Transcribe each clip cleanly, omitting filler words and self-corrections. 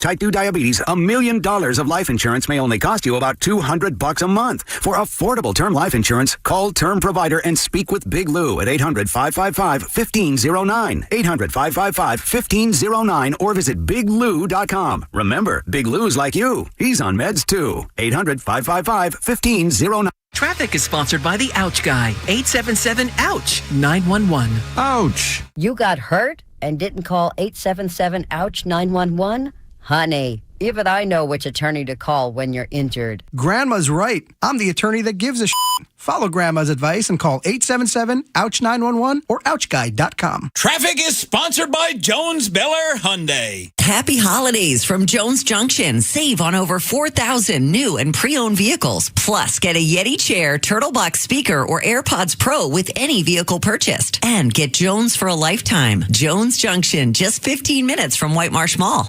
Type 2 diabetes, $1 million of life insurance may only cost you about $200 a month. For affordable term life insurance, call Term Provider and speak with Big Lou at 800-555-1509. 800-555-1509 or visit biglou.com. Remember, Big Lou's like you. He's on meds too. 800-555-1509. Traffic is sponsored by the Ouch Guy. 877-OUCH-911. Ouch! You got hurt and didn't call 877-OUCH-911? Honey, even I know which attorney to call when you're injured. Grandma's right. I'm the attorney that gives a shit. Follow Grandma's advice and call 877-OUCH-911 or OUCHGuy.com. Traffic is sponsored by Jones Beller Hyundai. Happy holidays from Jones Junction. Save on over 4,000 new and pre-owned vehicles. Plus, get a Yeti chair, Turtle Box speaker, or AirPods Pro with any vehicle purchased. And get Jones for a lifetime. Jones Junction, just 15 minutes from White Marsh Mall.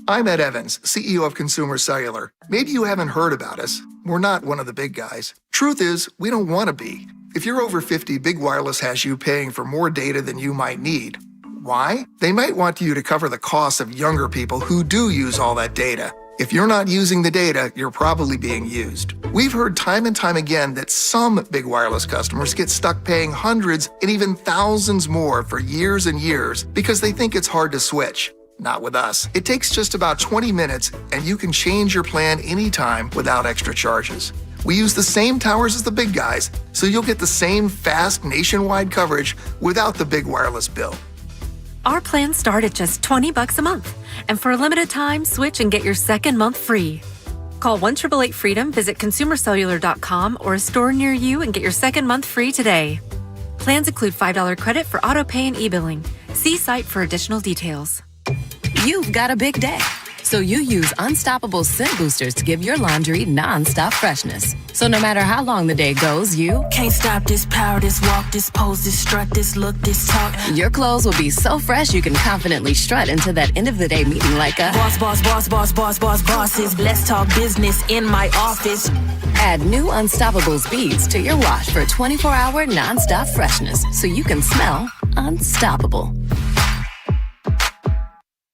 I'm Ed Evans, CEO of Consumer Cellular. Maybe you haven't heard about us. We're not one of the big guys. Truth is, we don't want to be. If you're over 50, Big Wireless has you paying for more data than you might need. Why? They might want you to cover the costs of younger people who do use all that data. If you're not using the data, you're probably being used. We've heard time and time again that some Big Wireless customers get stuck paying hundreds and even thousands more for years and years because they think it's hard to switch. Not with us. It takes just about 20 minutes and you can change your plan anytime without extra charges. We use the same towers as the big guys, so you'll get the same fast nationwide coverage without the big wireless bill. Our plans start at just $20 a month. And for a limited time, switch and get your second month free. Call 1-888-FREEDOM, visit consumercellular.com or a store near you and get your second month free today. Plans include $5 credit for auto pay and e-billing. See site for additional details. You've got a big day, so you use Unstoppable Scent Boosters to give your laundry non-stop freshness. So no matter how long the day goes, you can't stop this power, this walk, this pose, this strut, this look, this talk. Your clothes will be so fresh you can confidently strut into that end of the day meeting like a bosses. Let's talk business in my office. Add new Unstoppable beads to your wash for 24-hour non-stop freshness so you can smell unstoppable.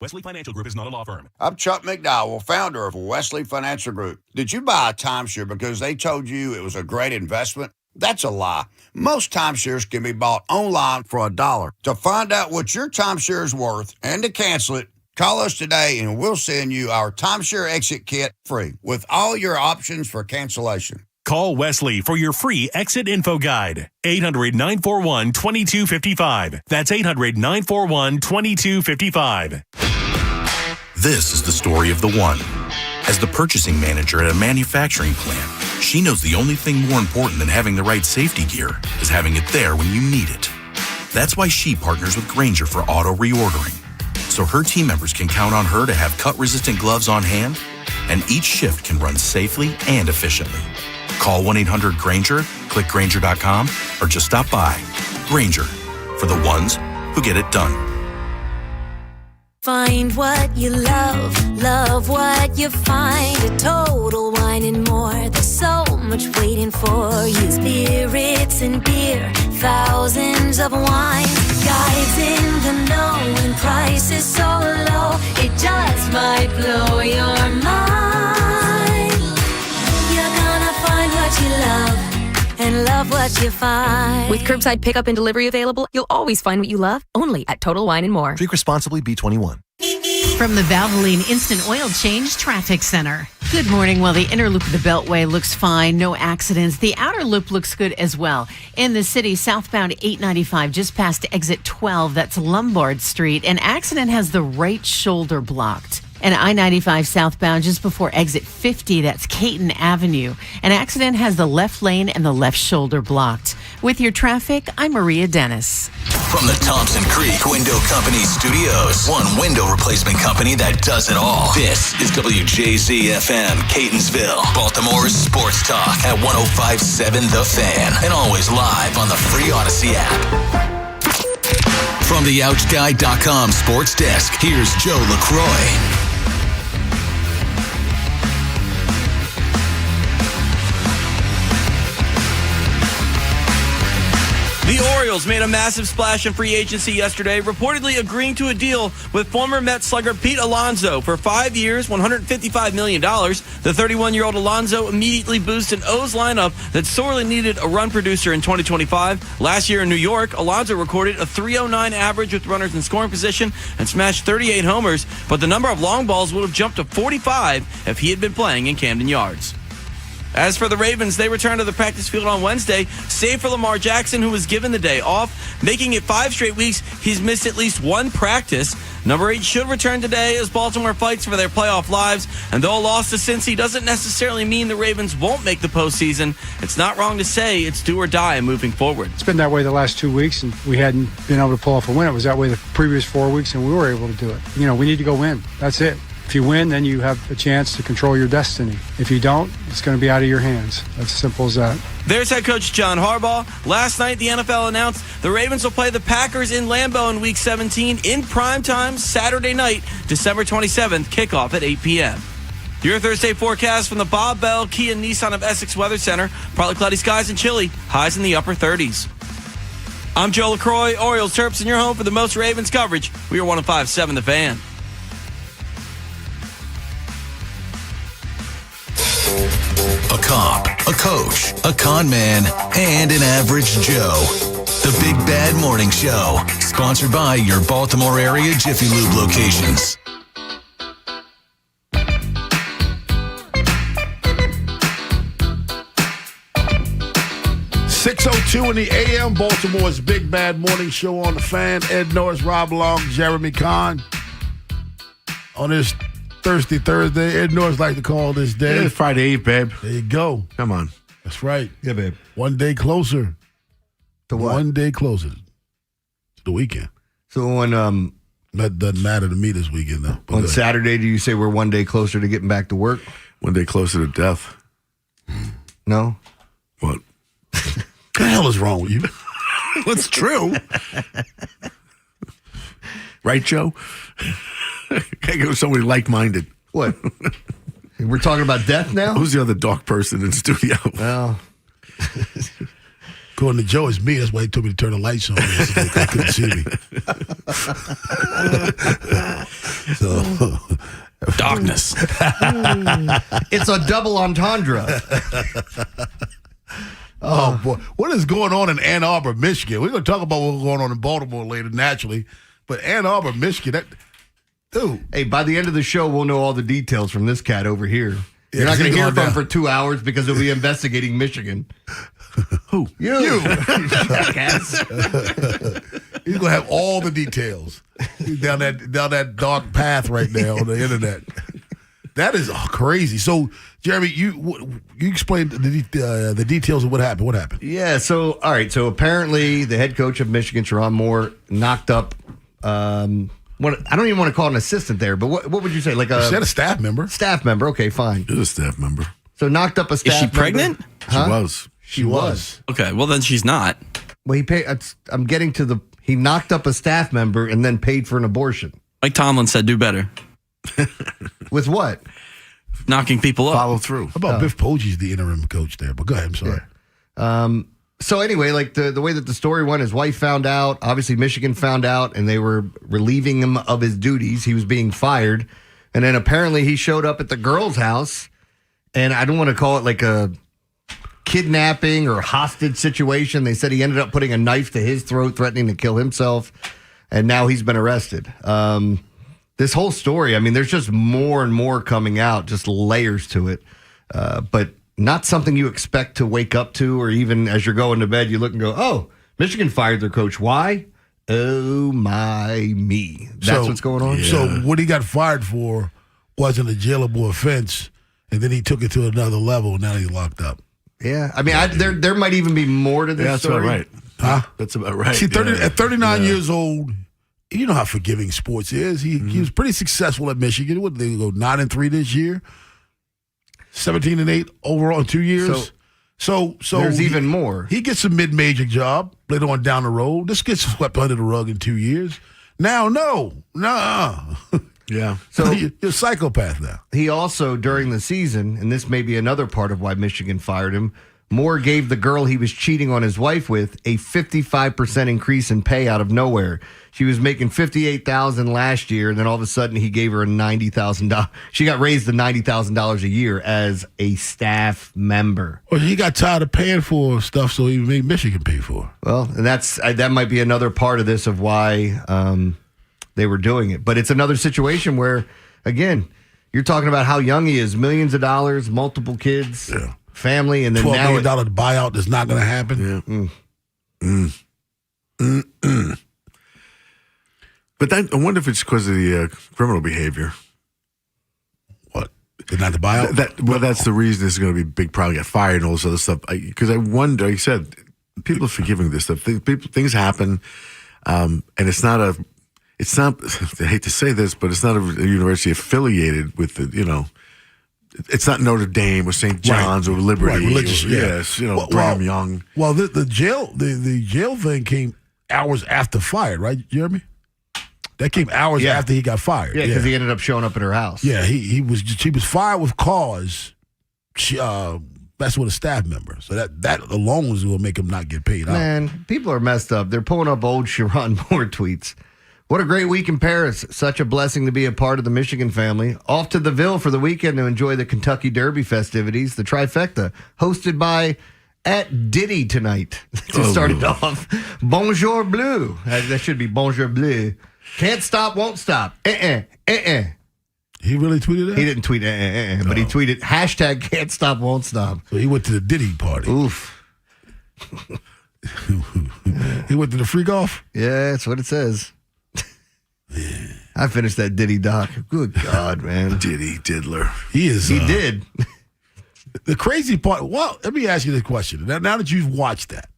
Wesley Financial Group is not a law firm. I'm Chuck McDowell, founder of Wesley Financial Group. Did you buy a timeshare because they told you it was a great investment? That's a lie. Most timeshares can be bought online for $1. To find out what your timeshare is worth and to cancel it, call us today and we'll send you our timeshare exit kit free with all your options for cancellation. Call Wesley for your free exit info guide. 800-941-2255. That's 800-941-2255. This is the story of the one. As the purchasing manager at a manufacturing plant, she knows the only thing more important than having the right safety gear is having it there when you need it. That's why she partners with Grainger for auto reordering, so her team members can count on her to have cut-resistant gloves on hand, and each shift can run safely and efficiently. Call 1-800-GRAINGER, click Grainger.com, or just stop by. Grainger, for the ones who get it done. Find what you love, love what you find. A Total Wine and More, there's so much waiting for you. Spirits and beer, thousands of wines. Guides in the know and prices so low, it just might blow your mind. You're gonna find what you love and love what you find. With curbside pickup and delivery available, you'll always find what you love, only at Total Wine & More. Drink responsibly, B21. From the Valvoline Instant Oil Change Traffic Center. Good morning. Well, the inner loop of the Beltway looks fine. No accidents. The outer loop looks good as well. In the city, southbound 895, just past exit 12, that's Lombard Street. An accident has the right shoulder blocked. And I-95 southbound just before exit 50, that's Caton Avenue. An accident has the left lane and the left shoulder blocked. With your traffic, I'm Maria Dennis. From the Thompson Creek Window Company Studios, one window replacement company that does it all. This is WJZ-FM, Catonsville, Baltimore's sports talk at 105.7 The Fan, and always live on the free Odyssey app. From the OuchGuy.com sports desk, here's Joe LaCroix. The Orioles made a massive splash in free agency yesterday, reportedly agreeing to a deal with former Mets slugger Pete Alonso for 5 years, $155 million. The 31-year-old Alonso immediately boosted an O's lineup that sorely needed a run producer in 2025. Last year in New York, Alonso recorded a .309 average with runners in scoring position and smashed 38 homers, but the number of long balls would have jumped to 45 if he had been playing in Camden Yards. As for the Ravens, they returned to the practice field on Wednesday, save for Lamar Jackson, who was given the day off, making it 5 straight weeks he's missed at least one practice. Number 8 should return today as Baltimore fights for their playoff lives, and though a loss to Cincy doesn't necessarily mean the Ravens won't make the postseason, it's not wrong to say it's do or die moving forward. It's been that way the last 2 weeks, and we hadn't been able to pull off a win. It was that way the previous 4 weeks, and we were able to do it. You know, we need to go win. That's it. If you win, then you have a chance to control your destiny. If you don't, it's going to be out of your hands. That's as simple as that. There's head coach John Harbaugh. Last night, the NFL announced the Ravens will play the Packers in Lambeau in Week 17 in primetime Saturday night, December 27th, kickoff at 8 p.m. Your Thursday forecast from the Bob Bell Kia Nissan of Essex Weather Center. Partly cloudy skies and chilly, highs in the upper 30s. I'm Joe LaCroix, Orioles Terps, and your home for the most Ravens coverage. We are 105.7 The Fan. A cop, a coach, a con man, and an average Joe. The Big Bad Morning Show, sponsored by your Baltimore area Jiffy Lube locations. .602 in the AM, Baltimore's Big Bad Morning Show on the Fan. Ed Norris, Rob Long, Jeremy Kahn. On this Thursday. Ed Norris like to call this day. It's Friday Eve, babe. There you go. Come on. That's right. Yeah, babe. One day closer. To what? One day closer to the weekend. So on that doesn't matter to me this weekend though. On Saturday, do you say we're one day closer to getting back to work? One day closer to death. No. What? What the hell is wrong with you? What's true? Right, Joe? Can't go with somebody like-minded. What? We're talking about death now? Who's the other dark person in the studio? Well, according to Joe, it's me. That's why he told me to turn the lights on. They couldn't see me. So, darkness. It's a double entendre. Oh, boy. What is going on in Ann Arbor, Michigan? We're going to talk about what's going on in Baltimore later, naturally. But Ann Arbor, Michigan, dude. Hey, by the end of the show, we'll know all the details from this cat over here. Yeah, You're not going to hear from him down for 2 hours because he'll be investigating Michigan. Who? You. Jackass. He's going to have all the details. He's down that dark path right now on the internet. That is crazy. So, Jeremy, you explained the details of what happened. What happened? Yeah, so, all right. So, apparently, the head coach of Michigan, Sharon Moore, knocked up, I don't even want to call it an assistant there, but what would you say? Like you said a staff member. Staff member. Okay, fine. She's a staff member. So, knocked up a staff member. Is she pregnant? Huh? She was. She was. Okay, well, then she's not. Well, I'm getting to he knocked up a staff member and then paid for an abortion. Like Tomlin said, do better. With what? Knocking people up. Follow through. How about Biff Poggi's the interim coach there? But go ahead. I'm sorry. Yeah. So anyway, like the way that the story went, his wife found out. Obviously, Michigan found out, and they were relieving him of his duties. He was being fired. And then apparently he showed up at the girl's house. And I don't want to call it like a kidnapping or hostage situation. They said he ended up putting a knife to his throat, threatening to kill himself. And now he's been arrested. This whole story, I mean, there's just more and more coming out, just layers to it. But not something you expect to wake up to, or even as you're going to bed, you look and go, oh, Michigan fired their coach. Why? Oh, my me. That's what's going on? Yeah. So what he got fired for wasn't a jailable offense, and then he took it to another level, and now he's locked up. Yeah. I mean, there might even be more to this that's story. About right. Huh? That's about right. See, at 39 years old, you know how forgiving sports is. He was pretty successful at Michigan. What did they go 9-3 this year? 17-8 overall in 2 years. So there's even more. He gets a mid-major job later on down the road. This gets swept under the rug in 2 years. Now, no. Yeah. So you're a psychopath now. He also, during the season, and this may be another part of why Michigan fired him, Moore gave the girl he was cheating on his wife with a 55% increase in pay out of nowhere. She was making $58,000 last year, and then all of a sudden he gave her a $90,000. She got raised to $90,000 a year as a staff member. Well, he got tired of paying for stuff, so he made Michigan pay for it. Well, and that might be another part of this of why they were doing it. But it's another situation where, again, you're talking about how young he is, millions of dollars, multiple kids, family, and then $12 now million buyout is not going to happen. Yeah. But I wonder if it's because of the criminal behavior. What? Not the buyout? Well, that's the reason this is going to be a big problem. Get fired and all this other stuff. Because I wonder, like you said, people are forgiving this stuff. Things happen, and it's not, I hate to say this, but it's not a university affiliated with the, it's not Notre Dame or St. John's or Liberty. Right, religious, Yes, Brigham Young. Well, the jail thing came hours after fired, right, Jeremy? That came hours after he got fired. Yeah, because he ended up showing up at her house. Yeah, he was fired with cause. That's with a staff member. So that alone will make him not get paid out. Man, people are messed up. They're pulling up old Sharon Moore tweets. What a great week in Paris. Such a blessing to be a part of the Michigan family. Off to the Ville for the weekend to enjoy the Kentucky Derby festivities. The trifecta, hosted by at Diddy tonight. To start it off. Bonjour Bleu. That should be Bonjour Bleu. Can't stop, won't stop. He really tweeted that? He didn't tweet but he tweeted hashtag can't stop, won't stop. So he went to the Diddy party. Oof. He went to the freak off? Yeah, that's what it says. I finished that Diddy doc. Good God, man. Diddy Diddler. He is. He did. The crazy part, well, let me ask you this question. Now that you've watched that,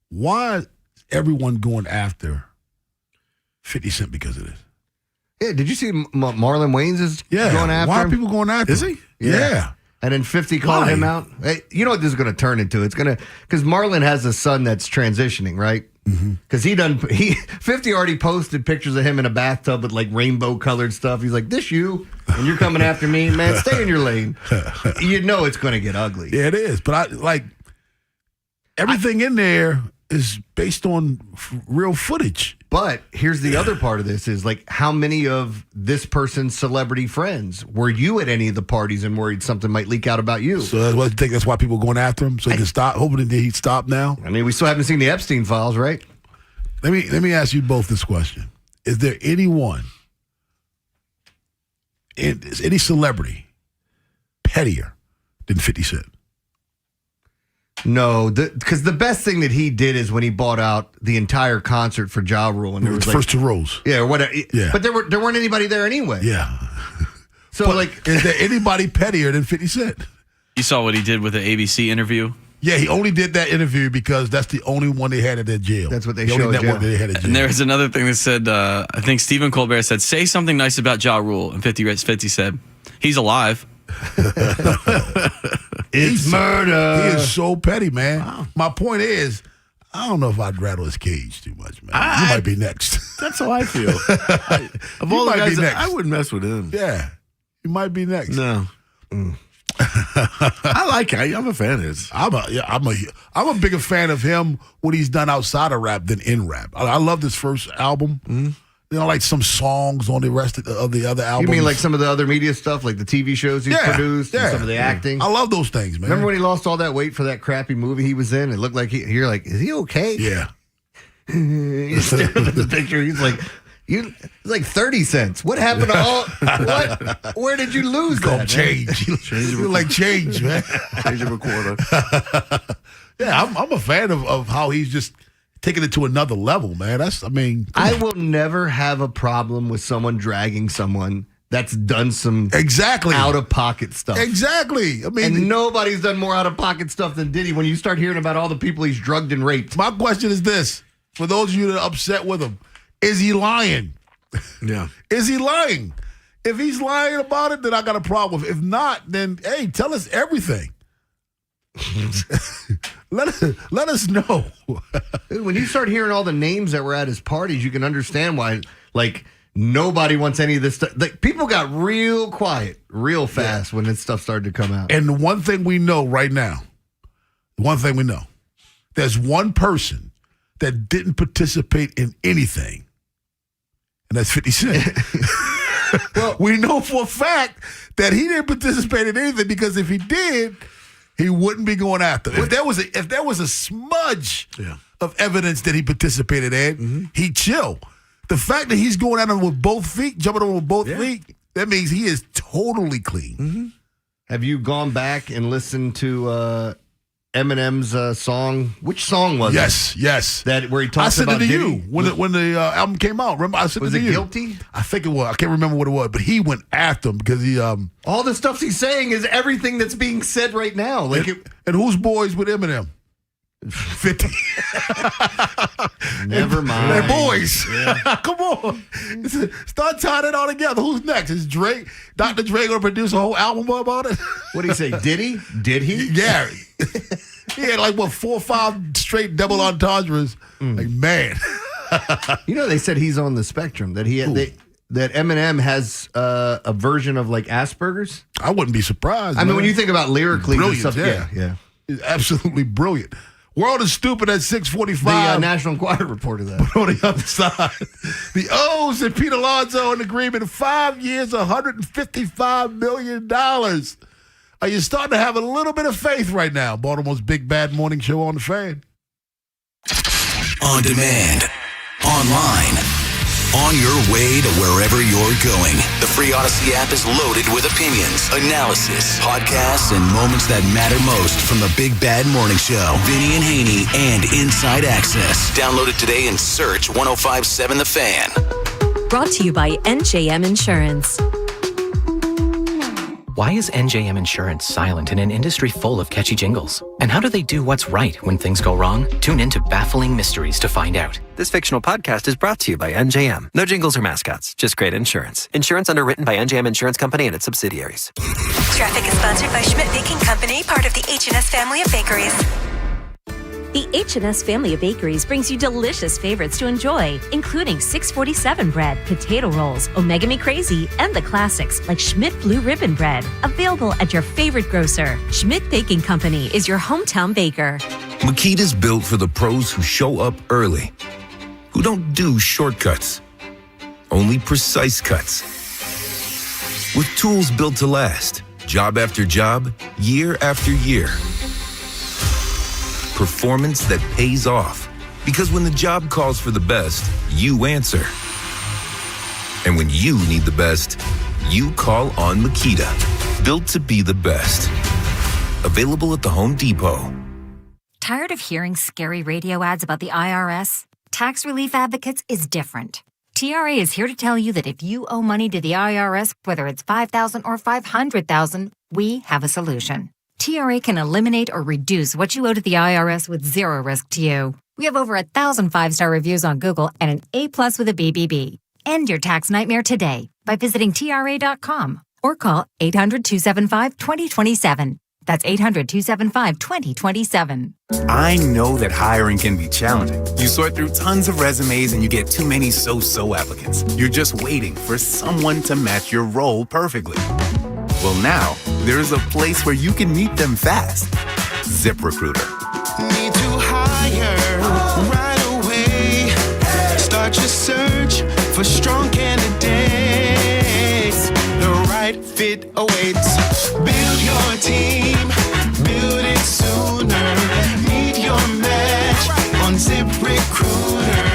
why is everyone going after 50 Cent because of this? Yeah, did you see Marlon Wayans is going after him? Why are people going after him? Is he? Yeah. And then 50 called him out. Hey, you know what this is going to turn into? It's going to, because Marlon has a son that's transitioning, right? Because 50 already posted pictures of him in a bathtub with like rainbow colored stuff. He's like, this you? And you're coming after me? Man, stay in your lane. You know it's going to get ugly. Yeah, it is. But everything in there is based on real footage. But here's the other part of this is like, how many of this person's celebrity friends were you at any of the parties and worried something might leak out about you? So I think that's why people are going after him, so he can stop, hoping that he'd stop now? I mean, we still haven't seen the Epstein files, right? Let me ask you both this question. Is there anyone, any celebrity, pettier than 50 Cent? No, because the best thing that he did is when he bought out the entire concert for Ja Rule, and there was first two rows. Yeah, or whatever. Yeah. But there weren't anybody there anyway. Yeah. So but is there anybody pettier than 50 Cent? You saw what he did with the ABC interview? Yeah, he only did that interview because that's the only one they had at their jail. That's what they the showed. Only network they had at jail. And there was another thing that said, I think Stephen Colbert said, say something nice about Ja Rule. And 50 said, he's alive. It's murder. He is so petty, man. Wow. My point is, I don't know if I'd rattle his cage too much, man. You might be next. That's how I feel. Of all the guys, I wouldn't mess with him. Yeah, you might be next. No. I like it. I'm a fan of his. I'm a bigger fan of him what he's done outside of rap than in rap. I love this first album. Mm-hmm. Like some songs on the rest of the other albums. You mean like some of the other media stuff, like the TV shows he's produced and some of the acting? I love those things, man. Remember when he lost all that weight for that crappy movie he was in? It looked like you're like, is he okay? Yeah. You're staring at the picture. He's like, it's like 30 cents. What happened to all? What? Where did you lose that? Change. You like change, man. Change of a quarter. Yeah, I'm a fan of how he's just taking it to another level, man. I will never have a problem with someone dragging someone that's done some out of pocket stuff. Exactly. I mean, and nobody's done more out of pocket stuff than Diddy. When you start hearing about all the people he's drugged and raped, my question is this: for those of you that are upset with him, is he lying? Yeah. Is he lying? If he's lying about it, then I got a problem. If not, then hey, tell us everything. Let us know. When you start hearing all the names that were at his parties, you can understand why. Like nobody wants any of this stuff. Like, people got real quiet, real fast when this stuff started to come out. And the one thing we know right now, One thing we know. There's one person that didn't participate in anything, and that's 50 Cent. Well, we know for a fact that he didn't participate in anything because if he did, he wouldn't be going after him. If there was a smudge of evidence that he participated in, he'd chill. The fact that he's going at him with both feet, jumping on with both feet, that means he is totally clean. Have you gone back and listened to Eminem's song? Which song was it? Yes. That where he talks about Diddy? I sent it to you when the album came out. Remember, I sent it to you. Was it Guilty? I think it was. I can't remember what it was, but he went after him because he. All the stuff he's saying is everything that's being said right now. Like, and who's boys with Eminem? 50. Never mind. They're boys. Yeah. Come on. Start tying it all together. Who's next? Is Drake? Dr. Dre going to produce a whole album about it? What do you say? Did he? Did he? Yeah. He had 4 or 5 straight double entendres. Like, man. They said he's on the spectrum. That that Eminem has a version of Asperger's. I wouldn't be surprised. I mean, when you think about lyrically, brilliant, stuff, yeah. It's absolutely brilliant. World is stupid at 6:45. The National Enquirer reported that. But on the other side, the O's and Pete Alonso in agreement, 5 years, $155 million. Are you starting to have a little bit of faith right now? Baltimore's big bad morning show on the Fan. On demand, online, on your way to wherever you're going. The free Odyssey app is loaded with opinions, analysis, podcasts, and moments that matter most from the Big Bad Morning Show. Vinny and Haynie and Inside Access. Download it today and search 105.7 The Fan. Brought to you by NJM Insurance. Why is NJM Insurance silent in an industry full of catchy jingles? And how do they do what's right when things go wrong? Tune in to Baffling Mysteries to find out. This fictional podcast is brought to you by NJM. No jingles or mascots, just great insurance. Insurance underwritten by NJM Insurance Company and its subsidiaries. Traffic is sponsored by Schmidt Baking Company, part of the H&S family of bakeries. The H&S family of bakeries brings you delicious favorites to enjoy, including 647 bread, potato rolls, Omega Me Crazy, and the classics like Schmidt Blue Ribbon Bread. Available at your favorite grocer. Schmidt Baking Company is your hometown baker. Makita's built for the pros who show up early, who don't do shortcuts, only precise cuts. With tools built to last, job after job, year after year. Performance that pays off. Because when the job calls for the best, you answer. And when you need the best, you call on Makita. Built to be the best. Available at the Home Depot. Tired of hearing scary radio ads about the IRS? Tax Relief Advocates is different. TRA is here to tell you that if you owe money to the IRS, whether it's $5,000 or $500,000, we have a solution. TRA can eliminate or reduce what you owe to the IRS with zero risk to you. We have over 1,000 5-star reviews on Google and an A+ with a BBB. End your tax nightmare today by visiting TRA.com or call 800-275-2027. That's 800-275-2027. I know that hiring can be challenging. You sort through tons of resumes and you get too many so-so applicants. You're just waiting for someone to match your role perfectly. Well, now, there's a place where you can meet them fast. ZipRecruiter. Need to hire right away. Start your search for strong candidates. The right fit awaits. Build your team. Build it sooner. Meet your match on ZipRecruiter.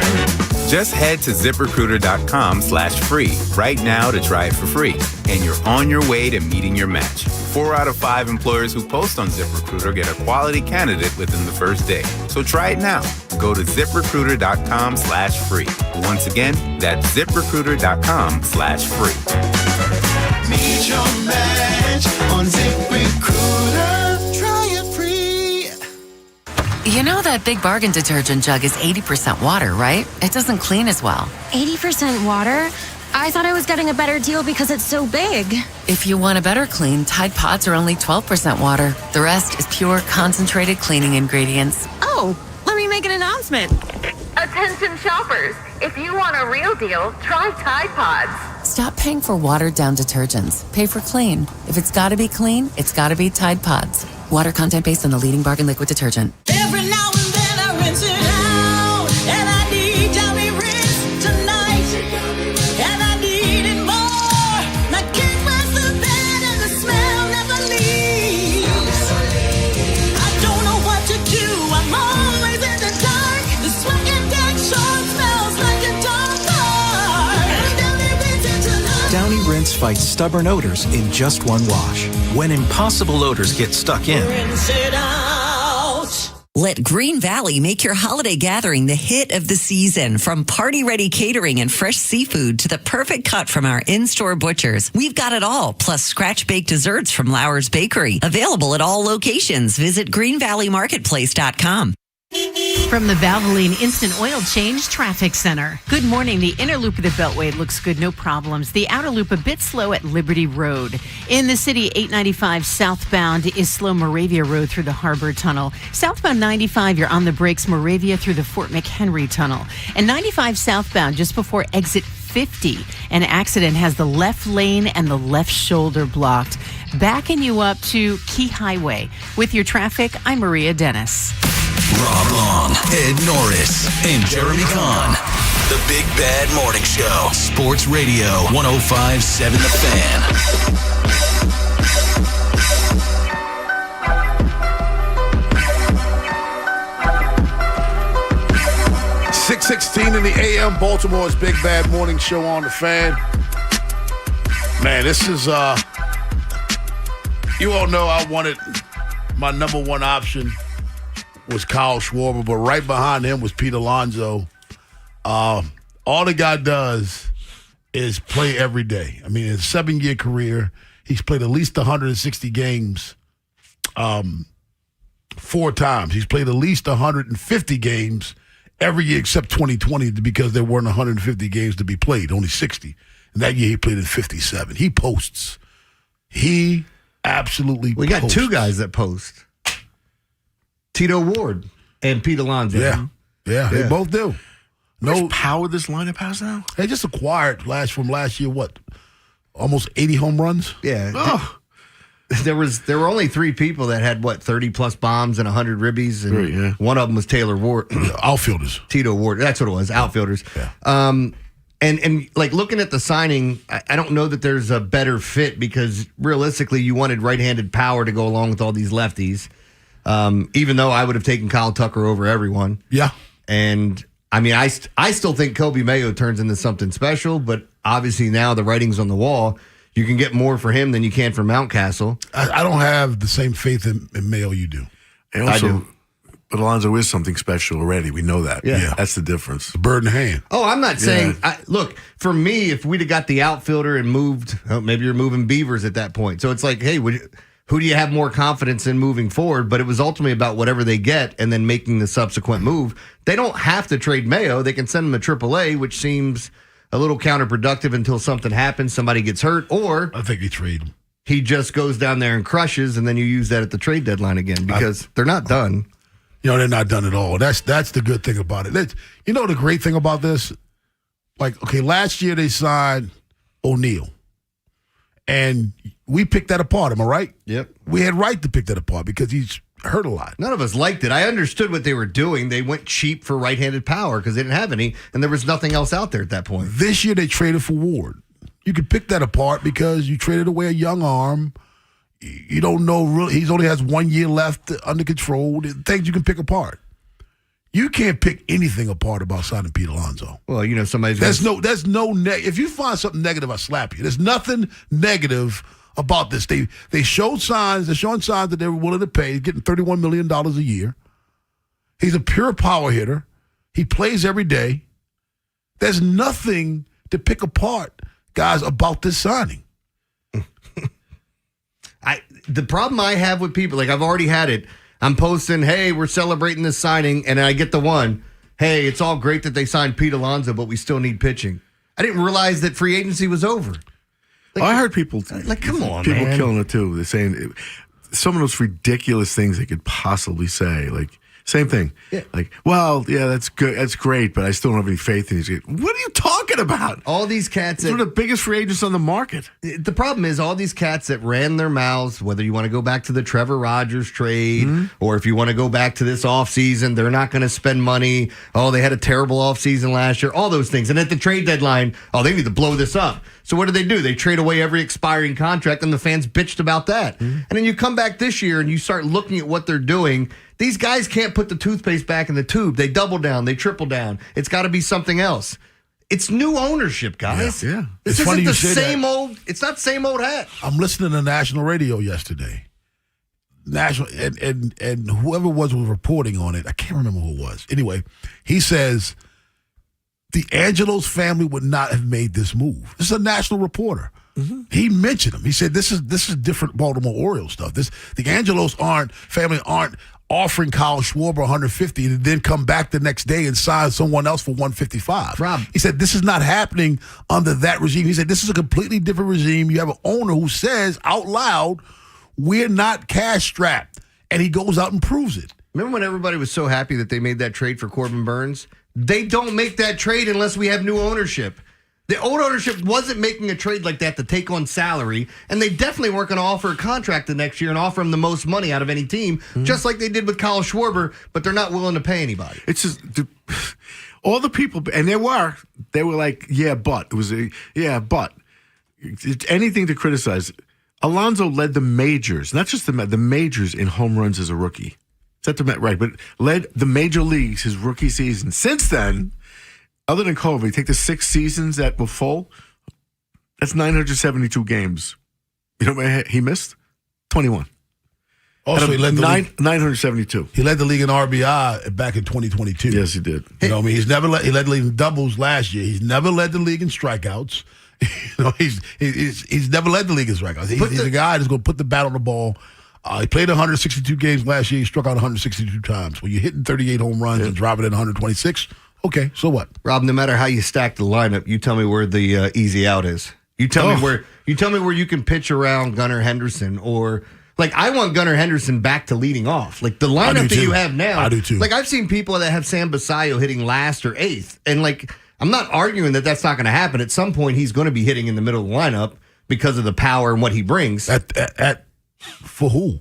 Just head to ZipRecruiter.com/free right now to try it for free. And you're on your way to meeting your match. 4 out of 5 employers who post on ZipRecruiter get a quality candidate within the first day. So try it now. Go to ZipRecruiter.com/free. Once again, that's ZipRecruiter.com/free. Meet your match on ZipRecruiter. Try it free. You know that Big Bargain detergent jug is 80% water, right? It doesn't clean as well. 80% water? I thought I was getting a better deal because it's so big. If you want a better clean, Tide Pods are only 12% water. The rest is pure, concentrated cleaning ingredients. Oh, let me make an announcement. Attention shoppers, if you want a real deal, try Tide Pods. Stop paying for watered-down detergents. Pay for clean. If it's got to be clean, it's got to be Tide Pods. Water content based on the leading bargain liquid detergent. Every now and then I rinse it out, and I need Downy Rinse tonight, and I need it more. My king was the bed and the smell never leaves. I don't know what to do, I'm always in the dark. The sweat and dead short smells like a dog park. Downy Rinse it tonight. Downy Rinse fights stubborn odors in just one wash. When impossible odors get stuck in, Rinse it out. Let Green Valley make your holiday gathering the hit of the season. From party-ready catering and fresh seafood to the perfect cut from our in-store butchers, we've got it all, plus scratch-baked desserts from Lauer's Bakery. Available at all locations. Visit greenvalleymarketplace.com. From the Valvoline Instant Oil Change Traffic Center. Good morning. The inner loop of the Beltway looks good, no problems. The outer loop a bit slow at Liberty Road. In the city, 895 southbound is slow Moravia Road through the Harbor Tunnel. Southbound 95, you're on the brakes Moravia through the Fort McHenry Tunnel. And 95 southbound just before exit 50. An accident has the left lane and the left shoulder blocked. Backing you up to Key Highway. With your traffic, I'm Maria Dennis. Rob Long, Ed Norris, and Jeremy Kahn. The Big Bad Morning Show. Sports Radio 105.7 The Fan. 6:16 in the AM, Baltimore's Big Bad Morning Show on The Fan. Man, this is, you all know I wanted my number one option was Kyle Schwarber, but right behind him was Pete Alonso. All the guy does is play every day. I mean, in a 7-year career, he's played at least 160 games 4 times. He's played at least 150 games every year except 2020 because there weren't 150 games to be played, only 60. And that year he played in 57. He posts. He absolutely We got 2 guys that post. Tito Ward and Pete Alonso. Yeah, they both do. No power this lineup has now. They just acquired from last year. What? Almost 80 home runs. Yeah. Oh. There were only 3 people that had 30 plus bombs and 100 ribbies, and one of them was Taylor Ward. Outfielders. Tito Ward. That's what it was. Outfielders. Yeah. And like looking at the signing, I don't know that there's a better fit because realistically, you wanted right-handed power to go along with all these lefties. Even though I would have taken Kyle Tucker over everyone. Yeah. And I mean, I still think Kobe Mayo turns into something special, but obviously now the writing's on the wall. You can get more for him than you can for Mountcastle. I don't have the same faith in Mayo you do. And also, I do. But Alonso is something special already. We know that. Yeah. That's the difference. The bird in the hand. Oh, I'm not saying. Look, for me, if we'd have got the outfielder and moved, maybe you're moving Beavers at that point. So it's like, hey, who do you have more confidence in moving forward? But it was ultimately about whatever they get and then making the subsequent move. They don't have to trade Mayo. They can send him to AAA, which seems a little counterproductive until something happens, somebody gets hurt, or I think they trade him. He just goes down there and crushes, and then you use that at the trade deadline again because they're not done. They're not done at all. That's the good thing about it. The great thing about this? Like, okay, last year they signed O'Neal. And we picked that apart, am I right? Yep. We had right to pick that apart because he's hurt a lot. None of us liked it. I understood what they were doing. They went cheap for right-handed power because they didn't have any, and there was nothing else out there at that point. This year they traded for Ward. You could pick that apart because you traded away a young arm. You don't know really. He only has 1 year left under control. Things you can pick apart. You can't pick anything apart about signing Pete Alonso. Well, somebody's. There's no. If you find something negative, I slap you. There's nothing negative about this. They showed signs. They're showing signs that they were willing to pay. He's getting $31 million a year. He's a pure power hitter. He plays every day. There's nothing to pick apart, guys, about this signing. The problem I have with people, like I've already had it. I'm posting, hey, we're celebrating this signing, and I get the one, hey, it's all great that they signed Pete Alonso, but we still need pitching. I didn't realize that free agency was over. I heard people come on, people man. killing it too. They're saying some of those ridiculous things they could possibly say, like Same thing. Like, well, yeah, that's good. That's great, but I still don't have any faith in these guys. What are you talking about? All these cats. They're the biggest free agents on the market. The problem is all these cats that ran their mouths, whether you want to go back to the Trevor Rogers trade or if you want to go back to this offseason, they're not going to spend money. Oh, they had a terrible offseason last year. All those things. And at the trade deadline, they need to blow this up. So what do? They trade away every expiring contract, and the fans bitched about that. And then you come back this year and you start looking at what they're doing. These guys can't put the toothpaste back in the tube. They double down. They triple down. It's got to be something else. It's new ownership, guys. Yeah. This It's funny isn't you the say same that. old. It's not same old hat. I'm listening to national radio yesterday. National and whoever was reporting on it, I can't remember who it was. Anyway, he says the Angelos family would not have made this move. This is a national reporter. He mentioned him. He said this is different Baltimore Orioles stuff. The Angelos family aren't offering Kyle Schwarber 150 and then come back the next day and sign someone else for 155. Rob, he said this is not happening under that regime. He said this is a completely different regime. You have an owner who says out loud, we're not cash strapped. And he goes out and proves it. Remember when everybody was so happy that they made that trade for Corbin Burns? They don't make that trade unless we have new ownership. The old ownership wasn't making a trade like that to take on salary, and they definitely weren't going to offer a contract the next year and offer him the most money out of any team, just like they did with Kyle Schwarber, but they're not willing to pay anybody. It's just all the people, and they were like, yeah, but. It was but. It's anything to criticize. Alonso led the majors, not just the majors in home runs as a rookie. Is that right? But led the major leagues his rookie season. Since then, other than COVID, take the 6 seasons that were full, that's 972 games. You know what he missed? 21. Also, he led the league. 972. He led the league in RBI back in 2022. Yes, he did. You know what I mean? He led the league in doubles last year. He's never led the league in strikeouts. He's never led the league in strikeouts. He's a guy that's going to put the bat on the ball. He played 162 games last year. He struck out 162 times. When you're hitting 38 home runs and driving in 126, okay, so what? Rob, no matter how you stack the lineup, you tell me where the easy out is. You tell me where you can pitch around Gunnar Henderson, or like I want Gunnar Henderson back to leading off. Like the lineup that you have now. I do too. Like I've seen people that have Sam Basayo hitting last or eighth, and like I'm not arguing that that's not going to happen. At some point, he's going to be hitting in the middle of the lineup because of the power and what he brings. For who?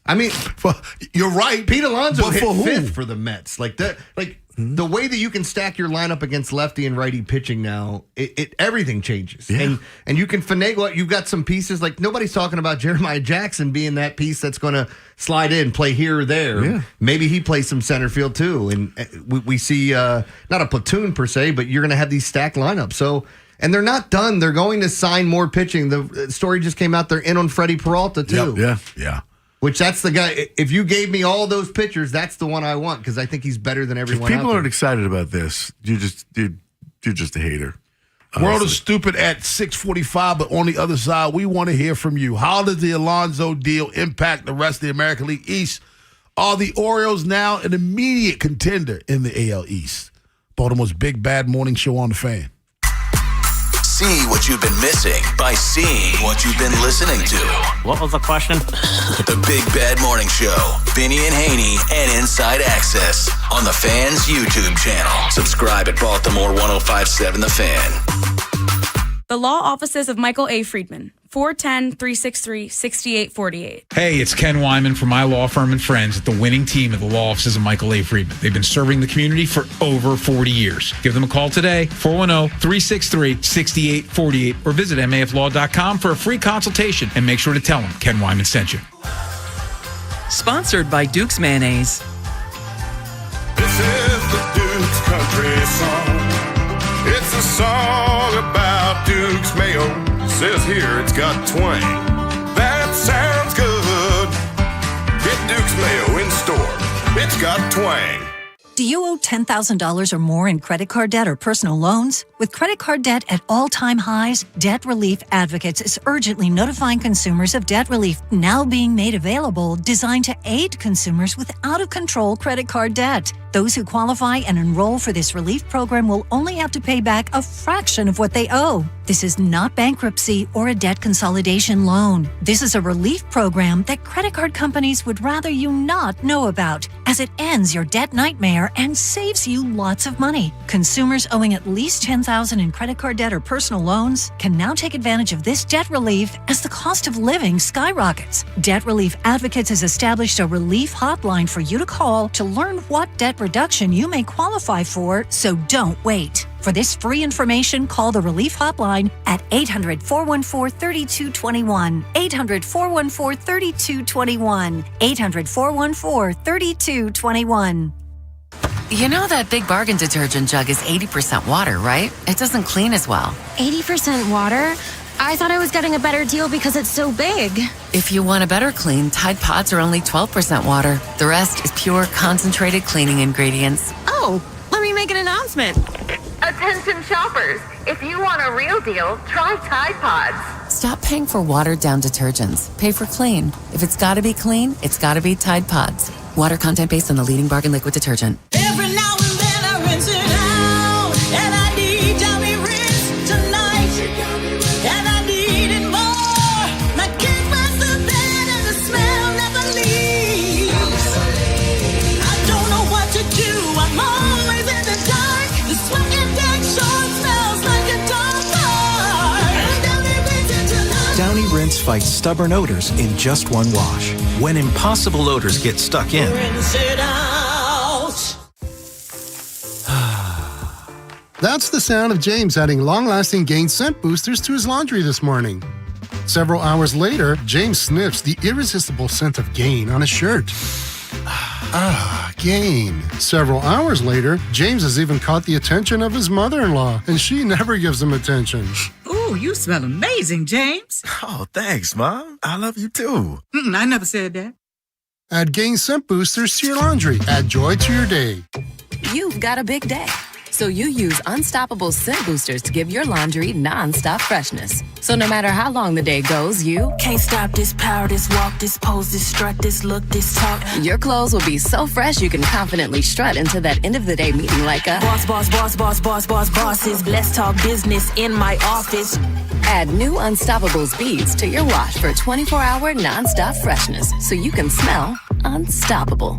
I mean, you're right. Pete Alonso hit for who? 5th for the Mets. Like that. Like the way that you can stack your lineup against lefty and righty pitching now, it everything changes. Yeah. And you can finagle. You've got some pieces. Like nobody's talking about Jeremiah Jackson being that piece that's going to slide in, play here or there. Yeah. Maybe he plays some center field too. And we see not a platoon per se, but you're going to have these stacked lineups. So. And they're not done. They're going to sign more pitching. The story just came out. They're in on Freddie Peralta, too. Yeah. Which that's the guy. If you gave me all those pitchers, that's the one I want because I think he's better than everyone else. If people aren't excited about this, you're just a hater. World is stupid at 6:45, but on the other side, we want to hear from you. How does the Alonso deal impact the rest of the American League East? Are the Orioles now an immediate contender in the AL East? Baltimore's big bad morning show on the Fan. See what you've been missing by seeing what you've been listening to. What was the question? The Big Bad Morning Show. Vinny and Haynie and Inside Access on the Fan's YouTube channel. Subscribe at Baltimore 1057 The Fan. The law offices of Michael A. Friedman, 410-363-6848. Hey, it's Ken Wyman from my law firm and friends at the winning team at the law offices of Michael A. Friedman. They've been serving the community for over 40 years. Give them a call today, 410-363-6848, or visit maflaw.com for a free consultation, and make sure to tell them Ken Wyman sent you. Sponsored by Duke's Mayonnaise. This is the Duke's Country Song. It's a song about Duke's Mayo. Says here it's got twang. That sounds good. Get Duke's Mayo in store. It's got twang. Do you owe $10,000 or more in credit card debt or personal loans? With credit card debt at all-time highs, Debt Relief Advocates is urgently notifying consumers of debt relief now being made available, designed to aid consumers with out-of-control credit card debt. Those who qualify and enroll for this relief program will only have to pay back a fraction of what they owe. This is not bankruptcy or a debt consolidation loan. This is a relief program that credit card companies would rather you not know about, as it ends your debt nightmare and saves you lots of money. Consumers owing at least $10,000 in credit card debt or personal loans can now take advantage of this debt relief as the cost of living skyrockets. Debt Relief Advocates has established a relief hotline for you to call to learn what debt reduction you may qualify for, so don't wait. For this free information, call the Relief Hotline at 800-414-3221. 800-414-3221. 800-414-3221. You know that Big Bargain detergent jug is 80% water, right? It doesn't clean as well. 80% water? I thought I was getting a better deal because it's so big. If you want a better clean, Tide Pods are only 12% water. The rest is pure, concentrated cleaning ingredients. Oh, let me make an announcement. Attention shoppers, if you want a real deal, try Tide Pods. Stop paying for watered-down detergents. Pay for clean. If it's got to be clean, it's got to be Tide Pods. Water content based on the leading bargain liquid detergent. Every now and then I rinse it out, and I need Downy rinse tonight, and I need it more. My kick was the bed and the smell never leaves. I don't know what to do, I'm always in the dark. The sweating deck sure smells like a dog park. Downy rinse it tonight. Downy Rinse fights stubborn odors in just one wash. When impossible odors get stuck in, Rinse it out. That's the sound of James adding long-lasting Gain scent boosters to his laundry this morning. Several hours later, James sniffs the irresistible scent of Gain on his shirt. Gain. Several hours later, James has even caught the attention of his mother-in-law, and she never gives him attention. Ooh, you smell amazing, James. Oh, thanks, Mom. I love you too. I never said that. Add Gain scent boosters to your laundry. Add joy to your day. You've got a big day, so you use Unstoppable scent boosters to give your laundry non-stop freshness. So no matter how long the day goes, you Can't stop this power, this walk, this pose, this strut, this look, this talk. your clothes will be so fresh you can confidently strut into that end of the day meeting like a Boss, boss, boss, boss, boss, boss, bosses. Let's talk business in my office. Add new Unstoppable beads to your wash for 24-hour non-stop freshness so you can smell unstoppable.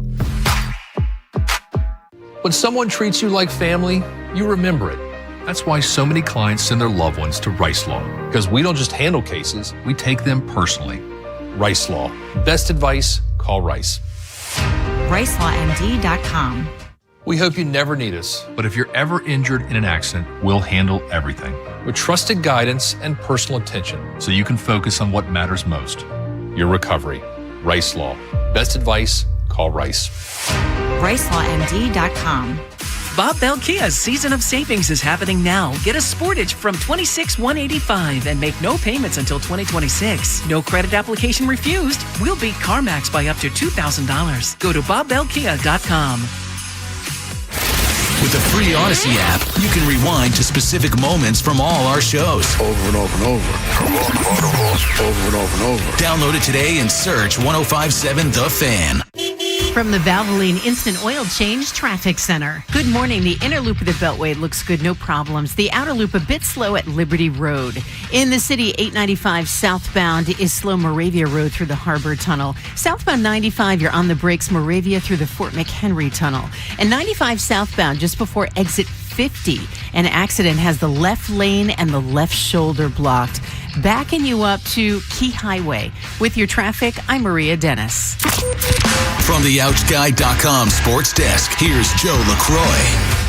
When someone treats you like family, you remember it. That's why so many clients send their loved ones to Rice Law. Because we don't just handle cases, we take them personally. Rice Law. Best advice, call Rice. RiceLawMD.com. We hope you never need us, but if you're ever injured in an accident, we'll handle everything with trusted guidance and personal attention so you can focus on what matters most, your recovery. Rice Law. Best advice, call Rice. RiceLawMD.com. Bob Bell Kia's season of savings is happening now. Get a Sportage from $26,185 and make no payments until 2026. No credit application refused. We'll beat CarMax by up to $2,000. Go to BobBellKia.com. With the free Odyssey app, you can rewind to specific moments from all our shows. Over and over and over. Over and over and over. Download it today and search 1057 The Fan. From the Valvoline Instant Oil Change Traffic Center. Good morning. The inner loop of the Beltway looks good, no problems. The outer loop a bit slow at Liberty Road. In the city, 895 southbound is slow Moravia Road through the Harbor Tunnel. Southbound 95, you're on the brakes Moravia through the Fort McHenry Tunnel. And 95 southbound, just before exit 50, an accident has the left lane and the left shoulder blocked. Backing you up to Key Highway. With your traffic, I'm Maria Dennis. From the OutGuy.com sports desk, here's Joe LaCroix.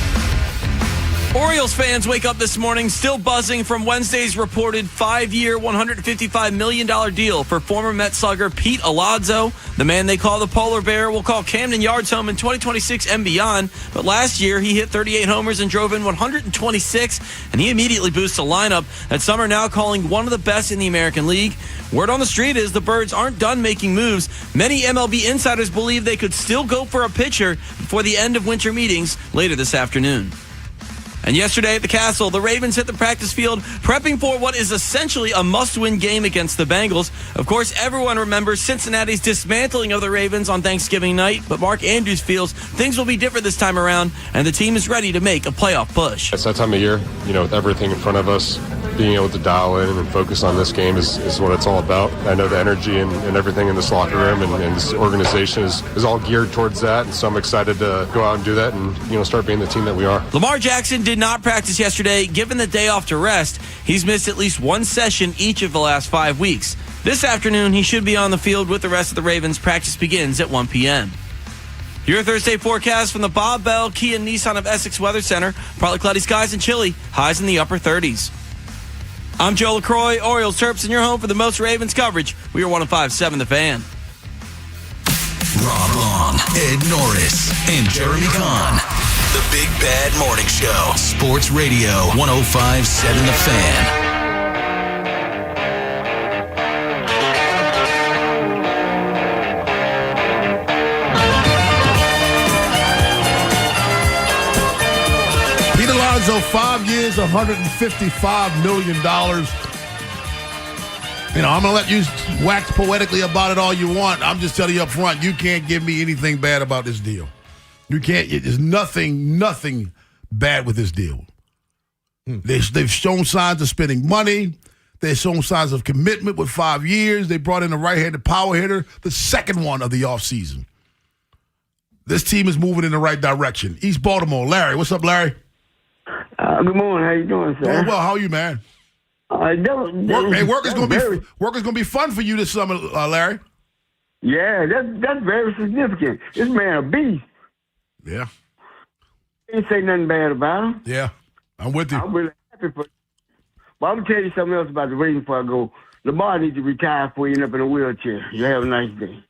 Orioles fans wake up this morning still buzzing from Wednesday's reported 5-year, $155 million deal for former Met slugger Pete Alonso. The man they call the Polar Bear will call Camden Yards home in 2026 and beyond. But last year, he hit 38 homers and drove in 126, and he immediately boosts a lineup that some are now calling one of the best in the American League. Word on the street is the Birds aren't done making moves. Many MLB insiders believe they could still go for a pitcher before the end of winter meetings later this afternoon. And yesterday at the Castle, the Ravens hit the practice field prepping for what is essentially a must-win game against the Bengals. Of course, everyone remembers Cincinnati's dismantling of the Ravens on Thanksgiving night, but Mark Andrews feels things will be different this time around, and the team is ready to make a playoff push. It's that time of year, with everything in front of us, being able to dial in and focus on this game is what it's all about. I know the energy and everything in this locker room and this organization is all geared towards that, and so I'm excited to go out and do that and start being the team that we are. Lamar Jackson did not practice yesterday. Given the day off to rest, he's missed at least one session each of the last 5 weeks. This afternoon, he should be on the field with the rest of the Ravens. Practice begins at 1 p.m. Your Thursday forecast from the Bob Bell Kia Nissan of Essex Weather Center. Partly cloudy skies and chilly. Highs in the upper 30s. I'm Joe LaCroix, Orioles Terps, and your home for the most Ravens coverage. We are 105.7 The Fan. Rob Long, Ed Norris, and Jeremy Kahn. The Big Bad Morning Show. Sports Radio 105.7 The Fan. Pete Alonso, 5 years, $155 million. I'm going to let you wax poetically about it all you want. I'm just telling you up front, you can't give me anything bad about this deal. You can't. There's nothing bad with this deal. They've shown signs of spending money. They've shown signs of commitment with 5 years. They brought in a right-handed power hitter, the second one of the offseason. This team is moving in the right direction. East Baltimore, Larry. What's up, Larry? Good morning. How you doing, sir? Doing well. How are you, man? Work is going to be fun for you this summer, Larry. Yeah, that's very significant. This man a beast. Yeah. Ain't say nothing bad about him. Yeah, I'm with you. I'm really happy for. But I'm gonna tell you something else about the Ravens before I go. Lamar needs to retire before he end up in a wheelchair. You have a nice day.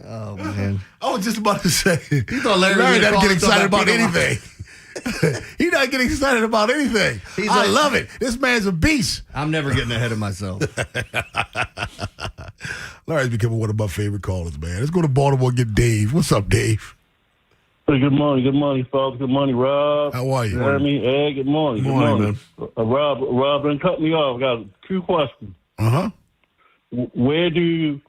Oh man! I was just about to say. You thought Larry doesn't get excited about anything. He doesn't get excited about anything. I love it. This man's a beast. I'm never getting ahead of myself. Larry's becoming one of my favorite callers, man. Let's go to Baltimore and get Dave. What's up, Dave? Hey, good morning, folks. Good morning, Rob. How are you? Jeremy, Ed, good morning. Good morning, man. Rob, done cut me off. I got 2 questions. Uh-huh. Where do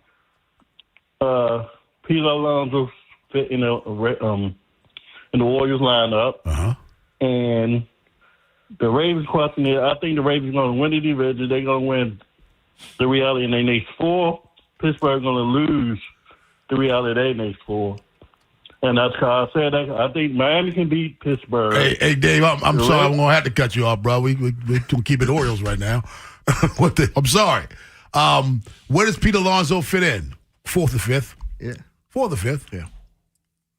Pete Alonso fit in the Warriors lineup? Uh-huh. And the Ravens question is, I think the Ravens are going to win the division. They're going to win the reality in their next 4. Pittsburgh going to lose the reality of their next 4. And that's how I said that. I think Miami can beat Pittsburgh. Hey, Dave, I'm sorry. I'm going to have to cut you off, bro. We can keep it Orioles right now. I'm sorry. Where does Pete Alonso fit in? 4th or 5th? Yeah. 4th or 5th? Yeah.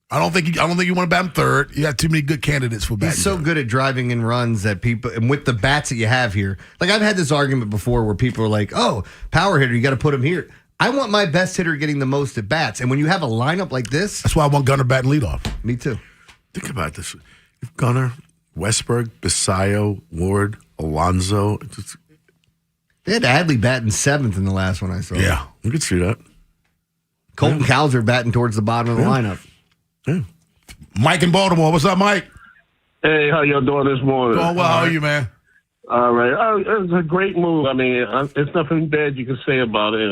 I don't think you want to bat him 3rd. You got too many good candidates for batting. He's so good at driving in runs that people, and with the bats that you have here, like I've had this argument before where people are like, "Oh, power hitter, you got to put him here." I want my best hitter getting the most at bats, and when you have a lineup like this, that's why I want Gunnar batting leadoff. Me too. Think about this: if Gunnar, Westberg, Basayo, Ward, Alonso. They had Adley batting 7th in the last one I saw. Yeah, you could see that. Colton Cowser batting towards the bottom of the lineup. Yeah. Mike in Baltimore. What's up, Mike? Hey, how y'all doing this morning? Doing well. How are you, man? All right. It's a great move. I mean, it's nothing bad you can say about it,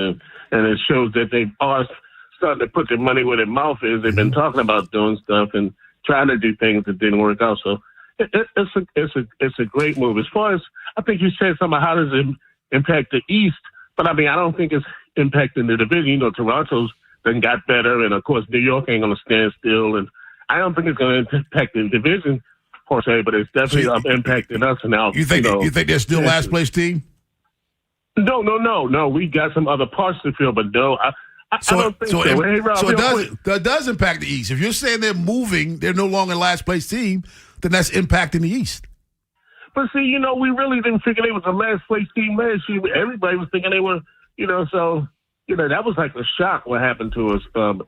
and it shows that they are starting to put their money where their mouth is. They've been talking about doing stuff and trying to do things that didn't work out. So it's a great move. As far as I think you said something, how does it impact the East? But I mean, I don't think it's impacting the division. Toronto's then got better, and of course, New York ain't going to stand still. And I don't think it's going to impact the division per se, but it's definitely impacting us now. You think they're still last place team? No. We got some other parts to fill, but no, I don't think so. Hey, Rob, it does impact the East. If you're saying they're moving, they're no longer last place team, then that's impacting the East. But see, we really didn't figure they was a last place team last year. Everybody was thinking they were, so. That was like a shock what happened to us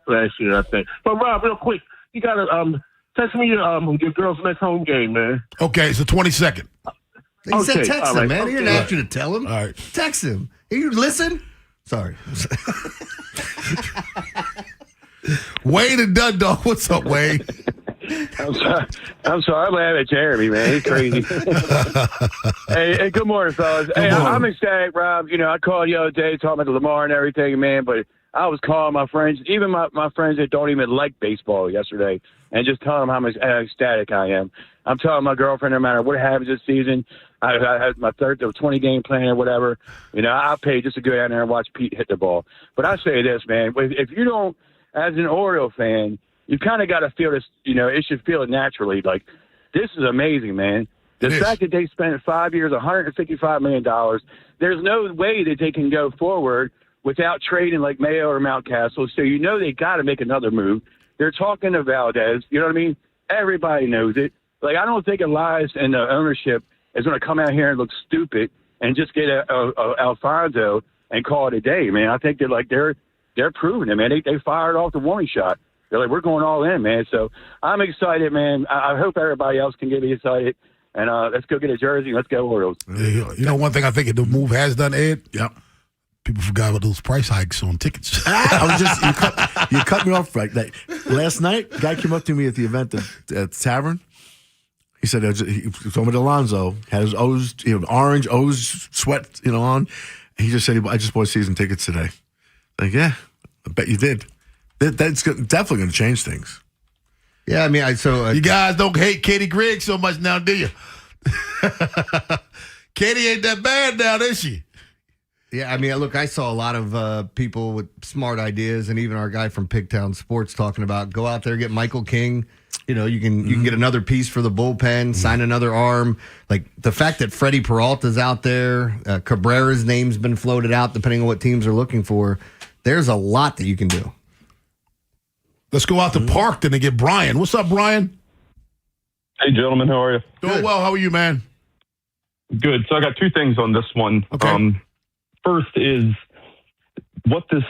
last year, I think. But, Rob, real quick, you got to text me your girl's next home game, man. Okay, it's the 22nd. He said text him, man. Okay. He didn't ask you to tell him. All right. Text him. You listen? Sorry. Wade and Dundalk. What's up, Wade? I'm sorry. I'm laughing at Jeremy, man. He's crazy. hey, good morning, fellas. Hey, I'm ecstatic, Rob. You know, I called the other day talking about Lamar and everything, man, but I was calling my friends, even my friends that don't even like baseball yesterday, and just telling them how much ecstatic I am. I'm telling my girlfriend no matter what happens this season, I had my 20-game plan or whatever. You know, I'll pay just to go down there and watch Pete hit the ball. But I say this, man, if you don't, as an Oriole fan, you kind of got to feel this, you know, it should feel it naturally. Like, this is amazing, man. The fact that they spent 5 years, $155 million, there's no way that they can go forward without trading like Mayo or Mountcastle. So you know they got to make another move. They're talking to Valdez. You know what I mean? Everybody knows it. Like, I don't think Elias and the ownership is going to come out here and look stupid and just get Alfonso and call it a day, man. I think they're proving it, man. They fired off the warning shot. They're like, we're going all in, man. So I'm excited, man. I hope everybody else can get excited. And let's go get a jersey. Let's go Orioles. You know, one thing I think the move has done, Ed? Yeah. People forgot about those price hikes on tickets. I was just you cut me off right. Like, last night, a guy came up to me at the event at the tavern. He said he told me Alonzo had his O's, orange O's sweat, on. He just said, I just bought season tickets today. Like, yeah, I bet you did. That's definitely going to change things. Yeah, I mean, you guys don't hate Katie Griggs so much now, do you? Katie ain't that bad now, is she? Yeah, I mean, look, I saw a lot of people with smart ideas, and even our guy from Pigtown Sports talking about go out there, get Michael King. You can get another piece for the bullpen, sign another arm. Like, the fact that Freddie Peralta's out there, Cabrera's name's been floated out, depending on what teams are looking for. There's a lot that you can do. Let's go out to Park then and get Brian. What's up, Brian? Hey, gentlemen. How are you? Doing well. How are you, man? Good. So I got two things on this one. Okay. First is what this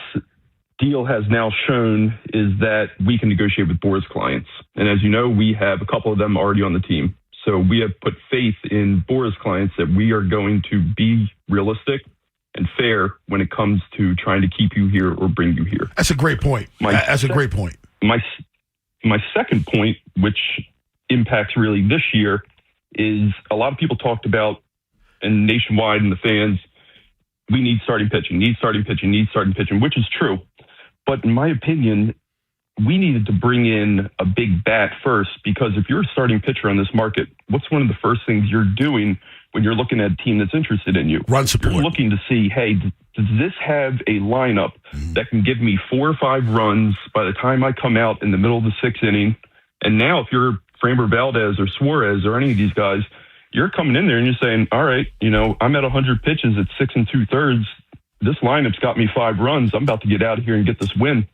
deal has now shown is that we can negotiate with Boras clients. And as you know, we have a couple of them already on the team. So we have put faith in Boras clients that we are going to be realistic and fair when it comes to trying to keep you here or bring you here. That's a great point. That's a great point. My second point, which impacts really this year, is a lot of people talked about, and nationwide and the fans, we need starting pitching, which is true. But in my opinion, we needed to bring in a big bat first, because if you're a starting pitcher on this market, what's one of the first things you're doing when you're looking at a team that's interested in you? Run support. You're looking to see, hey, does this have a lineup that can give me 4 or 5 runs by the time I come out in the middle of the 6th inning? And now if you're Framber Valdez or Suarez or any of these guys, you're coming in there and you're saying, all right, I'm at 100 pitches at 6 2/3. This lineup's got me 5 runs. I'm about to get out of here and get this win.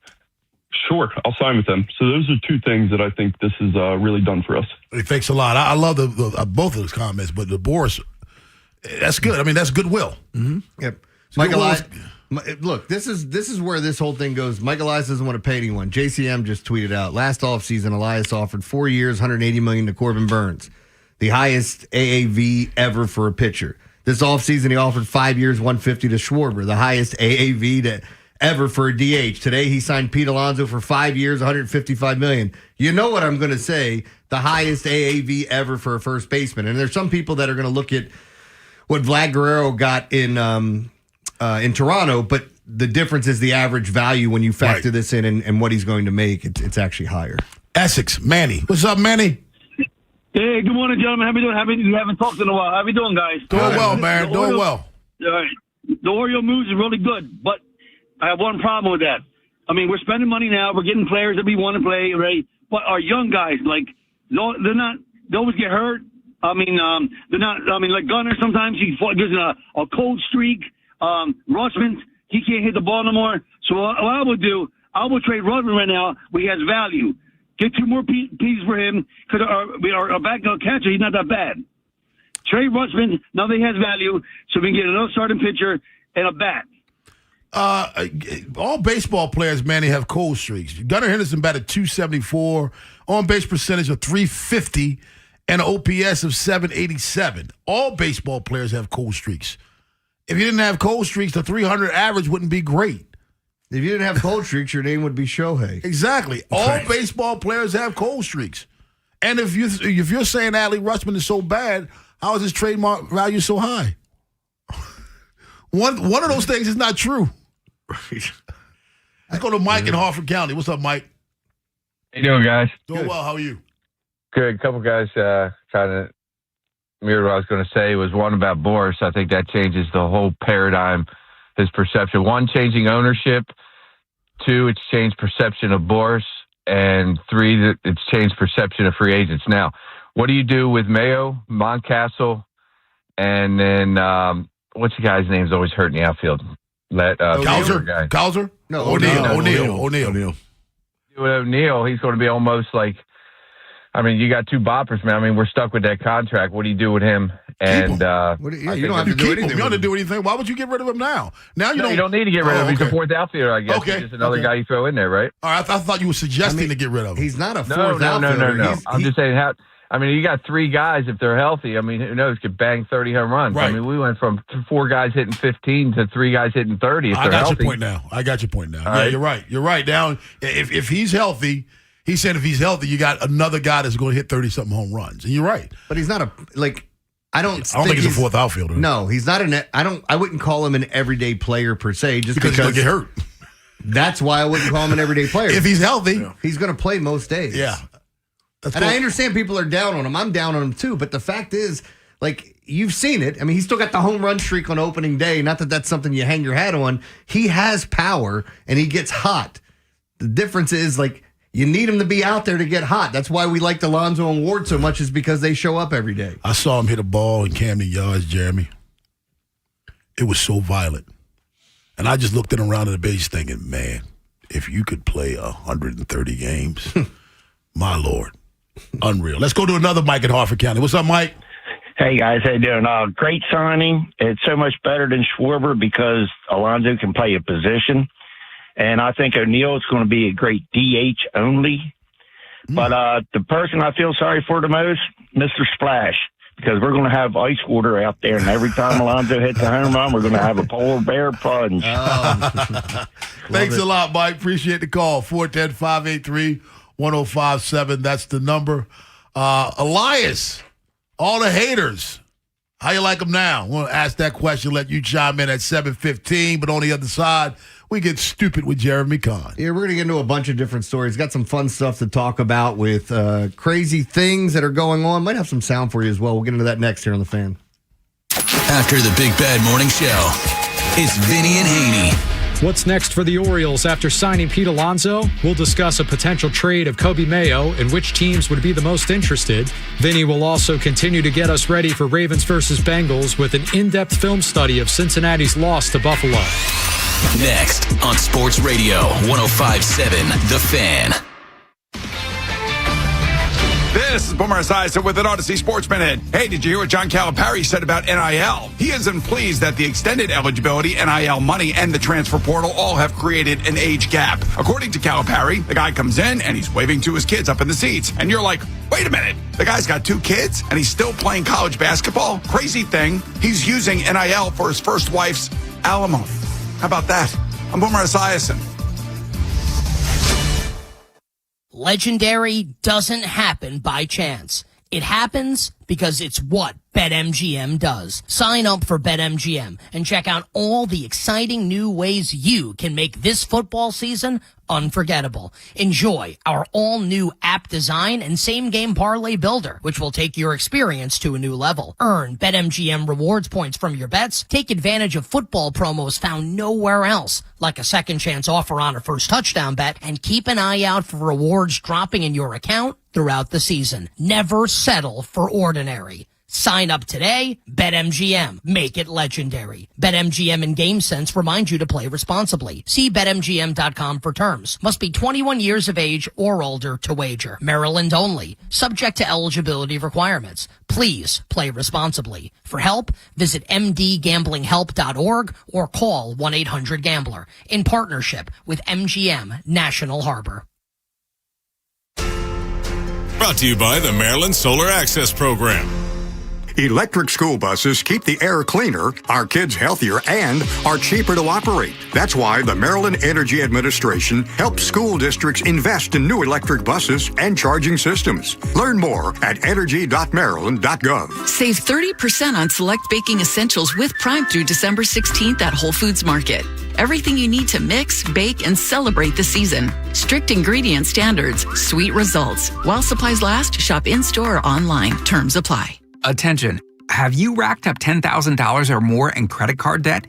Sure, I'll sign with them. So those are two things that I think this has really done for us. Hey, thanks a lot. I love the both of those comments, but the Boras, that's good. I mean, that's goodwill. Mm-hmm. Yep. Look, this is where this whole thing goes. Mike Elias doesn't want to pay anyone. JCM just tweeted out, last offseason, Elias offered 4 years, $180 million to Corbin Burns, the highest AAV ever for a pitcher. This offseason, he offered 5 years, $150 to Schwarber, the highest AAV ever for a DH. Today, he signed Pete Alonso for 5 years, $155 million. You know what I'm going to say? The highest AAV ever for a first baseman. And there's some people that are going to look at what Vlad Guerrero got in Toronto, but the difference is the average value when you factor this in and what he's going to make. It's actually higher. Essex, Manny. What's up, Manny? Hey, good morning, gentlemen. How you doing? We haven't talked in a while. How you doing, guys? Doing well, man. Doing well. All right. The Oriole moves is really good, but I have one problem with that. I mean, we're spending money now. We're getting players that we want to play, right? But our young guys, they always get hurt. I mean, they're not. I mean, like Gunner, sometimes he gives a cold streak. Rushman, he can't hit the ball no more. So what I would do, I would trade Rushman right now where he has value. Get 2 more pieces for him because our backup catcher, he's not that bad. Trade Rushman, now that he has value, so we can get another starting pitcher and a bat. All baseball players, man, they have cold streaks. Gunnar Henderson batted .274, on-base percentage of .350, and an OPS of .787. All baseball players have cold streaks. If you didn't have cold streaks, the 300 average wouldn't be great. If you didn't have cold streaks, your name would be Shohei. Exactly. All baseball players have cold streaks. And if you're saying Adley Rutschman is so bad, how is his trademark value so high? One of those things is not true. Let's go to Mike in Harford County. What's up, Mike? How you doing, guys? Doing well. How are you? Good. A couple guys kind of mirrored what I was going to say. Was one about Boris. I think that changes the whole paradigm, his perception. One, changing ownership. Two, it's changed perception of Boris. And three, it's changed perception of free agents. Now, what do you do with Mayo, Moncastle, and then what's the guy's name? Is always hurt in the outfield. Cowser? No, O'Neal. With O'Neal, he's going to be almost like, I mean, you got two boppers, man. I mean, we're stuck with that contract. What do you do with him? And you don't have to do anything. You don't have to do anything. Why would you get rid of him now? Now you don't need to get rid of him. He's a fourth outfielder, I guess. Okay. He's just another guy you throw in there, right? All right, I thought you were suggesting to get rid of him. He's not a fourth outfielder. No. I'm just saying how. I mean, you got three guys, if they're healthy, I mean, who knows, could bang 30 home runs. Right. I mean, we went from 4 guys hitting 15 to 3 guys hitting 30 if they're healthy. I got your point now. All Yeah, right. you're right. You're right. Now, if he's healthy, he said if he's healthy, you got another guy that's going to hit 30-something home runs. And you're right. But he's not I don't think he's a fourth outfielder. No, he's not I wouldn't call him an everyday player per se, just because he's going to get hurt. That's why I wouldn't call him an everyday player. If he's healthy. He's going to play most days. Yeah. I understand people are down on him. I'm down on him too. But the fact is, you've seen it. I mean, he's still got the home run streak on opening day. Not that that's something you hang your hat on. He has power and he gets hot. The difference is, you need him to be out there to get hot. That's why we liked Alonso and Ward so much, is because they show up every day. I saw him hit a ball in Camden Yards, Jeremy. It was so violent. And I just looked at him around the base thinking, man, if you could play 130 games, my Lord. Unreal. Let's go to another Mike in Harford County. What's up, Mike? Hey, guys. How you doing? Great signing. It's so much better than Schwarber because Alonso can play a position. And I think O'Neal is going to be a great DH only. But the person I feel sorry for the most, Mr. Splash, because we're going to have ice water out there. And every time Alonso hits a home run, we're going to have a polar bear plunge. Thanks a lot, Mike. Appreciate the call. 410-583-1057. That's the number. Elias, all the haters, how you like them now? I want to ask that question, let you chime in at 7:15. But on the other side, we get stupid with Jeremy Kahn. Yeah, we're going to get into a bunch of different stories. Got some fun stuff to talk about with crazy things that are going on. Might have some sound for you as well. We'll get into that next here on The Fan. After the Big Bad Morning Show, it's Vinny and Haynie. What's next for the Orioles after signing Pete Alonso? We'll discuss a potential trade of Kobe Mayo and which teams would be the most interested. Vinny will also continue to get us ready for Ravens versus Bengals with an in-depth film study of Cincinnati's loss to Buffalo. Next on Sports Radio 105.7 The Fan. This is Boomer Esiason with an Odyssey Sports Minute. Hey, did you hear what John Calipari said about NIL? He isn't pleased that the extended eligibility, NIL money, and the transfer portal all have created an age gap. According to Calipari, the guy comes in and he's waving to his kids up in the seats. And you're like, wait a minute, the guy's got 2 kids and he's still playing college basketball? Crazy thing, he's using NIL for his first wife's alimony. How about that? I'm Boomer Esiason. Legendary doesn't happen by chance. It happens because it's what BetMGM does. Sign up for BetMGM and check out all the exciting new ways you can make this football season unforgettable. Enjoy our all-new app design and same-game parlay builder, which will take your experience to a new level. Earn BetMGM rewards points from your bets. Take advantage of football promos found nowhere else, like a second chance offer on a first touchdown bet, and keep an eye out for rewards dropping in your account throughout the season. Never settle for ordinary. Sign up today. BetMGM. Make it legendary. BetMGM and GameSense remind you to play responsibly. See BetMGM.com for terms. Must be 21 years of age or older to wager. Maryland only. Subject to eligibility requirements. Please play responsibly. For help, visit mdgamblinghelp.org or call 1-800-GAMBLER in partnership with MGM National Harbor. Brought to you by the Maryland Solar Access Program. Electric school buses keep the air cleaner, our kids healthier, and are cheaper to operate. That's why the Maryland Energy Administration helps school districts invest in new electric buses and charging systems. Learn more at energy.maryland.gov. Save 30% on select baking essentials with Prime through December 16th at Whole Foods Market. Everything you need to mix, bake, and celebrate the season. Strict ingredient standards, sweet results. While supplies last, shop in-store or online. Terms apply. Attention. Have you racked up $10,000 or more in credit card debt?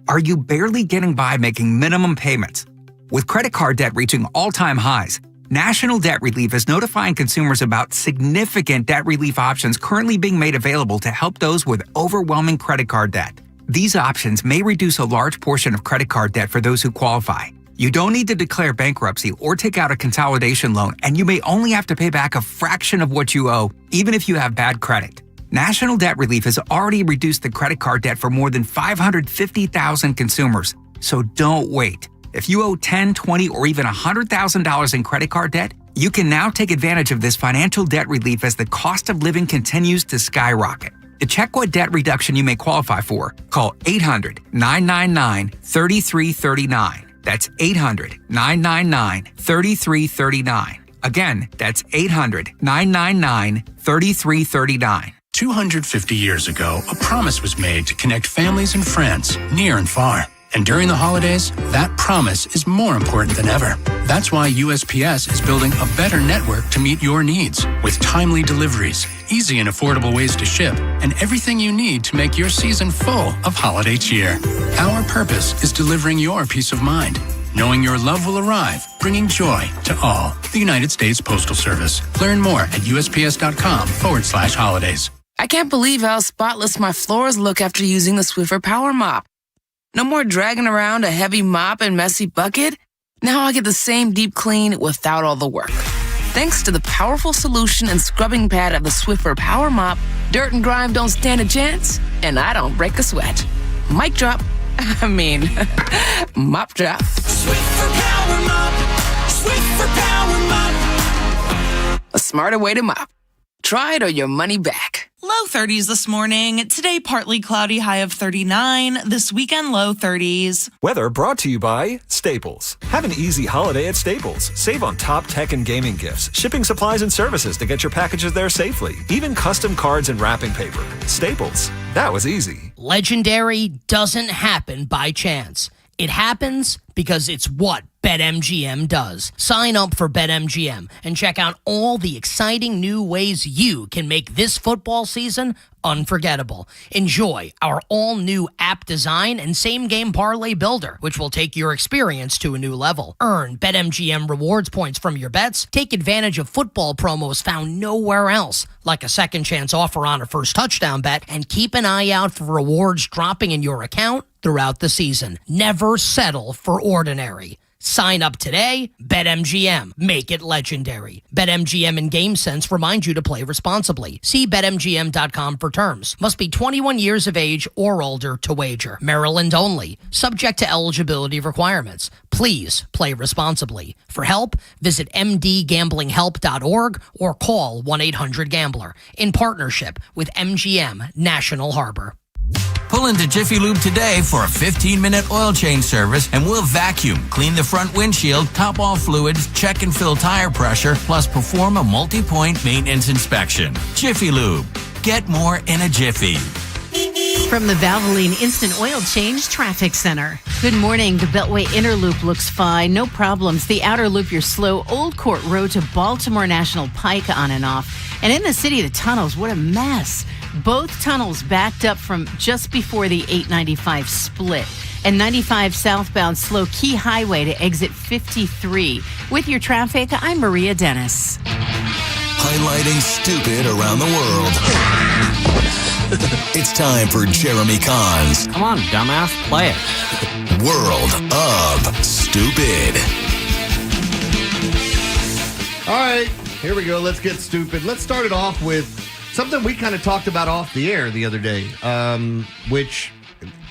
Are you barely getting by making minimum payments? With credit card debt reaching all-time highs, National Debt Relief is notifying consumers about significant debt relief options currently being made available to help those with overwhelming credit card debt. These options may reduce a large portion of credit card debt for those who qualify. You don't need to declare bankruptcy or take out a consolidation loan, and you may only have to pay back a fraction of what you owe, even if you have bad credit. National Debt Relief has already reduced the credit card debt for more than 550,000 consumers, so don't wait. If you owe $10,000, $20,000, or even $100,000 in credit card debt, you can now take advantage of this financial debt relief as the cost of living continues to skyrocket. To check what debt reduction you may qualify for, call 800-999-3339. That's 800-999-3339. Again, that's 800-999-3339. 250 years ago, a promise was made to connect families and friends near and far. And during the holidays, that promise is more important than ever. That's why USPS is building a better network to meet your needs with timely deliveries, easy and affordable ways to ship, and everything you need to make your season full of holiday cheer. Our purpose is delivering your peace of mind, knowing your love will arrive, bringing joy to all. The United States Postal Service. Learn more at USPS.com/holidays. I can't believe how spotless my floors look after using the Swiffer Power Mop. No more dragging around a heavy mop and messy bucket. Now I get the same deep clean without all the work. Thanks to the powerful solution and scrubbing pad of the Swiffer Power Mop, dirt and grime don't stand a chance, and I don't break a sweat. Mic drop. Mop drop. Swiffer Power Mop. Swiffer Power Mop. A smarter way to mop. Try it or your money back. Low 30s this morning. Today, partly cloudy, high of 39. This weekend, low 30s. Weather brought to you by Staples. Have an easy holiday at Staples. Save on top tech and gaming gifts, shipping supplies and services to get your packages there safely, even custom cards and wrapping paper. Staples. That was easy. Legendary doesn't happen by chance. It happens because it's what BetMGM does. Sign up for BetMGM and check out all the exciting new ways you can make this football season unforgettable. Enjoy our all-new app design and same-game parlay builder, which will take your experience to a new level. Earn BetMGM rewards points from your bets. Take advantage of football promos found nowhere else, like a second chance offer on a first touchdown bet, and keep an eye out for rewards dropping in your account throughout the season. Never settle for ordinary. Sign up today. BetMGM. Make it legendary. BetMGM and GameSense remind you to play responsibly. See BetMGM.com for terms. Must be 21 years of age or older to wager. Maryland only. Subject to eligibility requirements. Please play responsibly. For help, visit mdgamblinghelp.org or call 1-800-GAMBLER. In partnership with MGM National Harbor. Pull into Jiffy Lube today for a 15-minute oil change service, and we'll vacuum, clean the front windshield, top all fluids, check and fill tire pressure, plus perform a multi-point maintenance inspection. Jiffy Lube. Get more in a jiffy. From the Valvoline Instant Oil Change Traffic Center. Good morning. The Beltway Inner Loop looks fine. No problems. The Outer Loop, you're slow. Old Court Road to Baltimore National Pike on and off. And in the city, the tunnels, what a mess. Both tunnels backed up from just before the 895 split. And 95 southbound slow Key Highway to exit 53. With your traffic, I'm Maria Dennis. Highlighting stupid around the world. It's time for Jeremy Kahn's Come on, dumbass, play it. World of Stupid. All right, here we go. Let's get stupid. Let's start it off with something we kind of talked about off the air the other day, which,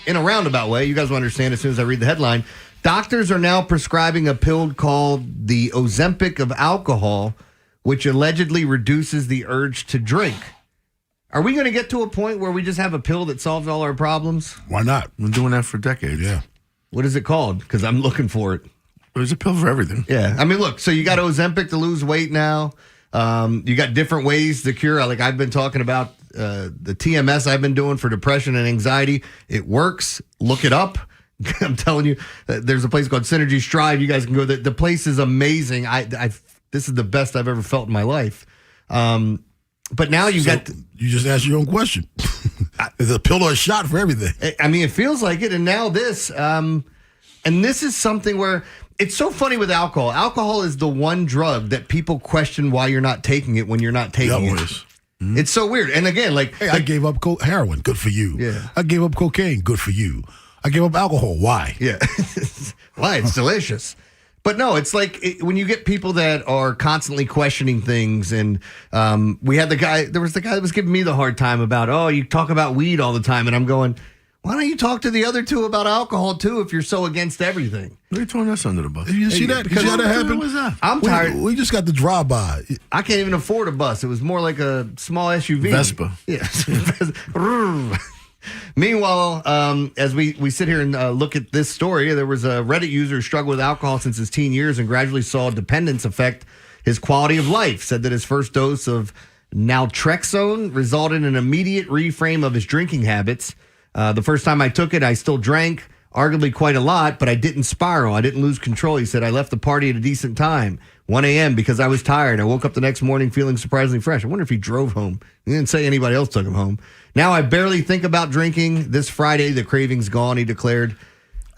in a roundabout way, you guys will understand as soon as I read the headline. Doctors are now prescribing a pill called the Ozempic of alcohol, which allegedly reduces the urge to drink. Are we going to get to a point where we just have a pill that solves all our problems? Why not? We've been doing that for decades. Yeah. What is it called? Because I'm looking for it. There's a pill for everything. Yeah. I mean, look, so you got Ozempic to lose weight now. You got different ways to cure. Like I've been talking about the TMS I've been doing for depression and anxiety. It works. Look it up. I'm telling you, there's a place called Synergy Strive. You guys can go. The place is amazing. This is the best I've ever felt in my life. But now you just asked your own question. There's a pill or a shot for everything. I mean, it feels like it. And now this, and this is something where it's so funny with alcohol. Alcohol is the one drug that people question why you're not taking it when you're not taking it. Mm-hmm. It's so weird. And again, hey, I gave up heroin. Good for you. Yeah. I gave up cocaine. Good for you. I gave up alcohol. Why? Yeah. Why? It's delicious. But no, it's like when you get people that are constantly questioning things, and we had there was the guy that was giving me the hard time about, you talk about weed all the time, and I'm going, why don't you talk to the other two about alcohol too if you're so against everything? They're throwing us under the bus. You see that? Because that happened? What's that? I'm tired. We just got the drive-by. I can't even afford a bus. It was more like a small SUV. Vespa. Yeah. Meanwhile, as we sit here and look at this story, there was a Reddit user who struggled with alcohol since his teen years and gradually saw dependence affect his quality of life. Said that his first dose of naltrexone resulted in an immediate reframe of his drinking habits. The first time I took it, I still drank, arguably quite a lot, but I didn't spiral. I didn't lose control. He said, I left the party at a decent time, 1 a.m., because I was tired. I woke up the next morning feeling surprisingly fresh. I wonder if he drove home. He didn't say anybody else took him home. Now I barely think about drinking. This Friday, the craving's gone, he declared.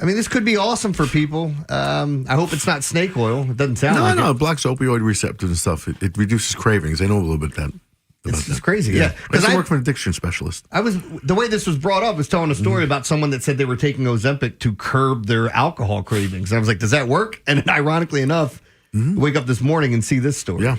I mean, this could be awesome for people. I hope it's not snake oil. It doesn't sound like it. No, it blocks opioid receptors and stuff. It reduces cravings. I know a little bit that. It's crazy, yeah. Because I work for an addiction specialist. The way this was brought up was telling a story about someone that said they were taking Ozempic to curb their alcohol cravings. And I was like, does that work? And then ironically enough, wake up this morning and see this story. Yeah.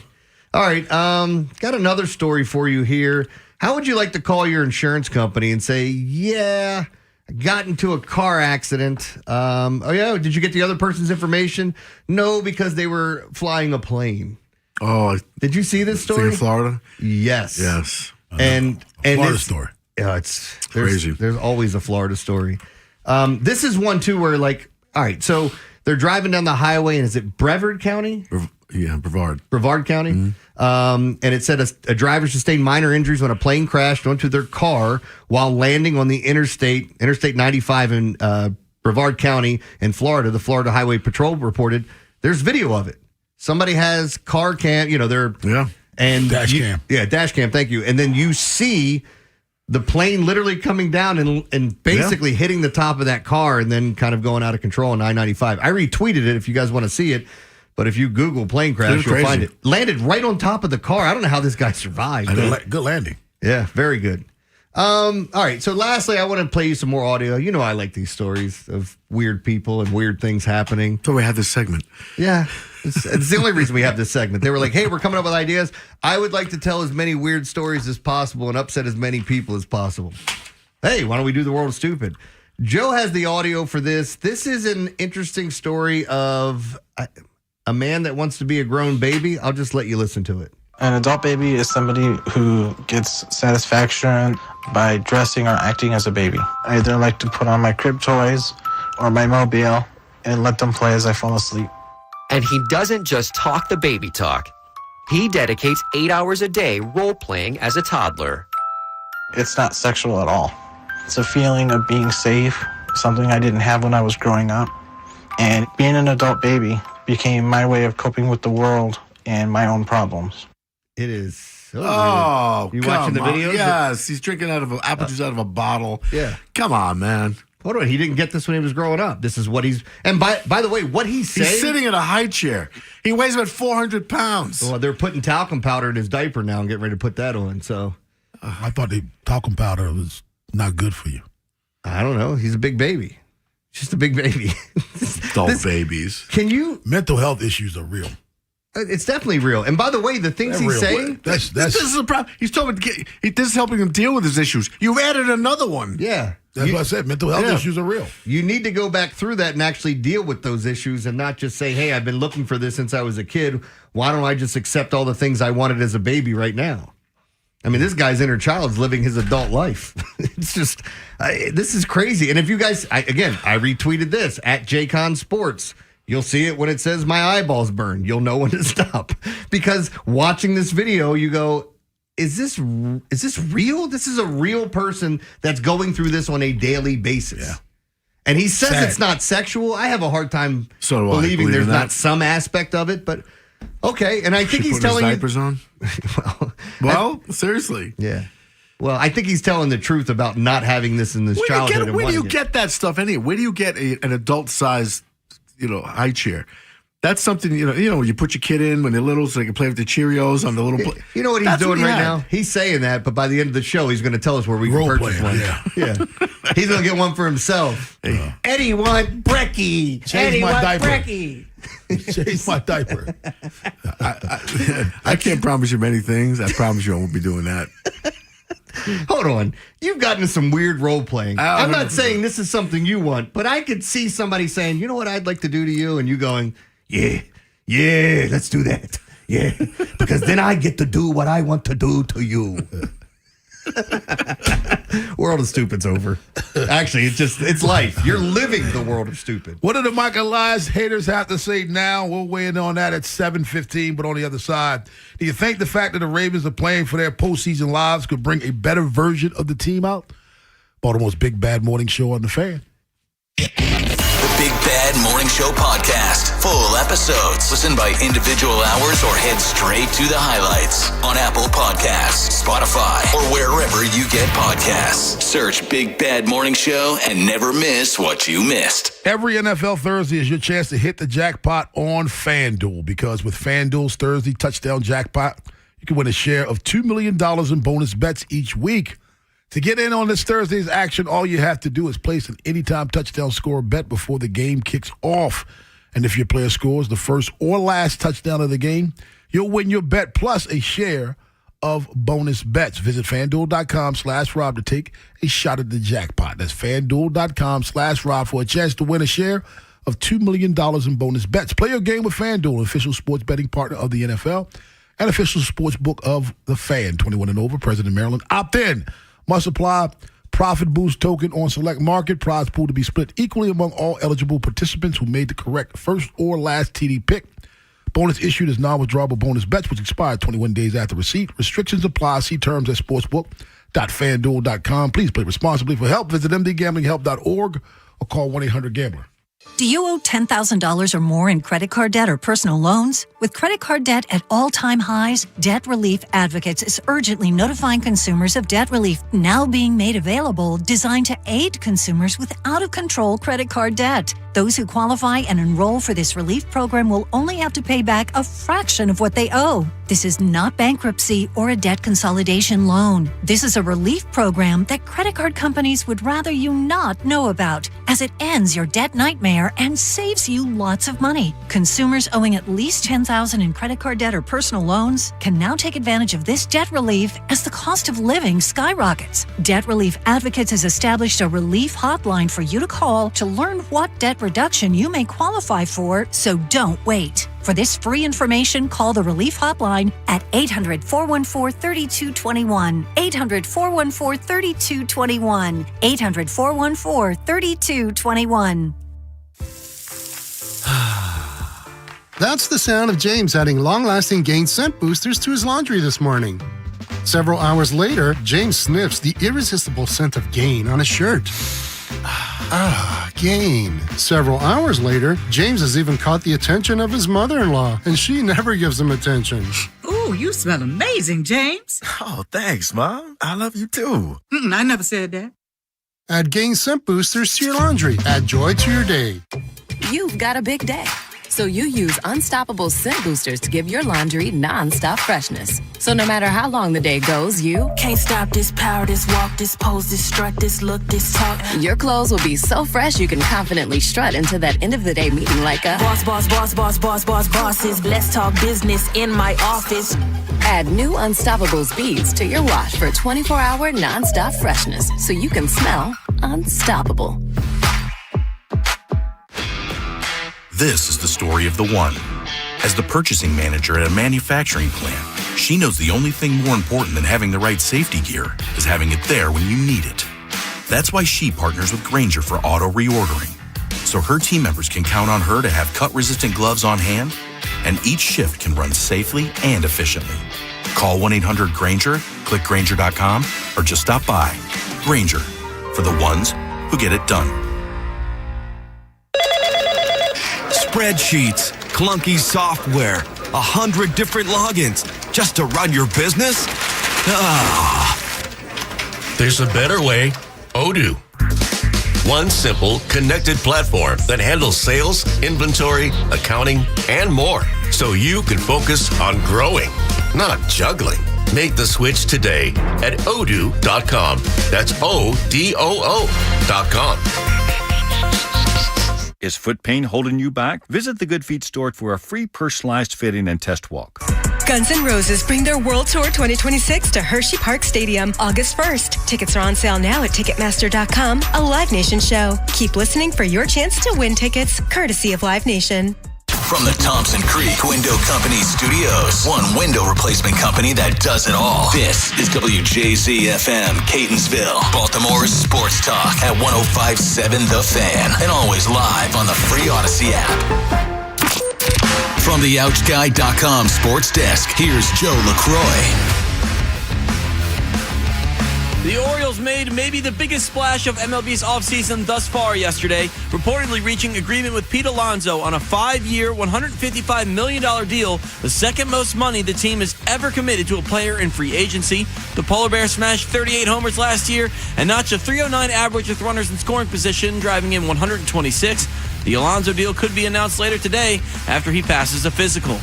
All right. Got another story for you here. How would you like to call your insurance company and say, I got into a car accident. Did you get the other person's information? No, because they were flying a plane. Oh, did you see this story? In Florida? Yes. Yes. And Florida story. Yeah, it's crazy. There's always a Florida story. This is one too where all right, so they're driving down the highway, and is it Brevard County? Brevard. Brevard County. And it said a driver sustained minor injuries when a plane crashed onto their car while landing on the Interstate 95 in Brevard County in Florida. The Florida Highway Patrol reported there's video of it. Somebody has car cam, and dash cam. Yeah, dash cam. Thank you. And then you see the plane literally coming down and basically hitting the top of that car and then kind of going out of control on I-95. I retweeted it if you guys want to see it, but if you Google plane crash, you'll find it. Landed right on top of the car. I don't know how this guy survived. Good landing. Yeah, very good. All right, so lastly, I want to play you some more audio. You know I like these stories of weird people and weird things happening. So we had this segment. Yeah, it's the only reason we have this segment. They were like, hey, we're coming up with ideas. I would like to tell as many weird stories as possible and upset as many people as possible. Hey, why don't we do the world of stupid? Joe has the audio for this. This is an interesting story of a man that wants to be a grown baby. I'll just let you listen to it. An adult baby is somebody who gets satisfaction by dressing or acting as a baby. I either like to put on my crib toys or my mobile and let them play as I fall asleep. And he doesn't just talk the baby talk. He dedicates 8 hours a day role-playing as a toddler. It's not sexual at all. It's a feeling of being safe, something I didn't have when I was growing up. And being an adult baby became my way of coping with the world and my own problems. It is so weird. You watching the video? Yes, he's drinking out of apple juice out of a bottle. Yeah. Come on, man. Hold on, he didn't get this when he was growing up. This is what he's... And by the way, what he's saying... He's sitting in a high chair. He weighs about 400 pounds. Well, they're putting talcum powder in his diaper now and getting ready to put that on, so... I thought the talcum powder was not good for you. I don't know. He's a big baby. Just a big baby. Adult babies. Can you... Mental health issues are real. It's definitely real. And by the way, the things he's saying... This is a problem. He's talking. This is helping him deal with his issues. You've added another one. Yeah. That's what I said. Mental health issues are real. You need to go back through that and actually deal with those issues and not just say, hey, I've been looking for this since I was a kid. Why don't I just accept all the things I wanted as a baby right now? I mean, this guy's inner child's living his adult life. It's just, this is crazy. And if you guys, I retweeted this at JCon Sports. You'll see it when it says my eyeballs burn. You'll know when to stop. Because watching this video, you go, is this real? This is a real person that's going through this on a daily basis. Yeah. And he says it's not sexual. I have a hard time believing there's not some aspect of it, but okay. And I think he's telling his diapers on. well, seriously. Yeah. Well, I think he's telling the truth about not having this in his childhood. Where do you get that stuff anyway? Where do you get an adult-sized, high chair? That's something, you put your kid in when they're little so they can play with the Cheerios on the little... You know what he's doing right now? He's saying that, but by the end of the show, he's going to tell us where we can purchase one. Yeah. He's going to get one for himself. Eddie want brekkie. Change my diaper. Brekkie. Change my diaper. I can't promise you many things. I promise you I won't be doing that. Hold on. You've gotten into some weird role-playing. I'm not saying this is something you want, but I could see somebody saying, you know what I'd like to do to you? And you going... Yeah, let's do that. Yeah, because then I get to do what I want to do to you. World of Stupid's over. Actually, it's life. You're living the world of stupid. What do the Michael Elias haters have to say now? We'll weigh in on that at 7:15, but on the other side, do you think the fact that the Ravens are playing for their postseason lives could bring a better version of the team out? Baltimore's Big Bad Morning Show on The Fan. The Big Bad Morning Show podcast. Full episodes. Listen by individual hours or head straight to the highlights on Apple Podcasts, Spotify, or wherever you get podcasts. Search Big Bad Morning Show and never miss what you missed. Every NFL Thursday is your chance to hit the jackpot on FanDuel, because with FanDuel's Thursday touchdown jackpot, you can win a share of $2 million in bonus bets each week. To get in on this Thursday's action, all you have to do is place an anytime touchdown score bet before the game kicks off. And if your player scores the first or last touchdown of the game, you'll win your bet plus a share of bonus bets. Visit FanDuel.com/Rob to take a shot at the jackpot. That's FanDuel.com/Rob for a chance to win a share of $2 million in bonus bets. Play your game with FanDuel, official sports betting partner of the NFL and official sports book of the Fan. 21 and over, President Maryland. Opt in. Must apply. Profit boost token on select market. Prize pool to be split equally among all eligible participants who made the correct first or last TD pick. Bonus issued as non-withdrawable bonus bets, which expire 21 days after receipt. Restrictions apply. See terms at sportsbook.fanduel.com. Please play responsibly. For help, visit mdgamblinghelp.org or call 1-800-GAMBLER. Do you owe $10,000 or more in credit card debt or personal loans? With credit card debt at all-time highs, Debt Relief Advocates is urgently notifying consumers of debt relief now being made available, designed to aid consumers with out-of-control credit card debt. Those who qualify and enroll for this relief program will only have to pay back a fraction of what they owe. This is not bankruptcy or a debt consolidation loan. This is a relief program that credit card companies would rather you not know about, as it ends your debt nightmare and saves you lots of money. Consumers owing at least $10,000 in credit card debt or personal loans can now take advantage of this debt relief as the cost of living skyrockets. Debt Relief Advocates has established a relief hotline for you to call to learn what debt reduction you may qualify for, so don't wait. For this free information, call the Relief Hotline at 800-414-3221. 800-414-3221. 800-414-3221. That's the sound of James adding long-lasting Gain scent boosters to his laundry this morning. Several hours later, James sniffs the irresistible scent of Gain on his shirt. Gain. Several hours later, James has even caught the attention of his mother-in-law, and she never gives him attention. Ooh, you smell amazing, James. Oh, thanks, Mom. I love you too. I never said that. Add Gain scent boosters to your laundry. Add joy to your day. You've got a big day, so you use Unstoppable scent boosters to give your laundry non-stop freshness. So no matter how long the day goes, you can't stop this power, this walk, this pose, this strut, this look, this talk. Your clothes will be so fresh you can confidently strut into that end of the day meeting like a bosses. Let's talk business in my office. Add new Unstoppable beads to your wash for 24-hour non-stop freshness so you can smell unstoppable. This is the story of the one. As the purchasing manager at a manufacturing plant, She knows the only thing more important than having the right safety gear is having it there when you need it. That's why she partners with Grainger for auto reordering, so her team members can count on her to have cut-resistant gloves on hand, and each shift can run safely and efficiently. Call 1-800-GRAINGER, click Grainger.com, or just stop by. Grainger, for the ones who get it done. Spreadsheets, clunky software, 100 different logins just to run your business? There's a better way. Odoo. One simple, connected platform that handles sales, inventory, accounting, and more, so you can focus on growing, not juggling. Make the switch today at odoo.com. That's ODOO.com. Is foot pain holding you back? Visit the Good Feet store for a free personalized fitting and test walk. Guns N' Roses bring their World Tour 2026 to Hershey Park Stadium August 1st. Tickets are on sale now at Ticketmaster.com, a Live Nation show. Keep listening for your chance to win tickets, courtesy of Live Nation. From the Thompson Creek Window Company Studios, one window replacement company that does it all. This is WJZ-FM, Catonsville, Baltimore's sports talk at 105.7 The Fan, and always live on the free Odyssey app. From the OutGuy.com sports desk, here's Joe LaCroix. The Orioles made maybe the biggest splash of MLB's offseason thus far yesterday, reportedly reaching agreement with Pete Alonso on a 5-year, $155 million deal, the second most money the team has ever committed to a player in free agency. The Polar Bear smashed 38 homers last year and notched a .309 average with runners in scoring position, driving in 126. The Alonso deal could be announced later today after he passes a physical.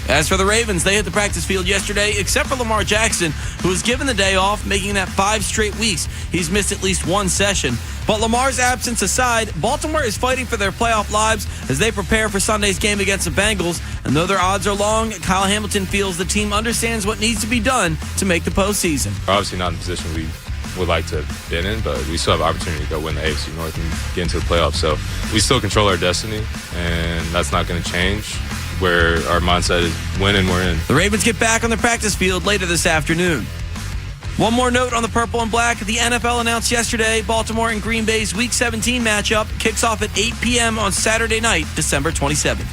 As for the Ravens, they hit the practice field yesterday, except for Lamar Jackson, who was given the day off, making that 5 straight weeks he's missed at least one session. But Lamar's absence aside, Baltimore is fighting for their playoff lives as they prepare for Sunday's game against the Bengals. And though their odds are long, Kyle Hamilton feels the team understands what needs to be done to make the postseason. We're obviously not in the position we would like to have been in, but we still have opportunity to go win the AFC North and get into the playoffs. So we still control our destiny, and that's not going to change. Where our mindset is win and we're in. The Ravens get back on the practice field later this afternoon. One more note on the purple and black. The NFL announced yesterday Baltimore and Green Bay's Week 17 matchup kicks off at 8 p.m. on Saturday night, December 27th.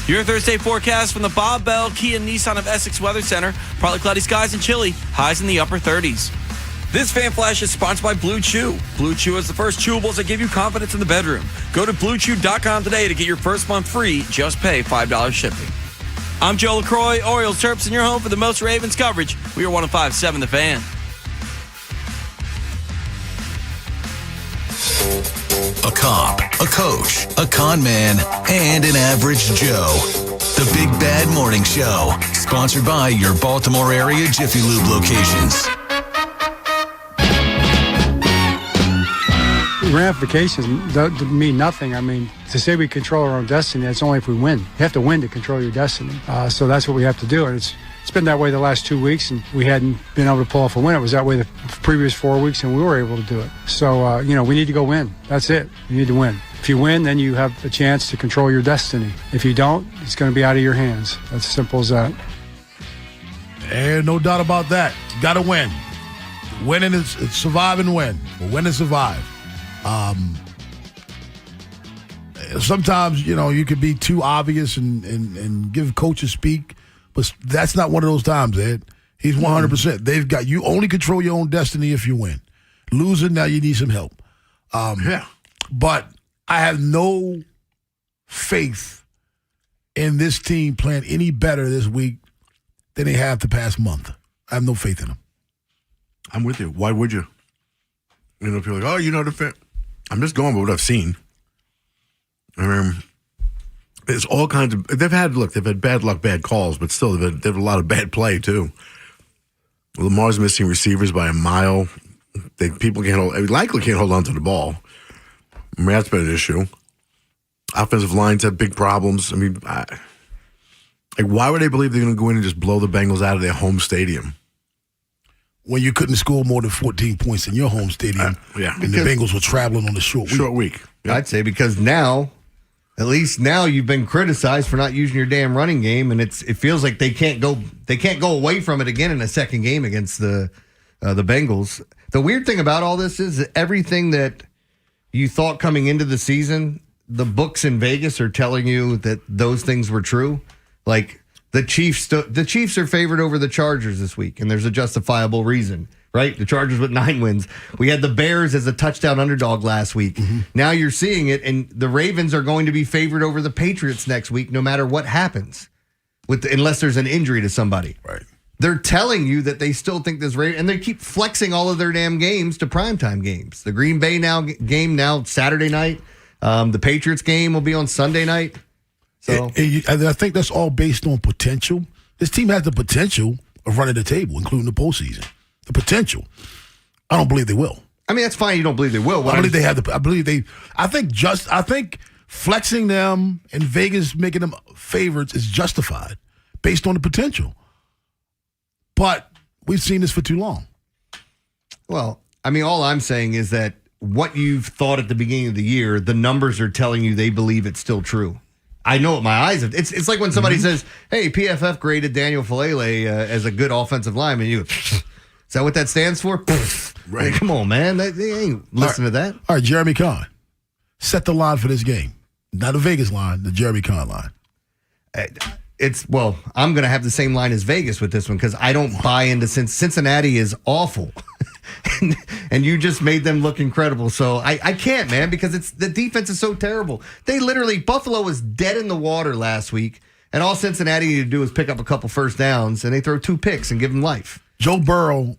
Your Thursday forecast from the Bob Bell Kia Nissan of Essex Weather Center. Partly cloudy skies and chilly, highs in the upper 30s. This Fan Flash is sponsored by Blue Chew. Blue Chew is the first chewables that give you confidence in the bedroom. Go to BlueChew.com today to get your first month free. Just pay $5 shipping. I'm Joe LaCroix, Orioles Terps, and your home for the most Ravens coverage. We are 105.7 The Fan. A cop, a coach, a con man, and an average Joe. The Big Bad Morning Show, sponsored by your Baltimore area Jiffy Lube locations. Ramifications mean nothing. I mean, to say we control our own destiny, that's only if we win. You have to win to control your destiny. So that's what we have to do. And it's been that way the last 2 weeks, and we hadn't been able to pull off a win. It was that way the previous 4 weeks, and we were able to do it. So, we need to go win. That's it. You need to win. If you win, then you have a chance to control your destiny. If you don't, it's going to be out of your hands. That's as simple as that. And no doubt about that. You got to win. Winning is survive and win. Well, win and survive. Sometimes, you could be too obvious and give coaches speak, but that's not one of those times, Ed. He's 100%. They've got you only control your own destiny if you win. Losing, now you need some help. But I have no faith in this team playing any better this week than they have the past month. I have no faith in them. I'm with you. Why would you? If you're like, the fan. I'm just going by what I've seen. I mean, there's all kinds of. They've had bad luck, bad calls, but still, they've had a lot of bad play too. Lamar's missing receivers by a mile. People likely can't hold on to the ball. I mean, that's been an issue. Offensive lines have big problems. I mean, why would they believe they're going to go in and just blow the Bengals out of their home stadium? When you couldn't score more than 14 points in your home stadium, and the Bengals were traveling on the short week. I'd say because now At least now you've been criticized for not using your damn running game, and it feels like they can't go away from it again in a second game against the Bengals. The weird thing about all this is that everything that you thought coming into the season, the books in Vegas are telling you that those things were true. Like the Chiefs are favored over the Chargers this week, and there's a justifiable reason. Right? The Chargers with 9 wins. We had the Bears as a touchdown underdog last week. Mm-hmm. Now you're seeing it, and the Ravens are going to be favored over the Patriots next week, no matter what happens, unless there's an injury to somebody. Right. They're telling you that they still think this Ravens, and they keep flexing all of their damn games to primetime games. The Green Bay game now Saturday night. The Patriots game will be on Sunday night. So I think that's all based on potential. This team has the potential of running the table, including the postseason. The potential. I don't believe they will. I mean, that's fine. You don't believe they will. I believe they have the. I believe they. I think flexing them and Vegas making them favorites is justified based on the potential. But we've seen this for too long. Well, I mean, all I'm saying is that what you've thought at the beginning of the year, the numbers are telling you they believe it's still true. I know what my eyes have. It's like when somebody says, "Hey, PFF graded Daniel Falele as a good offensive lineman." You go, is that what that stands for? Right. Hey, come on, man. They ain't listen to that. All right, Jeremy Kahn. Set the line for this game. Not a Vegas line, the Jeremy Kahn line. I'm going to have the same line as Vegas with this one because I don't buy into Cincinnati is awful. and you just made them look incredible. So I can't, man, because the defense is so terrible. Buffalo was dead in the water last week, and all Cincinnati needed to do was pick up a couple first downs, and they throw 2 picks and give them life. Joe Burrow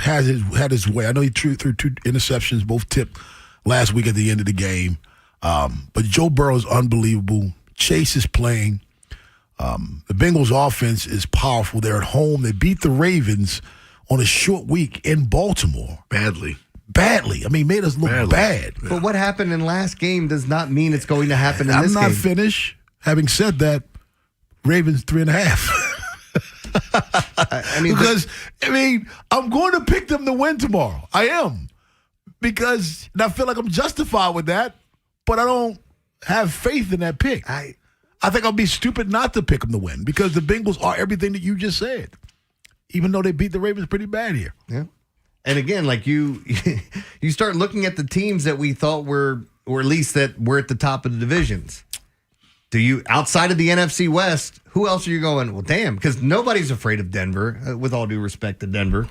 had his way. I know he threw 2 interceptions, both tipped last week at the end of the game. But Joe Burrow is unbelievable. Chase is playing. The Bengals offense is powerful. They're at home. They beat the Ravens on a short week in Baltimore. Badly. I mean, made us look bad. But what happened in last game does not mean it's going to happen in this game. I'm not finished. Having said that, Ravens 3.5. I'm going to pick them to win tomorrow. I am. Because I feel like I'm justified with that, but I don't have faith in that pick. I think I'll be stupid not to pick them to win because the Bengals are everything that you just said, even though they beat the Ravens pretty bad here. Yeah. And again, like you start looking at the teams that we thought were, or at least that were at the top of the divisions. Do you, outside of the NFC West, who else are you going, well, damn, because nobody's afraid of Denver, with all due respect to Denver.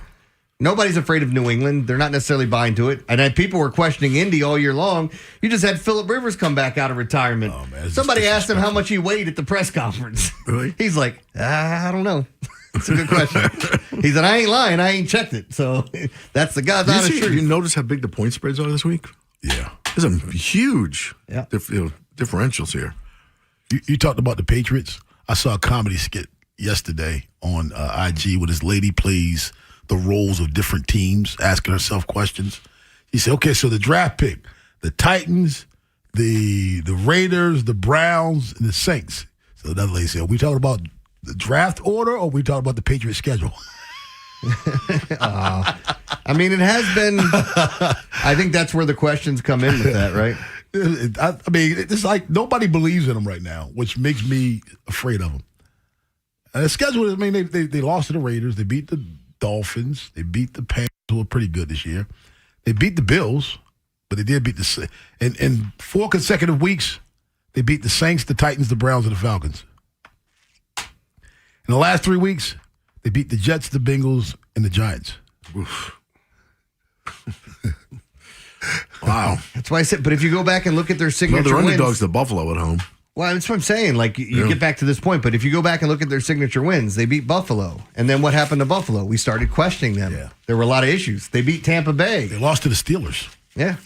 Nobody's afraid of New England. They're not necessarily buying to it. And people were questioning Indy all year long. You just had Phillip Rivers come back out of retirement. Oh, man, somebody asked him how much he weighed at the press conference. Really? He's like, I don't know. It's a good question. He said, I ain't lying. I ain't checked it. So that's the God's honest truth. You notice how big the point spreads are this week? Yeah. There's some huge differentials here. You talked about the Patriots. I saw a comedy skit yesterday on IG where this lady plays the roles of different teams, asking herself questions. He said, okay, so the draft pick, the Titans, the Raiders, the Browns, and the Saints. So another lady said, are we talking about the draft order or are we talking about the Patriots schedule? I mean, it has been, I think that's where the questions come in with that, right? I mean, it's like nobody believes in them right now, which makes me afraid of them. And the schedule, I mean, they lost to the Raiders. They beat the Dolphins. They beat the Panthers, who were pretty good this year. They beat the Bills, but they did beat the – in 4 consecutive weeks, they beat the Saints, the Titans, the Browns, and the Falcons. In the last 3 weeks, they beat the Jets, the Bengals, and the Giants. Oof. Wow. That's why I said, but if you go back and look at their signature they're wins. underdogs to Buffalo at home. Well, that's what I'm saying. Like, you get back to this point, but if you go back and look at their signature wins, they beat Buffalo. And then what happened to Buffalo? We started questioning them. Yeah. There were a lot of issues. They beat Tampa Bay. They lost to the Steelers. Yeah.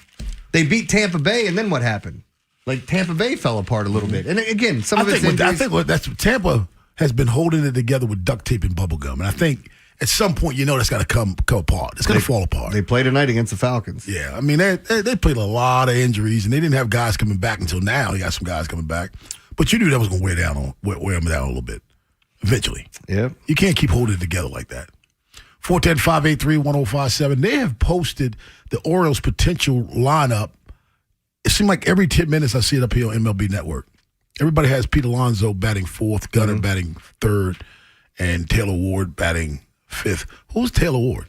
They beat Tampa Bay, and then what happened? Like, Tampa Bay fell apart a little bit. And again, I think Tampa has been holding it together with duct tape and bubble gum. And I think at some point, that's got to come apart. It's going to fall apart. They play tonight against the Falcons. Yeah. I mean, they played a lot of injuries, and they didn't have guys coming back until now. They got some guys coming back. But you knew that was going to wear them down a little bit eventually. Yeah. You can't keep holding it together like that. 410-583-1057. They have posted the Orioles' potential lineup it seemed like every 10 minutes I see it up here on MLB Network. Everybody has Pete Alonso batting fourth, Gunnar batting third, and Taylor Ward batting fifth. Who's Taylor Ward?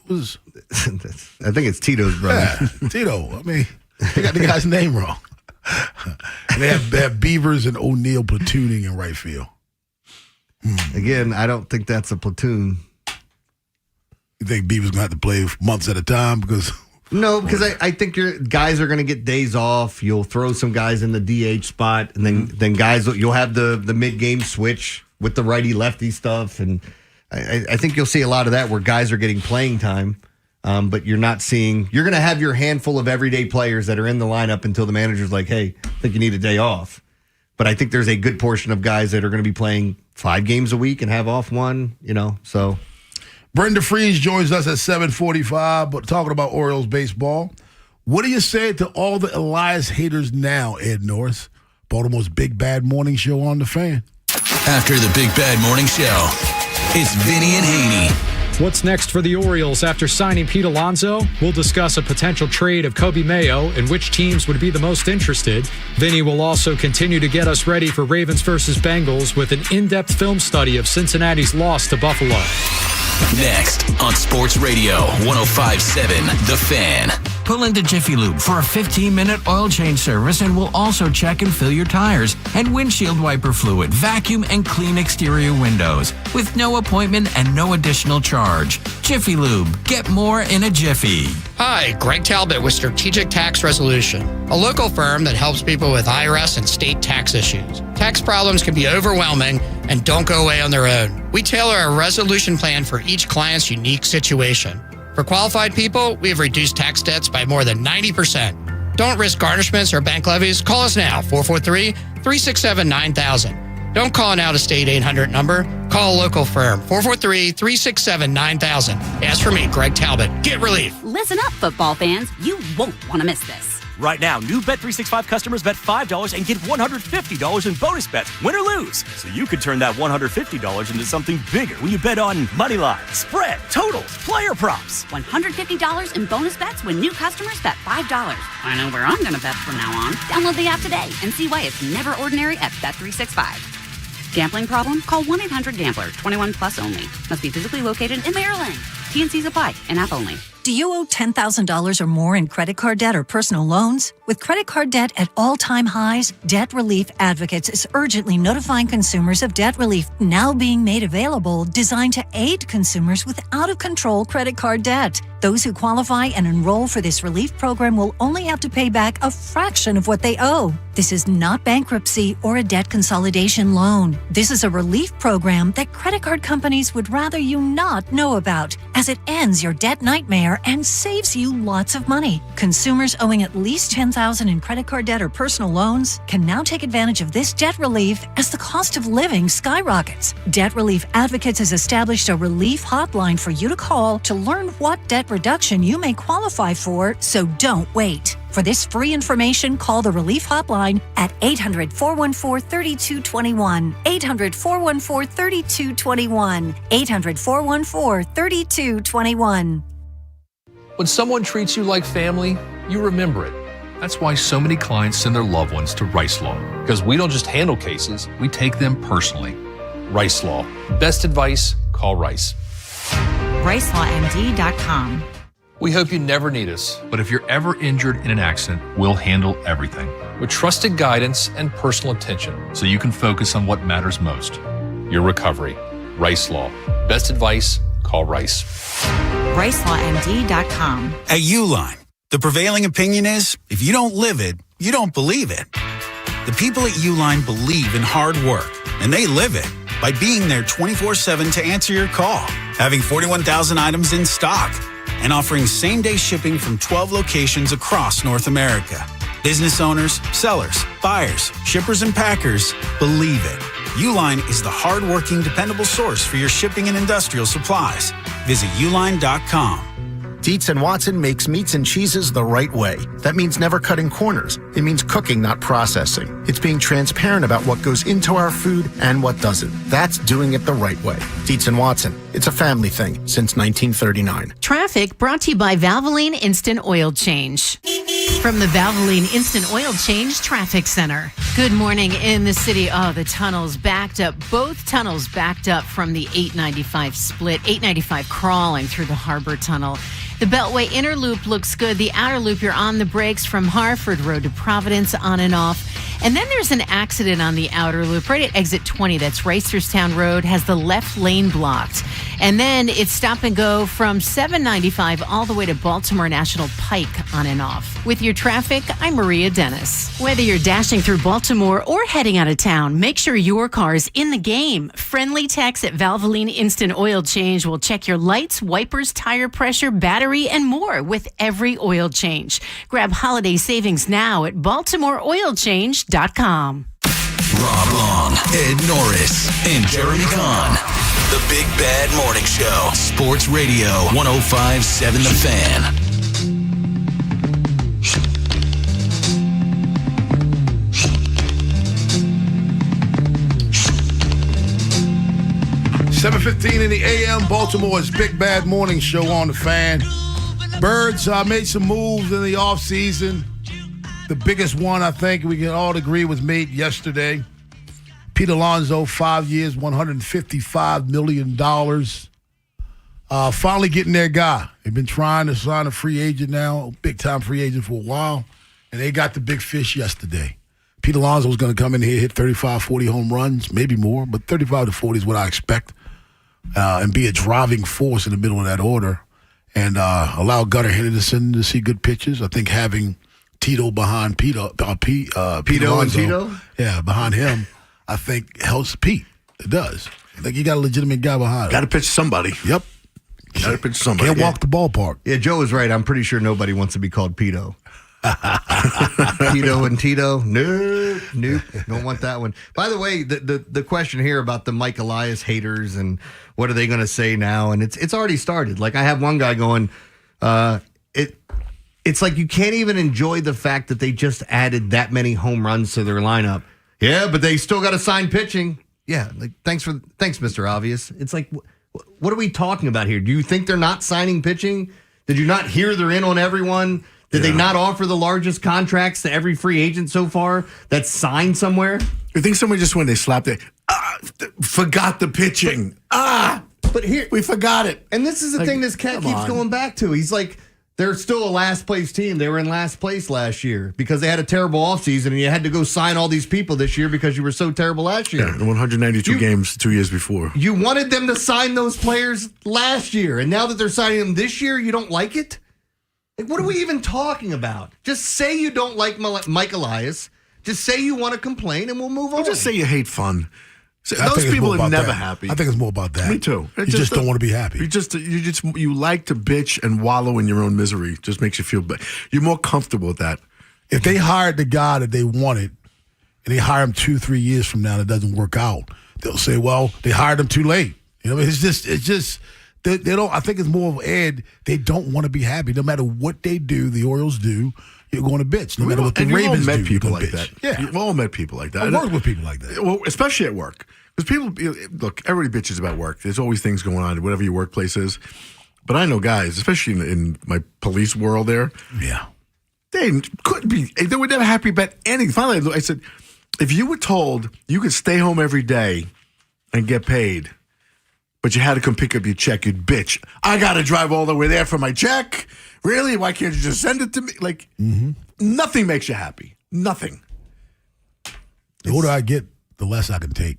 Who's? I think it's Tito's brother. Yeah, Tito. I mean, they got the guy's name wrong. And they have Beavers and O'Neill platooning in right field. Again, I don't think that's a platoon. You think Beavers going to have to play months at a time? No, because I think your guys are going to get days off. You'll throw some guys in the DH spot, and then guys, you'll have the mid-game switch with the righty-lefty stuff. And I think you'll see a lot of that where guys are getting playing time. But you're not seeing, you're going to have your handful of everyday players that are in the lineup until the manager's like, hey, I think you need a day off. But I think there's a good portion of guys that are going to be playing 5 games a week and have off one, so. Brenda Freeze joins us at 7:45, but talking about Orioles baseball. What do you say to all the Elias haters now, Ed Norris? Baltimore's Big Bad Morning Show on the Fan. After the Big Bad Morning Show, it's Vinny and Haynie. What's next for the Orioles after signing Pete Alonso? We'll discuss a potential trade of Kobe Mayo and which teams would be the most interested. Vinny will also continue to get us ready for Ravens versus Bengals with an in-depth film study of Cincinnati's loss to Buffalo. Next on Sports Radio 105.7 The Fan. Pull into Jiffy Lube for a 15-minute oil change service, and we'll also check and fill your tires and windshield wiper fluid, vacuum and clean exterior windows with no appointment and no additional charge. Jiffy Lube. Get more in a jiffy. Hi, Greg Talbot with Strategic Tax Resolution, a local firm that helps people with IRS and state tax issues. Tax problems can be overwhelming and don't go away on their own. We tailor a resolution plan for each client's unique situation. For qualified people, we have reduced tax debts by more than 90%. Don't risk garnishments or bank levies. Call us now, 443-367-9000. Don't call an out-of-state 800 number. Call a local firm, 443-367-9000. Ask for me, Greg Talbot. Get relief. Listen up, football fans. You won't want to miss this. Right now, new Bet365 customers bet $5 and get $150 in bonus bets, win or lose. So you could turn that $150 into something bigger when you bet on money line, spread, totals, player props. $150 in bonus bets when new customers bet $5. I know where I'm going to bet from now on. Download the app today and see why it's never ordinary at Bet365. Gambling problem? Call 1-800-GAMBLER. 21 plus only. Must be physically located in Maryland. T&Cs apply. In-app only. Do you owe $10,000 or more in credit card debt or personal loans? With credit card debt at all-time highs, Debt Relief Advocates is urgently notifying consumers of debt relief now being made available, designed to aid consumers with out-of-control credit card debt. Those who qualify and enroll for this relief program will only have to pay back a fraction of what they owe. This is not bankruptcy or a debt consolidation loan. This is a relief program that credit card companies would rather you not know about, as it ends your debt nightmare and saves you lots of money. Consumers owing at least $10,000 in credit card debt or personal loans can now take advantage of this debt relief as the cost of living skyrockets. Debt Relief Advocates has established a relief hotline for you to call to learn what debt reduction you may qualify for, so don't wait. For this free information, call the Relief Hotline at 800-414-3221. 800-414-3221. 800-414-3221. When someone treats you like family, you remember it. That's why so many clients send their loved ones to Rice Law. Because we don't just handle cases, we take them personally. Rice Law. Best advice, call Rice. RiceLawMD.com. We hope you never need us, but if you're ever injured in an accident, we'll handle everything with trusted guidance and personal attention so you can focus on what matters most, your recovery. Rice Law. Best advice, call Rice. RiceLawMD.com. At Uline, the prevailing opinion is if you don't live it, you don't believe it. The people at Uline believe in hard work, and they live it by being there 24/7 to answer your call, having 41,000 items in stock, and offering same-day shipping from 12 locations across North America. Business owners, sellers, buyers, shippers, and packers believe it. Uline is the hard-working, dependable source for your shipping and industrial supplies. Visit uline.com. Dietz & Watson makes meats and cheeses the right way. That means never cutting corners. It means cooking, not processing. It's being transparent about what goes into our food and what doesn't. That's doing it the right way. Dietz & Watson. It's a family thing since 1939. Traffic brought to you by Valvoline Instant Oil Change. From the Valvoline Instant Oil Change Traffic Center. Good morning in the city. Oh, the tunnels backed up. Both tunnels backed up from the 895 split. 895 crawling through the Harbor Tunnel. The Beltway inner loop looks good. The outer loop, you're on the brakes from Harford Road to Providence, on and off. And then there's an accident on the outer loop right at exit 20. That's Reisterstown Road, has the left lane blocked. And then it's stop and go from 795 all the way to Baltimore National Pike, on and off. With your traffic, I'm Maria Dennis. Whether you're dashing through Baltimore or heading out of town, make sure your car's in the game. Friendly techs at Valvoline Instant Oil Change will check your lights, wipers, tire pressure, battery, and more with every oil change. Grab holiday savings now at BaltimoreOilChange.com. Rob Long, Ed Norris, and Jeremy Kahn. The Big Bad Morning Show. Sports Radio 105.7 The Fan. $7:15 in the AM, Baltimore's Big Bad Morning Show on The Fan. Birds made some moves in the offseason. The biggest one, I think we can all agree, was made yesterday. Pete Alonso, 5 years, $155 million. Finally getting their guy. They've been trying to sign a free agent now, big-time free agent for a while, and they got the big fish yesterday. Pete Alonso was going to come in here, hit 35, 40 home runs, maybe more, but 35 to 40 is what I expect, and be a driving force in the middle of that order, and allow Gunnar Henderson to see good pitches. I think having Tito behind Pete Pito and Tito? Yeah, behind him, I think helps Pete. It does. Like, you got a legitimate guy behind him. Got to pitch somebody. Yep. Got to pitch somebody. Can't walk the ballpark. Yeah, Joe is right. I'm pretty sure nobody wants to be called Pito. Pito and Tito? Nope. Don't want that one. By the way, the question here about the Mike Elias haters and what are they going to say now? And it's already started. Like, I have one guy going, it's like you can't even enjoy the fact that they just added that many home runs to their lineup. Yeah, but they still got to sign pitching. Yeah, like thanks, Mr. Obvious. It's like, what are we talking about here? Do you think they're not signing pitching? Did you not hear they're in on everyone? Did they not offer the largest contracts to every free agent so far that's signed somewhere? You think somebody just when they slapped it, forgot the pitching. But here we forgot it. And this is the thing this cat keeps going back to. He's like, they're still a last place team. They were in last place last year because they had a terrible offseason and you had to go sign all these people this year because you were so terrible last year. Yeah, 192 games 2 years before. You wanted them to sign those players last year, and now that they're signing them this year, you don't like it? Like, what are we even talking about? Just say you don't like Mike Elias. Just say you want to complain, and we'll move on. Just say you hate fun. Those people are never happy. I think it's more about that. Me too. You just don't want to be happy. You like to bitch and wallow in your own misery. Just makes you feel bad. You're more comfortable with that. If they hired the guy that they wanted, and they hire him 2-3 years from now, and it doesn't work out, they'll say, "Well, they hired him too late." You know, it's just they don't. I think it's more of Ed. They don't want to be happy, no matter what they do. The Orioles do. You're going to bitch, no matter what the Ravens do. People like that. Yeah, we've all met people like that. I work with people like that. Well, especially at work, because people look. Everybody bitches about work. There's always things going on, whatever your workplace is. But I know guys, especially in my police world, there. Yeah, they were never happy about anything. Finally, I said, if you were told you could stay home every day and get paid, but you had to come pick up your check, you'd bitch. I got to drive all the way there for my check. Really? Why can't you just send it to me? Like, nothing makes you happy. Nothing. The older I get, the less I can take.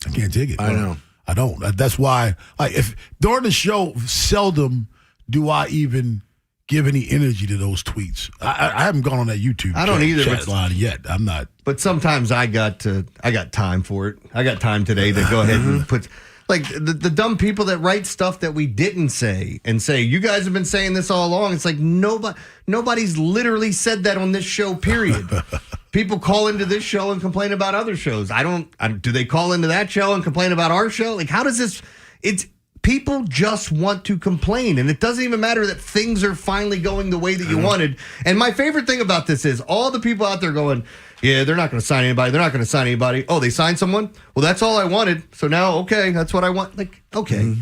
I can't take it. I know. I don't. That's why, if during the show, seldom do I even give any energy to those tweets. I haven't gone on that YouTube. I don't either. Chat line yet. I'm not. But sometimes I got time for it. I got time today to go ahead and put. Like, the dumb people that write stuff that we didn't say and say, you guys have been saying this all along. It's like nobody's literally said that on this show, period. People call into this show and complain about other shows. Do they call into that show and complain about our show? Like, how does this, people just want to complain. And it doesn't even matter that things are finally going the way that you wanted. And my favorite thing about this is all the people out there going, yeah, they're not going to sign anybody. They're not going to sign anybody. Oh, they signed someone? Well, that's all I wanted. So now, okay, that's what I want. Like, okay.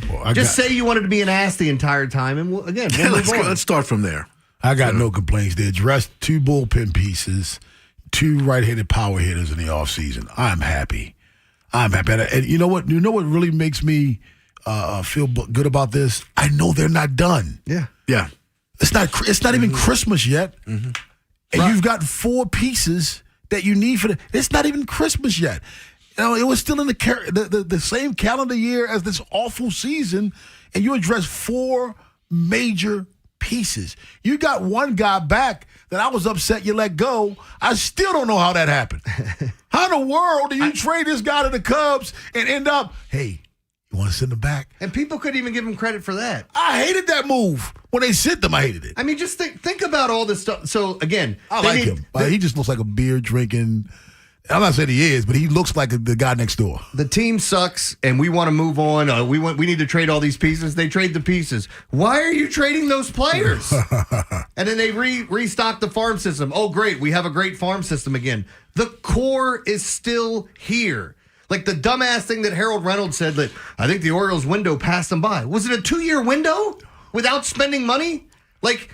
Say you wanted to be an ass the entire time. And we'll move on. Let's start from there. I got no complaints. They addressed 2 bullpen pieces, 2 right-handed power hitters in the offseason. I'm happy. And you know what? You know what really makes me feel good about this? I know they're not done. Yeah. Yeah. It's not even Christmas yet. Mm-hmm. And you've got 4 pieces that you need for it's not even Christmas yet. You know, it was still in the same calendar year as this awful season, and you address 4 major pieces. You got one guy back that I was upset you let go. I still don't know how that happened. How in the world do you trade this guy to the Cubs and end up, hey, you want to send him back? And people couldn't even give him credit for that. I hated that move. When they sent him, I hated it. I mean, just think about all this stuff. So, again, I like him. He just looks like a beer drinking. I'm not saying he is, but he looks like the guy next door. The team sucks, and we want to move on. We need to trade all these pieces. They trade the pieces. Why are you trading those players? And then they restock the farm system. Oh, great. We have a great farm system again. The core is still here. Like the dumbass thing that Harold Reynolds said that I think the Orioles window passed them by. Was it a 2-year window without spending money? Like,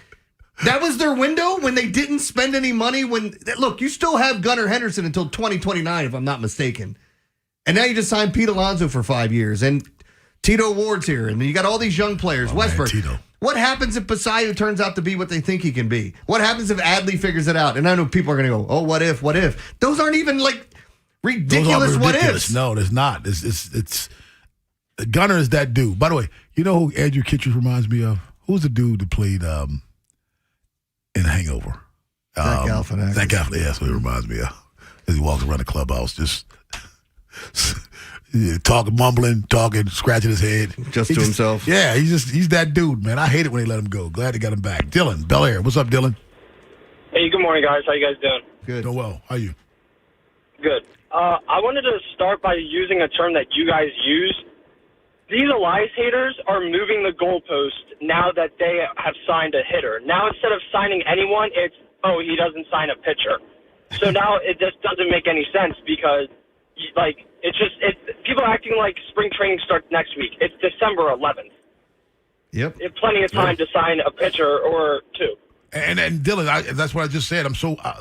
that was their window when they didn't spend any money. Look, you still have Gunnar Henderson until 2029, if I'm not mistaken. And now you just signed Pete Alonso for 5 years. And Tito Ward's here. And you got all these young players. Westbrook. Man, Tito. What happens if Basayo turns out to be what they think he can be? What happens if Adley figures it out? And I know people are going to go, oh, what if, what if? Those aren't even like ridiculous what ifs. No, there's not. It's Gunnar is that dude. By the way, you know who Andrew Kittredge reminds me of? Who's the dude that played in Hangover? Zach Galifianakis. Zach Galifianakis, that's what he reminds me of. As he walks around the clubhouse, just talking, mumbling, scratching his head. Just to himself. Yeah, he's that dude, man. I hate it when they let him go. Glad they got him back. Dylan, Bel Air. What's up, Dylan? Hey, good morning, guys. How you guys doing? Good. Doing well. How are you? Good. I wanted to start by using a term that you guys use. These Elias haters are moving the goalpost now that they have signed a hitter. Now instead of signing anyone, it's, oh, he doesn't sign a pitcher. So now it just doesn't make any sense because, like, it's people are acting like spring training starts next week. It's December 11th. Yep. You have plenty of time to sign a pitcher or 2. And Dylan, that's what I just said.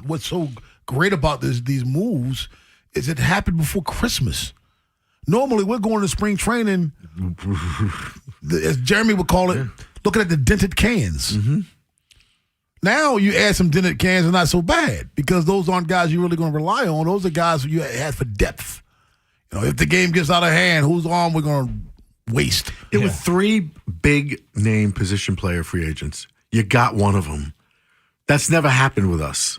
What's so great about these moves is it happened before Christmas. Normally, we're going to spring training, as Jeremy would call it, looking at the dented cans. Mm-hmm. Now you add some dented cans, are not so bad because those aren't guys you're really going to rely on. Those are guys who you had for depth. You know, if the game gets out of hand, whose arm we're going to waste? There were 3 big name position player free agents. You got one of them. That's never happened with us,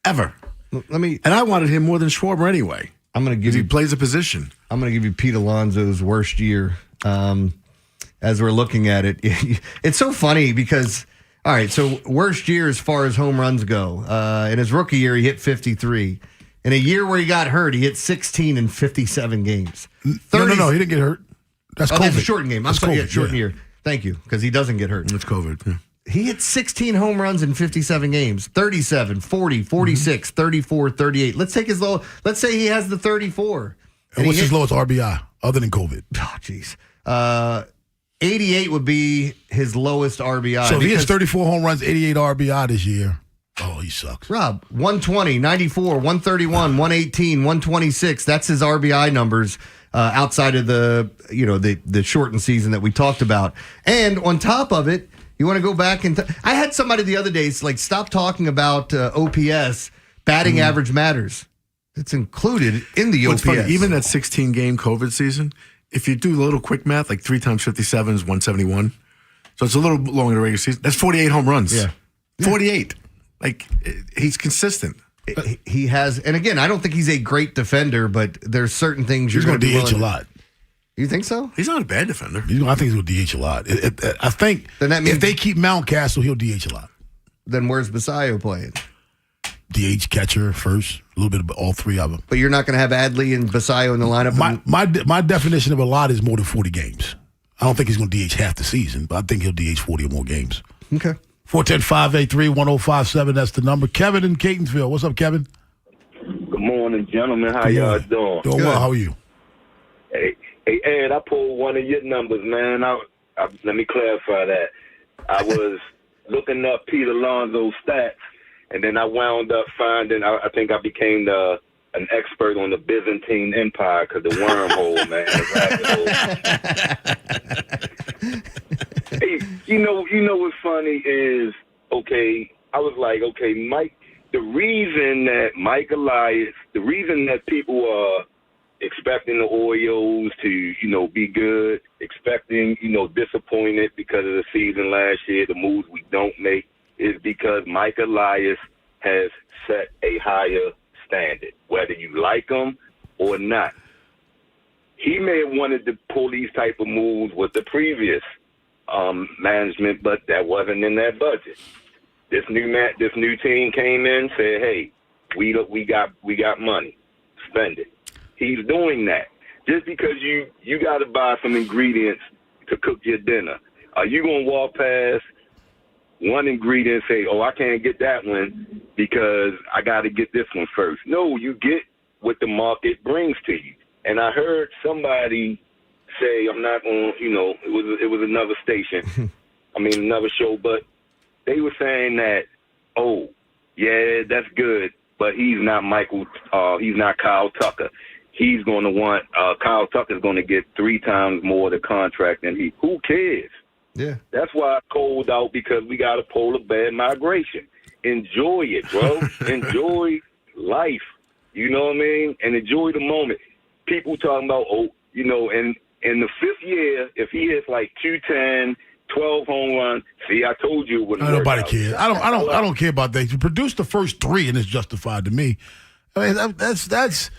ever. And I wanted him more than Schwarber anyway. I'm going to give you. He plays a position. I'm going to give you Pete Alonso's worst year. As we're looking at it, it's so funny because, all right, so worst year as far as home runs go. In his rookie year, he hit 53. In a year where he got hurt, he hit 16 in 57 games. No, he didn't get hurt. That's COVID. That's a shortened game. I'm sorry, COVID, shortened year. Thank you, because he doesn't get hurt. It's COVID. Yeah. He hit 16 home runs in 57 games. 37, 40, 46, 34, 38. Let's take his low. Let's say he has the 34. And what's his lowest RBI other than COVID? Oh, jeez. 88 would be his lowest RBI. So if he has 34 home runs, 88 RBI this year, oh, he sucks. Rob, 120, 94, 131, 118, 126. That's his RBI numbers outside of the shortened season that we talked about. And on top of it, you want to go back and I had somebody the other day stop talking about OPS. Batting average matters. It's included in the OPS. Funny, even that 16-game COVID season, if you do a little quick math, like 3 times 57 is 171. So it's a little longer than the regular season. That's 48 home runs. Yeah. 48. Like, he's consistent. He has, and again, I don't think he's a great defender, but there's certain things he's going to DH a lot. You think so? He's not a bad defender. I think he's going to DH a lot. I think then that means if they keep Mountcastle, he'll DH a lot. Then where's Basayo playing? DH, catcher, first, a little bit of all 3 of them. But you're not going to have Adley and Basayo in the lineup? My definition of a lot is more than 40 games. I don't think he's going to DH half the season, but I think he'll DH 40 or more games. Okay. 410-583-1057, that's the number. Kevin in Catonsville. What's up, Kevin? Good morning, gentlemen. How y'all doing? Doing well. How are you? Hey, Ed, I pulled one of your numbers, man. Let me clarify that. I was looking up Pete Alonso's stats, and then I wound up finding, I think I became an expert on the Byzantine Empire because the wormhole, man, the rabbit hole. Hey, you know what's funny is, okay, I was like, okay, Mike, the reason that people are expecting the Orioles to, be good, expecting, disappointed because of the season last year, the moves we don't make, is because Mike Elias has set a higher standard, whether you like him or not. He may have wanted to pull these type of moves with the previous management, but that wasn't in their budget. This new team came in, said, "Hey, we got money, spend it." He's doing that. Just because you got to buy some ingredients to cook your dinner, are you gonna walk past one ingredient and say, "Oh, I can't get that one because I got to get this one first"? No, you get what the market brings to you. And I heard somebody say, I'm not on, it was another station, another show, but they were saying that, oh, yeah, that's good, but he's not he's not Kyle Tucker. He's going to want, Kyle Tucker's going to get 3 times more the contract than he. Who cares? Yeah. That's why I cold out, because we got a polar bear migration. Enjoy it, bro. Enjoy life. You know what I mean? And enjoy the moment. People talking about, and in the 5th year, if he hits like 210, 12 home runs, see, I told you it wouldn't work Nobody out. cares. I don't care about that. You produce the first 3 and it's justified to me. I mean, that's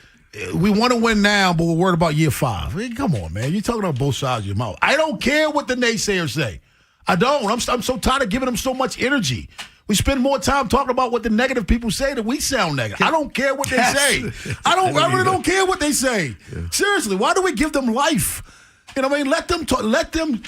we want to win now, but we're worried about year 5. I mean, come on, man. You're talking about both sides of your mouth. I don't care what the naysayers say. I don't. I'm so tired of giving them so much energy. We spend more time talking about what the negative people say than we sound negative. I don't care what they say. I really don't care what they say. Yeah. Seriously, why do we give them life? You know what I mean? Let them talk, let them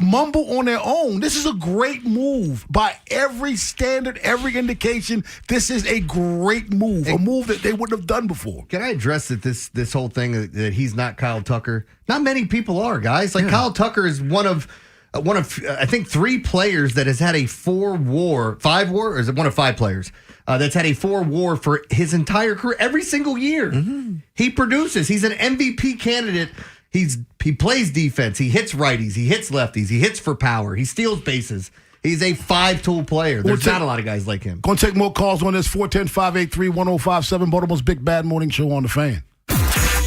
mumble on their own. This is a great move by every standard, every indication. This is a great move, a move that they wouldn't have done before. Can I address that this whole thing that he's not Kyle Tucker? Not many people are, guys. Like Kyle Tucker is one of I think 3 players that has had a 5 WAR, or is it one of 5 players that's had a 4 WAR for his entire career every single year. Mm-hmm. He produces. He's an MVP candidate. He plays defense. He hits righties. He hits lefties. He hits for power. He steals bases. He's a 5-tool player. There's not a lot of guys like him. Going to take more calls on this. 410-583-1057. Baltimore's Big Bad Morning Show on the Fan.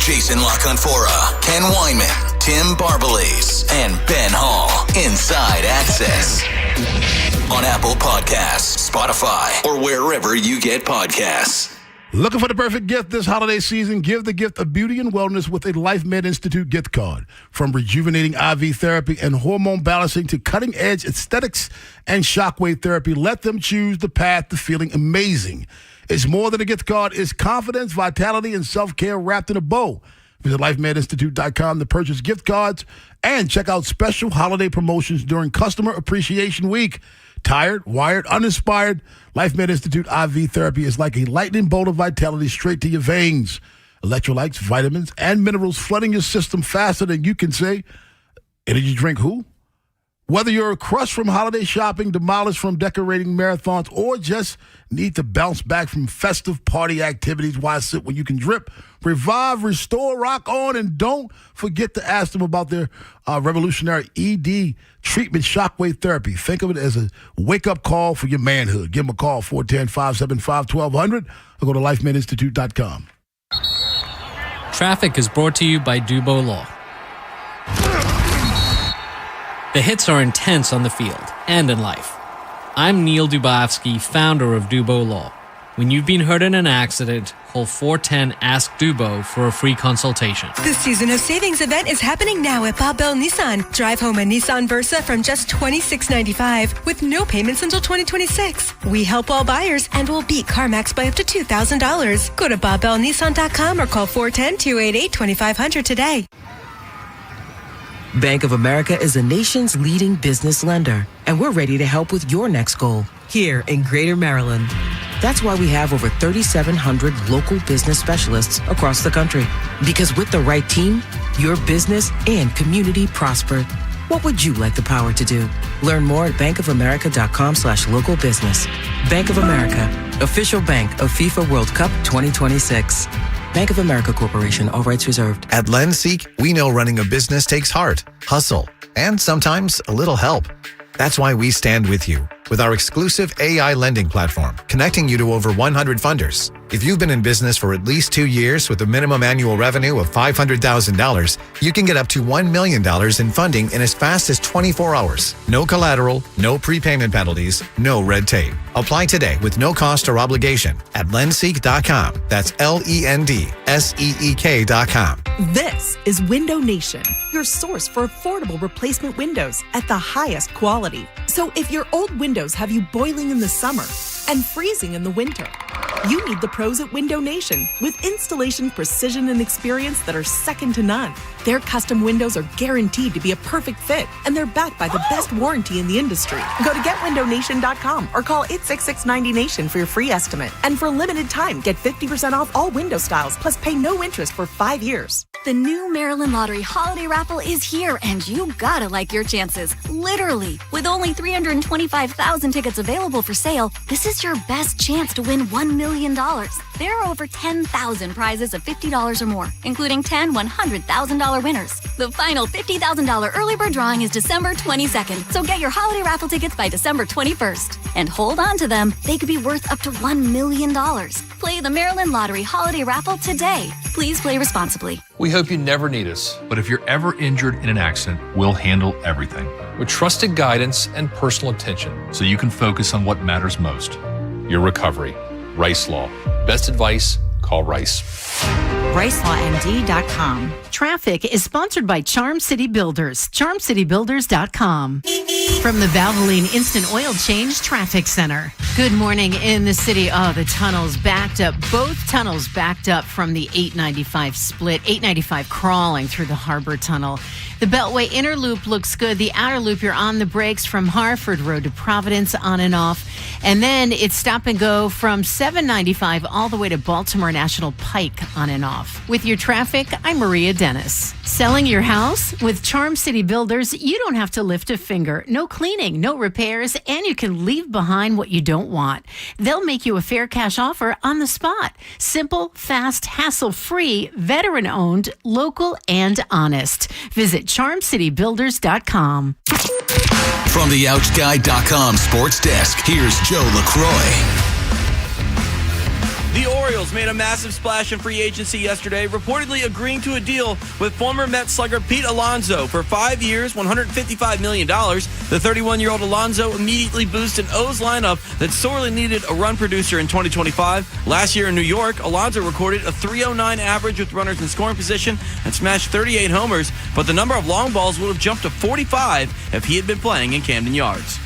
Jason LaConfora, Ken Weinman, Tim Barbalese, and Ben Hall. Inside Access. On Apple Podcasts, Spotify, or wherever you get podcasts. Looking for the perfect gift this holiday season? Give the gift of beauty and wellness with a Life Med Institute gift card. From rejuvenating IV therapy and hormone balancing to cutting-edge aesthetics and shockwave therapy, let them choose the path to feeling amazing. It's more than a gift card. It's confidence, vitality, and self-care wrapped in a bow. Visit LifeMedInstitute.com to purchase gift cards and check out special holiday promotions during Customer Appreciation Week. Tired, wired, uninspired? Life Med Institute IV therapy is like a lightning bolt of vitality straight to your veins. Electrolytes, vitamins, and minerals flooding your system faster than you can say. Energy drink who? Whether you're crushed from holiday shopping, demolished from decorating marathons, or just need to bounce back from festive party activities, why sit when you can drip? Revive, restore, rock on, and don't forget to ask them about their revolutionary ED treatment, shockwave therapy. Think of it as a wake-up call for your manhood. Give them a call, 410-575-1200, or go to lifemedinstitute.com. Traffic is brought to you by Dubo Law. The hits are intense on the field and in life. I'm Neil Dubovsky, founder of Dubo Law. When you've been hurt in an accident, call 410-ASK-DUBO for a free consultation. The Season of Savings event is happening now at Bob Bell Nissan. Drive home a Nissan Versa from just $26.95 with no payments until 2026. We help all buyers and will beat CarMax by up to $2,000. Go to BobBellNissan.com or call 410-288-2500 today. Bank of America is the nation's leading business lender, and we're ready to help with your next goal here in Greater Maryland. That's why we have over 3,700 local business specialists across the country. Because with the right team, your business and community prosper. What would you like the power to do? Learn more at bankofamerica.com/local business. Bank of America, official bank of FIFA World Cup 2026. Bank of America Corporation, all rights reserved. At LendSeek, we know running a business takes heart, hustle, and sometimes a little help. That's why we stand with you with our exclusive AI lending platform, connecting you to over 100 funders. If you've been in business for at least 2 years with a minimum annual revenue of $500,000, you can get up to $1 million in funding in as fast as 24 hours. No collateral, no prepayment penalties, no red tape. Apply today with no cost or obligation at lendseek.com. That's LENDSEEK.com. This is Window Nation, your source for affordable replacement windows at the highest quality. So if your old windows have you boiling in the summer and freezing in the winter, you need the pros at Window Nation with installation precision and experience that are second to none. Their custom windows are guaranteed to be a perfect fit, and they're backed by the best warranty in the industry. Go to getwindownation.com or call 866-90NATION for your free estimate. And for a limited time, get 50% off all window styles, plus pay no interest for 5 years. The new Maryland Lottery Holiday Raffle is here, and you gotta like your chances. Literally. With only 325,000 tickets available for sale, this is your best chance to win $1 million. There are over 10,000 prizes of $50 or more, including 10 $100,000 winners. The final $50,000 early bird drawing is December 22nd, so get your holiday raffle tickets by December 21st. And hold on to them. They could be worth up to $1 million. Play the Maryland Lottery Holiday Raffle today. Please play responsibly. We hope you never need us, but if you're ever injured in an accident, we'll handle everything with trusted guidance and personal attention so you can focus on what matters most, your recovery. Rice Law. Best advice, call Rice. RiceLawMD.com. Traffic is sponsored by Charm City Builders. CharmCityBuilders.com. From the Valvoline Instant Oil Change Traffic Center. Good morning in the city. Oh, the tunnels backed up. Both tunnels backed up from the 895 split. 895 crawling through the Harbor Tunnel. The Beltway inner loop looks good. The outer loop, you're on the brakes from Harford Road to Providence on and off. And then it's stop and go from 795 all the way to Baltimore National Pike on and off. With your traffic, I'm Maria Dennis. Selling your house? With Charm City Builders, you don't have to lift a finger. No cleaning, no repairs, and you can leave behind what you don't want. They'll make you a fair cash offer on the spot. Simple, fast, hassle-free, veteran-owned, local, and honest. Visit CharmCityBuilders.com. From the OutGuy.com sports desk, here's Joe LaCroix. The Orioles made a massive splash in free agency yesterday, reportedly agreeing to a deal with former Mets slugger Pete Alonso for 5 years, $155 million. The 31-year-old Alonso immediately boosted an O's lineup that sorely needed a run producer in 2025. Last year in New York, Alonso recorded a .309 average with runners in scoring position and smashed 38 homers, but the number of long balls would have jumped to 45 if he had been playing in Camden Yards.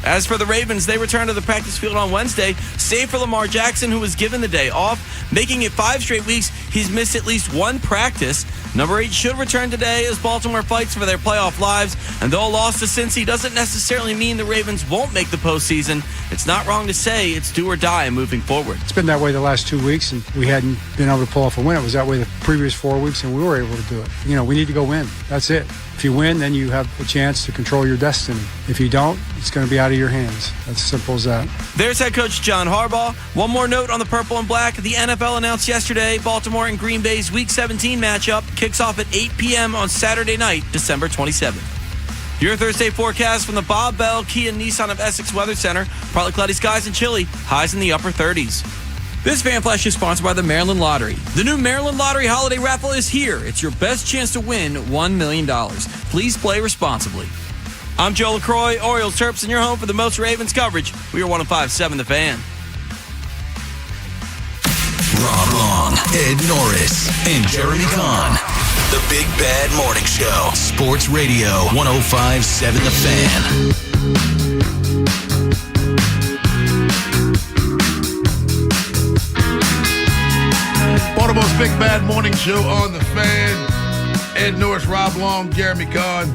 As for the Ravens, they returned to the practice field on Wednesday, save for Lamar Jackson, who was given the day off, making it 5 straight weeks he's missed at least one practice. Number 8 should return today as Baltimore fights for their playoff lives, and though a loss to Cincy doesn't necessarily mean the Ravens won't make the postseason, it's not wrong to say it's do or die moving forward. It's been that way the last 2 weeks, and we hadn't been able to pull off a win. It was that way the previous 4 weeks, and we were able to do it. You know, we need to go win. That's it. If you win, then you have a chance to control your destiny. If you don't, it's going to be out of your hands. That's as simple as that. There's head coach John Harbaugh. One more note on the purple and black. The NFL announced yesterday Baltimore and Green Bay's Week 17 matchup kicks off at 8 p.m. on Saturday night, December 27th. Your Thursday forecast from the Bob Bell Kia Nissan of Essex Weather Center. Partly cloudy skies and chilly. Highs in the upper 30s. This Fan Flash is sponsored by the Maryland Lottery. The new Maryland Lottery Holiday Raffle is here. It's your best chance to win $1 million. Please play responsibly. I'm Joe LaCroix, Orioles Terps, and your home for the most Ravens coverage. We are 105.7 The Fan. Rob Long, Ed Norris, and Jeremy Kahn. The Big Bad Morning Show. Sports Radio 105.7 The Fan. Baltimore's Big Bad Morning Show on The Fan. Ed Norris, Rob Long, Jeremy Kahn.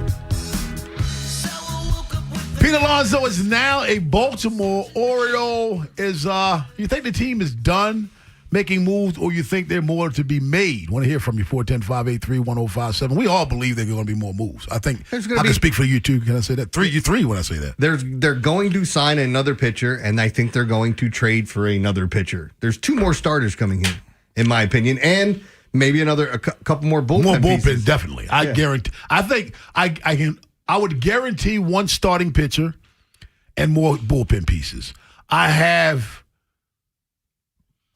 Pete Alonso is now a Baltimore Oriole. You think the team is done making moves, or you think there are more to be made? Want to hear from you, 410-583-1057. We all believe there are going to be more moves. I think I can speak for you, too. Can I say that? You three when I say that. They're going to sign another pitcher, and I think they're going to trade for another pitcher. There's 2 more starters coming in my opinion, and maybe a couple more bullpen. More bullpen, pieces. definitely. I guarantee. I think I would guarantee 1 starting pitcher and more bullpen pieces. I have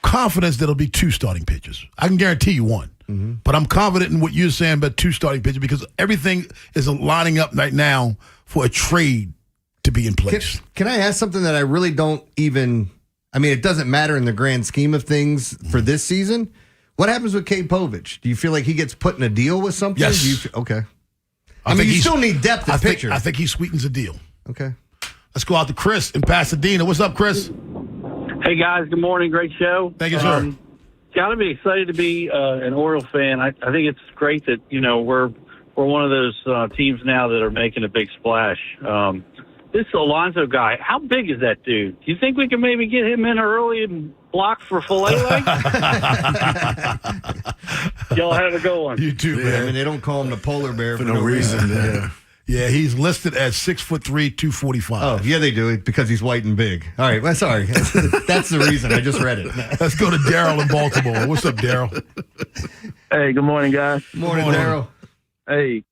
confidence that it'll be 2 starting pitchers. I can guarantee you 1. Mm-hmm. But I'm confident in what you're saying about 2 starting pitchers because everything is lining up right now for a trade to be in place. Can I ask something that I really don't even – I mean, it doesn't matter in the grand scheme of things for this season. What happens with Kate Povich? Do you feel like he gets put in a deal with something? Yes. Okay. I mean, you still need depth at pitcher. I think he sweetens the deal. Okay. Let's go out to Chris in Pasadena. What's up, Chris? Hey, guys. Good morning. Great show. Thank you, sir. Got to be excited to be an Oriole fan. I think it's great that, we're one of those teams now that are making a big splash. This Alonso guy, how big is that dude? Do you think we can maybe get him in early and block for filet leg? Y'all have a good one. You too, man. I mean, they don't call him the polar bear for no reason. Yeah, he's listed as 6'3", 245. Oh, yeah, they do, because he's white and big. All right, well, sorry. That's the reason. I just read it. Let's go to Daryl in Baltimore. What's up, Daryl? Hey, good morning, guys. Morning, Daryl. Hey,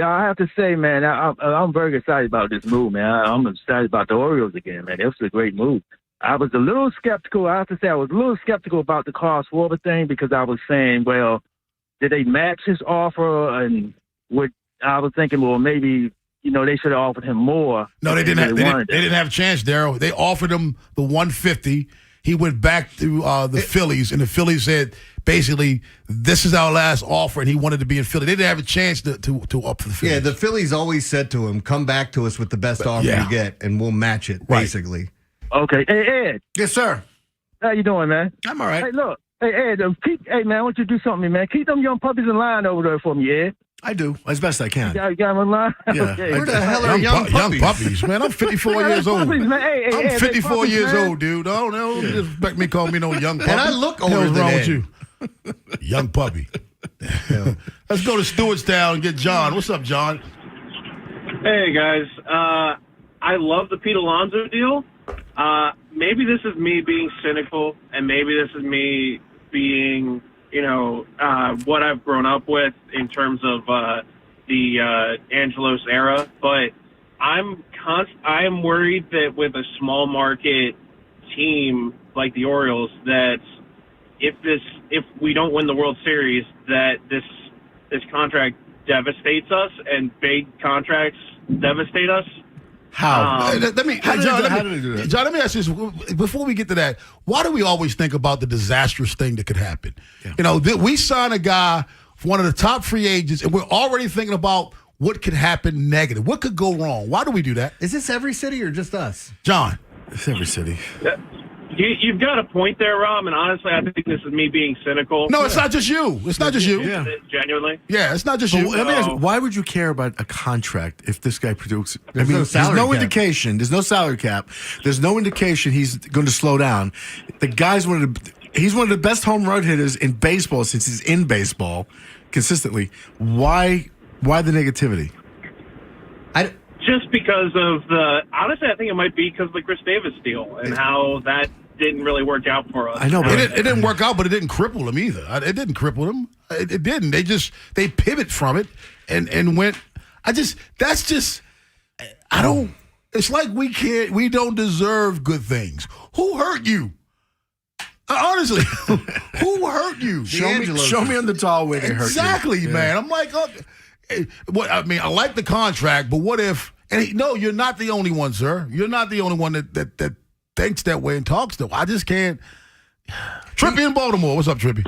I have to say, man, I'm very excited about this move, man. I'm excited about the Orioles again, man. It was a great move. I was a little skeptical. I have to say I was a little skeptical about the Carl Schwarber thing because I was saying, well, did they match his offer? And I was thinking, well, maybe, they should have offered him more. No, they didn't. They didn't have a chance, Daryl. They offered him the $150. He went back to the Phillies, and the Phillies said, basically, this is our last offer, and he wanted to be in Philly. They didn't have a chance to up for the Phillies. Yeah, the Phillies always said to him, come back to us with the best offer you get, and we'll match it, basically. Okay. Hey, Ed. Yes, sir. How you doing, man? I'm all right. Hey, look. Hey, Ed, hey, man, I want you to do something, man. Keep them young puppies in line over there for me, Ed. I do, as best I can. You got them in line? Yeah. Okay. Where the hell are young puppies? Man, I'm 54 years old. Puppies, man. Hey, I'm 54 puppies, years man. old, dude. Don't expect me to call me no young puppy. And I look older What's than wrong Ed. with you? Young puppy. Let's go to Stewartstown and get John. What's up, John? Hey, guys. I love the Pete Alonso deal. Maybe this is me being cynical, and maybe this is me being, what I've grown up with in terms of the Angelos era. But I am worried that with a small market team like the Orioles, that if we don't win the World Series, that this contract devastates us, and big contracts devastate us. How? John, let me ask you this. Before we get to that, why do we always think about the disastrous thing that could happen? Yeah. We sign a guy, one of the top free agents, and we're already thinking about what could happen negative. What could go wrong? Why do we do that? Is this every city or just us? John. It's every city. You've got a point there, Rob, and honestly, I think this is me being cynical. No, it's not just you. It's not just you. Yeah. Genuinely? Yeah, it's not just you. Let me ask you, why would you care about a contract if this guy produces? There's no indication. There's no salary cap. There's no indication he's going to slow down. The guy's he's one of the best home run hitters in baseball since he's in baseball consistently. Why the negativity? Just because of honestly, I think it might be because of the Chris Davis deal and how that didn't really work out for us. I know, but it didn't work out, but it didn't cripple them either. It didn't cripple them. It didn't. They pivot from it and went. It's like we don't deserve good things. Who hurt you? Honestly, who hurt you? Show me on the tall way they hurt you. Exactly, man. I'm like, I like the contract, but what if? And no, you're not the only one, sir. You're not the only one that thinks that way and talks that way. I just can't. Trippy in Baltimore. What's up, Trippy?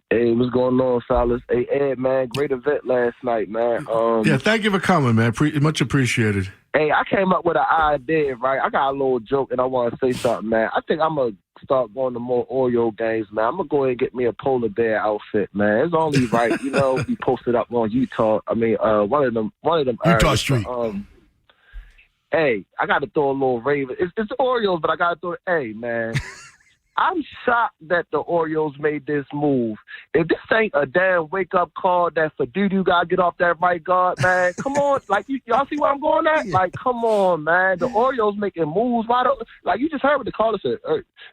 Hey, what's going on, fellas? Hey, Ed, man, great event last night, man. Yeah, thank you for coming, man. Much appreciated. Hey, I came up with an idea, right? I got a little joke, and I want to say something, man. I think I'm going to start going to more Oriole games, man. I'm going to go ahead and get me a polar bear outfit, man. It's only right, we posted up on Utah. I mean, one of them Utah areas, Street. Hey, I got to throw a little Raven. It's the Orioles, but I got to throw. Hey, man, I'm shocked that the Orioles made this move. If this ain't a damn wake-up call that Fadudu got to get off that right guard, man, come on. Like, y'all see where I'm going at? Like, come on, man. The Orioles making moves. Why don't, like, you just heard what the caller said.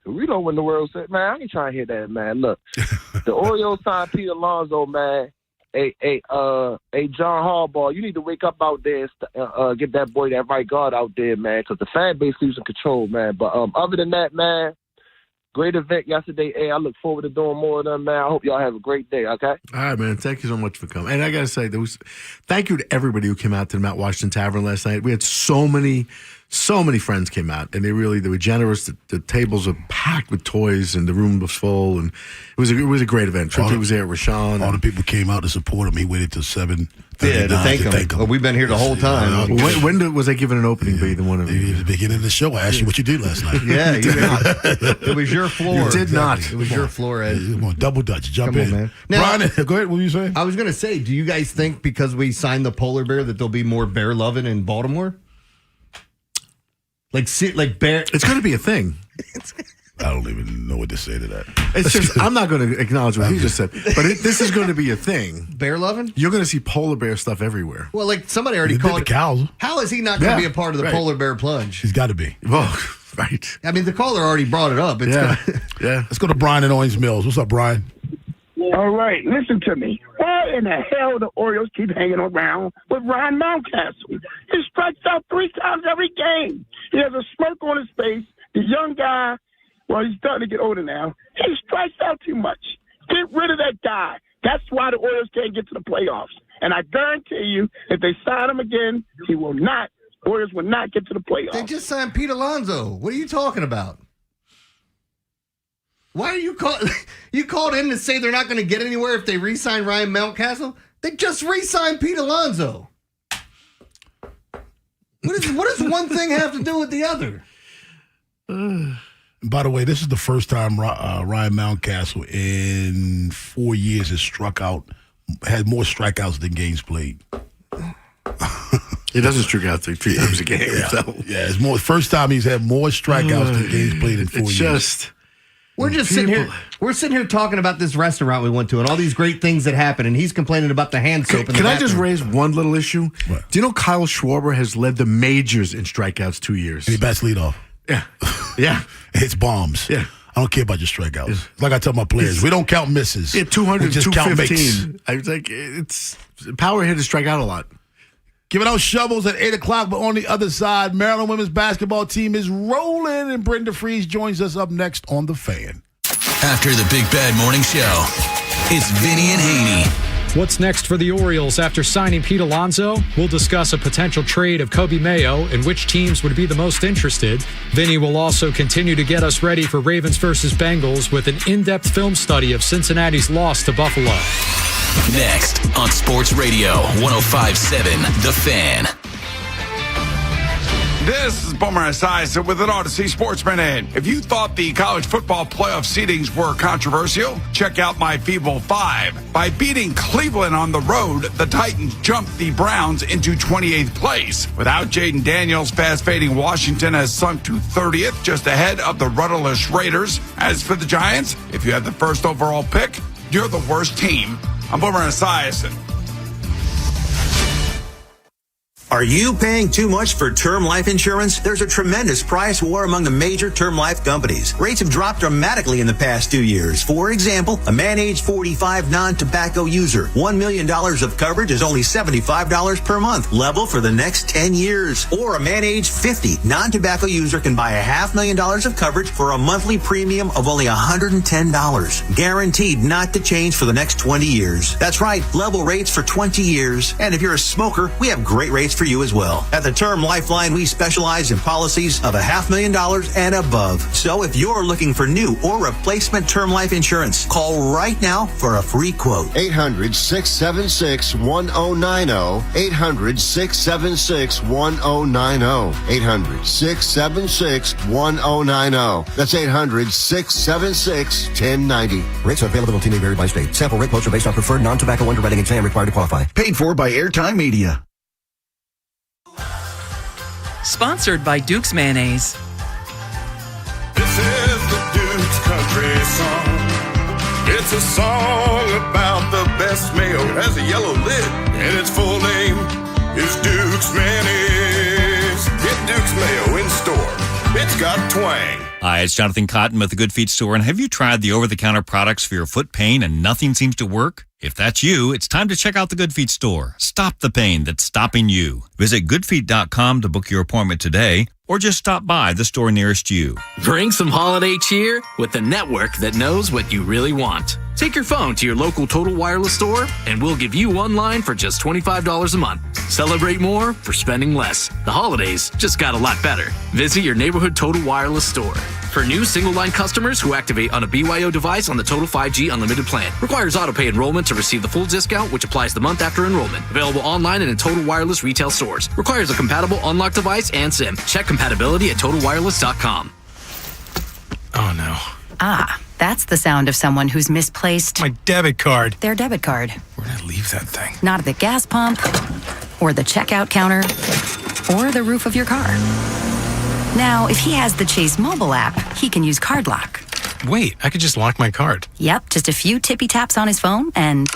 We don't win the World Series. Man, I ain't trying to hear that, man. Look, the Orioles signed Pete Alonso, man. Hey, John Harbaugh, you need to wake up out there and get that boy that right guard out there, man, because the fan base losing control, man. But other than that, man, great event yesterday. Hey, I look forward to doing more of them, man. I hope y'all have a great day, okay? All right, man. Thank you so much for coming. And I got to say, thank you to everybody who came out to the Mount Washington Tavern last night. We had so many friends came out, and they were generous. The tables were packed with toys, and the room was full, and it was a great event. Trippy was there, Rashawn. All the people came out to support him. He waited till 7:39 to thank him. Well, we've been here the whole time. When was I given an opening by either one of you? At the beginning of the show, I asked you what you did last night. Yeah, you did not. It was your floor. You did not. It was your floor, Ed. Come on, double dutch. Jump Come in. on, man. Now, Brian, go ahead. What were you saying? I was going to say, do you guys think because we signed the polar bear that there'll be more bear loving in Baltimore? Like bear. It's going to be a thing. I don't even know what to say to that. It's just, I'm not going to acknowledge what he just said, but this is going to be a thing. Bear loving? You're going to see polar bear stuff everywhere. Well, like somebody already called the cows. How is he not going to be a part of the polar bear plunge? He's got to be. Well, right. I mean, the caller already brought it up. It's yeah. Let's go to Brian in Owings Mills. What's up, Brian? All right, listen to me. Why in the hell the Orioles keep hanging around with Ryan Mountcastle? He strikes out 3 times every game. He has a smirk on his face. The young guy, well, he's starting to get older now. He strikes out too much. Get rid of that guy. That's why the Orioles can't get to the playoffs. And I guarantee you, if they sign him again, Orioles will not get to the playoffs. They just signed Pete Alonso. What are you talking about? Why are you called in to say they're not going to get anywhere if they re-sign Ryan Mountcastle? They just re-signed Pete Alonso. What does one thing have to do with the other? By the way, this is the first time Ryan Mountcastle in 4 years had more strikeouts than games played. He doesn't strike out 3 times a game. Yeah, it's more. First time he's had more strikeouts than games played in 4 years. We're just sitting here. We're sitting here talking about this restaurant we went to and all these great things that happened, and he's complaining about the hand soap. Can I just raise one little issue? What? Do you know Kyle Schwarber has led the majors in strikeouts 2 years? And he bats leadoff. Yeah, yeah. Hits bombs. Yeah. I don't care about your strikeouts. Like I tell my players, we don't count misses. Yeah, 200, we just count makes. 215. I was like, it's power hitters strike out a lot. Giving out shovels at 8 o'clock, but on the other side, Maryland women's basketball team is rolling, and Brenda Freese joins us up next on The Fan. After the Big Bad Morning Show, it's Vinny and Haynie. What's next for the Orioles after signing Pete Alonso? We'll discuss a potential trade of Kobe Mayo and which teams would be the most interested. Vinny will also continue to get us ready for Ravens versus Bengals with an in-depth film study of Cincinnati's loss to Buffalo. Next on Sports Radio 105.7 The Fan. This is Boomer Esiason with an Odyssey Sports Minute. If you thought the college football playoff seedings were controversial, check out my Feeble 5. By beating Cleveland on the road, the Titans jumped the Browns into 28th place. Without Jaden Daniels, fast-fading Washington has sunk to 30th, just ahead of the rudderless Raiders. As for the Giants, if you had the first overall pick, you're the worst team. I'm Boomer Esiason. Are you paying too much for term life insurance? There's a tremendous price war among the major term life companies. Rates have dropped dramatically in the past 2 years. For example, a man age 45 non-tobacco user, $1 million of coverage is only $75 per month, level for the next 10 years. Or a man age 50 non-tobacco user can buy $500,000 of coverage for a monthly premium of only $110, guaranteed not to change for the next 20 years. That's right, level rates for 20 years. And if you're a smoker, we have great rates for you as well. At the Term Lifeline, we specialize in policies of $500,000 and above. So if you're looking for new or replacement term life insurance, call right now for a free quote. 800-676-1090. 800-676-1090. 800-676-1090. That's 800-676-1090. Rates are available until may vary by state. Sample rate quotes are based on preferred non-tobacco underwriting exam required to qualify. Paid for by Airtime Media. Sponsored by Duke's Mayonnaise. This is the Duke's country song. It's a song about the best mayo. It has a yellow lid, and its full name is Duke's Mayonnaise. Get Duke's Mayo in store. It's got twang. Hi, it's Jonathan Cotton with the Good Feet Store. And have you tried the over-the-counter products for your foot pain and nothing seems to work? If that's you, it's time to check out the Good Feet Store. Stop the pain that's stopping you. Visit goodfeet.com to book your appointment today, or just stop by the store nearest you. Bring some holiday cheer with the network that knows what you really want. Take your phone to your local Total Wireless store, and we'll give you one line for just $25 a month. Celebrate more for spending less. The holidays just got a lot better. Visit your neighborhood Total Wireless store. For new single-line customers who activate on a BYO device on the Total 5G Unlimited plan. Requires auto-pay enrollment to receive the full discount, which applies the month after enrollment. Available online and in Total Wireless retail stores. Requires a compatible unlocked device and SIM. Check compatibility at TotalWireless.com. Oh, no. Ah, that's the sound of someone who's misplaced my debit card. Their debit card. Where'd I leave that thing? Not at the gas pump, or the checkout counter, or the roof of your car. Now, if he has the Chase mobile app, he can use Card Lock. Wait, I could just lock my card. Yep, just a few tippy taps on his phone, and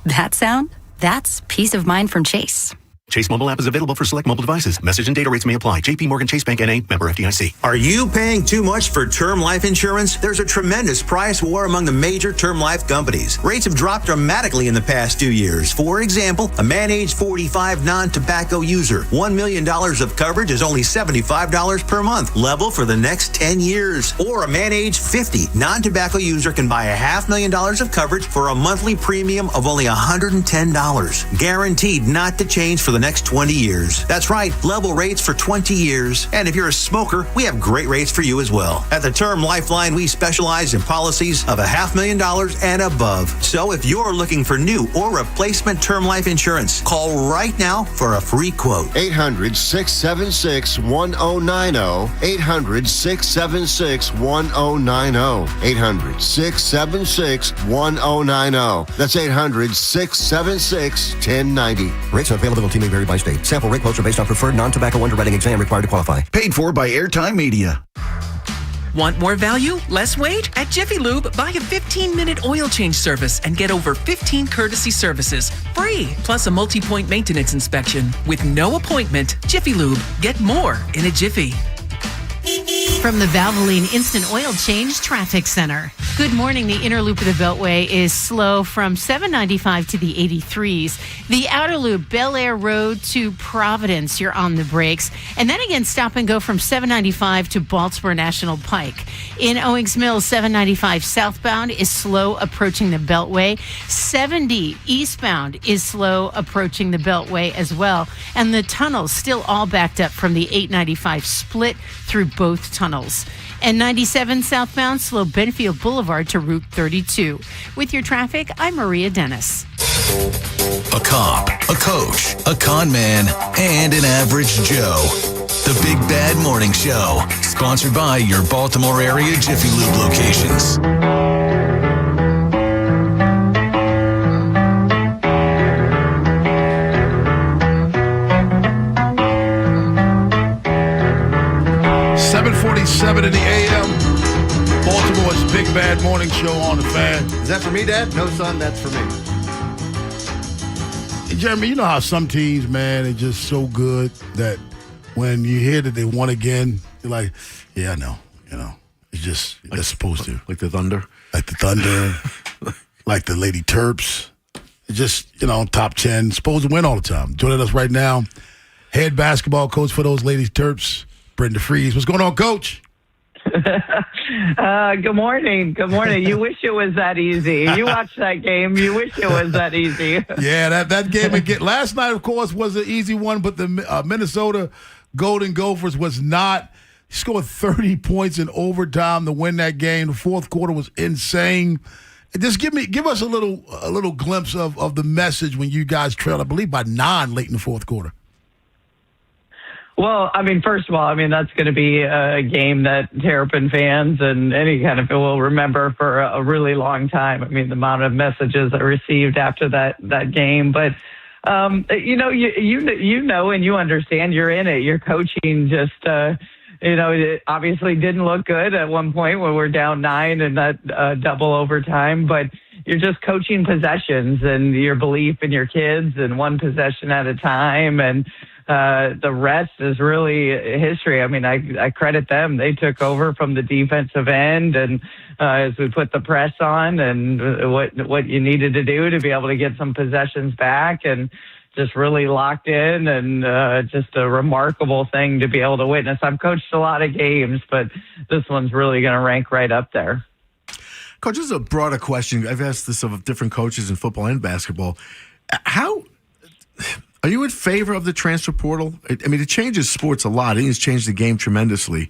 that sound, that's peace of mind from Chase. Chase mobile app is available for select mobile devices. Message and data rates may apply. JP Morgan Chase Bank N.A. member FDIC. Are you paying too much for term life insurance? There's a tremendous price war among the major term life companies. Rates have dropped dramatically in the past 2 years. For example, a man age 45 non-tobacco user. $1 million of coverage is only $75 per month. Level for the next 10 years. Or a man age 50 non-tobacco user can buy $500,000 of coverage for a monthly premium of only $110. Guaranteed not to change for the next 20 years. That's right, level rates for 20 years. And if you're a smoker, we have great rates for you as well. At the Term Lifeline, we specialize in policies of $500,000 and above. So if you're looking for new or replacement term life insurance, call right now for a free quote. 800-676-1090. 800-676-1090. 800-676-1090. That's 800-676-1090. Rates and availability may vary by state. Sample rate quotes are based on preferred non-tobacco underwriting exam required to qualify. Paid for by Airtime Media. Want more value? Less wait? At Jiffy Lube, buy a 15-minute oil change service and get over 15 courtesy services free, plus a multi-point maintenance inspection. With no appointment, Jiffy Lube. Get more in a jiffy. From the Valvoline Instant Oil Change Traffic Center. Good morning. The inner loop of the Beltway is slow from 795 to the 83s. The outer loop, Bel Air Road to Providence, you're on the brakes. And then again, stop and go from 795 to Baltimore National Pike. In Owings Mills, 795 southbound is slow approaching the Beltway. 70 eastbound is slow approaching the Beltway as well. And the tunnels still all backed up from the 895 split through both tunnels. And 97 southbound, slow Benfield Boulevard to Route 32. With your traffic, I'm Maria Dennis. A cop, a coach, a con man, and an average Joe. The Big Bad Morning Show, sponsored by your Baltimore area Jiffy Lube locations. .47 in the AM. Baltimore's Big Bad Morning Show on the Fan. Is that for me, Dad? No, son, that's for me. Hey, Jeremy, you know how some teams, man, are just so good that when you hear that they won again, you're like, yeah, I know. You know, it's just, they're supposed to. Like the Thunder? Like the Thunder. Like the Lady Terps. It's just, you know, top 10. Supposed to win all the time. Joining us right now, head basketball coach for those Lady Terps, Brenda Freeze. What's going on, Coach? Good morning. Good morning. You wish it was that easy. You watched that game. You wish it was that easy. Yeah, that game again. Last night, of course, was an easy one, but the Minnesota Golden Gophers was not. He scored 30 points in overtime to win that game. The fourth quarter was insane. Just give us a little glimpse of the message when you guys trailed, I believe, by 9 late in the fourth quarter. Well, I mean, first of all, I mean, that's going to be a game that Terrapin fans and any kind of will remember for a really long time. I mean, the amount of messages I received after that game. But, you know, and you understand you're in it. You're coaching just, it obviously didn't look good at one point when we're down 9 in that double overtime, but you're just coaching possessions and your belief in your kids and one possession at a time. And the rest is really history. I mean, I credit them. They took over from the defensive end, and as we put the press on and what you needed to do to be able to get some possessions back, and just really locked in, and just a remarkable thing to be able to witness. I've coached a lot of games, but this one's really going to rank right up there. Coach, this is a broader question. I've asked this of different coaches in football and basketball. How are you in favor of the transfer portal? I mean, it changes sports a lot. I think it's changed the game tremendously.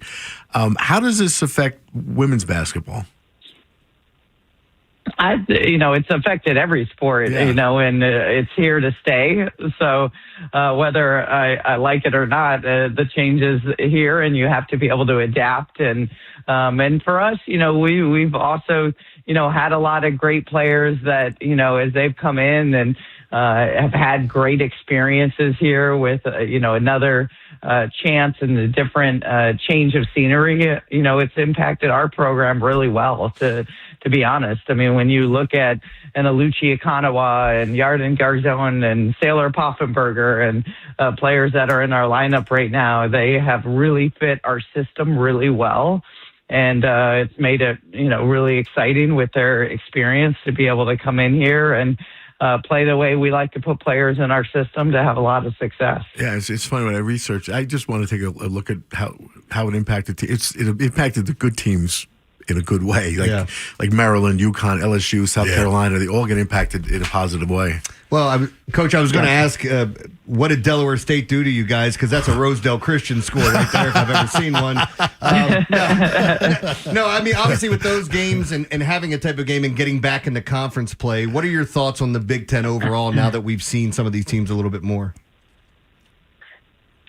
How does this affect women's basketball? It's affected every sport, and it's here to stay. So whether I like it or not, the change is here, and you have to be able to adapt. And for us, we've also, had a lot of great players that, as they've come in and have had great experiences here with, another chance and a different change of scenery. It's impacted our program really well, to be honest. I mean, when you look at Aluchi Akanawa and Yarden Garzon and Sailor Poffenberger and players that are in our lineup right now, they have really fit our system really well. And it's made it, really exciting with their experience to be able to come in here and play the way we like to put players in our system to have a lot of success. Yeah, it's funny when I researched. I just want to take a look at how it impacted. It impacted the good teams in a good way, like Maryland, UConn, LSU, South Carolina. They all get impacted in a positive way. Well, Coach, I was going to ask, what did Delaware State do to you guys? Because that's a Rosedale Christian school right there, if I've ever seen one. No, I mean, obviously with those games and having a type of game and getting back into conference play, what are your thoughts on the Big Ten overall now that we've seen some of these teams a little bit more?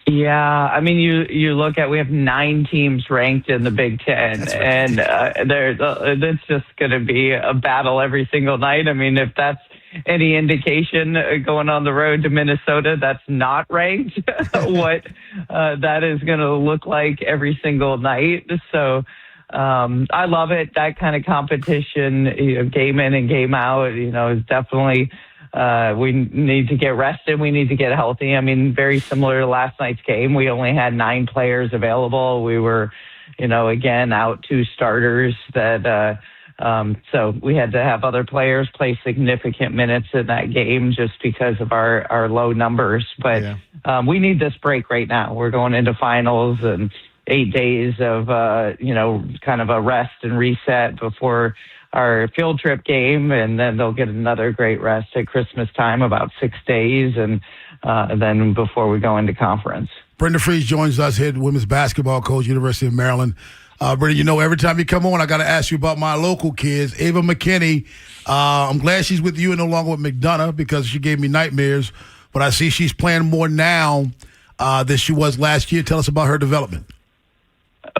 Yeah, I mean, you look at, we have 9 teams ranked in the Big Ten, and it's just going to be a battle every single night. I mean, if that's any indication going on the road to Minnesota that's not ranked, what that is going to look like every single night. So I love it. That kind of competition, game in and game out, is definitely we need to get rested. We need to get healthy. I mean, very similar to last night's game. We only had 9 players available. We were, again, out 2 starters that, so we had to have other players play significant minutes in that game just because of our low numbers. But we need this break right now. We're going into finals and 8 days of, kind of a rest and reset before our field trip game, and then they'll get another great rest at Christmas time, about 6 days, and then before we go into conference. Brenda Freese joins us here, women's basketball coach, University of Maryland. Brenda, every time you come on, I got to ask you about my local kids, Ava McKinney. I'm glad she's with you and no longer with McDonough because she gave me nightmares, but I see she's playing more now than she was last year. Tell us about her development.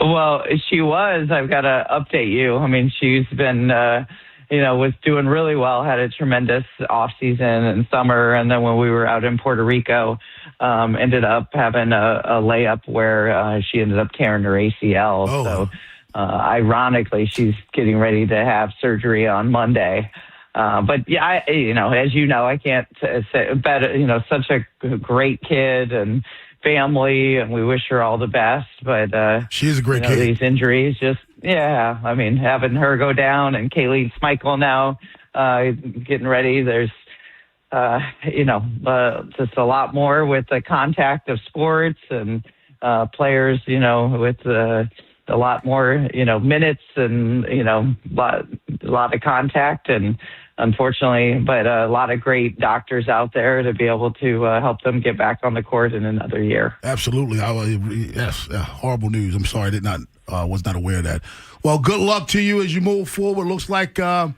Well, she was. I've got to update you. I mean, she's been, was doing really well, had a tremendous off season and summer. And then when we were out in Puerto Rico, ended up having a layup where she ended up tearing her ACL. Oh. So ironically, she's getting ready to have surgery on Monday. But yeah, as you know, I can't say better, such a great kid and family, and we wish her all the best. But she's a great kid. These injuries, I mean, having her go down and Kayleen Schmeichel now getting ready. There's just a lot more with the contact of sports and players, with a lot more minutes and a lot of contact, and unfortunately, but a lot of great doctors out there to be able to help them get back on the court in another year. Absolutely. Yes, horrible news. I'm sorry, was not aware of that. Well, good luck to you as you move forward. Looks like the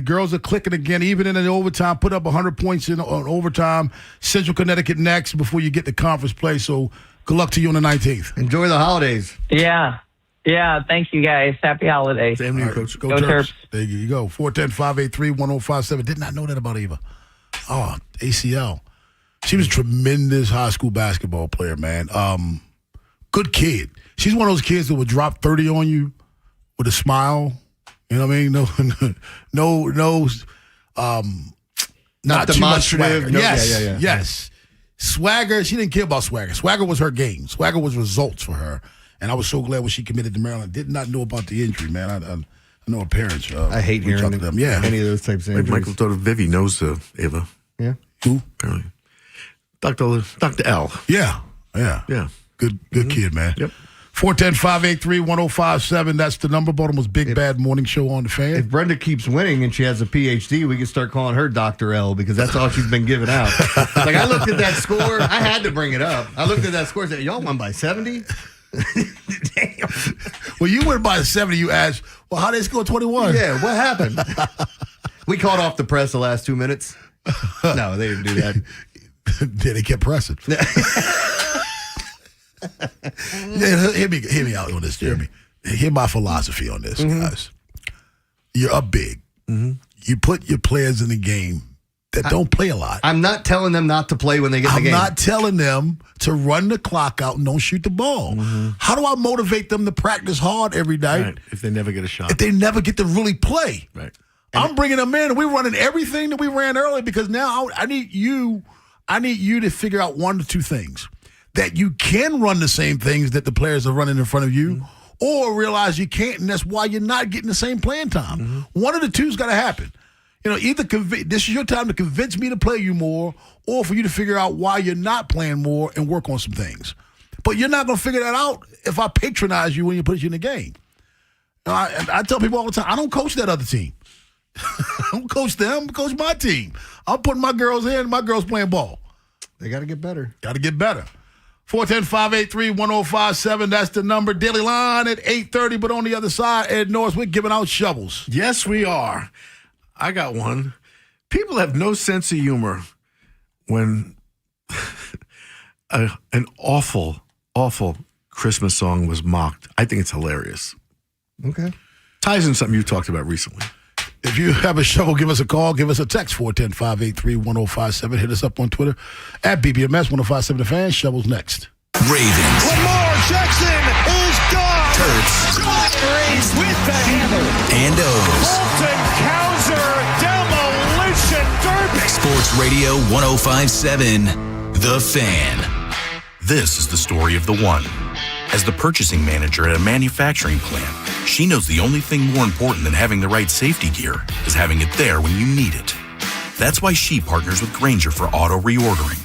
girls are clicking again, even in the overtime. Put up 100 points on overtime. Central Connecticut next before you get to conference play. So good luck to you on the 19th. Enjoy the holidays. Yeah, thank you guys. Happy holidays. Same to you, Coach. Go Terps. There you go. 410-583-1057. Did not know that about Eva. Oh, ACL. She was a tremendous high school basketball player, man. Good kid. She's one of those kids that would drop 30 on you with a smile. You know what I mean? Not too much swagger. Yes. Swagger, she didn't care about swagger. Swagger was her game. Swagger was results for her. And I was so glad when she committed to Maryland. Did not know about the injury, man. I know her parents. I hate hearing them. Yeah. Any of those types of injuries. Michael thought Vivi knows Ava. Yeah. Who? Apparently. Dr. L. Yeah. Good kid, man. Yep. 410-583-1057. That's the number. Baltimore's Big Bad Morning Show on the Fan. If Brenda keeps winning and she has a PhD, we can start calling her Dr. L because that's all she's been giving out. Like, I looked at that score. I had to bring it up. I looked at that score and said, y'all won by 70? Damn. Well, you went by 70. You asked, well, how they score 21? Yeah, what happened? We caught off the press the last 2 minutes. No, they didn't do that. Then they kept pressing. Hear me out on this, Jeremy. Hear my philosophy on this, guys. You're up big. You put your players in the game that don't play a lot. I'm not telling them not to play when they get in the game. I'm not telling them to run the clock out and don't shoot the ball. How do I motivate them to practice hard every night? Right. If they never get a shot. If they never get to really play. Right. I'm bringing them in. We're running everything that we ran earlier because now I need you to figure out one or two things. That you can run the same things that the players are running in front of you, or realize you can't, and that's why you're not getting the same playing time. One of the two's got to happen. You know, either this is your time to convince me to play you more, or for you to figure out why you're not playing more and work on some things. But you're not going to figure that out if I patronize you when you put you in the game. I tell people all the time, I don't coach that other team. I don't coach them. I coach my team. I'm putting my girls in. My girls playing ball. They got to get better. 410-583-1057. That's the number. Daily Line at 8:30. But on the other side, Ed Norris, we're giving out shovels. Yes, we are. I got one. People have no sense of humor when an awful, awful Christmas song was mocked. I think it's hilarious. Okay. Ties in something you talked about recently. If you have a shovel, give us a call. Give us a text, 410-583-1057. Hit us up on Twitter at BBMS 1057 The Fan. Shovels next. Ravens. Lamar Jackson is gone. Terps. Rays with the hammer. And O's. Colton Cowser, demolition derby. Sports Radio 1057 The Fan. This is the story of the one. As the purchasing manager at a manufacturing plant, she knows the only thing more important than having the right safety gear is having it there when you need it. That's why she partners with Grainger for auto reordering,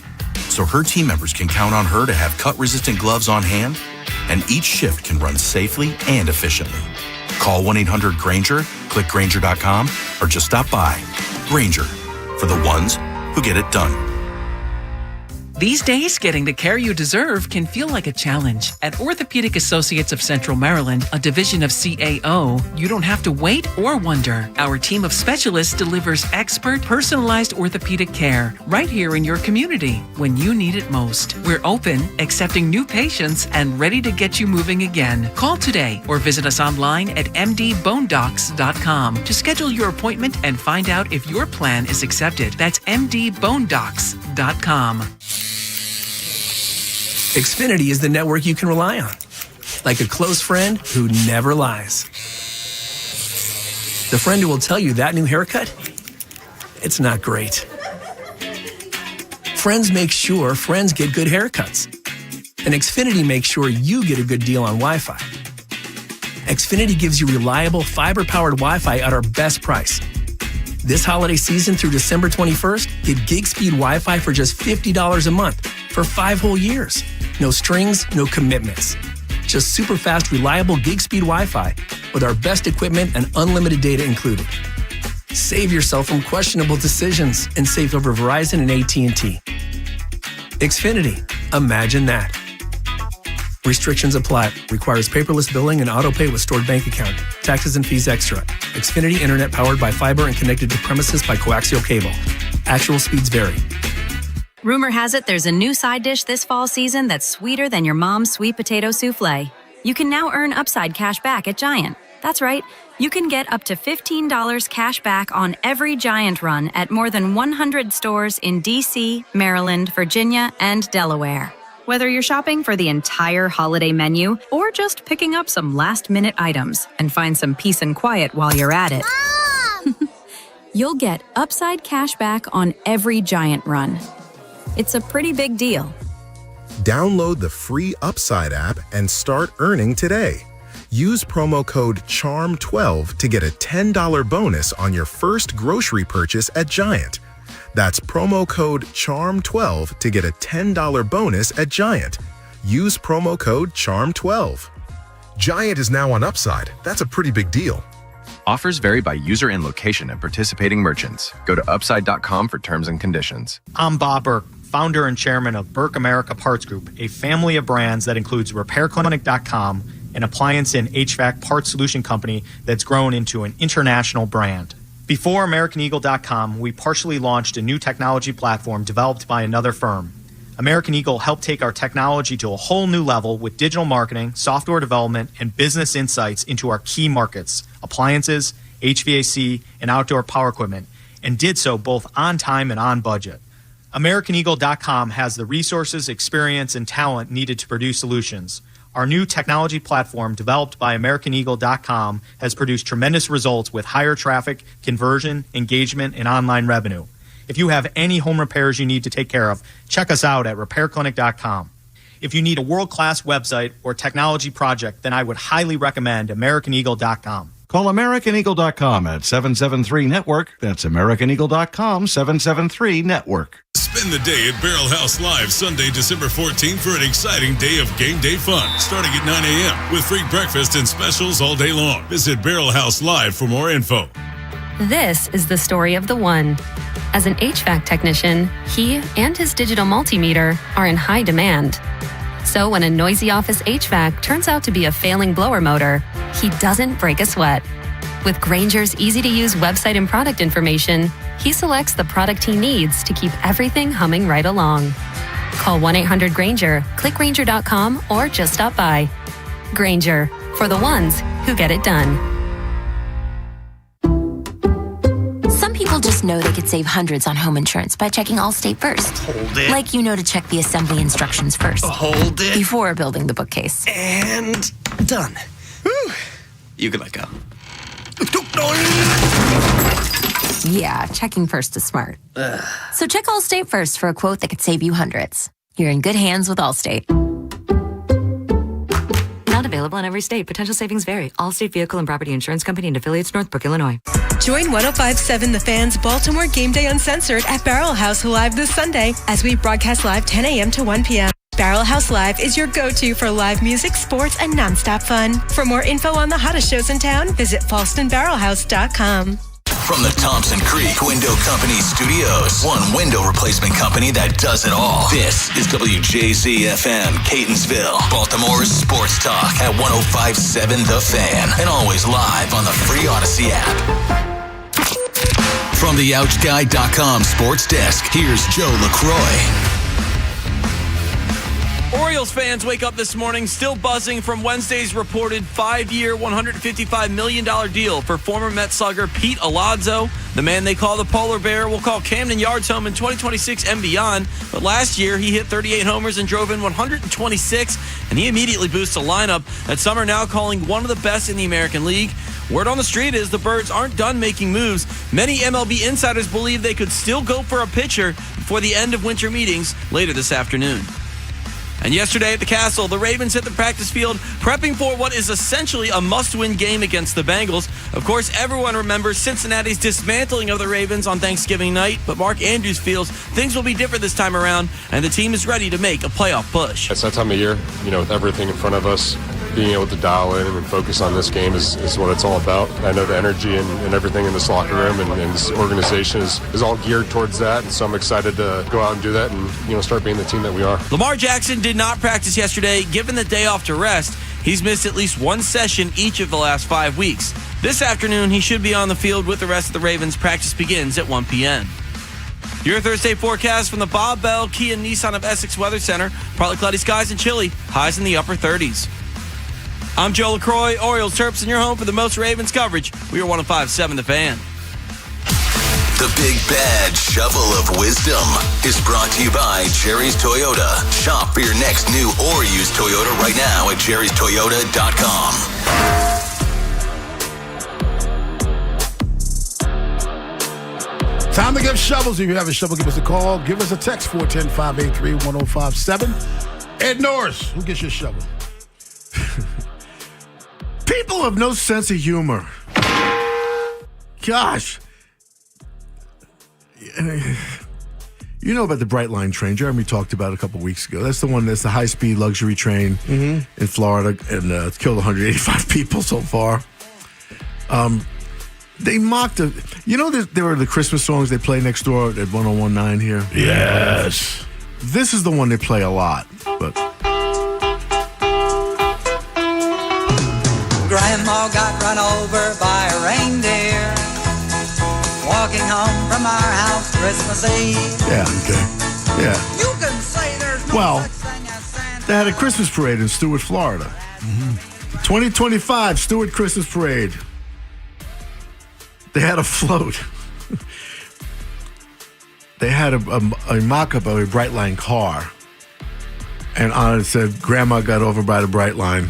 so her team members can count on her to have cut-resistant gloves on hand, and each shift can run safely and efficiently. Call 1-800-GRAINGER, click Grainger.com, or just stop by. Grainger, for the ones who get it done. These days, getting the care you deserve can feel like a challenge. At Orthopedic Associates of Central Maryland, a division of CAO, you don't have to wait or wonder. Our team of specialists delivers expert, personalized orthopedic care right here in your community when you need it most. We're open, accepting new patients, and ready to get you moving again. Call today or visit us online at mdbonedocs.com to schedule your appointment and find out if your plan is accepted. That's mdbonedocs.com. Xfinity is the network you can rely on, like a close friend who never lies. The friend who will tell you that new haircut, it's not great. Friends make sure friends get good haircuts. And Xfinity makes sure you get a good deal on Wi-Fi. Xfinity gives you reliable fiber-powered Wi-Fi at our best price. This holiday season through December 21st, get gig speed Wi-Fi for just $50 a month for 5 whole years. No strings, no commitments. Just super fast, reliable gig speed Wi-Fi with our best equipment and unlimited data included. Save yourself from questionable decisions and save over Verizon and AT&T. Xfinity. Imagine that. Restrictions apply. Requires paperless billing and auto pay with stored bank account. Taxes and fees extra. Xfinity Internet powered by fiber and connected to premises by coaxial cable. Actual speeds vary. Rumor has it there's a new side dish this fall season that's sweeter than your mom's sweet potato souffle. You can now earn Upside cash back at Giant. That's right. You can get up to $15 cash back on every Giant run at more than 100 stores in D.C., Maryland, Virginia, and Delaware. Whether you're shopping for the entire holiday menu or just picking up some last-minute items and find some peace and quiet while you're at it, you'll get Upside cash back on every Giant run. It's a pretty big deal. Download the free Upside app and start earning today. Use promo code CHARM12 to get a $10 bonus on your first grocery purchase at Giant. That's promo code CHARM12 to get a $10 bonus at Giant. Use promo code CHARM12. Giant is now on Upside. That's a pretty big deal. Offers vary by user and location at participating merchants. Go to upside.com for terms and conditions. I'm Bob Burke, founder and chairman of Burke America Parts Group, a family of brands that includes RepairClinic.com, an appliance and HVAC parts solution company that's grown into an international brand. Before AmericanEagle.com, we partially launched a new technology platform developed by another firm. American Eagle helped take our technology to a whole new level with digital marketing, software development, and business insights into our key markets, appliances, HVAC, and outdoor power equipment, and did so both on time and on budget. AmericanEagle.com has the resources, experience, and talent needed to produce solutions. Our new technology platform, developed by AmericanEagle.com, has produced tremendous results with higher traffic, conversion, engagement, and online revenue. If you have any home repairs you need to take care of, check us out at RepairClinic.com. If you need a world-class website or technology project, then I would highly recommend AmericanEagle.com. Call AmericanEagle.com at 773-NETWORK. That's AmericanEagle.com, 773-NETWORK. Spend the day at Barrel House Live Sunday, December 14th for an exciting day of game day fun, starting at 9 a.m. with free breakfast and specials all day long. Visit Barrel House Live for more info. This is the story of the one. As an HVAC technician, he and his digital multimeter are in high demand. So when a noisy office HVAC turns out to be a failing blower motor, he doesn't break a sweat. With Grainger's easy-to-use website and product information, he selects the product he needs to keep everything humming right along. Call 1-800-GRAINGER, click Grainger.com, or just stop by. Grainger, for the ones who get it done. Some people just know they could save hundreds on home insurance by checking Allstate first. Hold it. Like you know to check the assembly instructions first. Hold it. Before building the bookcase. And done. Whew. You can let go. Yeah, checking first is smart. So check Allstate first for a quote that could save you hundreds. You're in good hands with Allstate. Not available in every state. Potential savings vary. Allstate Vehicle and Property Insurance Company and affiliates, Northbrook, Illinois. Join 105.7 The Fan's Baltimore Game Day Uncensored at Barrel House Live this Sunday as we broadcast live 10 a.m. to 1 p.m. Barrel House Live is your go-to for live music, sports, and nonstop fun. For more info on the hottest shows in town, visit FalstonBarrelhouse.com. From the Thompson Creek Window Company Studios, one window replacement company that does it all. This is WJZ-FM, Catonsville, Baltimore's sports talk at 105.7 The Fan, and always live on the free Odyssey app. From the OutGuy.com sports desk, here's Joe LaCroix. Orioles fans wake up this morning still buzzing from Wednesday's reported 5-year, $155 million deal for former Mets slugger Pete Alonso. The man they call the Polar Bear will call Camden Yards home in 2026 and beyond. But last year, he hit 38 homers and drove in 126, and he immediately boosts a lineup that some are now calling one of the best in the American League. Word on the street is the Birds aren't done making moves. Many MLB insiders believe they could still go for a pitcher before the end of winter meetings later this afternoon. And yesterday at the Castle, the Ravens hit the practice field prepping for what is essentially a must-win game against the Bengals. Of course, everyone remembers Cincinnati's dismantling of the Ravens on Thanksgiving night, but Mark Andrews feels things will be different this time around, and the team is ready to make a playoff push. It's that time of year, with everything in front of us, being able to dial in and focus on this game is what it's all about. I know the energy and everything in this locker room and this organization is all geared towards that, and so I'm excited to go out and do that and start being the team that we are. Lamar Jackson did not practice yesterday. Given the day off to rest, he's missed at least one session each of the last 5 weeks. This afternoon, he should be on the field with the rest of the Ravens. Practice begins at 1 p.m. Your Thursday forecast from the Bob Bell Kia Nissan of Essex Weather Center. Partly cloudy skies and chilly. Highs in the upper 30s. I'm Joe LaCroix, Orioles Terps, and your home for the most Ravens coverage. We are 105.7 The Fan. The Big Bad Shovel of Wisdom is brought to you by Jerry's Toyota. Shop for your next new or used Toyota right now at jerrystoyota.com. Time to give shovels. If you have a shovel, give us a call. Give us a text, 410-583-1057. Ed Norris, who gets your shovel? People have no sense of humor. Gosh. You know about the Bright Line train. Jeremy talked about it a couple weeks ago. That's the high-speed luxury train in Florida, and it's killed 185 people so far. They mocked it. You know, there were the Christmas songs they play next door at 1019 here? Yes. This is the one they play a lot, but... Grandma got run over by a reindeer walking home from our house Christmas Eve. Yeah, okay. Yeah. You can say there's no Well, such thing as Santa. they had a Christmas parade in Stewart, Florida. 2025 Stewart Christmas Parade. They had a float. They had a mock-up of a Bright Line car. And on it said, Grandma got over by the Bright Line.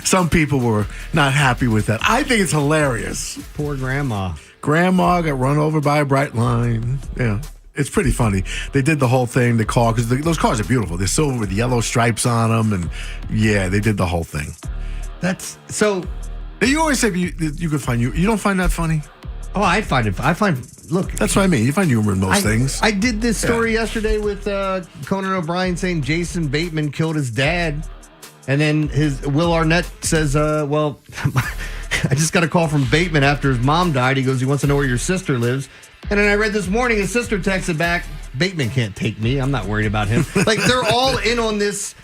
Some people were not happy with that. I think it's hilarious. Poor Grandma. Grandma got run over by a Bright Line. Yeah. It's pretty funny. They did the whole thing, the car, because those cars are beautiful. They're silver with yellow stripes on them, and yeah, they did the whole thing. That's so. You always say you could find you don't find that funny? Oh, I find. Look, that's what I mean. You find humor in most things. I did this story yesterday with Conan O'Brien saying Jason Bateman killed his dad, and then Will Arnett says, "Well, I just got a call from Bateman after his mom died. He goes, he wants to know where your sister lives." And then I read this morning, his sister texted back, "Bateman can't take me. I'm not worried about him." Like, they're all in on this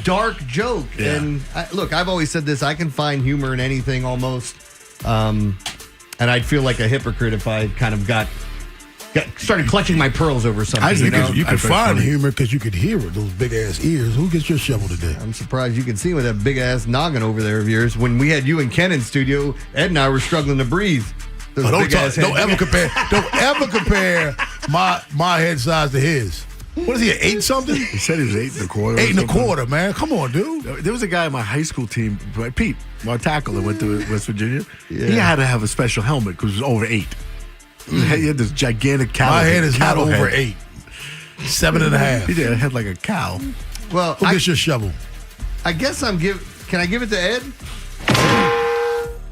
dark joke. Yeah. And look, I've always said this: I can find humor in anything almost. And I'd feel like a hypocrite if I kind of started clutching my pearls over something. I think you could find humor because you could hear it, those big ass ears. Who gets your shovel today? I'm surprised you can see with that big ass noggin over there of yours. When we had you and Ken in studio, Ed and I were struggling to breathe. Don't ever compare my head size to his. What is he, 8 something? He said he was 8 1/4. 8 1/4, man. Come on, dude. There was a guy in my high school team, Pete, my tackle that went to West Virginia. Yeah. He had to have a special helmet because he was over 8. He had this gigantic cow. My head is not over 8. 7 1/2. He did a head like a cow. Well, who gets your shovel? I guess can I give it to Ed?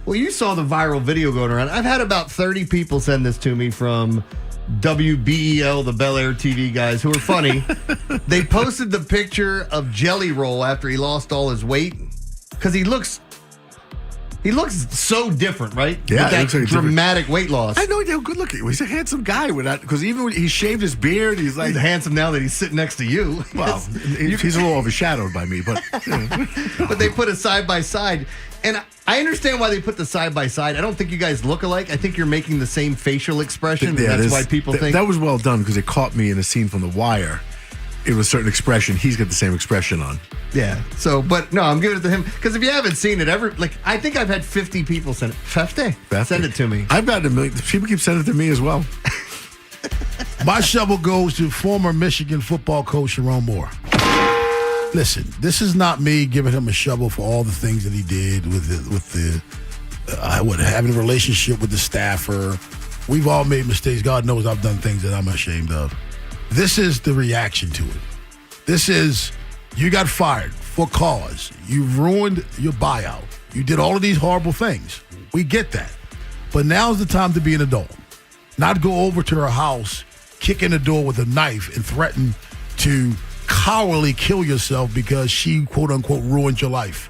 Well, you saw the viral video going around. I've had about 30 people send this to me from WBEL, the Bel Air TV guys, who are funny. They posted the picture of Jelly Roll after he lost all his weight because he looks so different, right? Yeah, with that like dramatic weight loss. I know how good looking. He's a handsome guy with that because even when he shaved his beard, he's handsome now that he's sitting next to you. Well, he's a little overshadowed by me, but but they put a side by side. And I understand why they put the side by side. I don't think you guys look alike. I think you're making the same facial expression. Yeah, and that's why people think that was well done because it caught me in a scene from The Wire. It was a certain expression. He's got the same expression on. Yeah. So, but no, I'm giving it to him because if you haven't seen it ever, I think I've had 50 people send it. 50? Send it to me. I've gotten a million. People keep sending it to me as well. My shovel goes to former Michigan football coach Sharon Moore. Listen, this is not me giving him a shovel for all the things that he did with having a relationship with the staffer. We've all made mistakes. God knows I've done things that I'm ashamed of. This is the reaction to it. This is, you got fired for cause. You ruined your buyout. You did all of these horrible things. We get that. But now's the time to be an adult. Not go over to her house, kick in the door with a knife, and threaten to cowardly kill yourself because she, quote unquote, ruined your life.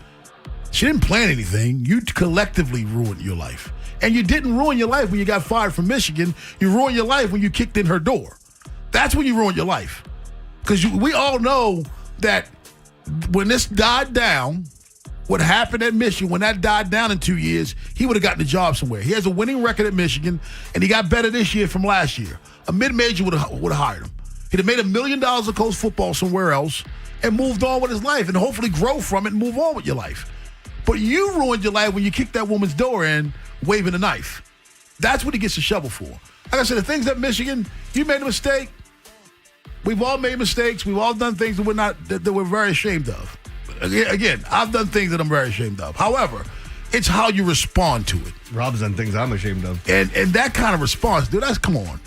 She didn't plan anything. You collectively ruined your life. And you didn't ruin your life when you got fired from Michigan. You ruined your life when you kicked in her door. That's when you ruined your life. Because we all know that when this died down, what happened at Michigan, when that died down in 2 years, he would have gotten a job somewhere. He has a winning record at Michigan, and he got better this year from last year. A mid-major would have hired him. He'd have made $1 million of coach football somewhere else and moved on with his life and hopefully grow from it and move on with your life. But you ruined your life when you kicked that woman's door in waving a knife. That's what he gets a shovel for. Like I said, the things at Michigan, you made a mistake. We've all made mistakes. We've all done things that we're very ashamed of. Again, I've done things that I'm very ashamed of. However, it's how you respond to it. Rob's done things I'm ashamed of. And that kind of response, dude, come on.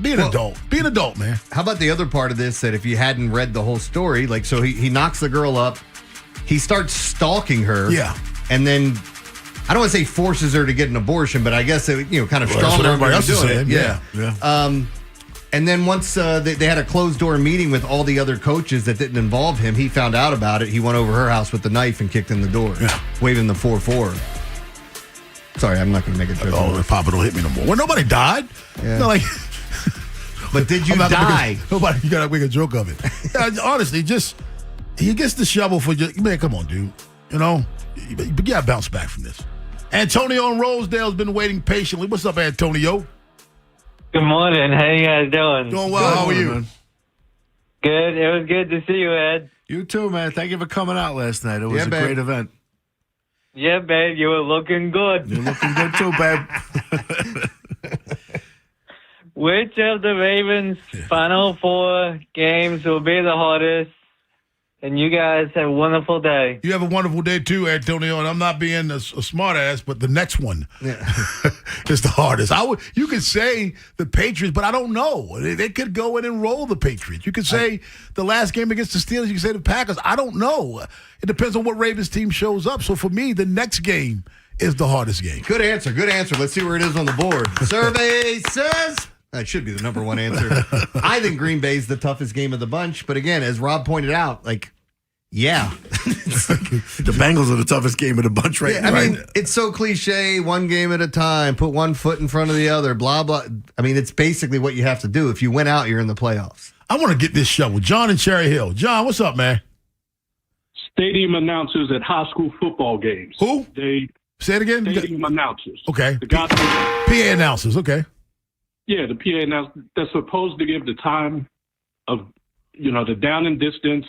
Be an adult. Be an adult, man. How about the other part of this that if you hadn't read the whole story, like, so he knocks the girl up, he starts stalking her. Yeah. And then, I don't want to say forces her to get an abortion, but I guess it, kind of Well, that's strong what everybody else is doing it. saying. Yeah. And then once they had a closed-door meeting with all the other coaches that didn't involve him, he found out about it. He went over her house with the knife and kicked in the door, waving the 4-4. Sorry, I'm not going to make it joke. Oh, Papa don't hit me no more. Well, nobody died. Yeah. Not like, but did you die? Nobody, you got to make a joke of it. Honestly, he gets the shovel for just, man, come on, dude. But you got to bounce back from this. Antonio in Rosedale's been waiting patiently. What's up, Antonio? Good morning. How you guys doing? Doing well. How are you? Man. Good. It was good to see you, Ed. You too, man. Thank you for coming out last night. It was a great event. Yeah, babe. You were looking good. You're looking good too, babe. Which of the Ravens' Final Four games will be the hardest? And you guys have a wonderful day. You have a wonderful day too, Antonio. And I'm not being a smart ass, but the next one is the hardest. You could say the Patriots, but I don't know. They could go in and roll the Patriots. You could say the last game against the Steelers. You could say the Packers. I don't know. It depends on what Ravens team shows up. So for me, the next game is the hardest game. Good answer. Good answer. Let's see where it is on the board. Survey says that should be the number one answer. I think Green Bay's the toughest game of the bunch. But again, as Rob pointed out, yeah. The Bengals are the toughest game of the bunch right now. I mean, it's so cliche, one game at a time, put one foot in front of the other, blah, blah. I mean, it's basically what you have to do. If you win out, you're in the playoffs. I want to get this shovel. John in Cherry Hill. John, what's up, man? Stadium announcers at high school football games. Who? Say it again? Stadium announcers. Okay. The guys PA announcers, okay. Yeah, the PA announcers. They're supposed to give the time of, the down and distance,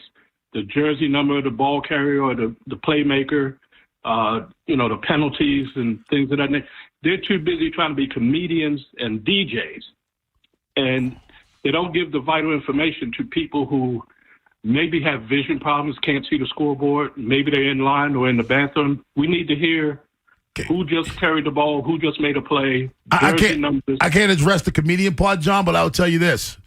the jersey number of the ball carrier or the playmaker, the penalties and things of that nature. They're too busy trying to be comedians and DJs. And they don't give the vital information to people who maybe have vision problems, can't see the scoreboard, maybe they're in line or in the bathroom. We need to hear who just carried the ball, who just made a play. I can't address the comedian part, John, but I'll tell you this.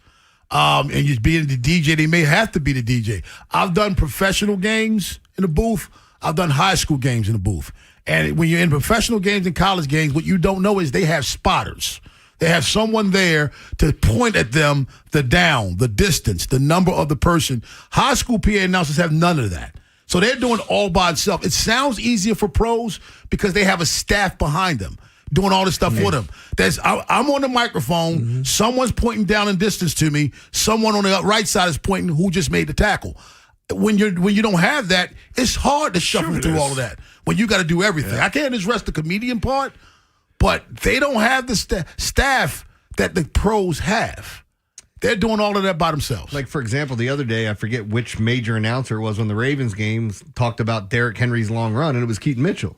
And you being the DJ, they may have to be the DJ. I've done professional games in the booth. I've done high school games in the booth. And when you're in professional games and college games, what you don't know is they have spotters. They have someone there to point at them the down, the distance, the number of the person. High school PA announcers have none of that. So they're doing it all by itself. It sounds easier for pros because they have a staff behind them doing all this stuff for them. I'm on the microphone. Mm-hmm. Someone's pointing down in distance to me. Someone on the right side is pointing who just made the tackle. When you don't have that, it's hard to shuffle through all of that. When you got to do everything. I can't address the comedian part, but they don't have the staff that the pros have. They're doing all of that by themselves. Like, for example, the other day, I forget which major announcer it was on the Ravens games, talked about Derrick Henry's long run, and it was Keaton Mitchell.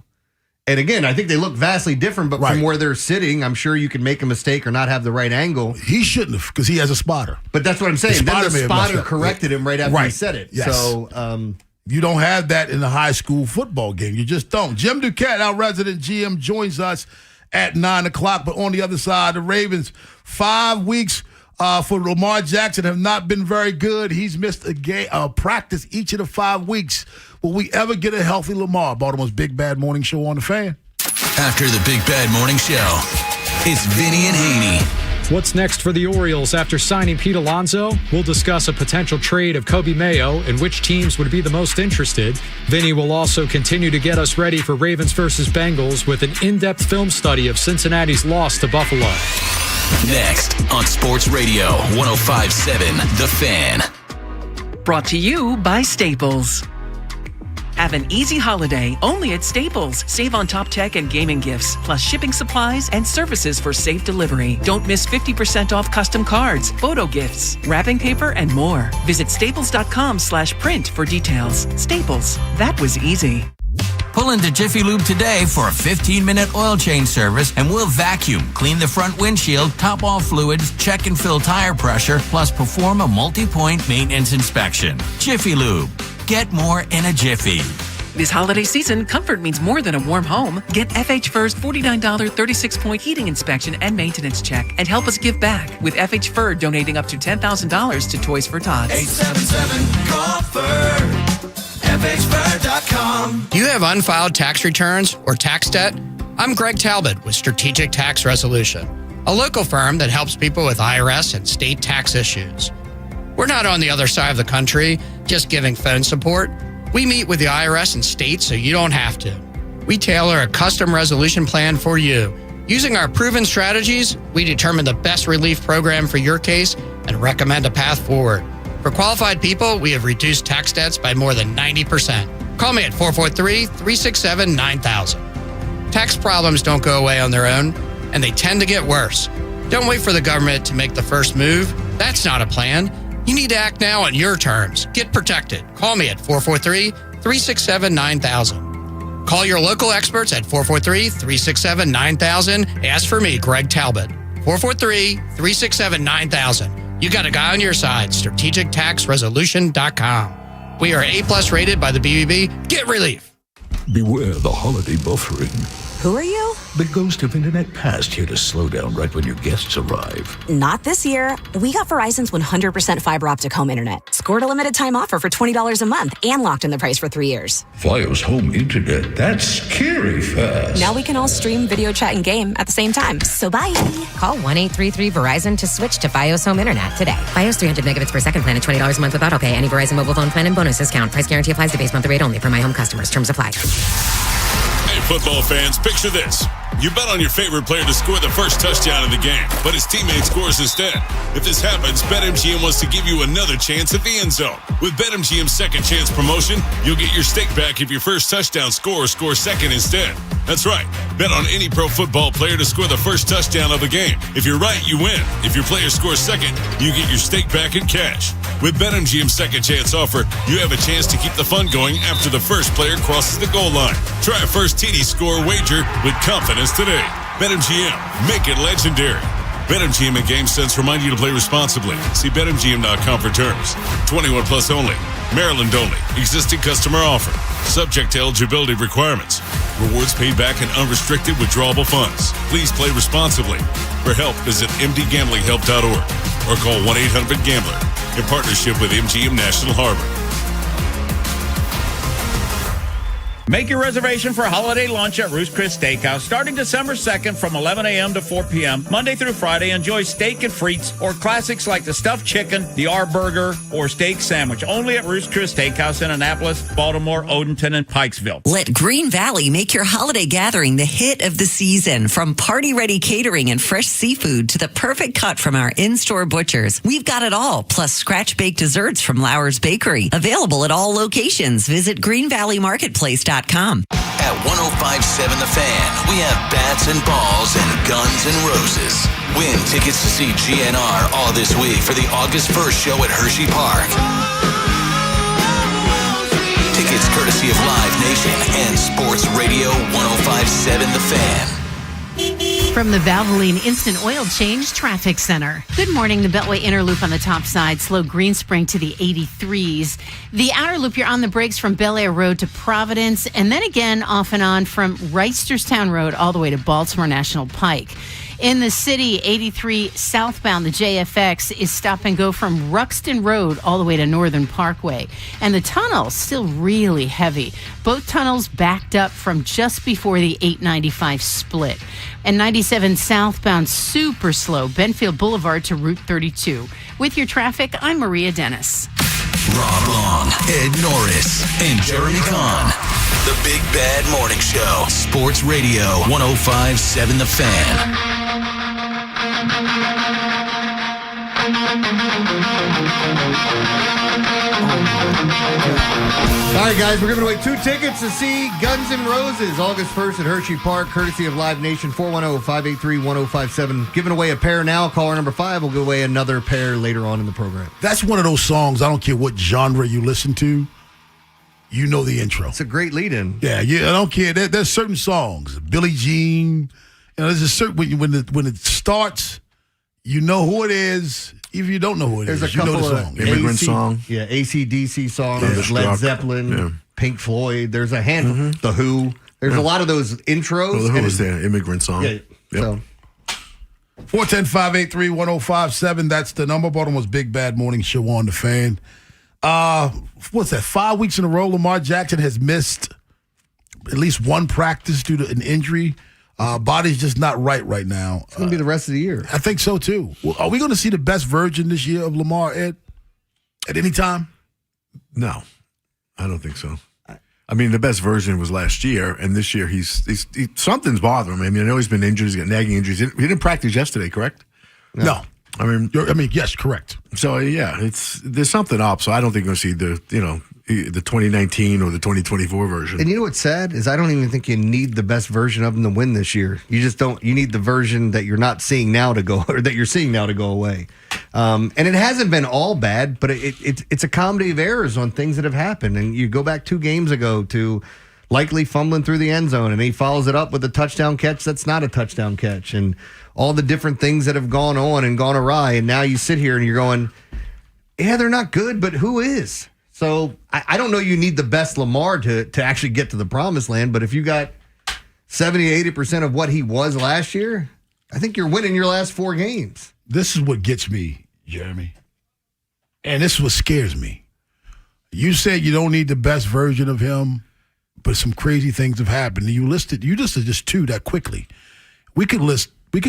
And again, I think they look vastly different, but from where they're sitting, I'm sure you can make a mistake or not have the right angle. He shouldn't have, because he has a spotter. But that's what I'm saying. Then the spotter corrected him right after he said it. Yes. So you don't have that in a high school football game. You just don't. Jim Duquette, our resident GM, joins us at 9 o'clock. But on the other side, the Ravens, 5 weeks for Lamar Jackson have not been very good. He's missed a practice each of the 5 weeks. Will we ever get a healthy Lamar? Baltimore's Big Bad Morning Show on the Fan. After the Big Bad Morning Show, it's Vinny and Haynie. What's next for the Orioles after signing Pete Alonso? We'll discuss a potential trade of Kobe Mayo and which teams would be the most interested. Vinny will also continue to get us ready for Ravens versus Bengals with an in-depth film study of Cincinnati's loss to Buffalo. Next on Sports Radio 105.7 The Fan. Brought to you by Staples. Have an easy holiday only at Staples. Save on top tech and gaming gifts, plus shipping supplies and services for safe delivery. Don't miss 50% off custom cards, photo gifts, wrapping paper, and more. Visit staples.com/print for details. Staples. That was easy. Pull into Jiffy Lube today for a 15-minute oil change service, and we'll vacuum, clean the front windshield, top off fluids, check and fill tire pressure, plus perform a multi-point maintenance inspection. Jiffy Lube. Get more in a jiffy. This holiday season, comfort means more than a warm home. Get FH Fur's $49 36-point heating inspection and maintenance check and help us give back with FH Fur donating up to $10,000 to Toys for Tots. 877-CALL-FUR. FHFur.com. Do you have unfiled tax returns or tax debt? I'm Greg Talbot with Strategic Tax Resolution, a local firm that helps people with IRS and state tax issues. We're not on the other side of the country just giving phone support. We meet with the IRS and state so you don't have to. We tailor a custom resolution plan for you. Using our proven strategies, we determine the best relief program for your case and recommend a path forward. For qualified people, we have reduced tax debts by more than 90%. Call me at 443-367-9000. Tax problems don't go away on their own, and they tend to get worse. Don't wait for the government to make the first move. That's not a plan. You need to act now on your terms. Get protected. Call me at 443-367-9000. Call your local experts at 443-367-9000. Ask for me, Greg Talbot. 443-367-9000. You got a guy on your side. StrategicTaxResolution.com. We are A+ rated by the BBB. Get relief. Beware the holiday buffering. Who are you? The ghost of Internet Past here to slow down right when your guests arrive. Not this year. We got Verizon's 100% fiber optic home internet. Scored a limited time offer for $20 a month and locked in the price for 3 years. Fios home internet, that's scary fast. Now we can all stream, video chat, and game at the same time. So bye. Call 1-833-VERIZON to switch to Fios home internet today. Fios 300 megabits per second plan at $20 a month with autopay. Any Verizon mobile phone plan and bonus discount. Price guarantee applies to base monthly rate only for my home customers. Terms apply. Hey, football fans, picture this. You bet on your favorite player to score the first touchdown of the game, but his teammate scores instead. If this happens, BetMGM wants to give you another chance at the end zone. With BetMGM's second chance promotion, you'll get your stake back if your first touchdown scorer scores second instead. That's right. Bet on any pro football player to score the first touchdown of a game. If you're right, you win. If your player scores second, you get your stake back in cash. With BetMGM's second chance offer, you have a chance to keep the fun going after the first player crosses the goal line. Try a first TD score wager with confidence today. BetMGM. Make it legendary. BetMGM and GameSense remind you to play responsibly. See BetMGM.com for terms. 21 plus only. Maryland only. Existing customer offer. Subject to eligibility requirements. Rewards paid back in unrestricted withdrawable funds. Please play responsibly. For help, visit mdgamblinghelp.org or call 1-800-GAMBLER in partnership with MGM National Harbor. Make your reservation for holiday lunch at Ruth's Chris Steakhouse starting December 2nd from 11 a.m. to 4 p.m. Monday through Friday. Enjoy steak and frites or classics like the stuffed chicken, the R-burger, or steak sandwich. Only at Ruth's Chris Steakhouse in Annapolis, Baltimore, Odenton, and Pikesville. Let Green Valley make your holiday gathering the hit of the season. From party-ready catering and fresh seafood to the perfect cut from our in-store butchers. We've got it all, plus scratch-baked desserts from Lauer's Bakery. Available at all locations. Visit greenvalleymarketplace.com. At 105.7 The Fan, we have bats and balls and Guns N' Roses. Win tickets to see GNR all this week for the August 1st show at Hershey Park. Tickets courtesy of Live Nation and Sports Radio 105.7 The Fan. From the Valvoline Instant Oil Change Traffic Center. Good morning. The Beltway inner loop on the top side. Slow Greenspring to the 83s. The outer loop, you're on the brakes from Bel Air Road to Providence. And then again, off and on from Reisterstown Road all the way to Baltimore National Pike. In the city, 83 southbound, the JFX is stop and go from Ruxton Road all the way to Northern Parkway. And the tunnel still really heavy. Both tunnels backed up from just before the 895 split. And 97 southbound, super slow, Benfield Boulevard to Route 32. With your traffic, I'm Maria Dennis. Rob Long, Ed Norris, and Jeremy Kahn. The Big Bad Morning Show. Sports Radio 105.7 The Fan. All right, guys, we're giving away 2 tickets to see Guns N' Roses August 1st at Hershey Park, courtesy of Live Nation. 410-583-1057. Giving away a pair now. Caller number 5 will give away another pair later on in the program. That's one of those songs, I don't care what genre you listen to, you know the intro. It's a great lead-in. Yeah, I don't care. There's certain songs, Billie Jean. There's a certain when it starts, you know who it is. Even if you don't know who it is, There's a you know couple the of song. Immigrant Song. Yeah, AC/DC songs, Thunderstruck. Led Zeppelin, Yeah. Pink Floyd. There's a handful. The Who. There's a lot of those intros. Well, who and was there? Immigrant Song. Yeah. So 410-583-1057. That's the number. Baltimore's Big Bad Morning Show on the Fan. What's that? 5 weeks in a row, Lamar Jackson has missed at least one practice due to an injury. Body's just not right now. It's going to be the rest of the year. I think so, too. Well, are we going to see the best version this year of Lamar, Ed, at any time? No, I don't think so. I mean, the best version was last year, and this year something's bothering him. I mean, I know he's been injured. He's got nagging injuries. He didn't practice yesterday, correct? No. I mean, yes, correct. So yeah, there's something up. So I don't think we'll see the 2019 or the 2024 version. And you know what's sad is I don't even think you need the best version of him to win this year. You just don't. You need the version that you're not seeing now to go, or that you're seeing now to go away. And it hasn't been all bad, but it's a comedy of errors on things that have happened. And you go back 2 games ago to likely fumbling through the end zone, and he follows it up with a touchdown catch that's not a touchdown catch, and all the different things that have gone on and gone awry. And now you sit here and you're going, yeah, they're not good, but who is? So I don't know you need the best Lamar to actually get to the promised land, but if you got 70-80% of what he was last year, I think you're winning your last 4 games. This is what gets me, Jeremy. And this is what scares me. You said you don't need the best version of him, but some crazy things have happened. And you listed just 2 that quickly. We could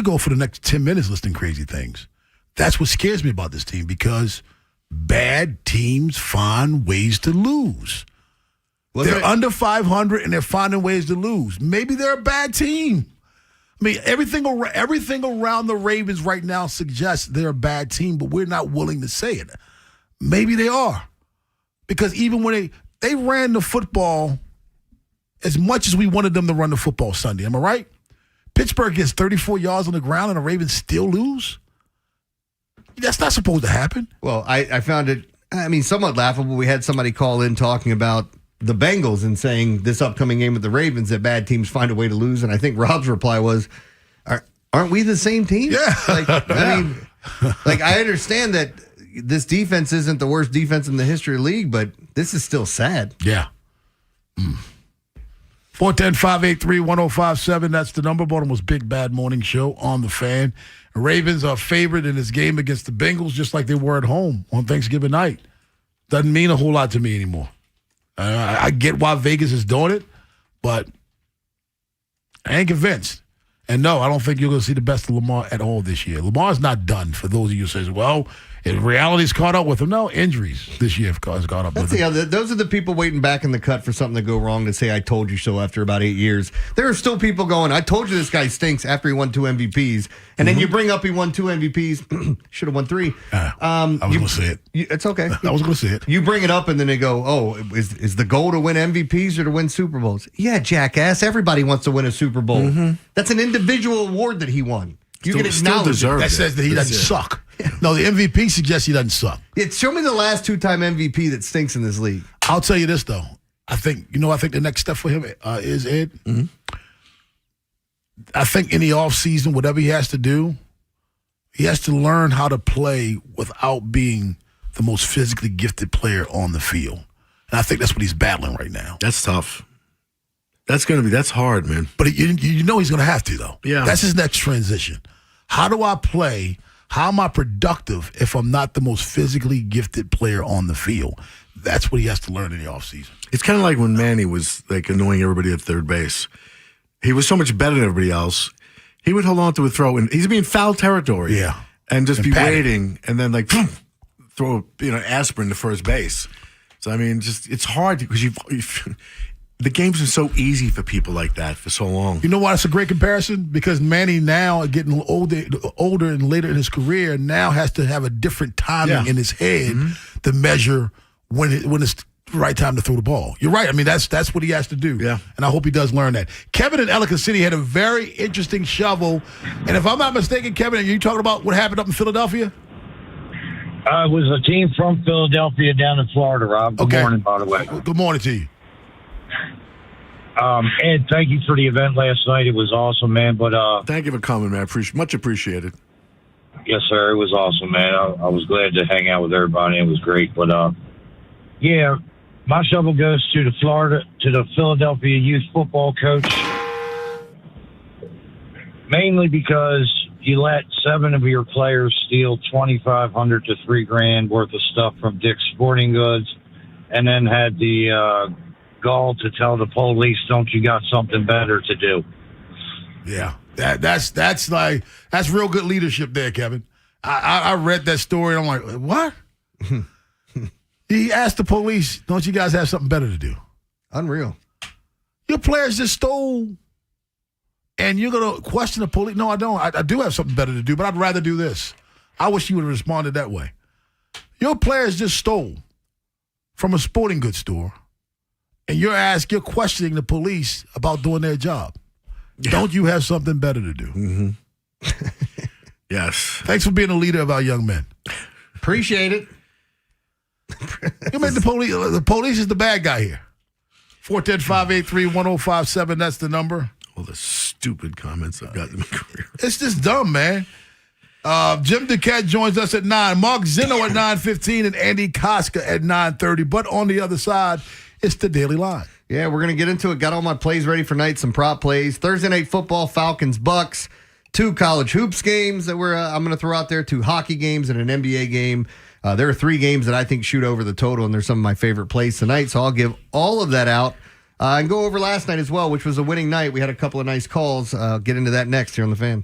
go for the next 10 minutes listing crazy things. That's what scares me about this team, because bad teams find ways to lose. They're under 500 and they're finding ways to lose. Maybe they're a bad team. I mean, everything around the Ravens right now suggests they're a bad team, but we're not willing to say it. Maybe they are. Because even when they ran the football as much as we wanted them to run the football Sunday. Am I right? Pittsburgh gets 34 yards on the ground and the Ravens still lose? That's not supposed to happen. Well, I found it, somewhat laughable. We had somebody call in talking about the Bengals and saying this upcoming game with the Ravens that bad teams find a way to lose. And I think Rob's reply was, aren't we the same team? Yeah. I understand that this defense isn't the worst defense in the history of the league, but this is still sad. Yeah. 410-583-1057. That's the number. Baltimore's Big Bad Morning Show on the Fan. The Ravens are favored in this game against the Bengals, just like they were at home on Thanksgiving night. Doesn't mean a whole lot to me anymore. I get why Vegas is doing it, but I ain't convinced. And no, I don't think you're going to see the best of Lamar at all this year. Lamar's not done, for those of you who say, well, reality's caught up with him. No, injuries this year have caught up with him. Those are the people waiting back in the cut for something to go wrong to say, I told you so after about 8 years. There are still people going, I told you this guy stinks after he won 2 MVPs. And then you bring up he won 2 MVPs. Should have won 3. I was going to say it. It's okay. I was going to say it. You bring it up and then they go, oh, is the goal to win MVPs or to win Super Bowls? Yeah, jackass. Everybody wants to win a Super Bowl. Mm-hmm. That's an individual award that he won. You can acknowledge it. That says that he doesn't suck. No, the MVP suggests he doesn't suck. Show me the last 2-time MVP that stinks in this league. I'll tell you this, though. I think the next step for him is, Ed, I think in the offseason, whatever he has to do, he has to learn how to play without being the most physically gifted player on the field. And I think that's what he's battling right now. That's tough. That's hard, man. But you know he's going to have to, though. Yeah. That's his next transition. How do I play? How am I productive if I'm not the most physically gifted player on the field? That's what he has to learn in the offseason. It's kind of like when Manny was annoying everybody at third base. He was so much better than everybody else. He would hold on to a throw, and he's being foul territory. Yeah. And just be waiting, and then throw aspirin to first base. So I mean, it's hard because the game's been so easy for people like that for so long. You know why it's a great comparison? Because Manny now, getting older and later in his career, now has to have a different timing in his head to measure when it's the right time to throw the ball. You're right. I mean, that's what he has to do. Yeah. And I hope he does learn that. Kevin in Ellicott City had a very interesting shovel. And if I'm not mistaken, Kevin, are you talking about what happened up in Philadelphia? It was a team from Philadelphia down in Florida, Rob. Good morning, by the way. Good morning to you. Ed, thank you for the event last night. It was awesome, man. But thank you for coming, man. Much appreciated. Yes, sir. It was awesome, man. I was glad to hang out with everybody. It was great. But yeah, my shovel goes to the Philadelphia youth football coach, mainly because you let 7 of your players steal $2,500 to $3,000 worth of stuff from Dick's Sporting Goods, and then had the gall to tell the police, "Don't you got something better to do?" Yeah, that's real good leadership there, Kevin. I read that story and I'm like, what? He asked the police, "Don't you guys have something better to do?" Unreal. Your players just stole, and you're gonna question the police? No, I don't. I do have something better to do, but I'd rather do this. I wish you would have responded that way. Your players just stole from a sporting goods store, and you're questioning the police about doing their job. Yeah. Don't you have something better to do? Mm-hmm. Yes. Thanks for being a leader of our young men. Appreciate it. You made the police is the bad guy here. 410-583-1057. That's the number. All the stupid comments I've got in my career. It's just dumb, man. Jim Duquette joins us at 9. Mark Zeno at 9:15 and Andy Koska at 9:30. But on the other side, it's the Daily Line. Yeah, we're going to get into it. Got all my plays ready for night, some prop plays. Thursday night football, Falcons, Bucks. 2 college hoops games that I'm going to throw out there. 2 hockey games and an NBA game. There are 3 games that I think shoot over the total, and they're some of my favorite plays tonight. So I'll give all of that out and go over last night as well, which was a winning night. We had a couple of nice calls. Get into that next here on The Fan.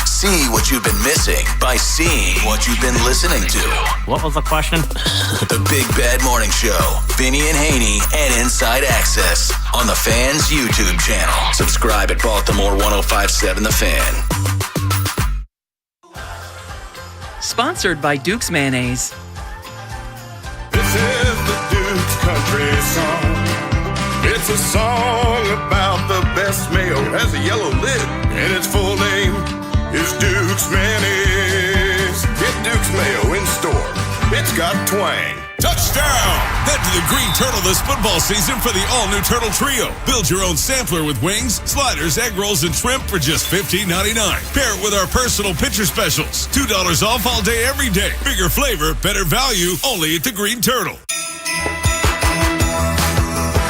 See what you've been missing by seeing what you've been listening to. What was the question? The Big Bad Morning Show. Vinny and Haynie and Inside Access on the Fan's YouTube channel. Subscribe at Baltimore 1057 The Fan. Sponsored by Duke's Mayonnaise. This is the Duke's country song. It's a song about the best mayo. It has a yellow lid, and its full name is Duke's Mayonnaise. Get Duke's Mayo in store. It's got twang. Touchdown! Head to the Green Turtle this football season for the all-new Turtle Trio. Build your own sampler with wings, sliders, egg rolls, and shrimp for just $15.99. Pair it with our personal pitcher specials. $2 off all day, every day. Bigger flavor, better value, only at the Green Turtle.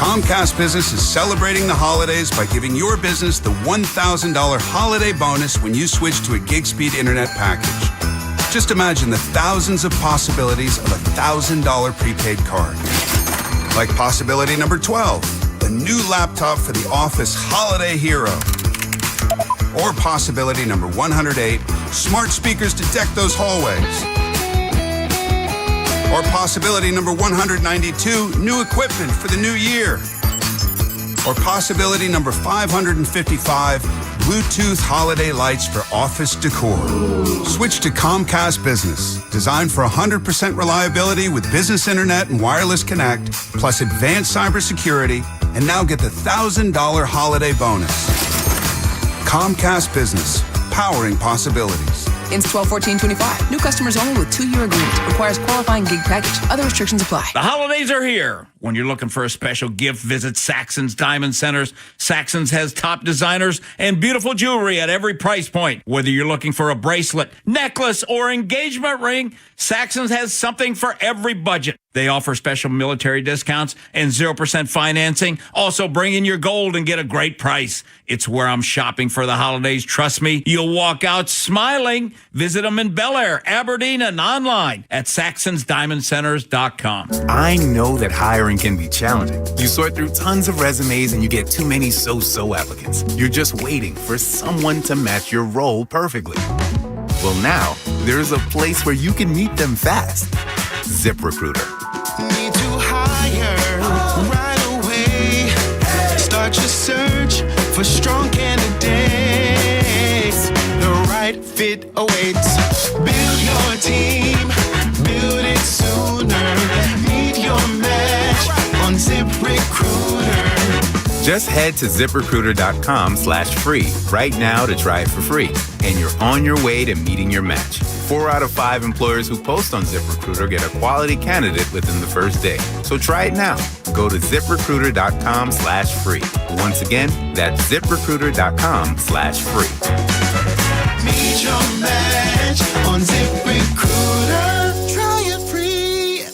Comcast Business is celebrating the holidays by giving your business the $1,000 holiday bonus when you switch to a gig speed internet package. Just imagine the thousands of possibilities of a $1,000 prepaid card. Like possibility number 12, the new laptop for the office holiday hero. Or possibility number 108, smart speakers to deck those hallways. Or possibility number 192, new equipment for the new year. Or possibility number 555, Bluetooth holiday lights for office decor. Switch to Comcast Business, designed for 100% reliability with business internet and wireless connect, plus advanced cybersecurity, and now get the $1,000 holiday bonus. Comcast Business, powering possibilities. Ends 12/14/25. New customers only with 2-year agreement. Requires qualifying gig package. Other restrictions apply. The holidays are here. When you're looking for a special gift, visit Saxon's Diamond Centers. Saxon's has top designers and beautiful jewelry at every price point. Whether you're looking for a bracelet, necklace, or engagement ring, Saxon's has something for every budget. They offer special military discounts and 0% financing. Also, bring in your gold and get a great price. It's where I'm shopping for the holidays. Trust me, you'll walk out smiling. Visit them in Bel Air, Aberdeen, and online at SaxonsDiamondCenters.com. I know that hiring can be challenging. You sort through tons of resumes and you get too many so-so applicants. You're just waiting for someone to match your role perfectly. Well, now, there's a place where you can meet them fast. ZipRecruiter. Need to hire right away. Start your search for strong candidates. The right fit awaits. Build your team. Build it sooner. Meet your match on ZipRecruiter. Just head to ZipRecruiter.com/free right now to try it for free. And you're on your way to meeting your match. 4 out of 5 employers who post on ZipRecruiter get a quality candidate within the first day. So try it now. Go to ZipRecruiter.com/free. Once again, that's ZipRecruiter.com/free. Meet your match on ZipRecruiter. Try it free.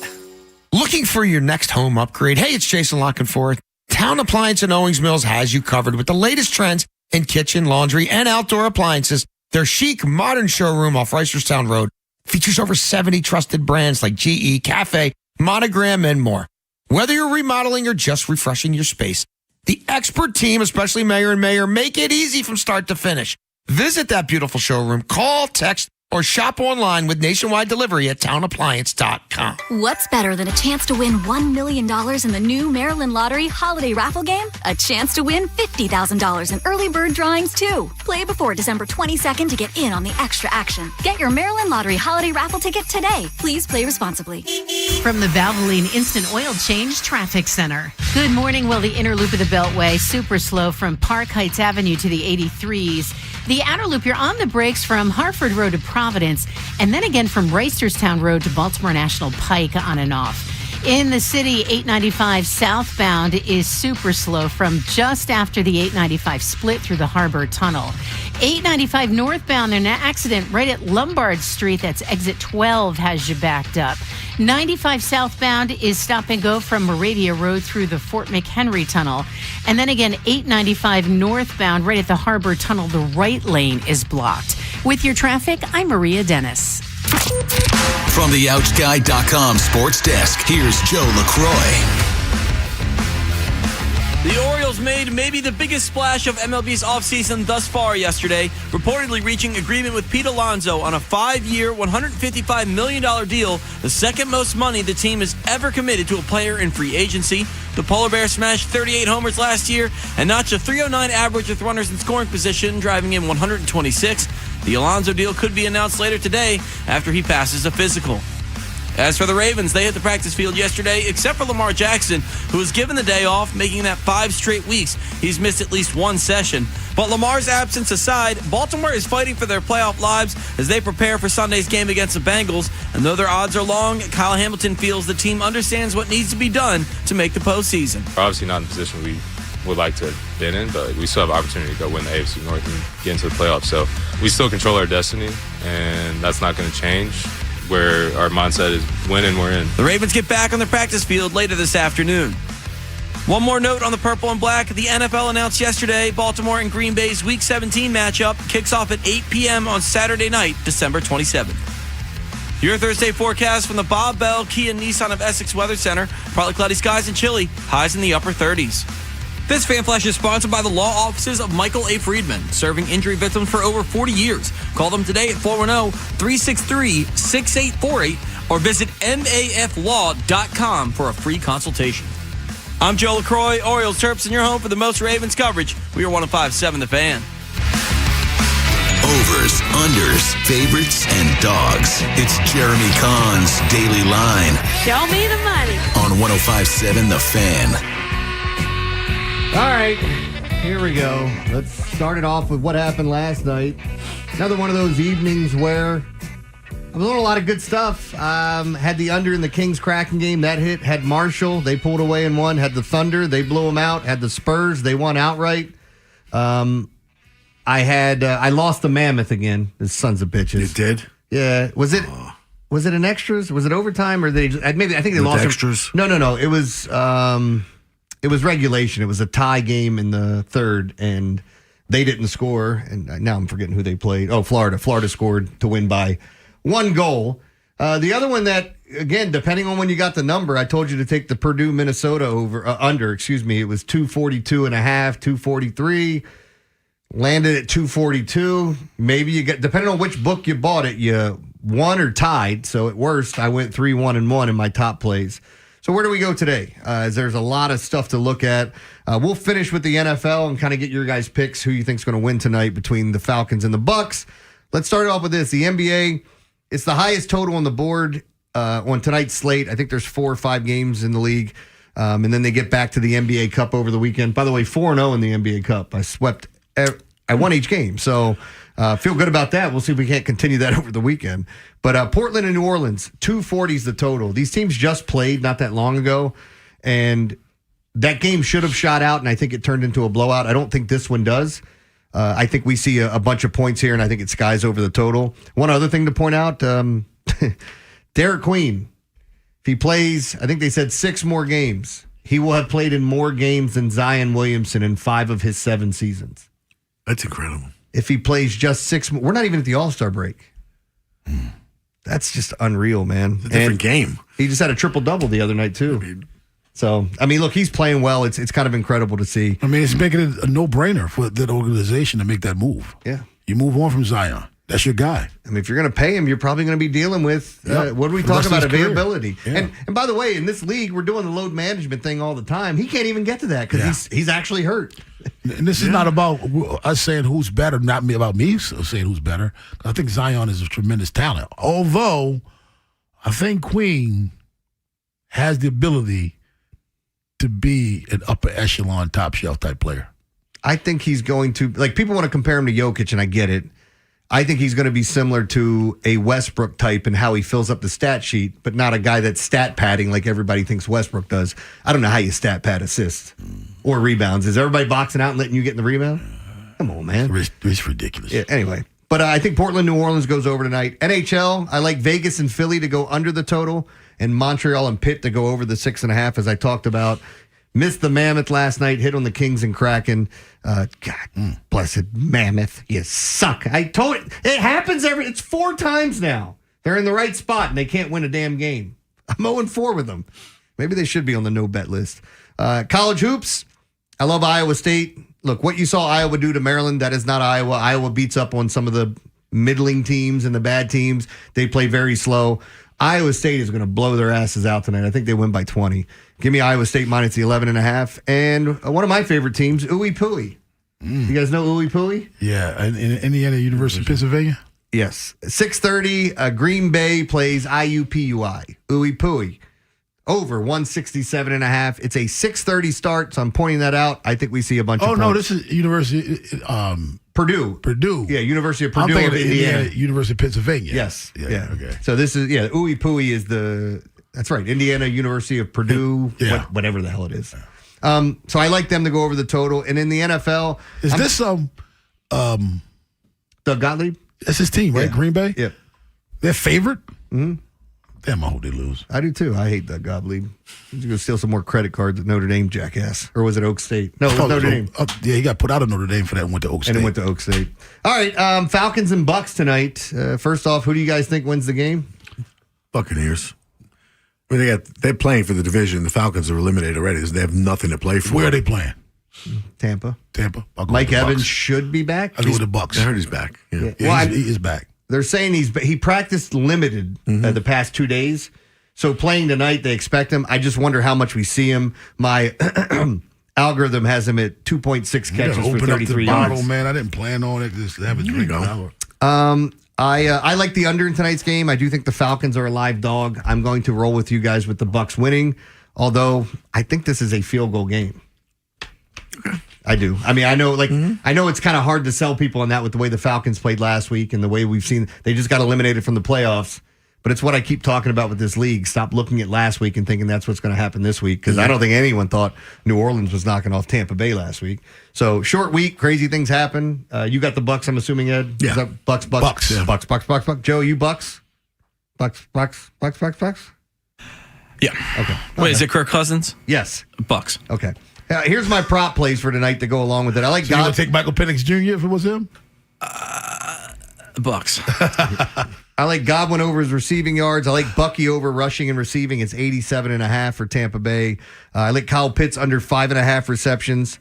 Looking for your next home upgrade? Hey, it's Jason Lockenforth. Town Appliance in Owings Mills has you covered with the latest trends in kitchen, laundry, and outdoor appliances. Their chic, modern showroom off Reisterstown Road features over 70 trusted brands like GE, Cafe, Monogram, and more. Whether you're remodeling or just refreshing your space, the expert team, especially Mayor and Mayor, make it easy from start to finish. Visit that beautiful showroom, call, text, or shop online with nationwide delivery at townappliance.com. What's better than a chance to win $1 million in the new Maryland Lottery Holiday Raffle Game? A chance to win $50,000 in early bird drawings, too. Play before December 22nd to get in on the extra action. Get your Maryland Lottery Holiday Raffle ticket today. Please play responsibly. From the Valvoline Instant Oil Change Traffic Center. Good morning. Well, the inner loop of the Beltway, super slow from Park Heights Avenue to the 83s. The outer loop, you're on the brakes from Hartford Road to Providence, and then again from Reisterstown Road to Baltimore National Pike on and off. In the city, 895 southbound is super slow from just after the 895 split through the Harbor Tunnel. 895 northbound, an accident right at Lombard Street. That's exit 12 has you backed up. 95 southbound is stop and go from Moravia Road through the Fort McHenry Tunnel. And then again, 895 northbound right at the Harbor Tunnel. The right lane is blocked. With your traffic, I'm Maria Dennis. From the OutGuy.com sports desk, here's Joe LaCroix. The Orioles made maybe the biggest splash of MLB's offseason thus far yesterday, reportedly reaching agreement with Pete Alonso on a 5-year, $155 million deal, the second most money the team has ever committed to a player in free agency. The Polar Bear smashed 38 homers last year and notched a .309 average with runners in scoring position, driving in 126. The Alonso deal could be announced later today after he passes a physical. As for the Ravens, they hit the practice field yesterday, except for Lamar Jackson, who was given the day off, making that 5 straight weeks he's missed at least one session. But Lamar's absence aside, Baltimore is fighting for their playoff lives as they prepare for Sunday's game against the Bengals. And though their odds are long, Kyle Hamilton feels the team understands what needs to be done to make the postseason. Obviously not in the position we would like to have been in, but we still have opportunity to go win the AFC North and get into the playoffs. So we still control our destiny, and that's not going to change. Where our mindset is win and we're in. The Ravens get back on the practice field later this afternoon. One more note on the purple and black. The NFL announced yesterday Baltimore and Green Bay's Week 17 matchup kicks off at 8 p.m. on Saturday night, December 27th. Your Thursday forecast from the Bob Bell Kia Nissan of Essex Weather Center. Partly cloudy skies and chilly, highs in the upper 30s. This Fan Flash is sponsored by the law offices of Michael A. Friedman, serving injury victims for over 40 years. Call them today at 410-363-6848 or visit maflaw.com for a free consultation. I'm Joe LaCroix, Orioles Terps, and your home for the most Ravens coverage. We are 105.7 The Fan. Overs, unders, favorites, and dogs. It's Jeremy Kahn's Daily Line. Show me the money. On 105.7 The Fan. All right, here we go. Let's start it off with what happened last night. Another one of those evenings where I was on a lot of good stuff. Had the under in the Kings-Kraken game. That hit. Had Marshall. They pulled away and won. Had the Thunder. They blew them out. Had the Spurs. They won outright. I lost the Mammoth again. The sons of bitches. You did? Yeah. Was it an extras? Was it overtime? Or I think they lost extras? No. It was regulation. It was a tie game in the third, and they didn't score. And now I'm forgetting who they played. Oh, Florida. Florida scored to win by 1 goal. The other one that, again, depending on when you got the number, I told you to take the Purdue Minnesota under. It was 242.5, 243. Landed at 242. Maybe you get, depending on which book you bought it, you won or tied. So at worst, I went 3-1-1 in my top plays. So where do we go today? As there's a lot of stuff to look at. We'll finish with the NFL and kind of get your guys' picks, who you think is going to win tonight between the Falcons and the Bucks. Let's start off with this. The NBA, it's the highest total on the board on tonight's slate. I think there's 4 or 5 games in the league. And then they get back to the NBA Cup over the weekend. By the way, 4-0 in the NBA Cup. I won each game. So feel good about that. We'll see if we can't continue that over the weekend. But Portland and New Orleans, 240 is the total. These teams just played not that long ago. And that game should have shot out, and I think it turned into a blowout. I don't think this one does. I think we see a bunch of points here, and I think it skies over the total. One other thing to point out, Derek Queen, if he plays, I think they said 6 more games, he will have played in more games than Zion Williamson in 5 of his 7 seasons. That's incredible. If he plays just 6 more, we're not even at the All-Star break. That's just unreal, man. It's a different game. He just had a triple-double the other night, too. So, I mean, look, he's playing well. It's kind of incredible to see. I mean, it's making it a no-brainer for that organization to make that move. Yeah. You move on from Zion. That's your guy. I mean, if you're going to pay him, you're probably going to be dealing with, what do we talk about, availability? Yeah. And by the way, in this league, we're doing the load management thing all the time. He can't even get to that because he's actually hurt. And this is not about us saying who's better, not me about me saying who's better. I think Zion is a tremendous talent. Although, I think Queen has the ability to be an upper echelon, top shelf type player. I think he's going to, like, people want to compare him to Jokic, and I get it. I think he's going to be similar to a Westbrook type in how he fills up the stat sheet, but not a guy that's stat padding like everybody thinks Westbrook does. I don't know how you stat pad assists or rebounds. Is everybody boxing out and letting you get in the rebound? Come on, man. It's ridiculous. Yeah, anyway, but I think Portland, New Orleans goes over tonight. NHL, I like Vegas and Philly to go under the total, and Montreal and Pitt to go over the 6.5, as I talked about. Missed the Mammoth last night, hit on the Kings and Kraken. God, blessed Mammoth, you suck. I told it happens it's 4 times now. They're in the right spot and they can't win a damn game. I'm 0-4 with them. Maybe they should be on the no-bet list. College hoops, I love Iowa State. Look, what you saw Iowa do to Maryland, that is not Iowa. Iowa beats up on some of the middling teams and the bad teams. They play very slow. Iowa State is going to blow their asses out tonight. I think they win by 20. Give me Iowa State minus the 11.5. And one of my favorite teams, Ooey Pooey. You guys know Ooey Pooey? Yeah, in Indiana University, Pennsylvania? Yes. 6:30, Green Bay plays IUPUI. Ooey Pooey. Over 167.5. It's a 6:30 start, so I'm pointing that out. I think we see a bunch of points. No, this is University... Purdue. Yeah, University of Purdue. I'm thinking of Indiana. University of Pennsylvania. Yes. Yeah. Okay. So this is, Ooey Pooey is that's right, Indiana University of Purdue, whatever the hell it is. So I like them to go over the total. And in the NFL. Is this Doug Gottlieb? That's his team, right? Yeah. Green Bay? Yeah. Their favorite? Mm-hmm. Damn, I hope they lose. I do too. I hate Doug Gottlieb. He's going to steal some more credit cards at Notre Dame, jackass. Or was it Oak State? No, it was Notre Dame. Yeah, he got put out of Notre Dame for that and went to Oak State. And it went to Oak State. All right, Falcons and Bucks tonight. First off, who do you guys think wins the game? Buccaneers. I mean, they're playing for the division. The Falcons are eliminated already. So they have nothing to play for. Where are they playing? Tampa. Mike Evans should be back. I'll go with the Bucks. I heard he's back. Yeah. He is back. They're saying he practiced limited the past 2 days. So playing tonight, they expect him. I just wonder how much we see him. My algorithm has him at 2.6 catches for 33 yards. Bottle, man. I didn't plan on it. Just have a drink. I like the under in tonight's game. I do think the Falcons are a live dog. I'm going to roll with you guys with the Bucks winning, although I think this is a field goal game. Okay. I do. I mean, I know it's kind of hard to sell people on that with the way the Falcons played last week and the way we've seen they just got eliminated from the playoffs. But it's what I keep talking about with this league. Stop looking at last week and thinking that's what's going to happen this week, because I don't think anyone thought New Orleans was knocking off Tampa Bay last week. So short week, crazy things happen. You got the Bucks, I'm assuming, Ed? Yeah. Is that Bucks. Yeah. Bucks. Joe, you Bucks? Bucks. Yeah. Okay. Wait, is it Kirk Cousins? Yes. Bucks. Okay. Here's my prop plays for tonight to go along with it. I like So you going to take Michael Penix Jr. if it was him? Bucks. I like Godwin over his receiving yards. I like Bucky over rushing and receiving. It's 87.5 for Tampa Bay. I like Kyle Pitts under 5.5 receptions.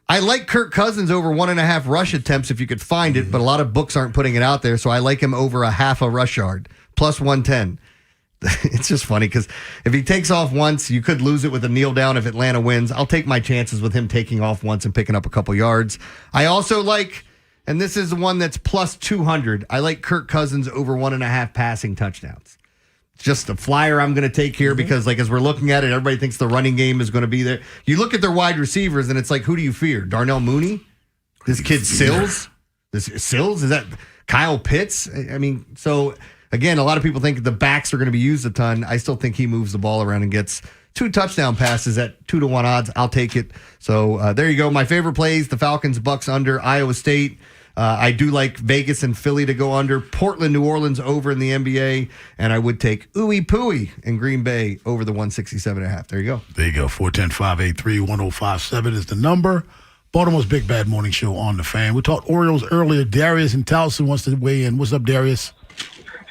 I like Kirk Cousins over 1.5 rush attempts if you could find it, but a lot of books aren't putting it out there, so I like him over a half a rush yard, plus 110. It's just funny because if he takes off once, you could lose it with a kneel down if Atlanta wins. I'll take my chances with him taking off once and picking up a couple yards. I also like, and this is the one that's plus 200, I like Kirk Cousins over 1.5 passing touchdowns. just a flyer I'm going to take here because, like, as we're looking at it, everybody thinks the running game is going to be there. You look at their wide receivers, and it's like, who do you fear? Darnell Mooney? This kid Sills? Sills? Is that Kyle Pitts? I mean, so, again, a lot of people think the backs are going to be used a ton. I still think he moves the ball around and gets 2 touchdown passes at 2-1 odds. I'll take it. So there you go. My favorite plays, the Falcons, Bucks under, Iowa State. I do like Vegas and Philly to go under. Portland, New Orleans over in the NBA. And I would take Ooey Pooey in Green Bay over the 167.5. There you go. There you go. 410-583-1057 is the number. Baltimore's Big Bad Morning Show on the Fan. We talked Orioles earlier. Darius in Towson wants to weigh in. What's up, Darius?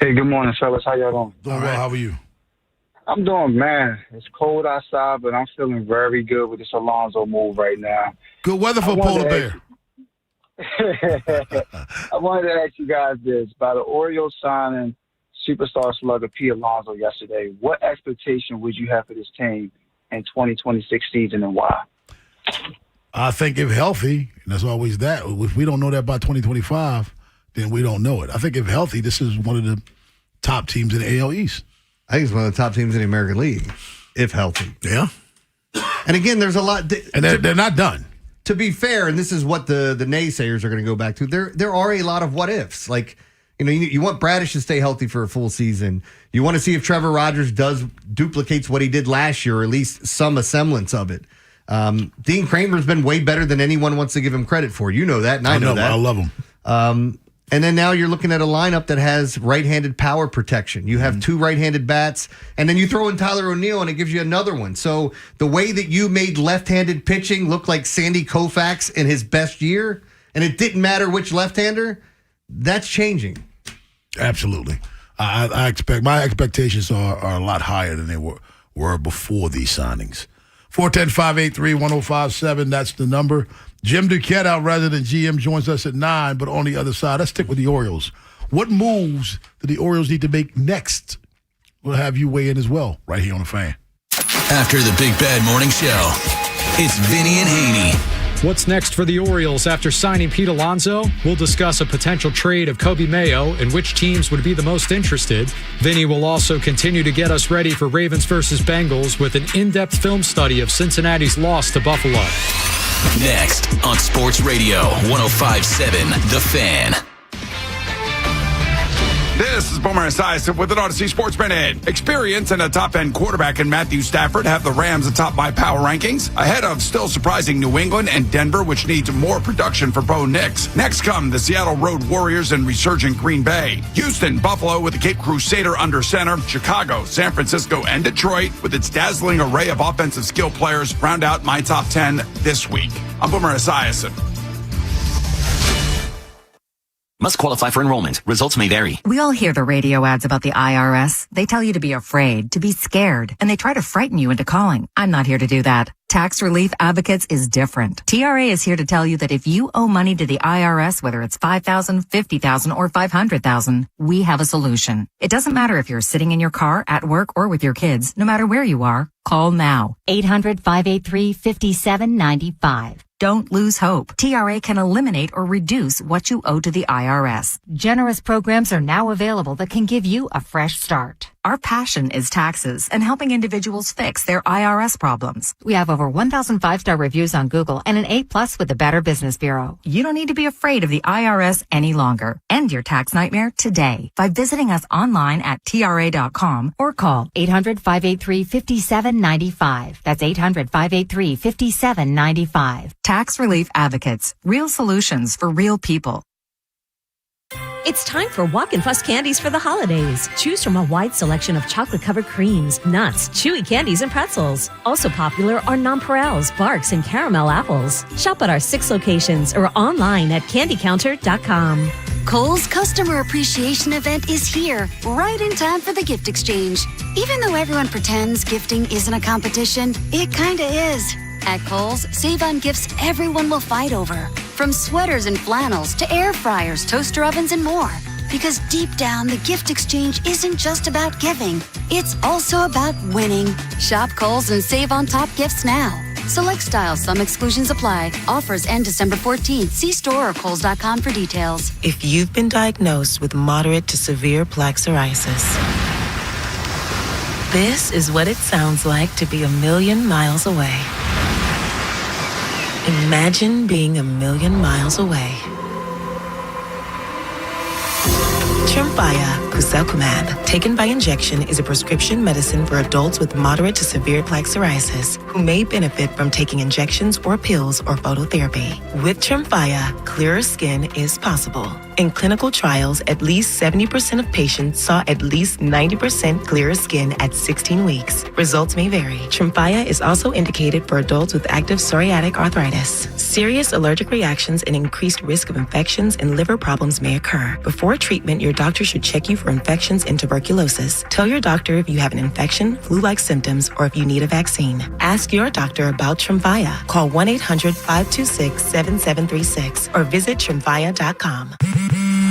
Hey, good morning, fellas. How y'all doing? Doing well. How are you? I'm doing, man. It's cold outside, but I'm feeling very good with this Alonso move right now. Good weather for a polar bear. I wanted to ask you guys this. By the Orioles signing superstar slugger P. Alonso yesterday, what expectation would you have for this team in 2026 season and why? I think if healthy, and that's always that. If we don't know that by 2025, then we don't know it. I think if healthy, this is one of the top teams in the AL East. I think it's one of the top teams in the American League, if healthy. Yeah. And again, there's a lot. And they're not done. To be fair, and this is what the naysayers are going to go back to, there are a lot of what ifs. Like, you want Bradish to stay healthy for a full season. You want to see if Trevor Rogers duplicates what he did last year, or at least some semblance of it. Dean Kramer's been way better than anyone wants to give him credit for. You know that, and I know that. I love him. And then now you're looking at a lineup that has right-handed power protection. You have 2 right-handed bats, and then you throw in Tyler O'Neill, and it gives you another one. So the way that you made left-handed pitching look like Sandy Koufax in his best year, and it didn't matter which left-hander, that's changing. Absolutely. I expect my expectations are a lot higher than they were before these signings. 410-583-1057, that's the number. Jim Duquette, our resident GM, joins us at 9, but on the other side, let's stick with the Orioles. What moves do the Orioles need to make next? We'll have you weigh in as well, right here on The Fan. After the Big Bad Morning Show, it's Vinny and Haynie. What's next for the Orioles after signing Pete Alonso? We'll discuss a potential trade of Kobe Mayo and which teams would be the most interested. Vinny will also continue to get us ready for Ravens versus Bengals with an in-depth film study of Cincinnati's loss to Buffalo. Next on Sports Radio 105.7 The Fan. This is Boomer Esiason with an Odyssey Sports Minute. Experience and a top-end quarterback in Matthew Stafford have the Rams atop my power rankings, ahead of still surprising New England and Denver, which needs more production for Bo Nix. Next come the Seattle Road Warriors and resurgent Green Bay. Houston, Buffalo with the Cape Crusader under center. Chicago, San Francisco, and Detroit with its dazzling array of offensive skill players round out my top 10 this week. I'm Boomer Esiason. Must qualify for enrollment. Results may vary. We all hear the radio ads about the IRS. They tell you to be afraid, to be scared, and they try to frighten you into calling. I'm not here to do that. Tax Relief Advocates is different. TRA is here to tell you that if you owe money to the IRS, whether it's $5,000, $50,000, or $500,000, we have a solution. It doesn't matter if you're sitting in your car, at work, or with your kids. No matter where you are, call now. 800-583-5795. Don't lose hope. TRA can eliminate or reduce what you owe to the IRS. Generous programs are now available that can give you a fresh start. Our passion is taxes and helping individuals fix their IRS problems. We have over 1,000 5-star reviews on Google and an A+ with the Better Business Bureau. You don't need to be afraid of the IRS any longer. End your tax nightmare today by visiting us online at TRA.com or call 800-583-5795. That's 800-583-5795. Tax Relief Advocates. Real solutions for real people. It's time for Walk & Fuss candies for the holidays. Choose from a wide selection of chocolate-covered creams, nuts, chewy candies, and pretzels. Also popular are nonpareils, barks, and caramel apples. Shop at our 6 locations or online at candycounter.com. Kohl's Customer Appreciation Event is here, right in time for the gift exchange. Even though everyone pretends gifting isn't a competition, it kinda is. At Kohl's, save on gifts everyone will fight over. From sweaters and flannels to air fryers, toaster ovens, and more. Because deep down, the gift exchange isn't just about giving. It's also about winning. Shop Kohl's and save on top gifts now. Select styles, some exclusions apply. Offers end December 14th. See store or Kohls.com for details. If you've been diagnosed with moderate to severe plaque psoriasis, This is what it sounds like to be a million miles away. Imagine being a million miles away. Tremfya Guselkumab, taken by injection, is a prescription medicine for adults with moderate to severe plaque psoriasis who may benefit from taking injections or pills or phototherapy. With Tremfya, clearer skin is possible. In clinical trials, at least 70% of patients saw at least 90% clearer skin at 16 weeks. Results may vary. Tremfya is also indicated for adults with active psoriatic arthritis. Serious allergic reactions and increased risk of infections and liver problems may occur. Before treatment, your doctor should check you for infections and tuberculosis. Tell your doctor if you have an infection, flu-like symptoms, or if you need a vaccine. Ask your doctor about Tremfya. Call 1-800-526-7736 or visit Tremfya.com.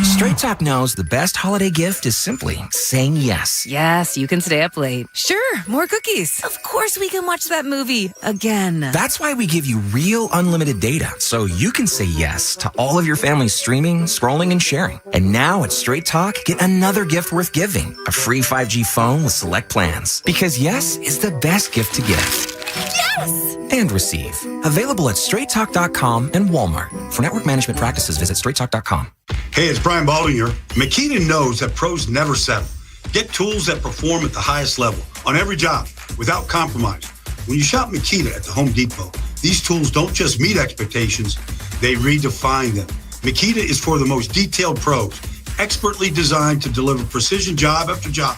Straight Talk knows the best holiday gift is simply saying yes. Yes, you can stay up late. Sure, more cookies. Of course we can watch that movie again. That's why we give you real unlimited data, so you can say yes to all of your family's streaming, scrolling, and sharing. And now at Straight Talk, get another gift worth giving, a free 5G phone with select plans. Because yes is the best gift to give. Yes! And receive. Available at straighttalk.com and Walmart. For network management practices, visit straighttalk.com. Hey, it's Brian Baldwin here. Makita knows that pros never settle. Get tools that perform at the highest level on every job without compromise. When you shop Makita at the Home Depot, these tools don't just meet expectations, they redefine them. Makita is for the most detailed pros, expertly designed to deliver precision job after job.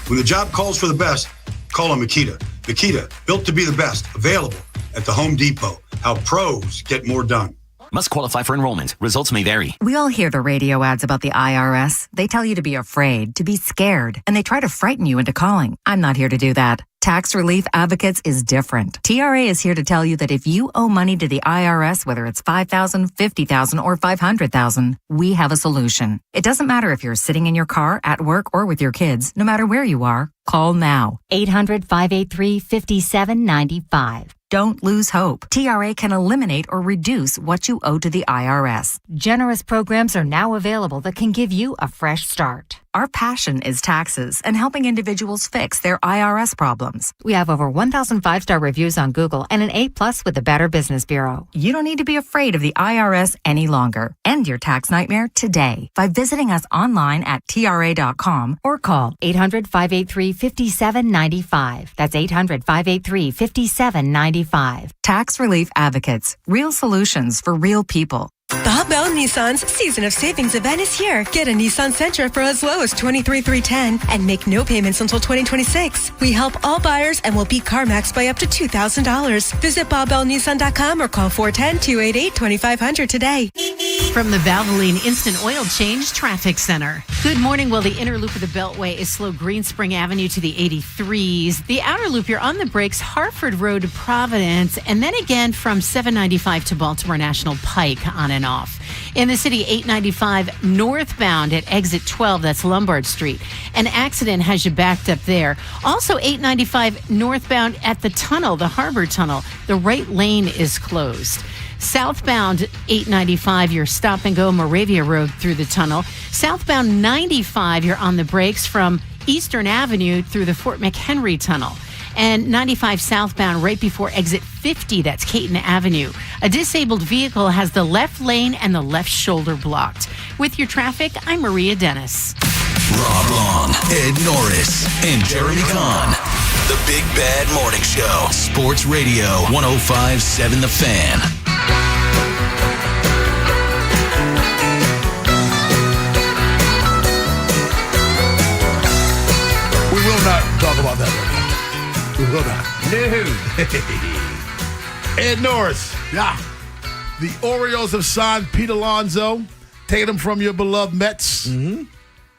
When the job calls for the best, call on Makita. Makita, built to be the best, available at the Home Depot. How pros get more done. Must qualify for enrollment. Results may vary. We all hear the radio ads about the IRS. They tell you to be afraid, to be scared, and they try to frighten you into calling. I'm not here to do that. Tax Relief Advocates is different. TRA is here to tell you that if you owe money to the IRS, whether it's $5,000, $50,000, or $500,000, we have a solution. It doesn't matter if you're sitting in your car, at work, or with your kids. No matter where you are, call now. 800-583-5795. Don't lose hope. TRA can eliminate or reduce what you owe to the IRS. Generous programs are now available that can give you a fresh start. Our passion is taxes and helping individuals fix their IRS problems. We have over 1,000 5-star reviews on Google and an A+ with the Better Business Bureau. You don't need to be afraid of the IRS any longer. End your tax nightmare today by visiting us online at TRA.com or call 800-583-5795. That's 800-583-5795. Tax Relief Advocates. Real solutions for real people. The Hot Bell Nissan's Season of Savings event is here. Get a Nissan Sentra for as low as $23,310 and make no payments until 2026. We help all buyers and will beat CarMax by up to $2,000. Visit BobBellNissan.com or call 410-288-2500 today. From the Valvoline Instant Oil Change Traffic Center. Good morning. Well, the inner loop of the Beltway is slow Green Spring Avenue to the 83s. The outer loop, you're on the brakes, Hartford Road to Providence, and then again from 795 to Baltimore National Pike on and off. In the city, 895 northbound at exit 12, that's Lombard Street. An accident has you backed up there. Also, 895 northbound at the tunnel, the Harbor Tunnel. The right lane is closed. Southbound 895, you're stop and go Moravia Road through the tunnel. Southbound 95, you're on the brakes from Eastern Avenue through the Fort McHenry Tunnel. And 95 southbound right before exit 50, that's Caton Avenue. A disabled vehicle has the left lane and the left shoulder blocked. With your traffic, I'm Maria Dennis. Rob Long, Ed Norris, and Jeremy Kahn. The Big Bad Morning Show. Sports Radio 105.7 The Fan. We will not talk about that right now. We will not. No. Ed Norris. Yeah. The Orioles have signed Pete Alonso, taking him from your beloved Mets. Mm-hmm.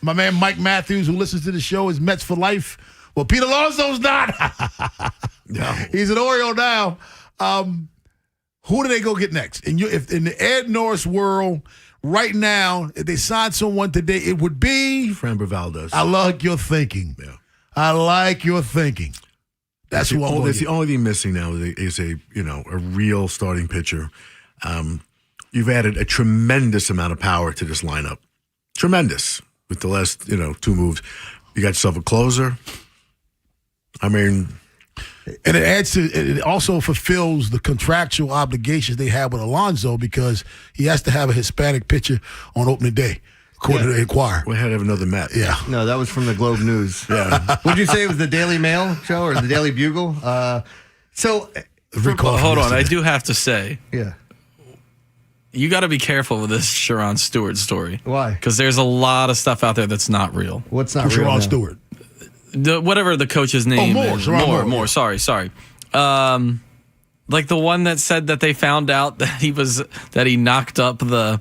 My man Mike Matthews, who listens to the show, is Mets for life. Well, Pete Alonso's not. No. He's an Oriole now. Who do they go get next? And if in the Ed Norris world, right now, if they sign someone today, it would be Framber Valdez. I like your thinking. Yeah. I like your thinking. That's the only thing missing now is a real starting pitcher. You've added a tremendous amount of power to this lineup. Tremendous. With the last, 2 moves. You got yourself a closer. I mean, and it also fulfills the contractual obligations they have with Alonso because he has to have a Hispanic pitcher on opening day, according to the Inquirer. we had to have another Matt. Yeah. No, that was from the Globe News. Yeah. Would you say it was the Daily Mail show or the Daily Bugle? Hold on, I do have to say. Yeah. You got to be careful with this Sharon Stewart story. Why? Because there's a lot of stuff out there that's not real. What's not real? Sharon now? Stewart. Whatever the coach's name Moore, is. Sharon Moore. Sorry. Like the one that said that they found out that he knocked up the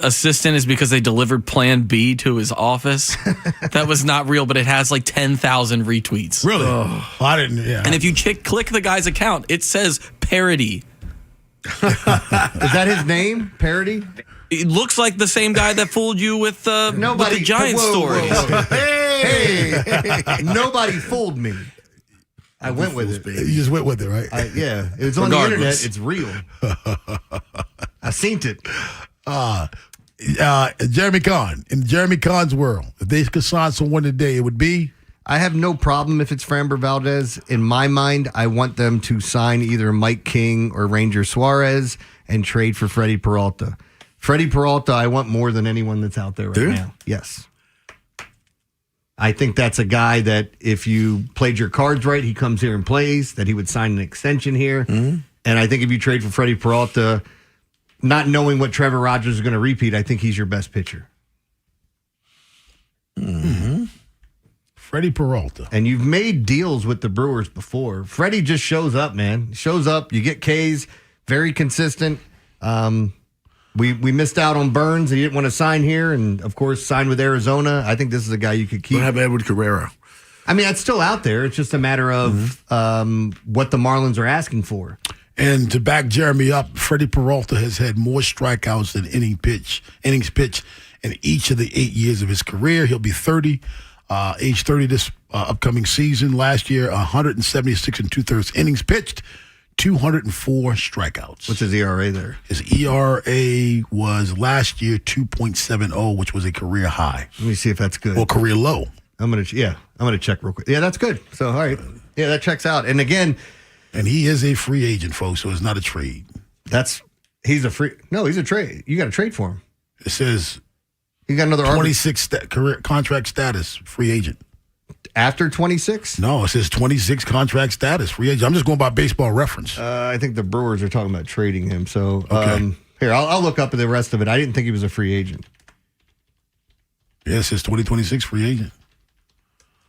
assistant is because they delivered Plan B to his office. That was not real, but it has like 10,000 retweets. Really? I didn't. Yeah. And if you click the guy's account, it says parody. Is that his name? Parody? It looks like the same guy that fooled you with the Giants stories. Hey, nobody fooled me. I went with it. You just went with it, right? Yeah. It was on the internet. It's real. I seen it. Jeremy Kahn. In Jeremy Kahn's world, if they could sign someone today, it would be? I have no problem if it's Framber Valdez. In my mind, I want them to sign either Mike King or Ranger Suarez and trade for Freddie Peralta. Freddie Peralta, I want more than anyone that's out there right now. Yes. I think that's a guy that if you played your cards right, he comes here and plays, that he would sign an extension here. Mm-hmm. And I think if you trade for Freddie Peralta, not knowing what Trevor Rogers is going to repeat, I think he's your best pitcher. Mm-hmm. Freddie Peralta. And you've made deals with the Brewers before. Freddie just shows up, man. Shows up. You get Ks. Very consistent. We missed out on Burns. He didn't want to sign here. And, of course, signed with Arizona. I think this is a guy you could keep. What happened to Edward Carrera? I mean, it's still out there. It's just a matter of what the Marlins are asking for. And to back Jeremy up, Freddie Peralta has had more strikeouts than innings pitched in each of the 8 years of his career. He'll be 30, age 30 this upcoming season. Last year, 176 and 2/3 innings pitched, 204 strikeouts. What's his ERA there? His ERA was last year 2.70, which was a career high. Let me see if that's good. Or career low. I'm gonna check real quick. Yeah, that's good. So, all right. Yeah, that checks out. And again, and he is a free agent, folks, so it's not a trade. He's a trade. You got to trade for him. It says he got another 26 career contract status, free agent. After 26? No, it says 26 contract status, free agent. I'm just going by Baseball Reference. I think the Brewers are talking about trading him. So okay. Here, I'll look up the rest of it. I didn't think he was a free agent. Yeah, it says 2026 free agent.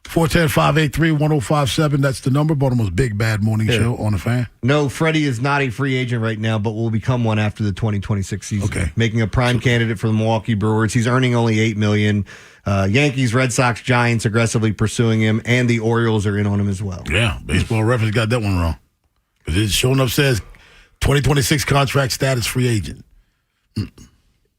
410-583-1057. That's the number. Baltimore's Big Bad Morning Show on the Fan. No, Freddie is not a free agent right now, but will become one after the 2026 season. Okay. Making a prime candidate for the Milwaukee Brewers. He's earning only $8 million. Yankees, Red Sox, Giants aggressively pursuing him, and the Orioles are in on him as well. Yeah, Baseball Reference got that one wrong. Because it sure enough says 2026 contract status free agent.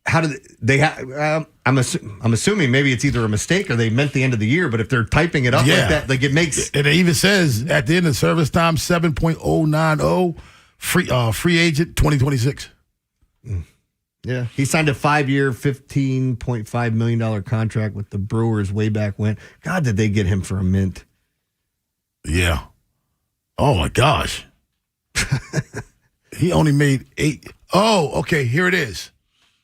How did they have? I'm assuming maybe it's either a mistake or they meant the end of the year. But if they're typing it up like that, like it makes. And it even says at the end of service time 7.090 free agent 2026. Yeah, he signed a 5-year, $15.5 million contract with the Brewers way back when. God, did they get him for a mint? Yeah. Oh my gosh. He only made 8. Oh, okay. Here it is.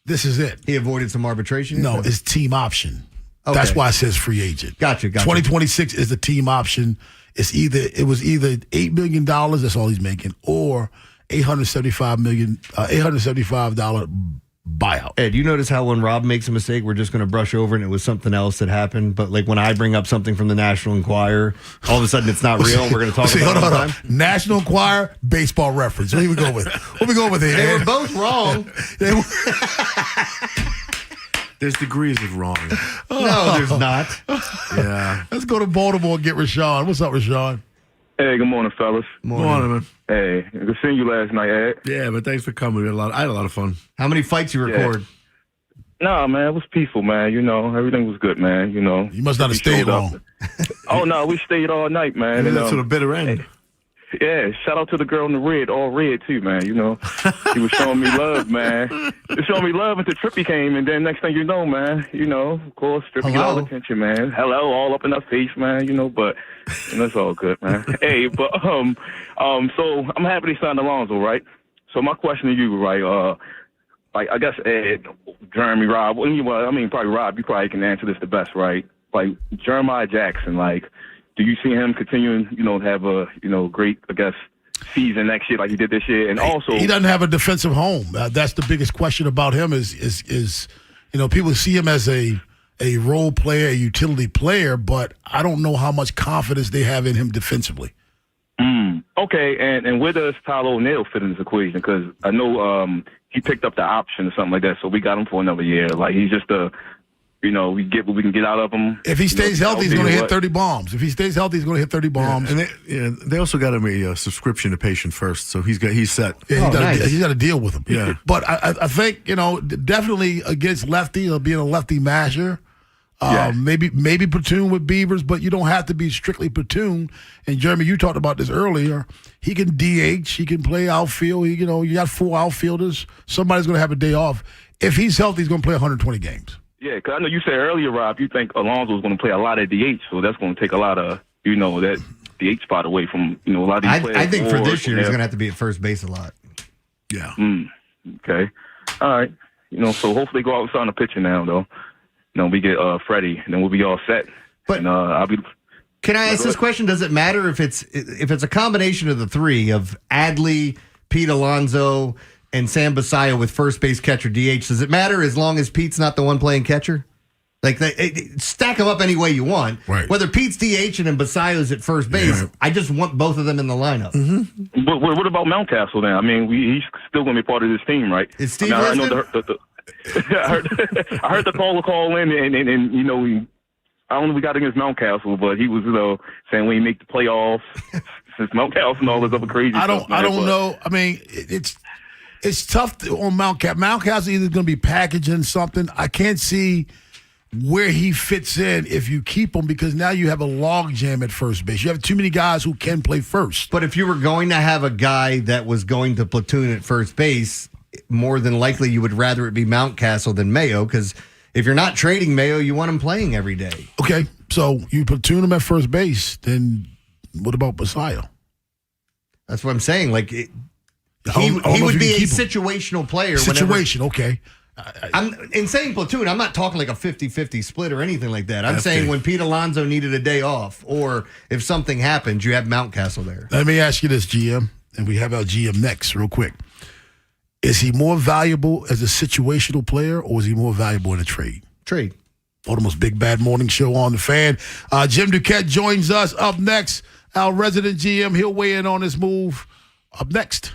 This is it. He avoided some arbitration? No, it's team option. Okay. That's why it says free agent. Gotcha. 2026 is the team option. It was either $8 million, that's all he's making, or $875 buyout. Ed, you notice how when Rob makes a mistake, we're just going to brush over and it was something else that happened. But like when I bring up something from the National Enquirer, all of a sudden it's not real and we're going to talk about it all the time. National Enquirer, Baseball Reference. What are we going with? What we going with here? They were both wrong. There's degrees of wrong. No, there's not. Yeah. Let's go to Baltimore and get Rashawn. What's up, Rashawn? Hey, good morning, fellas. Morning, man. Hey, good seeing you last night, Ed. Yeah, but thanks for coming. I had a lot of fun. How many fights you record? No, man, it was peaceful, man. You know, everything was good, man. You know, you must not have stayed long. Oh no, we stayed all night, man. Maybe that's to the bitter end. Yeah, shout out to the girl in the red, all red too, man. You know, she was showing me love, man. She was showing me love until Trippy came, and then next thing you know, man, you know, of course, Trippy got all the attention, man. Hello, all up in her face, man. You know, but it's all good, man. Hey, but so I'm happy they signed Alonzo, right? So my question to you, right? Like I guess Ed, Jeremy, Rob. Well, I mean, probably Rob. You probably can answer this the best, right? Like Jeremiah Jackson, like. Do you see him continuing, to have a, great, I guess, season next year like he did this year? And also, he doesn't have a defensive home. That's the biggest question about him is people see him as a role player, a utility player, but I don't know how much confidence they have in him defensively. Okay, and where does Tyler O'Neill fit in this equation? Because I know he picked up the option or something like that, so we got him for another year. Like he's just we get what we can get out of him. If he stays healthy, he's going to hit 30 bombs. If he stays healthy, he's going to hit 30 bombs. Yeah, and they also got him a subscription to Patient First, so he's set. Yeah, he's got to deal with him. Yeah, but I think definitely against lefty or being a lefty masher. Maybe platoon with Beavers, but you don't have to be strictly platoon. And Jeremy, you talked about this earlier. He can DH. He can play outfield. You got 4 outfielders. Somebody's going to have a day off. If he's healthy, he's going to play 120 games. Yeah, because I know you said earlier, Rob, you think Alonso's going to play a lot of DH, so that's going to take a lot of, that DH spot away from, a lot of these players. I think for this year, he's going to have to be at first base a lot. Yeah. Okay. All right. So hopefully go out and sign a pitcher now, though. We get Freddie, and then we'll be all set. But and, I'll be. Can I ask this question? Does it matter if it's a combination of the three of Adley, Pete Alonso, and Sam Basayo with first base catcher DH? Does it matter as long as Pete's not the one playing catcher? Like stack them up any way you want. Right. Whether Pete's DH and Basayo's at first base, I just want both of them in the lineup. Mm-hmm. But what about Mountcastle then? I mean, he's still going to be part of this team, right? Is Steve I know I heard the caller call in, and I don't know if we got against Mountcastle, but he was saying when he make the playoffs, since Mountcastle and all this other crazy stuff. I don't know. I mean, it's tough on Mountcastle. Mountcastle either going to be packaging something. I can't see where he fits in if you keep him, because now you have a logjam at first base. You have too many guys who can play first. But if you were going to have a guy that was going to platoon at first base, more than likely you would rather it be Mountcastle than Mayo, because if you're not trading Mayo, you want him playing every day. Okay, so you platoon him at first base, then what about Basayo? That's what I'm saying. Like he would be a situational player. Okay. I'm in saying platoon, I'm not talking like a 50-50 split or anything like that. I'm saying when Pete Alonso needed a day off, or if something happens, you have Mountcastle there. Let me ask you this, GM, and we have our GM next real quick. Is he more valuable as a situational player, or is he more valuable in a trade? Trade. Baltimore's Big Bad Morning Show on the Fan. Jim Duquette joins us up next. Our resident GM, he'll weigh in on this move up next.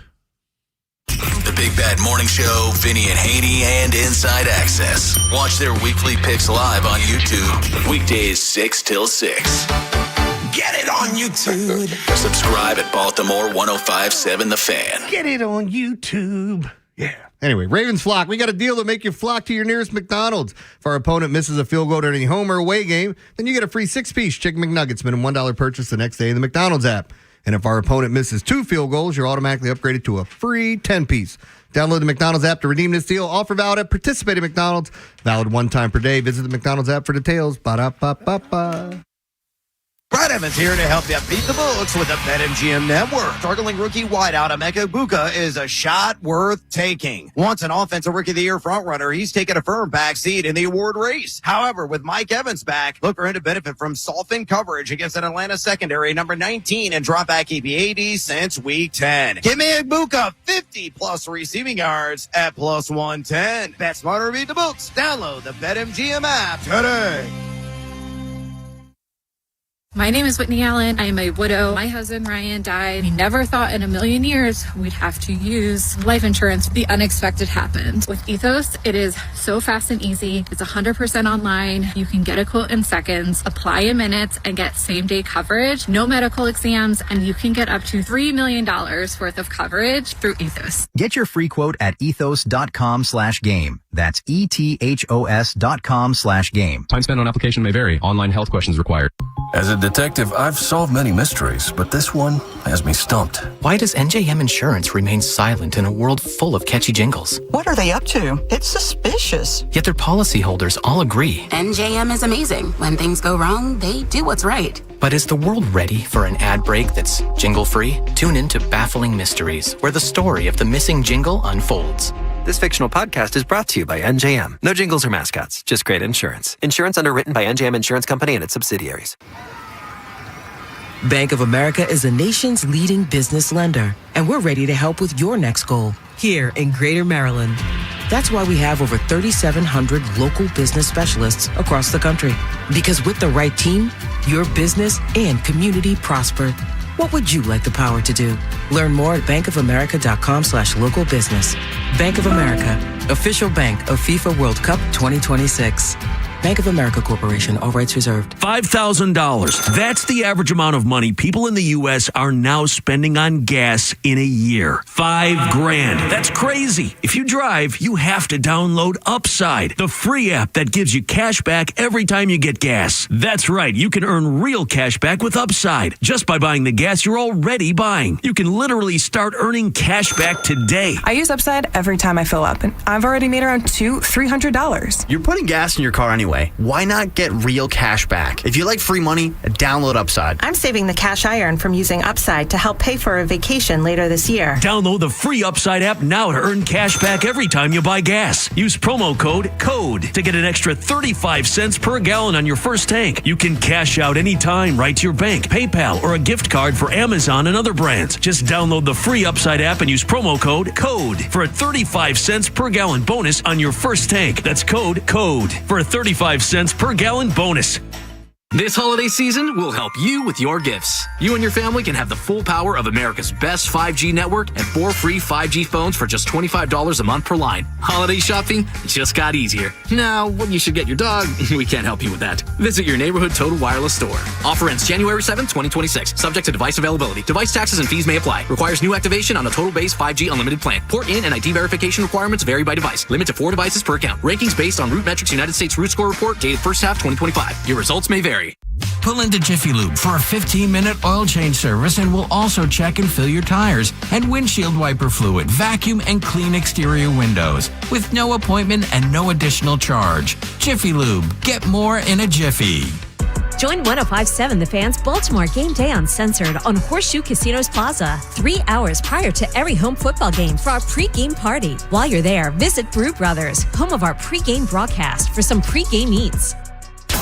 The Big Bad Morning Show, Vinny and Haynie, and Inside Access. Watch their weekly picks live on YouTube. Weekdays 6 till 6. Get it on YouTube. Subscribe at Baltimore 105.7 The Fan. Get it on YouTube. Yeah. Anyway, Ravens flock. We got a deal to make you flock to your nearest McDonald's. If our opponent misses a field goal during any home or away game, then you get a free 6-piece Chicken McNuggets, minimum $1 purchase the next day in the McDonald's app. And if our opponent misses 2 field goals, you're automatically upgraded to a free 10-piece. Download the McDonald's app to redeem this deal. Offer valid at participating McDonald's. Valid 1 time per day. Visit the McDonald's app for details. Ba-da-ba-ba-ba. Brad Evans here to help you beat the books with the BetMGM Network. Struggling rookie wideout Emeka Egbuka is a shot worth taking. Once an offensive rookie of the year frontrunner, he's taken a firm backseat in the award race. However, with Mike Evans back, look for him to benefit from softened coverage against an Atlanta secondary number 19 and drop back EPAD since week 10. Give me Egbuka 50-plus receiving yards at plus 110. Bet smarter, beat the books. Download the BetMGM app today. My name is Whitney Allen. I am a widow. My husband, Ryan, died. We never thought in a million years we'd have to use life insurance. The unexpected happened. With Ethos, it is so fast and easy. It's 100% online. You can get a quote in seconds, apply in minutes, and get same-day coverage. No medical exams, and you can get up to $3 million worth of coverage through Ethos. Get your free quote at ethos.com/game. That's ETHOS.com/game. Time spent on application may vary. Online health questions required. As a detective, I've solved many mysteries, but this one has me stumped. Why does NJM Insurance remain silent in a world full of catchy jingles? What are they up to? It's suspicious. Yet their policyholders all agree. NJM is amazing. When things go wrong, they do what's right. But is the world ready for an ad break that's jingle-free? Tune in to Baffling Mysteries, where the story of the missing jingle unfolds. This fictional podcast is brought to you by NJM. No jingles or mascots, just great insurance. Insurance underwritten by NJM Insurance Company and its subsidiaries. Bank of America is the nation's leading business lender, and we're ready to help with your next goal here in Greater Maryland. That's why we have over 3,700 local business specialists across the country. Because with the right team, your business and community prosper. What would you like the power to do? Learn more at bankofamerica.com/local business. Bank of America, official bank of FIFA World Cup 2026. Bank of America Corporation, all rights reserved. $5,000. That's the average amount of money people in the U.S. are now spending on gas in a year. $5,000. That's crazy. If you drive, you have to download Upside, the free app that gives you cash back every time you get gas. That's right. You can earn real cash back with Upside just by buying the gas you're already buying. You can literally start earning cash back today. I use Upside every time I fill up, and I've already made around $200-$300. You're putting gas in your car anyway. Why not get real cash back? If you like free money, download Upside. I'm saving the cash I earn from using Upside to help pay for a vacation later this year. Download the free Upside app now to earn cash back every time you buy gas. Use promo code CODE to get an extra 35 cents per gallon on your first tank. You can cash out anytime right to your bank, PayPal, or a gift card for Amazon and other brands. Just download the free Upside app and use promo code CODE for a 35 cents per gallon bonus on your first tank. That's code CODE for a 35 cents per gallon bonus. This holiday season, we'll help you with your gifts. You and your family can have the full power of America's best 5G network and 4 free 5G phones for just $25 a month per line. Holiday shopping just got easier. Now, what you should get your dog, we can't help you with that. Visit your neighborhood Total Wireless store. Offer ends January 7th, 2026. Subject to device availability. Device taxes and fees may apply. Requires new activation on a total base 5G unlimited plan. Port in and ID verification requirements vary by device. Limit to 4 devices per account. Rankings based on Root Metrics United States Root Score Report dated first half 2025. Your results may vary. Pull into Jiffy Lube for a 15-minute oil change service, and we'll also check and fill your tires and windshield wiper fluid, vacuum, and clean exterior windows with no appointment and no additional charge. Jiffy Lube. Get more in a jiffy. Join 105.7 The Fan's Baltimore Game Day Uncensored on Horseshoe Casinos Plaza 3 hours prior to every home football game for our pregame party. While you're there, visit Brew Brothers, home of our pregame broadcast, for some pregame eats.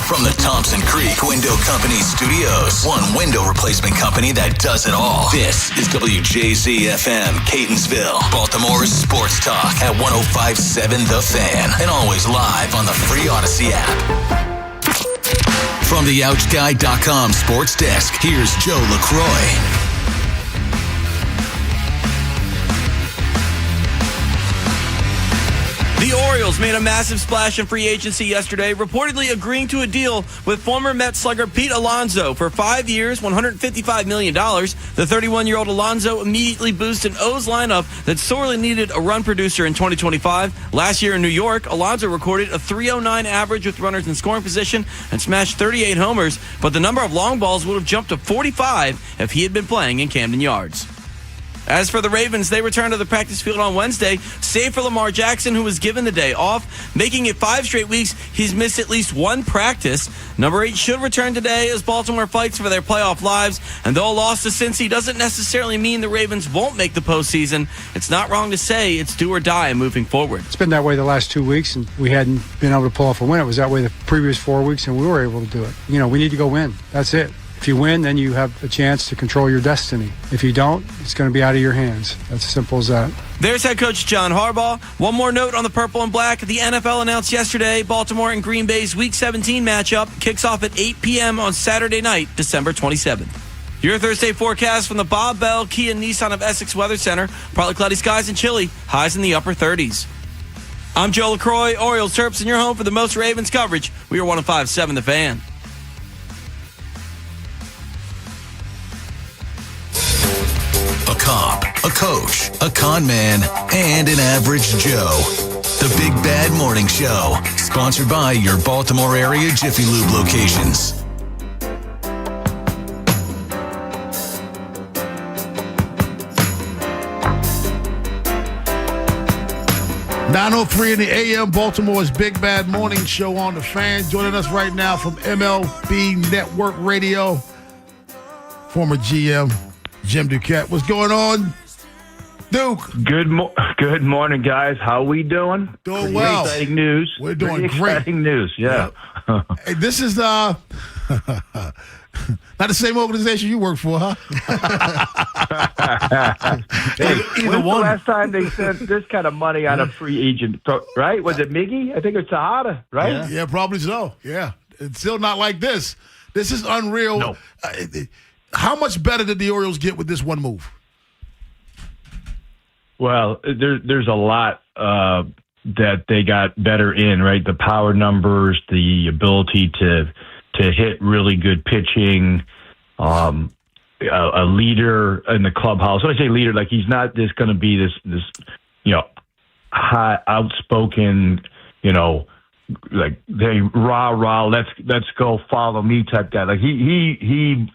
From the Thompson Creek Window Company Studios, one window replacement company that does it all. This is WJZ-FM, Catonsville, Baltimore's sports talk at 105.7 The Fan, and always live on the free Odyssey app. From the OutGuy.com sports desk, here's Joe LaCroix. The Orioles made a massive splash in free agency yesterday, reportedly agreeing to a deal with former Mets slugger Pete Alonso for 5 years, $155 million. The 31-year-old Alonso immediately boosted an O's lineup that sorely needed a run producer in 2025. Last year in New York, Alonso recorded a .309 average with runners in scoring position and smashed 38 homers, but the number of long balls would have jumped to 45 if he had been playing in Camden Yards. As for the Ravens, they returned to the practice field on Wednesday, save for Lamar Jackson, who was given the day off, making it 5 straight weeks he's missed at least one practice. Number 8 should return today as Baltimore fights for their playoff lives, and though a loss to Cincy doesn't necessarily mean the Ravens won't make the postseason, it's not wrong to say it's do or die moving forward. It's been that way the last 2 weeks, and we hadn't been able to pull off a win. It was that way the previous 4 weeks, and we were able to do it. You know, we need to go win. That's it. If you win, then you have a chance to control your destiny. If you don't, it's going to be out of your hands. That's as simple as that. There's head coach John Harbaugh. One more note on the purple and black. The NFL announced yesterday Baltimore and Green Bay's Week 17 matchup kicks off at 8 p.m. on Saturday night, December 27th. Your Thursday forecast from the Bob Bell Kia Nissan of Essex Weather Center. Partly cloudy skies and chilly. Highs in the upper 30s. I'm Joe LaCroix, Orioles Terps, and your home for the most Ravens coverage. We are 105.7 The Fan. A cop, a coach, a con man, and an average Joe. The Big Bad Morning Show, sponsored by your Baltimore area Jiffy Lube locations. .903 in the AM, Baltimore's Big Bad Morning Show on the Fan. Joining us right now from MLB Network Radio, former GM Jim Duquette. What's going on, Duke? Good morning, guys. How we doing? Doing well. Exciting news. We're doing Pretty great. Exciting news, yeah. Hey, this is not the same organization you work for, huh? When's the last time they sent this kind of money on a free agent, right? Was it Miggy? I think it's Tejada, right? Yeah, probably so. Yeah. It's still not like this. This is unreal. No. How much better did the Orioles get with this one move? Well, there's a lot that they got better in, right? The power numbers, the ability to hit really good pitching, a leader in the clubhouse. When I say leader, like he's not just going to be this high, outspoken, like hey rah, let's go follow me type guy. Like he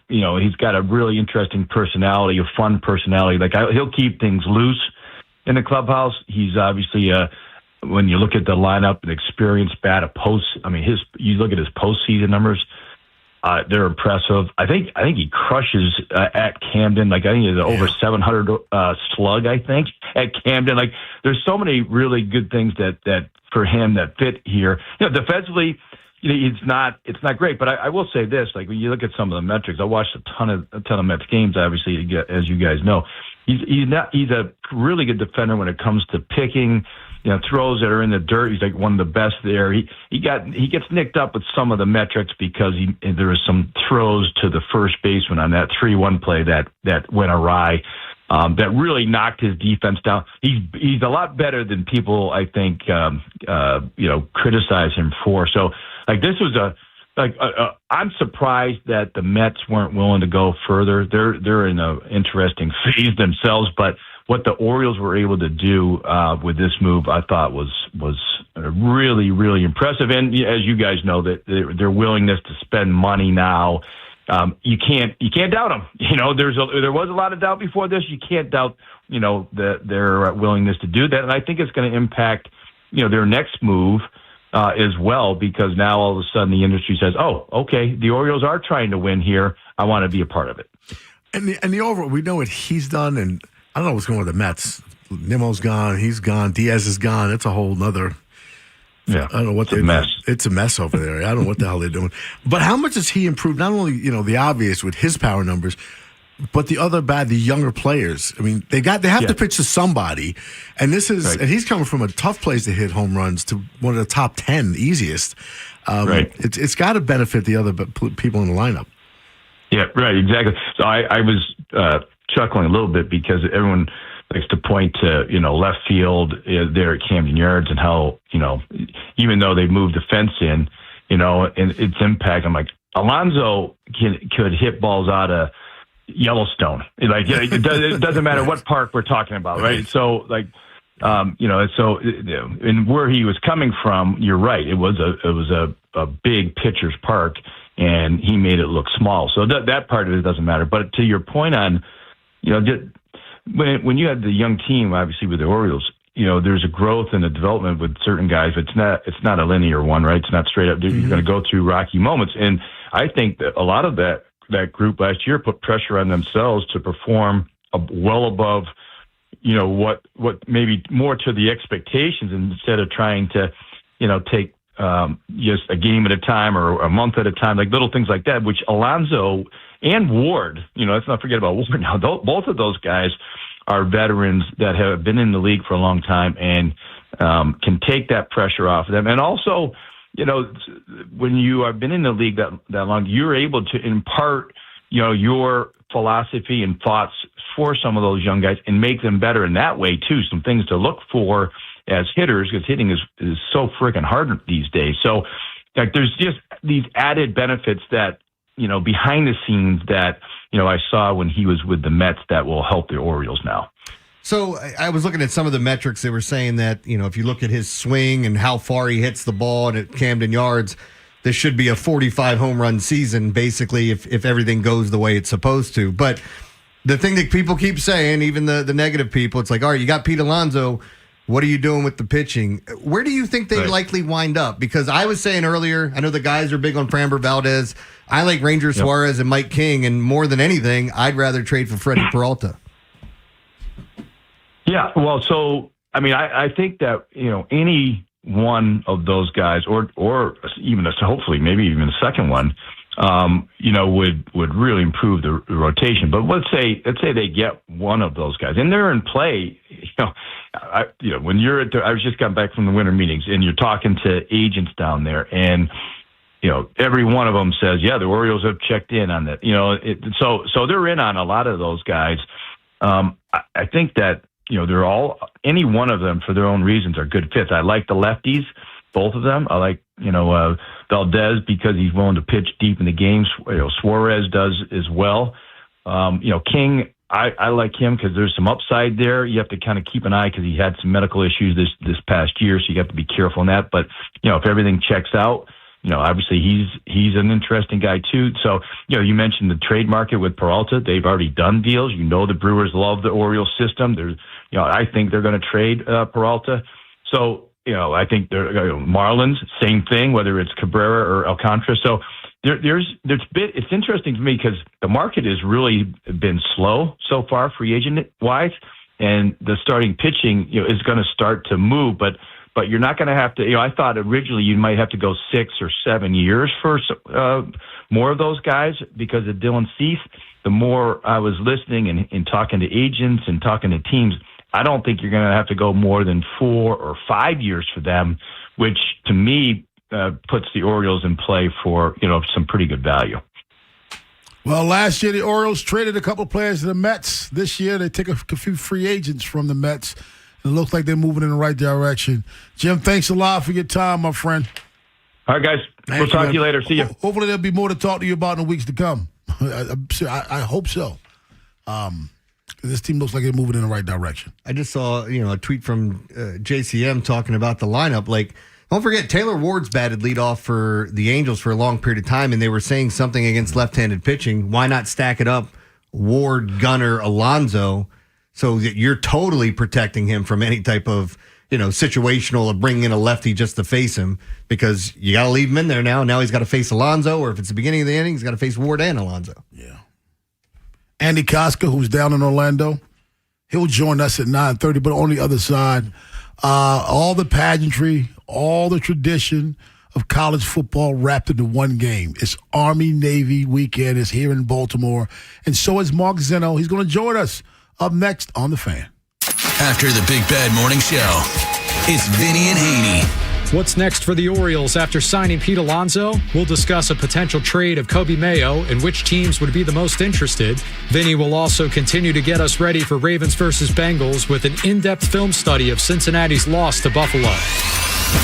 he's got a really interesting personality, a fun personality. Like he'll keep things loose in the clubhouse. He's obviously when you look at the lineup, an experienced bat, you look at his postseason numbers. They're impressive. I think he crushes at Camden. Like I think he's over 700 slug. I think at Camden. Like there's so many really good things that for him that fit here. Defensively, it's not great. But I will say this: like when you look at some of the metrics, I watched a ton of Mets games. Obviously, as you guys know, he's a really good defender when it comes to picking. Throws that are in the dirt. He's like one of the best there. He gets nicked up with some of the metrics because there was some throws to the first baseman on that 3-1 play that went awry. That really knocked his defense down. He's a lot better than people I think criticize him for. So like this was I'm surprised that the Mets weren't willing to go further. They're in an interesting phase themselves, but what the Orioles were able to do with this move, I thought was really, really impressive. And as you guys know, that their willingness to spend money now, you can't doubt them. There was a lot of doubt before this. You can't doubt their willingness to do that. And I think it's going to impact their next move as well, because now all of a sudden the industry says, "Oh, okay, the Orioles are trying to win here. I want to be a part of it." And the overall, we know what he's done, and I don't know what's going on with the Mets. Nimmo's gone. He's gone. Diaz is gone. It's a whole nother. Yeah, I don't know what they're mess. It's a mess over there. I don't know what the hell they're doing. But how much has he improved? Not only the obvious with his power numbers, but the younger players. I mean, they have to pitch to somebody, and this is and he's coming from a tough place to hit home runs to one of the top 10 easiest. Right. It's got to benefit the other people in the lineup. Yeah, right, exactly. So I was chuckling a little bit because everyone likes to point to left field there at Camden Yards and how even though they moved the fence in and its impact. I'm like, Alonso could hit balls out of Yellowstone. Like it doesn't matter what park we're talking about, right? So like and where he was coming from, you're right. It was a big pitcher's park, and he made it look small. So that part of it doesn't matter. But to your point on when you had the young team, obviously with the Orioles, there's a growth and a development with certain guys. But it's not a linear one, right? It's not straight up. You're going to go through rocky moments, and I think that a lot of that group last year put pressure on themselves to perform well above, what maybe more to the expectations, instead of trying to, take just a game at a time or a month at a time, like little things like that, which Alonso and Ward, let's not forget about Ward now. Both of those guys are veterans that have been in the league for a long time and can take that pressure off of them. And also, when you have been in the league that long, you're able to impart, your philosophy and thoughts for some of those young guys and make them better in that way too. Some things to look for as hitters, because hitting is so freaking hard these days. So like there's just these added benefits that, behind the scenes that, I saw when he was with the Mets that will help the Orioles now. So I was looking at some of the metrics. They were saying that, if you look at his swing and how far he hits the ball and at Camden Yards, this should be a 45 home run season, basically, if everything goes the way it's supposed to. But the thing that people keep saying, even the negative people, it's like, all right, you got Pete Alonso. What are you doing with the pitching? Where do you think they likely wind up? Because I was saying earlier, I know the guys are big on Framber Valdez. I like Ranger Suarez and Mike King, and more than anything, I'd rather trade for Freddie Peralta. Yeah, well, so I mean, I think that any one of those guys, or even hopefully maybe even the second one, would really improve the rotation. But let's say they get one of those guys, and they're in play. When you're I was just got back from the winter meetings, and you're talking to agents down there, and every one of them says, yeah, the Orioles have checked in on that. So they're in on a lot of those guys. I think that. They're all, any one of them for their own reasons are good fits. I like the lefties, both of them. I like, Valdez because he's willing to pitch deep in the games. Suarez does as well. King, I like him because there's some upside there. You have to kind of keep an eye because he had some medical issues this past year, so you have to be careful on that. But, if everything checks out, obviously he's an interesting guy too. So, you mentioned the trade market with Peralta. They've already done deals. The Brewers love the Orioles system. I think they're going to trade Peralta. So, I think they're Marlins, same thing, whether it's Cabrera or Alcantara. So it's interesting to me because the market has really been slow so far, free agent wise, and the starting pitching, is going to start to move, but you're not going to have to, I thought originally you might have to go 6 or 7 years for more of those guys because of Dylan Cease. The more I was listening and talking to agents and talking to teams, I don't think you're going to have to go more than 4 or 5 years for them, which to me puts the Orioles in play for, some pretty good value. Well, last year the Orioles traded a couple players to the Mets. This year they take a few free agents from the Mets. It looks like they're moving in the right direction. Jim, thanks a lot for your time, my friend. All right, guys. We'll talk to you later. See you. Hopefully there'll be more to talk to you about in the weeks to come. I hope so. This team looks like they're moving in the right direction. I just saw, a tweet from JCM talking about the lineup. Like, don't forget, Taylor Ward's batted leadoff for the Angels for a long period of time, and they were saying something against left-handed pitching. Why not stack it up? Ward, Gunnar, Alonso, so that you're totally protecting him from any type of, situational of bringing in a lefty just to face him, because you got to leave him in there now. Now he's got to face Alonso, or if it's the beginning of the inning, he's got to face Ward and Alonso. Yeah. Andy Koska, who's down in Orlando, he'll join us at 9:30, but on the other side, all the pageantry, all the tradition of college football wrapped into one game. It's Army-Navy weekend. It's here in Baltimore, and so is Mark Zeno. He's going to join us up next on The Fan. After the Big Bad Morning Show, it's Vinny and Haynie. What's next for the Orioles after signing Pete Alonso? We'll discuss a potential trade of Kobe Mayo and which teams would be the most interested. Vinny will also continue to get us ready for Ravens versus Bengals with an in-depth film study of Cincinnati's loss to Buffalo.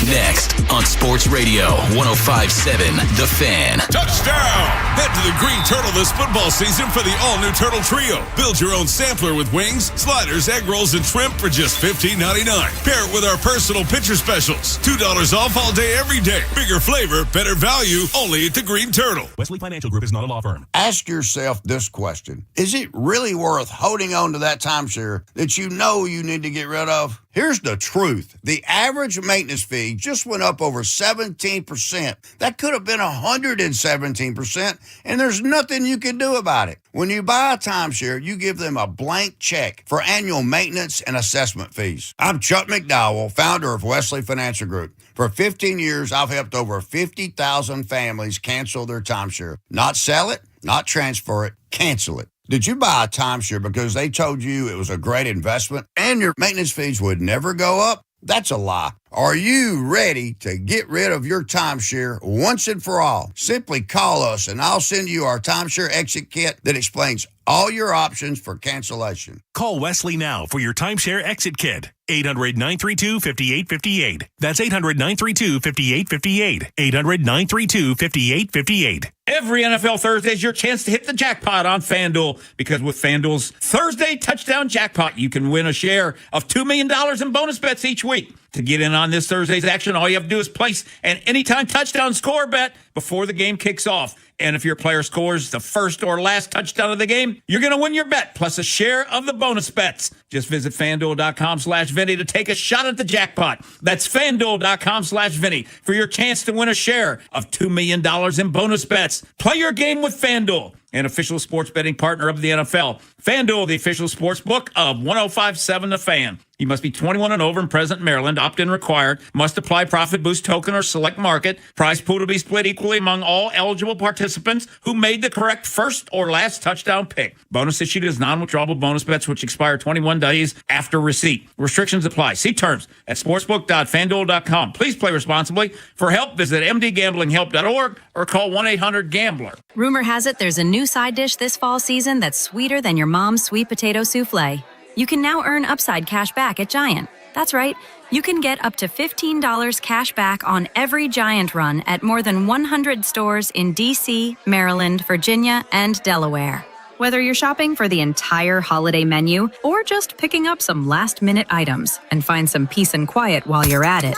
Next on Sports Radio 105.7 The Fan. Touchdown! Head to the Green Turtle this football season for the all-new Turtle Trio. Build your own sampler with wings, sliders, egg rolls, and shrimp for just $15.99. Pair it with our personal pitcher specials. $2 off all day, every day. Bigger flavor, better value, only at the Green Turtle. Wesley Financial Group is not a law firm. Ask yourself this question. Is it really worth holding on to that timeshare that you know you need to get rid of? Here's the truth. The average maintenance fee just went up over 17%. That could have been 117%, and there's nothing you can do about it. When you buy a timeshare, you give them a blank check for annual maintenance and assessment fees. I'm Chuck McDowell, founder of Wesley Financial Group. For 15 years, I've helped over 50,000 families cancel their timeshare. Not sell it, not transfer it, cancel it. Did you buy a timeshare because they told you it was a great investment and your maintenance fees would never go up? That's a lie. Are you ready to get rid of your timeshare once and for all? Simply call us and I'll send you our timeshare exit kit that explains all your options for cancellation. Call Wesley now for your timeshare exit kit. 800-932-5858. That's 800-932-5858. 800-932-5858. Every NFL Thursday is your chance to hit the jackpot on FanDuel, because with FanDuel's Thursday Touchdown Jackpot, you can win a share of $2 million in bonus bets each week. To get in on this Thursday's action, all you have to do is place an anytime touchdown score bet before the game kicks off. And if your player scores the first or last touchdown of the game, you're going to win your bet, plus a share of the bonus bets. Just visit FanDuel.com/Vinny to take a shot at the jackpot. That's FanDuel.com/Vinny for your chance to win a share of $2 million in bonus bets. Play your game with FanDuel, an official sports betting partner of the NFL. FanDuel, the official sports book of 105.7 The Fan. You must be 21 and over and present in Maryland. Opt-in required. Must apply profit boost token or select market. Prize pool to be split equally among all eligible participants who made the correct first or last touchdown pick. Bonus issued as non-withdrawable bonus bets which expire 21 days after receipt. Restrictions apply. See terms at sportsbook.fanduel.com. Please play responsibly. For help, visit mdgamblinghelp.org or call 1-800-GAMBLER. Rumor has it there's a new side dish this fall season that's sweeter than your mom's sweet potato souffle. You can now earn Upside cash back at Giant. That's right. You can get up to $15 cash back on every Giant run at more than 100 stores in D.C., Maryland, Virginia, and Delaware. Whether you're shopping for the entire holiday menu or just picking up some last-minute items and find some peace and quiet while you're at it,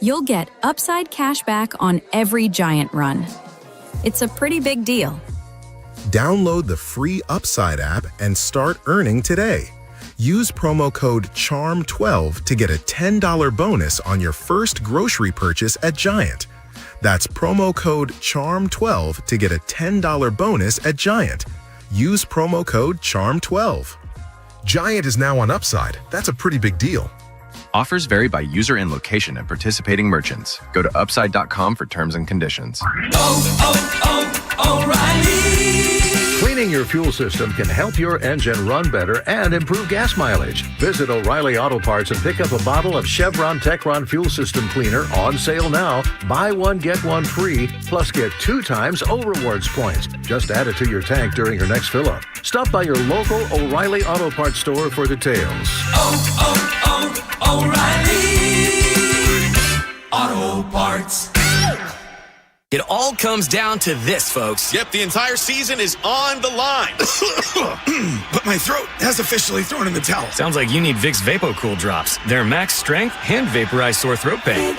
you'll get Upside cash back on every Giant run. It's a pretty big deal. Download the free Upside app and start earning today. Use promo code CHARM12 to get a $10 bonus on your first grocery purchase at Giant. That's promo code CHARM12 to get a $10 bonus at Giant. Use promo code CHARM12. Giant is now on Upside. That's a pretty big deal. Offers vary by user and location at participating merchants. Go to upside.com for terms and conditions. O'Reilly. Cleaning your fuel system can help your engine run better and improve gas mileage. Visit O'Reilly Auto Parts and pick up a bottle of Chevron Techron Fuel System Cleaner on sale now. Buy one, get one free, plus get 2 times O-Rewards points. Just add it to your tank during your next fill-up. Stop by your local O'Reilly Auto Parts store for details. O'Reilly Auto Parts. It all comes down to this, folks. Yep, the entire season is on the line. But my throat has officially thrown in the towel. Sounds like you need Vicks VapoCool drops. They're max strength and vaporize sore throat pain.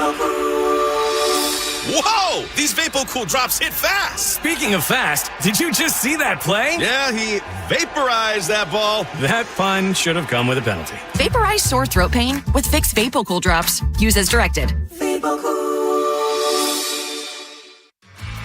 Whoa! These VapoCool drops hit fast. Speaking of fast, did you just see that play? Yeah, he vaporized that ball. That pun should have come with a penalty. Vaporize sore throat pain with Vicks VapoCool drops. Use as directed.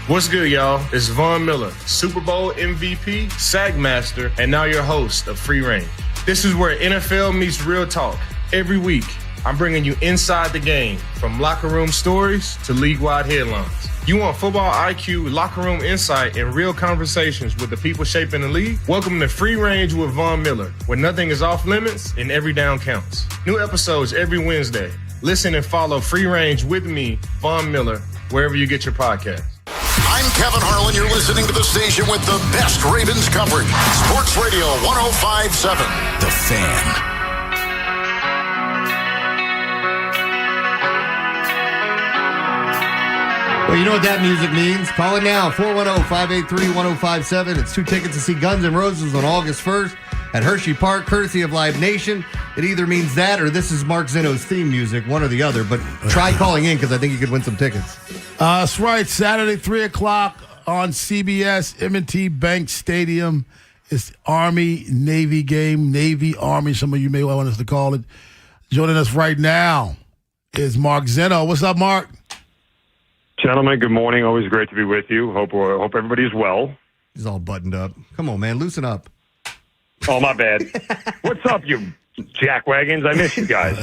What's good, y'all? It's Von Miller, Super Bowl MVP, Sagmaster, and now your host of Free Range. This is where NFL meets real talk. Every week, I'm bringing you inside the game, from locker room stories to league-wide headlines. You want football IQ, locker room insight, and real conversations with the people shaping the league? Welcome to Free Range with Von Miller, where nothing is off limits and every down counts. New episodes every Wednesday. Listen and follow Free Range with me, Von Miller, wherever you get your podcast. I'm Kevin Harlan. You're listening to the station with the best Ravens coverage. Sports Radio 105.7. The Fan. Well, you know what that music means. Call it now, 410-583-1057. It's 2 tickets to see Guns N' Roses on August 1st at Hershey Park, courtesy of Live Nation. It either means that or this is Mark Zeno's theme music, one or the other. But try calling in because I think you could win some tickets. That's right. Saturday, 3 o'clock on CBS, M&T Bank Stadium. It's Army-Navy game, Navy-Army, some of you may want us to call it. Joining us right now is Mark Zeno. What's up, Mark? Gentlemen, good morning. Always great to be with you. Hope everybody's well. He's all buttoned up. Come on, man. Loosen up. Oh, my bad. What's up, you jackwagons? I miss you guys.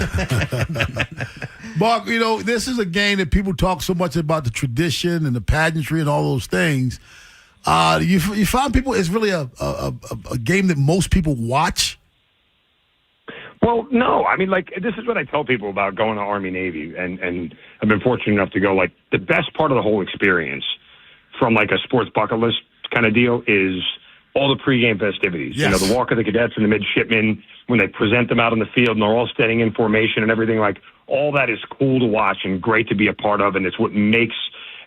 Mark, you know, this is a game that people talk so much about the tradition and the pageantry and all those things. You find people, it's really a game that most people watch? Well, no. I mean, like, this is what I tell people about going to Army Navy, and I've been fortunate enough to go. Like, the best part of the whole experience from, like, a sports bucket list kind of deal is all the pregame festivities. Yes. You know, the walk of the cadets and the midshipmen, when they present them out on the field and they're all standing in formation and everything. Like, all that is cool to watch and great to be a part of, and it's what makes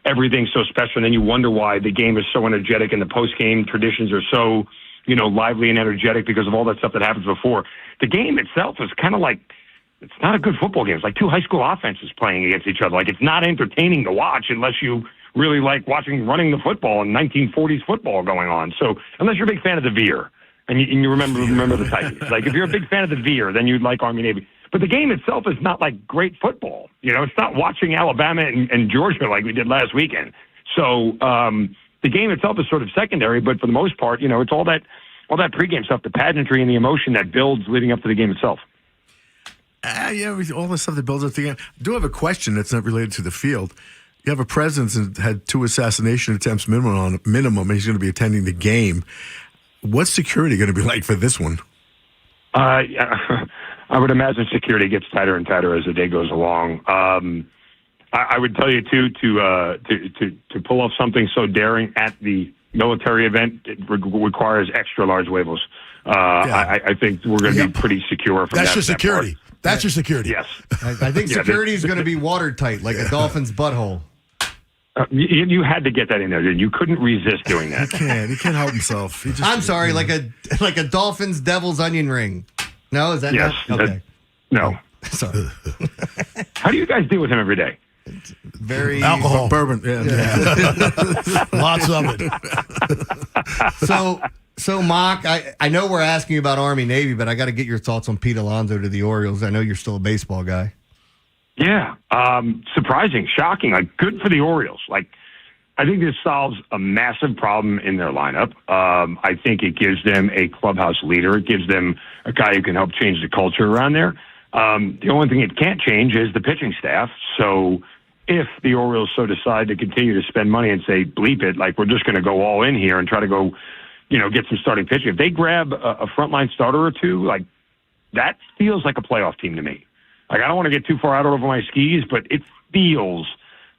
everything so special. And then you wonder why the game is so energetic and the post-game traditions are so, you know, lively and energetic because of all that stuff that happens before. The game itself is kind of like, it's not a good football game. It's like two high school offenses playing against each other. Like, it's not entertaining to watch unless you really like running the football and 1940s football going on. So unless you're a big fan of the Veer and you remember the Titans. Like, if you're a big fan of the Veer, then you'd like Army Navy. But the game itself is not like great football. You know, it's not watching Alabama and Georgia like we did last weekend. So the game itself is sort of secondary, but for the most part, you know, it's all that pregame stuff, the pageantry and the emotion that builds leading up to the game itself. Yeah, all the stuff that builds up to the game. I do have a question that's not related to the field. You have a president and had 2 assassination attempts minimum, and he's going to be attending the game. What's security going to be like for this one? I would imagine security gets tighter and tighter as the day goes along. I would tell you too to pull off something so daring at the military event, it requires extra large waivers. I think we're going to be pretty secure from That's your security. That's your security. Yes. I think security is going to be watertight, like a dolphin's butthole. You had to get that in there, dude. You couldn't resist doing that. He can't help himself. I'm sorry, like a dolphin's devil's onion ring. No, is that yes? Not? Okay. No. Sorry. How do you guys deal with him every day? Very alcohol, bourbon, lots of it. So Mock, I know we're asking you about Army Navy, but I got to get your thoughts on Pete Alonso to the Orioles. I know you're still a baseball guy. Yeah, surprising, shocking. Like, good for the Orioles. Like, I think this solves a massive problem in their lineup. I think it gives them a clubhouse leader. It gives them a guy who can help change the culture around there. The only thing it can't change is the pitching staff. So if the Orioles so decide to continue to spend money and say, bleep it, like, we're just going to go all in here and try to go, you know, get some starting pitching. If they grab a frontline starter or two, like, that feels like a playoff team to me. Like, I don't want to get too far out over my skis, but it feels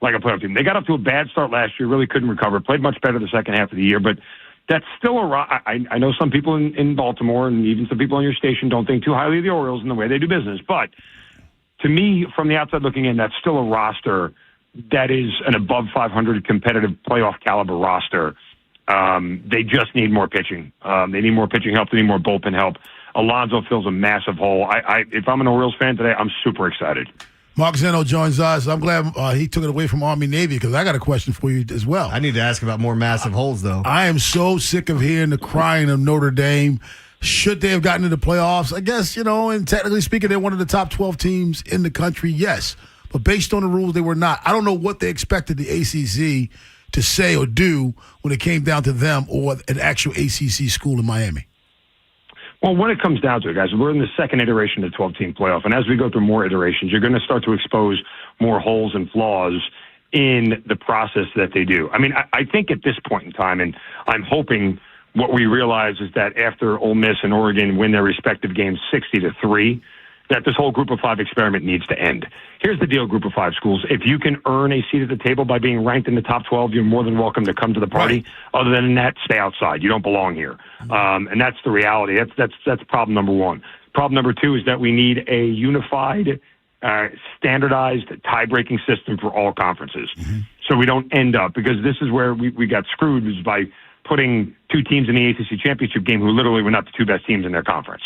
like a playoff team. They got off to a bad start last year, really couldn't recover, played much better the second half of the year, but that's still I know some people in Baltimore and even some people on your station don't think too highly of the Orioles and the way they do business, but to me, from the outside looking in, that's still a roster that is an above 500 competitive playoff caliber roster. They just need more pitching. They need more pitching help. They need more bullpen help. Alonso fills a massive hole. If I'm an Orioles fan today, I'm super excited. Mark Zeno joins us. I'm glad he took it away from Army Navy because I got a question for you as well. I need to ask about more massive holes, though. I am so sick of hearing the crying of Notre Dame. Should they have gotten into the playoffs? I guess, you know, and technically speaking, they're one of the top 12 teams in the country, yes. But based on the rules, they were not. I don't know what they expected the ACC to say or do when it came down to them or an actual ACC school in Miami. Well, when it comes down to it, guys, we're in the second iteration of the 12-team playoff. And as we go through more iterations, you're going to start to expose more holes and flaws in the process that they do. I mean, I think at this point in time, and I'm hoping what we realize is that after Ole Miss and Oregon win their respective games 60-3, that this whole Group of Five experiment needs to end. Here's the deal, Group of Five schools. If you can earn a seat at the table by being ranked in the top 12, you're more than welcome to come to the party. Right. Other than that, stay outside. You don't belong here. And that's the reality. That's problem number one. Problem number two is that we need a unified, standardized tie-breaking system for all conferences. Mm-hmm. So we don't end up, because this is where we got screwed, was by putting two teams in the ACC championship game who literally were not the two best teams in their conference.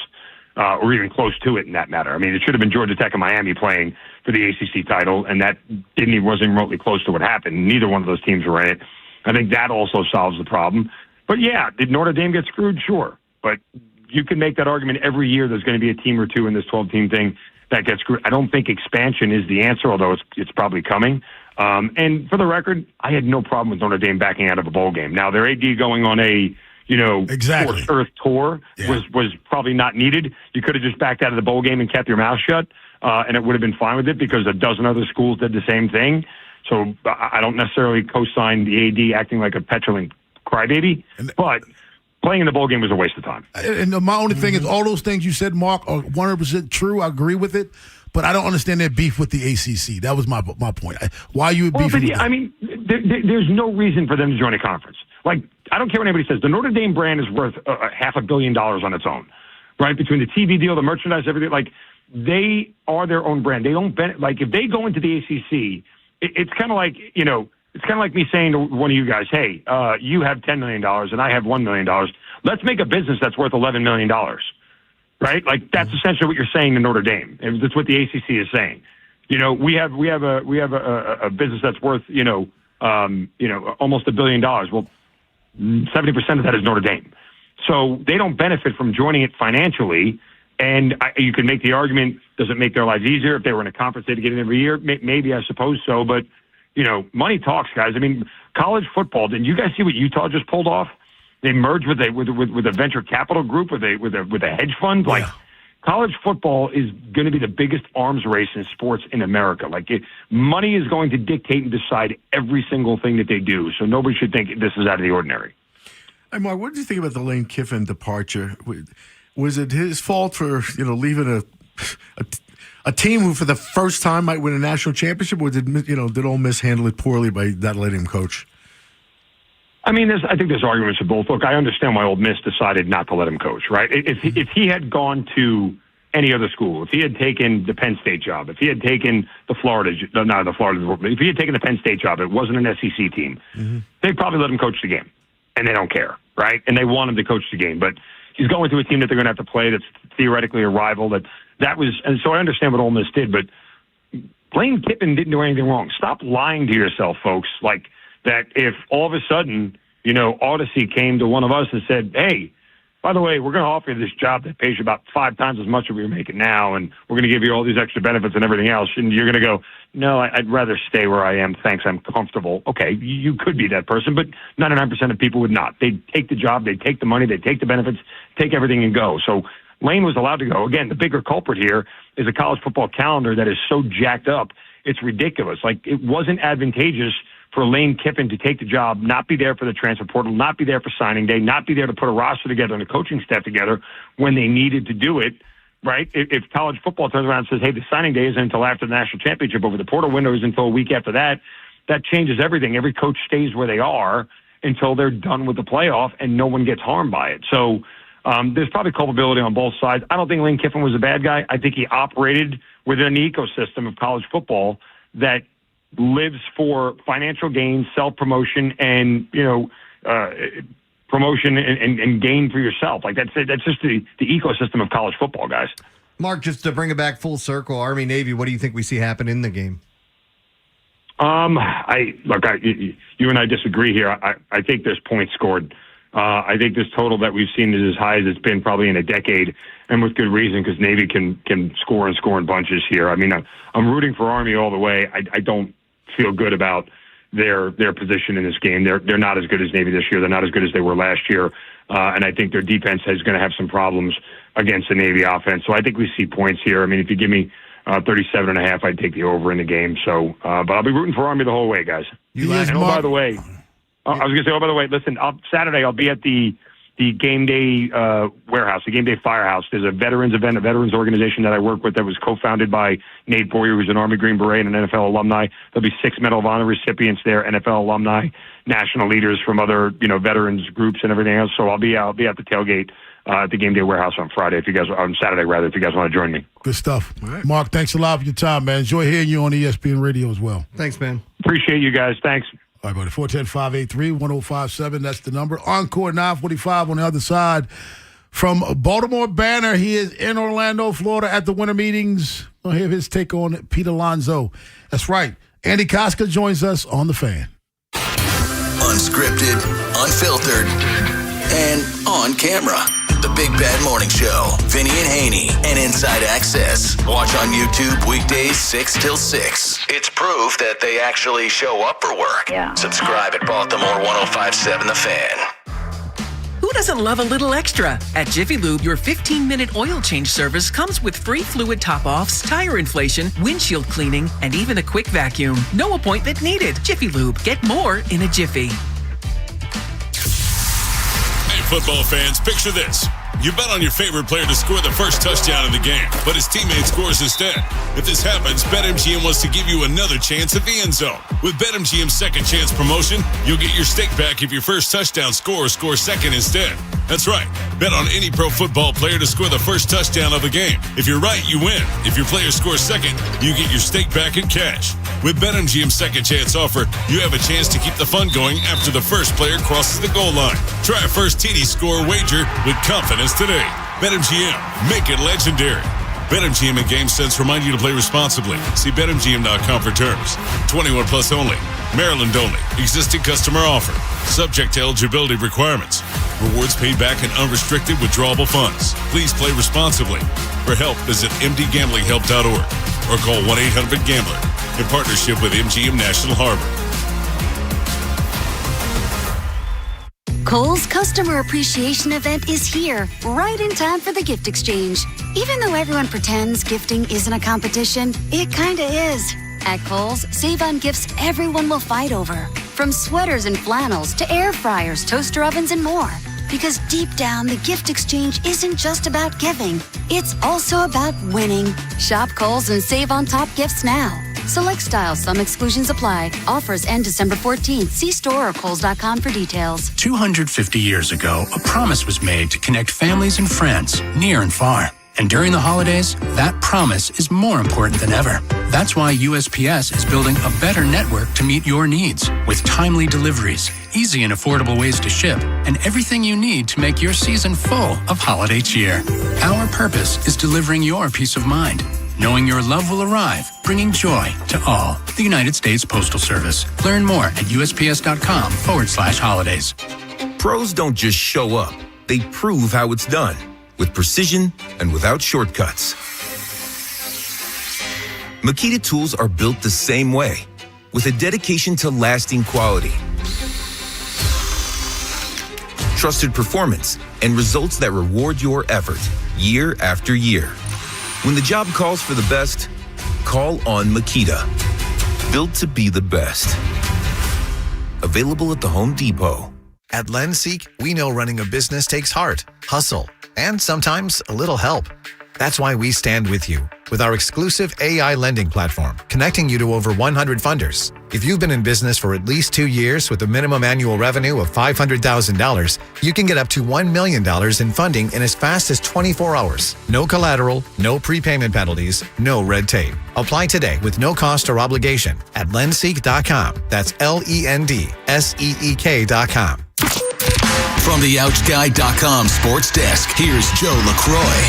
Or even close to it in that matter. I mean, it should have been Georgia Tech and Miami playing for the ACC title, and that wasn't remotely close to what happened. Neither one of those teams were in it. I think that also solves the problem. But yeah, did Notre Dame get screwed? Sure. But you can make that argument every year. There's going to be a team or two in this 12-team thing that gets screwed. I don't think expansion is the answer, although it's probably coming. And for the record, I had no problem with Notre Dame backing out of a bowl game. Now, their AD going on a exactly. Sports Earth tour was probably not needed. You could have just backed out of the bowl game and kept your mouth shut, and it would have been fine with it, because a dozen other schools did the same thing. So I don't necessarily co-sign the AD acting like a petulant crybaby, but playing in the bowl game was a waste of time. And my only thing is all those things you said, Mark, are 100% true. I agree with it. But I don't understand their beef with the ACC. That was my point. Why are you beefing with them? I mean, there's no reason for them to join a conference. Like, I don't care what anybody says. The Notre Dame brand is worth $500 million on its own, right? Between the TV deal, the merchandise, everything. Like, they are their own brand. They don't like if they go into the ACC. It's kind of like it's kind of like me saying to one of you guys, "Hey, you have $10 million and I have $1 million. Let's make a business that's worth $11 million." Right? Like that's essentially what you're saying to Notre Dame. That's what the ACC is saying. We have a business that's worth almost $1 billion. Well, 70% of that is Notre Dame, so they don't benefit from joining it financially. And you can make the argument: does it make their lives easier if they were in a conference they'd get in every year? Maybe, I suppose so. But money talks, guys. I mean, college football. Did you guys see what Utah just pulled off? They merged with a venture capital group with a hedge fund. Like college football is going to be the biggest arms race in sports in America. Like money is going to dictate and decide every single thing that they do. So nobody should think this is out of the ordinary. Hey, Mark, what did you think about the Lane Kiffin departure? Was it his fault for leaving a team who for the first time might win a national championship, or did Ole Miss handle it poorly by not letting him coach? I mean, I think there's arguments for both. Look, I understand why Ole Miss decided not to let him coach, right? If he had gone to any other school, if he had taken the Penn State job, if he had taken if he had taken the Penn State job, it wasn't an SEC team, they'd probably let him coach the game, and they don't care, right? And they want him to coach the game, but he's going to a team that they're going to have to play that's theoretically a rival. And so I understand what Ole Miss did, but Lane Kiffin didn't do anything wrong. Stop lying to yourself, folks. Like that if all of a sudden, Odyssey came to one of us and said, "Hey, by the way, we're going to offer you this job that pays you about 5 times as much as we're making now, and we're going to give you all these extra benefits and everything else," and you're going to go, "No, I'd rather stay where I am. Thanks, I'm comfortable." Okay, you could be that person, but 99% of people would not. They'd take the job, they'd take the money, they'd take the benefits, take everything and go. So Lane was allowed to go. Again, the bigger culprit here is a college football calendar that is so jacked up, it's ridiculous. Like, it wasn't advantageous for Lane Kiffin to take the job, not be there for the transfer portal, not be there for signing day, not be there to put a roster together and a coaching staff together when they needed to do it, right? If college football turns around and says, "Hey, the signing day isn't until after the national championship, over the portal window is until a week after that," that changes everything. Every coach stays where they are until they're done with the playoff, and no one gets harmed by it. So there's probably culpability on both sides. I don't think Lane Kiffin was a bad guy. I think he operated within an ecosystem of college football that lives for financial gain, self-promotion, and promotion and gain for yourself. Like that's just the ecosystem of college football, guys. Mark, just to bring it back full circle, Army Navy, what do you think we see happen in the game? You and I disagree here. I think there's points scored. I think this total that we've seen is as high as it's been probably in a decade, and with good reason, because Navy can score in bunches here. I mean, I'm rooting for Army all the way. I don't feel good about their position in this game. They're not as good as Navy this year. They're not as good as they were last year, and I think their defense is going to have some problems against the Navy offense. So I think we see points here. I mean, if you give me 37.5, I'd take the over in the game. So, but I'll be rooting for Army the whole way, guys. By the way, I was going to say, by the way, listen, Saturday I'll be at the Game Day warehouse, the Game Day Firehouse. There's a veterans event, a veterans organization that I work with that was co-founded by Nate Boyer, who's an Army Green Beret and an NFL alumni. There'll be 6 Medal of Honor recipients there, NFL alumni, national leaders from other veterans groups and everything else. So I'll be at the tailgate at the Game Day warehouse on Saturday, if you guys want to join me. Good stuff. Right. Mark, thanks a lot for your time, man. Enjoy hearing you on ESPN Radio as well. Thanks, man. Appreciate you guys. Thanks. All right, buddy. 410-583-1057. That's the number. Encore 945 on the other side. From Baltimore Banner, he is in Orlando, Florida at the winter meetings. We'll hear his take on Pete Alonso. That's right. Andy Koska joins us on The Fan. Unscripted, unfiltered, and on camera. The Big Bad Morning Show. Vinny and Haynie and Inside Access. Watch on YouTube weekdays 6 till 6. It's proof that they actually show up for work. Yeah. Subscribe at Baltimore 1057 The Fan. Who doesn't love a little extra? At Jiffy Lube, your 15-minute oil change service comes with free fluid top-offs, tire inflation, windshield cleaning, and even a quick vacuum. No appointment needed. Jiffy Lube. Get more in a jiffy. football fans, picture this. You bet on your favorite player to score the first touchdown of the game, but his teammate scores instead. If this happens, BetMGM wants to give you another chance at the end zone. With BetMGM's second chance promotion, you'll get your stake back if your first touchdown scorer scores second instead. That's right. Bet on any pro football player to score the first touchdown of the game. If you're right, you win. If your player scores second, you get your stake back in cash. With BetMGM's second chance offer, you have a chance to keep the fun going after the first player crosses the goal line. Try a first TD score wager with confidence today. BetMGM. Make it legendary. BetMGM and GameSense remind you to play responsibly. See BetMGM.com for terms. 21 plus only. Maryland only. Existing customer offer. Subject to eligibility requirements. Rewards paid back in unrestricted withdrawable funds. Please play responsibly. For help, visit mdgamblinghelp.org or call 1-800-GAMBLER in partnership with MGM National Harbor. Kohl's Customer Appreciation Event is here, right in time for the gift exchange. Even though everyone pretends gifting isn't a competition, it kinda is. At Kohl's, save on gifts everyone will fight over. From sweaters and flannels to air fryers, toaster ovens, and more. Because deep down, the gift exchange isn't just about giving. It's also about winning. Shop Kohl's and save on top gifts now. Select styles, some exclusions apply. Offers end December 14th. See store or Kohls.com for details. 250 years ago, a promise was made to connect families and friends, near and far. And during the holidays, that promise is more important than ever. That's why USPS is building a better network to meet your needs, with timely deliveries, easy and affordable ways to ship, and everything you need to make your season full of holiday cheer. Our purpose is delivering your peace of mind, knowing your love will arrive, bringing joy to all. The United States Postal Service. Learn more at USPS.com/holidays. Pros don't just show up. They prove how it's done, with precision and without shortcuts. Makita tools are built the same way, with a dedication to lasting quality, trusted performance, and results that reward your effort year after year. When the job calls for the best, call on Makita. Built to be the best. Available at the Home Depot. At LendSeek, we know running a business takes heart, hustle, and sometimes a little help. That's why we stand with you with our exclusive AI lending platform, connecting you to over 100 funders. If you've been in business for at least 2 years with a minimum annual revenue of $500,000, you can get up to $1 million in funding in as fast as 24 hours. No collateral, no prepayment penalties, no red tape. Apply today with no cost or obligation at lendseek.com. That's LENDSEEK.com. From the OutGuy.com sports desk, here's Joe LaCroix.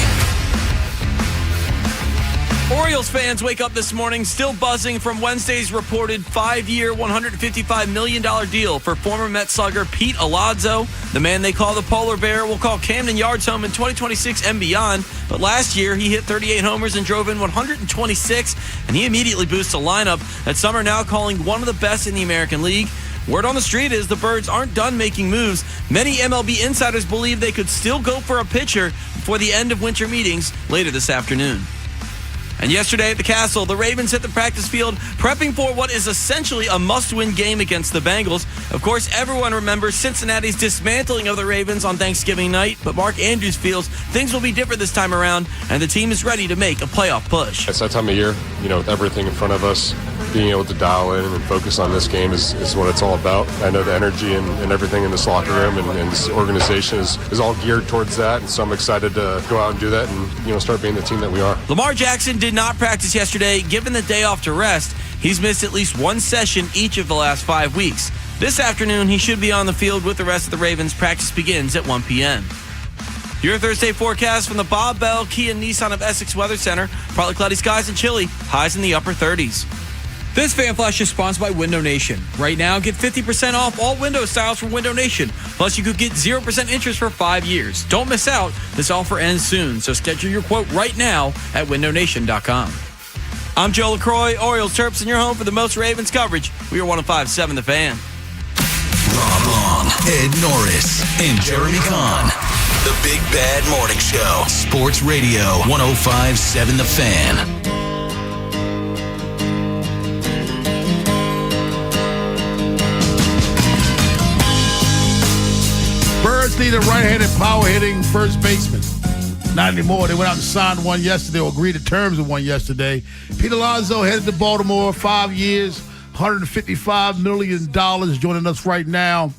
Orioles fans wake up this morning still buzzing from Wednesday's reported 5-year, $155 million deal for former Met slugger Pete Alonso. The man they call the Polar Bear will call Camden Yards home in 2026 and beyond. But last year, he hit 38 homers and drove in 126, and he immediately boosts a lineup that some are now calling one of the best in the American League. Word on the street is the Birds aren't done making moves. Many MLB insiders believe they could still go for a pitcher before the end of winter meetings later this afternoon. And yesterday at the Castle, the Ravens hit the practice field prepping for what is essentially a must-win game against the Bengals. Of course, everyone remembers Cincinnati's dismantling of the Ravens on Thanksgiving night, but Mark Andrews feels things will be different this time around, and the team is ready to make a playoff push. It's that time of year, with everything in front of us, being able to dial in and focus on this game is what it's all about. I know the energy and everything in this locker room and this organization is all geared towards that, and so I'm excited to go out and do that and start being the team that we are. Lamar Jackson did not practice yesterday. Given the day off to rest, he's missed at least one session each of the last 5 weeks. This afternoon, he should be on the field with the rest of the Ravens. Practice begins at 1 p.m. Your Thursday forecast from the Bob Bell Kia Nissan of Essex Weather Center. Partly cloudy skies and chilly. Highs in the upper 30s. This Fan Flash is sponsored by Window Nation. Right now, get 50% off all window styles from Window Nation. Plus, you could get 0% interest for 5 years. Don't miss out. This offer ends soon, so schedule your quote right now at windownation.com. I'm Joe LaCroix, Orioles Terps, and your home for the most Ravens coverage. We are 105.7 The Fan. Rob Long, Ed Norris, and Jeremy Kahn. The Big Bad Morning Show. Sports Radio 105.7 The Fan. Birds Mets need a right-handed power-hitting first baseman. Not anymore. They went out and signed one yesterday, or agreed to terms with one yesterday. Pete Alonso headed to Baltimore, 5 years, $155 million, joining us right now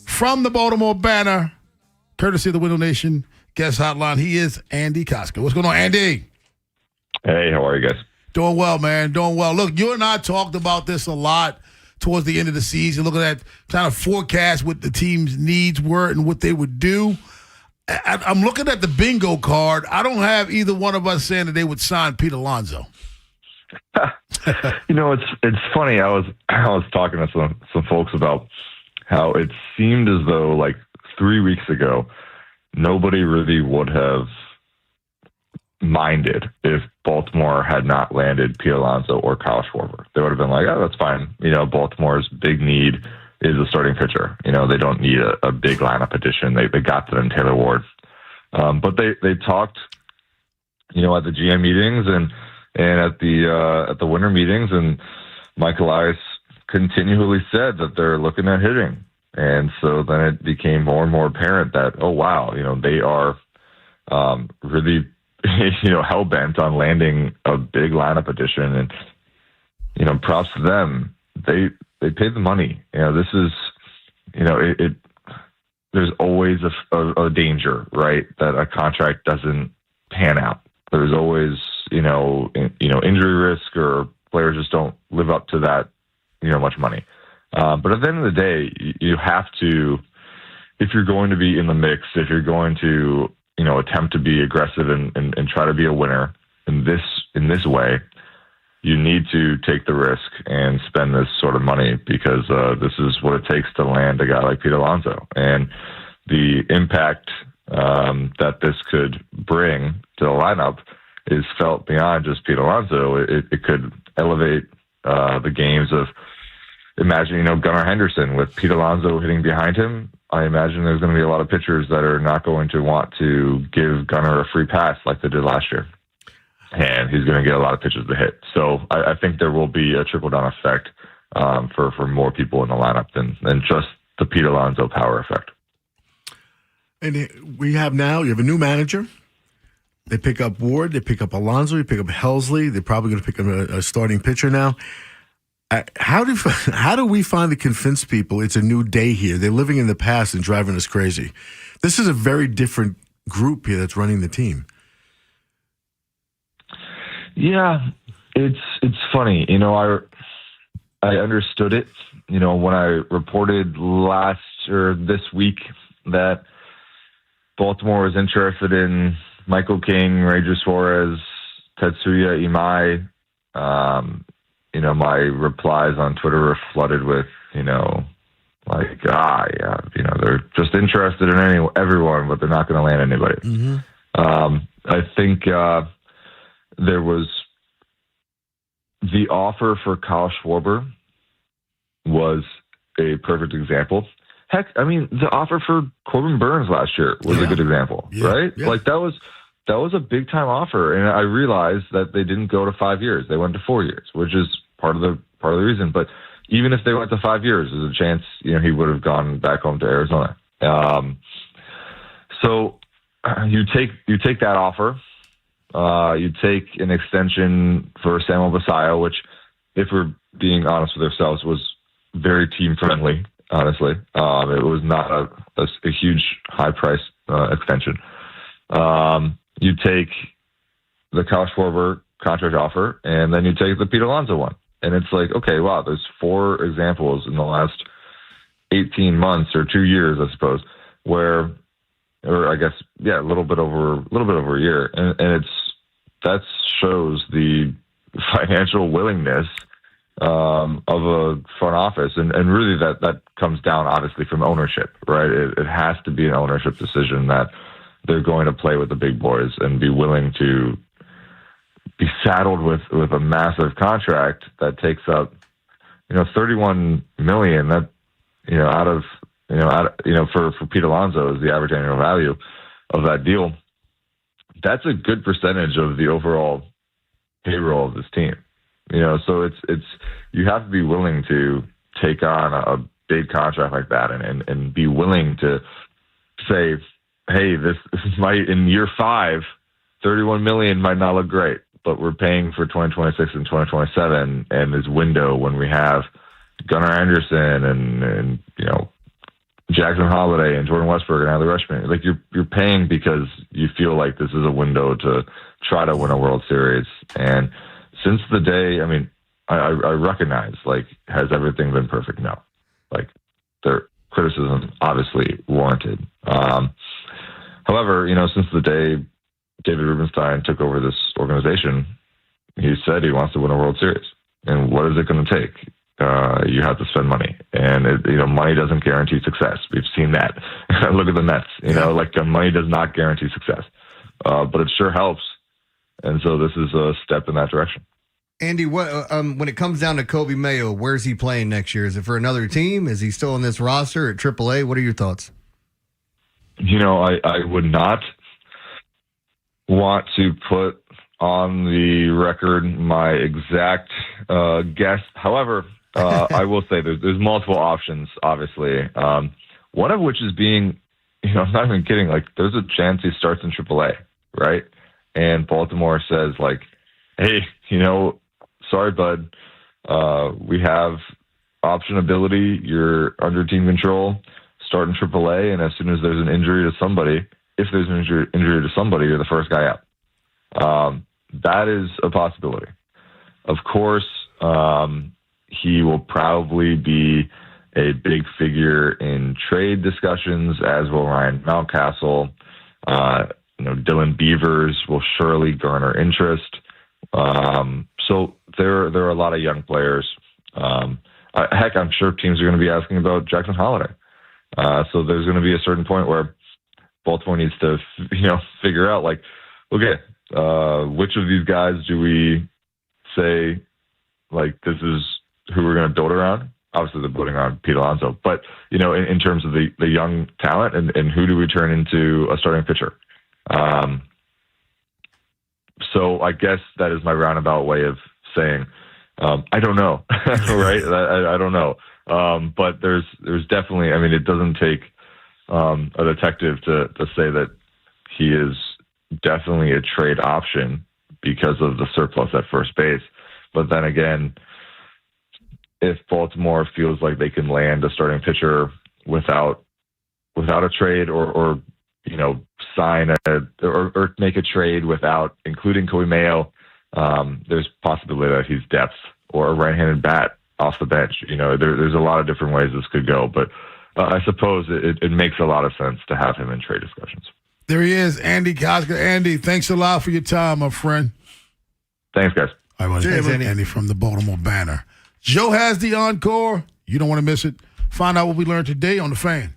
from the Baltimore Banner, courtesy of the Window Nation guest hotline. He is Andy Koska. What's going on, Andy? Hey, how are you guys? Doing well, man. Doing well. Look, you and I talked about this a lot towards the end of the season, looking at trying to forecast what the team's needs were and what they would do. I'm looking at the bingo card. I don't have either one of us saying that they would sign Pete Alonso. It's funny. I was talking to some folks about how it seemed as though like 3 weeks ago, nobody really would have minded if Baltimore had not landed Pete Alonso or Kyle Schwarber. They would have been like, oh, that's fine. Baltimore's big need is a starting pitcher. They don't need a big lineup addition. They got them Taylor Ward. But they talked, at the GM meetings and at the winter meetings, and Mike Elias continually said that they're looking at hitting. And so then it became more and more apparent that, oh, wow, they are really, hell-bent on landing a big lineup addition. And, props to them. They paid the money. This is, there's always a danger, right, that a contract doesn't pan out. There's always, injury risk, or players just don't live up to that, much money. But at the end of the day, you have to, if you're going to be in the mix, if you're going to, attempt to be aggressive and try to be a winner in this way, you need to take the risk and spend this sort of money, because this is what it takes to land a guy like Pete Alonso. And the impact that this could bring to the lineup is felt beyond just Pete Alonso. It could elevate the games of, imagine, Gunnar Henderson with Pete Alonso hitting behind him. I imagine there's going to be a lot of pitchers that are not going to want to give Gunnar a free pass like they did last year. And he's going to get a lot of pitches to hit. So I think there will be a trickle-down effect for more people in the lineup than just the Pete Alonso power effect. And you have a new manager. They pick up Ward, they pick up Alonso, they pick up Helsley. They're probably going to pick up a starting pitcher now. How do we finally convince people it's a new day here? They're living in the past and driving us crazy. This is a very different group here that's running the team. Yeah, it's funny. I understood it. When I reported this week that Baltimore was interested in Michael King, Ranger Suarez, Tetsuya Imai. My replies on Twitter were flooded with, they're just interested in everyone, but they're not going to land anybody. Mm-hmm. I think there was the offer for Kyle Schwarber was a perfect example. Heck, the offer for Corbin Burns last year was a good example, right? Yeah. Like that was a big time offer, and I realized that they didn't go to 5 years; they went to 4 years, which is part of the reason. But even if they went to 5 years, there's a chance he would have gone back home to Arizona. So you take that offer. You take an extension for Samuel Basallo, which, if we're being honest with ourselves, was very team friendly. Honestly, it was not a huge high price extension. You take the Kyle Schwarber contract offer, and then you take the Pete Alonso one. And it's like, okay, wow, there's 4 examples in the last 18 months or 2 years, I suppose, a little bit over a year. And that shows the financial willingness of a front office. And really that comes down obviously from ownership, right? It has to be an ownership decision that they're going to play with the big boys and be willing to be saddled with a massive contract that takes up, $31 million. That, for Pete Alonso is the average annual value of that deal. That's a good percentage of the overall payroll of this team. So it's you have to be willing to take on a big contract like that and be willing to say, hey, this might in year 5, $31 million might not look great, but we're paying for 2026 and 2027 and this window when we have Gunnar Anderson and Jackson Holiday and Jordan Westberg and Adley Rutschman. Like you're paying because you feel like this is a window to try to win a World Series. And since the day, I mean, I recognize, like, has everything been perfect? No. Like, their criticism obviously warranted. However, since the day David Rubenstein took over this organization, he said he wants to win a World Series. And what is it going to take? You have to spend money, and money doesn't guarantee success. We've seen that. Look at the Mets. Money does not guarantee success, but it sure helps. And so this is a step in that direction. Andy, what when it comes down to Kobe Mayo, where's he playing next year? Is it for another team? Is he still on this roster at AAA? What are your thoughts? I would not want to put on the record my exact guess. However, I will say there's multiple options, obviously. One of which is being, I'm not even kidding, like there's a chance he starts in AAA, right? And Baltimore says like, hey, sorry, bud, we have option ability. You're under team control. Start in AAA, and as soon as there's an injury to somebody, if there's an injury to somebody, you're the first guy out. That is a possibility. Of course, he will probably be a big figure in trade discussions, as will Ryan Mountcastle. Dylan Beavers will surely garner interest. So there are a lot of young players. Heck, I'm sure teams are going to be asking about Jackson Holiday. So there's going to be a certain point where Baltimore needs to, figure out like, okay, which of these guys do we say, like, this is who we're going to build around? Obviously, they're building around Pete Alonso. But, in terms of the young talent and who do we turn into a starting pitcher? So I guess that is my roundabout way of saying, I don't know, right? I don't know. But there's definitely, it doesn't take a detective to say that he is definitely a trade option because of the surplus at first base. But then again, if Baltimore feels like they can land a starting pitcher without a trade or sign or make a trade without including Kobe Mayo, there's possibility that he's depth or a right-handed bat off the bench. There's a lot of different ways this could go, but I suppose it makes a lot of sense to have him in trade discussions. There he is, Andy Koska. Andy, thanks a lot for your time, my friend. Thanks, guys. All right, buddy. Thanks, Andy from the Baltimore Banner. Joe has the encore. You don't want to miss it. Find out what we learned today on The Fan.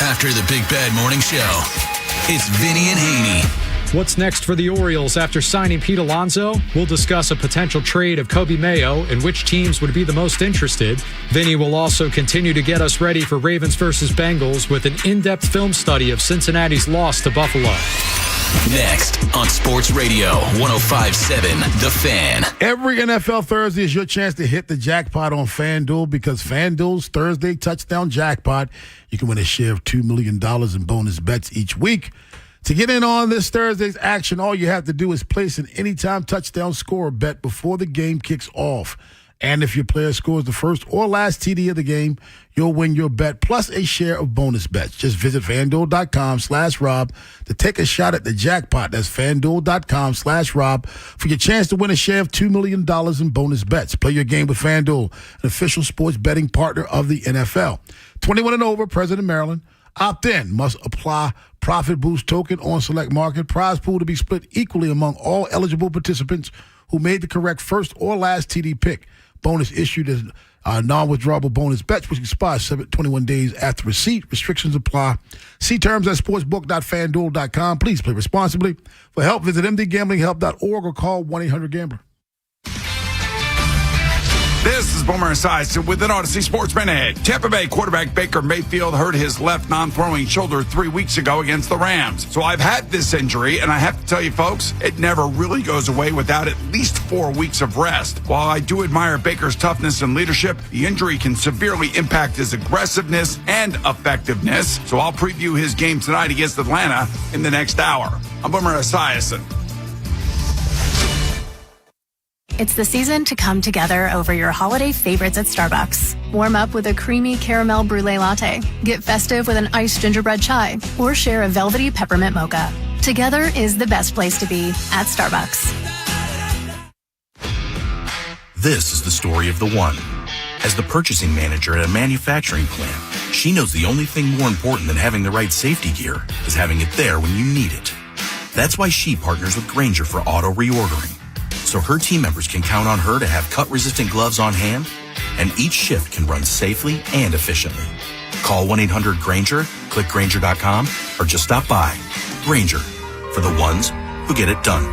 After the Big Bad Morning Show, it's Vinny and Haynie. What's next for the Orioles after signing Pete Alonso? We'll discuss a potential trade of Kobe Mayo and which teams would be the most interested. Vinny will also continue to get us ready for Ravens versus Bengals with an in-depth film study of Cincinnati's loss to Buffalo. Next on Sports Radio 105.7 The Fan. Every NFL Thursday is your chance to hit the jackpot on FanDuel because FanDuel's Thursday touchdown jackpot, you can win a share of $2 million in bonus bets each week. To get in on this Thursday's action, all you have to do is place an anytime touchdown score bet before the game kicks off. And if your player scores the first or last TD of the game, you'll win your bet plus a share of bonus bets. Just visit FanDuel.com/Rob to take a shot at the jackpot. That's FanDuel.com/Rob for your chance to win a share of $2 million in bonus bets. Play your game with FanDuel, an official sports betting partner of the NFL. 21 and over, President Maryland. Opt in. Must apply profit boost token on select market. Prize pool to be split equally among all eligible participants who made the correct first or last TD pick. Bonus issued as non-withdrawable bonus bets, which expires 21 days after receipt. Restrictions apply. See terms at sportsbook.fanduel.com. Please play responsibly. For help, visit mdgamblinghelp.org or call 1-800-GAMBLER. This is Boomer Esiason with an Odyssey Sports Minute. Tampa Bay quarterback Baker Mayfield hurt his left non-throwing shoulder 3 weeks ago against the Rams. So I've had this injury, and I have to tell you, folks, it never really goes away without at least 4 weeks of rest. While I do admire Baker's toughness and leadership, the injury can severely impact his aggressiveness and effectiveness. So I'll preview his game tonight against Atlanta in the next hour. I'm Boomer Esiason. It's the season to come together over your holiday favorites at Starbucks. Warm up with a creamy caramel brulee latte. Get festive with an iced gingerbread chai. Or share a velvety peppermint mocha. Together is the best place to be at Starbucks. This is the story of the one. As the purchasing manager at a manufacturing plant, she knows the only thing more important than having the right safety gear is having it there when you need it. That's why she partners with Grainger for auto reordering, so her team members can count on her to have cut-resistant gloves on hand, and each shift can run safely and efficiently. Call 1-800-GRAINGER, click Grainger.com, or just stop by. Grainger, for the ones who get it done.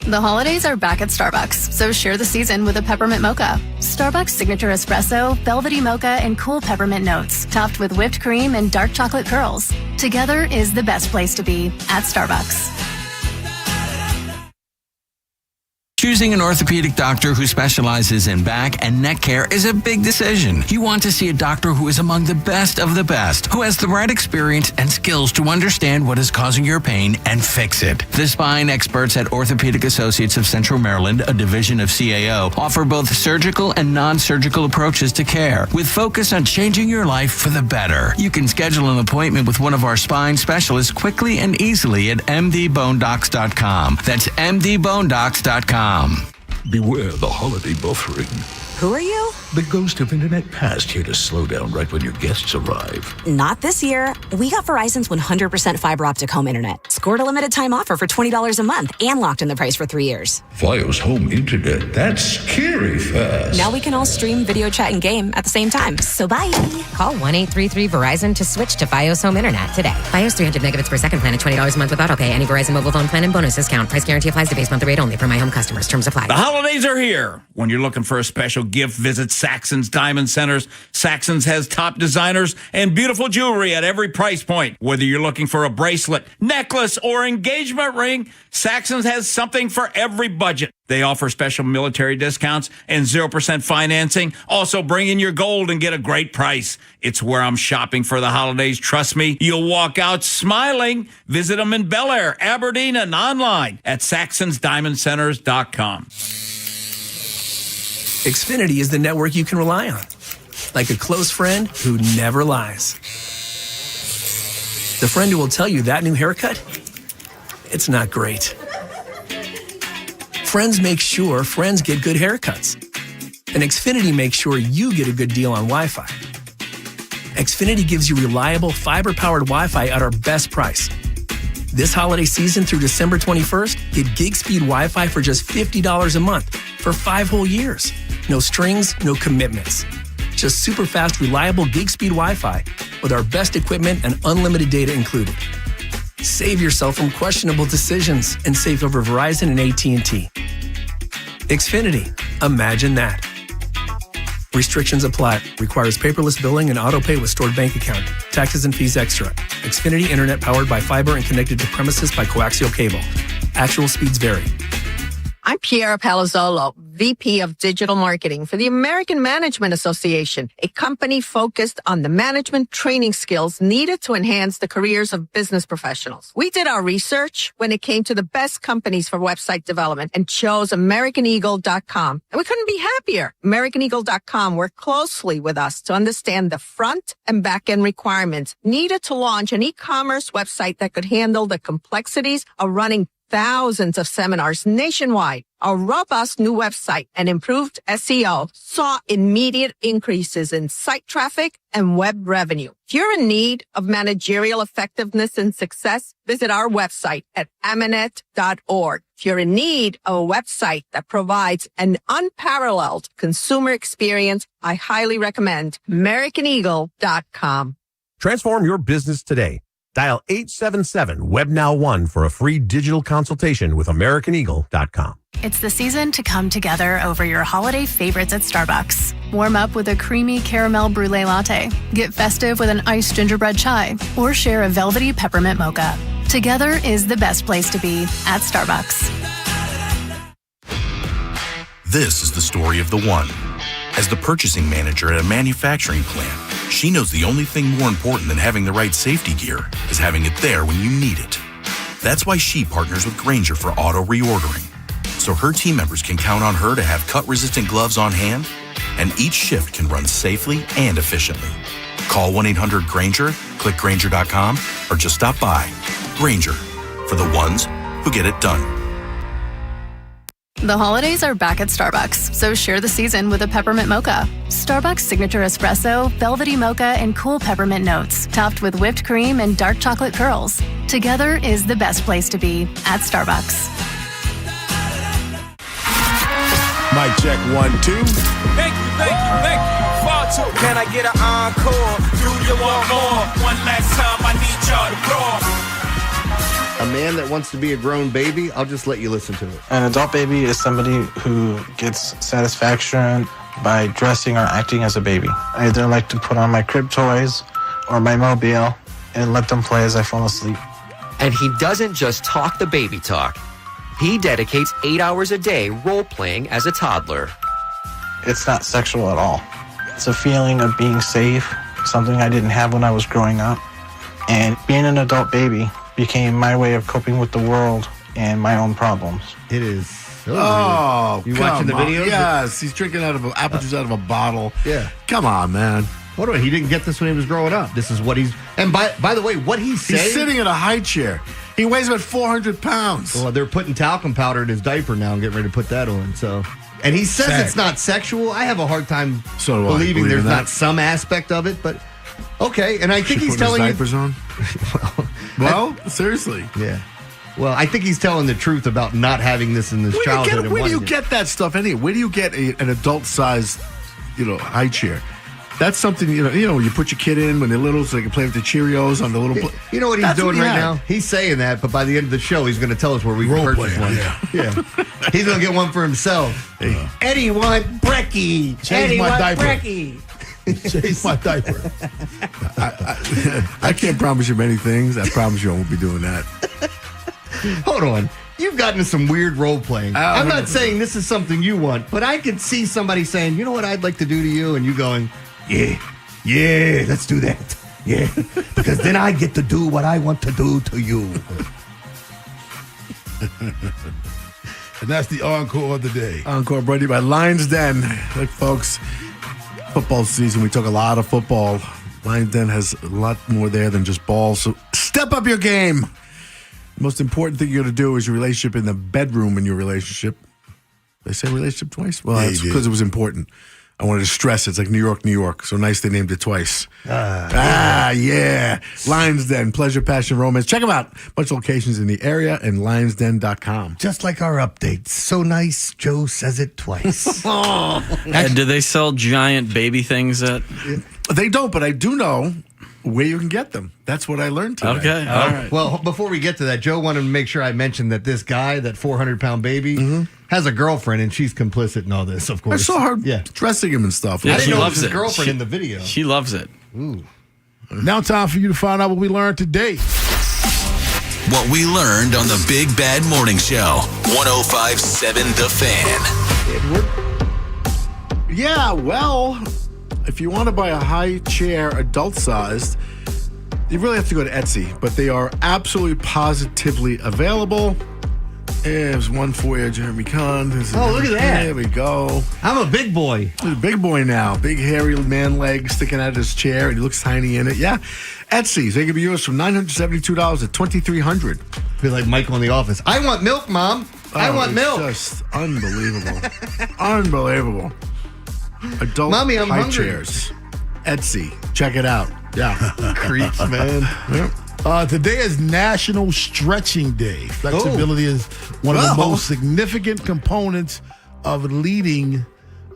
The holidays are back at Starbucks, so share the season with a peppermint mocha. Starbucks Signature Espresso, velvety mocha, and cool peppermint notes, topped with whipped cream and dark chocolate curls. Together is the best place to be at Starbucks. Choosing an orthopedic doctor who specializes in back and neck care is a big decision. You want to see a doctor who is among the best of the best, who has the right experience and skills to understand what is causing your pain and fix it. The spine experts at Orthopedic Associates of Central Maryland, a division of CAO, offer both surgical and non-surgical approaches to care, with focus on changing your life for the better. You can schedule an appointment with one of our spine specialists quickly and easily at mdbonedocs.com. That's mdbonedocs.com. Beware the holiday buffering. Who are you? The ghost of internet past here to slow down right when your guests arrive. Not this year. We got Verizon's 100% fiber optic home internet. Scored a limited time offer for $20 a month and locked in the price for 3 years. Fios home internet, that's scary fast. Now we can all stream, video chat, and game at the same time. So bye. Call 1-833-VERIZON to switch to Fios home internet today. Fios 300 megabits per second plan at $20 a month with autopay. Any Verizon mobile phone plan and bonus discount. Price guarantee applies to base monthly rate only for my home customers. Terms apply. The holidays are here. When you're looking for a special gift, visit Saxon's Diamond Centers. Saxon's has top designers and beautiful jewelry at every price point. Whether you're looking for a bracelet, necklace, or engagement ring, Saxon's has something for every budget. They offer special military discounts and 0% financing. Also, bring in your gold and get a great price. It's where I'm shopping for the holidays. Trust me, you'll walk out smiling. Visit them in Bel Air, Aberdeen, and online at saxonsdiamondcenters.com. Xfinity is the network you can rely on, like a close friend who never lies. The friend who will tell you that new haircut, it's not great. Friends make sure friends get good haircuts. And Xfinity makes sure you get a good deal on Wi-Fi. Xfinity gives you reliable fiber-powered Wi-Fi at our best price. This holiday season through December 21st, get gig speed Wi-Fi for just $50 a month for 5 whole years. No strings, no commitments. Just super fast, reliable gig speed Wi-Fi with our best equipment and unlimited data included. Save yourself from questionable decisions and save over Verizon and AT&T. Xfinity. Imagine that. Restrictions apply. Requires paperless billing and auto pay with stored bank account. Taxes and fees extra. Xfinity Internet powered by fiber and connected to premises by coaxial cable. Actual speeds vary. I'm Piera Palazzolo, VP of Digital Marketing for the American Management Association, a company focused on the management training skills needed to enhance the careers of business professionals. We did our research when it came to the best companies for website development and chose AmericanEagle.com. And we couldn't be happier. AmericanEagle.com worked closely with us to understand the front and back end requirements needed to launch an e-commerce website that could handle the complexities of running thousands of seminars nationwide. Our robust new website and improved SEO saw immediate increases in site traffic and web revenue. If you're in need of managerial effectiveness and success, visit our website at amanet.org. If you're in need of a website that provides an unparalleled consumer experience, I highly recommend AmericanEagle.com. Transform your business today. Dial 877-WebNow1 for a free digital consultation with AmericanEagle.com. It's the season to come together over your holiday favorites at Starbucks. Warm up with a creamy caramel brulee latte. Get festive with an iced gingerbread chai. Or share a velvety peppermint mocha. Together is the best place to be at Starbucks. This is the story of the one. As the purchasing manager at a manufacturing plant, she knows the only thing more important than having the right safety gear is having it there when you need it. That's why she partners with Grainger for auto reordering, so her team members can count on her to have cut-resistant gloves on hand, and each shift can run safely and efficiently. Call 1-800-GRAINGER, click Grainger.com, or just stop by. Grainger, for the ones who get it done. The holidays are back at Starbucks, so share the season with a peppermint mocha. Starbucks signature espresso, velvety mocha, and cool peppermint notes, topped with whipped cream and dark chocolate curls. Together is the best place to be at Starbucks. Mic check 1, 2. Thank you. Far too. Can I get an encore? Do you want more? One last time, I need y'all to roar. A man that wants to be a grown baby, I'll just let you listen to it. An adult baby is somebody who gets satisfaction by dressing or acting as a baby. I either like to put on my crib toys or my mobile and let them play as I fall asleep. And he doesn't just talk the baby talk. He dedicates 8 hours a day role-playing as a toddler. It's not sexual at all. It's a feeling of being safe, something I didn't have when I was growing up. And being an adult baby became my way of coping with the world and my own problems. It is. Oh, you watching the video? Yes, he's drinking out of apple juice out of a bottle. Yeah. Come on, man. What do he didn't get this when he was growing up? This is what he's. And by the way, what he's saying. He's sitting in a high chair. He weighs about 400 pounds. Well, they're putting talcum powder in his diaper now and getting ready to put that on. So, and he says it's not sexual. I have a hard time believing there's not some aspect of it, but okay. And I think he's telling his diapers on. Well, seriously. Yeah. Well, I think he's telling the truth about not having this in his childhood. Where do you get that stuff anyway? Where do you get an adult-sized, high chair? That's something, you put your kid in when they're little so they can play with the Cheerios on the little... You know what he's doing right now? He's saying that, but by the end of the show, he's going to tell us where we can purchase one. Yeah. He's going to get one for himself. Eddie want brekkie. Change my diaper. Brekkie. Change my diaper. I can't promise you many things. I promise you I won't be doing that. Hold on. You've gotten into some weird role playing. I'm not saying this is something you want, but I could see somebody saying, you know what I'd like to do to you? And you going, yeah, let's do that. Yeah, because then I get to do what I want to do to you. And that's the encore of the day. Encore brought to you by Lions Den. Look, folks, football season, we talk a lot of football. Lions Den has a lot more there than just balls, so step up your game. The most important thing you're going to do is your relationship in the bedroom in your relationship. Did I say relationship twice? Well, that's because it was important. I wanted to stress it. It's like New York, New York. So nice they named it twice. Yeah. Lions Den, pleasure, passion, romance. Check them out. Bunch of locations in the area and lionsden.com. Just like our updates. So nice, Joe says it twice. And do they sell giant baby things at... They don't, but I do know where you can get them. That's what I learned today. Okay, all right. Well, before we get to that, Joe wanted to make sure I mentioned that this guy, that 400-pound baby, has a girlfriend, and she's complicit in all this, of course. I saw her dressing him and stuff. Yeah, I didn't know it was his it. girlfriend in the video. She loves it. Ooh. Now time for you to find out what we learned today. What we learned on the Big Bad Morning Show. 105.7 The Fan. Yeah, well, if you want to buy a high chair, adult-sized, you really have to go to Etsy, but they are absolutely positively available. There's one for you, Jeremy Kahn. Oh, look at that. There we go. I'm a big boy. He's a big boy now. Big, hairy man legs sticking out of his chair, and he looks tiny in it. Yeah. Etsy. They can be yours from $972 to $2,300. Be like Michael in The Office. I want milk, Mom. I want milk. Just unbelievable. Unbelievable. Adult Mommy, I'm high hungry. chairs. Etsy. Check it out. Yeah. Creeps, man. Yep. Today is National Stretching Day. Flexibility is one of the most significant components of leading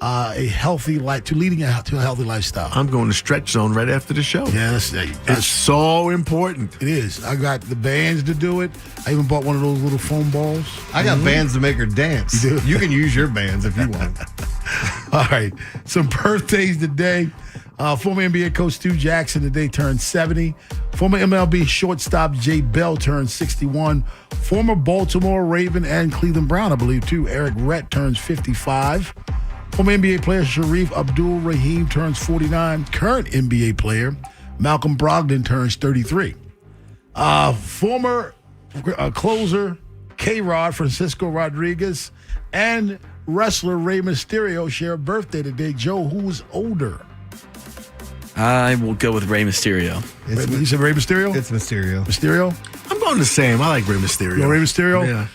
a healthy life, to leading to a healthy lifestyle. I'm going to Stretch Zone right after the show. Yeah, it's so important. It is. I got the bands to do it. I even bought one of those little foam balls. I got bands to make her dance. You do? You can use your bands if you want. All right. Some birthdays today. Former NBA coach Stu Jackson today turned 70. Former MLB shortstop Jay Bell turned 61. Former Baltimore Raven and Cleveland Brown, I believe, too, Eric Rett turns 55. Former NBA player Sharif Abdul-Rahim turns 49. Current NBA player Malcolm Brogdon turns 33. Former closer K-Rod Francisco Rodriguez and wrestler Rey Mysterio share a birthday today. Joe, who's older? I will go with Rey Mysterio. You said Rey Mysterio? It's Mysterio. Mysterio? I'm going the same. I like Rey Mysterio. You know Rey Mysterio? Yeah.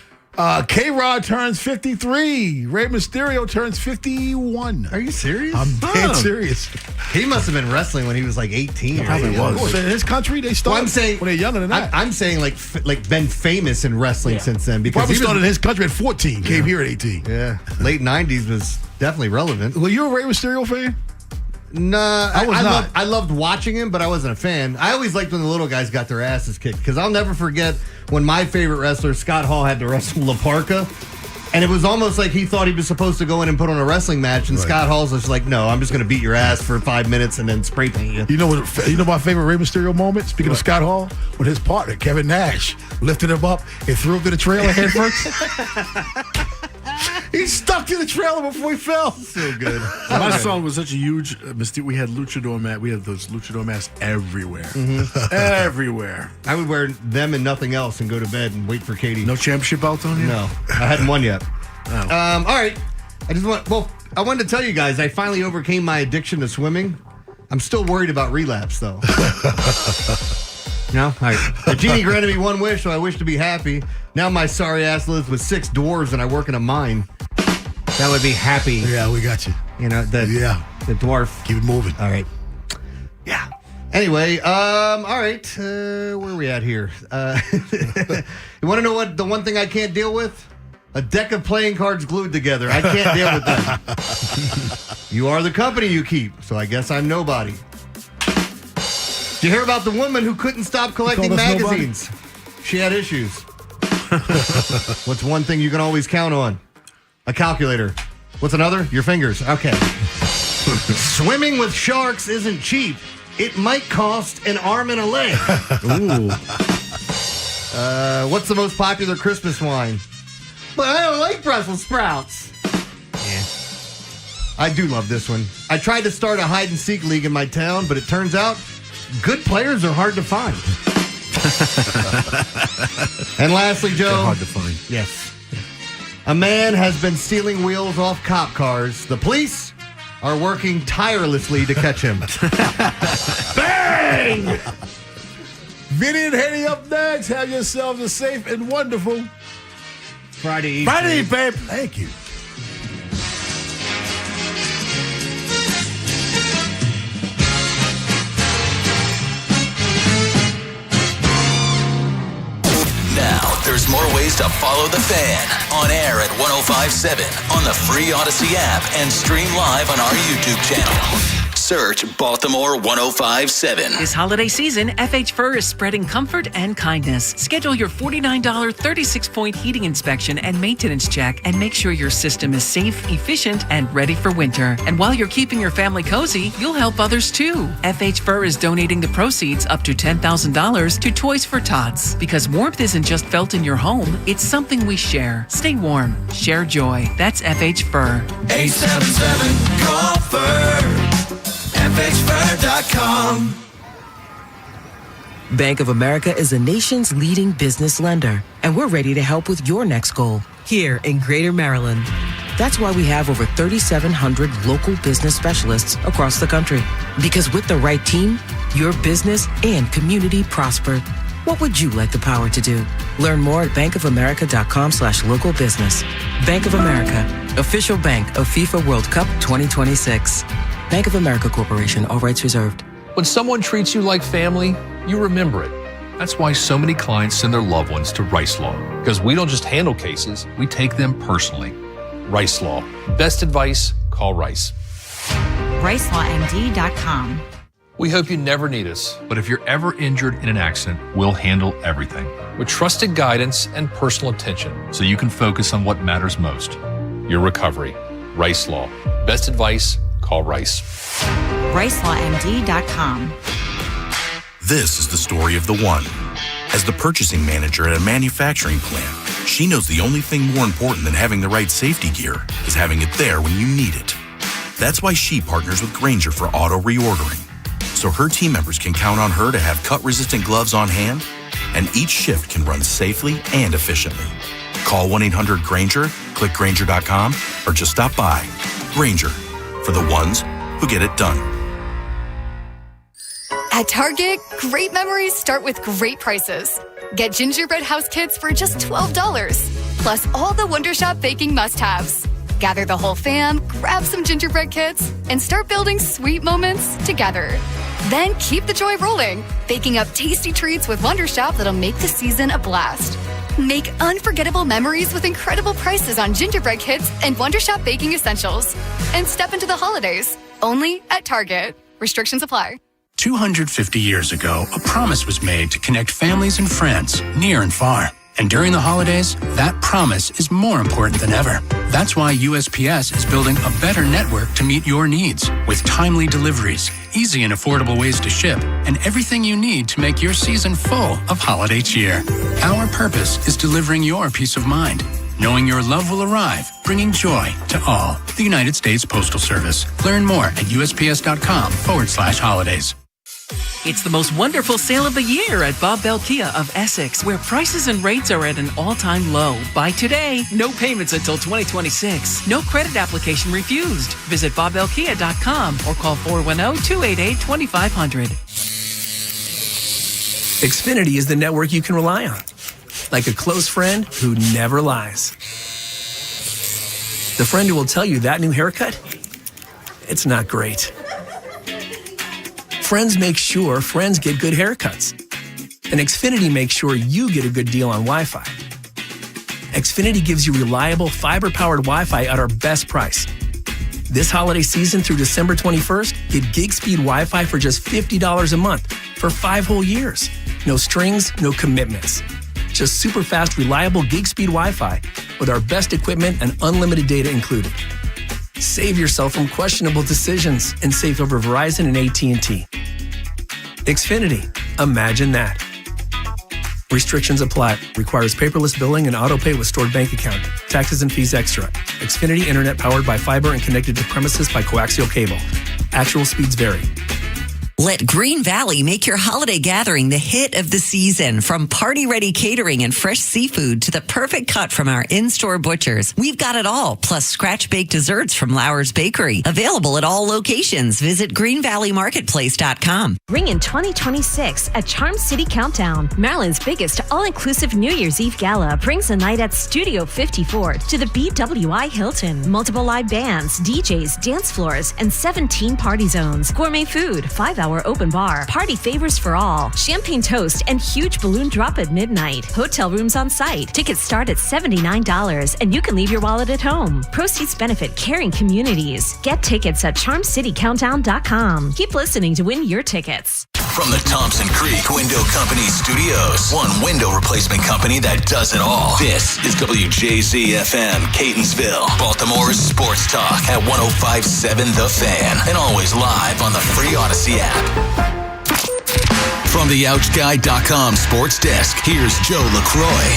K-Rod turns 53. Rey Mysterio turns 51. Are you serious? I'm dead serious. He must have been wrestling when he was like 18. Probably was. Of course, in his country, they started when they're younger than that. I'm saying like been famous in wrestling since then. Because Probably started in his country at 14, came here at 18. Yeah. Late 90s was definitely relevant. Were you a Rey Mysterio fan? No, I was not. I loved watching him, but I wasn't a fan. I always liked when the little guys got their asses kicked, because I'll never forget when my favorite wrestler, Scott Hall, had to wrestle La Parka, and it was almost like he thought he was supposed to go in and put on a wrestling match, and Scott Hall's just like, no, I'm just going to beat your ass for 5 minutes and then spray paint you. You know my favorite Rey Mysterio moment? Speaking of Scott Hall, when his partner, Kevin Nash, lifted him up and threw him to the trailer head first. He stuck to the trailer before he fell. So good. My son was such a huge mistake. We had luchador mat. We had those luchador masks everywhere. Mm-hmm. Everywhere. I would wear them and nothing else and go to bed and wait for Katie. No championship belt on you? No, I hadn't won yet. Oh. All right. I wanted to tell you guys, I finally overcame my addiction to swimming. I'm still worried about relapse, though. No? All right. The genie granted me one wish, so I wish to be happy. Now my sorry ass lives with 6 dwarves and I work in a mine. That would be happy. Yeah, we got you. You know, the dwarf. Keep it moving. All right. Yeah. Anyway, all right. Where are we at here? You want to know what the one thing I can't deal with? A deck of playing cards glued together. I can't deal with them. You are the company you keep, so I guess I'm nobody. Did you hear about the woman who couldn't stop collecting magazines? She had issues. What's one thing you can always count on? A calculator. What's another? Your fingers. Okay. Swimming with sharks isn't cheap. It might cost an arm and a leg. Ooh. What's the most popular Christmas wine? But I don't like Brussels sprouts. Yeah. I do love this one. I tried to start a hide-and-seek league in my town, but it turns out good players are hard to find. And lastly, Joe. They're hard to find. Yes. A man has been stealing wheels off cop cars. The police are working tirelessly to catch him. Bang! Vinny and Haynie up next. Have yourselves a safe and wonderful Friday Eve. Friday Eve, babe. Thank you. Now, there's more ways to follow the Fan. On air at 105.7, on the free Odyssey app, and stream live on our YouTube channel. Search Baltimore 105.7. This holiday season, FH Fur is spreading comfort and kindness. Schedule your $49 36-point heating inspection and maintenance check and make sure your system is safe, efficient, and ready for winter. And while you're keeping your family cozy, you'll help others too. FH Fur is donating the proceeds up to $10,000 to Toys for Tots. Because warmth isn't just felt in your home, it's something we share. Stay warm. Share joy. That's FH Fur. 877-GO-FUR. FHFur.com. Bank of America is the nation's leading business lender, and we're ready to help with your next goal here in Greater Maryland. That's why we have over 3,700 local business specialists across the country. Because with the right team, your business and community prosper. What would you like the power to do? Learn more at bankofamerica.com/local business. Bank of America, official bank of FIFA World Cup 2026. Bank of America Corporation, all rights reserved. When someone treats you like family, you remember it. That's why so many clients send their loved ones to Rice Law. Because we don't just handle cases, we take them personally. Rice Law. Best advice, call Rice. RiceLawMD.com. We hope you never need us, but if you're ever injured in an accident, we'll handle everything with trusted guidance and personal attention so you can focus on what matters most, your recovery. Rice Law. Best advice, call Rice. RiceLawMD.com. This is the story of the one. As the purchasing manager at a manufacturing plant, she knows the only thing more important than having the right safety gear is having it there when you need it. That's why she partners with Grainger for auto reordering, so her team members can count on her to have cut-resistant gloves on hand, and each shift can run safely and efficiently. Call 1-800-GRAINGER, click Grainger.com, or just stop by. Grainger, for the ones who get it done. At Target, great memories start with great prices. Get gingerbread house kits for just $12, plus all the Wonder Shop baking must-haves. Gather the whole fam, grab some gingerbread kits, and start building sweet moments together. Then keep the joy rolling, baking up tasty treats with Wonder Shop that'll make the season a blast. Make unforgettable memories with incredible prices on gingerbread kits and Wonder Shop baking essentials. And step into the holidays, only at Target. Restrictions apply. 250 years ago, a promise was made to connect families and friends near and far. And during the holidays, that promise is more important than ever. That's why USPS is building a better network to meet your needs with timely deliveries, easy and affordable ways to ship, and everything you need to make your season full of holiday cheer. Our purpose is delivering your peace of mind, knowing your love will arrive, bringing joy to all. The United States Postal Service. Learn more at USPS.com/holidays. It's the most wonderful sale of the year at Bob Bell Kia of Essex, where prices and rates are at an all-time low. Buy today, no payments until 2026. No credit application refused. Visit BobBellKia.com or call 410-288-2500. Xfinity is the network you can rely on, like a close friend who never lies. The friend who will tell you that new haircut, it's not great. Friends make sure friends get good haircuts. And Xfinity makes sure you get a good deal on Wi-Fi. Xfinity gives you reliable fiber-powered Wi-Fi at our best price. This holiday season through December 21st, get gig speed Wi-Fi for just $50 a month for 5 whole years. No strings, no commitments. Just super fast, reliable gig speed Wi-Fi with our best equipment and unlimited data included. Save yourself from questionable decisions and save over Verizon and AT&T. Xfinity. Imagine that. Restrictions apply. Requires paperless billing and auto pay with stored bank account. Taxes and fees extra. Xfinity Internet powered by fiber and connected to premises by coaxial cable. Actual speeds vary. Let Green Valley make your holiday gathering the hit of the season. From party-ready catering and fresh seafood to the perfect cut from our in-store butchers, we've got it all, plus scratch-baked desserts from Lauer's Bakery. Available at all locations. Visit greenvalleymarketplace.com. Ring in 2026 at Charm City Countdown. Maryland's biggest all-inclusive New Year's Eve gala brings the night at Studio 54 to the BWI Hilton. Multiple live bands, DJs, dance floors, and 17 party zones. Gourmet food, 5-hour open bar, party favors for all, champagne toast, and huge balloon drop at midnight. Hotel rooms on site. Tickets start at $79, and you can leave your wallet at home. Proceeds benefit caring communities. Get tickets at CharmCityCountdown.com. Keep listening to win your tickets. From the Thompson Creek Window Company Studios, one window replacement company that does it all. This is WJZ-FM, Catonsville, Baltimore's sports talk at 105.7 The Fan, and always live on the free Odyssey app. From the OutGuy.com sports desk, here's Joe LaCroix.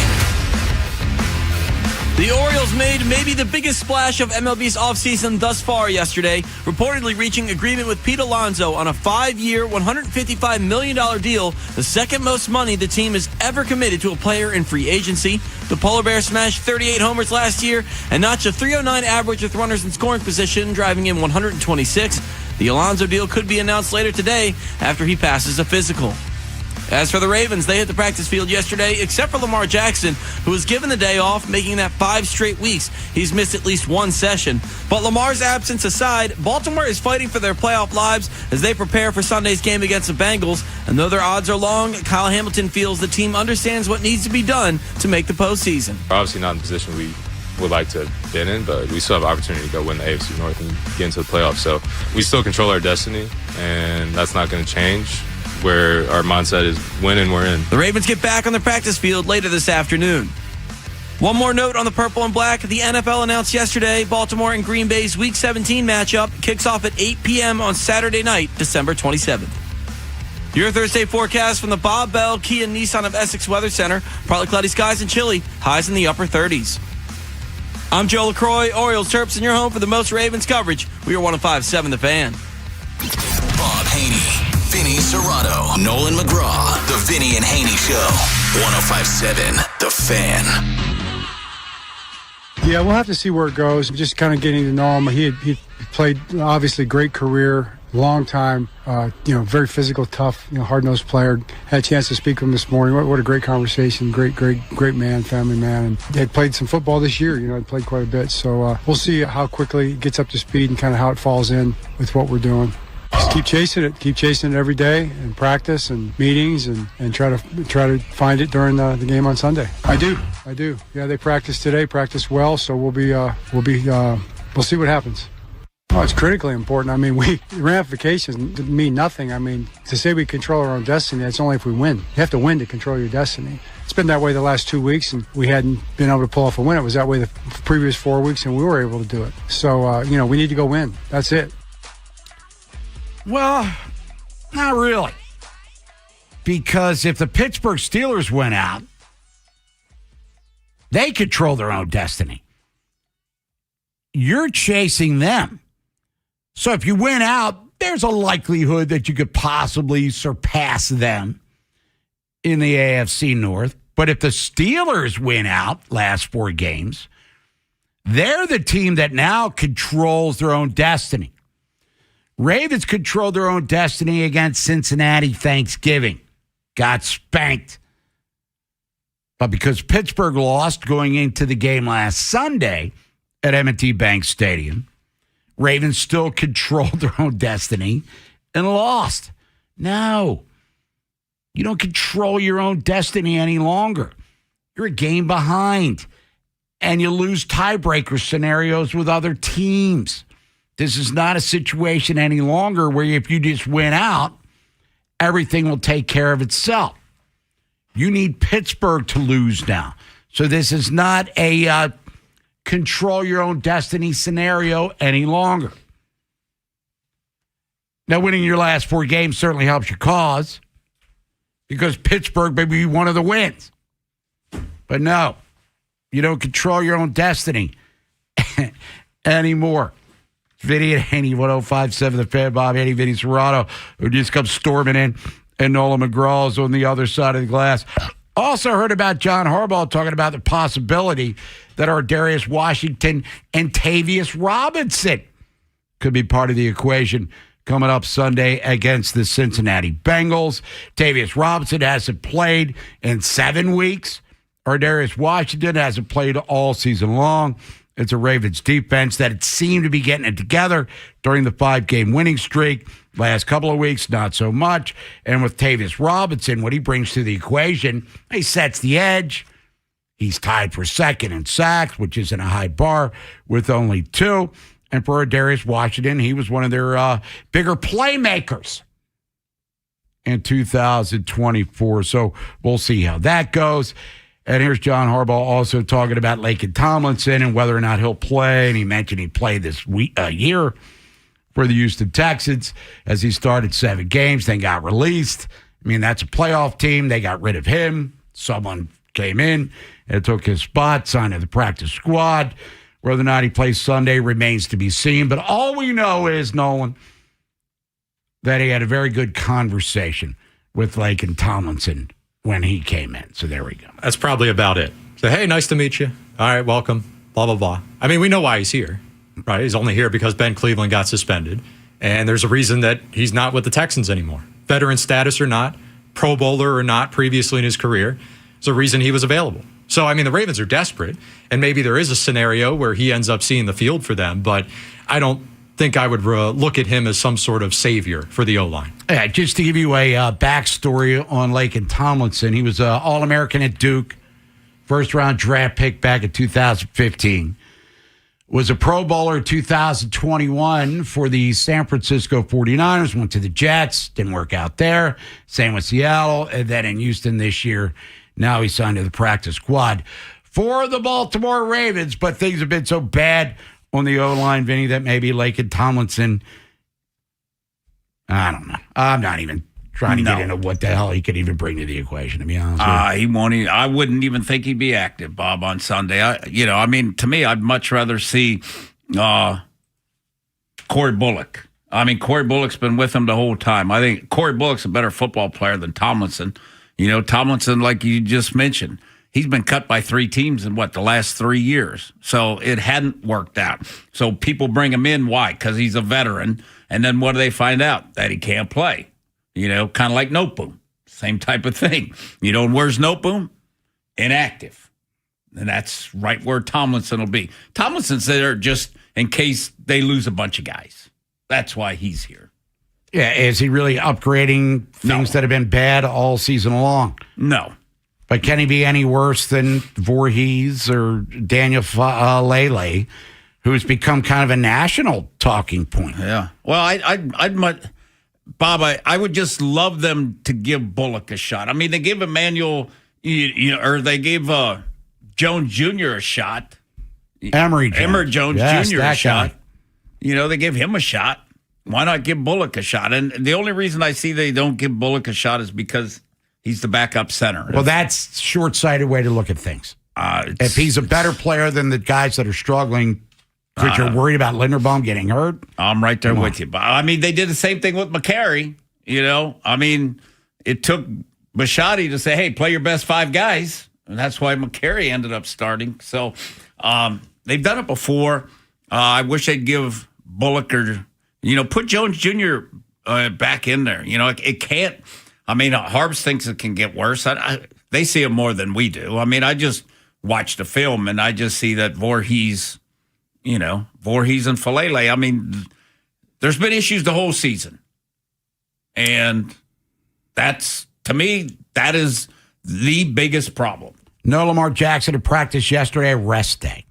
The Orioles made maybe the biggest splash of MLB's offseason thus far yesterday, reportedly reaching agreement with Pete Alonso on a 5-year, $155 million deal, the second most money the team has ever committed to a player in free agency. The Polar Bear smashed 38 homers last year and notched a .309 average with runners in scoring position, driving in 126. The Alonso deal could be announced later today after he passes a physical. As for the Ravens, they hit the practice field yesterday, except for Lamar Jackson, who was given the day off, making that 5 straight weeks he's missed at least one session. But Lamar's absence aside, Baltimore is fighting for their playoff lives as they prepare for Sunday's game against the Bengals. And though their odds are long, Kyle Hamilton feels the team understands what needs to be done to make the postseason. We're obviously not in the position we would like to have been in, but we still have opportunity to go win the AFC North and get into the playoffs. So we still control our destiny, and that's not going to change. Where our mindset is win and we're in. The Ravens get back on the practice field later this afternoon. One more note on the purple and black. The NFL announced yesterday Baltimore and Green Bay's Week 17 matchup kicks off at 8 p.m. on Saturday night, December 27th. Your Thursday forecast from the Bob Bell Kia Nissan of Essex Weather Center. Partly cloudy skies and chilly, highs in the upper 30s. I'm Joe LaCroix, Orioles Terps, in your home for the most Ravens coverage. We are 105.7 The Fan. Bob Haynie, Vinny Serrato, Nolan McGraw, The Vinny and Haynie Show. 105.7 The Fan. Yeah, we'll have to see where it goes. Just kind of getting to know him. He played, obviously, great career, long time, very physical, tough, hard-nosed player. Had a chance to speak with him this morning. What a great conversation. Great man, family man. And he had played some football this year, had played quite a bit. So we'll see how quickly it gets up to speed and kind of how it falls in with what we're doing. Just keep chasing it every day in practice and meetings and try to find it during the game on Sunday. I do. Yeah, they practiced today, practiced well, so we'll see what happens. Oh, it's critically important. I mean, ramifications mean nothing. I mean, to say we control our own destiny, that's only if we win. You have to win to control your destiny. It's been that way the last 2 weeks, and we hadn't been able to pull off a win. It was that way the previous 4 weeks, and we were able to do it. So, we need to go win. That's it. Well, not really. Because if the Pittsburgh Steelers went out, they control their own destiny. You're chasing them. So if you win out, there's a likelihood that you could possibly surpass them in the AFC North. But if the Steelers win out last 4 games, they're the team that now controls their own destiny. Ravens controlled their own destiny against Cincinnati Thanksgiving. Got spanked. But because Pittsburgh lost going into the game last Sunday at M&T Bank Stadium, Ravens still controlled their own destiny and lost. No. You don't control your own destiny any longer. You're a game behind. And you lose tiebreaker scenarios with other teams. This is not a situation any longer where if you just win out, everything will take care of itself. You need Pittsburgh to lose now. So this is not a control your own destiny scenario any longer. Now, winning your last 4 games certainly helps your cause because Pittsburgh may be one of the wins. But no, you don't control your own destiny anymore. Vinny and Haynie, 105.7 The Fan. Bob Haynie, Vinny Serrato, who just comes storming in, and Nolan McGraw is on the other side of the glass. Also heard about John Harbaugh talking about the possibility that our Darius Washington and Tavius Robinson could be part of the equation coming up Sunday against the Cincinnati Bengals. Tavius Robinson hasn't played in 7 weeks. Our Darius Washington hasn't played all season long. It's a Ravens defense that it seemed to be getting it together during the 5-game winning streak. Last couple of weeks, not so much. And with Tavius Robinson, what he brings to the equation, he sets the edge. He's tied for second in sacks, which isn't a high bar, with only 2. And for Darius Washington, he was one of their bigger playmakers in 2024. So we'll see how that goes. And here's John Harbaugh also talking about Laken Tomlinson and whether or not he'll play. And he mentioned he'd play this year for the Houston Texans as he started 7 games, then got released. I mean, that's a playoff team. They got rid of him. Someone came in and took his spot, signed to the practice squad. Whether or not he plays Sunday remains to be seen. But all we know is, Nolan, that he had a very good conversation with Laken Tomlinson when he came in. So there we go. That's probably about it. So, hey, nice to meet you. All right, welcome. Blah, blah, blah. I mean, we know why he's here, right? He's only here because Ben Cleveland got suspended. And there's a reason that he's not with the Texans anymore. Veteran status or not, Pro Bowler or not previously in his career, there's a reason he was available. So, I mean, the Ravens are desperate. And maybe there is a scenario where he ends up seeing the field for them. But I don't think I would look at him as some sort of savior for the O-line. Yeah, just to give you a backstory on Laken Tomlinson, he was an All-American at Duke, first-round draft pick back in 2015. Was a Pro Bowler in 2021 for the San Francisco 49ers, went to the Jets, didn't work out there. Same with Seattle, and then in Houston this year. Now he's signed to the practice squad for the Baltimore Ravens, but things have been so bad on the O-line, Vinny, that maybe Laken Tomlinson, I don't know. I'm not even trying to get into what the hell he could even bring to the equation, to be honest with you. He won't. I wouldn't even think he'd be active, Bob, on Sunday. To me, I'd much rather see Corey Bullock. I mean, Corey Bullock's been with him the whole time. I think Corey Bullock's a better football player than Tomlinson. Tomlinson, like you just mentioned, he's been cut by 3 teams in the last 3 years. So it hadn't worked out. So people bring him in. Why? Because he's a veteran. And then what do they find out? That he can't play. Kind of like Noteboom. Same type of thing. Where's Noteboom? Inactive. And that's right where Tomlinson will be. Tomlinson's there just in case they lose a bunch of guys. That's why he's here. Yeah, is he really upgrading things that have been bad all season long? No. But can he be any worse than Voorhees or Daniel Lele, who's become kind of a national talking point? Yeah. Well, I'd much... Bob, I would just love them to give Bullock a shot. I mean, they gave Emmanuel, or they gave Jones Jr. a shot. Emory Jones Jr. a shot. They give him a shot. Why not give Bullock a shot? And the only reason I see they don't give Bullock a shot is because he's the backup center. Well, that's a short-sighted way to look at things. If he's a better player than the guys that are struggling, because you're worried about Linderbaum getting hurt? I'm right there with you. But I mean, they did the same thing with McCary. I mean, it took Bisciotti to say, hey, play your best 5 guys. And that's why McCary ended up starting. So they've done it before. I wish they'd give Bullock or, put Jones Jr. Back in there. It can't. I mean, Harbs thinks it can get worse. They see it more than we do. I mean, I just watched the film and I just see that Voorhees and Falele. I mean, there's been issues the whole season. And that's, to me, that is the biggest problem. No Lamar Jackson to practice yesterday, rest day.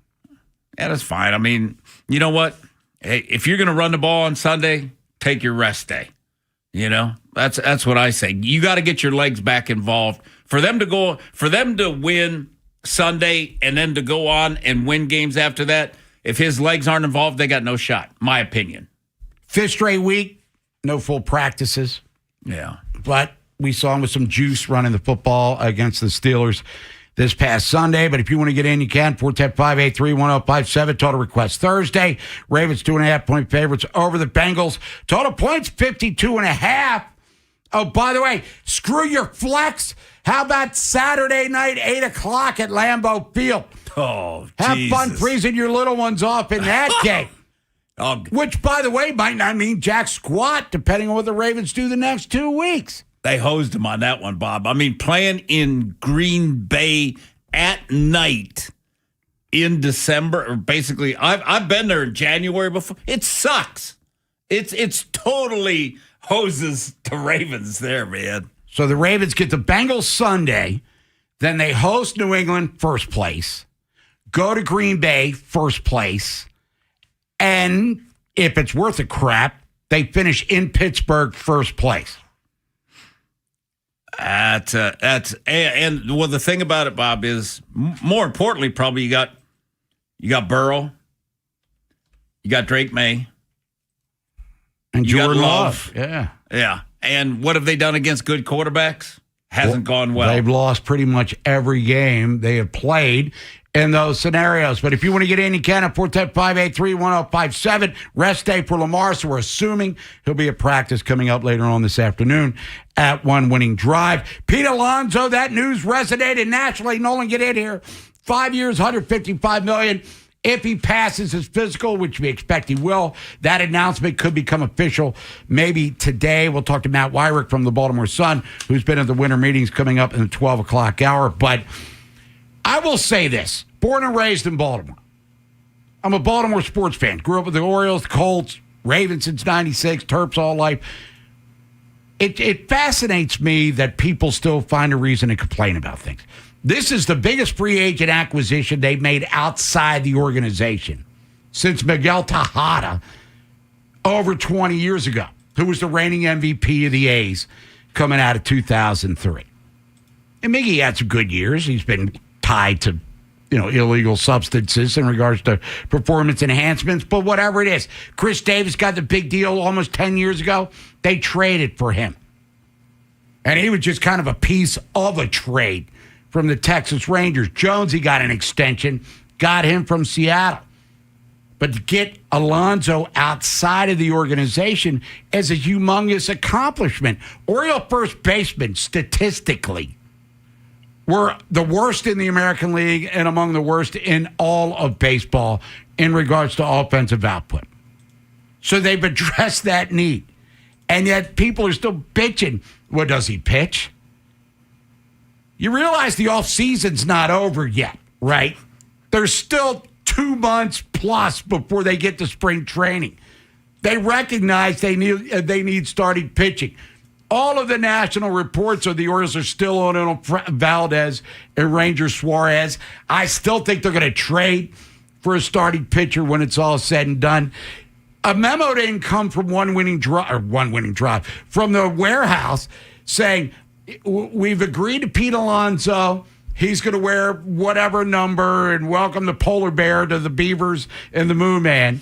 Yeah, that's fine. I mean, you know what? Hey, if you're going to run the ball on Sunday, take your rest day. That's what I say. You got to get your legs back involved. For them to win Sunday and then to go on and win games after that, if his legs aren't involved, they got no shot, my opinion. 5th straight week, no full practices. Yeah. But we saw him with some juice running the football against the Steelers this past Sunday. But if you want to get in, you can. 410-583-1057. Total request Thursday. Ravens 2.5-point favorites over the Bengals. Total points 52.5. Oh, by the way, screw your flex. How about Saturday night, 8 o'clock at Lambeau Field? Oh, Have Jesus. fun freezing your little ones off in that game. Which, by the way, might not mean jack squat, depending on what the Ravens do the next 2 weeks. They hosed him on that one, Bob. I mean, playing in Green Bay at night in December, or basically, I've been there in January before. It sucks. It's totally hoses to Ravens there, man. So the Ravens get the Bengals Sunday, then they host New England, first place, go to Green Bay, first place, and if it's worth a crap, they finish in Pittsburgh, first place. And well, the thing about it, Bob, is more importantly, probably you got Burrow, you got Drake May, and you got Jordan Love. Yeah. And what have they done against good quarterbacks? Hasn't gone well. They've lost pretty much every game they have played in those scenarios. But if you want to get in, you can at 410-583-1057. Rest day for Lamar, so we're assuming he'll be at practice coming up later on this afternoon at One Winning Drive. Pete Alonso, that news resonated nationally. Nolan, get in here. 5 years, $155 million. If he passes his physical, which we expect he will, that announcement could become official maybe today. We'll talk to Matt Wyrick from the Baltimore Sun, who's been at the winter meetings coming up in the 12 o'clock hour. But I will say this, born and raised in Baltimore. I'm a Baltimore sports fan. Grew up with the Orioles, the Colts, Ravens since 96, Terps all life. It fascinates me that people still find a reason to complain about things. This is the biggest free agent acquisition they've made outside the organization since Miguel Tejada over 20 years ago, who was the reigning MVP of the A's coming out of 2003. And Miggy had some good years. He's been tied to, illegal substances in regards to performance enhancements, but whatever it is. Chris Davis got the big deal almost 10 years ago. They traded for him. And he was just kind of a piece of a trade from the Texas Rangers. Jonesy got an extension, got him from Seattle. But to get Alonso outside of the organization is a humongous accomplishment. Oriole first basemen, statistically, were the worst in the American League and among the worst in all of baseball in regards to offensive output. So they've addressed that need. And yet people are still bitching. Well, does he pitch? You realize the offseason's not over yet, right? There's still 2 months plus before they get to spring training. They recognize they need starting pitching. All of the national reports of the Orioles are still on Valdez and Ranger Suarez. I still think they're going to trade for a starting pitcher when it's all said and done. A memo didn't come from one winning drive from the warehouse saying we've agreed to Pete Alonso. He's going to wear whatever number and welcome the polar bear to the Beavers and the Moon Man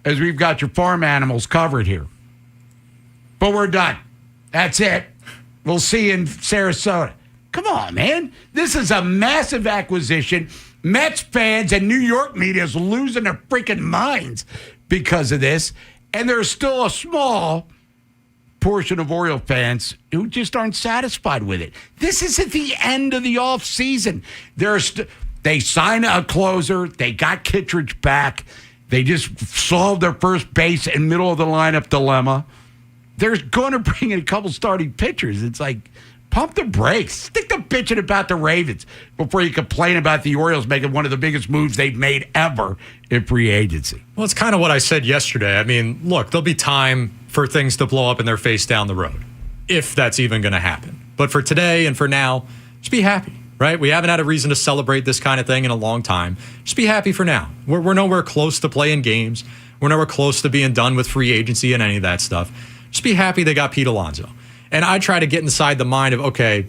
as we've got your farm animals covered here. But we're done. That's it. We'll see you in Sarasota. Come on, man. This is a massive acquisition. Mets fans and New York media is losing their freaking minds because of this. And there's still a small portion of Oriole fans who just aren't satisfied with it. This is at the end of the offseason. They signed a closer. They got Kittredge back. They just solved their first base and middle of the lineup dilemma. They're going to bring in a couple starting pitchers. It's like, pump the brakes. Stick to bitching about the Ravens before you complain about the Orioles making one of the biggest moves they've made ever in free agency. Well, it's kind of what I said yesterday. I mean, look, there'll be time for things to blow up in their face down the road, if that's even going to happen. But for today and for now, just be happy, right? We haven't had a reason to celebrate this kind of thing in a long time. Just be happy for now. We're nowhere close to playing games. We're nowhere close to being done with free agency and any of that stuff. Just be happy they got Pete Alonso. And I try to get inside the mind of, okay,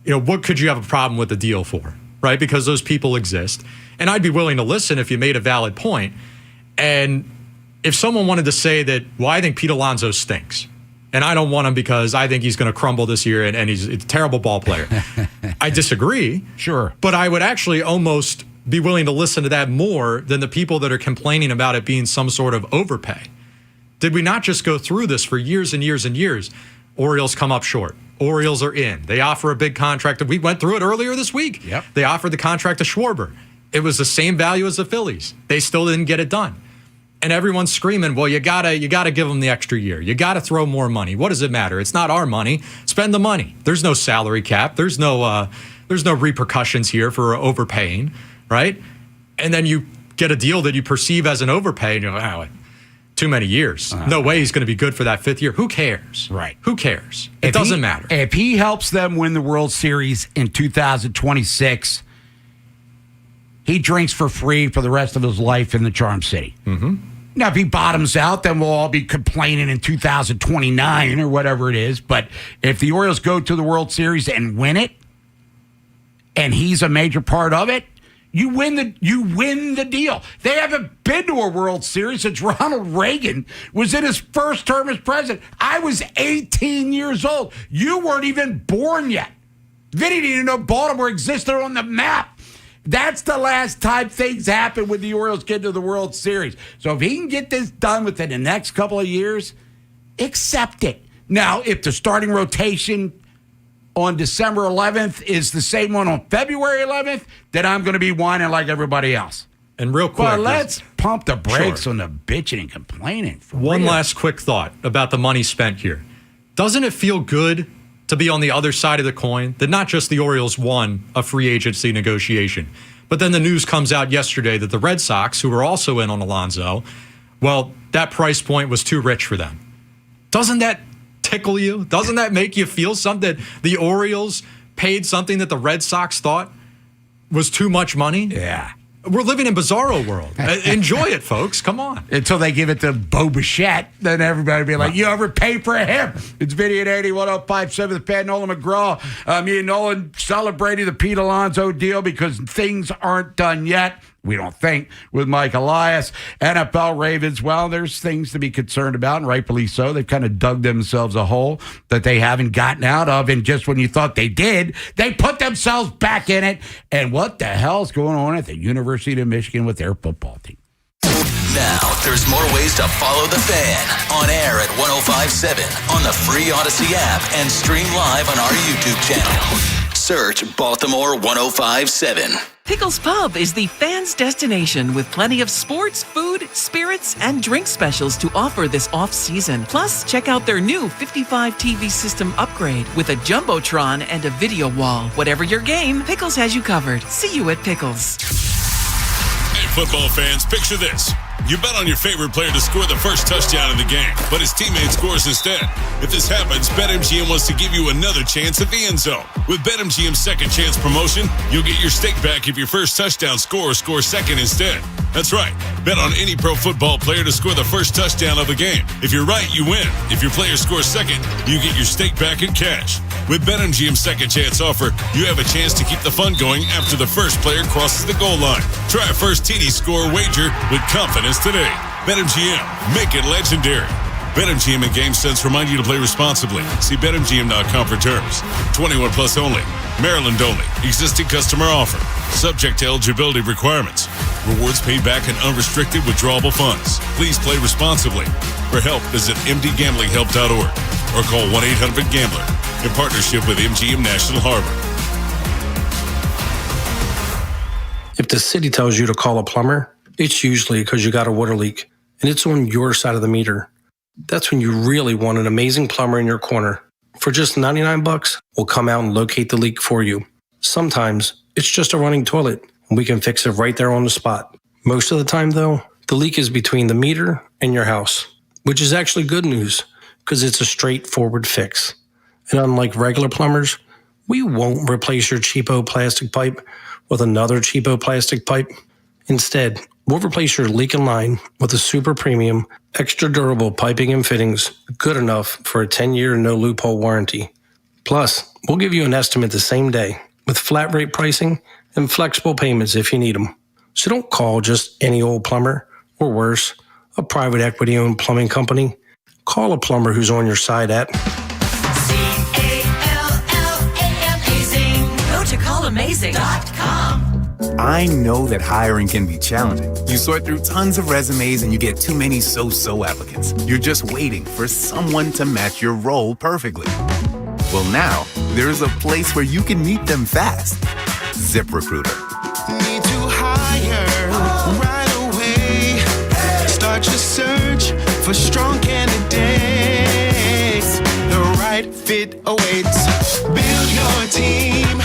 what could you have a problem with the deal for, right? Because those people exist. And I'd be willing to listen if you made a valid point. And if someone wanted to say that, well, I think Pete Alonso stinks, and I don't want him because I think he's going to crumble this year and he's a terrible ball player. I disagree. Sure. But I would actually almost be willing to listen to that more than the people that are complaining about it being some sort of overpay. Did we not just go through this for years and years and years? Orioles come up short. Orioles are in. They offer a big contract. We went through it earlier this week. Yep. They offered the contract to Schwarber. It was the same value as the Phillies. They still didn't get it done. And everyone's screaming, well, you gotta give them the extra year. You gotta throw more money. What does it matter? It's not our money. Spend the money. There's no salary cap. There's no repercussions here for overpaying, right? And then you get a deal that you perceive as an overpay, and you're like, oh, too many years. No way he's going to be good for that fifth year. Who cares? Right. Who cares? It doesn't matter. If he helps them win the World Series in 2026, he drinks for free for the rest of his life in the Charm City. Mm-hmm. Now, if he bottoms out, then we'll all be complaining in 2029 or whatever it is. But if the Orioles go to the World Series and win it, and he's a major part of it, you win the deal. They haven't been to a World Series since Ronald Reagan was in his first term as president. I was 18 years old. You weren't even born yet. Vinny didn't even know Baltimore existed on the map. That's the last time things happen when the Orioles get to the World Series. So if he can get this done within the next couple of years, accept it. Now, if the starting rotation on December 11th is the same one on February 11th, then I'm going to be whining like everybody else. And real quick, but let's pump the brakes on the bitching and complaining. One last quick thought about the money spent here. Doesn't it feel good to be on the other side of the coin that not just the Orioles won a free agency negotiation, but then the news comes out yesterday that the Red Sox, who were also in on Alonso, well, that price point was too rich for them. Doesn't that tickle you? Doesn't that make you feel something? The Orioles paid something that the Red Sox thought was too much money. Yeah. We're living in bizarro world. Enjoy it, folks. Come on. Until they give it to Bo Bichette, then everybody will be like, you overpay for him. It's Vinny and 1057, the Fan, Nolan McGraw. Me and Nolan celebrating the Pete Alonso deal because things aren't done yet. We don't think, with Mike Elias. NFL Ravens, well, there's things to be concerned about, and rightfully so. They've kind of dug themselves a hole that they haven't gotten out of, and just when you thought they did, they put themselves back in it. And what the hell's going on at the University of Michigan with their football team? Now, there's more ways to follow the Fan. On air at 1057, on the free Odyssey app, and stream live on our YouTube channel. Search Baltimore 1057. Pickles Pub is the Fan's destination with plenty of sports, food, spirits, and drink specials to offer this off-season. Plus, check out their new 55 TV system upgrade with a Jumbotron and a video wall. Whatever your game, Pickles has you covered. See you at Pickles. Hey, football fans, picture this. You bet on your favorite player to score the first touchdown in the game, but his teammate scores instead. If this happens, BetMGM wants to give you another chance at the end zone. With BetMGM's second chance promotion, you'll get your stake back if your first touchdown scorer scores second instead. That's right. Bet on any pro football player to score the first touchdown of the game. If you're right, you win. If your player scores second, you get your stake back in cash. With BetMGM's second chance offer, you have a chance to keep the fun going after the first player crosses the goal line. Try a first TD score wager with confidence today. BetMGM. Make it legendary. BetMGM and GameSense remind you to play responsibly. See BetMGM.com for terms. 21 plus only. Maryland only. Existing customer offer. Subject to eligibility requirements. Rewards paid back in unrestricted withdrawable funds. Please play responsibly. For help, visit mdgamblinghelp.org or call 1-800-GAMBLER in partnership with MGM National Harbor. If the city tells you to call a plumber, it's usually because you got a water leak and it's on your side of the meter. That's when you really want an amazing plumber in your corner. For just $99, we'll come out and locate the leak for you. Sometimes it's just a running toilet and we can fix it right there on the spot. Most of the time, though, the leak is between the meter and your house, which is actually good news because it's a straightforward fix. And unlike regular plumbers, we won't replace your cheapo plastic pipe with another cheapo plastic pipe. Instead, we'll replace your leaking line with a super premium, extra durable piping and fittings good enough for a 10-year no loophole warranty. Plus, we'll give you an estimate the same day with flat rate pricing and flexible payments if you need them. So don't call just any old plumber, or worse, a private equity-owned plumbing company. Call a plumber who's on your side at Amazing. Go to callamazing.com. I know that hiring can be challenging. You sort through tons of resumes and you get too many so-so applicants. You're just waiting for someone to match your role perfectly. Well, now, there's a place where you can meet them fast. ZipRecruiter. Need to hire right away. Start your search for strong candidates. The right fit awaits. Build your team.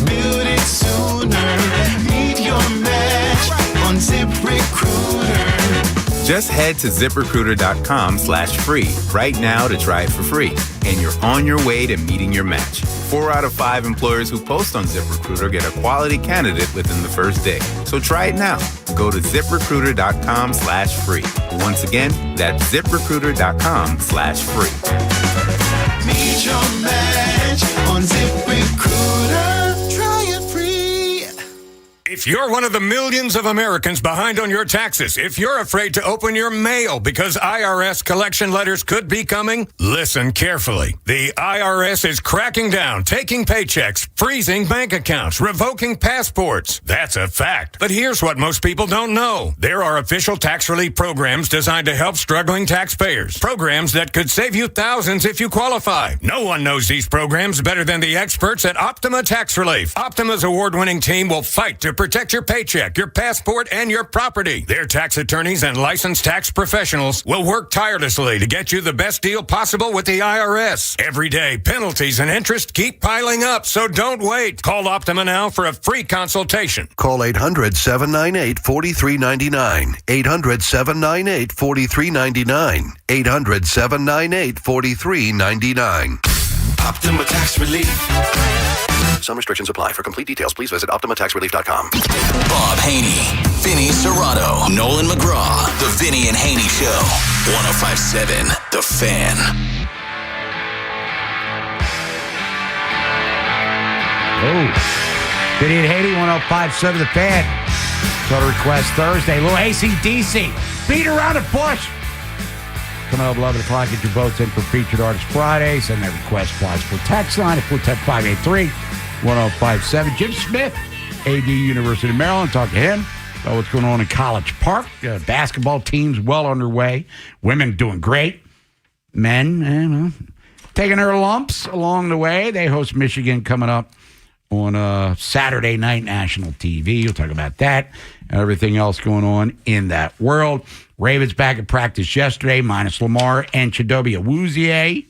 Build it sooner. Meet your match on ZipRecruiter. Just head to ZipRecruiter.com/free right now to try it for free. And you're on your way to meeting your match. 4 out of 5 employers who post on ZipRecruiter get a quality candidate within the first day. So try it now. Go to ZipRecruiter.com/free. Once again, that's ZipRecruiter.com/free. Meet your match on ZipRecruiter. Try it free. If you're one of the millions of Americans behind on your taxes, if you're afraid to open your mail because IRS collection letters could be coming, listen carefully. The IRS is cracking down, taking paychecks, freezing bank accounts, revoking passports. That's a fact. But here's what most people don't know. There are official tax relief programs designed to help struggling taxpayers. Programs that could save you thousands if you qualify. No one knows these programs better than the experts at Optima Tax Relief. Optima's award-winning team will fight to protect your paycheck, your passport, and your property. Their tax attorneys and licensed tax professionals will work tirelessly to get you the best deal possible with the IRS. Every day, penalties and interest keep piling up, so don't wait. Call Optima now for a free consultation. Call 800-798-4399. 800-798-4399. 800-798-4399. Optima Tax Relief. Some restrictions apply. For complete details, please visit OptimaTaxRelief.com. Bob Haney, Vinny Serrato, Nolan McGraw. The Vinny and Haney Show. 105.7 The Fan. Oh, Vinny and Haney, 105.7 The Fan. Total Request Thursday. Little AC/DC. Beat around the bush. Coming up 11 o'clock, get your votes in for Featured Artist Friday. Send that request plus for text line at 410-583-1057. Jim Smith, AD, University of Maryland. Talk to him about what's going on in College Park. Basketball teams well underway. Women doing great. Men, taking their lumps along the way. They host Michigan coming up on Saturday night national TV. We'll talk about that and everything else going on in that world. Ravens back at practice yesterday, minus Lamar and Chidobe Awuzie.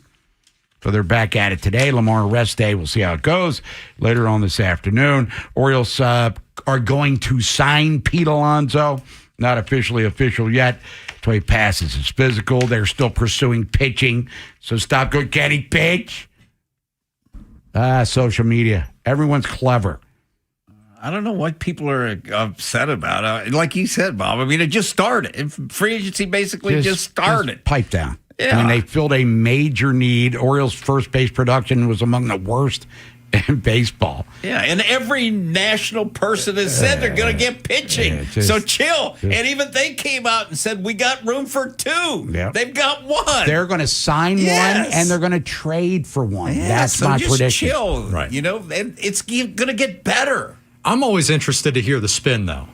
So they're back at it today. Lamar rest day. We'll see how it goes later on this afternoon. Orioles are going to sign Pete Alonso. Not officially official yet. Until he passes his physical. They're still pursuing pitching. So stop going, can he pitch? Social media. Everyone's clever. I don't know what people are upset about. Like you said, Bob, I mean, it just started. Free agency basically just started. Pipe down. Yeah. I mean, they filled a major need. Orioles' first base production was among the worst in baseball. Yeah, and every national person has said they're going to get pitching. So chill. And even they came out and said, we got room for two. Yep. They've got one. They're going to sign one, and they're going to trade for one. That's my prediction. Chill. Right. You know, and it's going to get better. I'm always interested to hear the spin, though.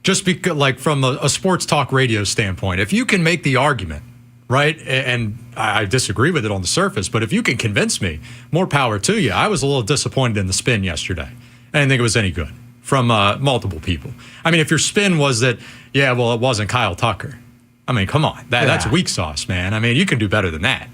Just because, like, from a sports talk radio standpoint, if you can make the argument, right, and I disagree with it on the surface, but if you can convince me, more power to you. I was a little disappointed in the spin yesterday. I didn't think it was any good from multiple people. I mean, if your spin was that, yeah, well, it wasn't Kyle Tucker. I mean, come on. That's weak sauce, man. I mean, you can do better than that.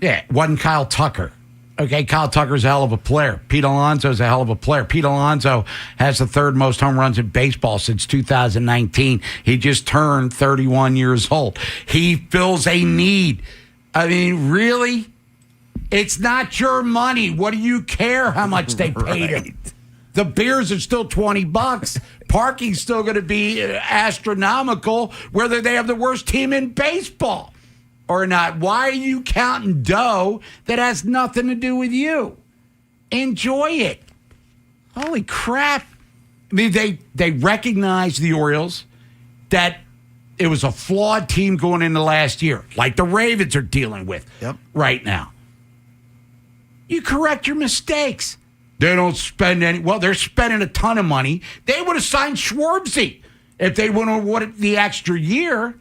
Yeah, it wasn't Kyle Tucker. Okay, Kyle Tucker's a hell of a player. Pete Alonso's a hell of a player. Pete Alonso has the third most home runs in baseball since 2019. He just turned 31 years old. He fills a need. I mean, really? It's not your money. What do you care how much they paid him? The beers are still $20. Parking's still going to be astronomical, whether they have the worst team in baseball or not. Why are you counting dough that has nothing to do with you? Enjoy it. Holy crap. I mean, they recognize the Orioles that it was a flawed team going into last year, like the Ravens are dealing with right now. You correct your mistakes. They don't spend any. Well, they're spending a ton of money. They would have signed Schwartzy if they would have wanted the extra year.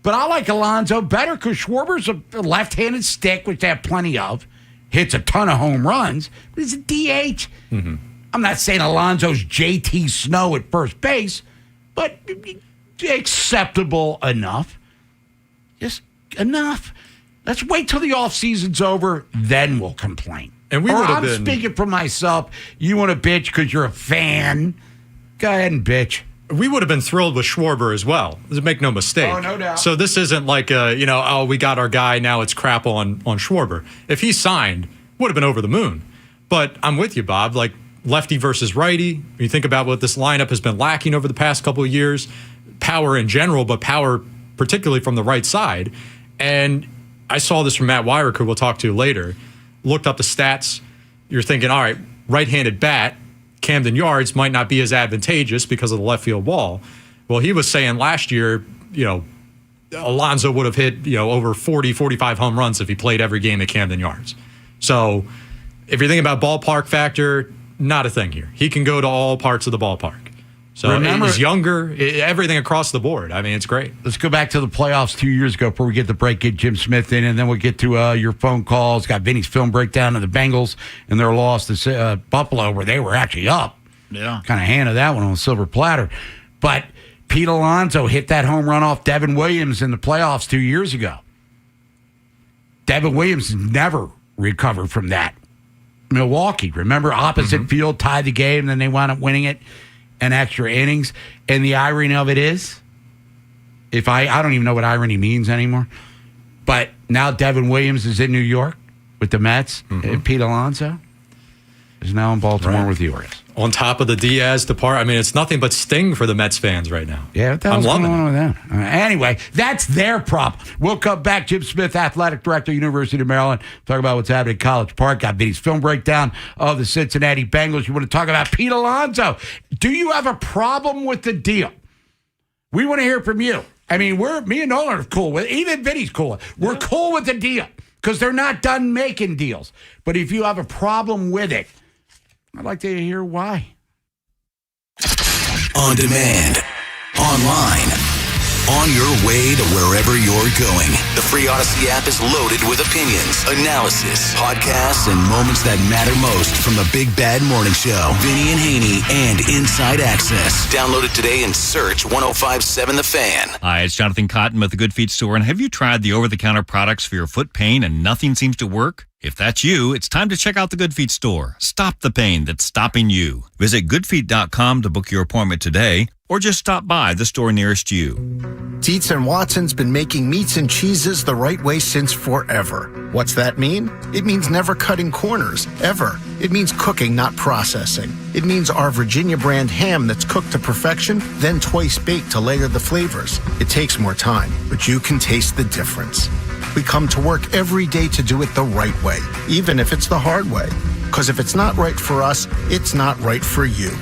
But I like Alonso better because Schwarber's a left-handed stick, which they have plenty of, hits a ton of home runs, but he's a DH. Mm-hmm. I'm not saying Alonso's JT Snow at first base, but acceptable enough. Just enough. Let's wait till the offseason's over, then we'll complain. And we would have been. I'm speaking for myself. You want to bitch because you're a fan? Go ahead and bitch. We would have been thrilled with Schwarber as well. Make no mistake. Oh, no doubt. So this isn't like, we got our guy, now it's crap on Schwarber. If he signed, would have been over the moon. But I'm with you, Bob. Like, lefty versus righty. You think about what this lineup has been lacking over the past couple of years. Power in general, but power particularly from the right side. And I saw this from Matt Wyrick, who we'll talk to later. Looked up the stats. You're thinking, all right, right-handed bat, Camden Yards might not be as advantageous because of the left field wall. Well, he was saying last year, Alonso would have hit, over 40, 45 home runs if he played every game at Camden Yards. So if you're thinking about ballpark factor, not a thing here. He can go to all parts of the ballpark. So he's younger, everything across the board. I mean, it's great. Let's go back to the playoffs 2 years ago before we get the break, get Jim Smith in, and then we'll get to your phone calls. Got Vinny's film breakdown of the Bengals and their loss to Buffalo, where they were actually up. Yeah. Kind of handed that one on a silver platter. But Pete Alonso hit that home run off Devin Williams in the playoffs 2 years ago. Devin Williams never recovered from that. Milwaukee, remember, opposite field, tied the game, then they wound up winning it in extra innings. And the irony of it is, I don't even know what irony means anymore, but now Devin Williams is in New York with the Mets and Pete Alonso. is now in Baltimore with the Orioles. On top of the Diaz depart, I mean, it's nothing but sting for the Mets fans right now. Yeah, what the hell's going on with that? Anyway, that's their problem. We'll come back. Jim Smith, Athletic Director, University of Maryland. Talk about what's happening at College Park. Got Vinny's film breakdown of the Cincinnati Bengals. You want to talk about Pete Alonso. Do you have a problem with the deal? We want to hear from you. I mean, me and Nolan are cool with it. Even Vinny's cool with it. We're cool with the deal because they're not done making deals. But if you have a problem with it, I'd like to hear why. On demand, online, on your way to wherever you're going. The free Odyssey app is loaded with opinions, analysis, podcasts, and moments that matter most from the Big Bad Morning Show. Vinny and Haynie and Inside Access. Download it today and search 105.7 The Fan. Hi, it's Jonathan Cotton with the Good Feet Store. And have you tried the over-the-counter products for your foot pain and nothing seems to work? If that's you, it's time to check out the Good Feet Store. Stop the pain that's stopping you. Visit goodfeet.com to book your appointment today, or just stop by the store nearest you. Dietz & Watson's been making meats and cheeses the right way since forever. What's that mean? It means never cutting corners, ever. It means cooking, not processing. It means our Virginia brand ham that's cooked to perfection, then twice baked to layer the flavors. It takes more time, but you can taste the difference. We come to work every day to do it the right way, even if it's the hard way. Because if it's not right for us, it's not right for you.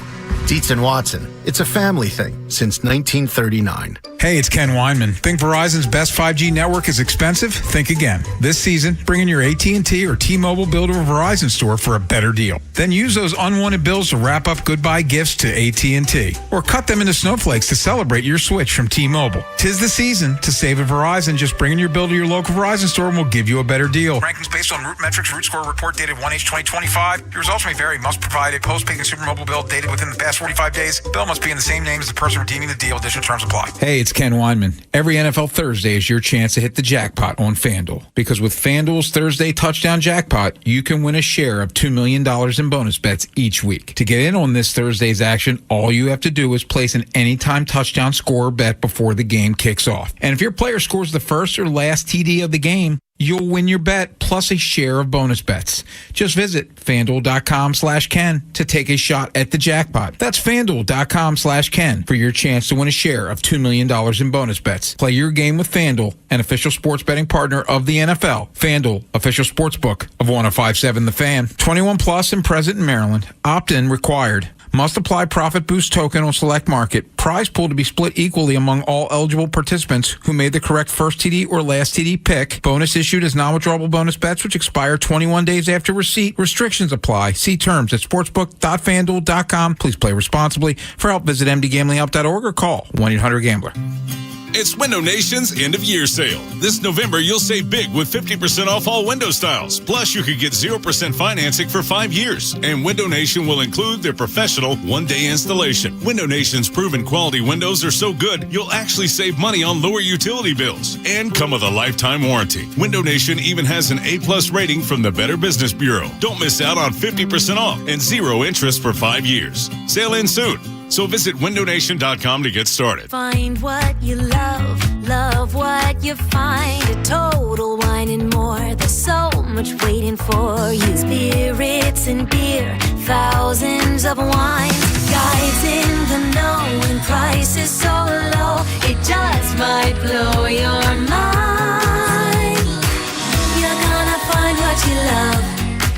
Dietz & Watson, it's a family thing since 1939. Hey, it's Ken Weinman. Think Verizon's best 5G network is expensive? Think again. This season, bring in your AT&T or T-Mobile bill to a Verizon store for a better deal. Then use those unwanted bills to wrap up goodbye gifts to AT&T. Or cut them into snowflakes to celebrate your switch from T-Mobile. 'Tis the season to save at Verizon. Just bring in your bill to your local Verizon store and we'll give you a better deal. Rankings based on Root Metrics Root Score report dated 1H2025. Your results may vary. Must provide a postpaid consumer mobile bill dated within the past 45 days. Bill must be in the same name as the person redeeming the deal. Additional terms apply. Hey, it's Ken Weinman. Every NFL Thursday is your chance to hit the jackpot on FanDuel. Because with FanDuel's Thursday touchdown jackpot, you can win a share of $2 million in bonus bets each week. To get in on this Thursday's action, all you have to do is place an anytime touchdown score bet before the game kicks off. And if your player scores the first or last TD of the game, you'll win your bet plus a share of bonus bets. Just visit FanDuel.com/Ken to take a shot at the jackpot. That's FanDuel.com/Ken for your chance to win a share of $2 million in bonus bets. Play your game with FanDuel, an official sports betting partner of the NFL. FanDuel, official sportsbook of 105.7 The Fan. 21 plus and present in Maryland. Opt-in required. Must apply profit boost token on select market. Prize pool to be split equally among all eligible participants who made the correct first TD or last TD pick. Bonus issued as non-withdrawable bonus bets which expire 21 days after receipt. Restrictions apply. See terms at sportsbook.fanduel.com. Please play responsibly. For help, visit mdgamblinghelp.org or call 1-800-GAMBLER. It's Window Nation's end of year sale. This November, you'll save big with 50% off all window styles. Plus, you could get 0% financing for 5 years. And Window Nation will include their professional one-day installation. Window Nation's proven quality windows are so good, you'll actually save money on lower utility bills and come with a lifetime warranty. Window Nation even has an A+ rating from the Better Business Bureau. Don't miss out on 50% off and 0 interest for 5 years. Sale ends soon. So visit windownation.com to get started. Find what you love what you find. A Total Wine and More. There's so much waiting for you. Spirits and beer, thousands of wines. Guides in the know and prices so low. It just might blow your mind. You're gonna find what you love.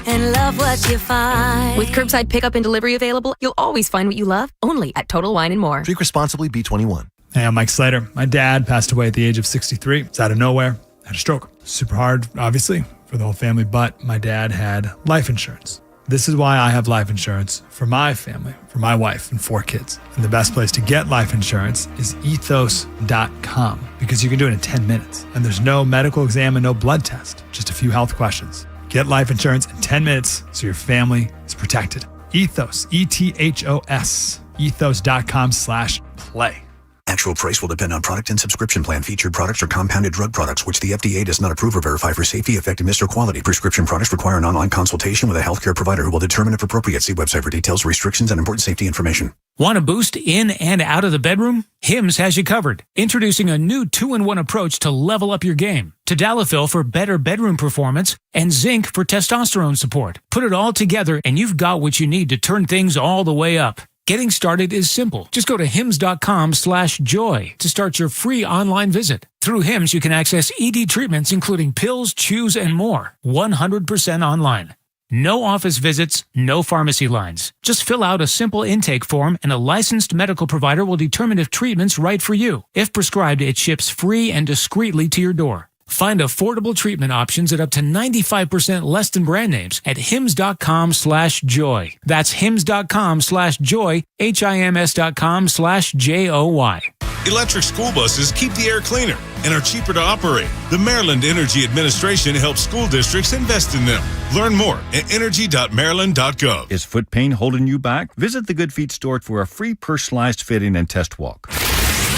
And love what you find. With curbside pickup and delivery available, you'll always find what you love, only at Total Wine & More. Drink responsibly, B21. Hey, I'm Mike Slater. My dad passed away at the age of 63. It's out of nowhere. Had a stroke. Super hard, obviously, for the whole family, but my dad had life insurance. This is why I have life insurance for my family, for my wife and 4 kids. And the best place to get life insurance is ethos.com because you can do it in 10 minutes. And there's no medical exam and no blood test, just a few health questions. Get life insurance in 10 minutes so your family is protected. Ethos, ETHOS, ethos.com/play. Actual price will depend on product and subscription plan. Featured products are compounded drug products, which the FDA does not approve or verify for safety, effectiveness, or quality. Prescription products require an online consultation with a healthcare provider who will determine if appropriate. See website for details, restrictions, and important safety information. Want a boost in and out of the bedroom? Hims has you covered. Introducing a new 2-in-1 approach to level up your game. Tadalafil for better bedroom performance and zinc for testosterone support. Put it all together and you've got what you need to turn things all the way up. Getting started is simple. Just go to hims.com/joy to start your free online visit. Through Hims, you can access ED treatments including pills, chews, and more. 100% online. No office visits, no pharmacy lines. Just fill out a simple intake form and a licensed medical provider will determine if treatment's right for you. If prescribed, it ships free and discreetly to your door. Find affordable treatment options at up to 95% less than brand names at hims.com/joy. That's hims.com/joy, HIMS.com/JOY. Electric school buses keep the air cleaner and are cheaper to operate. The Maryland Energy Administration helps school districts invest in them. Learn more at energy.maryland.gov. Is foot pain holding you back? Visit the Good Feet store for a free personalized fitting and test walk.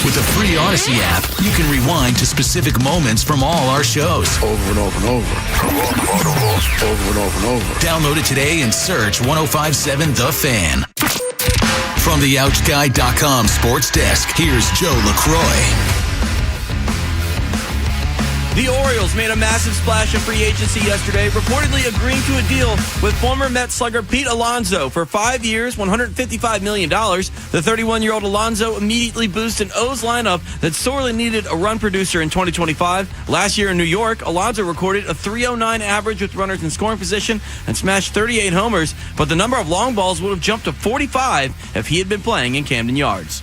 With the free Odyssey app, you can rewind to specific moments from all our shows. Over and over and over. Over and over and over. Download it today and search 1057 The Fan. From the OutGuy.com sports desk, here's Joe LaCroix. The Orioles made a massive splash in free agency yesterday, reportedly agreeing to a deal with former Mets slugger Pete Alonso for 5 years, $155 million. The 31-year-old Alonso immediately boosted an O's lineup that sorely needed a run producer in 2025. Last year in New York, Alonso recorded a .309 average with runners in scoring position and smashed 38 homers, but the number of long balls would have jumped to 45 if he had been playing in Camden Yards.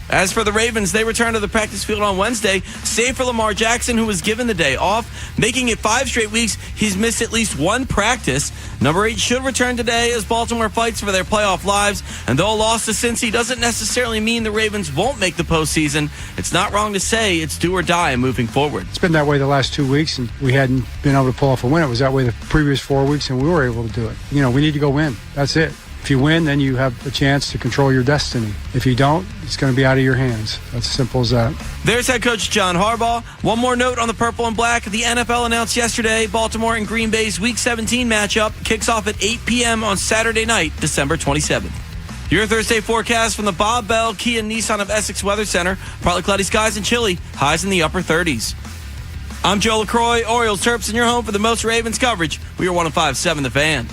As for the Ravens, they returned to the practice field on Wednesday, save for Lamar Jackson, who was given the day off, making it 5 straight weeks he's missed at least one practice. Number 8 should return today as Baltimore fights for their playoff lives, and though a loss to Cincy doesn't necessarily mean the Ravens won't make the postseason, it's not wrong to say it's do or die moving forward. It's been that way the last 2 weeks, and we hadn't been able to pull off a win. It was that way the previous 4 weeks, and we were able to do it. You know, we need to go win. That's it. If you win, then you have a chance to control your destiny. If you don't, it's going to be out of your hands. That's as simple as that. There's head coach John Harbaugh. One more note on the purple and black. The NFL announced yesterday Baltimore and Green Bay's Week 17 matchup kicks off at 8 p.m. on Saturday night, December 27th. Your Thursday forecast from the Bob Bell Kia Nissan of Essex Weather Center. Partly cloudy skies and chilly. Highs in the upper 30s. I'm Joe LaCroix, Orioles Terps, and your home for the most Ravens coverage. We are 105.7 The Fan.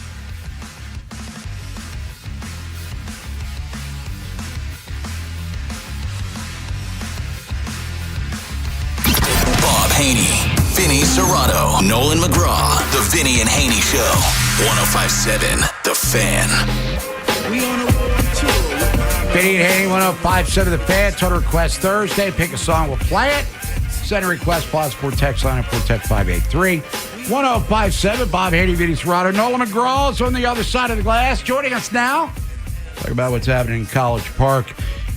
Haynie, Vinny Serrato, Nolan McGraw, The Vinny and Haynie Show. 105.7 The Fan. Vinny and Haynie, 105.7 The Fan. Total Request Thursday. Pick a song, we'll play it. Send a request, plus 4 text line at 410-583. 105.7, Bob Haynie, Vinny Serrato. Nolan McGraw is on the other side of the glass. Joining us now, talk about what's happening in College Park.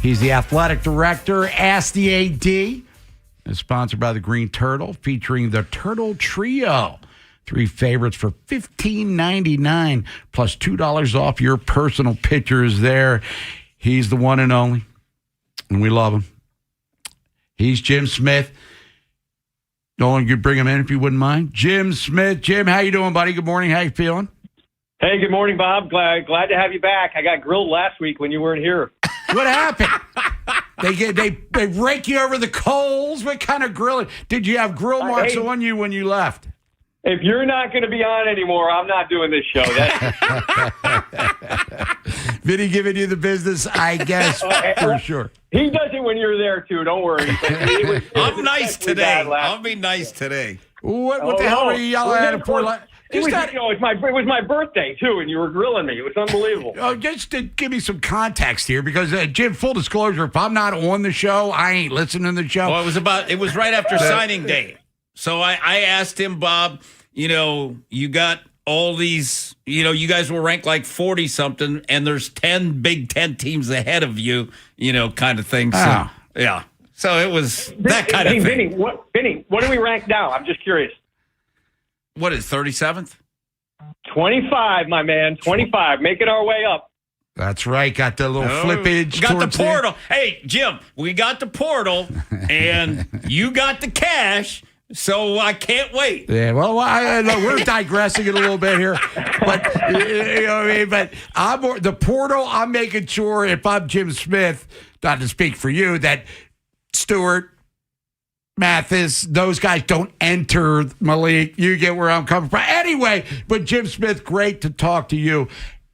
He's the athletic director. Ask the AD. Is sponsored by the Green Turtle, featuring the Turtle Trio. 3 favorites for $15.99, plus $2 off your personal pictures there. He's the one and only, and we love him. He's Jim Smith. Nolan, you bring him in if you wouldn't mind. Jim Smith. Jim, how you doing, buddy? Good morning. How you feeling? Hey, good morning, Bob. Glad to have you back. I got grilled last week when you weren't here. What happened? They rake you over the coals. What kind of grilling? Did you have grill marks on you when you left? If you're not going to be on anymore, I'm not doing this show. Vinny giving you the business, I guess, for sure. He does it when you're there, too. Don't worry. I'm nice today. I'll be nice today. What the hell were you yelling at him for? It was my birthday, too, and you were grilling me. It was unbelievable. Just to give me some context here, because, Jim, full disclosure, if I'm not on the show, I ain't listening to the show. Well, it was right after signing day. So I asked him, Bob, you got all these, you guys were ranked like 40-something, and there's 10 Big Ten teams ahead of you, kind of thing. So, yeah. So it was that kind of thing. Vinny, what do we rank now? I'm just curious. What is 37th? 25, my man. 25. Making our way up. That's right. Got the little flippage. Got the portal. Hey, Jim, we got the portal, and you got the cash. So I can't wait. Yeah, well, we're digressing it a little bit here, but you know what I mean. But the portal. I'm making sure if I'm Jim Smith, not to speak for you, that Stewart, Mathis, those guys don't enter. Malik, you get where I'm coming from. Anyway, but Jim Smith, great to talk to you.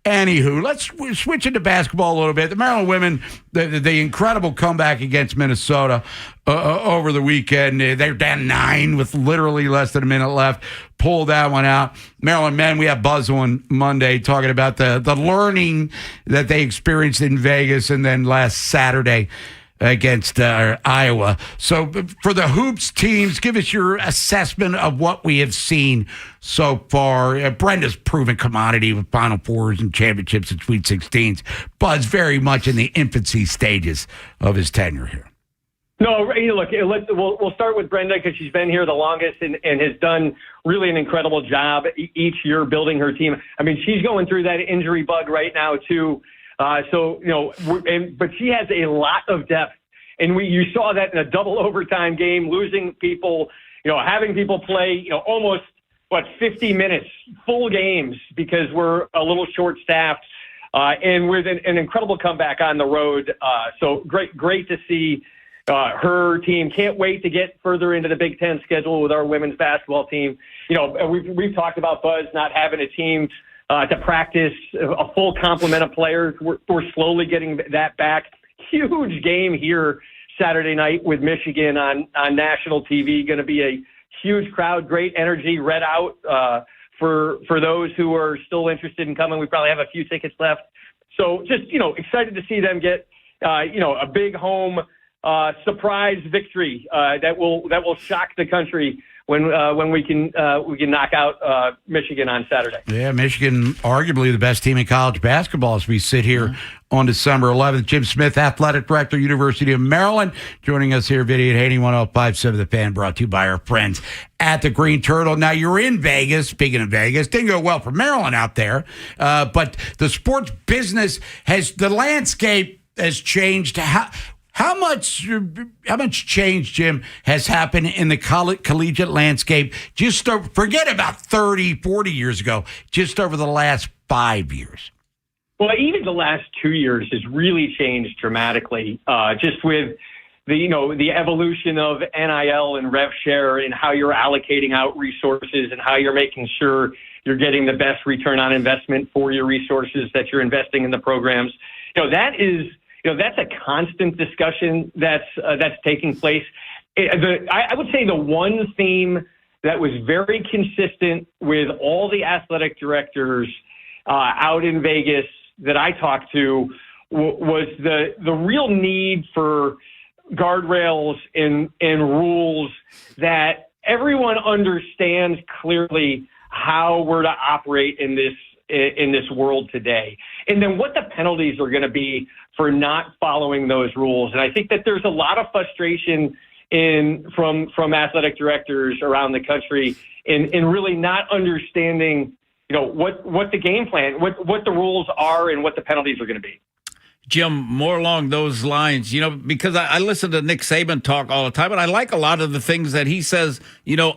Anywho, let's switch into basketball a little bit. The Maryland women, the incredible comeback against Minnesota over the weekend. They're down 9 with literally less than a minute left. Pulled that one out. Maryland men, we have Buzz on Monday talking about the learning that they experienced in Vegas and then last Saturday against Iowa. So for the hoops teams, give us your assessment of what we have seen so far. Brenda's proven commodity with Final Fours and championships and Sweet 16s. Buzz very much in the infancy stages of his tenure here. No, look, we'll start with Brenda because she's been here the longest and has done really an incredible job each year building her team. I mean, she's going through that injury bug right now, too. But she has a lot of depth, and you saw that in a double overtime game, losing people, having people play, almost 50 minutes, full games because we're a little short-staffed, and with an incredible comeback on the road. So great to see her team. Can't wait to get further into the Big Ten schedule with our women's basketball team. We've talked about Buzz not having a team to practice a full complement of players. We're slowly getting that back. Huge game here Saturday night with Michigan on national TV. Going to be a huge crowd, great energy, read out for those who are still interested in coming. We probably have a few tickets left. So just, excited to see them get, a big home surprise victory that will shock the country when we can knock out Michigan on Saturday. Yeah, Michigan, arguably the best team in college basketball as we sit here on December 11th. Jim Smith, Athletic Director, University of Maryland, joining us here, Vinny Haynie, 105.7 The Fan, brought to you by our friends at the Green Turtle. Now, you're in Vegas. Speaking of Vegas, didn't go well for Maryland out there, but the sports business the landscape has changed. How much change, Jim, has happened in the collegiate landscape forget about 30, 40 years ago, just over the last 5 years? Well, even the last 2 years has really changed dramatically, just with the evolution of NIL and rev share and how you're allocating out resources and how you're making sure you're getting the best return on investment for your resources that you're investing in the programs. That's a constant discussion that's taking place. I would say the one theme that was very consistent with all the athletic directors out in Vegas that I talked to was the real need for guardrails and rules that everyone understands clearly how we're to operate in this world today, and then what the penalties are going to be for not following those rules. And I think that there's a lot of frustration from athletic directors around the country in really not understanding, what the game plan, what the rules are and what the penalties are going to be. Jim, more along those lines, because I listen to Nick Saban talk all the time, and I like a lot of the things that he says,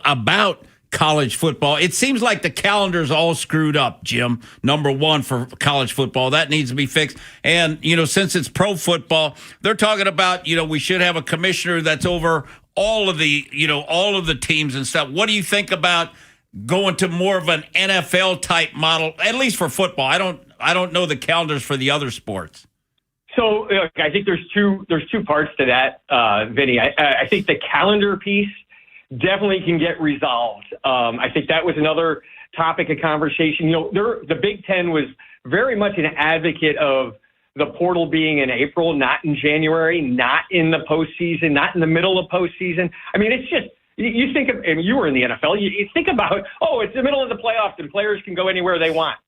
about college football. It seems like the calendar's all screwed up, Jim. Number one for college football. That needs to be fixed. And, since it's pro football, they're talking about, we should have a commissioner that's over all of the teams and stuff. What do you think about going to more of an NFL type model, at least for football? I don't know the calendars for the other sports. So I think there's two parts to that, Vinny. I think the calendar piece definitely can get resolved. I think that was another topic of conversation. The Big Ten was very much an advocate of the portal being in April, not in January, not in the postseason, not in the middle of postseason. I mean, it's just, you think of, and you were in the NFL, you think about, it's the middle of the playoffs and players can go anywhere they want.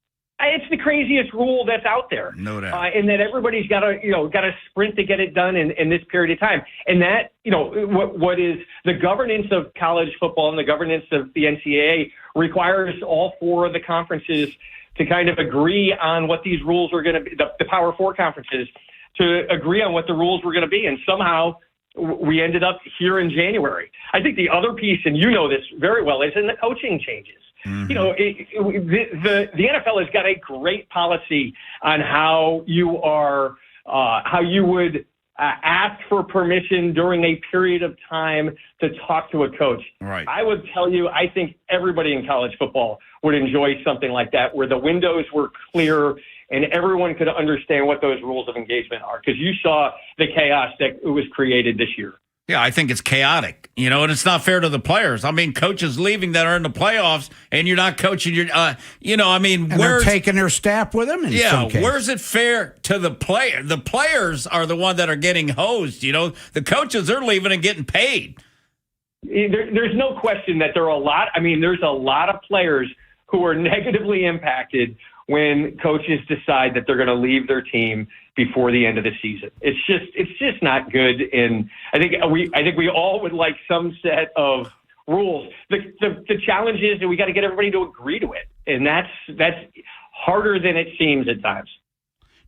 It's the craziest rule that's out there. No doubt. And that everybody's got to sprint to get it done in this period of time. And that, what is the governance of college football and the governance of the NCAA requires all four of the conferences to kind of agree on what these rules are going to be, the Power Four conferences, to agree on what the rules were going to be. And somehow we ended up here in January. I think the other piece, and you know this very well, is in the coaching changes. You know, the NFL has got a great policy on how you would ask for permission during a period of time to talk to a coach. Right. I would tell you, I think everybody in college football would enjoy something like that, where the windows were clear and everyone could understand what those rules of engagement are, because you saw the chaos that was created this year. Yeah, I think it's chaotic, you know, and it's not fair to the players. I mean, coaches leaving that are in the playoffs, and you're not coaching your, you know, I mean, and they're taking their staff with them. In some cases. Where's it fair to the player? The players are the one that are getting hosed. You know, the coaches are leaving and getting paid. There's no question that there are a lot. I mean, there's a lot of players who are negatively impacted when coaches decide that they're going to leave their team before the end of the season. It's just not good. And I think we all would like some set of rules. The challenge is that we got to get everybody to agree to it, and that's harder than it seems at times.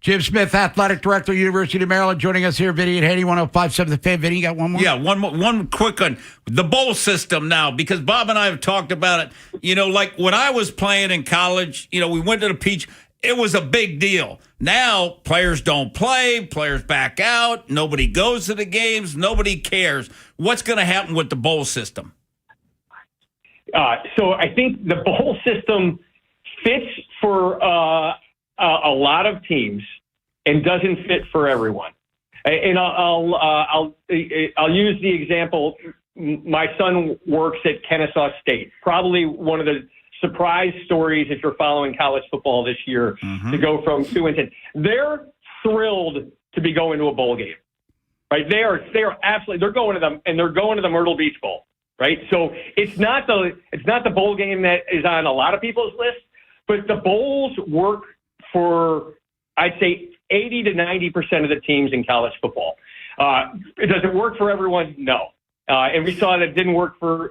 Jim Smith, Athletic Director, University of Maryland, joining us here. Vinny Haynie, 105.7 The Fan. Vinny, you got one more? Yeah, one quick one. The bowl system now, because Bob and I have talked about it. You know, like when I was playing in college, you know, we went to the Peach. It was a big deal. Now, players don't play. Players back out. Nobody goes to the games. Nobody cares. What's going to happen with the bowl system? So I think the bowl system fits for a lot of teams and doesn't fit for everyone. And I'll use the example. My son works at Kennesaw State, probably one of the surprise stories if you're following college football this year, to go from 2-10. They're thrilled to be going to a bowl game, right? They are absolutely, they're going to them, and they're going to the Myrtle Beach Bowl, right? So it's not the bowl game that is on a lot of people's list, but the bowls work for, I'd say, 80 to 90% of the teams in college football. Does it work for everyone? No. And we saw that it didn't work for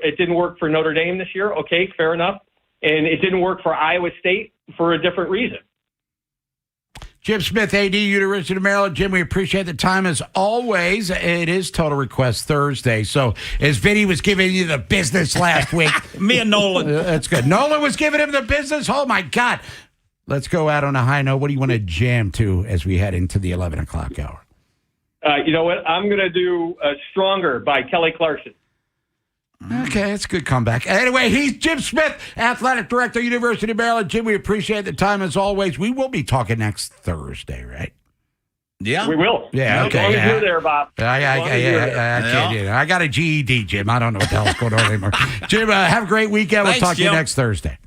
Notre Dame this year. Okay, fair enough. And it didn't work for Iowa State for a different reason. Jim Smith, AD, University of Maryland. Jim, we appreciate the time as always. It is Total Request Thursday. So as Vinny was giving you the business last week. Me and Nolan. That's good. Nolan was giving him the business. Oh, my God. Let's go out on a high note. What do you want to jam to as we head into the 11 o'clock hour? You know what? I'm going to do Stronger by Kelly Clarkson. Okay, it's a good comeback. Anyway, he's Jim Smith, Athletic Director, University of Maryland. Jim, we appreciate the time as always. We will be talking next Thursday, right? Yeah. We will. Yeah, okay. As long as you're there, Bob. I got a GED, Jim. I don't know what the hell's going on anymore. Jim, have a great weekend. We'll talk to you next Thursday.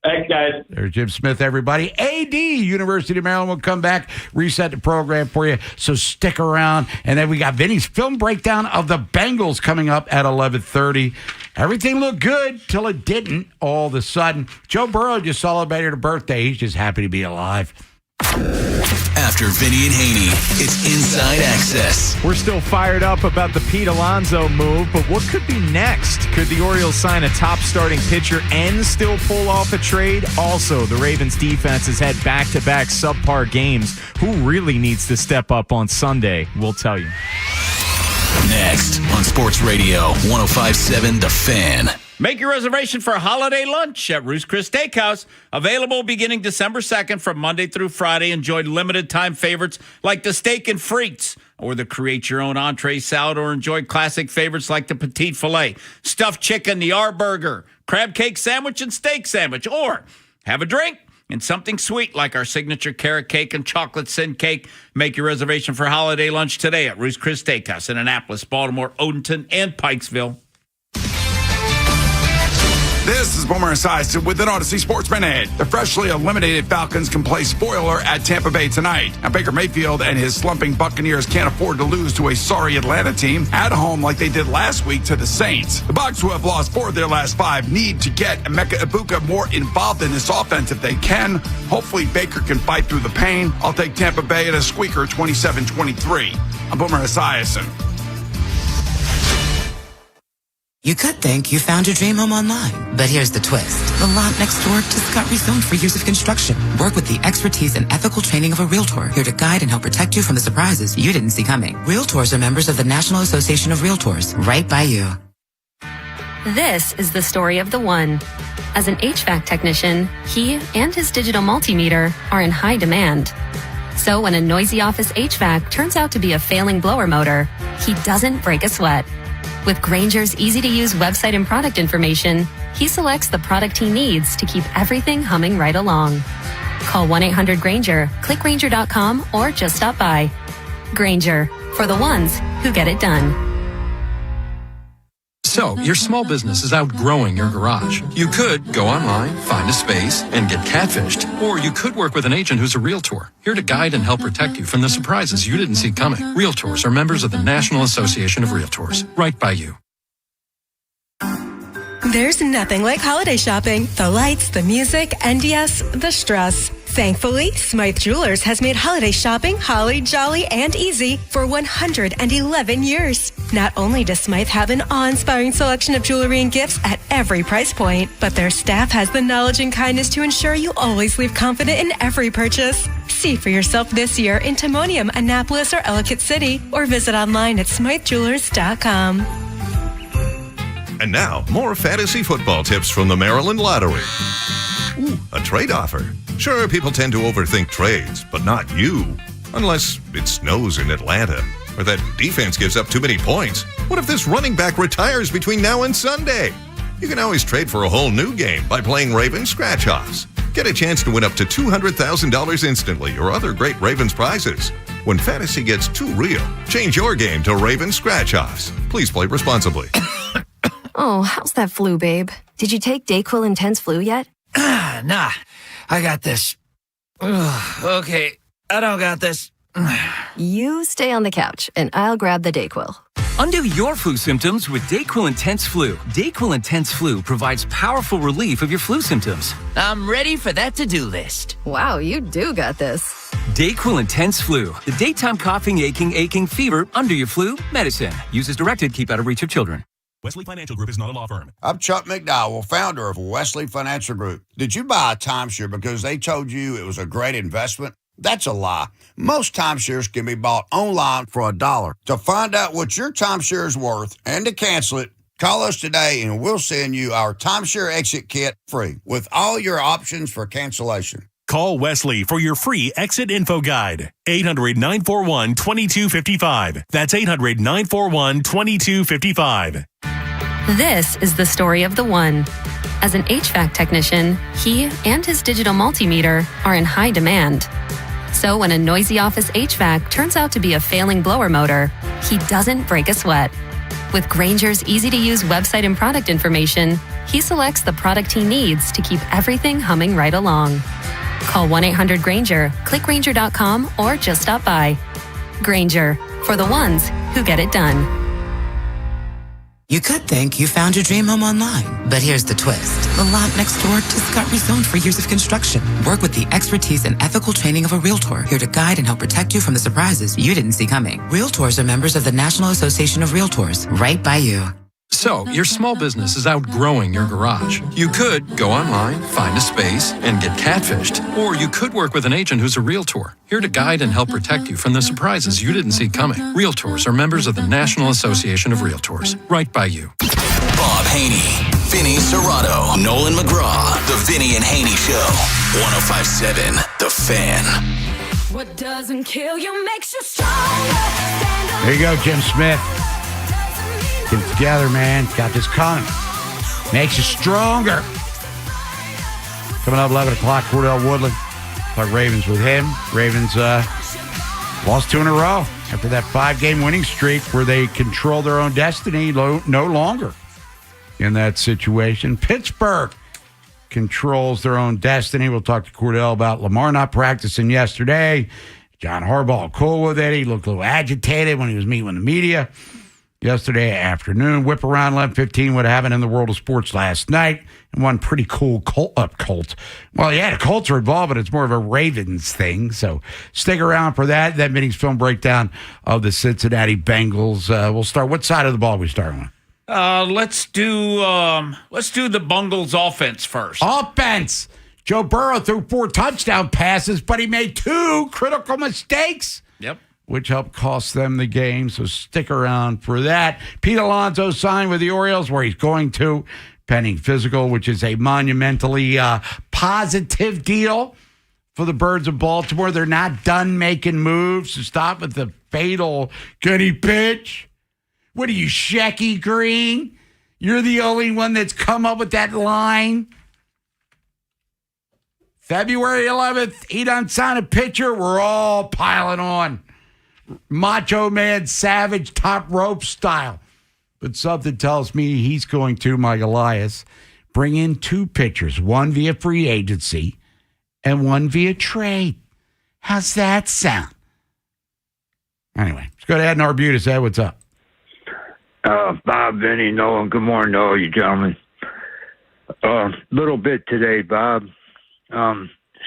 Thanks, guys. There's Jim Smith, everybody. AD, University of Maryland, will come back, reset the program for you, so stick around. And then we got Vinny's film breakdown of the Bengals coming up at 11:30. Everything looked good till it didn't all of a sudden. Joe Burrow just celebrated a birthday. He's just happy to be alive. After Vinny and Haynie, it's Inside Access. We're still fired up about the Pete Alonso move, but what could be next? Could the Orioles sign a top starting pitcher and still pull off a trade? Also, the Ravens defense has had back-to-back subpar games. Who really needs to step up on Sunday? We'll tell you. Next on Sports Radio 105.7 The Fan. Make your reservation for holiday lunch at Ruth's Chris Steakhouse. Available beginning December 2nd from Monday through Friday. Enjoy limited time favorites like the steak and frites or the create your own entree salad, or enjoy classic favorites like the petite filet, stuffed chicken, the R burger, crab cake sandwich, and steak sandwich. Or have a drink and something sweet like our signature carrot cake and chocolate sin cake. Make your reservation for holiday lunch today at Ruth's Chris Steakhouse in Annapolis, Baltimore, Odenton, and Pikesville. This is Boomer Esiason with an Odyssey Sports Minute. The freshly eliminated Falcons can play spoiler at Tampa Bay tonight. Now, Baker Mayfield and his slumping Buccaneers can't afford to lose to a sorry Atlanta team at home like they did last week to the Saints. The Bucs, who have lost 4 of their last 5, need to get Emeka Egbuka more involved in this offense if they can. Hopefully, Baker can fight through the pain. I'll take Tampa Bay at a squeaker 27-23. I'm Boomer Esiason. You could think you found your dream home online, but here's the twist. The lot next door just got rezoned for years of construction. Work with the expertise and ethical training of a realtor, here to guide and help protect you from the surprises you didn't see coming. Realtors are members of the National Association of Realtors, right by you. This is the story of the one. As an HVAC technician, he and his digital multimeter are in high demand. So when a noisy office HVAC turns out to be a failing blower motor, he doesn't break a sweat. With Grainger's easy-to-use website and product information, he selects the product he needs to keep everything humming right along. Call 1-800-GRAINGER, click Grainger.com, or just stop by. Grainger, for the ones who get it done. So, your small business is outgrowing your garage. You could go online, find a space, and get catfished. Or you could work with an agent who's a realtor, here to guide and help protect you from the surprises you didn't see coming. Realtors are members of the National Association of Realtors, right by you. There's nothing like holiday shopping. The lights, the music, and yes, the stress. Thankfully, Smythe Jewelers has made holiday shopping holly, jolly, and easy for 111 years. Not only does Smythe have an awe-inspiring selection of jewelry and gifts at every price point, but their staff has the knowledge and kindness to ensure you always leave confident in every purchase. See for yourself this year in Timonium, Annapolis, or Ellicott City, or visit online at smythejewelers.com. And now, more fantasy football tips from the Maryland Lottery. Ooh, a trade offer. Sure, people tend to overthink trades, but not you. Unless it snows in Atlanta, or that defense gives up too many points. What if this running back retires between now and Sunday? You can always trade for a whole new game by playing Ravens Scratch-Offs. Get a chance to win up to $200,000 instantly or other great Ravens prizes. When fantasy gets too real, change your game to Ravens Scratch-Offs. Please play responsibly. Oh, how's that flu, babe? Did you take DayQuil Intense Flu yet? Nah, I got this. Ugh, okay, I don't got this. You stay on the couch, and I'll grab the DayQuil. Undo your flu symptoms with DayQuil Intense Flu. DayQuil Intense Flu provides powerful relief of your flu symptoms. I'm ready for that to-do list. Wow, you do got this. DayQuil Intense Flu. The daytime coughing, aching, fever, under your flu, medicine. Use as directed, keep out of reach of children. Wesley Financial Group is not a law firm. I'm Chuck McDowell, founder of Wesley Financial Group. Did you buy a timeshare because they told you it was a great investment? That's a lie. Most timeshares can be bought online for $1. To find out what your timeshare is worth and to cancel it, call us today and we'll send you our timeshare exit kit free with all your options for cancellation. Call Wesley for your free exit info guide. 800-941-2255. That's 800-941-2255. This is the story of the one. As an HVAC technician, he and his digital multimeter are in high demand. So when a noisy office HVAC turns out to be a failing blower motor, he doesn't break a sweat. With Grainger's easy-to-use website and product information, he selects the product he needs to keep everything humming right along. Call 1-800-GRAINGER, click Grainger.com, or just stop by. Grainger, for the ones who get it done. You could think you found your dream home online, but here's the twist. The lot next door just got rezoned for years of construction. Work with the expertise and ethical training of a realtor, here to guide and help protect you from the surprises you didn't see coming. Realtors are members of the National Association of Realtors, right by you. So, your small business is outgrowing your garage. You could go online, find a space, and get catfished. Or you could work with an agent who's a realtor, here to guide and help protect you from the surprises you didn't see coming. Realtors are members of the National Association of Realtors, right by you. Bob Haynie, Vinny Serrato, Nolan McGraw, The Vinny and Haynie Show. 105.7 The Fan. What doesn't kill you makes you stronger. There you go, Jim Smith. Get it together, man. Got this coming. Makes you stronger. Coming up 11 o'clock, Cordell Woodland. Talk Ravens with him. Ravens lost 2 in a row after that 5-game winning streak where they control their own destiny no longer in that situation. Pittsburgh controls their own destiny. We'll talk to Cordell about Lamar not practicing yesterday. John Harbaugh cool with it. He looked a little agitated when he was meeting with the media yesterday afternoon. Whip around 11:15. What happened in the world of sports last night? And one pretty cool cult. Well, yeah, the Colts are involved, but it's more of a Ravens thing. So stick around for that. That Vinny's film breakdown of the Cincinnati Bengals. We'll start. What side of the ball are we starting with? Let's do the Bungles offense first. Offense. Joe Burrow threw 4 touchdown passes, but he made 2 critical mistakes. Yep. Which helped cost them the game, so stick around for that. Pete Alonso signed with the Orioles, where he's going to, pending physical, which is a monumentally positive deal for the Birds of Baltimore. They're not done making moves to stop with the fatal, can he pitch? What are you, Shecky Green? You're the only one that's come up with that line. February 11th, he done sign a pitcher. We're all piling on. Macho Man Savage top rope style. But something tells me he's going to, Mike Elias, bring in 2 pitchers, one via free agency and one via trade. How's that sound? Anyway, let's go to Ed in Arbutus. Ed, what's up? Bob, Vinny, Nolan, good morning to all you gentlemen. Little bit today, Bob.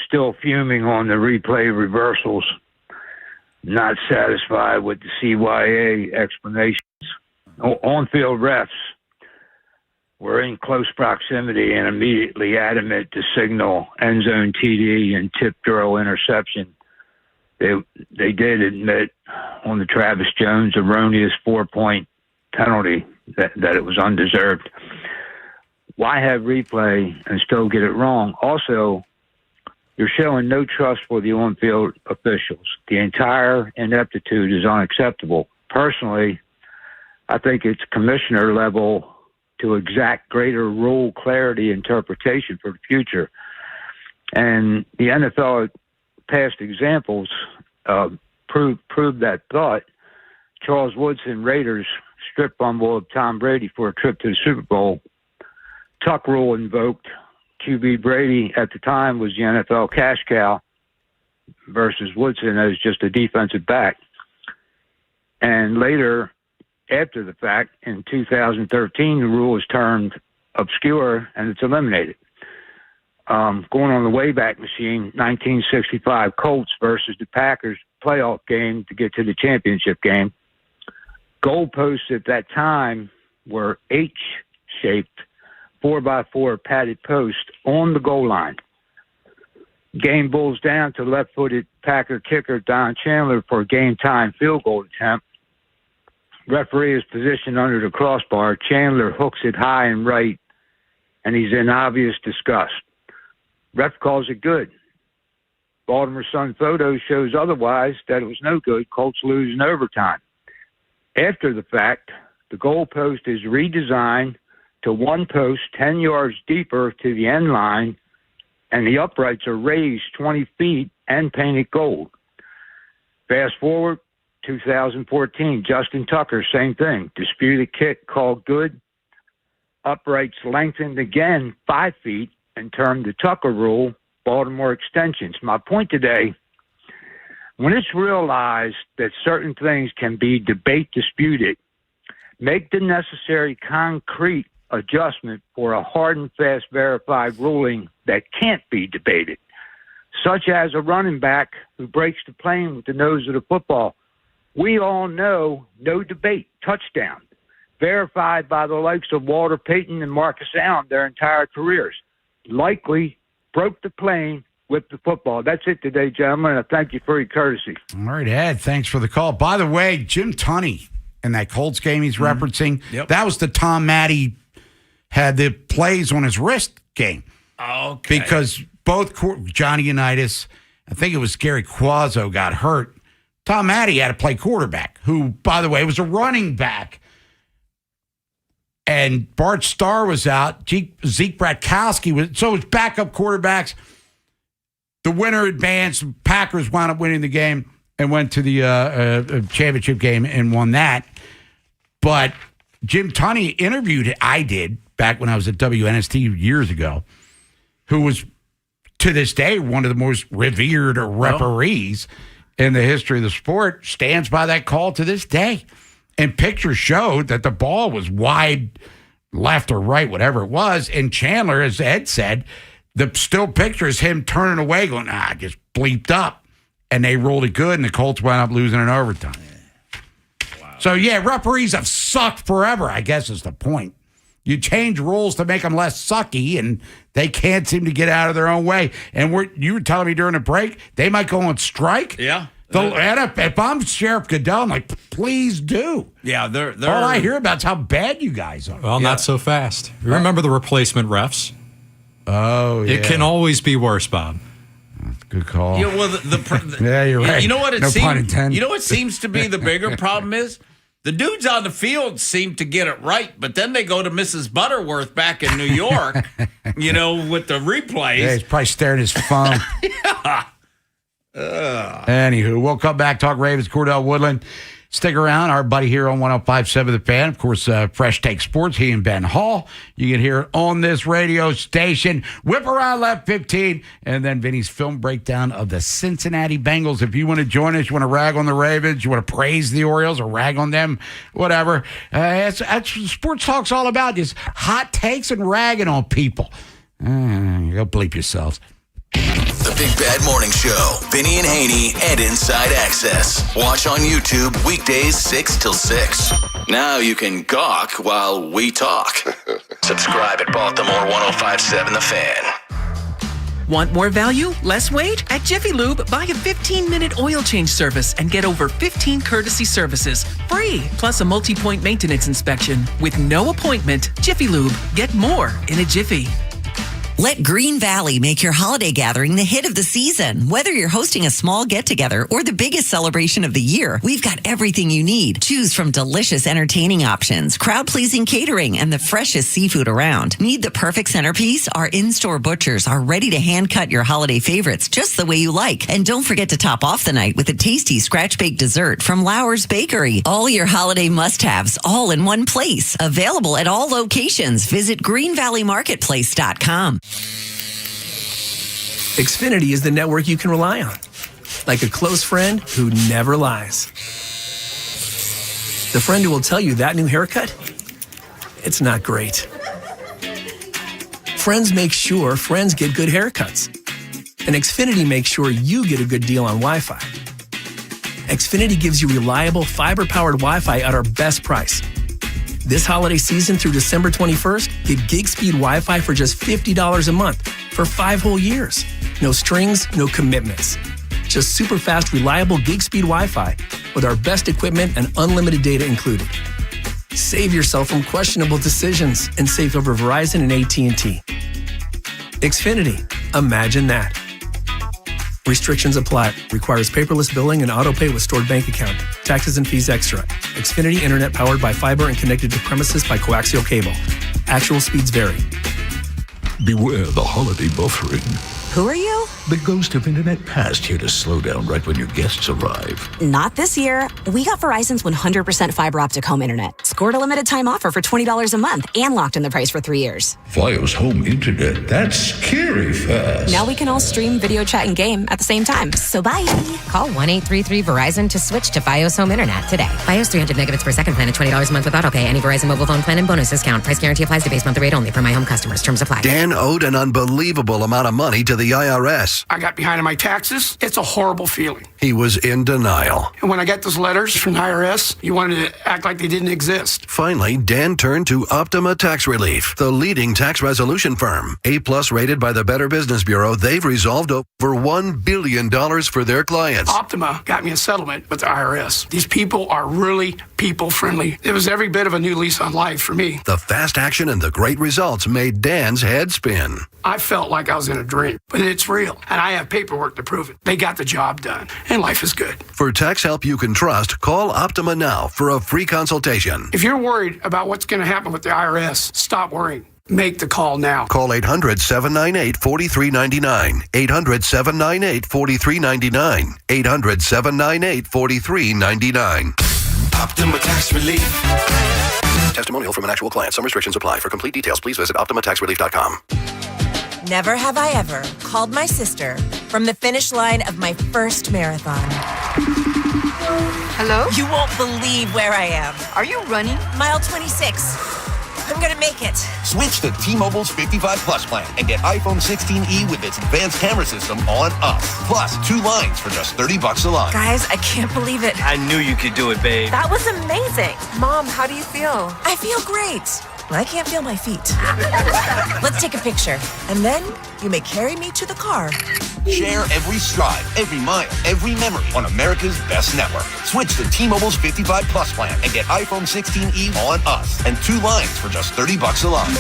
Still fuming on the replay reversals. Not satisfied with the CYA explanations. On-field refs were in close proximity and immediately adamant to signal end zone TD and tip drill interception. They did admit on the Travis Jones erroneous 4-point penalty that it was undeserved. Why have replay and still get it wrong? Also, you're showing no trust for the on-field officials. The entire ineptitude is unacceptable. Personally, I think it's commissioner level to exact greater rule clarity interpretation for the future. And the NFL past examples prove that thought. Charles Woodson, Raiders, strip fumble of Tom Brady for a trip to the Super Bowl. Tuck rule invoked. QB Brady at the time was the NFL cash cow versus Woodson as just a defensive back. And later, after the fact, in 2013, the rule is termed obscure and it's eliminated. Going on the Wayback Machine, 1965 Colts versus the Packers playoff game to get to the championship game. Goalposts at that time were H-shaped, 4x4 padded post on the goal line. Game bulls down to left-footed Packer kicker Don Chandler for a game-time field goal attempt. Referee is positioned under the crossbar. Chandler hooks it high and right, and he's in obvious disgust. Ref calls it good. Baltimore Sun photo shows otherwise, that it was no good. Colts lose in overtime. After the fact, the goalpost is redesigned to one post 10 yards deeper to the end line, and the uprights are raised 20 feet and painted gold. Fast forward, 2014, Justin Tucker, same thing. Disputed kick called good. Uprights lengthened again 5 feet and termed the Tucker rule Baltimore extensions. My point today, when it's realized that certain things can be debate disputed, make the necessary concrete adjustment for a hard and fast verified ruling that can't be debated, such as a running back who breaks the plane with the nose of the football. We all know, no debate, touchdown, verified by the likes of Walter Payton and Marcus Allen their entire careers. Likely broke the plane with the football. That's it today, gentlemen. I thank you for your courtesy. All right, Ed, thanks for the call. By the way, Jim Tunney in that Colts game he's referencing, that was the Tom Matty had the plays on his wrist game. Okay. Because both Johnny Unitas, I think it was Gary Quazzo, got hurt. Tom Matty had to play quarterback, who, by the way, was a running back. And Bart Starr was out. Zeke Bratkowski was. So it's backup quarterbacks. The winner advanced. Packers wound up winning the game and went to the championship game and won that. But Jim Tunney interviewed, I did, back when I was at WNST years ago, who was, to this day, one of the most revered referees in the history of the sport, stands by that call to this day. And pictures showed that the ball was wide left or right, whatever it was. And Chandler, as Ed said, the still picture is him turning away, going, just bleeped up. And they rolled it good, and the Colts wound up losing in overtime. Wow. So, yeah, referees have sucked forever, I guess is the point. You change rules to make them less sucky, and they can't seem to get out of their own way. And you were telling me during the break, they might go on strike? Yeah. If I'm Sheriff Goodell, I'm like, please do. Yeah, they're all I hear about is how bad you guys are. Well, not so fast. Remember the replacement refs? Oh, yeah. It can always be worse, Bob. Good call. Yeah, well, yeah, you're right. You know what pun intended. You know what seems to be the bigger problem is? The dudes on the field seem to get it right, but then they go to Mrs. Butterworth back in New York, with the replays. Yeah, he's probably staring at his phone. Yeah. Anywho, we'll come back, talk Ravens, Cordell Woodland. Stick around. Our buddy here on 105.7 The Fan. Of course, Fresh Take Sports, he and Ben Hall. You can hear it on this radio station. Whip around left 15. And then Vinny's film breakdown of the Cincinnati Bengals. If you want to join us, you want to rag on the Ravens, you want to praise the Orioles or rag on them, whatever. That's what sports talk's all about. Just hot takes and ragging on people. Go bleep yourselves. The Big Bad Morning Show. Vinny and Haynie and Inside Access. Watch on YouTube weekdays 6 till 6. Now you can gawk while we talk. Subscribe at Baltimore 105.7 The Fan. Want more value? Less wait? At Jiffy Lube, buy a 15-minute oil change service and get over 15 courtesy services free, plus a multi-point maintenance inspection. With no appointment, Jiffy Lube. Get more in a jiffy. Let Green Valley make your holiday gathering the hit of the season. Whether you're hosting a small get-together or the biggest celebration of the year, we've got everything you need. Choose from delicious entertaining options, crowd-pleasing catering, and the freshest seafood around. Need the perfect centerpiece? Our in-store butchers are ready to hand-cut your holiday favorites just the way you like. And don't forget to top off the night with a tasty scratch-baked dessert from Lauer's Bakery. All your holiday must-haves, all in one place. Available at all locations. Visit greenvalleymarketplace.com. Xfinity is the network you can rely on. Like a close friend who never lies. The friend who will tell you that new haircut, it's not great. Friends make sure friends get good haircuts. And Xfinity makes sure you get a good deal on Wi-Fi. Xfinity gives you reliable fiber-powered Wi-Fi at our best price. This holiday season through December 21st, get gig speed Wi-Fi for just $50 a month for 5 whole years. No strings, no commitments. Just super fast, reliable gig speed Wi-Fi with our best equipment and unlimited data included. Save yourself from questionable decisions and save over Verizon and AT&T. Xfinity. Imagine that. Restrictions apply. Requires paperless billing and auto pay with stored bank account. Taxes and fees extra. Xfinity Internet powered by fiber and connected to premises by coaxial cable. Actual speeds vary. Beware the holiday buffering. Who are you? The ghost of internet past here to slow down right when your guests arrive. Not this year. We got Verizon's 100% fiber optic home internet. Scored a limited time offer for $20 a month and locked in the price for 3 years. Fios home internet, that's scary fast. Now we can all stream, video chat, and game at the same time. So bye. Call 1-833-VERIZON to switch to Fios home internet today. Fios 300 megabits per second plan at $20 a month with autopay. Any Verizon mobile phone plan and bonus discount. Price guarantee applies to base monthly rate only for my home customers. Terms apply. Dan owed an unbelievable amount of money to the IRS. I got behind on my taxes. It's a horrible feeling. He was in denial. And when I got those letters from the IRS, you wanted to act like they didn't exist. Finally, Dan turned to Optima Tax Relief, the leading tax resolution firm. A-plus rated by the Better Business Bureau, they've resolved over $1 billion for their clients. Optima got me a settlement with the IRS. These people are really people-friendly. It was every bit of a new lease on life for me. The fast action and the great results made Dan's head spin. I felt like I was in a dream, but it's real, and I have paperwork to prove it. They got the job done, and life is good. For tax help you can trust, call Optima now for a free consultation. If you're worried about what's going to happen with the IRS, stop worrying. Make the call now. Call 800-798-4399. 800-798-4399. 800-798-4399. Optima Tax Relief. Testimonial from an actual client. Some restrictions apply. For complete details, please visit OptimaTaxRelief.com. Never have I ever called my sister from the finish line of my first marathon. Hello? You won't believe where I am. Are you running? Mile 26. I'm gonna make it. Switch to T-Mobile's 55 Plus plan and get iPhone 16e with its advanced camera system on us. Plus, 2 lines for just $30 a line. Guys, I can't believe it. I knew you could do it, babe. That was amazing. Mom, how do you feel? I feel great. I can't feel my feet. Let's take a picture, and then you may carry me to the car. Share every stride, every mile, every memory on America's best network. Switch to T-Mobile's 55 Plus plan and get iPhone 16e on us and 2 lines for just $30 a line.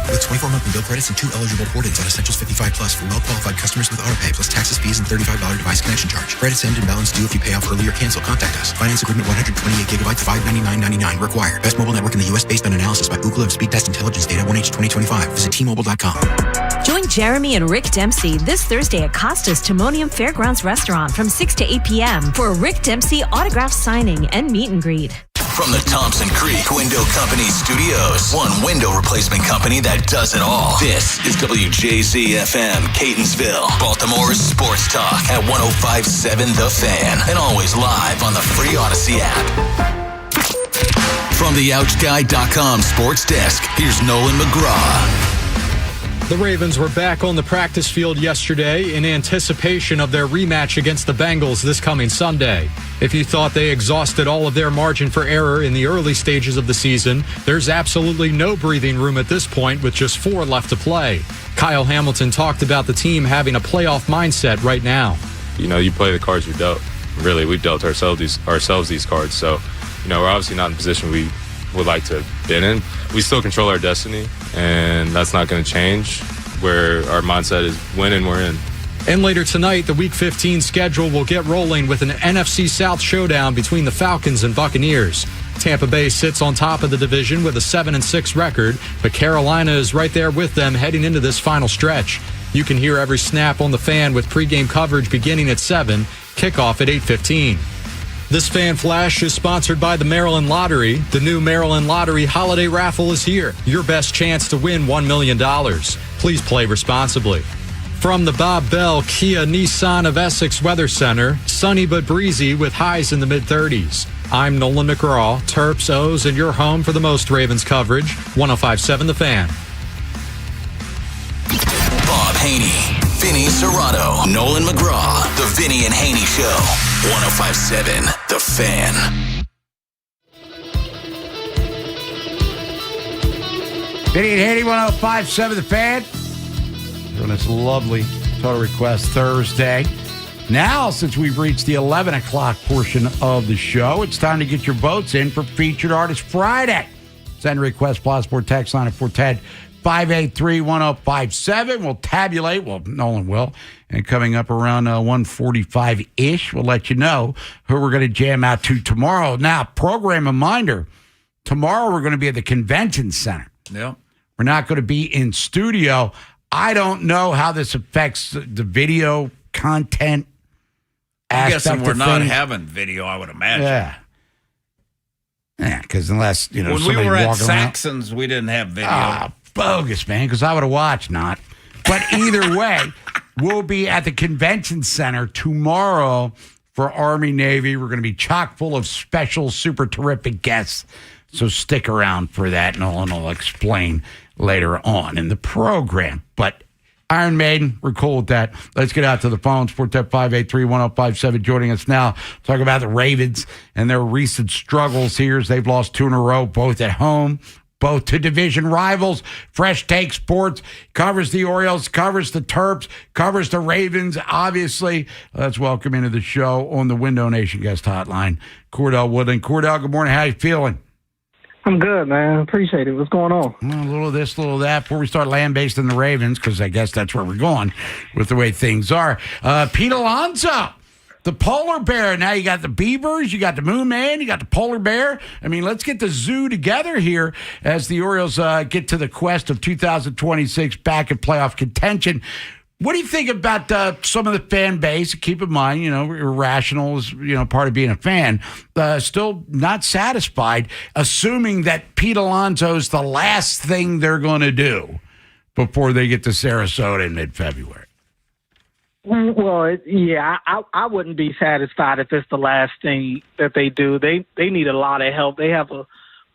With 24 monthly bill credits and 2 eligible port-ins on Essentials 55 Plus for well-qualified customers with autopay plus taxes, fees, and $35 device connection charge. Credits end and balance due if you pay off early or cancel. Contact us. Finance agreement 128 gigabytes, $599.99 required. Best mobile network in the U.S. based on analysis by Ookla of Speed Test Intelligence Data 1H 2025. Visit T-Mobile.com. Join Jeremy and Rick Dempsey this Thursday at Costa's Timonium Fairgrounds Restaurant from 6 to 8 p.m. for a Rick Dempsey autograph signing and meet and greet. From the Thompson Creek Window Company Studios, one window replacement company that does it all. This is WJZ-FM, Catonsville, Baltimore's sports talk at 105.7 The Fan, and always live on the free Odyssey app. From the OutchGuy.com sports desk, here's Nolan McGraw. The Ravens were back on the practice field yesterday in anticipation of their rematch against the Bengals this coming Sunday. If you thought they exhausted all of their margin for error in the early stages of the season, there's absolutely no breathing room at this point with just 4 left to play. Kyle Hamilton talked about the team having a playoff mindset right now. You know, you play the cards you're dealt. Really, we dealt ourselves these cards. So, you know, we're obviously not in the position we would like to have been in. We still control our destiny, and that's not going to change. Where our mindset is win and we're in. And later tonight, the Week 15 schedule will get rolling with an NFC South showdown between the Falcons and Buccaneers. Tampa Bay sits on top of the division with a 7-6 record, but Carolina is right there with them heading into this final stretch. You can hear every snap on the Fan with pregame coverage beginning at 7, kickoff at 8:15. This Fan Flash is sponsored by the Maryland Lottery. The new Maryland Lottery Holiday Raffle is here. Your best chance to win $1 million. Please play responsibly. From the Bob Bell Kia Nissan of Essex Weather Center, sunny but breezy with highs in the mid-30s. I'm Nolan McGraw, Terps, O's, and your home for the most Ravens coverage, 105.7 The Fan. Bob Haynie, Vinny Serrato, Nolan McGraw, The Vinny and Haynie Show, 105.7 The Fan. Vinny and Haynie, 105.7 The Fan. On this lovely Total Request Thursday. Now, since we've reached the 11 o'clock portion of the show, it's time to get your votes in for Featured Artist Friday. Send a request, Passport text line at 410-583-1057. We'll tabulate. Well, Nolan will. And coming up around 1:45-ish, we'll let you know who we're going to jam out to tomorrow. Now, program reminder, tomorrow we're going to be at the Convention Center. Yeah. We're not going to be in studio. I don't know how this affects the video content I'm aspect guessing we're of not things. having video, I would imagine. Yeah, because unless, when we somebody were at walking around. Saxon's, we didn't have video. Bogus, man, because I would have watched not. But either way, we'll be at the Convention Center tomorrow for Army Navy. We're going to be chock full of special, super terrific guests. So stick around for that, and I'll explain later on in the program. But Iron Maiden, we're cool with that. Let's get out to the phone. 410-583-1057 joining us now. Talk about the Ravens and their recent struggles here as they've lost 2 in a row, both at home, both to division rivals. Fresh Take Sports covers the Orioles, covers the Terps, covers the Ravens, obviously. Let's welcome into the show on the Window Nation guest hotline, Cordell Woodland. Cordell, good morning. How you feeling? I'm good, man. Appreciate it. What's going on? Well, a little of this, a little of that before we start land-based in the Ravens, because I guess that's where we're going with the way things are. Pete Alonso, the polar bear. Now you got the Beavers, you got the Moon Man, you got the polar bear. I mean, let's get the zoo together here as the Orioles get to the quest of 2026 back in playoff contention. What do you think about some of the fan base? Keep in mind, irrational is, part of being a fan. Still not satisfied, assuming that Pete Alonso's the last thing they're going to do before they get to Sarasota in mid-February. Well, yeah, I wouldn't be satisfied if it's the last thing that they do. They need a lot of help. They have a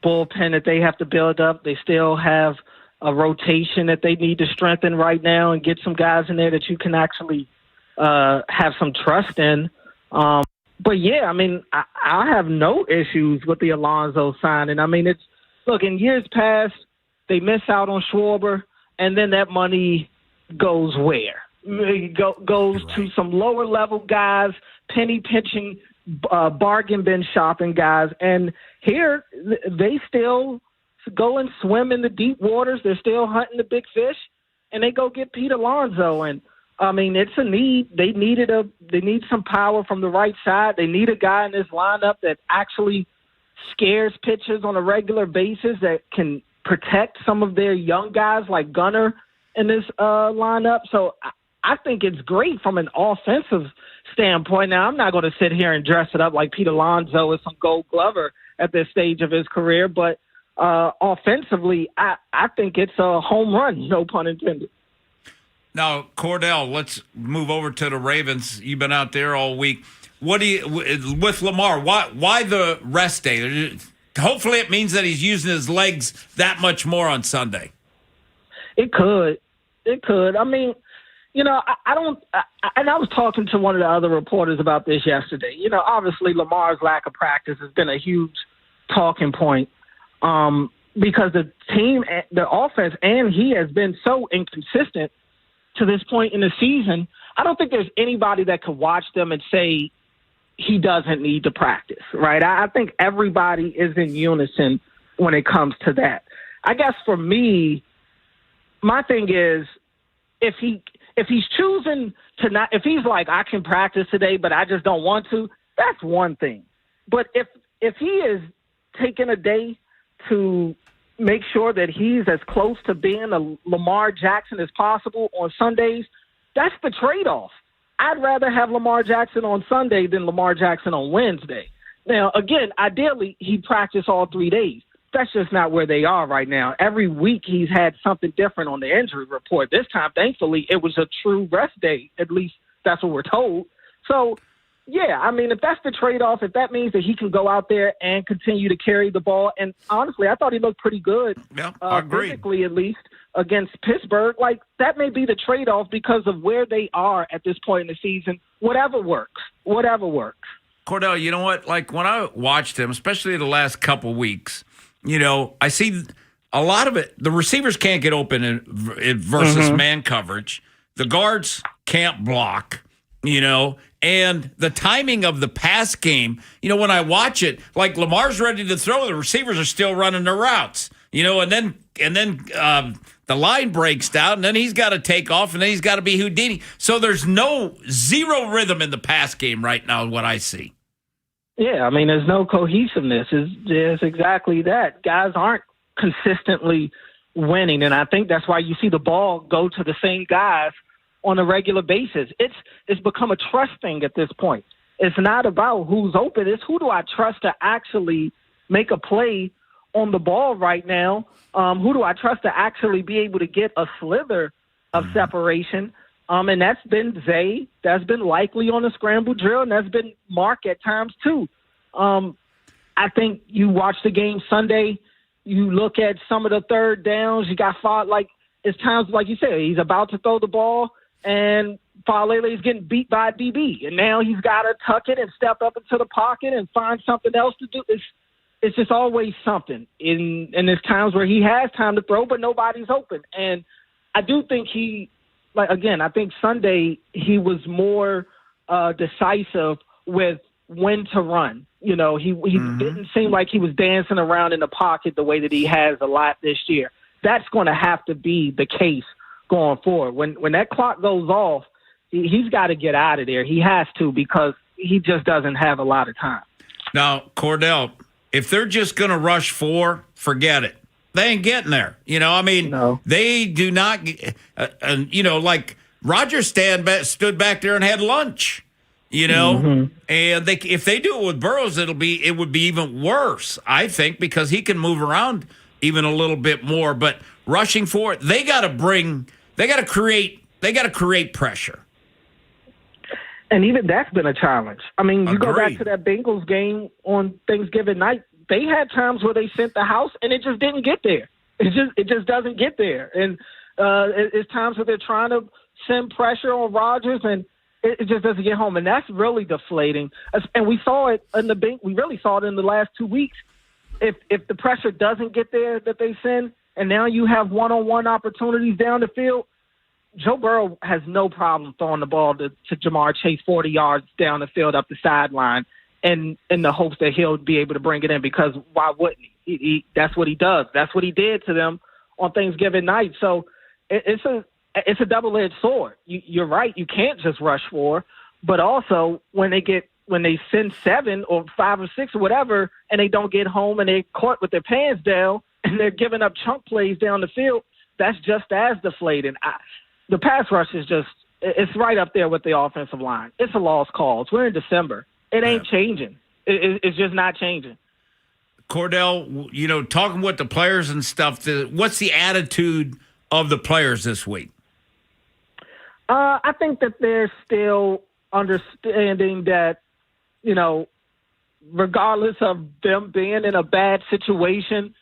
bullpen that they have to build up. They still have a rotation that they need to strengthen right now and get some guys in there that you can actually have some trust in. But, yeah, I mean, I have no issues with the Alonso signing. I mean, look, in years past, they miss out on Schwarber, and then that money goes where? It goes to some lower-level guys, penny-pinching, bargain bin shopping guys. And here, they still go and swim in the deep waters. They're still hunting the big fish, and they go get Pete Alonso. And, I mean, it's a need. They need some power from the right side. They need a guy in this lineup that actually scares pitchers on a regular basis, that can protect some of their young guys like Gunnar in this lineup. So I think it's great from an offensive standpoint. Now, I'm not going to sit here and dress it up like Pete Alonso is some gold glover at this stage of his career, but offensively, I think it's a home run, no pun intended. Now, Cordell, let's move over to the Ravens. You've been out there all week. What do you with Lamar? Why the rest day? Hopefully, it means that he's using his legs that much more on Sunday. It could. I mean, you know, and I was talking to one of the other reporters about this yesterday. You know, obviously Lamar's lack of practice has been a huge talking point because the team, the offense, and he has been so inconsistent to this point in the season. I don't think there's anybody that could watch them and say he doesn't need to practice, right? I think everybody is in unison when it comes to that. I guess for me, my thing is if he's choosing to not, if he's like, I can practice today, but I just don't want to, that's one thing. But if he is taking a day to make sure that he's as close to being a Lamar Jackson as possible on Sundays, that's the trade-off. I'd rather have Lamar Jackson on Sunday than Lamar Jackson on Wednesday. Now, again, ideally, he'd practice all 3 days. That's just not where they are right now. Every week he's had something different on the injury report. This time, thankfully, it was a true rest day. At least that's what we're told. So, yeah, I mean, if that's the trade-off, if that means that he can go out there and continue to carry the ball, and honestly, I thought he looked pretty good, I agree. physically at least, against Pittsburgh, like that may be the trade-off because of where they are at this point in the season. Whatever works. Cordell, you know what? Like when I watched him, especially the last couple weeks, you know, I see a lot of it. The receivers can't get open versus man coverage. The guards can't block, you know, and the timing of the pass game, you know, when I watch it, like Lamar's ready to throw, the receivers are still running their routes, you know, and then the line breaks down, and then he's got to take off, and then he's got to be Houdini. So there's zero rhythm in the pass game right now, what I see. Yeah, I mean, there's no cohesiveness. It's exactly that. Guys aren't consistently winning, and I think that's why you see the ball go to the same guys on a regular basis. It's become a trust thing at this point. It's not about who's open. It's who do I trust to actually make a play on the ball right now? Who do I trust to actually be able to get a slither of separation? And that's been Zay. That's been Likely on the scramble drill, and that's been Mark at times too. I think you watch the game Sunday, you look at some of the third downs, you got fought like it's times like you said, he's about to throw the ball, and Falele's getting beat by a DB, and now he's got to tuck it and step up into the pocket and find something else to do. It's just always something. And there's times where he has time to throw, but nobody's open. And I do think I think Sunday he was more decisive with when to run. You know, he didn't seem like he was dancing around in the pocket the way that he has a lot this year. That's going to have to be the case going forward. When that clock goes off, he's got to get out of there. He has to, because he just doesn't have a lot of time. Now, Cordell, if they're just going to rush 4, forget it. They ain't getting there. You know, I mean, they do not, you know, like Roger stood back there and had lunch, you know, and if they do it with Burrows, it would be even worse, I think, because he can move around even a little bit more. But rushing 4, they got to create pressure. And even that's been a challenge. I mean, you go back to that Bengals game on Thanksgiving night, they had times where they sent the house and it just didn't get there. It just doesn't get there. And it's times where they're trying to send pressure on Rodgers and it just doesn't get home. And that's really deflating. And we saw it we really saw it in the last 2 weeks. If the pressure doesn't get there that they send, and now you have one-on-one opportunities down the field, Joe Burrow has no problem throwing the ball to Jamar Chase 40 yards down the field up the sideline and in the hopes that he'll be able to bring it in, because why wouldn't he? That's what he does. That's what he did to them on Thanksgiving night. So it's a double-edged sword. You're right. You can't just rush 4, but also when they send 7 or 5 or 6 or whatever, and they don't get home and they're caught with their pants down and they're giving up chunk plays down the field, that's just as deflating. The pass rush is it's right up there with the offensive line. It's a lost cause. We're in December. It ain't changing. It's just not changing. Cordell, talking with the players and stuff, what's the attitude of the players this week? I think that they're still understanding that, regardless of them being in a bad situation,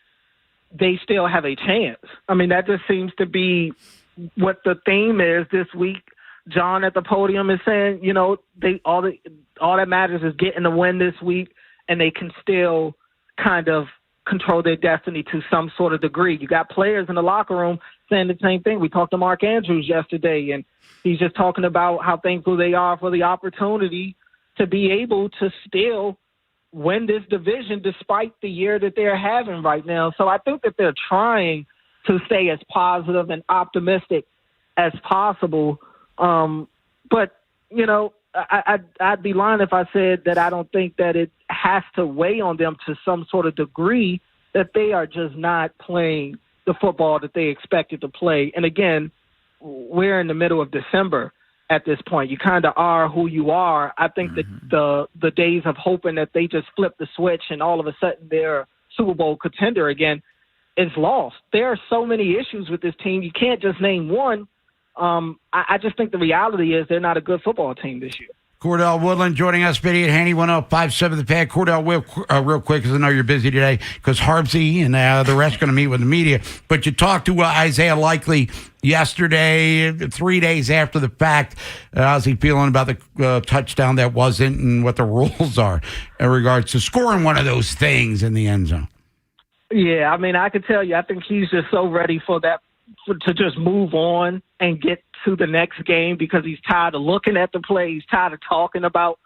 they still have a chance. I mean, that just seems to be what the theme is this week. John at the podium is saying, all that matters is getting the win this week, and they can still kind of control their destiny to some sort of degree. You got players in the locker room saying the same thing. We talked to Mark Andrews yesterday, and he's just talking about how thankful they are for the opportunity to be able to still win this division despite the year that they're having right now. So I think that they're trying to stay as positive and optimistic as possible. But, I'd be lying if I said that I don't think that it has to weigh on them to some sort of degree that they are just not playing the football that they expected to play. And again, we're in the middle of December at this point. You kind of are who you are. I think that the days of hoping that they just flip the switch and all of a sudden they're a Super Bowl contender again is lost. There are so many issues with this team. You can't just name one. I just think the reality is they're not a good football team this year. Cordell Woodland joining us, Vinny Haynie, 1057 The Pad. Cordell, real quick, because I know you're busy today, because Harbsy and the rest are going to meet with the media. But you talked to Isaiah Likely yesterday, 3 days after the fact. How's he feeling about the touchdown that wasn't and what the rules are in regards to scoring one of those things in the end zone? Yeah, I mean, I can tell you, I think he's just so ready for that, to just move on and get to the next game, because he's tired of looking at the play. He's tired of talking about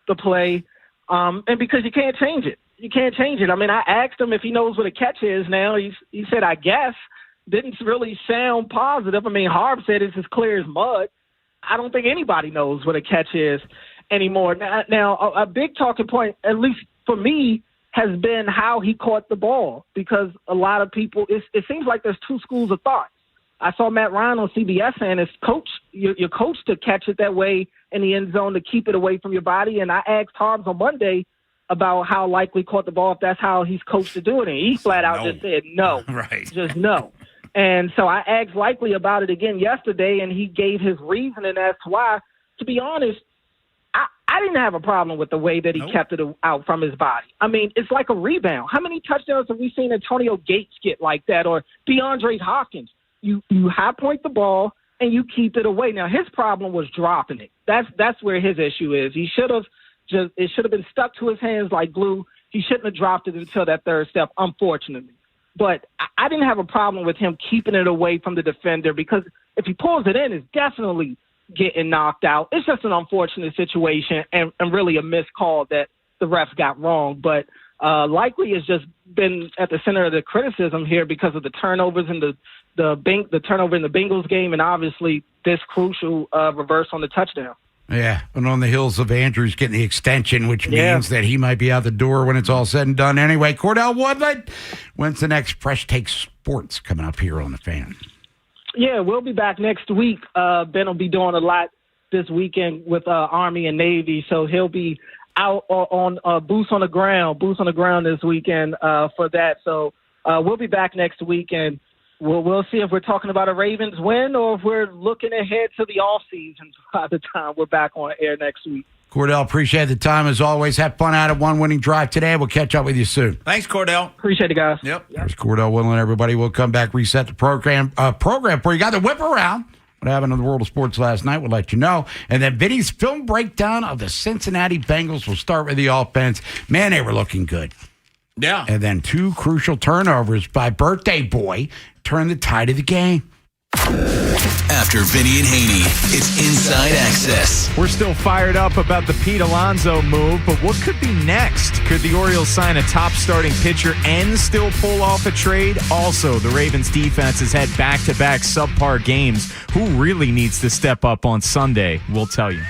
the play. And because you can't change it. You can't change it. I mean, I asked him if he knows what a catch is now. He said, I guess. Didn't really sound positive. I mean, Harb said it's as clear as mud. I don't think anybody knows what a catch is anymore. Now, a big talking point, at least for me, has been how he caught the ball, because a lot of people, it seems like there's two schools of thought. I saw Matt Ryan on CBS saying you're coached to catch it that way in the end zone, to keep it away from your body. And I asked Harbs on Monday about how Likely caught the ball, if that's how he's coached to do it. And he flat out just said no. Right. Just no. And so I asked Likely about it again yesterday, and he gave his reasoning as to why. To be honest, I didn't have a problem with the way that he kept it out from his body. I mean, it's like a rebound. How many touchdowns have we seen Antonio Gates get like that, or DeAndre Hopkins? You high point the ball and you keep it away. Now, his problem was dropping it. That's where his issue is. It should have been stuck to his hands like glue. He shouldn't have dropped it until that third step, unfortunately. But I didn't have a problem with him keeping it away from the defender, because if he pulls it in, it's definitely getting knocked out. It's just an unfortunate situation and really a missed call that the refs got wrong. But Likely has just been at the center of the criticism here because of the turnovers and the turnover in the Bengals game, and obviously this crucial reverse on the touchdown. Yeah, and on the heels of Andrews getting the extension, which means that he might be out the door when it's all said and done. Anyway, Cordell Woodland, when's the next Fresh Take Sports coming up here on the Fan? Yeah, we'll be back next week. Ben will be doing a lot this weekend with Army and Navy, so he'll be out on boots on the ground this weekend for that. So we'll be back next week, and we'll see if we're talking about a Ravens win or if we're looking ahead to the offseason by the time we're back on air next week. Cordell, appreciate the time as always. Have fun out at one winning drive today. We'll catch up with you soon. Thanks, Cordell. Appreciate it, guys. Yep. There's Cordell Woodland, everybody. We'll come back, reset the program for you. Got the whip around. What happened in the world of sports last night, we'll let you know. And then Vinny's film breakdown of the Cincinnati Bengals. We'll start with the offense. Man, they were looking good. Yeah. And then 2 crucial turnovers by birthday boy turned the tide of the game. After Vinny and Haynie, it's Inside Access. We're still fired up about the Pete Alonso move, but what could be next? Could the Orioles sign a top starting pitcher and still pull off a trade? Also, the Ravens defense has had back-to-back subpar games. Who really needs to step up on Sunday? We'll tell you.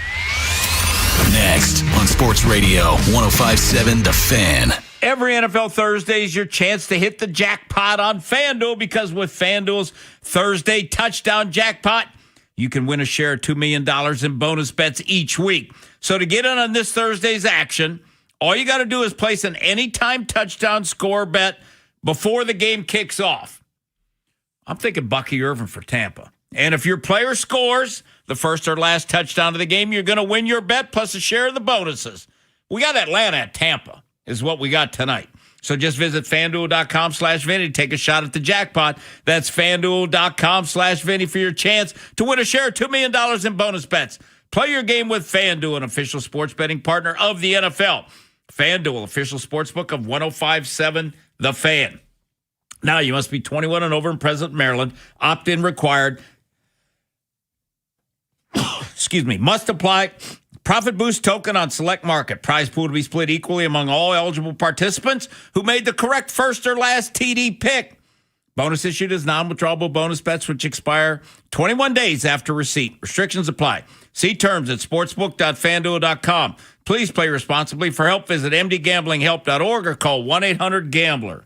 Next on Sports Radio 105.7 The Fan. Every NFL Thursday is your chance to hit the jackpot on FanDuel, because with FanDuel's Thursday touchdown jackpot, you can win a share of $2 million in bonus bets each week. So to get in on this Thursday's action, all you got to do is place an anytime touchdown score bet before the game kicks off. I'm thinking Bucky Irvin for Tampa. And if your player scores the first or last touchdown of the game, you're going to win your bet plus a share of the bonuses. We got Atlanta at Tampa is what we got tonight. So just visit FanDuel.com/Vinny to take a shot at the jackpot. That's FanDuel.com/Vinny for your chance to win a share of $2 million in bonus bets. Play your game with FanDuel, an official sports betting partner of the NFL. FanDuel, official sportsbook of 105.7 The Fan. Now, you must be 21 and over and present in Maryland. Opt-in required. Excuse me. Must apply. Profit boost token on select market. Prize pool to be split equally among all eligible participants who made the correct first or last TD pick. Bonus issued as non-withdrawable bonus bets which expire 21 days after receipt. Restrictions apply. See terms at sportsbook.fanduel.com. Please play responsibly. For help, visit mdgamblinghelp.org or call 1-800-GAMBLER.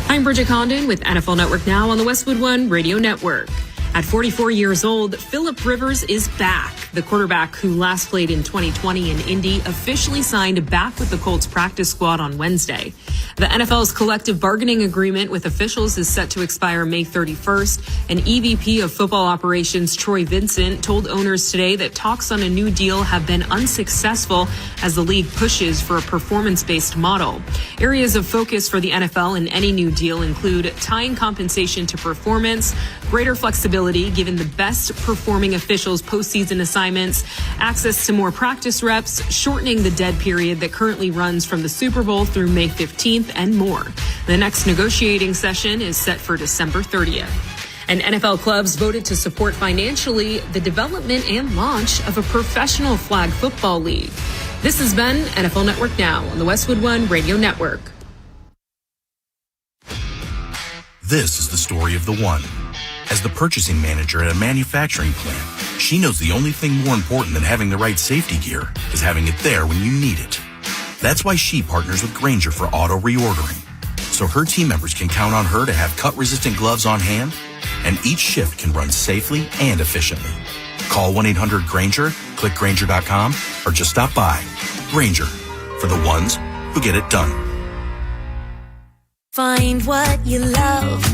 I'm Bridget Condon with NFL Network Now on the Westwood One Radio Network. At 44 years old, Phillip Rivers is back. The quarterback who last played in 2020 in Indy officially signed back with the Colts practice squad on Wednesday. The NFL's collective bargaining agreement with officials is set to expire May 31st. An EVP of football operations, Troy Vincent, told owners today that talks on a new deal have been unsuccessful as the league pushes for a performance-based model. Areas of focus for the NFL in any new deal include tying compensation to performance, greater flexibility given the best performing officials' postseason assignments, access to more practice reps, shortening the dead period that currently runs from the Super Bowl through May 15th, and more. The next negotiating session is set for December 30th. And NFL clubs voted to support financially the development and launch of a professional flag football league. This has been NFL Network Now on the Westwood One Radio Network. This is the story of the one. As the purchasing manager at a manufacturing plant, she knows the only thing more important than having the right safety gear is having it there when you need it. That's why she partners with Grainger for auto reordering, so her team members can count on her to have cut-resistant gloves on hand, and each shift can run safely and efficiently. Call 1-800-GRAINGER, click Grainger.com, or just stop by. Grainger, for the ones who get it done. Find what you love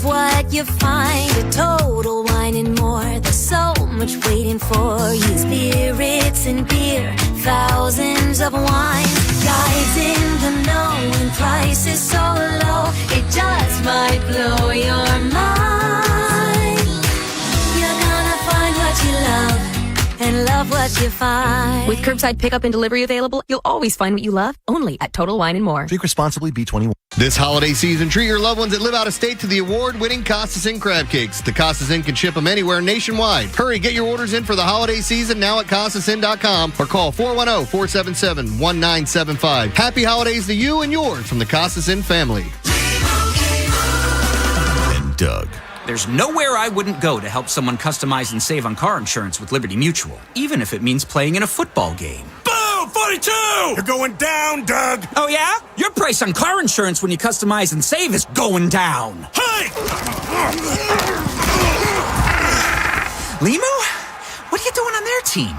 what you find. A Total Wine and More. There's so much waiting for you. Spirits and beer, thousands of wines. Guides in the know and prices so low, it just might blow your mind. You're gonna find what you love and love what you find. With curbside pickup and delivery available, you'll always find what you love, only at Total Wine and More. Drink responsibly, B21. This holiday season, treat your loved ones that live out of state to the award-winning Costas Inn crab cakes. The Costas Inn can ship them anywhere nationwide. Hurry, get your orders in for the holiday season now at CostasInn.com or call 410-477-1975. Happy holidays to you and yours from the Costas Inn family. And Doug. There's nowhere I wouldn't go to help someone customize and save on car insurance with Liberty Mutual, even if it means playing in a football game. Boom! 42! You're going down, Doug! Oh, yeah? Your price on car insurance when you customize and save is going down. Hey! Limu? What are you doing on their team?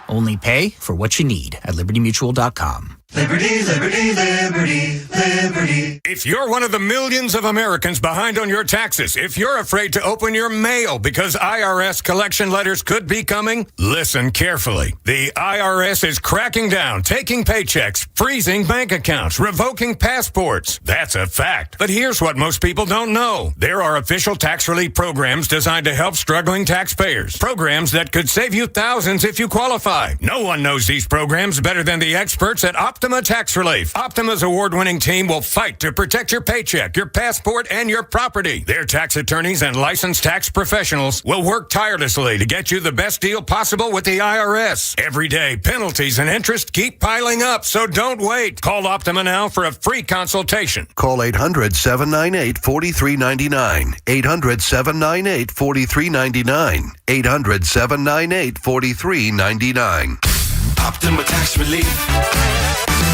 Only pay for what you need at LibertyMutual.com. Liberty, liberty, liberty, liberty. If you're one of the millions of Americans behind on your taxes, if you're afraid to open your mail because IRS collection letters could be coming, listen carefully. The IRS is cracking down, taking paychecks, freezing bank accounts, revoking passports. That's a fact. But here's what most people don't know. There are official tax relief programs designed to help struggling taxpayers. Programs that could save you thousands if you qualify. No one knows these programs better than the experts at Optima Tax Relief. Optima's award-winning team will fight to protect your paycheck, your passport, and your property. Their tax attorneys and licensed tax professionals will work tirelessly to get you the best deal possible with the IRS. Every day, penalties and interest keep piling up, so don't wait. Call Optima now for a free consultation. Call 800-798-4399. 800-798-4399. 800-798-4399. Optima Tax Relief.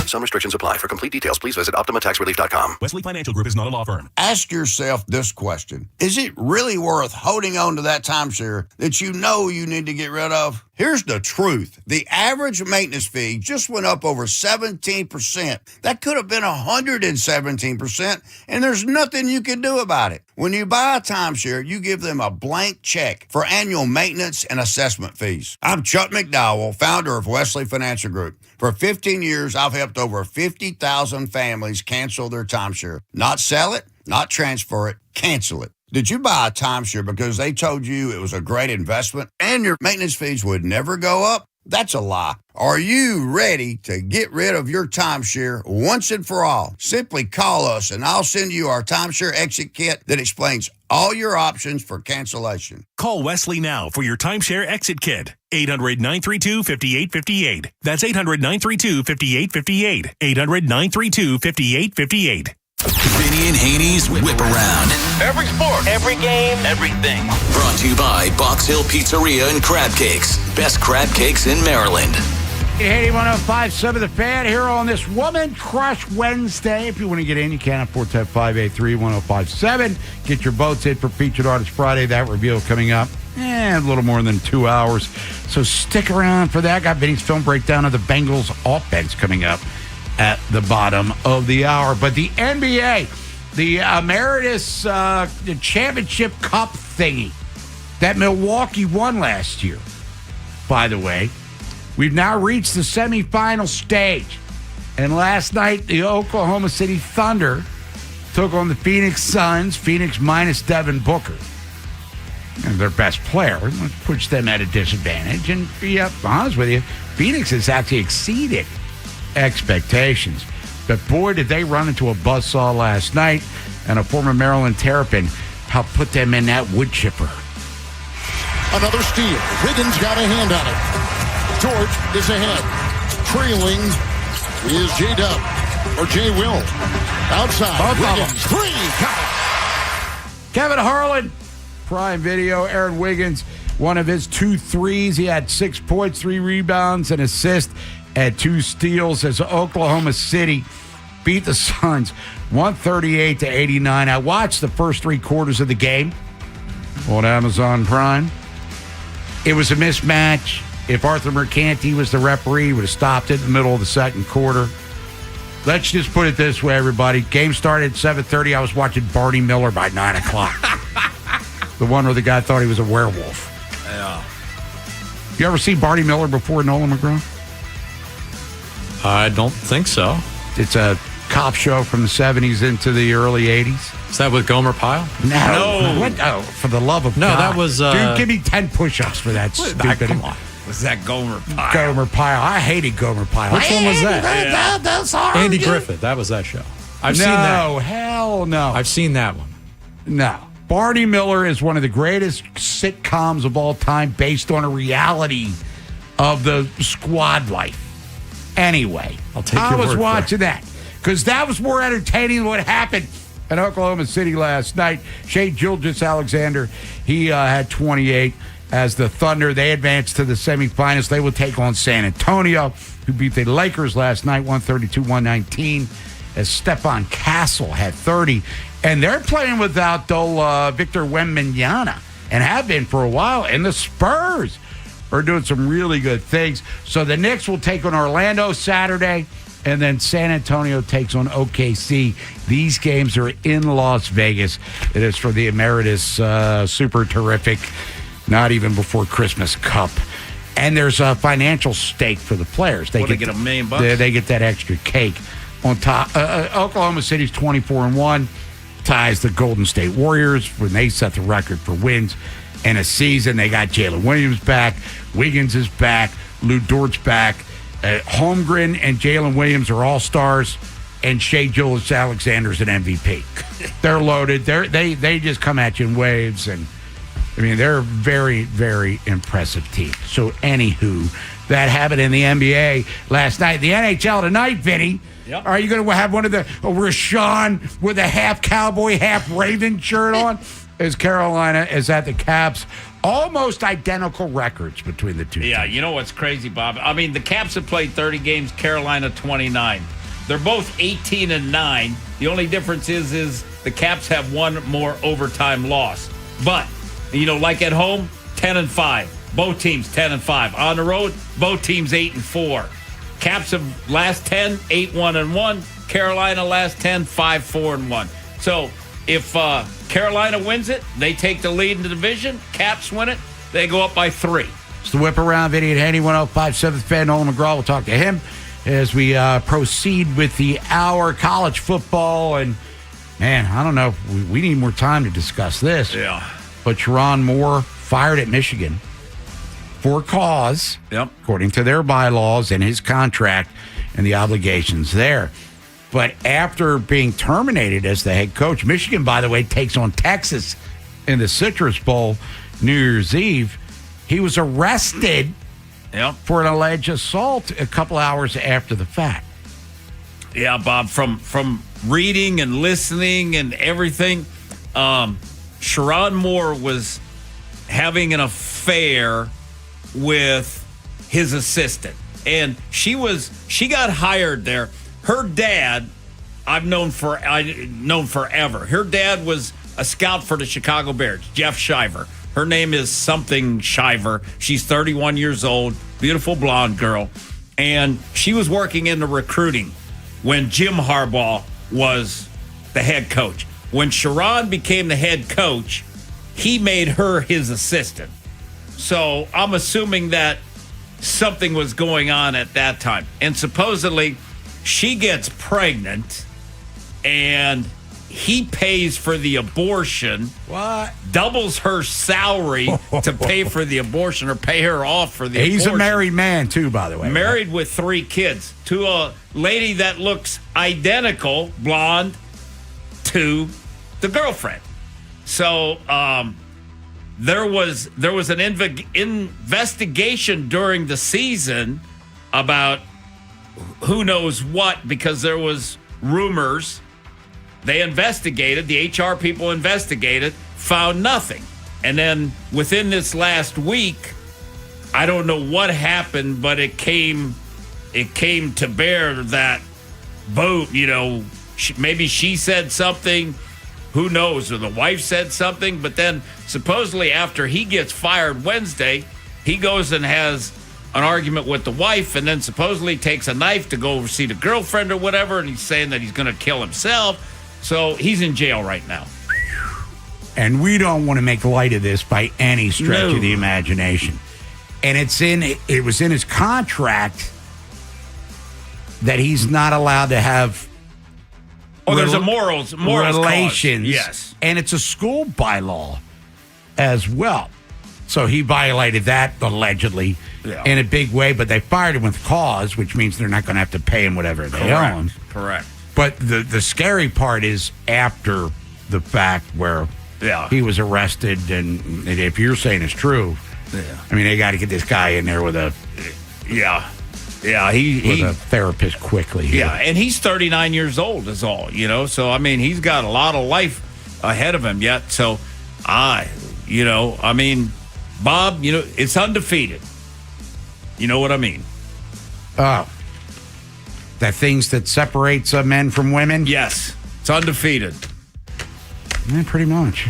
Some restrictions apply. For complete details, please visit OptimaTaxRelief.com. Wesley Financial Group is not a law firm. Ask yourself this question. Is it really worth holding on to that timeshare that you know you need to get rid of? Here's the truth. The average maintenance fee just went up over 17%. That could have been 117%, and there's nothing you can do about it. When you buy a timeshare, you give them a blank check for annual maintenance and assessment fees. I'm Chuck McDowell, founder of Wesley Financial Group. For 15 years, I've helped over 50,000 families cancel their timeshare. Not sell it, not transfer it, cancel it. Did you buy a timeshare because they told you it was a great investment and your maintenance fees would never go up? That's a lie. Are you ready to get rid of your timeshare once and for all? Simply call us and I'll send you our timeshare exit kit that explains all your options for cancellation. Call Wesley now for your timeshare exit kit. 800-932-5858. That's 800-932-5858. 800-932-5858. Vinny and Haynie's Whip Around. Every sport, every game, everything. Brought to you by Box Hill Pizzeria and Crab Cakes. Best crab cakes in Maryland. Haynie 105.7 The Fan here on this Woman Crush Wednesday. If you want to get in, you can at 410-583-1057. Get your votes in for Featured Artist Friday. That reveal coming up a little more than 2 hours. So stick around for that. Got Vinny's film breakdown of the Bengals offense coming up at the bottom of the hour. But the NBA, the Emeritus the Championship Cup thingy that Milwaukee won last year, by the way, we've now reached the semifinal stage. And last night, the Oklahoma City Thunder took on the Phoenix Suns, Phoenix minus Devin Booker. And their best player, which puts them at a disadvantage. And to be honest with you, Phoenix has actually exceeded expectations. But boy, did they run into a buzzsaw last night, and a former Maryland Terrapin helped put them in that wood chipper. Another steal. Wiggins got a hand on it. George is ahead. Trailing is J-Dub, or J-Will. Outside. Wiggins. Three. Kevin Harlan, Prime Video. Aaron Wiggins, one of his 2 threes. He had 6 points, 3 rebounds, an assist, and 2 steals as Oklahoma City beat the Suns 138-89. I watched the first 3 quarters of the game on Amazon Prime. It was a mismatch. If Arthur Mercanti was the referee, he would have stopped it in the middle of the second quarter. Let's just put it this way, everybody. Game started at 7:30. I was watching Barney Miller by 9 o'clock. The one where the guy thought he was a werewolf. Yeah. You ever seen Barney Miller before, Nolan McGraw? I don't think so. It's a cop show from the 70s into the early 80s. Is that with Gomer Pyle? No. What? Oh, for the love of God. No, that was... Dude, give me 10 push-ups for that stupid... Come on. Was that Gomer Pyle? Gomer Pyle. I hated Gomer Pyle. Which one was that? That's hard. Andy Griffith. That was that show. I've seen that. No, hell no. I've seen that one. No. Barney Miller is one of the greatest sitcoms of all time based on a reality of the squad life. Anyway, I was watching that because that was more entertaining than what happened in Oklahoma City last night. Shai Gilgeous-Alexander, he had 28 as the Thunder. They advanced to the semifinals. They will take on San Antonio, who beat the Lakers last night, 132-119, as Stephon Castle had 30. And they're playing without Victor Wembanyama and have been for a while. And the Spurs are doing some really good things. So the Knicks will take on Orlando Saturday. And then San Antonio takes on OKC. These games are in Las Vegas. It is for the Emeritus Super Terrific, not even before Christmas Cup. And there's a financial stake for the players. They get $1 million. They get that extra cake on top. Oklahoma City's 24-1, ties the Golden State Warriors when they set the record for wins in a season. They got Jalen Williams back. Wiggins is back. Lou Dort's back. Holmgren and Jalen Williams are all-stars, and Shai Gilgeous-Alexander's an MVP. They're loaded. They just come at you in waves, and I mean, they're a very, very impressive team. So, anywho, that happened in the NBA last night. The NHL tonight, Vinny. Yep. Are you going to have one of the Rashawn with a half Cowboy, half Raven shirt on? As Carolina is at the Caps. Almost identical records between the two teams. Yeah, you know what's crazy, Bob? I mean, the Caps have played 30 games, Carolina 29. They're both 18-9. The only difference is the Caps have one more overtime loss. But, like at home, 10-5. Both teams 10-5. On the road, both teams 8-4. Caps have last 10, 8-1-1. Carolina last 10, 5-4-1. So if Carolina wins it, they take the lead in the division. Caps win it, they go up by 3. It's the Whip Around. Vinny Haynie, 105.7 Fan. Nolan McGraw. We'll talk to him as we proceed with the hour. College football. And, man, I don't know. We need more time to discuss this. Yeah. But Sharon Moore fired at Michigan for cause, according to their bylaws and his contract and the obligations there. But after being terminated as the head coach, Michigan, by the way, takes on Texas in the Citrus Bowl New Year's Eve. He was arrested for an alleged assault a couple hours after the fact. Yeah, Bob, from reading and listening and everything, Sharon Moore was having an affair with his assistant. And she got hired there. Her dad, I've known forever. Her dad was a scout for the Chicago Bears, Jeff Shiver. Her name is something Shiver. She's 31 years old, beautiful blonde girl. And she was working in the recruiting when Jim Harbaugh was the head coach. When Sharon became the head coach, he made her his assistant. So I'm assuming that something was going on at that time. And supposedly she gets pregnant and he pays for the abortion. What? Doubles her salary to pay for the abortion or pay her off for the abortion. He's a married man, too, by the way. Married with 3 kids to a lady that looks identical, blonde, to the girlfriend. So there was an investigation during the season about who knows what, because there was rumors. They investigated, the HR people investigated, found nothing. And then within this last week, I don't know what happened, but it came to bear that, boom, maybe she said something, who knows, or the wife said something, but then supposedly after he gets fired Wednesday, he goes and has an argument with the wife, and then supposedly takes a knife to go see the girlfriend or whatever, and he's saying that he's going to kill himself. So he's in jail right now. And we don't want to make light of this by any stretch of the imagination. And it was in his contract that he's not allowed to have there's a morals relations. Cause. Yes. And it's a school bylaw as well. So he violated that allegedly in a big way, but they fired him with cause, which means they're not going to have to pay him whatever they owe him. Correct. But the scary part is after the fact where he was arrested, and if you're saying it's true, I mean, they got to get this guy in there with a a therapist quickly. Yeah, and he's 39 years old is all, So, I mean, he's got a lot of life ahead of him yet. So, Bob, it's undefeated. You know what I mean? Oh. The things that separates men from women? Yes. It's undefeated. Yeah, pretty much.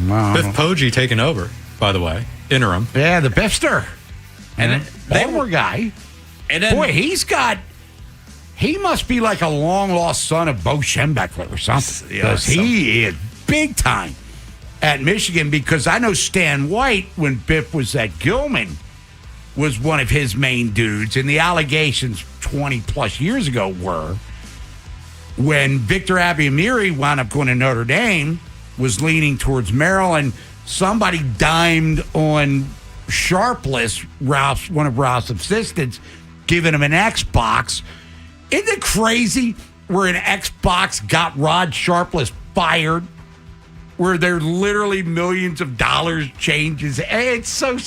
Wow. Biff Poggi taking over, by the way. Interim. Yeah, the Biffster. And Baltimore guy. And then, boy, he must be like a long-lost son of Bo Schembechler or something. Because he is big time at Michigan, because I know Stan White, when Biff was at Gilman, was one of his main dudes. And the allegations 20-plus years ago were when Victor Abiamiri wound up going to Notre Dame, was leaning towards Maryland, somebody dimed on Sharpless, one of Ralph's assistants, giving him an Xbox. Isn't it crazy where an Xbox got Rod Sharpless fired, where there literally millions of dollars changes? It's so,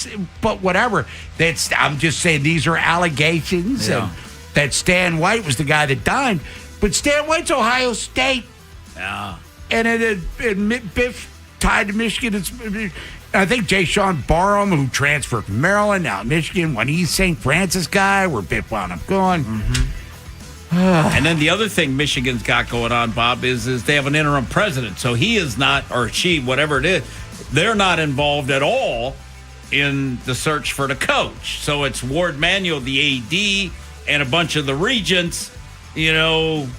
but whatever. I'm just saying these are allegations, and that Stan White was the guy that dimed. But Stan White's Ohio State. Yeah. And Biff tied to Michigan. I think Jay Sean Barham, who transferred from Maryland, now Michigan, one East St. Francis guy, where Biff wound up going. And then the other thing Michigan's got going on, Bob, is they have an interim president. So he is not, or she, whatever it is, they're not involved at all in the search for the coach. So it's Ward Manuel, the AD, and a bunch of the regents, coming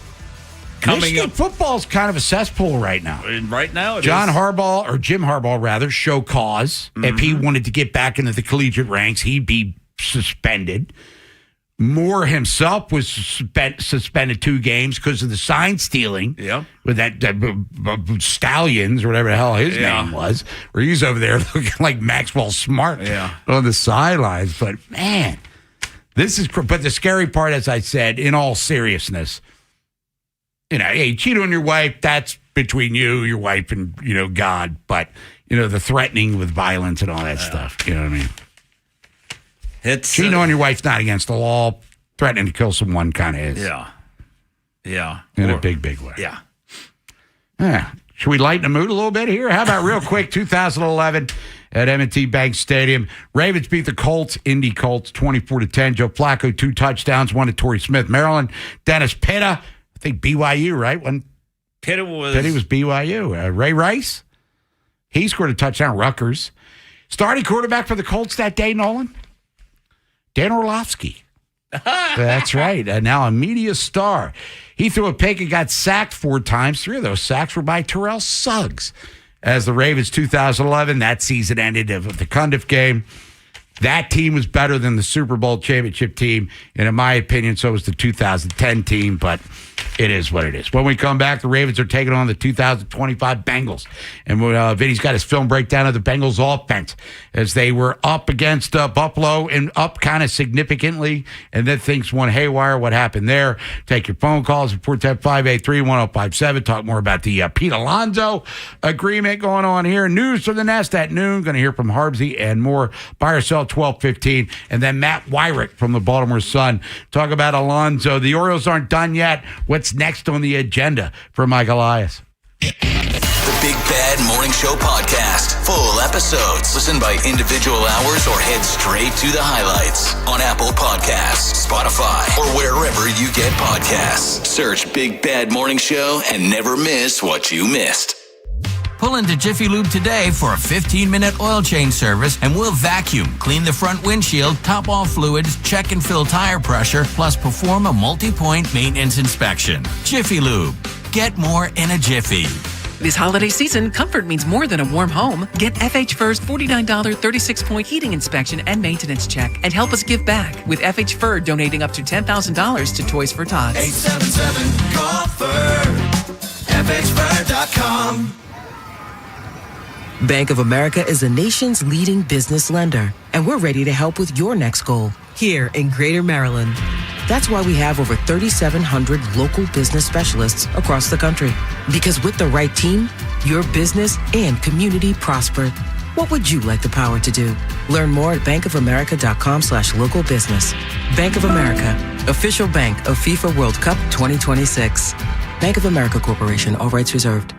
Michigan up. Football's kind of a cesspool right now. And right now it Jim is. Harbaugh, rather, show cause. If he wanted to get back into the collegiate ranks, he'd be suspended. Moore himself was suspended 2 games because of the sign stealing. Yeah. With that Stallions or whatever the hell his name was, where he's over there looking like Maxwell Smart on the sidelines. But man, but the scary part, as I said, in all seriousness, hey, cheat on your wife, that's between you, your wife, and, God. But, the threatening with violence and all that stuff, you know what I mean? Cheating on your wife's not against the law. Threatening to kill someone kind of is. Yeah. In a big, big way. Yeah. Should we lighten the mood a little bit here? How about real quick, 2011 at M&T Bank Stadium. Ravens beat the Colts, Indy Colts, 24-10. Joe Flacco, 2 touchdowns, 1 to Torrey Smith, Maryland. Dennis Pitta, I think BYU, right? Pitta was BYU. Ray Rice, he scored a touchdown. Rutgers. Starting quarterback for the Colts that day, Nolan? Dan Orlovsky. That's right. Now a media star. He threw a pick and got sacked 4 times. 3 of those sacks were by Terrell Suggs. As the Ravens 2011, that season ended with the Cundiff game. That team was better than the Super Bowl championship team, and in my opinion, so was the 2010 team, but it is what it is. When we come back, the Ravens are taking on the 2025 Bengals, and Vinny's got his film breakdown of the Bengals offense as they were up against Buffalo and up kind of significantly, and then things went haywire. What happened there? Take your phone calls at 410-583-1057. Talk more about the Pete Alonso agreement going on here. News from the Nest at noon. Going to hear from Harbsey and more. Buy or sell 12:15, and then Matt Wyrick from the Baltimore Sun. Talk about Alonso. The Orioles aren't done yet. What's next on the agenda for Mike Elias? The Big Bad Morning Show podcast. Full episodes. Listen by individual hours or head straight to the highlights on Apple Podcasts, Spotify, or wherever you get podcasts. Search Big Bad Morning Show and never miss what you missed. Pull into Jiffy Lube today for a 15-minute oil change service, and we'll vacuum, clean the front windshield, top off fluids, check and fill tire pressure, plus perform a multi-point maintenance inspection. Jiffy Lube. Get more in a jiffy. This holiday season, comfort means more than a warm home. Get FH Fur's $49 36-point heating inspection and maintenance check and help us give back with FH Fur donating up to $10,000 to Toys for Tots. 877-GOLF-FUR. FHFur.com. Bank of America is the nation's leading business lender, and we're ready to help with your next goal here in Greater Maryland. That's why we have over 3,700 local business specialists across the country. Because with the right team, your business and community prosper. What would you like the power to do? Learn more at bankofamerica.com/local business. Bank of America, official bank of FIFA World Cup 2026. Bank of America Corporation, all rights reserved.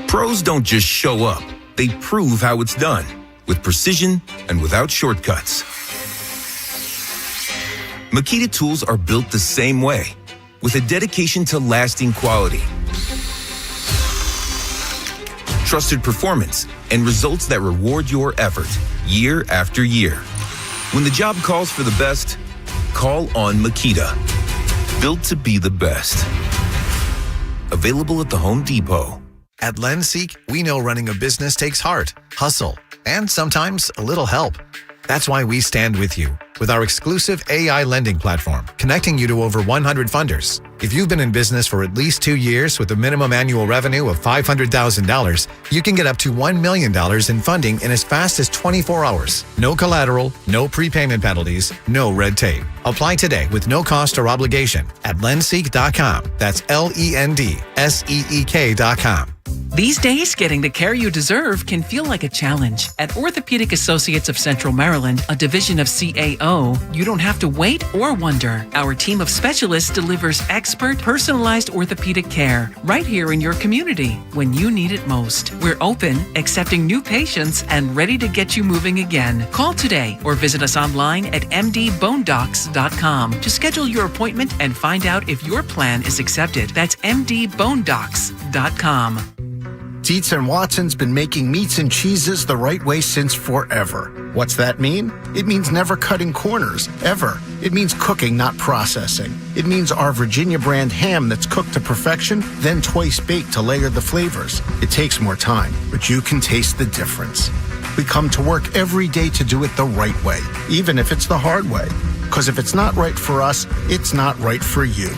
Pros don't just show up. They prove how it's done, with precision and without shortcuts. Makita tools are built the same way, with a dedication to lasting quality, trusted performance, and results that reward your effort year after year. When the job calls for the best, call on Makita. Built to be the best. Available at the Home Depot. At LendSeek, we know running a business takes heart, hustle, and sometimes a little help. That's why we stand with you with our exclusive AI lending platform, connecting you to over 100 funders. If you've been in business for at least 2 years with a minimum annual revenue of $500,000, you can get up to $1 million in funding in as fast as 24 hours. No collateral, no prepayment penalties, no red tape. Apply today with no cost or obligation at lendseek.com. That's LENDSEEK.com. These days, getting the care you deserve can feel like a challenge. At Orthopedic Associates of Central Maryland, a division of CAO, you don't have to wait or wonder. Our team of specialists delivers expert, personalized orthopedic care right here in your community when you need it most. We're open, accepting new patients, and ready to get you moving again. Call today or visit us online at mdbonedocs.com to schedule your appointment and find out if your plan is accepted. That's mdbonedocs.com. Dietz & Watson's been making meats and cheeses the right way since forever. What's that mean? It means never cutting corners, ever. It means cooking, not processing. It means our Virginia brand ham that's cooked to perfection, then twice baked to layer the flavors. It takes more time, but you can taste the difference. We come to work every day to do it the right way, even if it's the hard way. Because if it's not right for us, it's not right for you.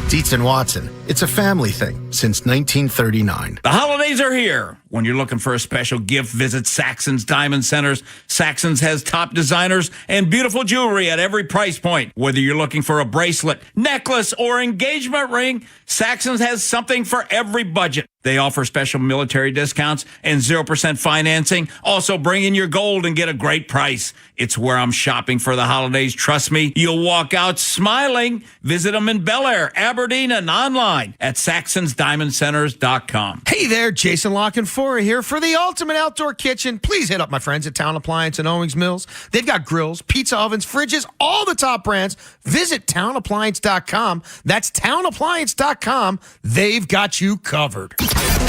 Dietz & Watson, it's a family thing since 1939. The holidays are here. When you're looking for a special gift, visit Saxon's Diamond Centers. Saxon's has top designers and beautiful jewelry at every price point. Whether you're looking for a bracelet, necklace, or engagement ring, Saxon's has something for every budget. They offer special military discounts and 0% financing. Also, bring in your gold and get a great price. It's where I'm shopping for the holidays. Trust me, you'll walk out smiling. Visit them in Bel Air, Aberdeen, and online at saxonsdiamondcenters.com. Hey there, Jason Lockenfora here for the ultimate outdoor kitchen. Please hit up my friends at Town Appliance in Owings Mills. They've got grills, pizza ovens, fridges, all the top brands. Visit townappliance.com. That's townappliance.com. They've got you covered.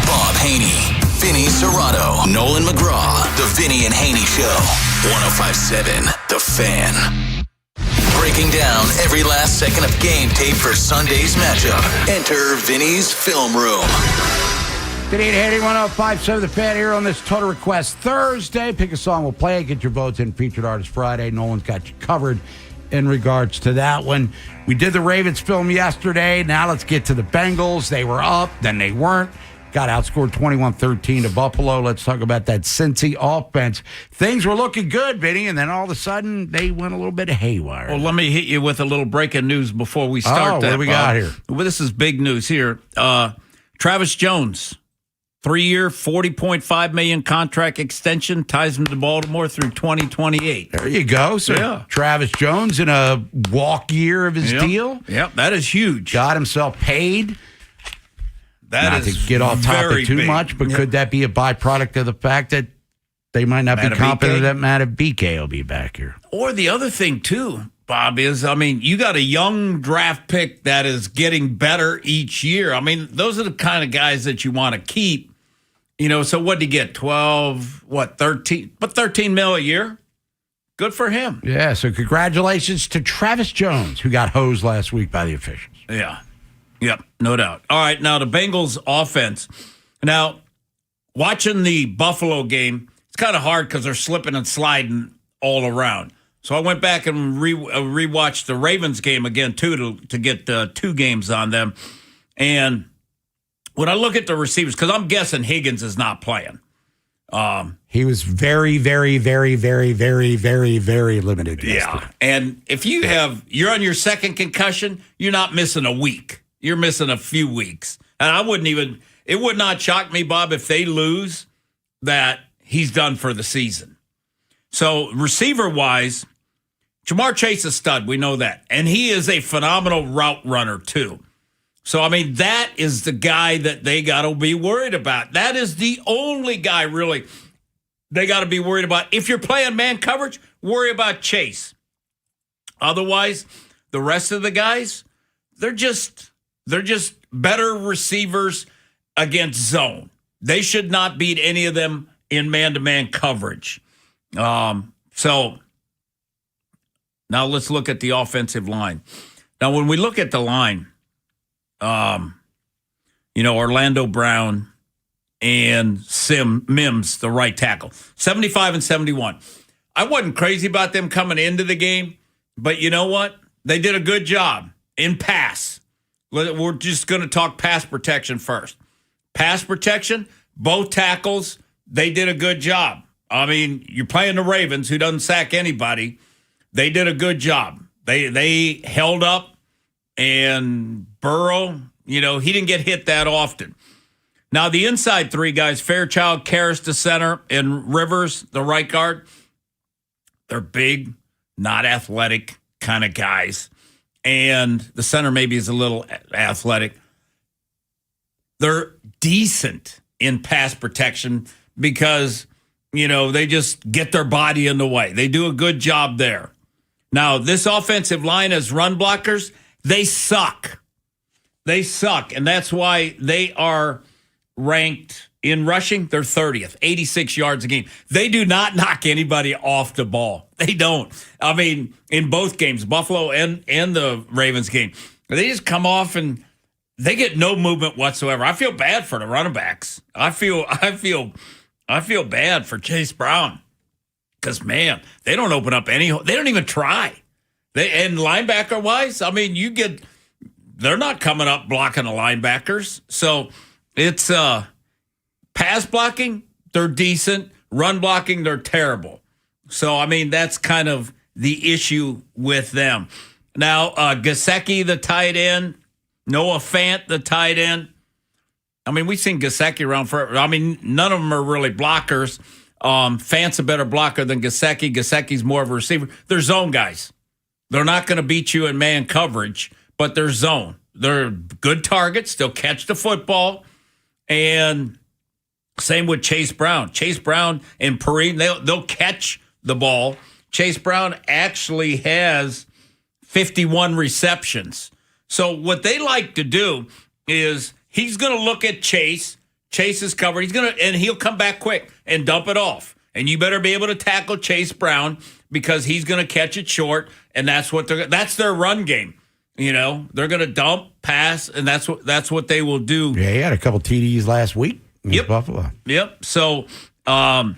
Bob Haney, Vinny Serrato, Nolan McGraw, The Vinny and Haney Show. 105.7 The Fan. Breaking down every last second of game tape for Sunday's matchup. Enter Vinny's Film Room. Vinny and Haney, 105.7 The Fan here on this Total Request Thursday. Pick a song, we'll play it. Get your votes in. Featured Artist Friday. Nolan's got you covered in regards to that one. We did the Ravens film yesterday. Now let's get to the Bengals. They were up, then they weren't. Got outscored 21-13 to Buffalo. Let's talk about that Cincy offense. Things were looking good, Vinny, and then all of a sudden they went a little bit haywire. Well, let me hit you with a little breaking news before we start. What do we got here? Well, this is big news here. Travis Jones, 3-year, $40.5 million contract extension, ties him to Baltimore through 2028. There you go. So yeah. Travis Jones in a walk year of his deal. Yep, that is huge. Got himself paid. Not to get off topic too much, but could that be a byproduct of the fact that they might not be confident that Matabike will be back here? Or the other thing, too, Bob, is, I mean, you got a young draft pick that is getting better each year. I mean, those are the kind of guys that you want to keep. You know, so what did he get? 13? But 13 mil a year? Good for him. Yeah, so congratulations to Travis Jones, who got hosed last week by the officials. Yeah. Yep, no doubt. All right, now the Bengals offense. Now, watching the Buffalo game, it's kind of hard because they're slipping and sliding all around. So I went back and rewatched the Ravens game again, too, to get 2 games on them. And when I look at the receivers, because I'm guessing Higgins is not playing. He was very, very, very, very, very, very, very limited yesterday. Yeah, and if you're on your second concussion, you're not missing a week. You're missing a few weeks. And it would not shock me, Bob, if they lose, that he's done for the season. So receiver-wise, Jamar Chase is a stud. We know that. And he is a phenomenal route runner, too. So, I mean, that is the guy that they got to be worried about. That is the only guy, really, they got to be worried about. If you're playing man coverage, worry about Chase. Otherwise, the rest of the guys, they're just better receivers against zone. They should not beat any of them in man-to-man coverage. So Now let's look at the offensive line. Now, when we look at the line, Orlando Brown and Mims, the right tackle, 75 and 71. I wasn't crazy about them coming into the game, but you know what? They did a good job in pass. We're just going to talk pass protection first. Pass protection, both tackles, they did a good job. I mean, you're playing the Ravens, who doesn't sack anybody. They did a good job. They held up, and Burrow, he didn't get hit that often. Now, the inside three guys, Fairchild, Karras, the center, and Rivers, the right guard, they're big, not athletic kind of guys. And the center maybe is a little athletic. They're decent in pass protection because, they just get their body in the way. They do a good job there. Now, this offensive line as run blockers, they suck. They suck, and that's why they are ranked in rushing. They're 30th, 86 yards a game. They do not knock anybody off the ball. They don't. I mean, in both games, Buffalo and the Ravens game, they just come off and they get no movement whatsoever. I feel bad for the running backs. I feel bad for Chase Brown because, man, they don't open up any. They don't even try. And linebacker wise, I mean, they're not coming up blocking the linebackers. So it's pass blocking, they're decent. Run blocking, they're terrible. So, I mean, that's kind of the issue with them. Now, Gesicki, the tight end, Noah Fant, the tight end. I mean, we've seen Gesicki around forever. I mean, none of them are really blockers. Fant's a better blocker than Gesicki. Gesicki's more of a receiver. They're zone guys. They're not going to beat you in man coverage, but they're zone. They're good targets. They'll catch the football. And same with Chase Brown. Chase Brown and Perrine, they'll catch the ball. Chase Brown actually has 51 receptions. So what they like to do is he's going to look at Chase. Chase is covered. And he'll come back quick and dump it off. And you better be able to tackle Chase Brown because he's going to catch it short. And that's their run game. They're going to dump, pass, and that's what they will do. Yeah, he had a couple TDs last week in Buffalo. Yep. So the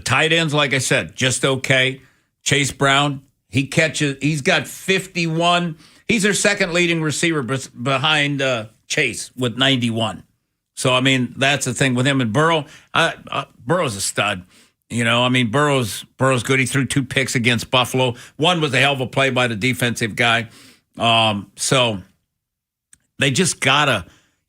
tight ends, like I said, just okay. Chase Brown, he's got 51. He's their second leading receiver behind Chase with 91. So, I mean, that's the thing with him. And Burrow, Burrow's a stud. Burrow's good. He threw 2 picks against Buffalo. One was a hell of a play by the defensive guy. So they just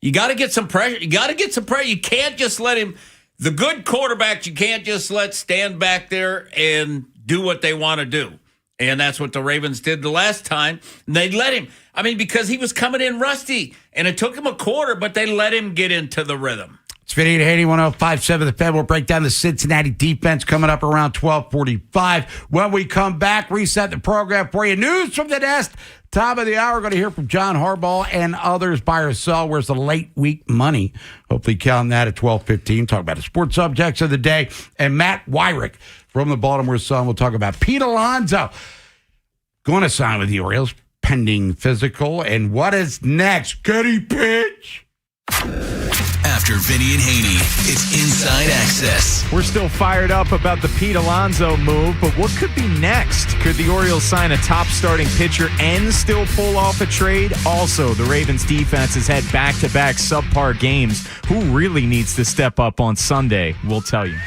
you gotta get some pressure. You gotta get some pressure. You can't just let him, the good quarterbacks, you can't just let stand back there and do what they want to do. And that's what the Ravens did the last time. And they let him, because he was coming in rusty and it took him a quarter, but they let him get into the rhythm. It's Vinny Haynie, 105.7 The Fan. We'll break down the Cincinnati defense coming up around 12:45. When we come back, reset the program for you. News from the desk. Top of the hour, going to hear from John Harbaugh and others. Buy or sell. Where's the late week money? Hopefully counting that at 12:15. Talk about the sports subjects of the day. And Matt Wyrick from the Baltimore Sun will talk about Pete Alonso going to sign with the Orioles, pending physical. And what is next? Could he pitch? After Vinny and Haynie, it's Inside Access. We're still fired up about the Pete Alonso move, but what could be next? Could the Orioles sign a top starting pitcher and still pull off a trade? Also, the Ravens defense has had back-to-back subpar games. Who really needs to step up on Sunday? We'll tell you.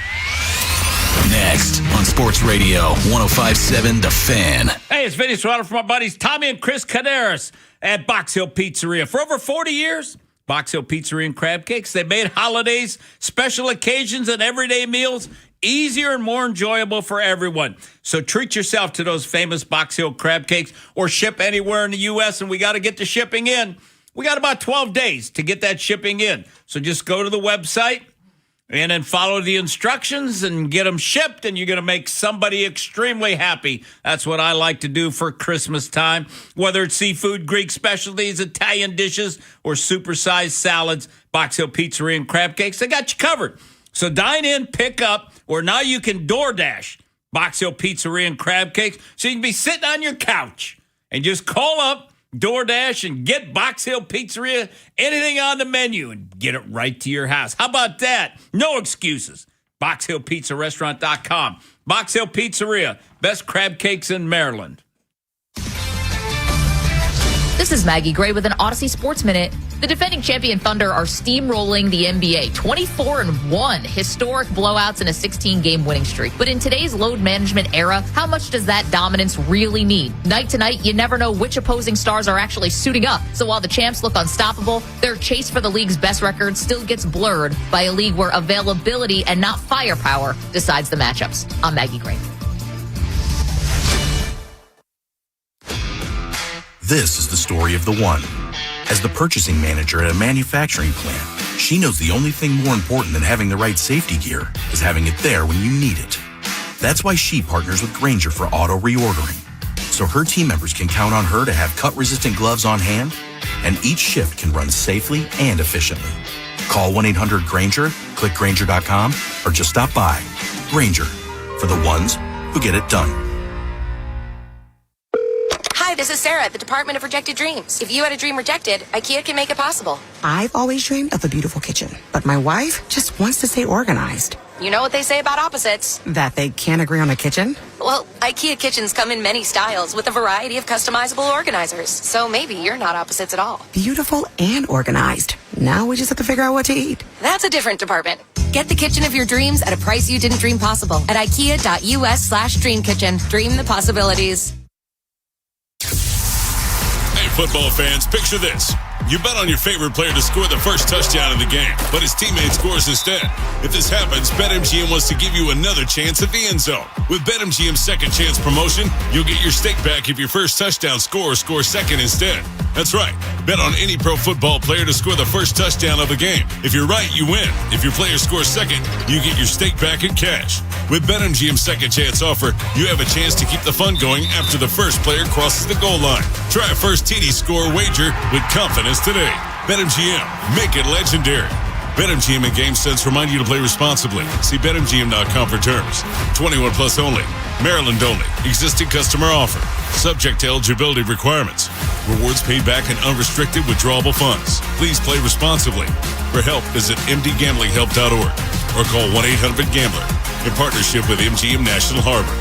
Next on Sports Radio 105.7 The Fan. Hey, it's Vinny Serrano from my buddies Tommy and Chris Caderas at Box Hill Pizzeria. For over 40 years, Box Hill Pizzeria and Crab Cakes. They made holidays, special occasions, and everyday meals easier and more enjoyable for everyone. So treat yourself to those famous Box Hill Crab Cakes or ship anywhere in the U.S., and we got to get the shipping in. We got about 12 days to get that shipping in. So just go to the website and then follow the instructions and get them shipped, and you're going to make somebody extremely happy. That's what I like to do for Christmas time. Whether it's seafood, Greek specialties, Italian dishes, or supersized salads, Box Hill Pizzeria and Crab Cakes, they got you covered. So dine in, pick up, or now you can DoorDash. Box Hill Pizzeria and Crab Cakes, so you can be sitting on your couch and just call up DoorDash and get Box Hill Pizzeria, anything on the menu, and get it right to your house. How about that? No excuses. BoxHillPizzaRestaurant.com. Box Hill Pizzeria, best crab cakes in Maryland. This is Maggie Gray with an Odyssey Sports Minute. The defending champion Thunder are steamrolling the NBA, 24-1, historic blowouts in a 16-game winning streak. But in today's load management era, how much does that dominance really mean? Night to night, you never know which opposing stars are actually suiting up. So while the champs look unstoppable, their chase for the league's best record still gets blurred by a league where availability and not firepower decides the matchups. I'm Maggie Gray. This is the story of the one. As the purchasing manager at a manufacturing plant, she knows the only thing more important than having the right safety gear is having it there when you need it. That's why she partners with Grainger for auto reordering, so her team members can count on her to have cut-resistant gloves on hand, and each shift can run safely and efficiently. Call 1-800-GRAINGER, click Grainger.com, or just stop by. Grainger, for the ones who get it done. Hi, this is Sarah at the Department of Rejected Dreams. If you had a dream rejected, IKEA can make it possible. I've always dreamed of a beautiful kitchen, but my wife just wants to stay organized. You know what they say about opposites? That they can't agree on a kitchen? Well, IKEA kitchens come in many styles with a variety of customizable organizers. So maybe you're not opposites at all. Beautiful and organized. Now we just have to figure out what to eat. That's a different department. Get the kitchen of your dreams at a price you didn't dream possible at IKEA.us/Dream Kitchen. Dream the possibilities. Hey, football fans, picture this. You bet on your favorite player to score the first touchdown of the game, but his teammate scores instead. If this happens, BetMGM wants to give you another chance at the end zone. With BetMGM's second chance promotion, you'll get your stake back if your first touchdown scorer scores second instead. That's right. Bet on any pro football player to score the first touchdown of the game. If you're right, you win. If your player scores second, you get your stake back in cash. With BetMGM's second chance offer, you have a chance to keep the fun going after the first player crosses the goal line. Try a first TD score wager with confidence today. BetMGM, make it legendary. BetMGM and GameSense remind you to play responsibly. See BetMGM.com for terms. 21 plus only. Maryland only. Existing customer offer. Subject to eligibility requirements. Rewards paid back in unrestricted withdrawable funds. Please play responsibly. For help, visit mdgamblinghelp.org or call 1-800-GAMBLER in partnership with MGM National Harbor.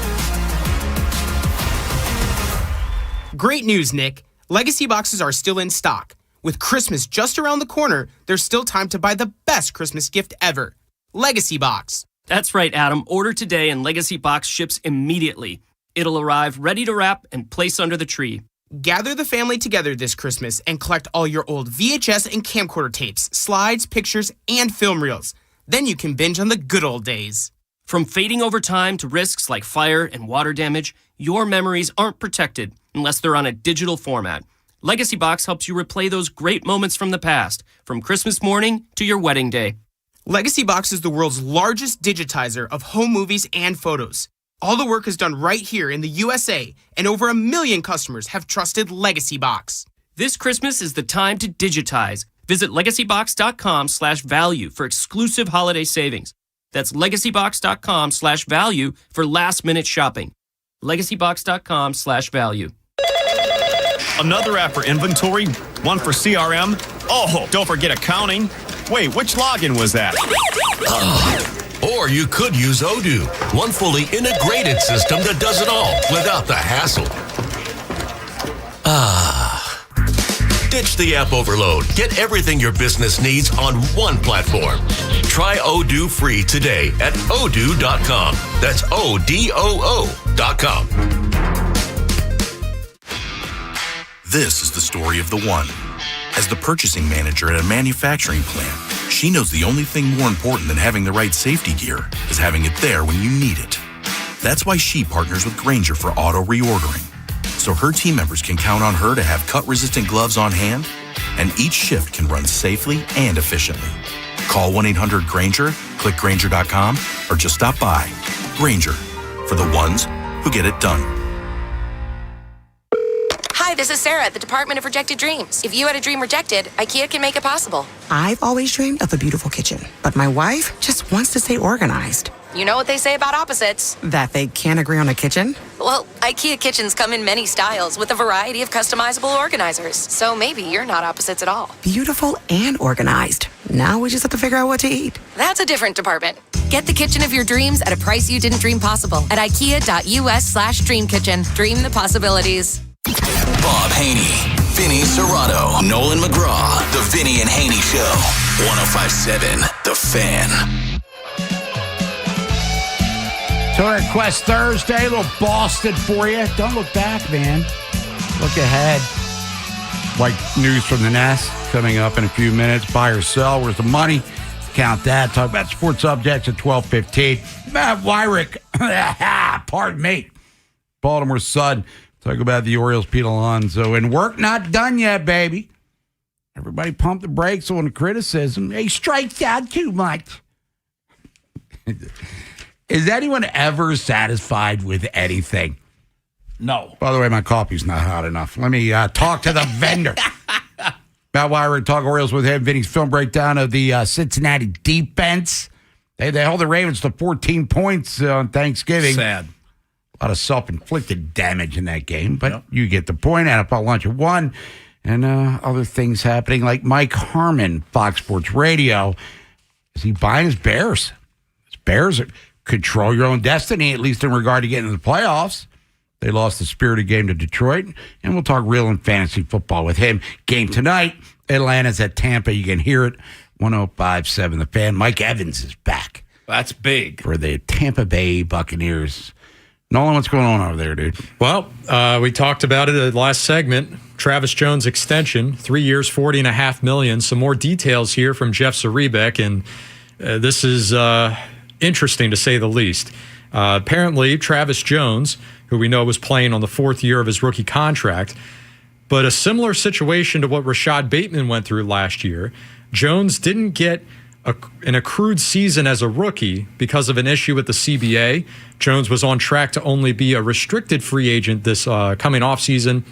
Great news, Nick. Legacy boxes are still in stock. With Christmas just around the corner, there's still time to buy the best Christmas gift ever. Legacy Box. That's right, Adam. Order today and Legacy Box ships immediately. It'll arrive ready to wrap and place under the tree. Gather the family together this Christmas and collect all your old VHS and camcorder tapes, slides, pictures, and film reels. Then you can binge on the good old days. From fading over time to risks like fire and water damage, your memories aren't protected unless they're on a digital format. Legacy Box helps you replay those great moments from the past, from Christmas morning to your wedding day. Legacy Box is the world's largest digitizer of home movies and photos. All the work is done right here in the USA, and over 1 million customers have trusted Legacy Box. This Christmas is the time to digitize. Visit legacybox.com/value for exclusive holiday savings. That's legacybox.com/value for last-minute shopping. legacybox.com/value. Another app for inventory, one for CRM. Oh, don't forget accounting. Wait, which login was that? Or you could use Odoo, one fully integrated system that does it all without the hassle. Ditch the app overload. Get everything your business needs on one platform. Try Odoo free today at odoo.com. That's ODOO.com. This is the story of the one. As the purchasing manager at a manufacturing plant, she knows the only thing more important than having the right safety gear is having it there when you need it. That's why she partners with Grainger for auto reordering, so her team members can count on her to have cut-resistant gloves on hand, and each shift can run safely and efficiently. Call 1-800-GRAINGER, click Grainger.com, or just stop by. Grainger, for the ones who get it done. Hi, this is Sarah at the Department of Rejected Dreams. If you had a dream rejected, IKEA can make it possible. I've always dreamed of a beautiful kitchen, but my wife just wants to stay organized. You know what they say about opposites. That they can't agree on a kitchen? Well, IKEA kitchens come in many styles with a variety of customizable organizers. So maybe you're not opposites at all. Beautiful and organized. Now we just have to figure out what to eat. That's a different department. Get the kitchen of your dreams at a price you didn't dream possible at IKEA.us/Dream Kitchen. Dream the possibilities. Bob Haney, Vinny Serrato, Nolan McGraw. The Vinny and Haney Show. 105.7 The Fan. Tour Quest Thursday, a little Boston for you. Don't look back, man. Look ahead. Like news from the Nest coming up in a few minutes. Buy or sell. Where's the money? Count that. Talk about sports subjects at 12:15. Matt Wyrick. Pardon me. Baltimore Sun. Talk about the Orioles, Pete Alonso. And work not done yet, baby. Everybody pump the brakes on the criticism. He strikes out too much. Is anyone ever satisfied with anything? No. By the way, my coffee's not hot enough. Let me talk to the vendor. Matt Wyrick, talk Orioles with him. Vinny's film breakdown of the Cincinnati defense. They held the Ravens to 14 points on Thanksgiving. Sad. A lot of self-inflicted damage in that game, but you get the point. NFL lunch at 1, and other things happening like Mike Harmon, Fox Sports Radio. Is he buying his Bears? His Bears control your own destiny, at least in regard to getting to the playoffs. They lost the spirited game to Detroit, and we'll talk real and fantasy football with him. Game tonight, Atlanta's at Tampa. You can hear it, 105.7 The Fan. Mike Evans is back. That's big. For the Tampa Bay Buccaneers. Nolan, what's going on over there, dude? Well, we talked about it in the last segment. Travis Jones extension, 3 years, $40.5 million. Some more details here from Jeff Zrebiec, and this is interesting to say the least. Apparently, Travis Jones, who we know was playing on the 4th year of his rookie contract, but a similar situation to what Rashad Bateman went through last year. Jones didn't get an accrued season as a rookie because of an issue with the CBA. Jones was on track to only be a restricted free agent this coming offseason.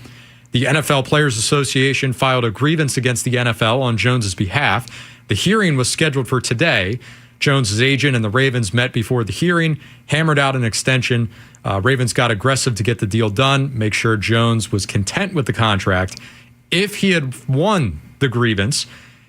The NFL Players Association filed a grievance against the NFL on Jones's behalf. The hearing was scheduled for today. Jones's agent and the Ravens met before the hearing, hammered out an extension. Ravens got aggressive to get the deal done, make sure Jones was content with the contract. If he had won the grievance,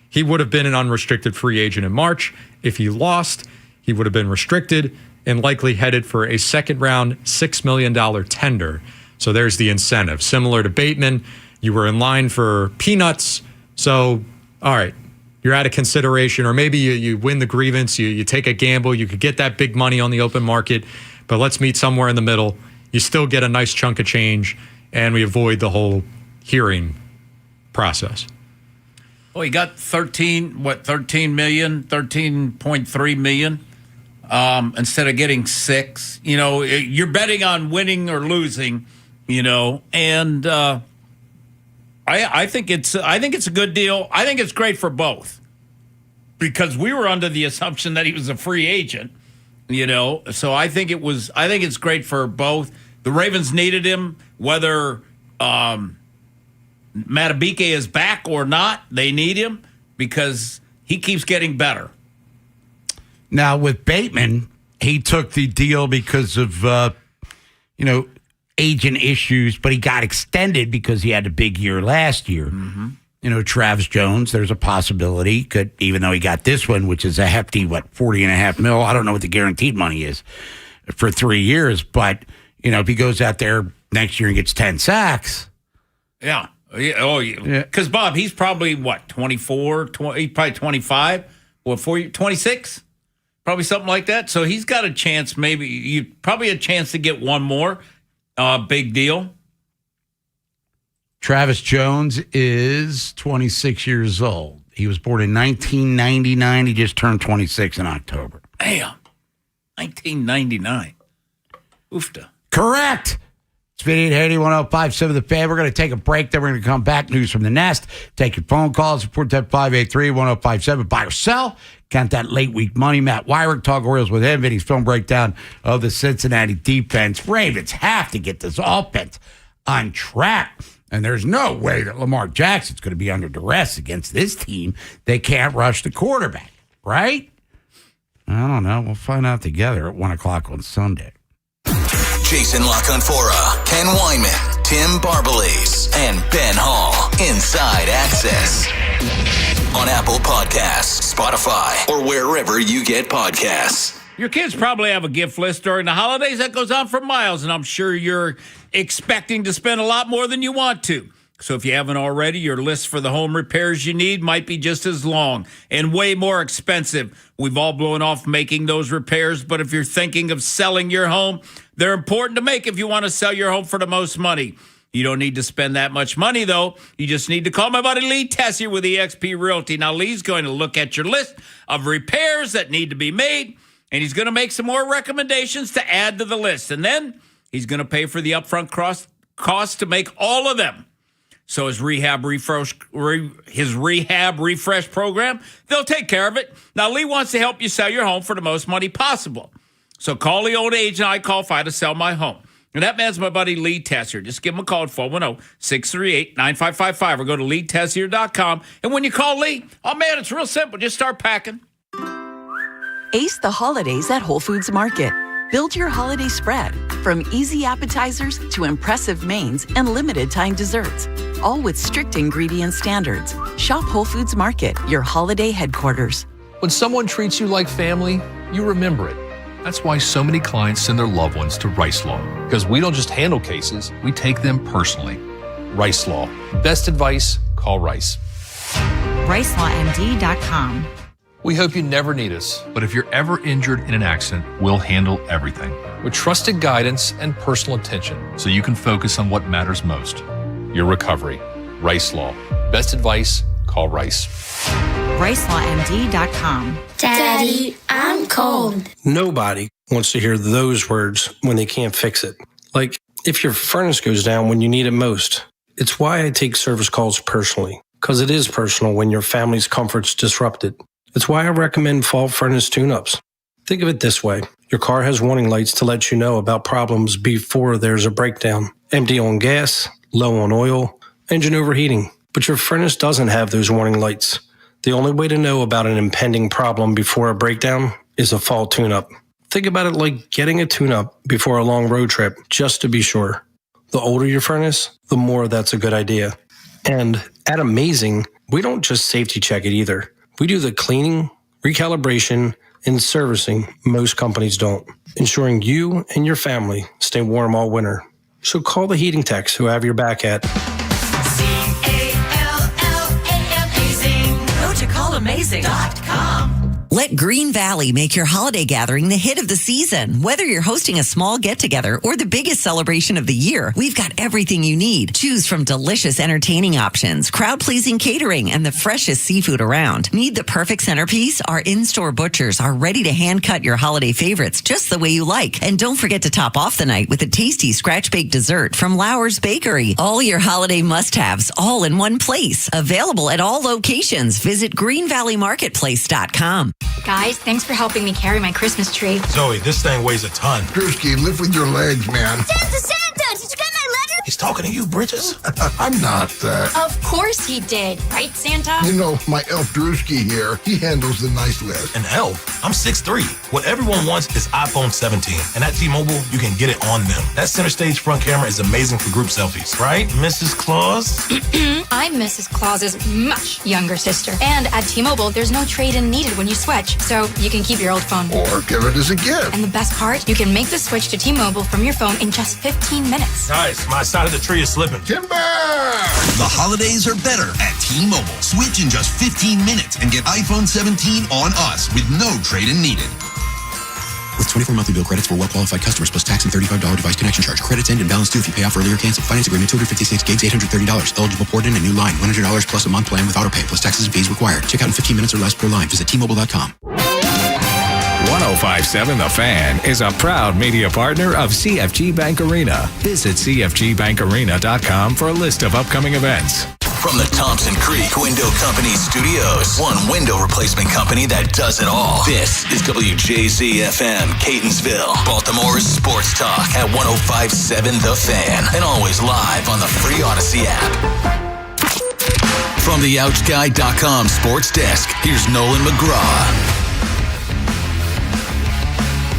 he would have been an unrestricted free agent in March. If he lost, he would have been restricted and likely headed for a second-round $6 million tender. So there's the incentive. Similar to Bateman, you were in line for peanuts. So, all right, you're out of consideration. Or maybe you win the grievance, you take a gamble, you could get that big money on the open market, but let's meet somewhere in the middle. You still get a nice chunk of change, and we avoid the whole hearing process. Well, he got 13.3 million instead of getting 6. You know, you're betting on winning or losing, you know, and I think it's a good deal. I think it's great for both because we were under the assumption that he was a free agent, you know. So I think it's great for both. The Ravens needed him, whether Matabike is back or not. They need him because he keeps getting better. Now, with Bateman, he took the deal because of, agent issues, but he got extended because he had a big year last year. Mm-hmm. You know, Travis Jones, there's a possibility, could, even though he got this one, which is a hefty, $40.5 million. I don't know what the guaranteed money is for 3 years, but, if he goes out there next year and gets 10 sacks. Yeah. Oh, yeah. Because, Bob, he's probably, 24? He's probably 25? 26? Probably something like that. So he's got a chance, probably a chance to get one more big deal. Travis Jones is 26 years old. He was born in 1999. He just turned 26 in October. Damn. 1999. Oofta. Correct. It's Vinny Haynie, 105.7 The Fan. We're going to take a break. Then we're going to come back. News from the Nest. Take your phone calls. 410-583-1057. Buy or sell. Count that late week money. Matt Wyrick, talk Orioles with him. Vinny's film breakdown of the Cincinnati defense. Ravens have to get this offense on track. And there's no way that Lamar Jackson's going to be under duress against this team. They can't rush the quarterback, right? I don't know. We'll find out together at 1 o'clock on Sunday. Jason LaConfora, Ken Weinman, Tim Barbalace, and Ben Hall. Inside Access. On Apple Podcasts, Spotify, or wherever you get podcasts. Your kids probably have a gift list during the holidays that goes on for miles, and I'm sure you're expecting to spend a lot more than you want to. So if you haven't already, your list for the home repairs you need might be just as long and way more expensive. We've all blown off making those repairs, but if you're thinking of selling your home, they're important to make if you want to sell your home for the most money. You don't need to spend that much money, though. You just need to call my buddy Lee Tessier with eXp Realty. Now, Lee's going to look at your list of repairs that need to be made, and he's going to make some more recommendations to add to the list. And then he's going to pay for the upfront cost to make all of them. So his rehab refresh program, they'll take care of it. Now, Lee wants to help you sell your home for the most money possible. So call the old agent I call Fi to sell my home. And that man's my buddy Lee Tessier. Just give him a call at 410-638-9555 or go to leetessier.com. And when you call Lee, oh, man, it's real simple. Just start packing. Ace the holidays at Whole Foods Market. Build your holiday spread from easy appetizers to impressive mains and limited time desserts, all with strict ingredient standards. Shop Whole Foods Market, your holiday headquarters. When someone treats you like family, you remember it. That's why so many clients send their loved ones to Rice Law, because we don't just handle cases, we take them personally. Rice Law. Best advice, call Rice. RiceLawMD.com. We hope you never need us, but if you're ever injured in an accident, we'll handle everything with trusted guidance and personal attention so you can focus on what matters most, your recovery. Rice Law. Best advice, call Rice. RiceLawMD.com. Daddy, I'm cold. Nobody wants to hear those words when they can't fix it. Like if your furnace goes down when you need it most. It's why I take service calls personally, because it is personal when your family's comfort's disrupted. It's why I recommend fall furnace tune-ups. Think of it this way. Your car has warning lights to let you know about problems before there's a breakdown. Empty on gas, low on oil, engine overheating. But your furnace doesn't have those warning lights. The only way to know about an impending problem before a breakdown is a fall tune-up. Think about it like getting a tune-up before a long road trip, just to be sure. The older your furnace, the more that's a good idea. And at Amazing, we don't just safety check it either. We do the cleaning, recalibration, and servicing most companies don't, ensuring you and your family stay warm all winter. So call the heating techs who have your back at Amazing. Go to callamazing.com. Let Green Valley make your holiday gathering the hit of the season. Whether you're hosting a small get-together or the biggest celebration of the year, we've got everything you need. Choose from delicious entertaining options, crowd-pleasing catering, and the freshest seafood around. Need the perfect centerpiece? Our in-store butchers are ready to hand-cut your holiday favorites just the way you like. And don't forget to top off the night with a tasty scratch-baked dessert from Lauer's Bakery. All your holiday must-haves, all in one place. Available at all locations. Visit greenvalleymarketplace.com. Guys, thanks for helping me carry my Christmas tree. Zoe, this thing weighs a ton. Drewski, lift with your legs, man. Santa! Did you get my letter? He's talking to you, Bridges. I'm not. Of course he did. Right, Santa? You know, my elf Drewski here, he handles the nice list. An elf? I'm 6'3". What everyone wants is iPhone 17. And at T-Mobile, you can get it on them. That center stage front camera is amazing for group selfies. Right, Mrs. Claus? I'm Mrs. Claus's much younger sister. And at T-Mobile, there's no trade-in needed when you switch. So you can keep your old phone. Or give it as a gift. And the best part, you can make the switch to T-Mobile from your phone in just 15 minutes. Guys, my side of the tree is slipping. Timber! The holidays are better at T-Mobile. Switch in just 15 minutes and get iPhone 17 on us with no trade-in needed. With 24 monthly bill credits for well-qualified customers plus tax and $35 device connection charge. Credits end and balance due if you pay off earlier. Cancel. Finance agreement 256 gigs, $830. Eligible port in a new line. $100 plus a month plan with autopay plus taxes and fees required. Check out in 15 minutes or less per line. Visit T-Mobile.com. 1057 The Fan is a proud media partner of CFG Bank Arena. Visit CFGBankArena.com for a list of upcoming events. From the Thompson Creek Window Company Studios, one window replacement company that does it all. This is WJZ-FM, Catonsville, Baltimore's sports talk at 1057 The Fan, and always live on the free Odyssey app. From the OutGuy.com sports desk, here's Nolan McGraw.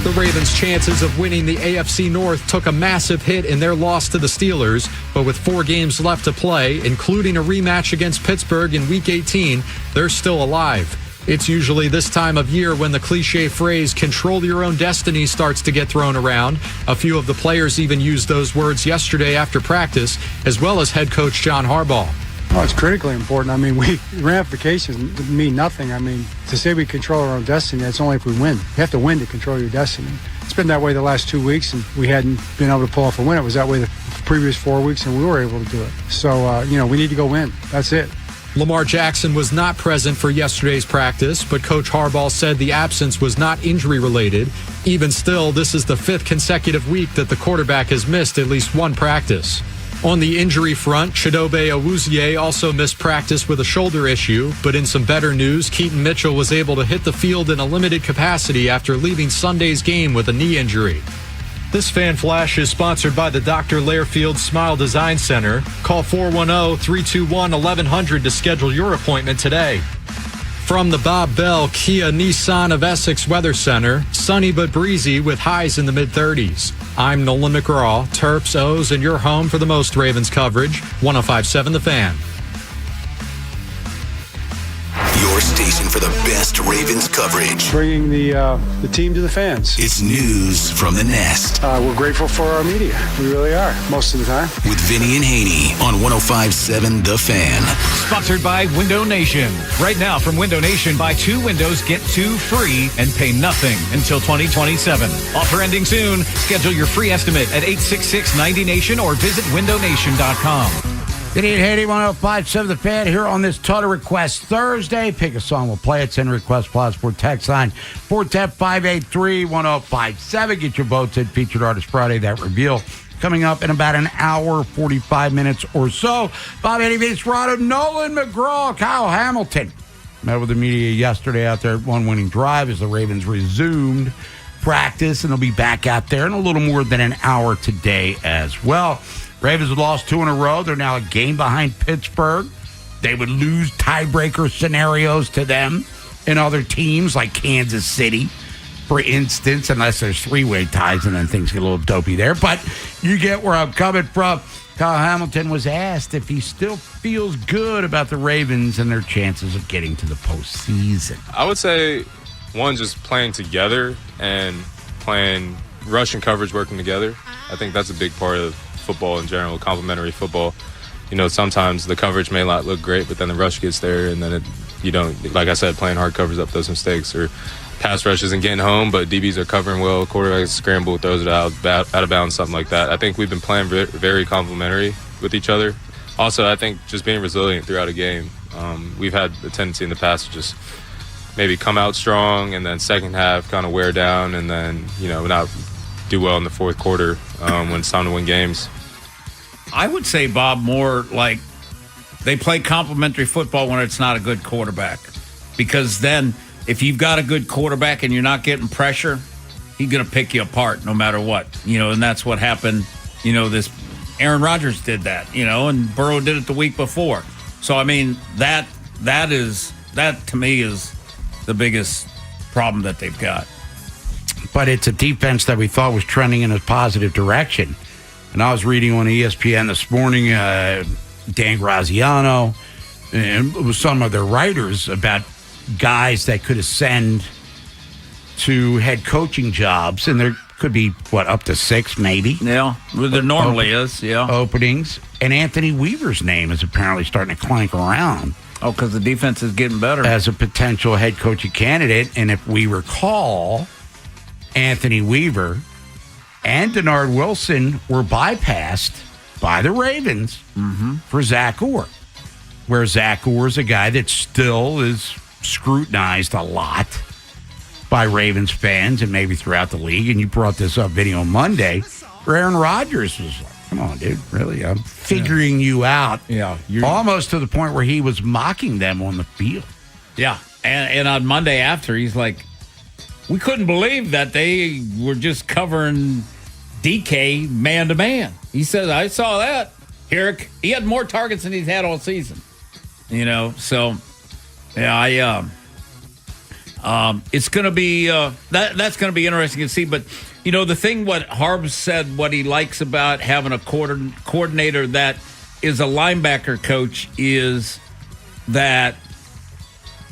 The Ravens' chances of winning the AFC North took a massive hit in their loss to the Steelers, but with 4 games left to play, including a rematch against Pittsburgh in Week 18, they're still alive. It's usually this time of year when the cliche phrase, control your own destiny, starts to get thrown around. A few of the players even used those words yesterday after practice, as well as head coach John Harbaugh. Oh, it's critically important. I mean, ramifications mean nothing. I mean, to say we control our own destiny, that's only if we win. You have to win to control your destiny. It's been that way the last 2 weeks, and we hadn't been able to pull off a win. It was that way the previous 4 weeks, and we were able to do it. So, we need to go win. That's it. Lamar Jackson was not present for yesterday's practice, but Coach Harbaugh said the absence was not injury-related. Even still, this is the 5th consecutive week that the quarterback has missed at least one practice. On the injury front, Chidobe Awuzie also missed practice with a shoulder issue, but in some better news, Keaton Mitchell was able to hit the field in a limited capacity after leaving Sunday's game with a knee injury. This Fan Flash is sponsored by the Dr. Lairfield Smile Design Center. Call 410-321-1100 to schedule your appointment today. From the Bob Bell Kia Nissan of Essex Weather Center, sunny but breezy with highs in the mid-30s. I'm Nolan McGraw, Terps, O's, and your home for the most Ravens coverage, 105.7 The Fan. Your station for the best Ravens coverage. Bringing the team to the fans. It's news from the Nest. We're grateful for our media. We really are, most of the time. With Vinny and Haynie on 105.7 The Fan. Sponsored by Window Nation. Right now from Window Nation, buy 2 windows, get 2 free, and pay nothing until 2027. Offer ending soon. Schedule your free estimate at 866-90Nation or visit windownation.com. Vinny and Haynie, 105.7 The Fan here on this Total Request Thursday. Pick a song, we'll play it. Send Request Plus for text line 410-583-1057. Get your votes in Featured Artist Friday, that reveal coming up in about an hour, 45 minutes or so. Bob Eddie Vinny Serrato, Nolan McGraw, Kyle Hamilton met with the media yesterday out there at one winning drive as the Ravens resumed practice, and they'll be back out there in a little more than an hour today as well. Ravens have lost 2 in a row. They're now a game behind Pittsburgh. They would lose tiebreaker scenarios to them and other teams like Kansas City, for instance, unless there's 3-way ties and then things get a little dopey there. But you get where I'm coming from. Kyle Hamilton was asked if he still feels good about the Ravens and their chances of getting to the postseason. I would say, one, just playing together and playing rush and coverage working together. I think that's a big part of football in general, complementary football. You know, sometimes the coverage may not look great, but then the rush gets there, and then you don't, like I said, playing hard covers up those mistakes, or pass rush isn't getting home, but DBs are covering well, quarterbacks scramble, throws it out of bounds, something like that. I think we've been playing very complementary with each other. Also, I think just being resilient throughout a game. We've had the tendency in the past to just maybe come out strong and then second half kind of wear down and then, not do well in the fourth quarter when it's time to win games. I would say, Bob, more like they play complementary football when it's not a good quarterback. Because then if you've got a good quarterback and you're not getting pressure, he's going to pick you apart no matter what. And that's what happened. This Aaron Rodgers did that, and Burrow did it the week before. So, I mean, that to me is the biggest problem that they've got. But it's a defense that we thought was trending in a positive direction. And I was reading on ESPN this morning, Dan Graziano, and with some of their writers about guys that could ascend to head coaching jobs. And there could be, up to 6 maybe? Yeah, there normally is, yeah. Openings. And Anthony Weaver's name is apparently starting to clank around. Oh, because the defense is getting better. As a potential head coaching candidate. And if we recall, Anthony Weaver and Denard Wilson were bypassed by the Ravens for Zach Orr, where Zach Orr is a guy that still is scrutinized a lot by Ravens fans and maybe throughout the league. And you brought this up video on Monday, where Aaron Rodgers was like, come on, dude, really? I'm figuring you out. Yeah. Almost to the point where he was mocking them on the field. Yeah. And on Monday after, he's like, we couldn't believe that they were just covering DK man-to-man. He said, I saw that. He had more targets than he's had all season. So, yeah, It's going to be that's going to be interesting to see. But the thing what Harb said, what he likes about having a coordinator that is a linebacker coach is that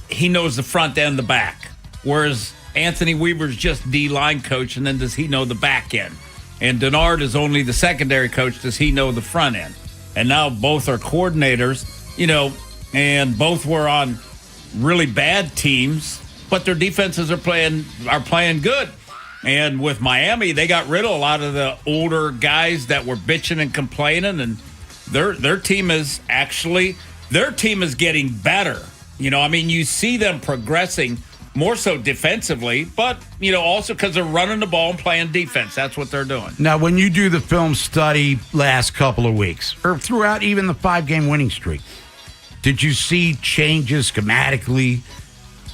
he knows the front and the back, whereas Anthony Weaver's just D-line coach, and then does he know the back end? And Denard is only the secondary coach. Does he know the front end? And now both are coordinators, and both were on really bad teams, but their defenses are playing good. And with Miami, they got rid of a lot of the older guys that were bitching and complaining, and their team is getting better. You see them progressing more so defensively, but also because they're running the ball and playing defense. That's what they're doing. Now, when you do the film study last couple of weeks, or throughout even the 5-game winning streak, did you see changes schematically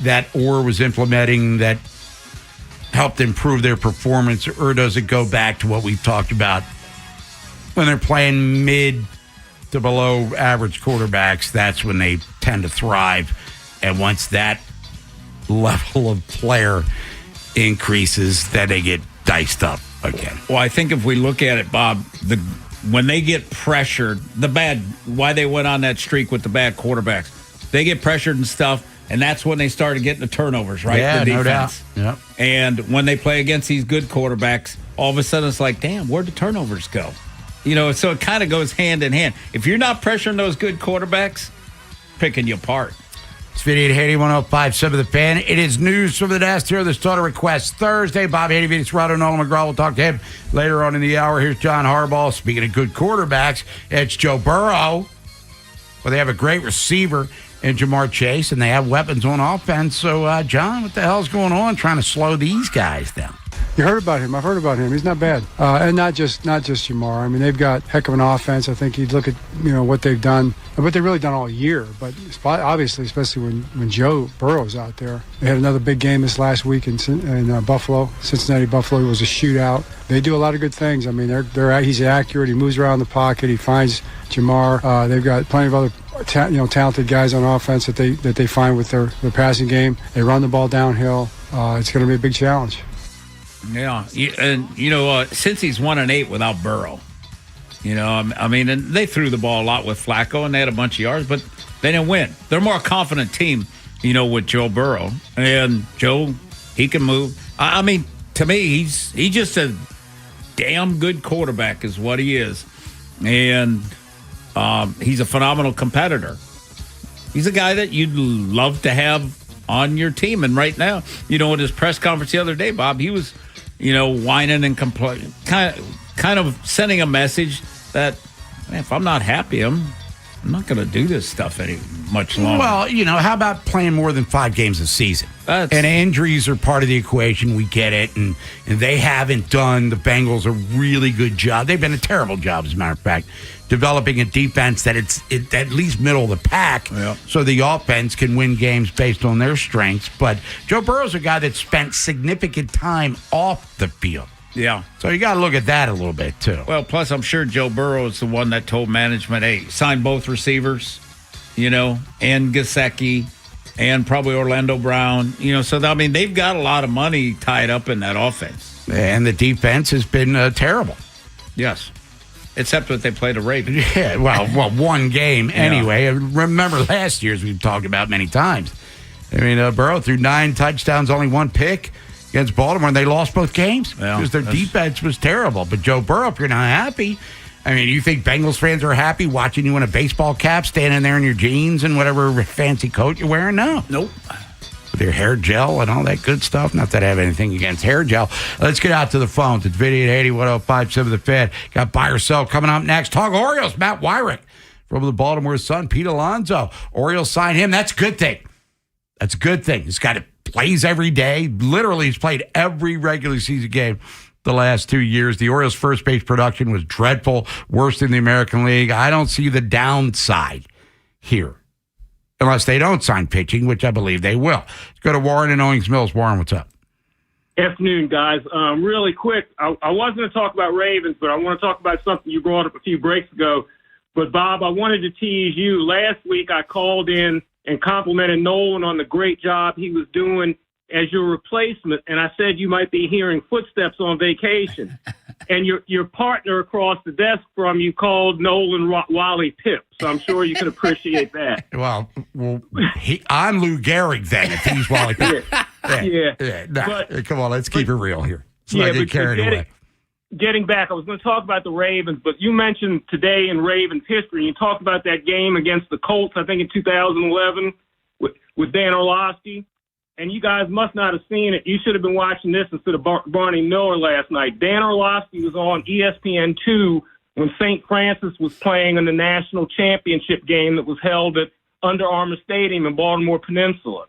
that Orr was implementing that helped improve their performance, or does it go back to what we've talked about when they're playing mid to below average quarterbacks? That's when they tend to thrive, and once that level of player increases, then they get diced up again. Well, I think if we look at it, Bob, when they get pressured, why they went on that streak with the bad quarterbacks, they get pressured and stuff, and that's when they started getting the turnovers, right? Yeah, the no doubt. Yep. And when they play against these good quarterbacks, all of a sudden it's like, damn, where'd the turnovers go? So it kind of goes hand in hand. If you're not pressuring those good quarterbacks, picking you apart. It's Vinny Haynie, 105.7 The Fan. It is news from the desk here. The starter request Thursday. Bob Haynie, Vinny Serrato, Nolan McGraw. We'll talk to him later on in the hour. Here's John Harbaugh. Speaking of good quarterbacks, it's Joe Burrow. Well, they have a great receiver in Jamar Chase, and they have weapons on offense. So, John, what the hell's going on trying to slow these guys down? You heard about him. I've heard about him. He's not bad. And not just Jamar. I mean, they've got heck of an offense. I think you'd look at, what they've done, what they've really done all year. But obviously, especially when Joe Burrow's out there. They had another big game this last week in Buffalo. Cincinnati Buffalo was a shootout. They do a lot of good things. I mean, he's accurate. He moves around the pocket. He finds Jamar. They've got plenty of other talented guys on offense that they find with their passing game. They run the ball downhill. It's going to be a big challenge. Yeah, and since he's 1-8 without Burrow, and they threw the ball a lot with Flacco, and they had a bunch of yards, but they didn't win. They're a more confident team, with Joe Burrow, and Joe, he can move. To me, he's just a damn good quarterback, is what he is, and he's a phenomenal competitor. He's a guy that you'd love to have on your team, and right now, at his press conference the other day, Bob, he was. Whining and complaining, kind of sending a message that if I'm not happy, I'm not going to do this stuff much longer. Well, how about playing more than 5 games a season? And injuries are part of the equation. We get it, and they haven't done the Bengals a really good job. They've been a terrible job, as a matter of fact, developing a defense that it's at least middle of the pack, so the offense can win games based on their strengths. But Joe Burrow's a guy that spent significant time off the field. Yeah. So you got to look at that a little bit, too. Well, plus I'm sure Joe Burrow is the one that told management, hey, sign both receivers, and Gesicki, and probably Orlando Brown. So, they've got a lot of money tied up in that offense. And the defense has been terrible. Yes. Except that they played a Ravens. Yeah, well, one game anyway. Yeah. Remember last year's we've talked about many times. Burrow threw 9 touchdowns, only 1 pick against Baltimore, and they lost both games because their defense was terrible. But Joe Burrow, if you're not happy, you think Bengals fans are happy watching you in a baseball cap, standing there in your jeans and whatever fancy coat you're wearing? No. Nope. With your hair gel and all that good stuff. Not that I have anything against hair gel. Let's get out to the phones. It's Vinny at 105.7 The Fan. Got buy or sell coming up next. Talk Orioles. Matt Wyrick from the Baltimore Sun. Pete Alonso. Orioles sign him. That's a good thing. That's a good thing. This guy plays every day. Literally, he's played every regular season game the last 2 years. The Orioles' first base production was dreadful, worst in the American League. I don't see the downside here. Unless they don't sign pitching, which I believe they will. Let's go to Warren in Owings Mills. Warren, what's up? Afternoon, guys. Really quick, I was going to talk about Ravens, but I want to talk about something you brought up a few breaks ago. But, Bob, I wanted to tease you. Last week I called in and complimented Nolan on the great job he was doing as your replacement, and I said you might be hearing footsteps on vacation. And your partner across the desk from you called Nolan Wally Pip, so I'm sure you can appreciate that. Well, I'm Lou Gehrig then, if he's Wally Pip. Yeah. Nah, come on, let's keep it real here. Let's not get carried away. Getting back, I was going to talk about the Ravens, but you mentioned today in Ravens history, you talked about that game against the Colts, I think in 2011, with Dan Orlovsky. And you guys must not have seen it. You should have been watching this instead of Barney Miller last night. Dan Orlovsky was on ESPN2 when St. Francis was playing in the national championship game that was held at Under Armour Stadium in Baltimore Peninsula.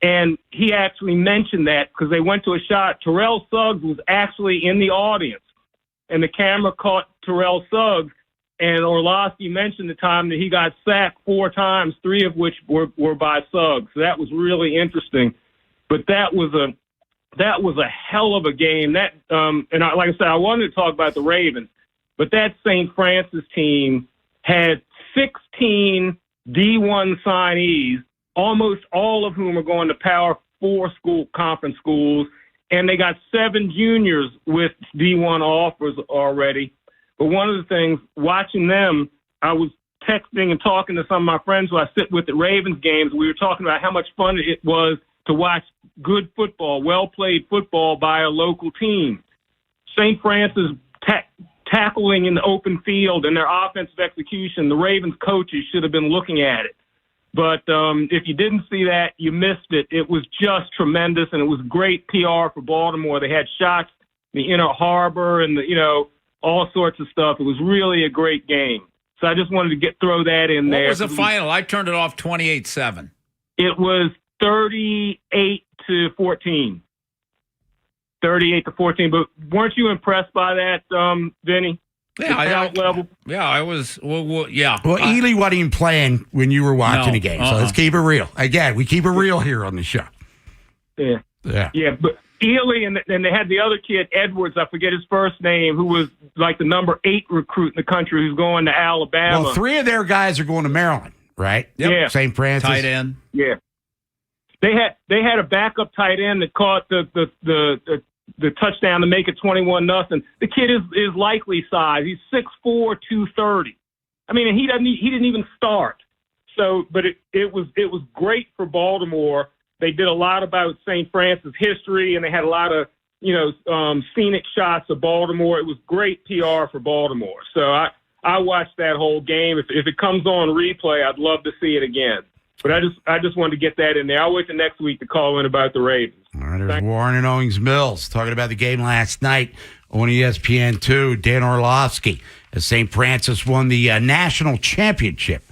And he actually mentioned that because they went to a shot. Terrell Suggs was actually in the audience, and the camera caught Terrell Suggs. And Orlovsky mentioned the time that he got sacked 4 times, 3 of which were by Suggs. So that was really interesting. But that was a hell of a game. Like I said, I wanted to talk about the Ravens, but that St. Francis team had 16 D1 signees, almost all of whom are going to Power 4 conference schools, and they got 7 juniors with D1 offers already. But one of the things, watching them, I was texting and talking to some of my friends who I sit with at Ravens games. We were talking about how much fun it was to watch good football, well-played football by a local team. St. Francis tackling in the open field and their offensive execution, the Ravens coaches should have been looking at it. But if you didn't see that, you missed it. It was just tremendous, and it was great PR for Baltimore. They had shots in the Inner Harbor and all sorts of stuff. It was really a great game. So I just wanted to throw that in there. What was the final? I turned it off 28-7. It was 38-14. 38-14. But weren't you impressed by that, Vinny? Yeah, I was. Well, yeah. Well, Ely wasn't even playing when you were watching the game, so let's keep it real. Again, we keep it real here on the show. Yeah. But Ely and they had the other kid, Edwards, I forget his first name, who was like the number 8 recruit in the country who's going to Alabama. Well, 3 of their guys are going to Maryland, right? Yep. Yeah. St. Francis. Tight end. Yeah. They had a backup tight end that caught the touchdown to make it 21-0. The kid is likely size. He's 6'4", 230. I mean, he didn't even start. So, but it was great for Baltimore. They did a lot about St. Francis history, and they had a lot of scenic shots of Baltimore. It was great PR for Baltimore. So I watched that whole game. If it comes on replay, I'd love to see it again. But I just wanted to get that in there. I'll wait till next week to call in about the Ravens. All right, there's Warren and Owings Mills talking about the game last night on ESPN2. Dan Orlovsky as St. Francis won the national championship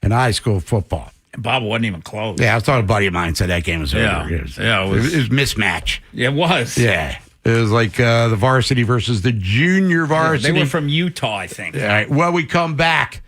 in high school football. And Bob wasn't even close. Yeah, I thought a buddy of mine said that game was over. It was mismatch. It was. Yeah. It was like the varsity versus the junior varsity. They were from Utah, I think. All right. Well, we come back.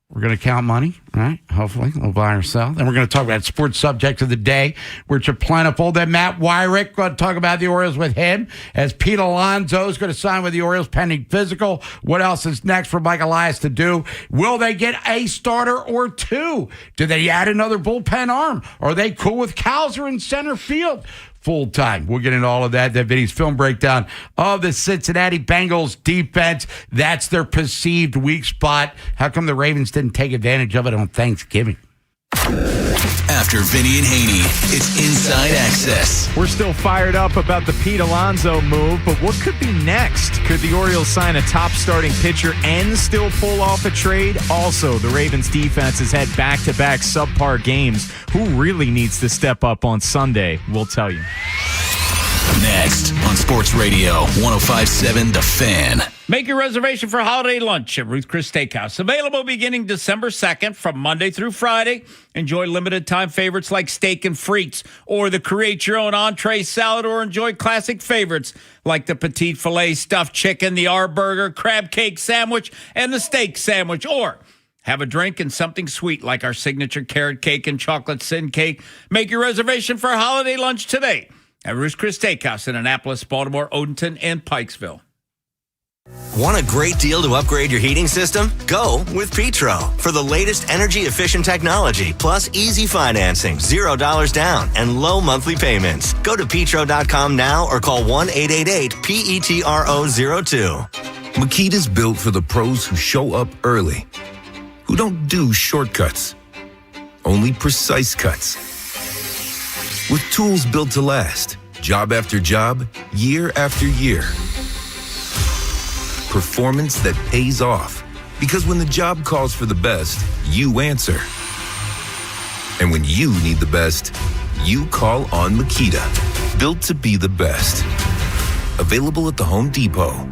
We're going to count money, right? Hopefully, we'll buy or sell. Then we're going to talk about sports subjects of the day, which are plentiful. Then Matt Wyrick, going to talk about the Orioles with him, as Pete Alonso is going to sign with the Orioles pending physical. What else is next for Mike Elias to do? Will they get a starter or 2? Do they add another bullpen arm? Are they cool with Cowser in center field full time? We'll get into all of that. That Vinny's film breakdown of the Cincinnati Bengals defense. That's their perceived weak spot. How come the Ravens didn't take advantage of it on Thanksgiving? After Vinny and Haynie, it's Inside Access. We're still fired up about the Pete Alonso move, but what could be next? Could the Orioles sign a top starting pitcher and still pull off a trade? Also, the Ravens defense has had back-to-back subpar games. Who really needs to step up on Sunday? We'll tell you. Next on Sports Radio 105.7 The Fan. Make your reservation for holiday lunch at Ruth Chris Steakhouse. Available beginning December 2nd from Monday through Friday. Enjoy limited time favorites like steak and frites or the create your own entree salad, or enjoy classic favorites like the petite filet stuffed chicken, the R burger, crab cake sandwich, and the steak sandwich. Or have a drink and something sweet like our signature carrot cake and chocolate sin cake. Make your reservation for holiday lunch today at Ruth Chris Steakhouse in Annapolis, Baltimore, Odenton, and Pikesville. Want a great deal to upgrade your heating system? Go with Petro for the latest energy-efficient technology, plus easy financing, $0 down, and low monthly payments. Go to petro.com now or call 1-888-PETRO02. Makita's built for the pros who show up early, who don't do shortcuts, only precise cuts. With tools built to last, job after job, year after year. Performance that pays off, because when the job calls for the best, you answer. And when you need the best, you call on Makita. Built to be the best. Available at the Home Depot.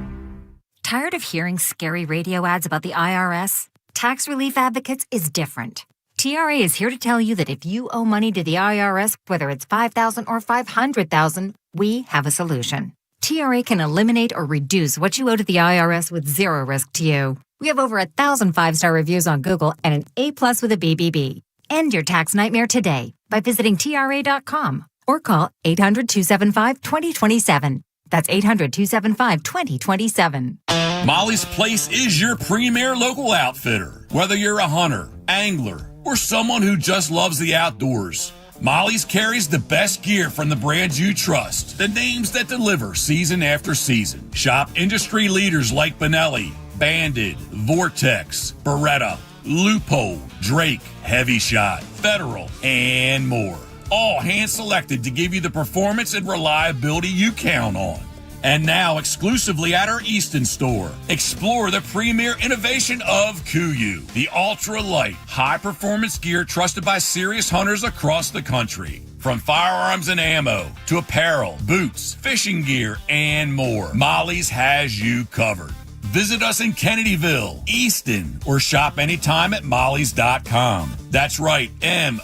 Tired of hearing scary radio ads about the IRS? Tax Relief Advocates is different. TRA is here to tell you that if you owe money to the IRS, whether it's $5,000 or $500,000, we have a solution. TRA can eliminate or reduce what you owe to the IRS with zero risk to you. We have over 1,000 5-star reviews on Google and an A+ with a BBB. End your tax nightmare today by visiting TRA.com or call 800-275-2027. That's 800-275-2027. Molly's Place is your premier local outfitter. Whether you're a hunter, angler, or someone who just loves the outdoors, Molly's carries the best gear from the brands you trust, the names that deliver season after season. Shop industry leaders like Benelli, Bandit, Vortex, Beretta, Loophole, Drake, Heavy Shot, Federal, and more. All hand-selected to give you the performance and reliability you count on. And now, exclusively at our Easton store, explore the premier innovation of KUIU, the ultra-light, high-performance gear trusted by serious hunters across the country. From firearms and ammo to apparel, boots, fishing gear, and more, Molly's has you covered. Visit us in Kennedyville, Easton, or shop anytime at mollys.com. That's right, MOLLYS.com.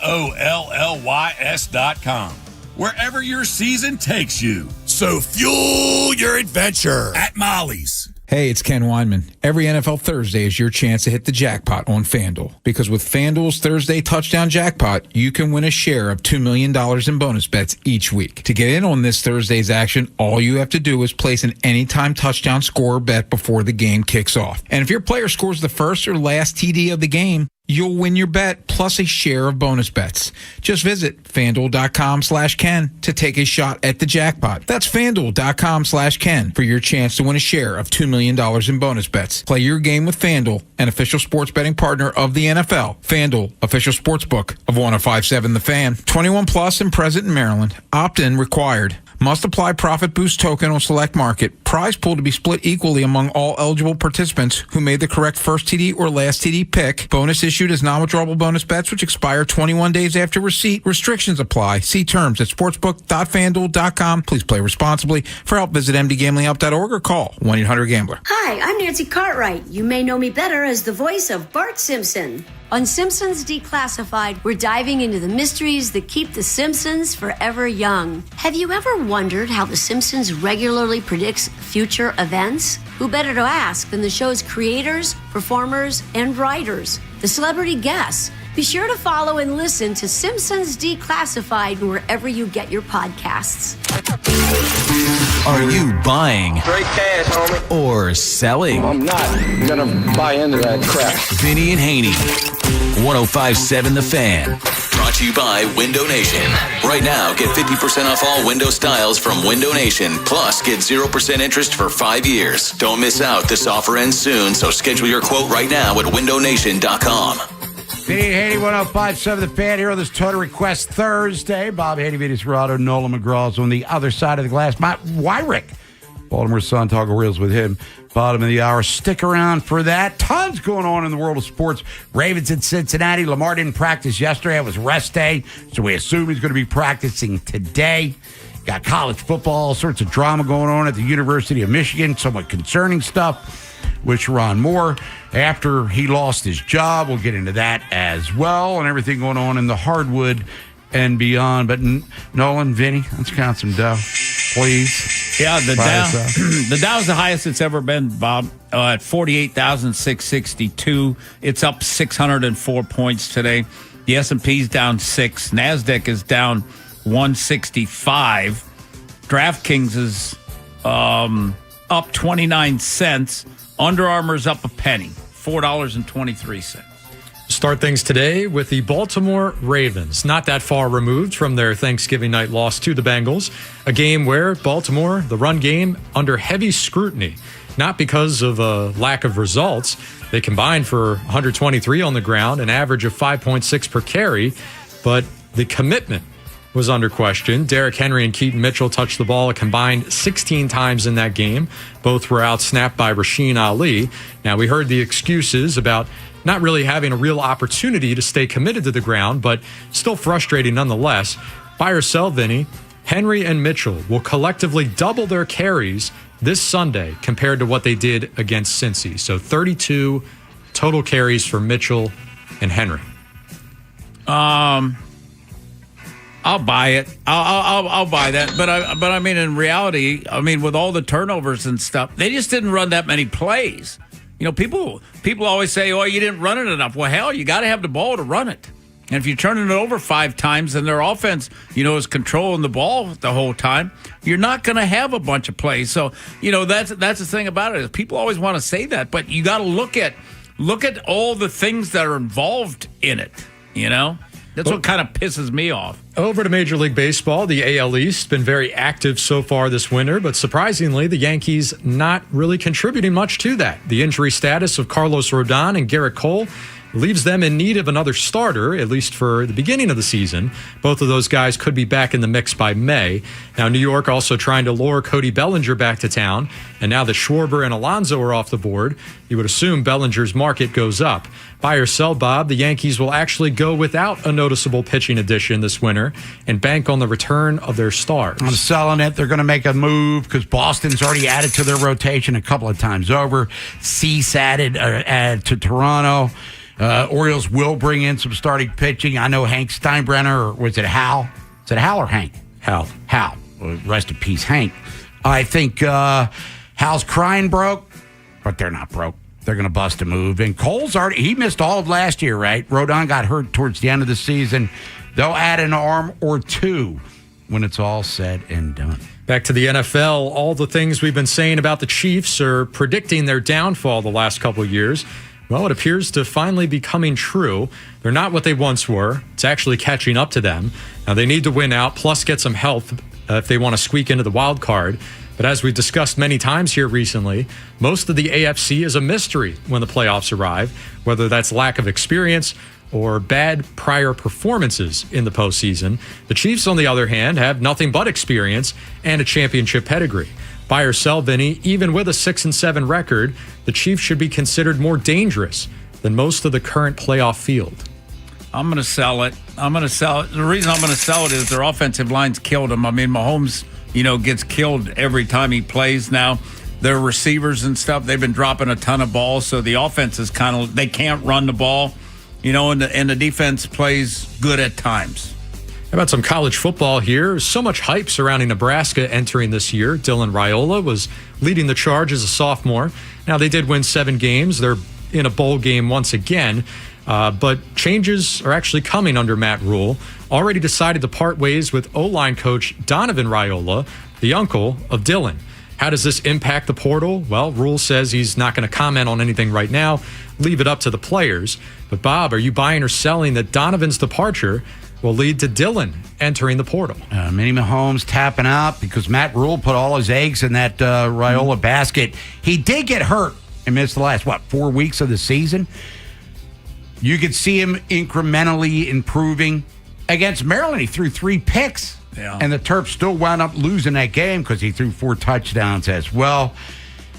Wherever your season takes you. So fuel your adventure at Molly's. Hey, it's Ken Weinman. Every NFL Thursday is your chance to hit the jackpot on FanDuel. Because with FanDuel's Thursday Touchdown Jackpot, you can win a share of $2 million in bonus bets each week. To get in on this Thursday's action, all you have to do is place an anytime touchdown scorer bet before the game kicks off. And if your player scores the first or last TD of the game, you'll win your bet plus a share of bonus bets. Just visit FanDuel.com/Ken to take a shot at the jackpot. That's FanDuel.com/Ken for your chance to win a share of $2 million in bonus bets. Play your game with FanDuel, an official sports betting partner of the NFL. FanDuel, official sportsbook of 105.7 The Fan. 21 plus and present in Maryland. Opt-in required. Must apply profit boost token on select market. Prize pool to be split equally among all eligible participants who made the correct first TD or last TD pick. Bonus issued as non-withdrawable bonus bets which expire 21 days after receipt. Restrictions apply. See terms at sportsbook.fanduel.com. Please play responsibly. For help, visit mdgamblinghelp.org or call 1-800-GAMBLER. Hi, I'm Nancy Cartwright. You may know me better as the voice of Bart Simpson. On Simpsons Declassified, we're diving into the mysteries that keep the Simpsons forever young. Have you ever wondered how The Simpsons regularly predicts future events? Who better to ask than the show's creators, performers, and writers, the celebrity guests? Be sure to follow and listen to Simpsons Declassified wherever you get your podcasts. Are you buying Straight cash, homie. or selling? I'm not gonna buy into that crap. Vinny and Haynie, 105.7 The Fan. Brought to you by Window Nation. Right now, get 50% off all window styles from Window Nation. Plus, get 0% interest for 5 years. Don't miss out. This offer ends soon, so schedule your quote right now at windownation.com. Vinny Haynie, 105.7 The Fan here on this Total Request Thursday. Bob Haynie, Vinny Serrato, Nolan McGraw's on the other side of the glass. Matt Wyrick, Baltimore Sun, talk reels with him. Bottom of the hour. Stick around for that. Tons going on in the world of sports. Ravens in Cincinnati. Lamar didn't practice yesterday. It was rest day, so we assume he's going to be practicing today. Got college football, all sorts of drama going on at the University of Michigan. Somewhat concerning stuff with Sharon Moore after he lost his job. We'll get into that as well and everything going on in the hardwood and beyond. But Nolan, Vinny, let's count some dough, please. Yeah, the Dow's the highest it's ever been, Bob, at 48,662. It's up 604 points today. The S&P's down 6. NASDAQ is down 165. DraftKings is up 29 cents. Under Armour's up a penny, $4.23. Start things today with the Baltimore Ravens. Not that far removed from their Thanksgiving night loss to the Bengals. A game where Baltimore, the run game, under heavy scrutiny. Not because of a lack of results. They combined for 123 on the ground, an average of 5.6 per carry. But the commitment was under question. Derrick Henry and Keaton Mitchell touched the ball a combined 16 times in that game. Both were outsnapped by Rasheen Ali. Now, we heard the excuses about not really having a real opportunity to stay committed to the ground, but still frustrating nonetheless. Buy or sell, Vinny, Henry and Mitchell will collectively double their carries this Sunday compared to what they did against Cincy. So 32 total carries for Mitchell and Henry. I'll buy it. I'll buy that. But I mean, in reality, I mean, with all the turnovers and stuff, they just didn't run that many plays. You know, people always say, "Oh, you didn't run it enough." Well, hell, you got to have the ball to run it. And if you're turning it over 5 times and their offense, is controlling the ball the whole time, you're not going to have a bunch of plays. So, that's the thing about it is people always want to say that, but you got to look at all the things that are involved in it. That's what kind of pisses me off. Over to Major League Baseball, the AL East been very active so far this winter, but surprisingly, the Yankees not really contributing much to that. The injury status of Carlos Rodon and Garrett Cole leaves them in need of another starter, at least for the beginning of the season. Both of those guys could be back in the mix by May. Now, New York also trying to lure Cody Bellinger back to town, and now that Schwarber and Alonso are off the board, you would assume Bellinger's market goes up. Buy or sell, Bob, the Yankees will actually go without a noticeable pitching addition this winter and bank on the return of their stars. I'm selling it. They're going to make a move because Boston's already added to their rotation a couple of times over. Cease added to Toronto. Orioles will bring in some starting pitching. I know Hank Steinbrenner, or was it Hal? Is it Hal or Hank? Hal. Well, rest in peace, Hank. I think Hal's crying broke, but they're not broke. They're going to bust a move. And Cole's he missed all of last year, right? Rodon got hurt towards the end of the season. They'll add an arm or two when it's all said and done. Back to the NFL, all the things we've been saying about the Chiefs are predicting their downfall the last couple of years. Well, it appears to finally be coming true. They're not what they once were. It's actually catching up to them. Now, they need to win out, plus get some help if they want to squeak into the wild card. But as we've discussed many times here recently, most of the AFC is a mystery when the playoffs arrive, whether that's lack of experience or bad prior performances in the postseason. The Chiefs, on the other hand, have nothing but experience and a championship pedigree. Buy or sell, Vinny, even with a 6-7 record, the Chiefs should be considered more dangerous than most of the current playoff field. I'm going to sell it. The reason I'm going to sell it is their offensive line's killed them. I mean, Mahomes, gets killed every time he plays now. Their receivers and stuff, they've been dropping a ton of balls, so the offense is they can't run the ball, and the defense plays good at times. How about some college football here? So much hype surrounding Nebraska entering this year. Dylan Raiola was leading the charge as a sophomore. Now, they did win 7 games. They're in a bowl game once again. But changes are actually coming under Matt Rule. Already decided to part ways with O-line coach Donovan Raiola, the uncle of Dylan. How does this impact the portal? Well, Rule says he's not going to comment on anything right now. Leave it up to the players. But, Bob, are you buying or selling that Donovan's departure will lead to Dylan entering the portal? Minnie Mahomes tapping out because Matt Rule put all his eggs in that Raiola basket. He did get hurt and missed the last, 4 weeks of the season. You could see him incrementally improving. Against Maryland, he threw 3 picks. Yeah. And the Terps still wound up losing that game because he threw 4 touchdowns as well.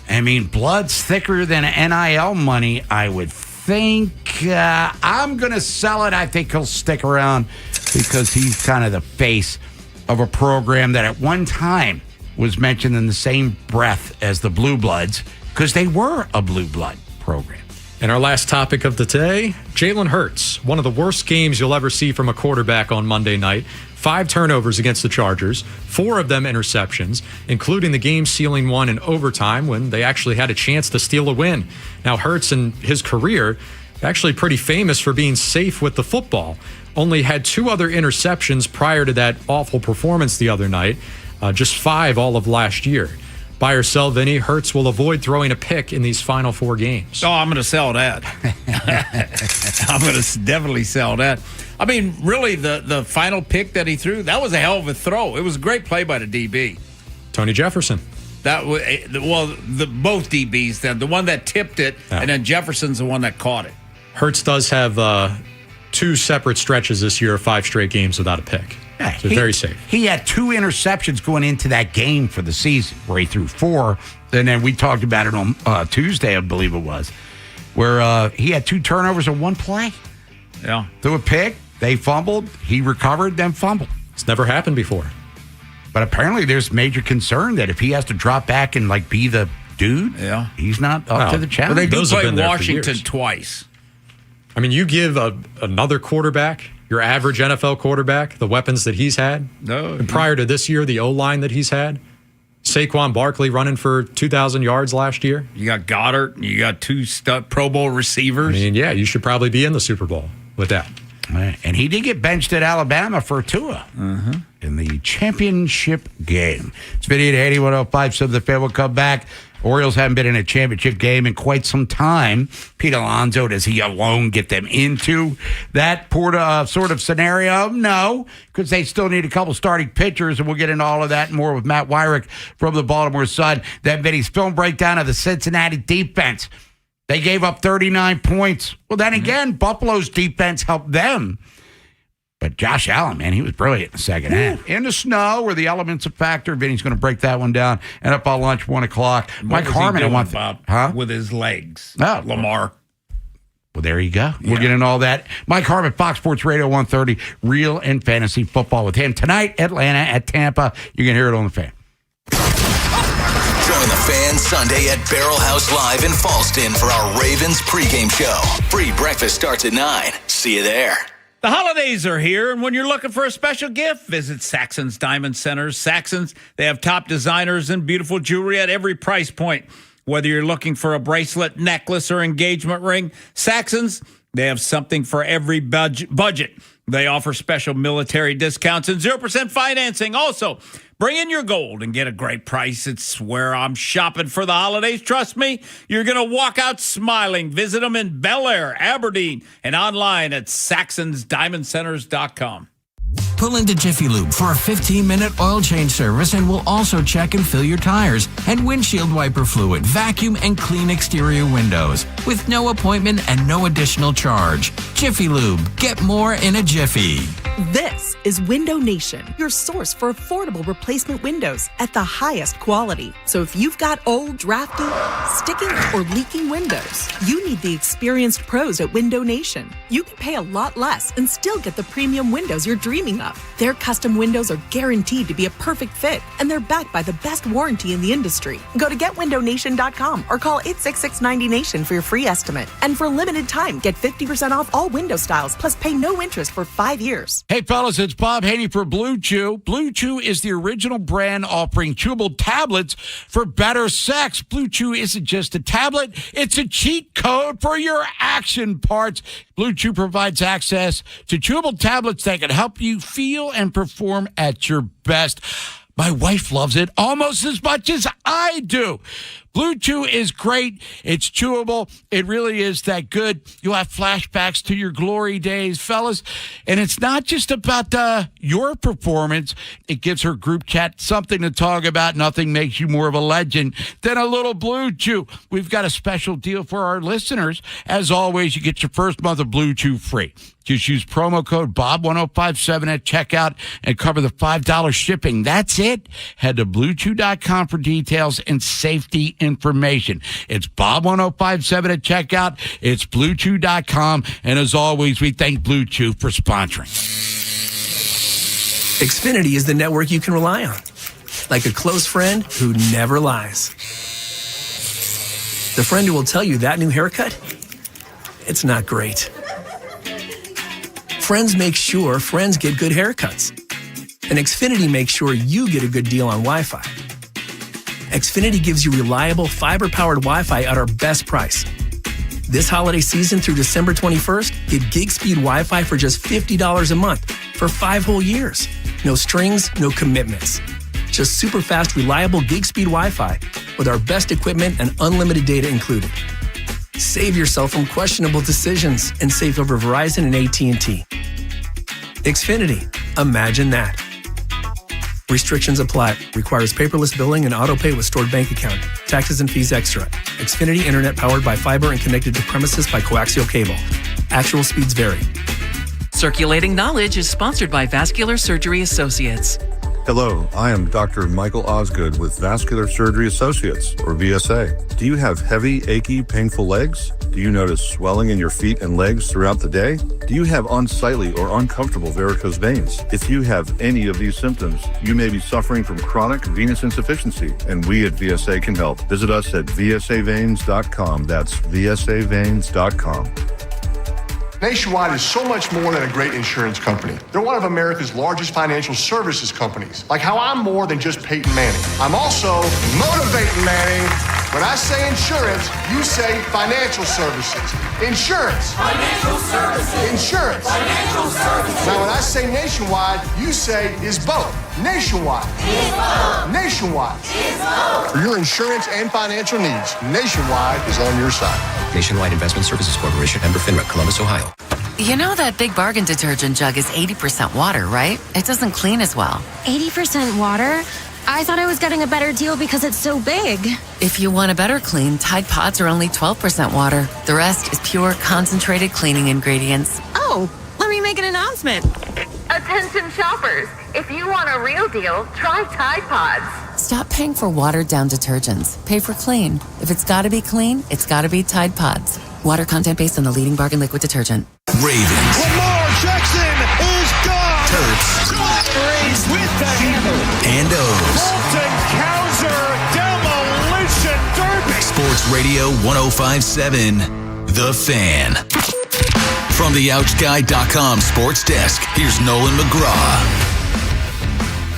I mean, blood's thicker than NIL money, I would think. I'm going to sell it. I think he'll stick around because he's kind of the face of a program that at one time was mentioned in the same breath as the Blue Bloods because they were a Blue Blood program. And our last topic of the day, Jalen Hurts. One of the worst games you'll ever see from a quarterback on Monday night. 5 turnovers against the Chargers, 4 of them interceptions, including the game-sealing one in overtime when they actually had a chance to steal a win. Now, Hurts in his career, actually pretty famous for being safe with the football. Only had 2 other interceptions prior to that awful performance the other night. Just 5 all of last year. Buy or sell, Vinny. Hurts will avoid throwing a pick in these final 4 games. Oh, I'm going to sell that. I'm going to definitely sell that. I mean, really, the final pick that he threw, that was a hell of a throw. It was a great play by the DB. Tony Jefferson. That was, both DBs, the one that tipped it, and then Jefferson's the one that caught it. Hurts does have 2 separate stretches this year, 5 straight games without a pick. Yeah, so very safe. He had 2 interceptions going into that game for the season, where he threw 4. And then we talked about it on Tuesday, I believe it was, where he had 2 turnovers on 1 play. Yeah. Threw a pick, they fumbled, he recovered, then fumbled. It's never happened before. But apparently there's major concern that if he has to drop back and be the dude, he's not up to the challenge. Well, they do play Washington twice. I mean, you give another quarterback, your average NFL quarterback, the weapons that he's had. No. And prior to this year, the O-line that he's had. Saquon Barkley running for 2,000 yards last year. You got Goddard. You got 2 Pro Bowl receivers. I mean, yeah, you should probably be in the Super Bowl with that. And he did get benched at Alabama for Tua in the championship game. It's Vinny Haynie, 105.7 The Fan. Will come back. Orioles haven't been in a championship game in quite some time. Pete Alonso, does he alone get them into that sort of scenario? No, because they still need a couple starting pitchers, and we'll get into all of that and more with Matt Wyrick from the Baltimore Sun. Then Vinny's film breakdown of the Cincinnati defense. They gave up 39 points. Well, then again, Buffalo's defense helped them. But Josh Allen, man, he was brilliant in the second half. In the snow, where the elements a factor. Vinny's going to break that one down. And up on lunch, 1 o'clock. Mike Harmon at 1 with his legs. Oh, Lamar. Well, there you go. We'll get into all that. Mike Harmon, Fox Sports Radio 130, Real and Fantasy Football with him. Tonight, Atlanta at Tampa. You can hear it on the Fan. Join the Fan Sunday at Barrel House Live in Falston for our Ravens pregame show. Free breakfast starts at 9. See you there. The holidays are here, and when you're looking for a special gift, visit Saxon's Diamond Centers. Saxon's, they have top designers and beautiful jewelry at every price point. Whether you're looking for a bracelet, necklace, or engagement ring, Saxon's, they have something for every budget. They offer special military discounts and 0% financing. Also, bring in your gold and get a great price. It's where I'm shopping for the holidays. Trust me, you're going to walk out smiling. Visit them in Bel Air, Aberdeen, and online at saxonsdiamondcenters.com. Pull into Jiffy Lube for a 15-minute oil change service, and we'll also check and fill your tires and windshield wiper fluid, vacuum, and clean exterior windows with no appointment and no additional charge. Jiffy Lube. Get more in a jiffy. This is Window Nation, your source for affordable replacement windows at the highest quality. So if you've got old, drafty, sticking, or leaking windows, you need the experienced pros at Window Nation. You can pay a lot less and still get the premium windows you're dreaming of. Their custom windows are guaranteed to be a perfect fit, and they're backed by the best warranty in the industry. Go to getwindownation.com or call 866-90Nation for your free estimate. And for a limited time, get 50% off all window styles, plus pay no interest for 5 years. Hey, fellas, it's Bob Haynie for Blue Chew. Blue Chew is the original brand offering chewable tablets for better sex. Blue Chew isn't just a tablet, it's a cheat code for your action parts. Blue Chew provides access to chewable tablets that can help you feel and perform at your best. My wife loves it almost as much as I do. Blue Chew is great. It's chewable. It really is that good. You'll have flashbacks to your glory days, fellas. And it's not just about your performance. It gives her group chat something to talk about. Nothing makes you more of a legend than a little Blue Chew. We've got a special deal for our listeners. As always, you get your first month of Blue Chew free. Just use promo code BOB1057 at checkout and cover the $5 shipping. That's it. Head to BlueChew.com for details and safety information. It's Bob1057 at checkout. It's BlueChew.com. And as always, we thank Blue Chew for sponsoring. Xfinity is the network you can rely on. Like a close friend who never lies. The friend who will tell you that new haircut, it's not great. Friends make sure friends get good haircuts. And Xfinity makes sure you get a good deal on Wi-Fi. Xfinity gives you reliable fiber-powered Wi-Fi at our best price. This holiday season through December 21st, get gig speed Wi-Fi for just $50 a month for 5 whole years. No strings, no commitments. Just super fast, reliable gig speed Wi-Fi with our best equipment and unlimited data included. Save yourself from questionable decisions and save over Verizon and AT&T. Xfinity. Imagine that. Restrictions apply. Requires paperless billing and auto pay with stored bank account. Taxes and fees extra. Xfinity Internet powered by fiber and connected to premises by coaxial cable. Actual speeds vary. Circulating Knowledge is sponsored by Vascular Surgery Associates. Hello, I am Dr. Michael Osgood with Vascular Surgery Associates, or VSA. Do you have heavy, achy, painful legs? Do you notice swelling in your feet and legs throughout the day? Do you have unsightly or uncomfortable varicose veins? If you have any of these symptoms, you may be suffering from chronic venous insufficiency, and we at VSA can help. Visit us at vsaveins.com. That's vsaveins.com. Nationwide is so much more than a great insurance company. They're one of America's largest financial services companies. Like how I'm more than just Peyton Manning. I'm also motivating Manning. When I say insurance, you say financial services. Insurance. Financial services. Insurance. Financial services. Now when I say nationwide, you say is both. Nationwide. Is both. Nationwide. Is both. For your insurance and financial needs, Nationwide is on your side. Nationwide Investment Services Corporation, member FINRA, Columbus, Ohio. You know that Big Bargain detergent jug is 80% water, right? It doesn't clean as well. 80% water? I thought I was getting a better deal because it's so big. If you want a better clean, Tide Pods are only 12% water. The rest is pure, concentrated cleaning ingredients. Oh, let me make an announcement. Attention shoppers, if you want a real deal, try Tide Pods. Stop paying for watered-down detergents. Pay for clean. If it's got to be clean, it's got to be Tide Pods. Water content based on the leading bargain liquid detergent. Ravens. Lamar Jackson is gone. Terps. Rays with the handle. And O's. Colton Cowser, demolition derby. Sports Radio 105.7, The Fan. From the OutGuy.com sports desk, here's Nolan McGraw.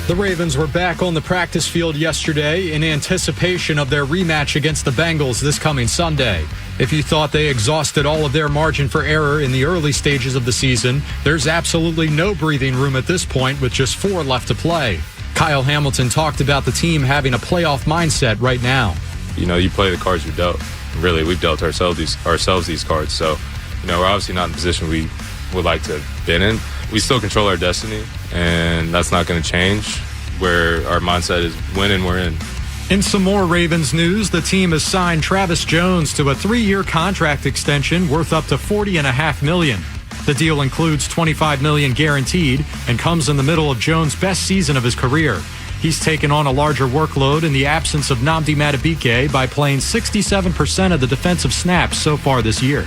The Ravens were back on the practice field yesterday in anticipation of their rematch against the Bengals this coming Sunday. If you thought they exhausted all of their margin for error in the early stages of the season, there's absolutely no breathing room at this point with just 4 left to play. Kyle Hamilton talked about the team having a playoff mindset right now. You know, you play the cards you're dealt. Really, we've dealt ourselves these cards. So, you know, we're obviously not in the position we would like to have been in. We still control our destiny, and that's not going to change. Where our mindset is win and we're in. In some more Ravens news, the team has signed Travis Jones to a 3-year contract extension worth up to $40.5 million. The deal includes $25 million guaranteed and comes in the middle of Jones' best season of his career. He's taken on a larger workload in the absence of Nnamdi Madubuike by playing 67% of the defensive snaps so far this year.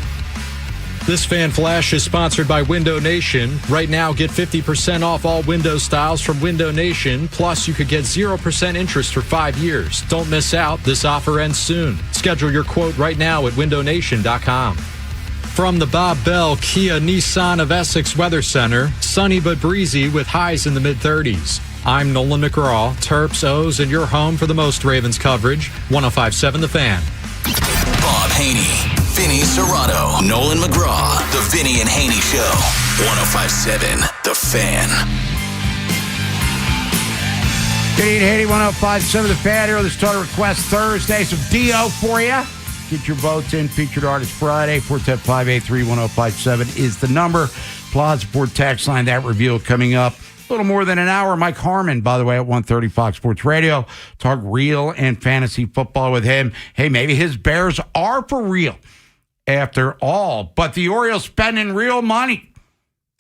This Fan Flash is sponsored by Window Nation. Right now, get 50% off all window styles from Window Nation. Plus, you could get 0% interest for 5 years. Don't miss out. This offer ends soon. Schedule your quote right now at windownation.com. From the Bob Bell Kia Nissan of Essex Weather Center, sunny but breezy with highs in the mid-30s. I'm Nolan McGraw, Terps, O's, and your home for the most Ravens coverage. 105.7 The Fan. Bob Haynie, Vinny Serrato, Nolan McGraw, The Vinny and Haynie Show. 105.7 The Fan. Vinny and Haynie, 105.7 The Fan here on the Starter Request Thursday. Some D.O. for you. Get your votes in. Featured Artist Friday. 410-583-1057 is the number. Plaza Support text line. That reveal coming up. A little more than an hour. Mike Harmon, by the way, at 1:30 Fox Sports Radio. Talk real and fantasy football with him. Hey, maybe his Bears are for real after all. But the Orioles spending real money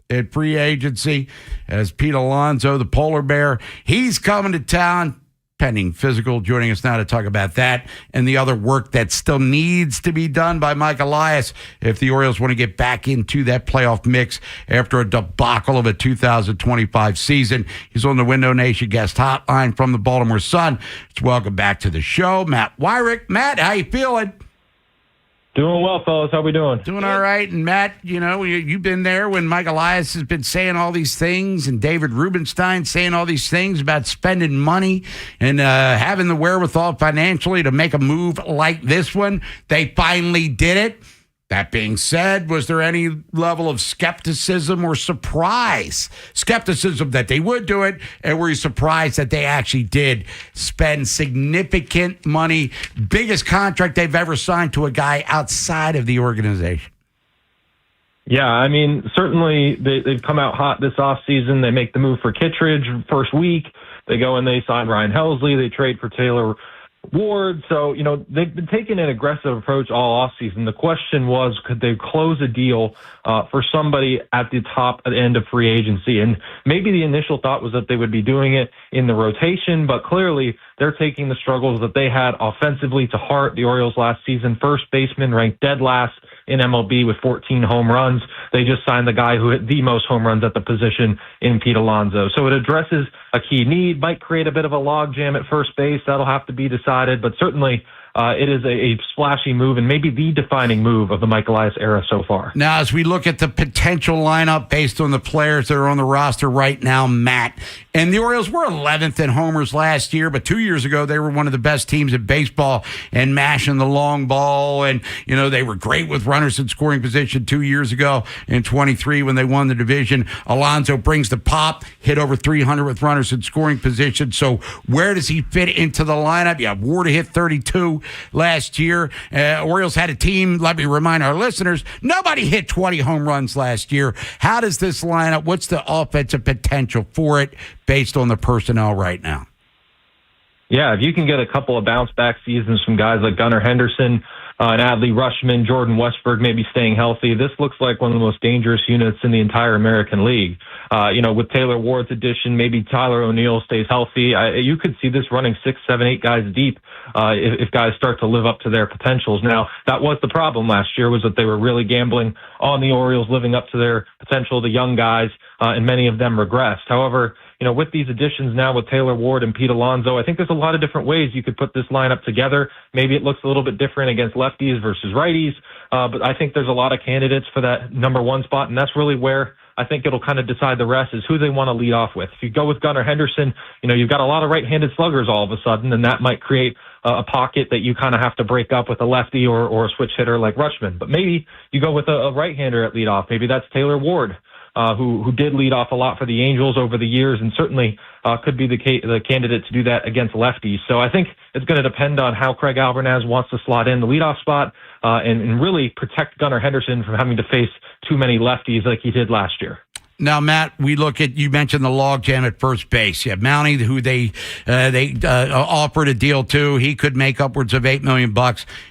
at free agency as Pete Alonso, the polar bear, he's coming to town. Pending physical. Joining us now to talk about that and the other work that still needs to be done by Mike Elias if the Orioles want to get back into that playoff mix after a debacle of a 2025 season. He's on the Window Nation guest hotline from the Baltimore Sun. Let's welcome back to the show, Matt Wyrick. Matt, how you feeling? Doing well, fellas. How we doing? Doing all right. And Matt, you know, you've been there when Mike Elias has been saying all these things and David Rubenstein saying all these things about spending money and having the wherewithal financially to make a move like this one. They finally did it. That being said, was there any level of skepticism or surprise? Skepticism that they would do it, and were you surprised that they actually did spend significant money, biggest contract they've ever signed to a guy outside of the organization? Yeah, I mean, certainly they've come out hot this offseason. They make the move for Kittredge first week. They go and they sign Ryan Helsley. They trade for Taylor Ward. So, they've been taking an aggressive approach all offseason. The question was, could they close a deal for somebody at the top end of free agency? And maybe the initial thought was that they would be doing it in the rotation, but clearly they're taking the struggles that they had offensively to heart. The Orioles last season, first baseman ranked dead last in MLB with 14 home runs. They just signed the guy who hit the most home runs at the position in Pete Alonso. So it addresses a key need, might create a bit of a logjam at first base. That'll have to be decided, but certainly it is a splashy move and maybe the defining move of the Mike Elias era so far. Now, as we look at the potential lineup based on the players that are on the roster right now, Matt, and the Orioles were 11th in homers last year, but 2 years ago they were one of the best teams in baseball and mashing the long ball, and they were great with runners in scoring position 2 years ago in 23 when they won the division. Alonso brings the pop, hit over 300 with runners in scoring position. So where does he fit into the lineup? Yeah, Ward hit 32 last year. Orioles had a team, let me remind our listeners, nobody hit 20 home runs last year. How does this line up? What's the offensive potential for it based on the personnel right now? Yeah, if you can get a couple of bounce-back seasons from guys like Gunnar Henderson and Adley Rutschman, Jordan Westberg maybe staying healthy, this looks like one of the most dangerous units in the entire American League. With Taylor Ward's addition, maybe Tyler O'Neill stays healthy. You could see this running 6, 7, 8 guys deep if guys start to live up to their potentials. Now, that was the problem last year, was that they were really gambling on the Orioles living up to their potential, the young guys, and many of them regressed. However, with these additions now with Taylor Ward and Pete Alonso, I think there's a lot of different ways you could put this lineup together. Maybe it looks a little bit different against lefties versus righties, but I think there's a lot of candidates for that number one spot, and that's really where I think it'll kind of decide the rest, is who they want to lead off with. If you go with Gunnar Henderson, you've got a lot of right-handed sluggers all of a sudden, and that might create a pocket that you kind of have to break up with a lefty or a switch hitter like Rutschman. But maybe you go with a right-hander at leadoff. Maybe that's Taylor Ward, who did lead off a lot for the Angels over the years and certainly could be the candidate to do that against lefties. So I think it's going to depend on how Craig Alvarez wants to slot in the leadoff spot and really protect Gunnar Henderson from having to face too many lefties like he did last year. Now, Matt, we look at, you mentioned the logjam at first base. Yeah, Mountie, who they offered a deal to, he could make upwards of $8 million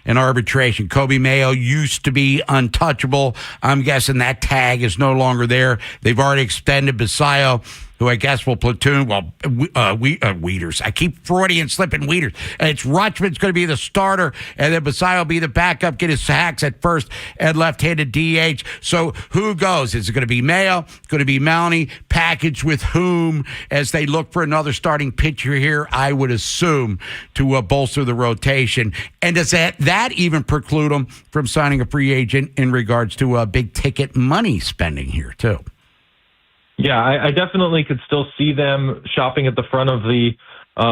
in arbitration. Kobe Mayo used to be untouchable. I'm guessing that tag is no longer there. They've already extended Basayo, who I guess will platoon, Wieters. I keep Freudian slipping Wieters. It's Rutschman's going to be the starter, and then Basayo will be the backup, get his sacks at first and left-handed DH. So who goes? Is it going to be Mayo? Going to be Mountie? Packaged with whom as they look for another starting pitcher here, I would assume, to bolster the rotation. And does that even preclude them from signing a free agent in regards to big-ticket money spending here, too? Yeah, I definitely could still see them shopping at the front of the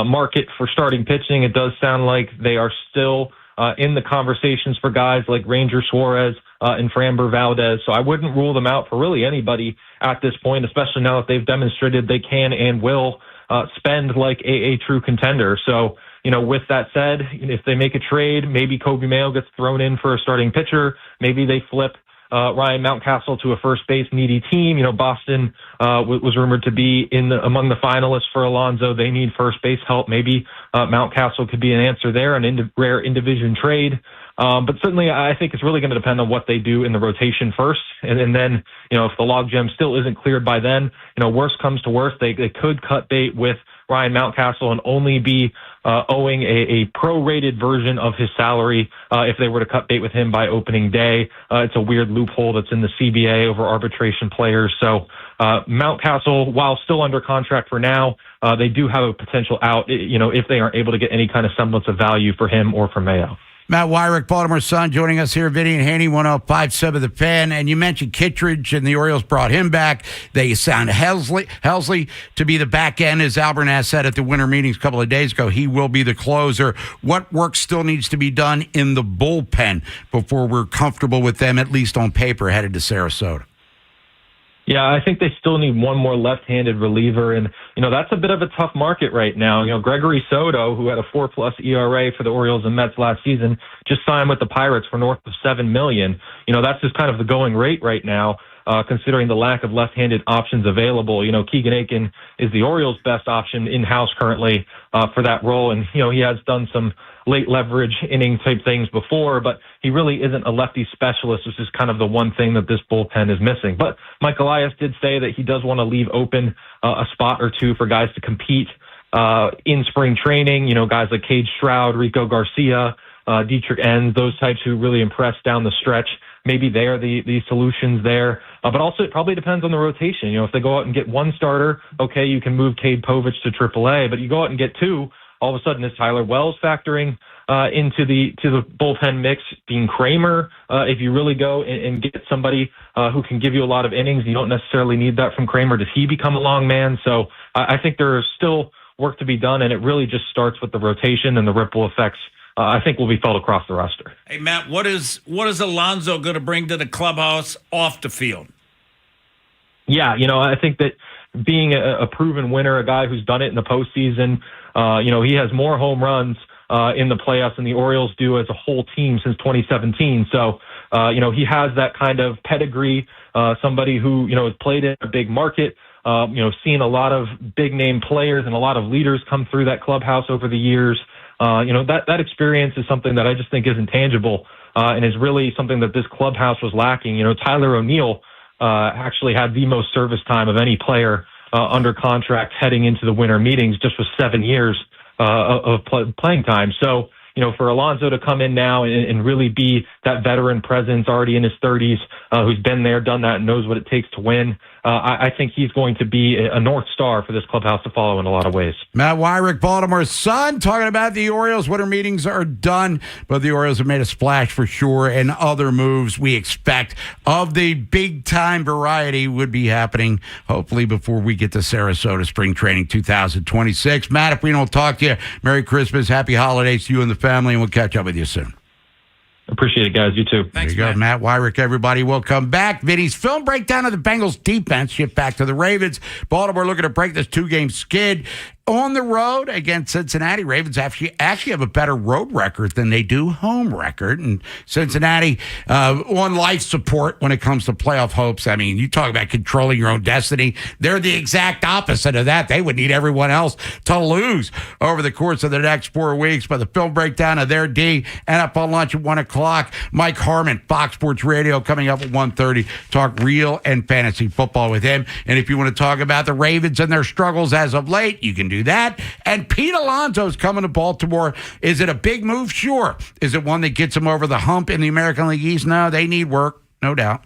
market for starting pitching. It does sound like they are still in the conversations for guys like Ranger Suarez and Framber Valdez. So I wouldn't rule them out for really anybody at this point, especially now that they've demonstrated they can and will spend like a true contender. So, with that said, if they make a trade, maybe Kobe Mayo gets thrown in for a starting pitcher. Maybe they flip Ryan Mountcastle to a first base needy team. Boston was rumored to be among the finalists for Alonso. They need first base help. Maybe Mountcastle could be an answer there, rare in-division trade. But certainly I think it's really going to depend on what they do in the rotation first. And then, if the logjam still isn't cleared by then, worst comes to worst, they could cut bait with Ryan Mountcastle and only be owing a prorated version of his salary if they were to cut bait with him by opening day. It's a weird loophole that's in the CBA over arbitration players. So Mountcastle, while still under contract for now, they do have a potential out, if they aren't able to get any kind of semblance of value for him or for Mayo. Matt Wyrick, Baltimore Sun, joining us here. Vinny and Haynie, 105.7 The Fan. And you mentioned Kittredge, and the Orioles brought him back. They signed Helsley to be the back end, as Albernaz said at the winter meetings a couple of days ago. He will be the closer. What work still needs to be done in the bullpen before we're comfortable with them, at least on paper, headed to Sarasota? Yeah, I think they still need one more left-handed reliever, and that's a bit of a tough market right now. Gregory Soto, who had a 4+ ERA for the Orioles and Mets last season, just signed with the Pirates for north of $7 million. That's just kind of the going rate right now, considering the lack of left-handed options available. Keegan Aiken is the Orioles' best option in-house currently for that role, and he has done some late leverage inning type things before, but he really isn't a lefty specialist, which is kind of the one thing that this bullpen is missing. But Mike Elias did say that he does want to leave open a spot or two for guys to compete in spring training. Guys like Cade Stroud, Rico Garcia, Dietrich Enns, those types who really impressed down the stretch. Maybe they are the solutions there. But also it probably depends on the rotation. If they go out and get one starter, okay, you can move Cade Povich to AAA, but you go out and get two, all of a sudden, is Tyler Wells factoring into the bullpen mix? Dean Kramer, if you really go and get somebody who can give you a lot of innings, you don't necessarily need that from Kramer. Does he become a long man? So I think there's still work to be done, and it really just starts with the rotation, and the ripple effects I think will be felt across the roster. Hey, Matt, what is Alonso going to bring to the clubhouse off the field? Yeah, I think that being a proven winner, a guy who's done it in the postseason, he has more home runs in the playoffs than the Orioles do as a whole team since 2017. So, he has that kind of pedigree, somebody who, has played in a big market, seen a lot of big name players and a lot of leaders come through that clubhouse over the years. That experience is something that I just think is intangible and is really something that this clubhouse was lacking. Tyler O'Neill actually had the most service time of any player under contract heading into the winter meetings, just with 7 years of playing time. So, for Alonso to come in now and really be that veteran presence, already in his 30s, who's been there, done that, and knows what it takes to win, I think he's going to be a North Star for this clubhouse to follow in a lot of ways. Matt Wyrick, Baltimore Sun, talking about the Orioles. Winter meetings are done, but the Orioles have made a splash for sure, and other moves we expect of the big-time variety would be happening, hopefully, before we get to Sarasota Spring Training 2026. Matt, if we don't talk to you, Merry Christmas, Happy Holidays to you and the family, and we'll catch up with you soon. Appreciate it, guys. You too. Thanks, there you go, Matt Wyrick, everybody. We'll come back. Vinny's film breakdown of the Bengals defense. Shift back to the Ravens. Baltimore looking to break this 2-game skid on the road against Cincinnati. Ravens actually have a better road record than they do home record. And Cincinnati on life support when it comes to playoff hopes. I mean, you talk about controlling your own destiny. They're the exact opposite of that. They would need everyone else to lose over the course of the next 4 weeks. But the film breakdown of their D, NFL lunch at 1 o'clock. Mike Harmon, Fox Sports Radio, coming up at 1:30. Talk real and fantasy football with him. And if you want to talk about the Ravens and their struggles as of late, you can do that. And Pete Alonso's coming to Baltimore. Is it a big move? Sure. Is it one that gets them over the hump in the American League East? No, they need work, no doubt.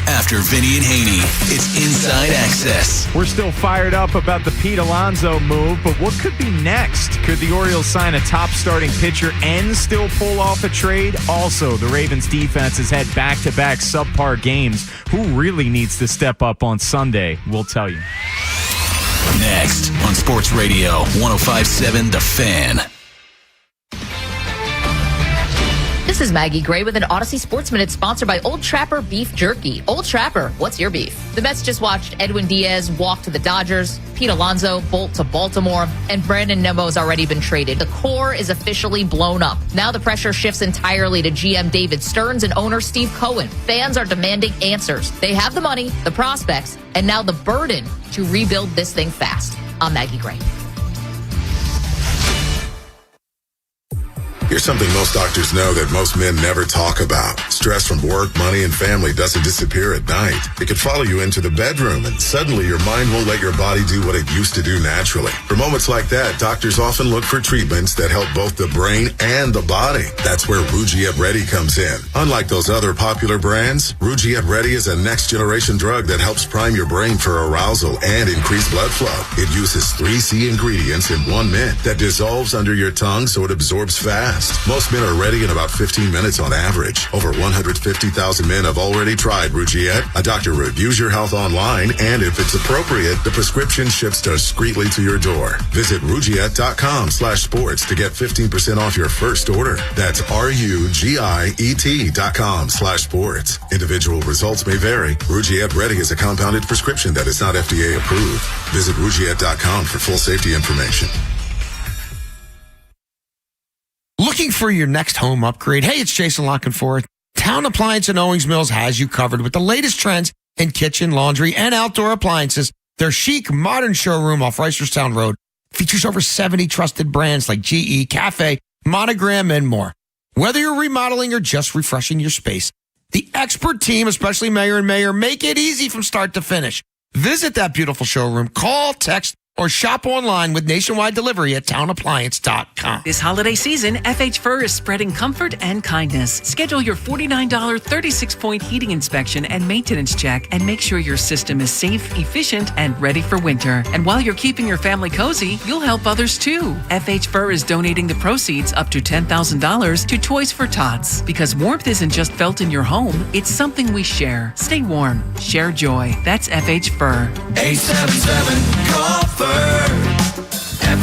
After Vinny and Haynie, it's Inside Access. We're still fired up about the Pete Alonso move, but what could be next? Could the Orioles sign a top starting pitcher and still pull off a trade? Also, the Ravens defense has had back-to-back subpar games. Who really needs to step up on Sunday? We'll tell you. Next on Sports Radio 105.7 The Fan. This is Maggie Gray with an Odyssey Sports Minute sponsored by Old Trapper Beef Jerky. Old Trapper, what's your beef? The Mets just watched Edwin Diaz walk to the Dodgers, Pete Alonso bolt to Baltimore, and Brandon Nimmo's already been traded. The core is officially blown up. Now the pressure shifts entirely to GM David Stearns and owner Steve Cohen. Fans are demanding answers. They have the money, the prospects, and now the burden to rebuild this thing fast. I'm Maggie Gray. Here's something most doctors know that most men never talk about. Stress from work, money, and family doesn't disappear at night. It could follow you into the bedroom, and suddenly your mind won't let your body do what it used to do naturally. For moments like that, doctors often look for treatments that help both the brain and the body. That's where Rugiet Ready comes in. Unlike those other popular brands, Rugiet Ready is a next-generation drug that helps prime your brain for arousal and increase blood flow. It uses 3 C ingredients in 1 mint that dissolves under your tongue so it absorbs fast. fast. Most men are ready in about 15 minutes on average. Over 150,000 men have already tried Rugiet. A doctor reviews your health online, and if it's appropriate, the prescription ships discreetly to your door. Visit Rugiet.com/sports to get 15% off your first order. That's RUGIET.com/sports. Individual results may vary. Rugiet Ready is a compounded prescription that is not FDA approved. Visit Rugiet.com for full safety information. Looking for your next home upgrade? Hey, it's Jason Lockenforth. Town Appliance in Owings Mills has you covered with the latest trends in kitchen, laundry, and outdoor appliances. Their chic, modern showroom off Reisterstown Road features over 70 trusted brands like GE, Cafe, Monogram, and more. Whether you're remodeling or just refreshing your space, the expert team, especially Mayor and Mayor, make it easy from start to finish. Visit that beautiful showroom, call, text, or shop online with nationwide delivery at townappliance.com. This holiday season, FH Fur is spreading comfort and kindness. Schedule your $49 36-point heating inspection and maintenance check and make sure your system is safe, efficient, and ready for winter. And while you're keeping your family cozy, you'll help others too. FH Fur is donating the proceeds up to $10,000 to Toys for Tots. Because warmth isn't just felt in your home, it's something we share. Stay warm. Share joy. That's FH Fur. 877-CALL-FUR.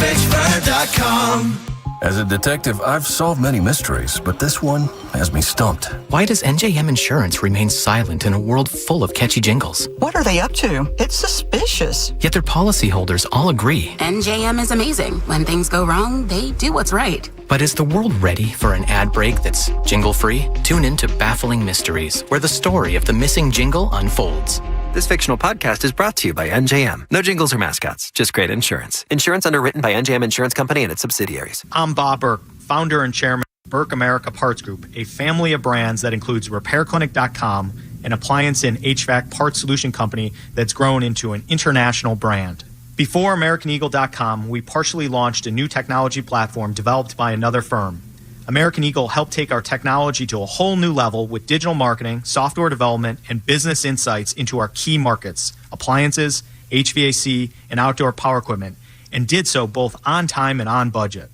FHFur.com. As a detective, I've solved many mysteries, but this one has me stumped. Why does NJM Insurance remain silent in a world full of catchy jingles? What are they up to? It's suspicious. Yet their policyholders all agree. NJM is amazing. When things go wrong, they do what's right. But is the world ready for an ad break that's jingle-free? Tune in to Baffling Mysteries, where the story of the missing jingle unfolds. This fictional podcast is brought to you by NJM. No jingles or mascots, just great insurance. Insurance underwritten by NJM Insurance Company and its subsidiaries. I'm Bob Burke, founder and chairman of Burke America Parts Group, a family of brands that includes RepairClinic.com, an appliance and HVAC parts solution company that's grown into an international brand. Before AmericanEagle.com, we partially launched a new technology platform developed by another firm. American Eagle helped take our technology to a whole new level with digital marketing, software development, and business insights into our key markets, appliances, HVAC, and outdoor power equipment, and did so both on time and on budget.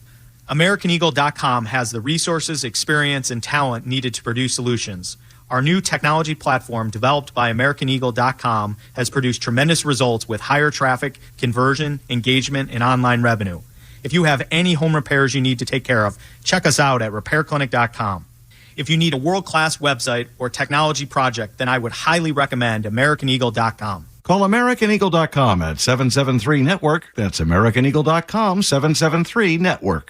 AmericanEagle.com has the resources, experience, and talent needed to produce solutions. Our new technology platform, developed by AmericanEagle.com, has produced tremendous results with higher traffic, conversion, engagement, and online revenue. If you have any home repairs you need to take care of, check us out at RepairClinic.com. If you need a world-class website or technology project, then I would highly recommend AmericanEagle.com. Call AmericanEagle.com at 773-NETWORK. That's AmericanEagle.com, 773-NETWORK.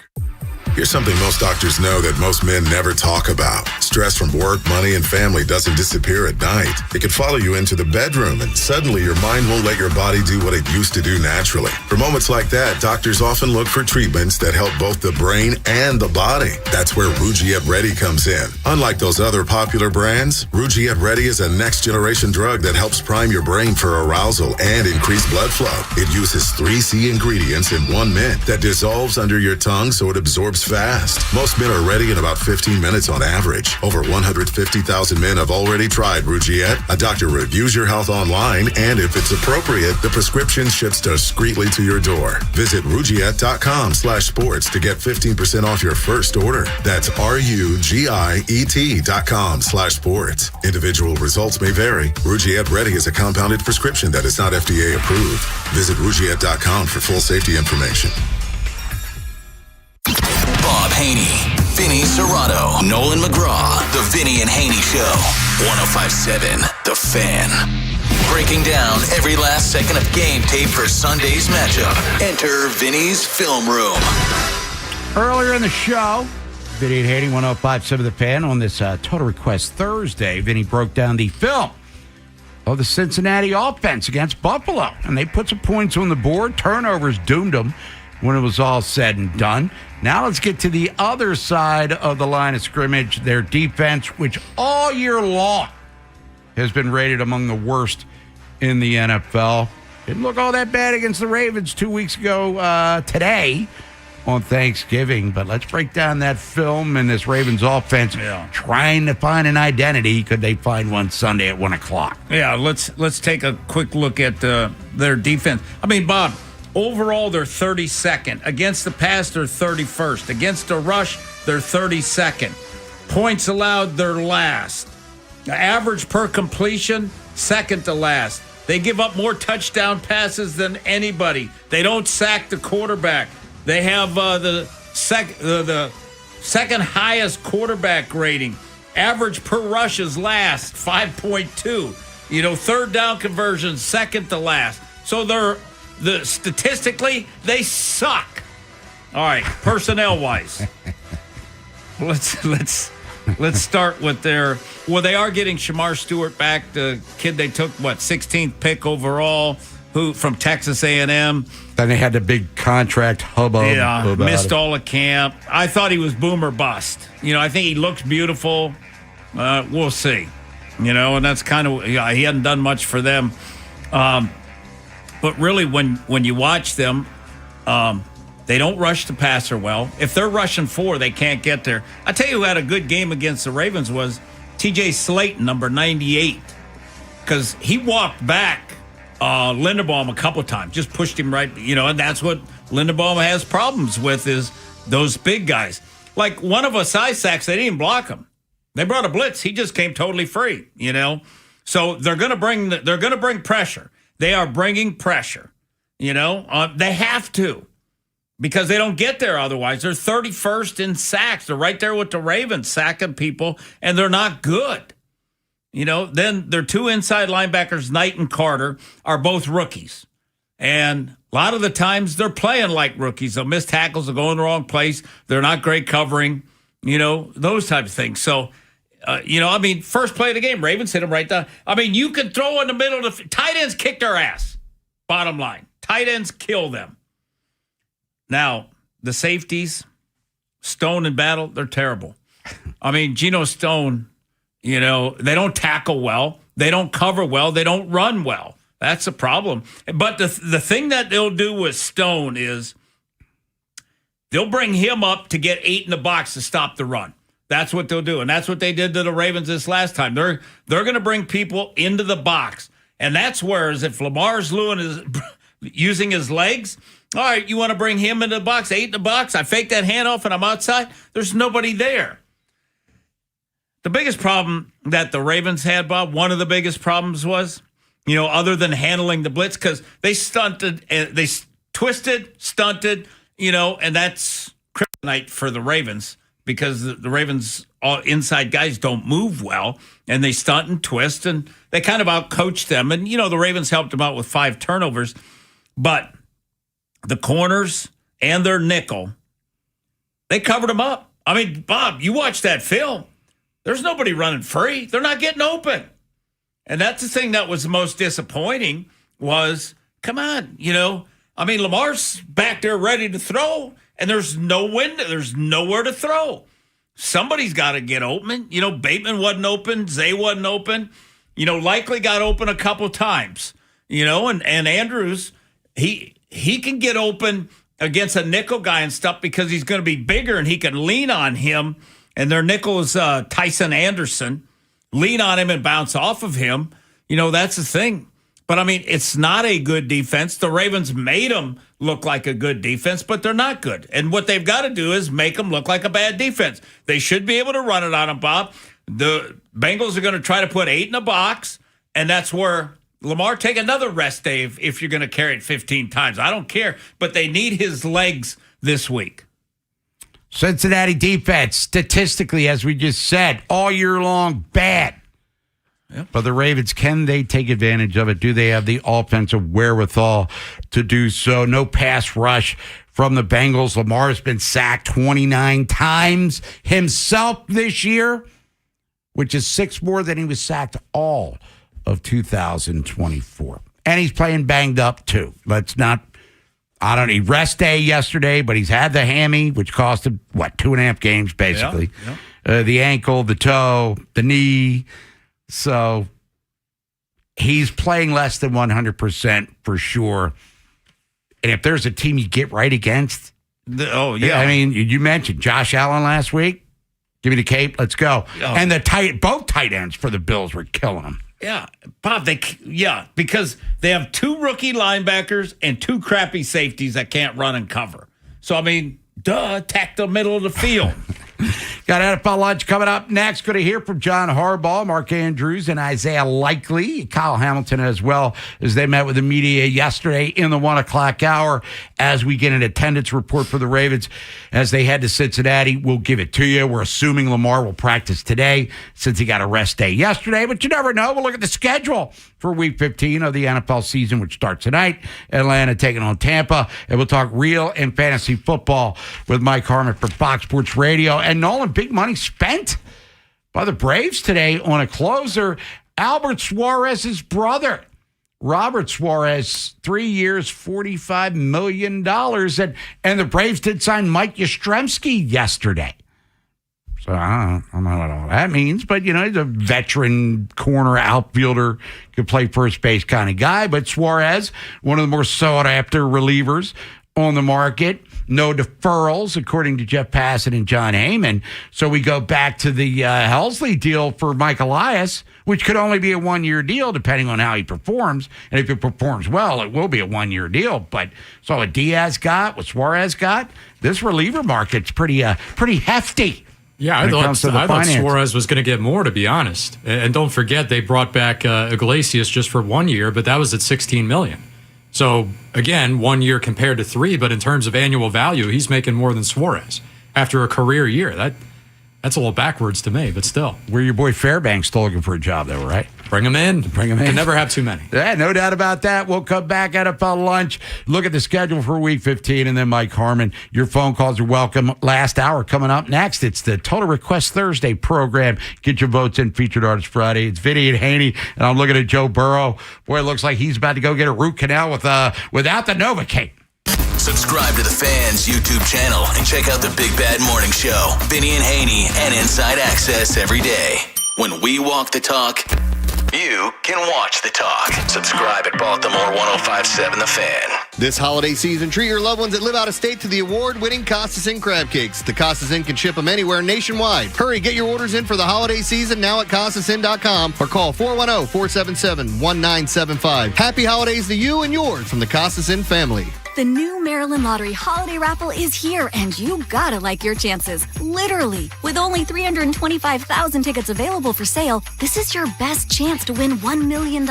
Here's something most doctors know that most men never talk about. Stress from work, money, and family doesn't disappear at night. It can follow you into the bedroom, and suddenly your mind won't let your body do what it used to do naturally. For moments like that, doctors often look for treatments that help both the brain and the body. That's where Rugiet Ready comes in. Unlike those other popular brands, Rugiet Ready is a next-generation drug that helps prime your brain for arousal and increase blood flow. It uses 3 C ingredients in 1 mint that dissolves under your tongue so it absorbs fast. Most men are ready in about 15 minutes on average. Over 150,000 men have already tried Rugiet. A doctor reviews your health online, and if it's appropriate, the prescription ships discreetly to your door. Visit Rugiet.com/sports to get 15% off your first order. That's RUGIET.com/sports. Individual results may vary. Rugiet Ready is a compounded prescription that is not FDA approved. Visit Rugiet.com for full safety information. Bob Haynie, Vinny Serrato, Nolan McGraw, The Vinny and Haynie Show. 105.7 The Fan. Breaking down every last second of game tape for Sunday's matchup. Enter Vinny's Film Room. Earlier in the show, Vinny and Haynie, 105.7 The Fan. On this Total Request Thursday, Vinny broke down the film of the Cincinnati offense against Buffalo. And they put some points on the board. Turnovers doomed them when it was all said and done. Now let's get to the other side of the line of scrimmage, their defense, which all year long has been rated among the worst in the NFL. Didn't look all that bad against the Ravens 2 weeks ago today on Thanksgiving. But let's break down that film and this Ravens offense trying to find an identity. Could they find one Sunday at 1 o'clock? Yeah, let's take a quick look at their defense. I mean, Bob, Overall, they're 32nd. Against the pass, they're 31st. Against the rush, they're 32nd. Points allowed, they're last. Average per completion, second to last. They give up more touchdown passes than anybody. They don't sack the quarterback. They have the second highest quarterback rating. Average per rush is last, 5.2. Third down conversions, second to last. So statistically, they suck. All right, personnel-wise. Let's start with they are getting Shamar Stewart back, the kid they took, 16th pick overall, who from Texas A&M. Then they had the big contract hubbub. Yeah, missed all of camp. I thought he was boom or bust. I think he looks beautiful. We'll see. And that's kind of, he hadn't done much for them. But really, when you watch them, they don't rush the passer well. If they're rushing 4, they can't get there. I tell you who had a good game against the Ravens was T.J. Slayton, number 98, because he walked back Linderbaum a couple times, just pushed him right, and that's what Linderbaum has problems with is those big guys. Like one of us eye sacks, they didn't even block him. They brought a blitz. He just came totally free, So they're going to bring pressure. They are bringing pressure, they have to. Because they don't get there otherwise. They're 31st in sacks. They're right there with the Ravens, sacking people, and they're not good. Then their 2 inside linebackers, Knight and Carter, are both rookies. And a lot of the times they're playing like rookies. They'll miss tackles, they'll go in the wrong place. They're not great covering, those types of things. So, first play of the game, Ravens hit them right down. You can throw in the middle of the tight ends kick their ass. Bottom line, tight ends kill them. Now, the safeties, Stone and Battle, they're terrible. Geno Stone, they don't tackle well. They don't cover well. They don't run well. That's a problem. But the thing that they'll do with Stone is they'll bring him up to get 8 in the box to stop the run. That's what they'll do. And that's what they did to the Ravens this last time. They're going to bring people into the box. And that's where, if Lamar's using his legs, all right, you want to bring him into the box, 8 in the box, I fake that handoff and I'm outside, there's nobody there. The biggest problem that the Ravens had, Bob, one of the biggest problems was, other than handling the blitz, because they twisted, stunted, and that's kryptonite for the Ravens because the Ravens inside guys don't move well, and they stunt and twist, and they kind of outcoached them. And, the Ravens helped them out with 5 turnovers, but the corners and their nickel, they covered them up. Bob, you watch that film. There's nobody running free. They're not getting open. And that's the thing that was the most disappointing was, come on, Lamar's back there ready to throw, and there's no window. There's nowhere to throw. Somebody's got to get open. Bateman wasn't open. Zay wasn't open. Likely got open a couple times. And Andrews, he can get open against a nickel guy and stuff because he's going to be bigger and he can lean on him. And their nickel is Tyson Anderson. Lean on him and bounce off of him. That's the thing. But, it's not a good defense. The Ravens made them look like a good defense, but they're not good. And what they've got to do is make them look like a bad defense. They should be able to run it on them, Bob. The Bengals are going to try to put 8 in the box, and that's where Lamar, take another rest day if you're going to carry it 15 times. I don't care, but they need his legs this week. Cincinnati defense, statistically, as we just said, all year long, bad. Yep. But the Ravens, can they take advantage of it? Do they have the offensive wherewithal to do so? No pass rush from the Bengals. Lamar's been sacked 29 times himself this year, which is 6 more than he was sacked all of 2024. And he's playing banged up, too. He rest day yesterday, but he's had the hammy, which cost him, 2.5 games, basically. Yeah. The ankle, the toe, the knee. So he's playing less than 100% for sure. And if there's a team you get right against, you mentioned Josh Allen last week. Give me the cape. Let's go. Oh. And both tight ends for the Bills were killing them. Yeah, Bob, because they have 2 rookie linebackers and 2 crappy safeties that can't run and cover. So, I mean, attack the middle of the field. Got NFL Lunch coming up next. Going to hear from John Harbaugh, Mark Andrews, and Isaiah Likely, Kyle Hamilton as well, as they met with the media yesterday in the 1 o'clock hour. As we get an attendance report for the Ravens as they head to Cincinnati, we'll give it to you. We're assuming Lamar will practice today since he got a rest day yesterday, but you never know. We'll look at the schedule for Week 15 of the NFL season, which starts tonight. Atlanta taking on Tampa, and we'll talk real and fantasy football with Mike Harmon for Fox Sports Radio. And Nolan, big money spent by the Braves today on a closer, Albert Suarez's brother. Robert Suarez, 3 years, $45 million. And the Braves did sign Mike Yastrzemski yesterday. So I don't know what all that means, but, he's a veteran corner outfielder, could play first base kind of guy. But Suarez, one of the more sought-after relievers on the market. No deferrals, according to Jeff Passett and John Heyman. So we go back to the Helsley deal for Mike Elias, which could only be a 1-year deal depending on how he performs. And if he performs well, it will be a 1-year deal. But so what Diaz got, what Suarez got, this reliever market's pretty hefty. Yeah, I thought Suarez was going to get more, to be honest. And don't forget, they brought back Iglesias just for 1 year, but that was at $16 million. So, again, 1 year compared to 3, but in terms of annual value, he's making more than Suarez after a career year. That's a little backwards to me, but still. Where your boy Fairbanks still looking for a job, though, right? Bring him in. Can never have too many. Yeah, no doubt about that. We'll come back at NFL Lunch, look at the schedule for Week 15, and then Mike Harmon. Your phone calls are welcome. Last hour coming up next. It's the Total Request Thursday program. Get your votes in, Featured Artist Friday. It's Vinny Haynie, and I'm looking at Joe Burrow. Boy, it looks like he's about to go get a root canal without the Novocaine. Subscribe to the Fans YouTube channel and check out the Big Bad Morning Show. Vinny and Haynie and Inside Access every day. When we walk the talk, you can watch the talk. Subscribe at Baltimore 1057 The Fan. This holiday season, treat your loved ones that live out of state to the award-winning Costas Inn crab cakes. The Costas Inn can ship them anywhere nationwide. Hurry, get your orders in for the holiday season now at CostasInn.com or call 410-477-1975. Happy holidays to you and yours from the Costas Inn family. The new Maryland Lottery Holiday Raffle is here, and you gotta like your chances. Literally. With only 325,000 tickets available for sale, this is your best chance to win $1 million.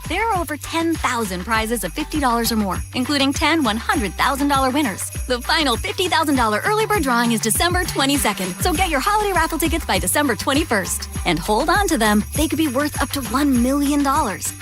There are over 10,000 prizes of $50 or more, including 10 $100,000 winners. The final $50,000 early bird drawing is December 22nd, so get your holiday raffle tickets by December 21st. And hold on to them. They could be worth up to $1 million.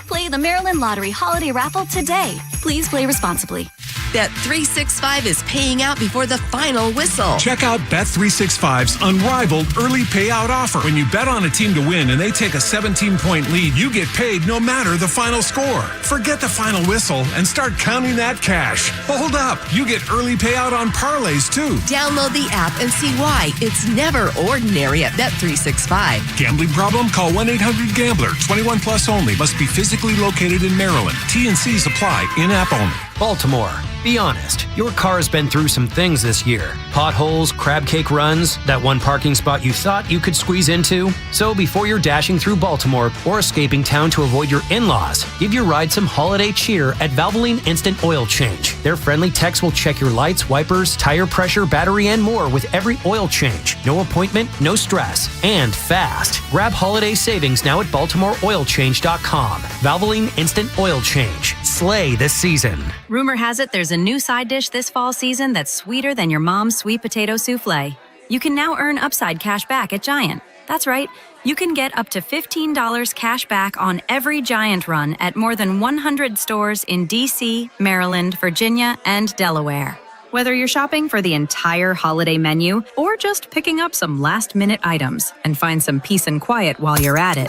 Play the Maryland Lottery Holiday Raffle today. Please play responsibly. Bet365 is paying out before the final whistle. Check out Bet365's unrivaled early payout offer. When you bet on a team to win and they take a 17-point lead, you get paid no matter the final score. Forget the final whistle and start counting that cash. Hold up. You get early payout on parlays, too. Download the app and see why it's never ordinary at Bet365. Gambling problem? Call 1-800-GAMBLER. 21 plus only. Must be physically located in Maryland. T&Cs apply. In-app only. Baltimore. Be honest, your car's been through some things this year. Potholes, crab cake runs, that one parking spot you thought you could squeeze into. So before you're dashing through Baltimore or escaping town to avoid your in-laws, give your ride some holiday cheer at Valvoline Instant Oil Change. Their friendly techs will check your lights, wipers, tire pressure, battery, and more with every oil change. No appointment, no stress, and fast. Grab holiday savings now at BaltimoreOilChange.com. Valvoline Instant Oil Change. Slay this season. Rumor has it there's a new side dish this fall season that's sweeter than your mom's sweet potato souffle. You can now earn Upside cash back at Giant. That's right. You can get up to $15 cash back on every Giant run at more than 100 stores in D.C., Maryland, Virginia, and Delaware. Whether you're shopping for the entire holiday menu or just picking up some last-minute items and find some peace and quiet while you're at it,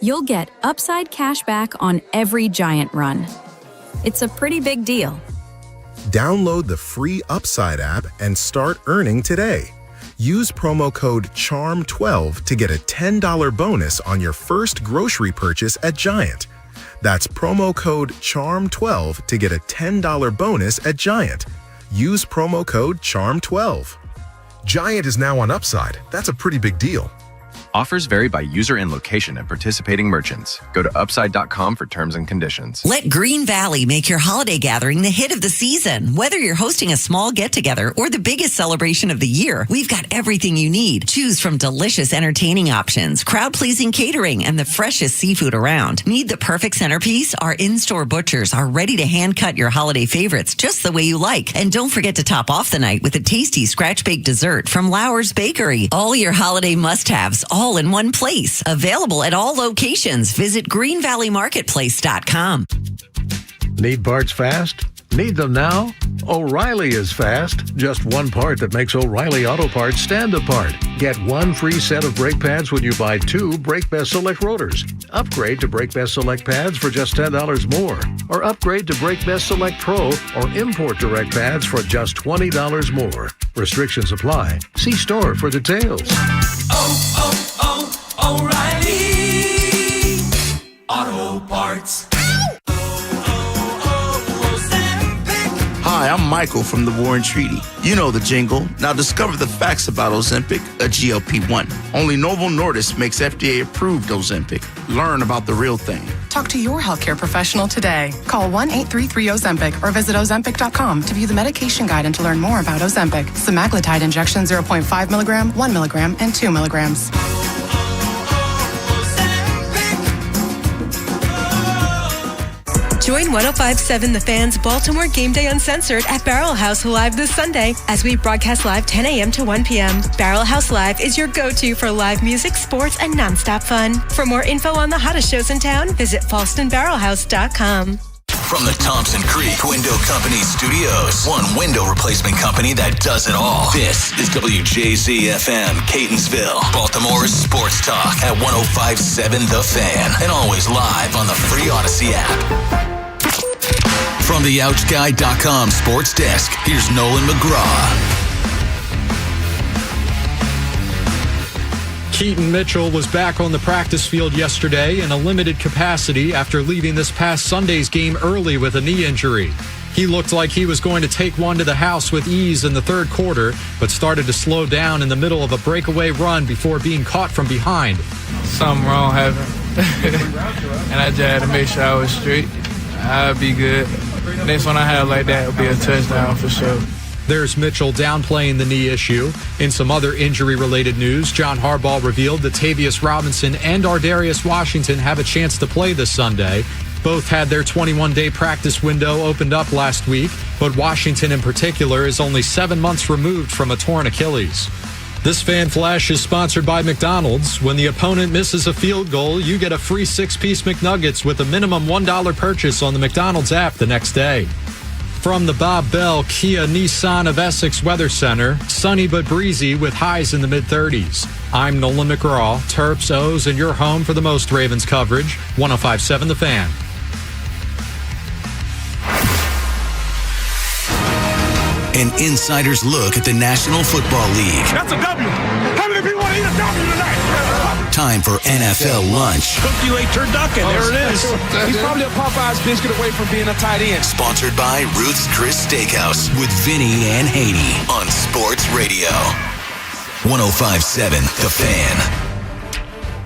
you'll get Upside cash back on every Giant run. It's a pretty big deal. Download the free Upside app and start earning today. Use promo code CHARM12 to get a $10 bonus on your first grocery purchase at Giant. That's promo code CHARM12 to get a $10 bonus at Giant. Use promo code CHARM12. Giant is now on Upside. That's a pretty big deal. Offers vary by user and location at participating merchants. Go to upside.com for terms and conditions. Let Green Valley make your holiday gathering the hit of the season. Whether you're hosting a small get-together or the biggest celebration of the year, we've got everything you need. Choose from delicious entertaining options, crowd-pleasing catering, and the freshest seafood around. Need the perfect centerpiece? Our in-store butchers are ready to hand-cut your holiday favorites just the way you like. And don't forget to top off the night with a tasty scratch-baked dessert from Lauer's Bakery. All your holiday must-haves, all in one place. Available at all locations. Visit greenvalleymarketplace.com. Need parts fast? Need them now? O'Reilly is fast. Just one part that makes O'Reilly Auto Parts stand apart. Get one free set of brake pads when you buy 2 Brake Best Select rotors. Upgrade to Brake Best Select pads for just $10 more. Or upgrade to Brake Best Select Pro or import direct pads for just $20 more. Restrictions apply. See store for details. O'Reilly Auto Parts. Hi, I'm Michael from the War and Treaty. You know the jingle. Now discover the facts about Ozempic, a GLP-1. Only Novo Nordisk makes FDA-approved Ozempic. Learn about the real thing. Talk to your healthcare professional today. Call 1-833-OZEMPIC or visit Ozempic.com to view the medication guide and to learn more about Ozempic. Semaglutide injection 0.5 milligram, 1 milligram, and 2 milligrams. Join 105.7 The Fan's Baltimore Game Day Uncensored at Barrel House Live this Sunday as we broadcast live 10 a.m. to 1 p.m. Barrel House Live is your go-to for live music, sports, and nonstop fun. For more info on the hottest shows in town, visit FalstonBarrelHouse.com. From the Thompson Creek Window Company Studios, one window replacement company that does it all. This is WJZ-FM, Catonsville, Baltimore's sports talk at 105.7 The Fan, and always live on the free Odyssey app. From the OutGuy.com sports desk, here's Nolan McGraw. Keaton Mitchell was back on the practice field yesterday in a limited capacity after leaving this past Sunday's game early with a knee injury. He looked like he was going to take one to the house with ease in the third quarter, but started to slow down in the middle of a breakaway run before being caught from behind. Something wrong happened, and I just had to make sure I was straight. I'll be good. Next one I have like that will be a touchdown for sure. There's Mitchell downplaying the knee issue. In some other injury-related news, John Harbaugh revealed that Tavius Robinson and Ardarius Washington have a chance to play this Sunday. Both had their 21-day practice window opened up last week, but Washington in particular is only 7 months removed from a torn Achilles. This Fan Flash is sponsored by McDonald's. When the opponent misses a field goal, you get a free 6-piece McNuggets with a minimum $1 purchase on the McDonald's app the next day. From the Bob Bell Kia Nissan of Essex Weather Center, sunny but breezy with highs in the mid-30s. I'm Nolan McGraw, Terps, O's, and your home for the most Ravens coverage, 105.7 The Fan. An insider's look at the National Football League. That's a W. How many people want to eat a W tonight? Time for NFL lunch. Cook you a turducken. There it is. He's probably a Popeye's biscuit away from being a tight end. Sponsored by Ruth's Chris Steakhouse with Vinny and Haynie on Sports Radio. 105.7 The Fan.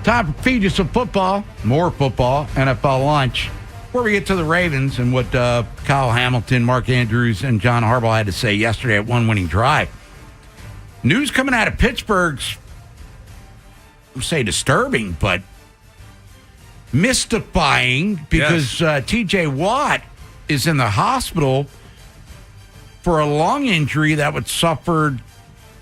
Time to feed you some football. More football. NFL lunch. Before we get to the Ravens and what Kyle Hamilton, Mark Andrews, and John Harbaugh had to say yesterday at one winning drive. News coming out of Pittsburgh's, I would say disturbing, but mystifying because T.J. Watt is in the hospital for a lung injury that was suffered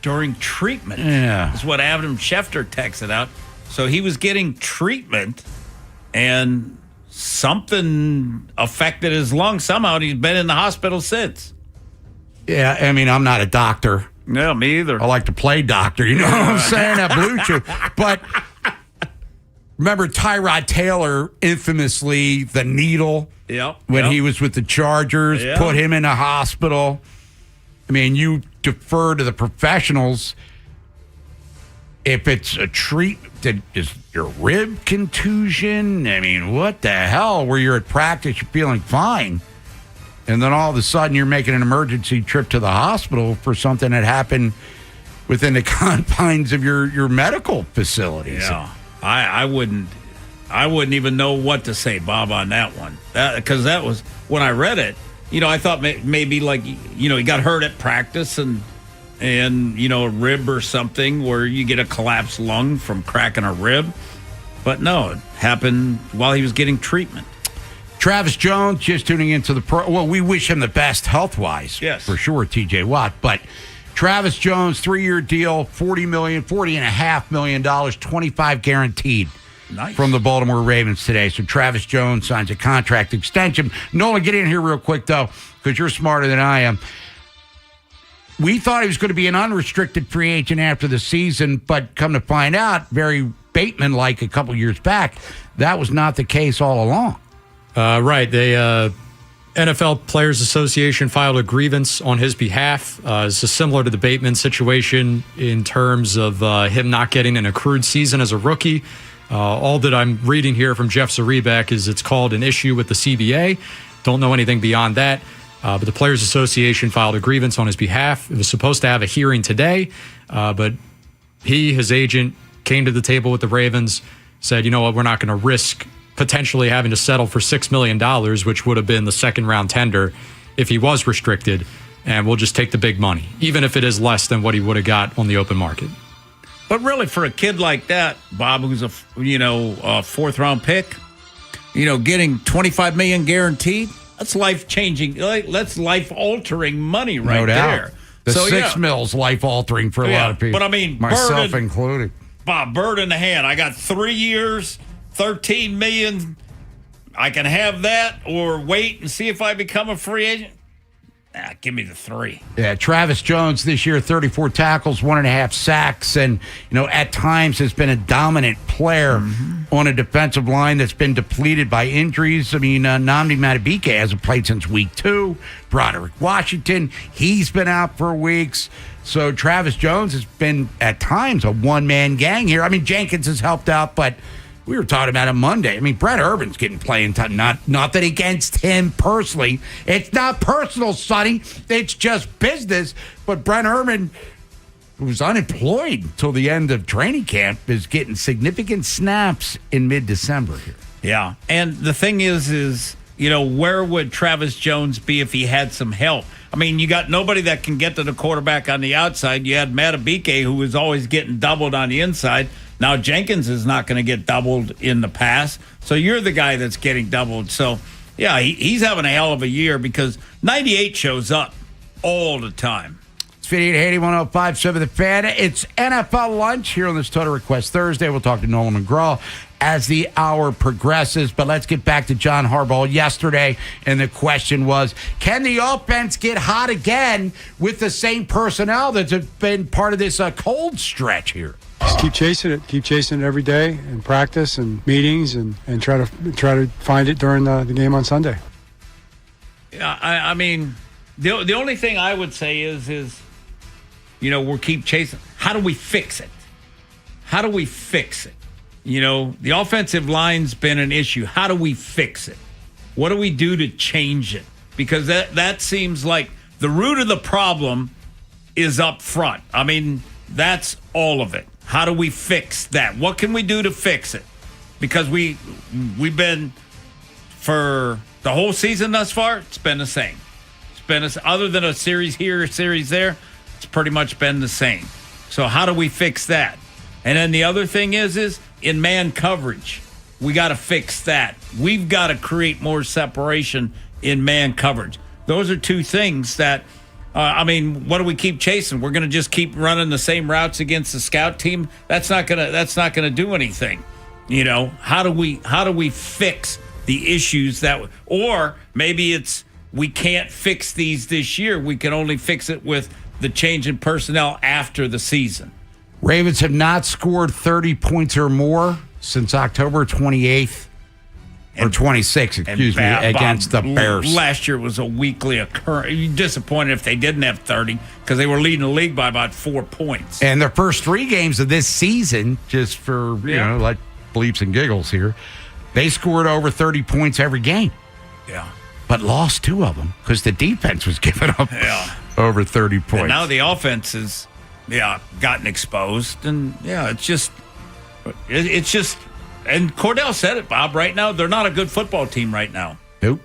during treatment. Yeah. That's what Adam Schefter texted out. So he was getting treatment and something affected his lung somehow. He's been in the hospital since. Yeah, I mean, I'm not a doctor. No, me either. I like to play doctor. You know what I'm saying? At Blue Chew. But remember Tyrod Taylor, infamously, the needle, when he was with the Chargers, put him in a hospital. I mean, you defer to the professionals. If it's a treatment, is your rib contusion? I mean, what the hell? Where you're at practice, you're feeling fine. And then all of a sudden, you're making an emergency trip to the hospital for something that happened within the confines of your medical facilities. Yeah, I wouldn't even know what to say, Bob, on that one. Because that was, when I read it, I thought maybe like, he got hurt at practice and a rib or something where you get a collapsed lung from cracking a rib. But no, it happened while he was getting treatment. Travis Jones just tuning into the pro. Well, we wish him the best health-wise. Yes. For sure, TJ Watt. But Travis Jones, 3-year deal, $40.5 million, 25 guaranteed. Nice. From the Baltimore Ravens today. So Travis Jones signs a contract extension. Nolan, get in here real quick, though, because you're smarter than I am. We thought he was going to be an unrestricted free agent after the season, but come to find out, very Bateman-like a couple years back, that was not the case all along. Right. The NFL Players Association filed a grievance on his behalf. This is similar to the Bateman situation in terms of him not getting an accrued season as a rookie. All that I'm reading here from Jeff Zaribek is it's called an issue with the CBA. Don't know anything beyond that. But the Players Association filed a grievance on his behalf. It was supposed to have a hearing today, but his agent, came to the table with the Ravens, said, you know what, we're not going to risk potentially having to settle for $6 million, which would have been the second-round tender if he was restricted, and we'll just take the big money, even if it is less than what he would have got on the open market. But really, for a kid like that, Bob, who's a fourth-round pick, getting $25 million guaranteed, that's life-changing. That's life-altering money right there. The $6 mill's life-altering for a lot of people. But I mean, myself included. Bob, bird in the hand. I got 3 years, $13 million. I can have that or wait and see if I become a free agent. Give me the 3. Yeah, Travis Jones this year, 34 tackles, 1.5 sacks, and at times has been a dominant player on a defensive line that's been depleted by injuries. I mean, Nnamdi Madubuike hasn't played since week 2. Broderick Washington, he's been out for weeks. So Travis Jones has been at times a one-man gang here. I mean, Jenkins has helped out, but we were talking about it Monday. I mean, Brett Urban's getting playing time. Nothing against him personally. It's not personal, Sonny. It's just business. But Brett Urban, who's unemployed until the end of training camp, is getting significant snaps in mid-December here. Yeah. And the thing is, where would Travis Jones be if he had some help? I mean, you got nobody that can get to the quarterback on the outside. You had Madubuike, who was always getting doubled on the inside. Now Jenkins is not going to get doubled in the pass. So you're the guy that's getting doubled. So, yeah, he's having a hell of a year because 98 shows up all the time. It's Vinny Haynie, 105.7 The Fan. It's NFL lunch here on this Total Request Thursday. We'll talk to Nolan McGraw as the hour progresses. But let's get back to John Harbaugh yesterday. And the question was, can the offense get hot again with the same personnel that's been part of this cold stretch here? Just keep chasing it every day in practice and meetings and try to find it during the game on Sunday. Yeah, I mean, the only thing I would say is we'll keep chasing. How do we fix it? The offensive line's been an issue. How do we fix it? What do we do to change it? Because that seems like the root of the problem is up front. I mean, that's all of it. How do we fix that? What can we do to fix it? Because we've been, for the whole season thus far, it's been the same. Other than a series here, a series there, it's pretty much been the same. So how do we fix that? And then the other thing is in man coverage, we got to fix that. We've got to create more separation in man coverage. Those are two things that, what do we keep chasing? We're going to just keep running the same routes against the scout team. That's not gonna do anything. How do we fix the issues or maybe it's we can't fix these this year. We can only fix it with the change in personnel after the season. Ravens have not scored 30 points or more since October 28th. Or 26, against the Bears. Last year was a weekly occurrence. You're disappointed if they didn't have 30 because they were leading the league by about 4 points. And their first 3 games of this season, just for, like bleeps and giggles here, they scored over 30 points every game. Yeah. But lost 2 of them because the defense was giving up over 30 points. And now the offense is gotten exposed. And, it's just, and Cordell said it, Bob, right now, they're not a good football team right now. Nope.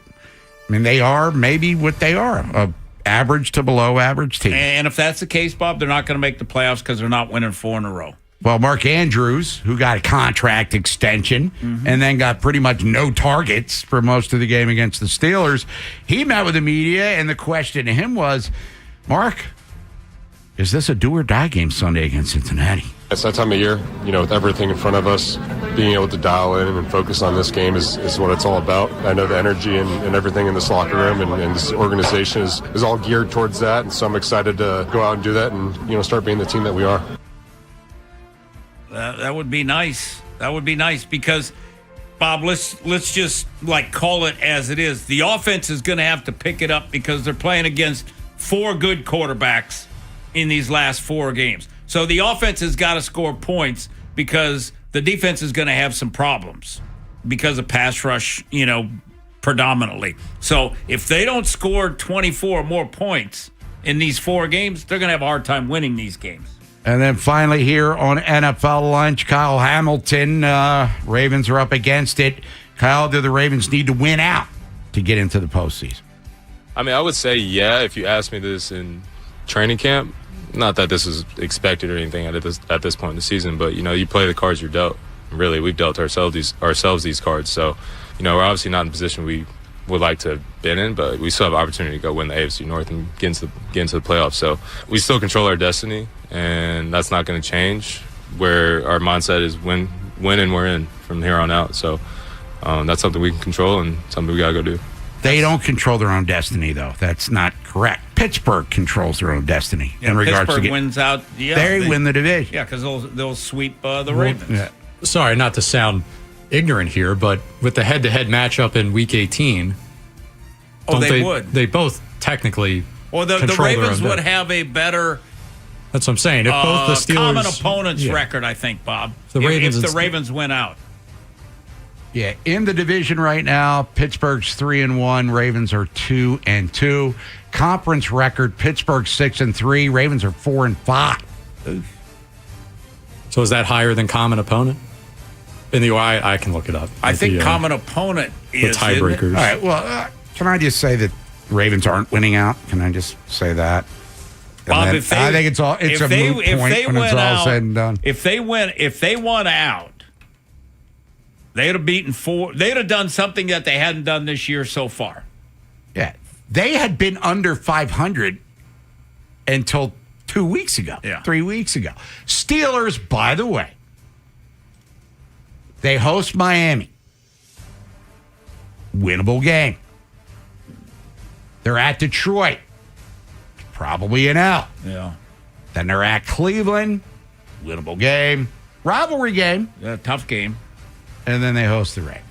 I mean, they are maybe what they are, a average to below average team. And if that's the case, Bob, they're not going to make the playoffs because they're not winning 4 in a row. Well, Mark Andrews, who got a contract extension and then got pretty much no targets for most of the game against the Steelers, he met with the media, and the question to him was, Mark, is this a do-or-die game Sunday against Cincinnati? It's that time of year, with everything in front of us, being able to dial in and focus on this game is what it's all about. I know the energy and everything in this locker room and this organization is all geared towards that, and so I'm excited to go out and do that and, start being the team that we are. That would be nice. That would be nice because, Bob, let's just call it as it is. The offense is going to have to pick it up because they're playing against 4 good quarterbacks in these last 4 games. So the offense has got to score points because the defense is going to have some problems because of pass rush, predominantly. So if they don't score 24 or more points in these 4 games, they're going to have a hard time winning these games. And then finally here on NFL Lunch, Kyle Hamilton, Ravens are up against it. Kyle, do the Ravens need to win out to get into the postseason? I mean, I would say, if you asked me this in training camp, not that this is expected or anything at this point in the season, but, you play the cards you're dealt. Really, we've dealt ourselves these cards. So, we're obviously not in the position we would like to have been in, but we still have opportunity to go win the AFC North and get into the playoffs. So we still control our destiny, and that's not going to change. Where our mindset is win and we're in from here on out. So that's something we can control and something we got to go do. They don't control their own destiny, though. That's not correct. Pittsburgh controls their own destiny in regards Pittsburgh to wins out. Yeah, they win the division. Yeah, because they'll sweep the Ravens. Yeah. Sorry, not to sound ignorant here, but with the head-to-head matchup in Week 18, they both technically the Ravens would have a better. That's what I'm saying. If both the Steelers common opponents record, I think, Bob. If the Ravens win out. Yeah, in the division right now, Pittsburgh's 3-1, Ravens are 2-2. Conference record: Pittsburgh 6-3, Ravens are 4-5. So is that higher than common opponent? In the I can look it up. I think common opponent is the tiebreakers. All right. Well, can I just say that Ravens aren't winning out? Can I just say that? Bob, I think it's a moot point when it's all said and done. If they won out, they'd have beaten 4. They'd have done something that they hadn't done this year so far. Yeah, they had been under 500 until 2 weeks ago. Yeah, 3 weeks ago. Steelers, by the way, they host Miami. Winnable game. They're at Detroit. Probably an L. Yeah. Then they're at Cleveland. Winnable game. Rivalry game. Yeah, tough game. And then they host the Ravens.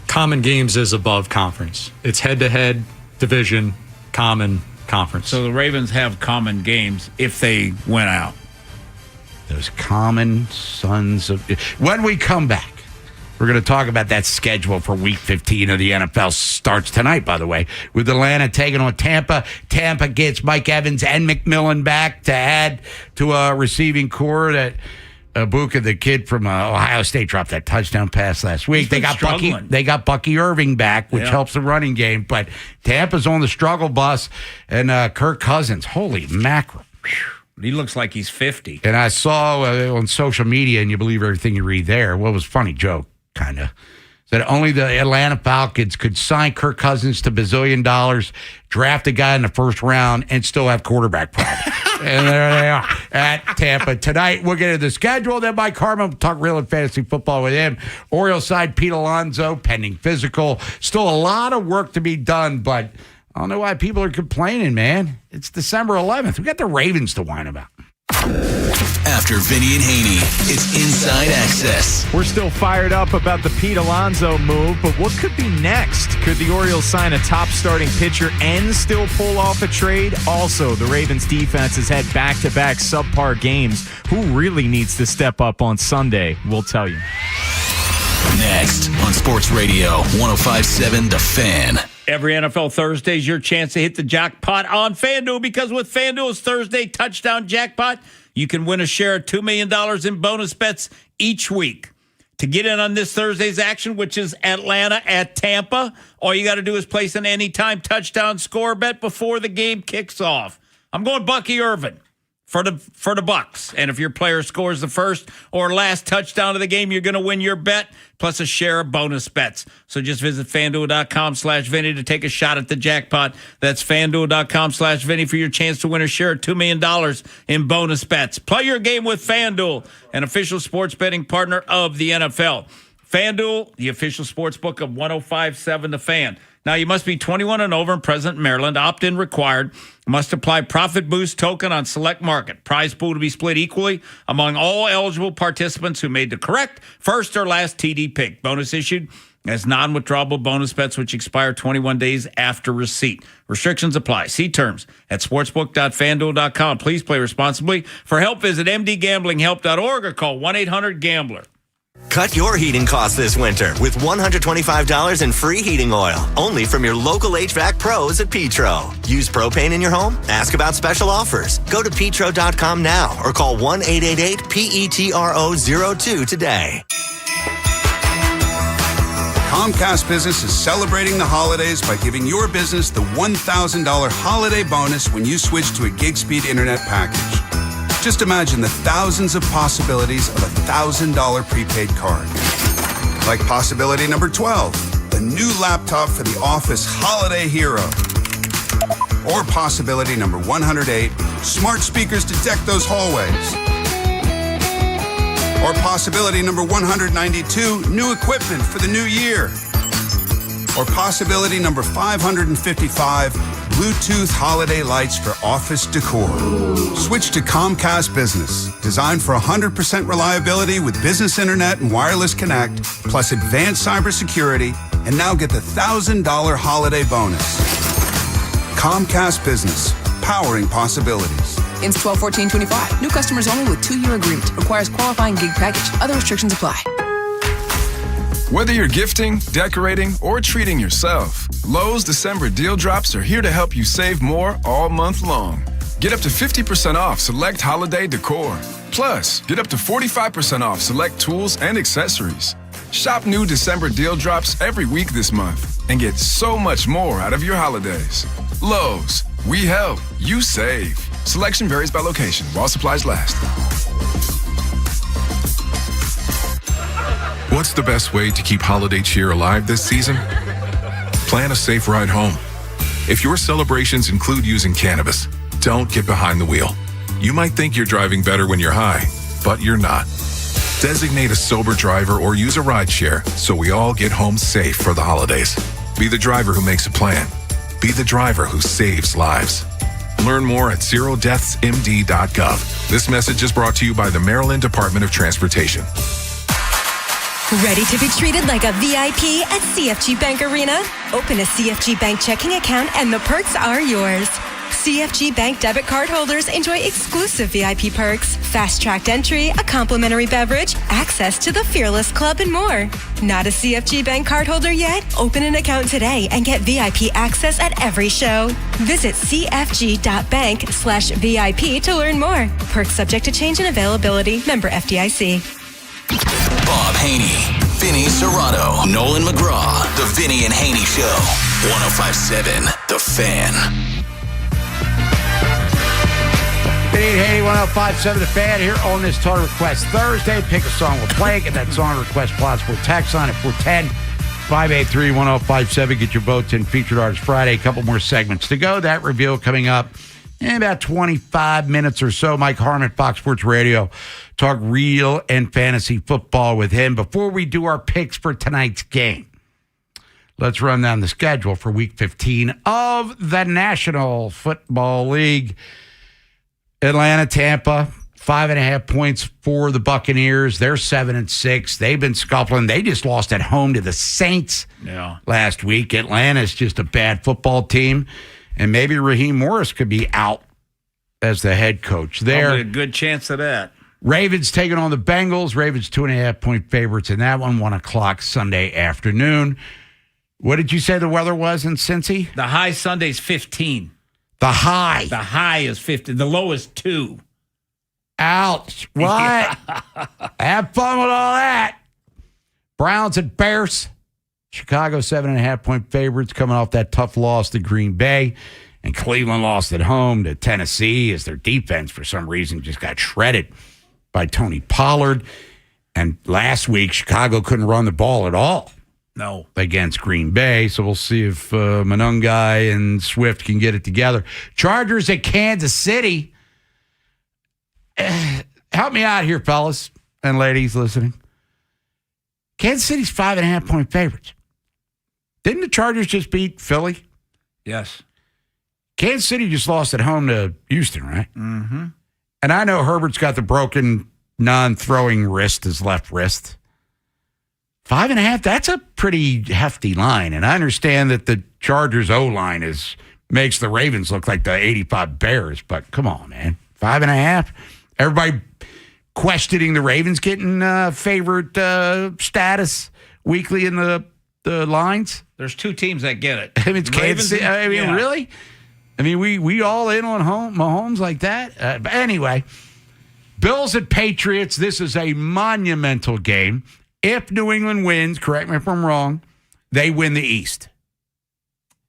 Common games is above conference. It's head-to-head, division, common, conference. So the Ravens have common games if they went out. Those common sons of... When we come back, we're going to talk about that schedule for Week 15 of the NFL. Starts tonight, by the way, with Atlanta taking on Tampa. Tampa gets Mike Evans and McMillan back to add to a receiving core that Buka, the kid from Ohio State, dropped that touchdown pass last week. They got Bucky Irving back, which helps the running game. But Tampa's on the struggle bus, and Kirk Cousins, holy mackerel. He looks like he's 50. And I saw on social media, and you believe everything you read there. What was a funny joke, kind of, that only the Atlanta Falcons could sign Kirk Cousins to bazillion dollars, draft a guy in the first round, and still have quarterback problems. And there they are at Tampa. Tonight, we'll get into the schedule. Then Mike Harmon will talk real and fantasy football with him. Orioles side, Pete Alonso, pending physical. Still a lot of work to be done, but I don't know why people are complaining, man. It's December 11th. We got the Ravens to whine about. After Vinny and Haynie, it's Inside Access. We're still fired up about the Pete Alonso move, but what could be next? Could the Orioles sign a top starting pitcher and still pull off a trade? Also, the Ravens defense has had back-to-back subpar games. Who really needs to step up on Sunday? We'll tell you. Next on Sports Radio 105.7 The Fan. Every NFL Thursday is your chance to hit the jackpot on FanDuel, because with FanDuel's Thursday touchdown jackpot, you can win a share of $2 million in bonus bets each week. To get in on this Thursday's action, which is Atlanta at Tampa, all you got to do is place an anytime touchdown score bet before the game kicks off. I'm going Bucky Irvin for the Bucks. And if your player scores the first or last touchdown of the game, you're going to win your bet plus a share of bonus bets. So just visit FanDuel.com/Vinny to take a shot at the jackpot. That's FanDuel.com/Vinny for your chance to win a share of $2 million in bonus bets. Play your game with FanDuel, an official sports betting partner of the NFL. FanDuel, the official sports book of 105.7 The Fan. Now, you must be 21 and over and present in Maryland. Opt-in required. Must apply Profit Boost token on select market. Prize pool to be split equally among all eligible participants who made the correct first or last TD pick. Bonus issued as non-withdrawable bonus bets which expire 21 days after receipt. Restrictions apply. See terms at sportsbook.fanduel.com. Please play responsibly. For help, visit mdgamblinghelp.org or call 1-800-GAMBLER. Cut your heating costs this winter with $125 in free heating oil, only from your local HVAC pros at Petro. Use propane in your home? Ask about special offers. Go to petro.com now or call 1-888-PETRO02 today. Comcast Business is celebrating the holidays by giving your business the $1,000 holiday bonus when you switch to a gig speed internet package. Just imagine the thousands of possibilities of a $1,000 prepaid card. Like possibility number 12, the new laptop for the office holiday hero. Or possibility number 108, smart speakers to deck those hallways. Or possibility number 192, new equipment for the new year. Or possibility number 555, Bluetooth holiday lights for office decor. Switch to Comcast Business, designed for 100% reliability with business internet and wireless connect, plus advanced cybersecurity, and now get the $1,000 holiday bonus. Comcast Business, powering possibilities. Ends 12/14/25. New customers only with 2-year agreement. Requires qualifying gig package. Other restrictions apply. Whether you're gifting, decorating, or treating yourself, Lowe's December deal drops are here to help you save more all month long. Get up to 50% off select holiday decor. Plus, get up to 45% off select tools and accessories. Shop new December deal drops every week this month and get so much more out of your holidays. Lowe's, we help, you save. Selection varies by location while supplies last. What's the best way to keep holiday cheer alive this season? Plan a safe ride home. If your celebrations include using cannabis, don't get behind the wheel. You might think you're driving better when you're high, but you're not. Designate a sober driver or use a rideshare so we all get home safe for the holidays. Be the driver who makes a plan. Be the driver who saves lives. Learn more at zerodeathsmd.gov. This message is brought to you by the Maryland Department of Transportation. Ready to be treated like a VIP at CFG Bank Arena? Open a CFG Bank checking account and the perks are yours. CFG Bank debit card holders enjoy exclusive VIP perks, fast-tracked entry, a complimentary beverage, access to the Fearless Club, and more. Not a CFG Bank card holder yet? Open an account today and get VIP access at every show. Visit cfg.bank/VIP to learn more. Perks subject to change in availability. Member FDIC. Bob Haynie, Vinny Serrato, Nolan McGraw, The Vinny and Haynie Show. 105.7 The Fan. Vinny Haynie, 105.7 The Fan here on this Total Request Thursday. Pick a song, we'll play it. Get that song request possible. Text on it 410-583-1057. Get your votes in Featured Artist Friday. A couple more segments to go. That reveal coming up in about 25 minutes or so. Mike Harmon, Fox Sports Radio. Talk real and fantasy football with him. Before we do our picks for tonight's game, let's run down the schedule for Week 15 of the National Football League. Atlanta, Tampa, 5.5 points for the Buccaneers. They're 7-6. They've been scuffling. They just lost at home to the Saints last week. Atlanta's just a bad football team. And maybe Raheem Morris could be out as the head coach there. Probably a good chance of that. Ravens taking on the Bengals. Ravens 2.5 point favorites in that one, 1 o'clock Sunday afternoon. What did you say the weather was in Cincy? The high Sunday's 15. The high. The high is 15. The low is 2. Ouch. What? Yeah. Have fun with all that. Browns at Bears. Chicago 7.5-point favorites coming off that tough loss to Green Bay. And Cleveland lost at home to Tennessee as their defense, for some reason, just got shredded by Tony Pollard. And last week, Chicago couldn't run the ball at all. No. Against Green Bay. So we'll see if Monungai and Swift can get it together. Chargers at Kansas City. Help me out here, fellas and ladies listening. Kansas City's 5.5-point favorites. Didn't the Chargers just beat Philly? Yes. Kansas City just lost at home to Houston, right? Mm-hmm. And I know Herbert's got the broken non-throwing wrist, his left wrist. 5.5, that's a pretty hefty line. And I understand that the Chargers O-line makes the Ravens look like the 85 Bears, but come on, man. 5.5. Everybody questioning the Ravens getting favorite status weekly in the lines. There's 2 teams that get it. I mean, it's Kansas City. I mean, really? I mean, we all in on Mahomes like that? But anyway, Bills at Patriots. This is a monumental game. If New England wins, correct me if I'm wrong, they win the East.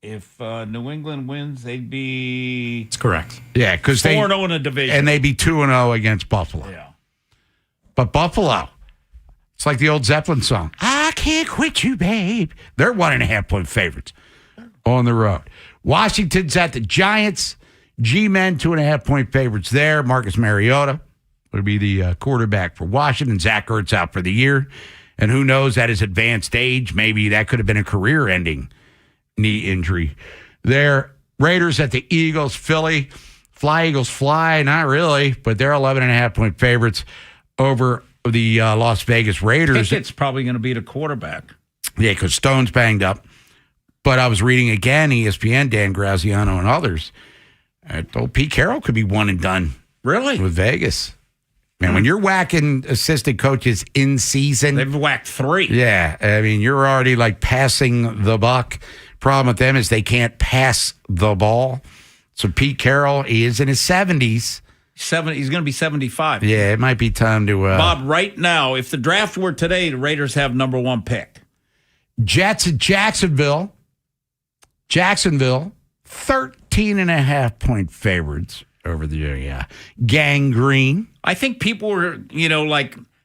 If New England wins, they'd be... That's correct. Yeah, because they 4-0 in a division. And they'd be 2-0 against Buffalo. Yeah. But Buffalo, it's like the old Zeppelin song. I can't quit you, babe. They're 1.5-point favorites on the road. Washington's at the Giants. G-Men, 2.5-point favorites there. Marcus Mariota would be the quarterback for Washington. Zach Ertz out for the year. And who knows, at his advanced age, maybe that could have been a career-ending knee injury there. Raiders at the Eagles. Philly, fly Eagles fly. Not really, but they're 11.5-point favorites over the Las Vegas Raiders. Pickett's probably going to be the quarterback. Yeah, because Stone's banged up. But I was reading again, ESPN, Dan Graziano and others. Pete Carroll could be one and done. Really? With Vegas. Man, when you're whacking assistant coaches in season. They've whacked 3. Yeah. I mean, you're already like passing the buck. Problem with them is they can't pass the ball. So Pete Carroll, he is in his 70s. He's going to be 75. Yeah, it might be time to... Bob, right now, if the draft were today, the Raiders have number 1 pick. Jets at Jacksonville. Jacksonville, 13.5-point favorites over the Gang Green. I think people were,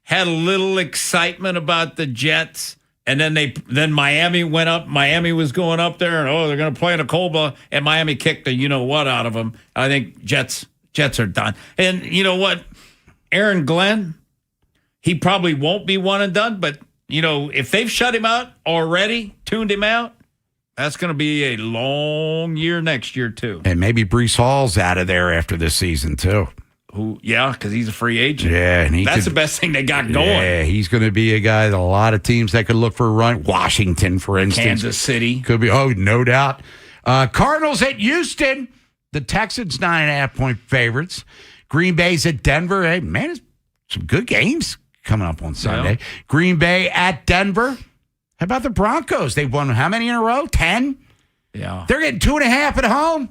had a little excitement about the Jets, and then Miami went up. Miami was going up there, and they're going to play in a cold ball, and Miami kicked the you-know-what out of them. I think Jets are done. And you know what? Aaron Glenn, he probably won't be one and done, but, if they've shut him out already, tuned him out, that's going to be a long year next year, too. And maybe Breece Hall's out of there after this season, too. Because he's a free agent. Yeah, and that's the best thing they got going. Yeah, he's going to be a guy that a lot of teams that could look for a run. Washington, for instance. Kansas City. Could be, no doubt. Cardinals at Houston. The Texans, 9.5-point favorites. Green Bay's at Denver. Hey, man, it's some good games coming up on Sunday. Yeah. Green Bay at Denver. How about the Broncos? They've won how many in a row? 10? Yeah. They're getting 2.5 at home.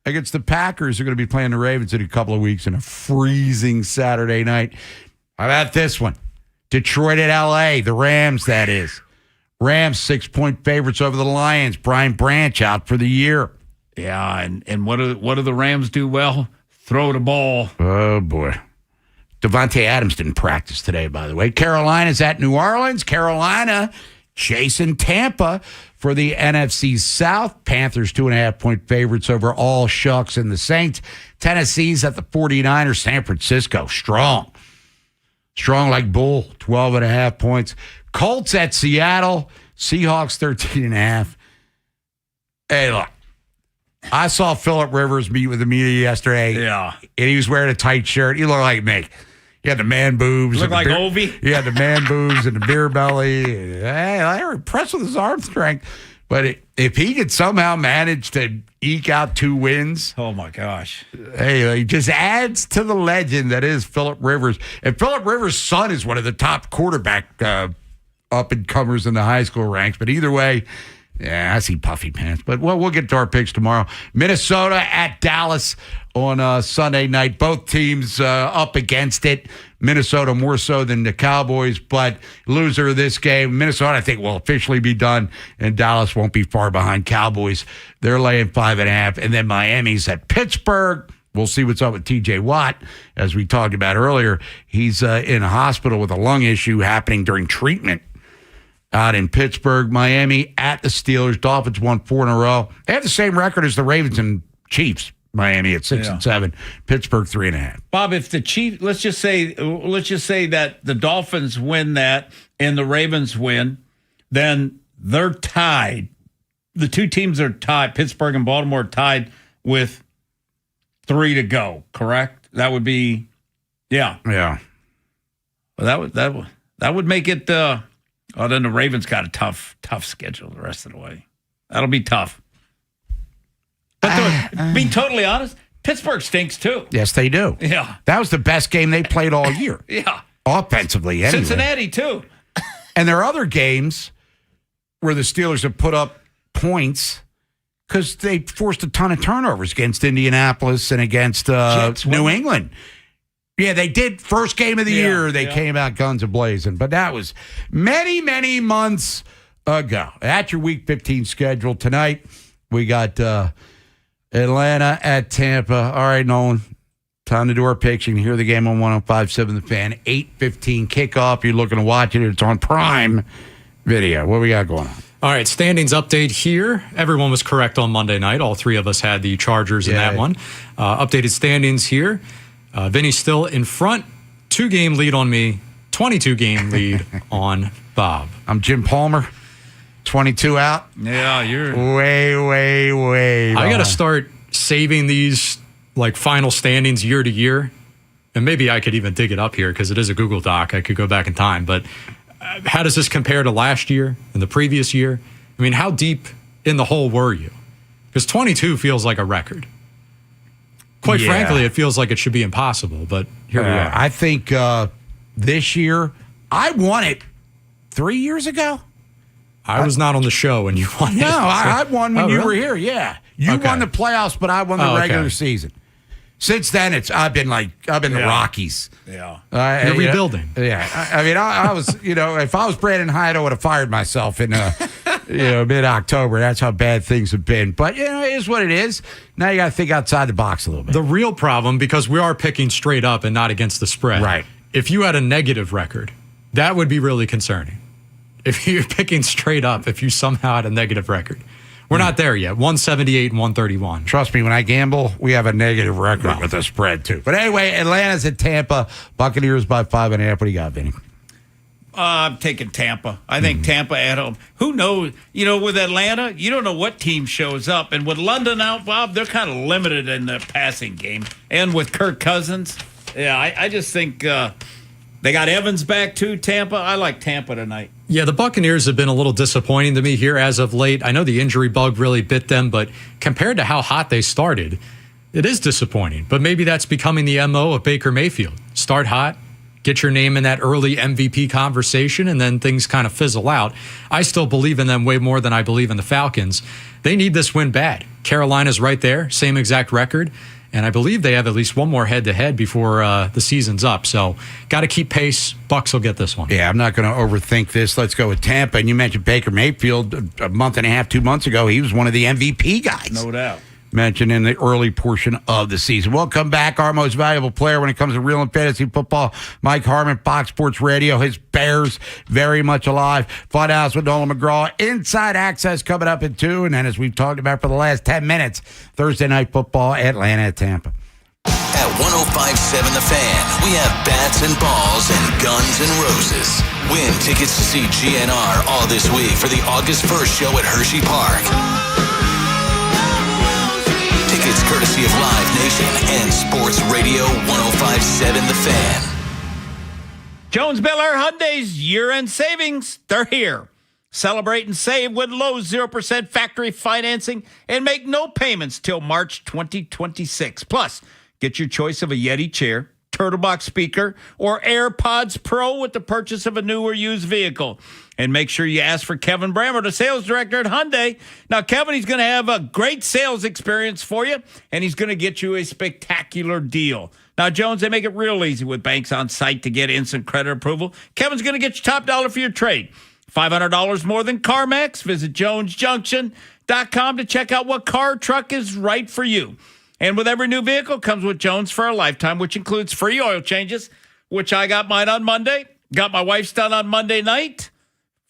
Against the Packers, they're going to be playing the Ravens in a couple of weeks in a freezing Saturday night. How about this one? Detroit at L.A., the Rams, that is. Rams, 6-point favorites over the Lions. Brian Branch out for the year. Yeah, and what do the Rams do well? Throw the ball. Oh, boy. Devontae Adams didn't practice today, by the way. Carolina's at New Orleans. Carolina chasing Tampa for the NFC South. Panthers 2.5-point favorites over all Shucks and the Saints. Tennessee's at the 49ers. San Francisco, strong. Strong like bull, 12.5 points. Colts at Seattle. Seahawks 13.5. Hey, look. I saw Phillip Rivers meet with the media yesterday. Yeah. And he was wearing a tight shirt. He looked like me. He had the man boobs. Look like Ovi? He had the man boobs and the beer belly. Hey, they were impressed with his arm strength. But if he could somehow manage to eke out 2 wins. Oh, my gosh. Hey, he just adds to the legend that is Phillip Rivers. And Phillip Rivers' son is one of the top quarterback up-and-comers in the high school ranks. But either way, yeah, I see puffy pants. But we'll get to our picks tomorrow. Minnesota at Dallas on Sunday night. Both teams up against it. Minnesota more so than the Cowboys, but loser of this game, Minnesota, I think, will officially be done, and Dallas won't be far behind Cowboys. They're laying 5.5, and then Miami's at Pittsburgh. We'll see what's up with TJ Watt. As we talked about earlier, he's in a hospital with a lung issue happening during treatment out in Pittsburgh. Miami at the Steelers. Dolphins won 4 in a row. They have the same record as the Ravens and Chiefs. Miami at 6-7, Pittsburgh 3.5. Bob, if the Chiefs, let's just say that the Dolphins win that and the Ravens win, then they're tied. The two teams are tied. Pittsburgh and Baltimore are tied with 3 to go. Correct? That would be, yeah. Well, that would make it. Then the Ravens got a tough schedule the rest of the way. That'll be tough. But to be totally honest, Pittsburgh stinks too. Yes, they do. Yeah. That was the best game they played all year. Yeah. Offensively, anyway. Cincinnati too. And there are other games where the Steelers have put up points because they forced a ton of turnovers against Indianapolis and against New England. Yeah, they did. First game of the year, they came out guns a-blazing. But that was many, many months ago. At your Week 15 schedule tonight, we got Atlanta at Tampa. All right, Nolan, time to do our picks. You can hear the game on 105.7 The Fan. 8:15 kickoff. You're looking to watch it. It's on Prime Video. What we got going on? All right, standings update here. Everyone was correct on Monday night. All three of us had the Chargers in that one. Updated standings here. Vinny's still in front. 2-game lead on me. 22-game lead on Bob. I'm Jim Palmer. 22 out. Yeah, you're way. I got to start saving these like final standings year to year, and maybe I could even dig it up here because it is a Google Doc. I could go back in time, but how does this compare to last year and the previous year? I mean, how deep in the hole were you? Because 22 feels like a record. Quite frankly, it feels like it should be impossible, but here we are. I think this year, I won it 3 years ago. I was not on the show when you won it. No, I won when you were here. Yeah, you won the playoffs, but I won the regular season. Since then, I've been the Rockies. Yeah, you're rebuilding. Yeah, I mean, I was, if I was Brandon Hyde, I would have fired myself in, mid-October. That's how bad things have been. But it is what it is. Now you got to think outside the box a little bit. The real problem, because we are picking straight up and not against the spread. Right. If you had a negative record, that would be really concerning. If you're picking straight up, if you somehow had a negative record. We're not there yet. 178 and 131. Trust me, when I gamble, we have a negative record with a spread, too. But anyway, Atlanta's at Tampa. Buccaneers by 5.5. What do you got, Vinny? I'm taking Tampa. I think Tampa at home. Who knows? With Atlanta, you don't know what team shows up. And with London out, Bob, they're kind of limited in the passing game. And with Kirk Cousins, I just think they got Evans back, too, Tampa. I like Tampa tonight. Yeah, the Buccaneers have been a little disappointing to me here as of late. I know the injury bug really bit them, but compared to how hot they started, it is disappointing. But maybe that's becoming the MO of Baker Mayfield. Start hot, get your name in that early MVP conversation, and then things kind of fizzle out. I still believe in them way more than I believe in the Falcons. They need this win bad. Carolina's right there, same exact record. And I believe they have at least one more head-to-head before the season's up. So got to keep pace. Bucs will get this one. Yeah, I'm not going to overthink this. Let's go with Tampa. And you mentioned Baker Mayfield a month and a half, 2 months ago. He was one of the MVP guys. No doubt. Mentioned in the early portion of the season. We'll come back. Our most valuable player when it comes to real and fantasy football, Mike Harmon, Fox Sports Radio. His Bears very much alive. Funhouse with Nolan McGraw. Inside Access coming up at 2. And then, as we've talked about for the last 10 minutes, Thursday Night Football, Atlanta at Tampa. At 105.7 The Fan, we have bats and balls and guns and roses. Win tickets to see GNR all this week for the August 1st show at Hershey Park. Tickets courtesy of Live Nation and Sports Radio 105.7 The Fan. Jones Bel-Air Hyundai's year-end savings, they're here. Celebrate and save with low 0% factory financing and make no payments till March 2026. Plus, get your choice of a Yeti chair, Turtle Box speaker or AirPods Pro with the purchase of a new or used vehicle. And make sure you ask for Kevin Brammer, the sales director at Hyundai. Now, Kevin, he's going to have a great sales experience for you, and he's going to get you a spectacular deal. Now, Jones, they make it real easy with banks on site to get instant credit approval. Kevin's going to get you top dollar for your trade. $500 more than CarMax. Visit JonesJunction.com to check out what car or truck is right for you. And with every new vehicle comes with Jones for a lifetime, which includes free oil changes, which I got mine on Monday, got my wife's done on Monday night,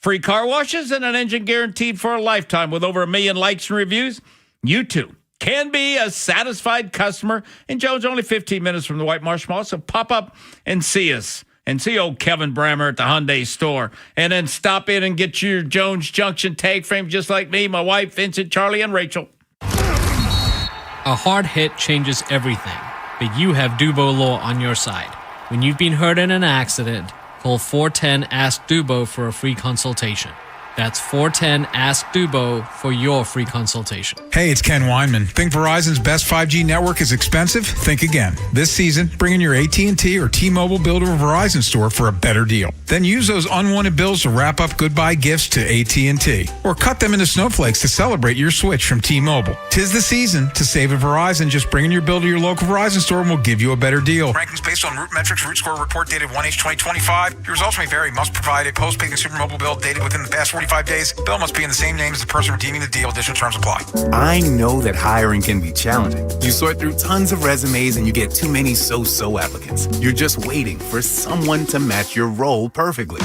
free car washes, and an engine guaranteed for a lifetime. With over 1 million likes and reviews, you too can be a satisfied customer. And Jones, only 15 minutes from the White Marsh Mall, so pop up and see us. And see old Kevin Brammer at the Hyundai store. And then stop in and get your Jones Junction tag frame just like me, my wife, Vincent, Charlie, and Rachel. A hard hit changes everything, but you have Dubo Law on your side. When you've been hurt in an accident, call 410-ASK-DUBO for a free consultation. That's 410-ASK-DUBO for your free consultation. Hey, it's Ken Weinman. Think Verizon's best 5G network is expensive? Think again. This season, bring in your AT&T or T-Mobile bill to a Verizon store for a better deal. Then use those unwanted bills to wrap up goodbye gifts to AT&T. Or cut them into snowflakes to celebrate your switch from T-Mobile. 'Tis the season to save at Verizon. Just bring in your bill to your local Verizon store and we'll give you a better deal. Rankings based on Root Metrics Root Score report dated 1H2025. Your results may vary. Must provide a postpaid consumer mobile bill dated within the past 45 days. Bill must be in the same name as the person redeeming the deal. Additional terms apply. I know that hiring can be challenging. You sort through tons of resumes and you get too many so-so applicants. You're just waiting for someone to match your role perfectly.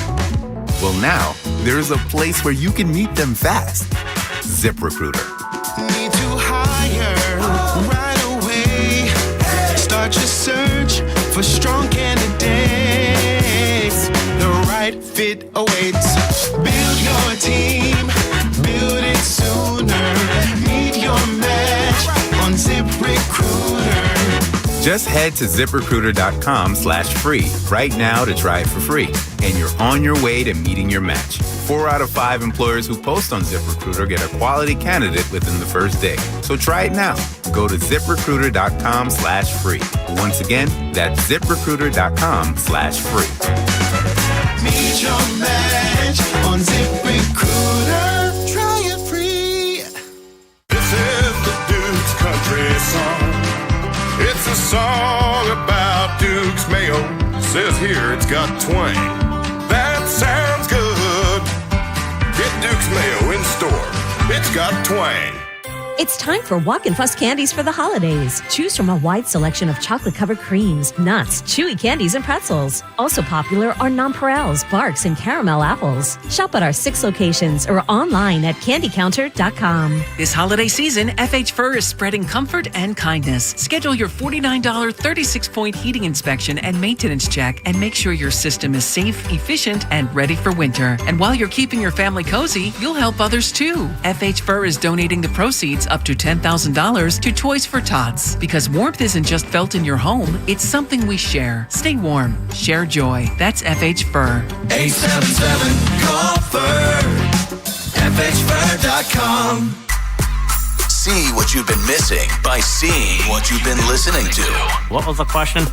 Well, now, there's a place where you can meet them fast. ZipRecruiter. Need to hire right away. Start your search for strong candidates. The right fit awaits. Build your team, build it sooner. Meet your match on ZipRecruiter. Just head to ZipRecruiter.com/free right now to try it for free. And you're on your way to meeting your match. 4 out of 5 employers who post on ZipRecruiter get a quality candidate within the first day. So try it now. Go to ZipRecruiter.com/free. Once again, that's ZipRecruiter.com/free. Meet your match on ZipRecruiter. Try it free. This is the Duke's country song. It's a song about Duke's Mayo. Says here it's got twang. That sounds good. Get Duke's Mayo in store. It's got twang. It's time for Walk and Fuss candies for the holidays. Choose from a wide selection of chocolate-covered creams, nuts, chewy candies, and pretzels. Also popular are nonpareils, barks, and caramel apples. Shop at our 6 locations or online at candycounter.com. This holiday season, FH Fur is spreading comfort and kindness. Schedule your $49 36-point heating inspection and maintenance check and make sure your system is safe, efficient, and ready for winter. And while you're keeping your family cozy, you'll help others too. FH Fur is donating the proceeds up to $10,000 to Toys for Tots. Because warmth isn't just felt in your home, it's something we share. Stay warm. Share joy. That's FH Fur. 877-CALL-FUR. FHFur.com. See what you've been missing by seeing what you've been listening to. What was the question?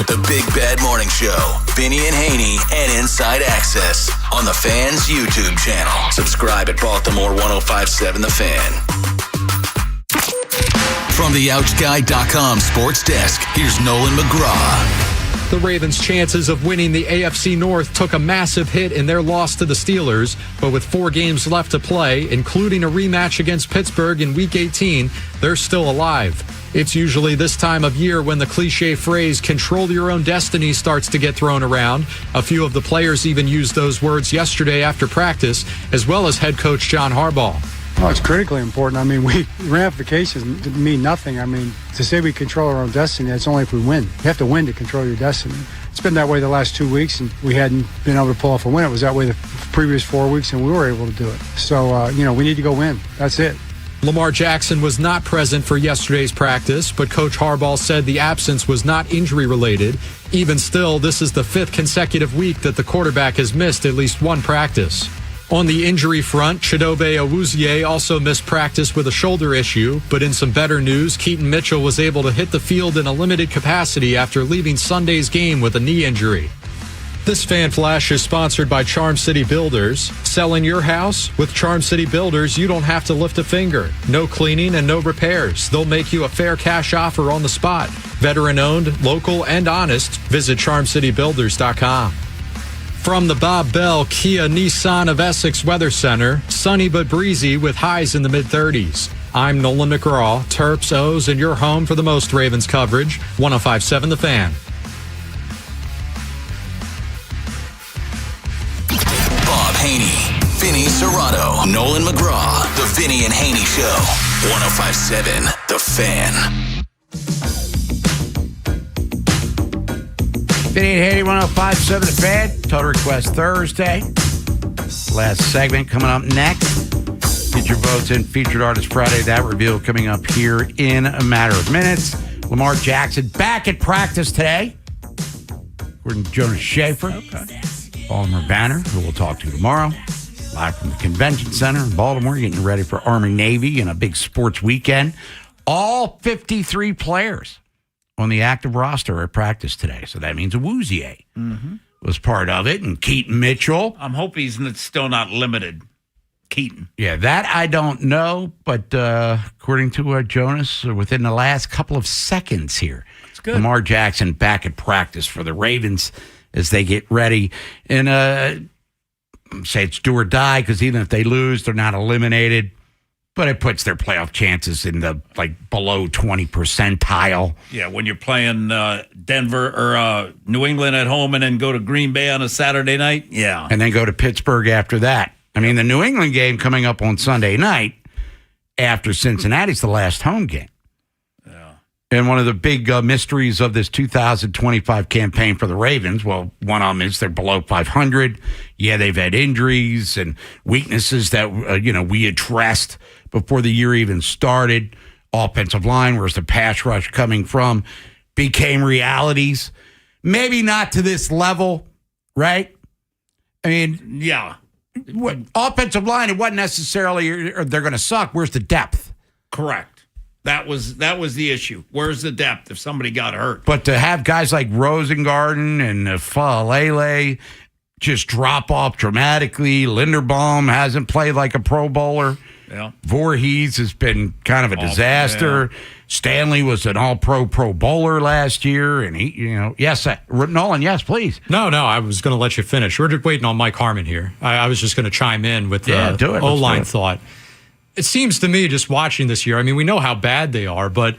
The Big Bad Morning Show. Vinny and Haynie and Inside Access on the Fan's YouTube channel. Subscribe at Baltimore 1057 The Fan. From the OutGuy.com sports desk, here's Nolan McGraw. The Ravens' chances of winning the AFC North took a massive hit in their loss to the Steelers, but with 4 games left to play, including a rematch against Pittsburgh in Week 18, they're still alive. It's usually this time of year when the cliche phrase, control your own destiny, starts to get thrown around. A few of the players even used those words yesterday after practice, as well as head coach John Harbaugh. Oh, it's critically important. I mean, ramifications mean nothing. I mean, to say we control our own destiny, that's only if we win. You have to win to control your destiny. It's been that way the last 2 weeks, and we hadn't been able to pull off a win. It was that way the previous 4 weeks, and we were able to do it. So, we need to go win. That's it. Lamar Jackson was not present for yesterday's practice, but Coach Harbaugh said the absence was not injury-related. Even still, this is the 5th consecutive week that the quarterback has missed at least one practice. On the injury front, Chidobe Awuzie also missed practice with a shoulder issue, but in some better news, Keaton Mitchell was able to hit the field in a limited capacity after leaving Sunday's game with a knee injury. This Fan Flash is sponsored by Charm City Builders. Selling your house? With Charm City Builders, you don't have to lift a finger. No cleaning and no repairs. They'll make you a fair cash offer on the spot. Veteran-owned, local, and honest. Visit CharmCityBuilders.com. From the Bob Bell Kia Nissan of Essex Weather Center, sunny but breezy with highs in the mid-30s. I'm Nolan McGraw, Terps, O's, and your home for the most Ravens coverage. 105.7 The Fan. Bob Haynie, Vinny Serrato, Nolan McGraw, The Vinny and Haynie Show. 105.7 The Fan. Vinny and Haynie, 105.7 The Fan. Total Request Thursday. Last segment coming up next. Get your votes in. Featured Artist Friday. That reveal coming up here in a matter of minutes. Lamar Jackson back at practice today. According to Jonas Schaefer. Okay. Baltimore Banner, who we'll talk to tomorrow. Live from the Convention Center in Baltimore, getting ready for Army-Navy and a big sports weekend. All 53 players on the active roster at practice today. So that means Awuzie was part of it, and Keaton Mitchell. I'm hoping he's still not limited. Keaton. Yeah, that I don't know, but according to Jonas, within the last couple of seconds here, that's good. Lamar Jackson back at practice for the Ravens as they get ready. And say it's do or die, because even if they lose, they're not eliminated. But it puts their playoff chances in the below 20 percentile. Yeah, when you're playing Denver or New England at home and then go to Green Bay on a Saturday night. Yeah. And then go to Pittsburgh after that. I mean, the New England game coming up on Sunday night after Cincinnati's the last home game. Yeah. And one of the big mysteries of this 2025 campaign for the Ravens, well, one of them is they're below 500. Yeah, they've had injuries and weaknesses that, we addressed before the year even started. Offensive line, where's the pass rush coming from, became realities. Maybe not to this level, right? I mean, yeah. Offensive line, it wasn't necessarily they're going to suck. Where's the depth? Correct. That was the issue. Where's the depth if somebody got hurt? But to have guys like Rosengarten and Falele just drop off dramatically, Linderbaum hasn't played like a Pro Bowler. Yeah. Voorhees has been kind of a disaster. Yeah. Stanley was an all-pro Pro Bowler last year, and he, yes, Nolan, yes, please. No, I was going to let you finish. We're just waiting on Mike Harmon here. I was just going to chime in with the O-line thought. It seems to me, just watching this year, I mean, we know how bad they are, but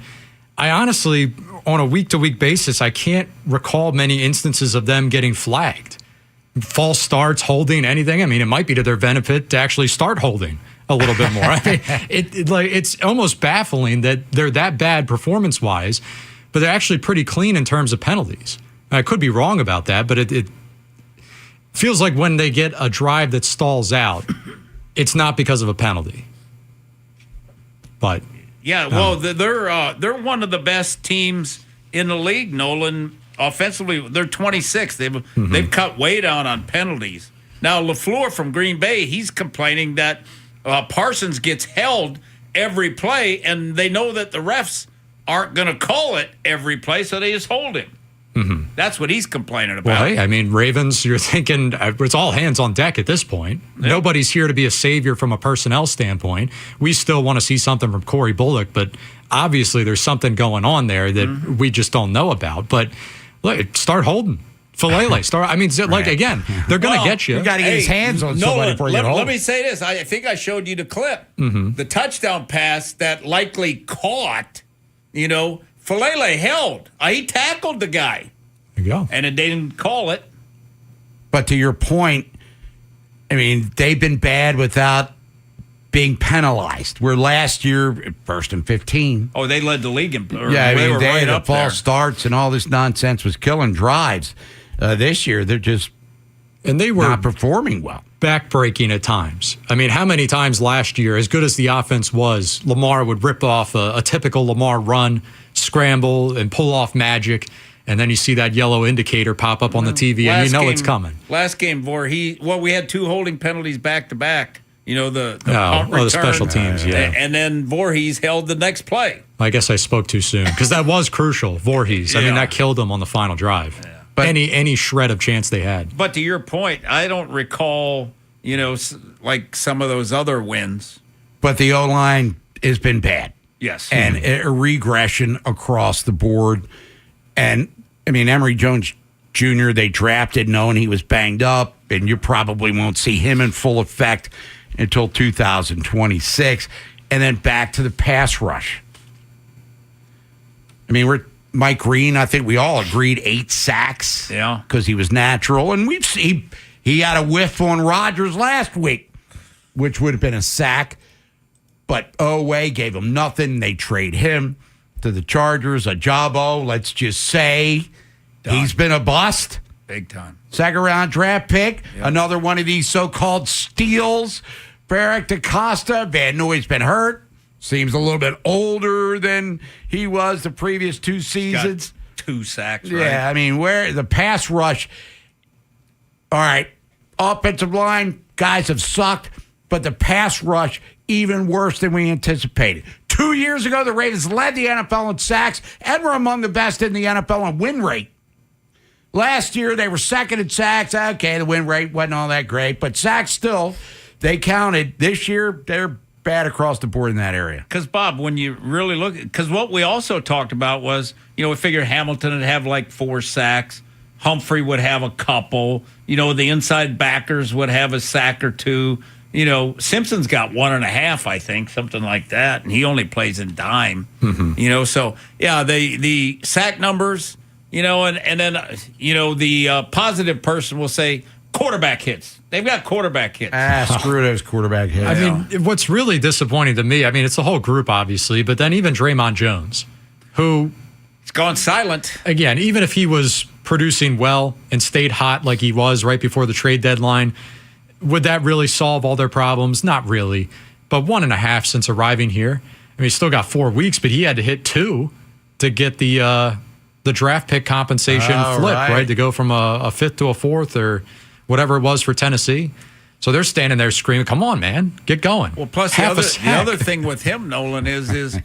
I honestly, on a week-to-week basis, I can't recall many instances of them getting flagged. False starts, holding, anything. I mean, it might be to their benefit to actually start holding a little bit more. I mean, it's almost baffling that they're that bad performance-wise, but they're actually pretty clean in terms of penalties. I could be wrong about that, but it feels like when they get a drive that stalls out, it's not because of a penalty. But yeah, well, they're one of the best teams in the league, Nolan. Offensively, they're 26th. They've cut way down on penalties. Now, LaFleur from Green Bay, he's complaining that Parsons gets held every play, and they know that the refs aren't going to call it every play, so they just hold him. That's what he's complaining about. Well, hey, I mean, Ravens, you're thinking it's all hands on deck at this point. Yeah. Nobody's here to be a savior from a personnel standpoint. We still want to see something from Corey Bullock, but obviously there's something going on there that we just don't know about. But look, start holding. Falele, again, they're going to get you. You got to get his hands on somebody before you get hold. Let me say this. I think I showed you the clip. The touchdown pass that likely caught, Falele held. He tackled the guy. There you go. And they didn't call it. But to your point, I mean, they've been bad without being penalized. Where last year, first and 15. Oh, they led the league. They had the false starts and all this nonsense was killing drives. This year, they're just not performing well. Backbreaking at times. I mean, how many times last year, as good as the offense was, Lamar would rip off a typical Lamar run, scramble, and pull off magic, And then you see that yellow indicator pop up on the TV, and you know it's coming. Last game, we had 2 holding penalties back to back. The punt the return. special teams, yeah. And then Voorhees held the next play. I guess I spoke too soon because that was crucial. Voorhees. I mean, that killed them on the final drive. Yeah. But any shred of chance they had. But to your point, I don't recall, like some of those other wins. But the O-line has been bad. Yes. And a regression across the board. And, Emory Jones Jr., they drafted knowing he was banged up, and you probably won't see him in full effect until 2026. And then back to the pass rush. We're Mike Green, I think we all agreed 8 sacks. Yeah. Because he was natural. And he had a whiff on Rodgers last week, which would have been a sack. But Oweh gave him nothing. They trade him to the Chargers. Ajabo, let's just say he's been a bust. Big time. Second round draft pick. Yep. Another one of these so-called steals. Barrick DaCosta. Van Noy's been hurt. Seems a little bit older than he was the previous 2 seasons. Got 2 sacks, right? Yeah, where the pass rush. All right, offensive line, guys have sucked, but the pass rush, even worse than we anticipated. 2 years ago, the Ravens led the NFL in sacks and were among the best in the NFL in win rate. Last year, they were second in sacks. Okay, the win rate wasn't all that great, but sacks still, they counted. This year, they're bad across the board in that area. Because, Bob, when you really look, because what we also talked about was, we figured Hamilton would have like 4 sacks. Humphrey would have a couple. The inside backers would have a sack or 2. Simpson's got 1.5, I think, something like that, and he only plays in dime. Mm-hmm. So yeah, the sack numbers, and then the positive person will say quarterback hits. They've got quarterback hits. Screw those quarterback hits. What's really disappointing to me, it's the whole group, obviously, but then even Draymond Jones, who he's gone silent again. Even if he was producing well and stayed hot like he was right before the trade deadline. Would that really solve all their problems? Not really. But 1.5 since arriving here. He's still got 4 weeks, but he had to hit 2 to get the draft pick compensation flip, right? To go from a 5th to a 4th or whatever it was for Tennessee. So they're standing there screaming, come on, man, get going. Well, plus the other thing with him, Nolan, is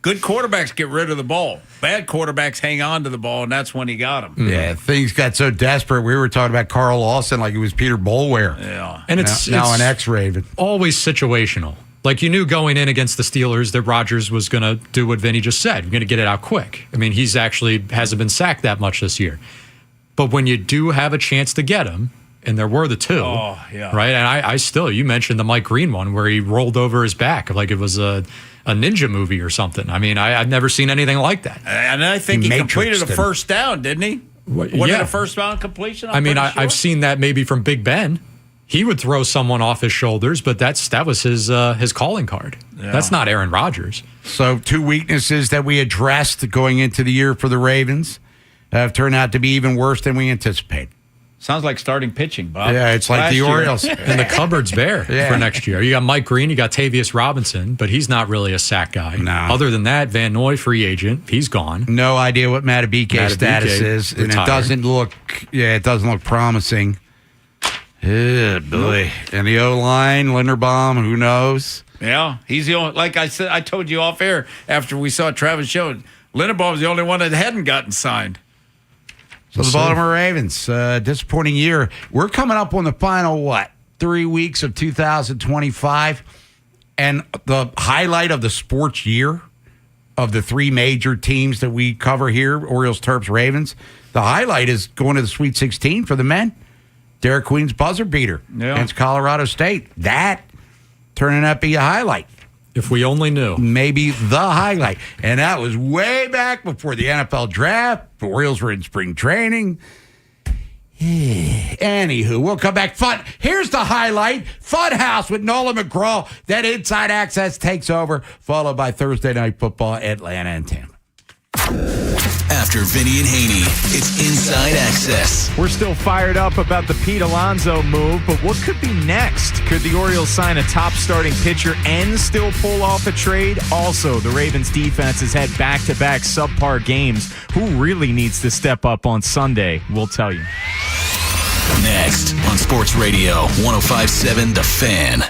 good quarterbacks get rid of the ball. Bad quarterbacks hang on to the ball, and that's when he got them. Yeah, things got so desperate. We were talking about Carl Lawson like it was Peter Boulware. Yeah. And it's now an ex-Raven. Always situational. Like you knew going in against the Steelers that Rodgers was going to do what Vinny just said. You're going to get it out quick. He's actually hasn't been sacked that much this year. But when you do have a chance to get him, and there were the 2, right? And I still, you mentioned the Mike Green one where he rolled over his back like it was a ninja movie or something. I've never seen anything like that. And I think he completed a first down, didn't he? Wasn't it a first down completion? I've seen that maybe from Big Ben. He would throw someone off his shoulders, but that was his calling card. Yeah. That's not Aaron Rodgers. So 2 weaknesses that we addressed going into the year for the Ravens have turned out to be even worse than we anticipated. Sounds like starting pitching, Bob. Yeah, it's like the Orioles. And the cupboard's bare for next year. You got Mike Green, you got Tavius Robinson, but he's not really a sack guy. No. Other than that, Van Noy, free agent, he's gone. No idea what Matabike's status is. Retired. And it doesn't look promising. Yeah, boy. And the O-line, Linderbaum, who knows? Yeah, he's the only, like I said, I told you off air after we saw Travis show, Linderbaum's the only one that hadn't gotten signed. So the Baltimore Ravens, disappointing year. We're coming up on the final, 3 weeks of 2025. And the highlight of the sports year of the 3 major teams that we cover here, Orioles, Terps, Ravens, the highlight is going to the Sweet 16 for the men. Derek Queen's buzzer beater against Colorado State. That turning out to be a highlight. If we only knew. Maybe the highlight. And that was way back before the NFL draft. The Orioles were in spring training. Anywho, we'll come back. Fun. Here's the highlight. Funhouse with Nolan McGraw. That Inside Access takes over, followed by Thursday Night Football, Atlanta and Tampa. after Vinny and Haynie. It's Inside Access. We're still fired up about the Pete Alonso move, but what could be next? Could the Orioles sign a top starting pitcher and still pull off a trade? Also, the Ravens defense has had back-to-back subpar games. Who really needs to step up on Sunday? We'll tell you. Next on Sports Radio 105.7 The Fan.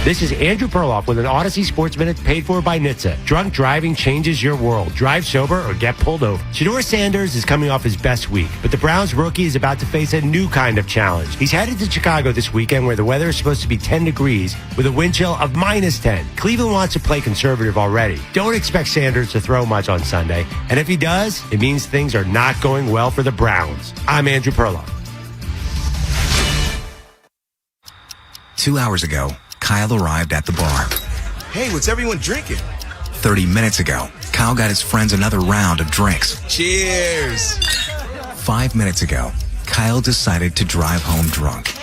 This is Andrew Perloff with an Odyssey Sports Minute paid for by NHTSA. Drunk driving changes your world. Drive sober or get pulled over. Shedeur Sanders is coming off his best week, but the Browns rookie is about to face a new kind of challenge. He's headed to Chicago this weekend where the weather is supposed to be 10 degrees with a wind chill of -10. Cleveland wants to play conservative already. Don't expect Sanders to throw much on Sunday, and if he does, it means things are not going well for the Browns. I'm Andrew Perloff. 2 hours ago, Kyle arrived at the bar. Hey, what's everyone drinking? 30 minutes ago, Kyle got his friends another round of drinks. Cheers! 5 minutes ago, Kyle decided to drive home drunk.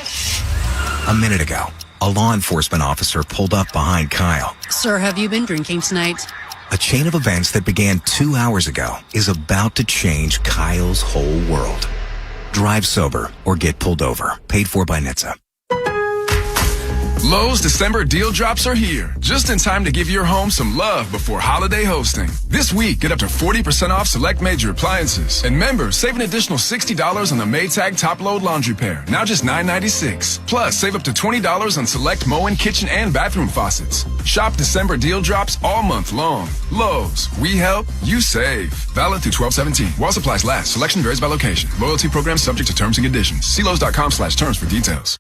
A minute ago, a law enforcement officer pulled up behind Kyle. Sir, have you been drinking tonight? A chain of events that began 2 hours ago is about to change Kyle's whole world. Drive sober or get pulled over. Paid for by NHTSA. Lowe's December deal drops are here, just in time to give your home some love before holiday hosting. This week, get up to 40% off select major appliances. And members, save an additional $60 on the Maytag Top Load Laundry Pair, now just $9.96. Plus, save up to $20 on select Moen kitchen and bathroom faucets. Shop December deal drops all month long. Lowe's, we help, you save. Valid through 12/17. While supplies last, selection varies by location. Loyalty program subject to terms and conditions. See Lowe's.com/terms for details.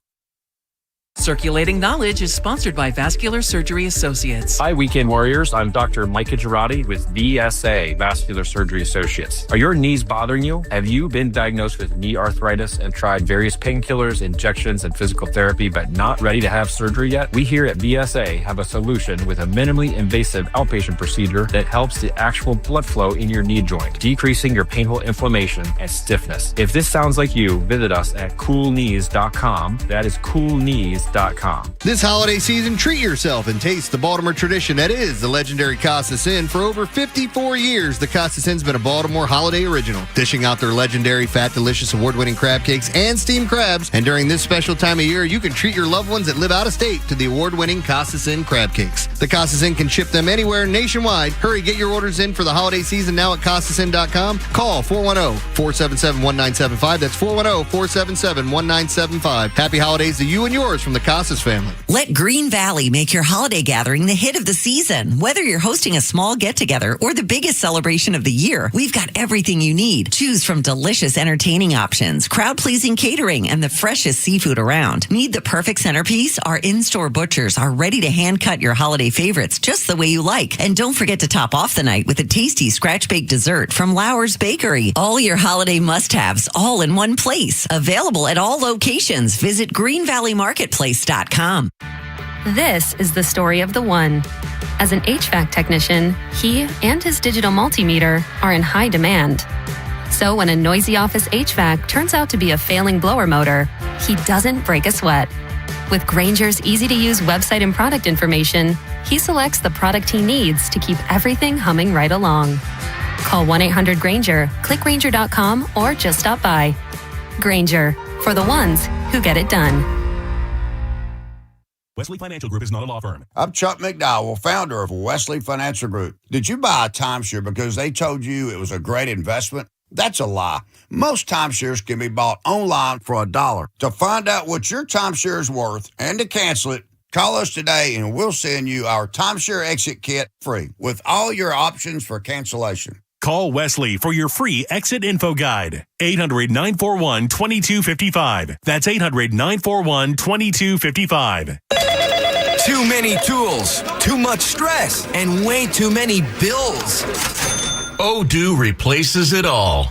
Circulating Knowledge is sponsored by Vascular Surgery Associates. Hi, Weekend Warriors. I'm Dr. Micah Girardi with VSA, Vascular Surgery Associates. Are your knees bothering you? Have you been diagnosed with knee arthritis and tried various painkillers, injections, and physical therapy, but not ready to have surgery yet? We here at VSA have a solution with a minimally invasive outpatient procedure that helps the actual blood flow in your knee joint, decreasing your painful inflammation and stiffness. If this sounds like you, visit us at coolknees.com. That is coolknees.com. This holiday season, treat yourself and taste the Baltimore tradition that is the legendary Costas Inn. For over 54 years, the Costas Inn's been a Baltimore holiday original, dishing out their legendary fat, delicious, award-winning crab cakes and steamed crabs. And during this special time of year, you can treat your loved ones that live out of state to the award-winning Costas Inn crab cakes. The Costas Inn can ship them anywhere nationwide. Hurry, get your orders in for the holiday season now at CostasInn.com. Call 410-477-1975. That's 410-477-1975. Happy holidays to you and yours from the Costas family. Let Green Valley make your holiday gathering the hit of the season. Whether you're hosting a small get-together or the biggest celebration of the year, we've got everything you need. Choose from delicious entertaining options, crowd-pleasing catering, and the freshest seafood around. Need the perfect centerpiece? Our in-store butchers are ready to hand-cut your holiday favorites just the way you like. And don't forget to top off the night with a tasty scratch-baked dessert from Lauer's Bakery. All your holiday must-haves all in one place. Available at all locations. Visit greenvalleymarketplace.com. This is the story of the one. As an HVAC technician, he and his digital multimeter are in high demand. So when a noisy office HVAC turns out to be a failing blower motor, he doesn't break a sweat. With Grainger's easy-to-use website and product information, he selects the product he needs to keep everything humming right along. Call 1-800-GRAINGER, click Grainger.com, or just stop by. Grainger, for the ones who get it done. Wesley Financial Group is not a law firm. I'm Chuck McDowell, founder of Wesley Financial Group. Did you buy a timeshare because they told you it was a great investment? That's a lie. Most timeshares can be bought online for $1. To find out what your timeshare is worth and to cancel it, call us today and we'll send you our timeshare exit kit free with all your options for cancellation. Call Wesley for your free exit info guide. 800-941-2255. That's 800-941-2255. Too many tools, too much stress, and way too many bills. Odoo replaces it all.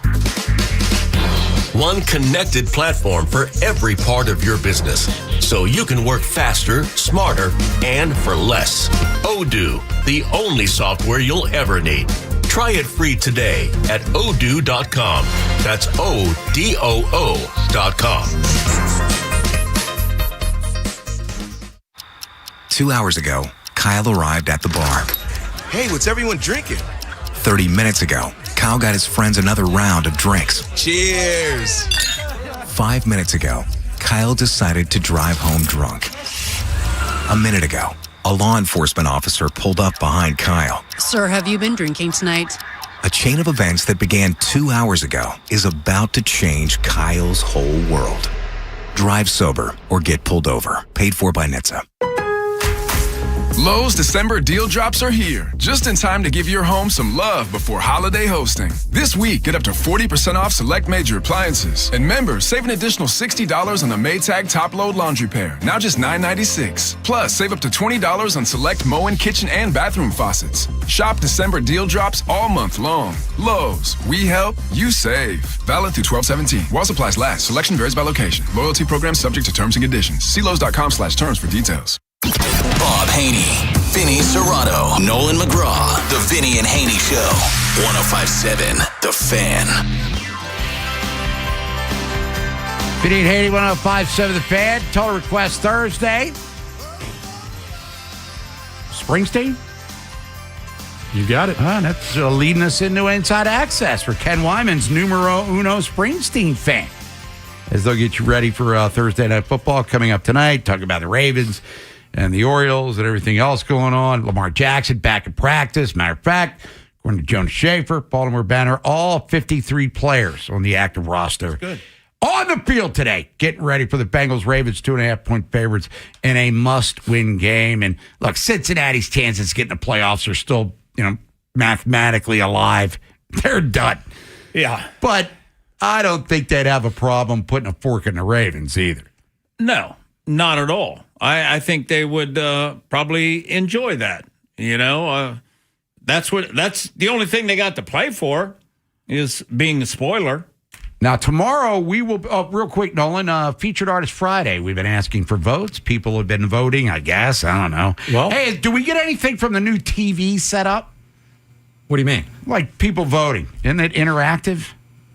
One connected platform for every part of your business, so you can work faster, smarter, and for less. Odoo, the only software you'll ever need. Try it free today at odoo.com. That's ODOO.com. 2 hours ago, Kyle arrived at the bar. Hey, what's everyone drinking? 30 minutes ago, Kyle got his friends another round of drinks. Cheers. 5 minutes ago, Kyle decided to drive home drunk. A minute ago, a law enforcement officer pulled up behind Kyle. Sir, have you been drinking tonight? A chain of events that began 2 hours ago is about to change Kyle's whole world. Drive sober or get pulled over. Paid for by NHTSA. Lowe's December deal drops are here, just in time to give your home some love before holiday hosting. This week, get up to 40% off select major appliances. And members, save an additional $60 on the Maytag top-load laundry pair, now just $9.96. Plus, save up to $20 on select Moen kitchen and bathroom faucets. Shop December deal drops all month long. Lowe's, we help, you save. Valid through 12/17. While supplies last. Selection varies by location. Loyalty program subject to terms and conditions. See Lowe's.com/terms for details. Bob Haynie, Vinny Serrato, Nolan McGraw, The Vinny and Haynie Show. 105.7 The Fan. Vinny and Haynie, 105.7 The Fan. Total request Thursday. Springsteen? You got it. That's leading us into Inside Access for Ken Wyman's numero uno Springsteen fan. As they'll get you ready for Thursday Night Football coming up tonight. Talking about the Ravens and the Orioles and everything else going on. Lamar Jackson back in practice. Matter of fact, according to Jonas Schaefer, Baltimore Banner, all 53 players on the active roster. Good. On the field today, getting ready for the Bengals-Ravens 2.5-point favorites in a must-win game. And look, Cincinnati's chances of getting the playoffs are still, mathematically alive. They're done. Yeah. But I don't think they'd have a problem putting a fork in the Ravens either. No, not at all. I think they would probably enjoy that. That's the only thing they got to play for is being a spoiler. Now, tomorrow we will, real quick, Nolan, Featured Artist Friday. We've been asking for votes. People have been voting, I guess. I don't know. Well, hey, do we get anything from the new TV setup? What do you mean? Like people voting. Isn't it interactive?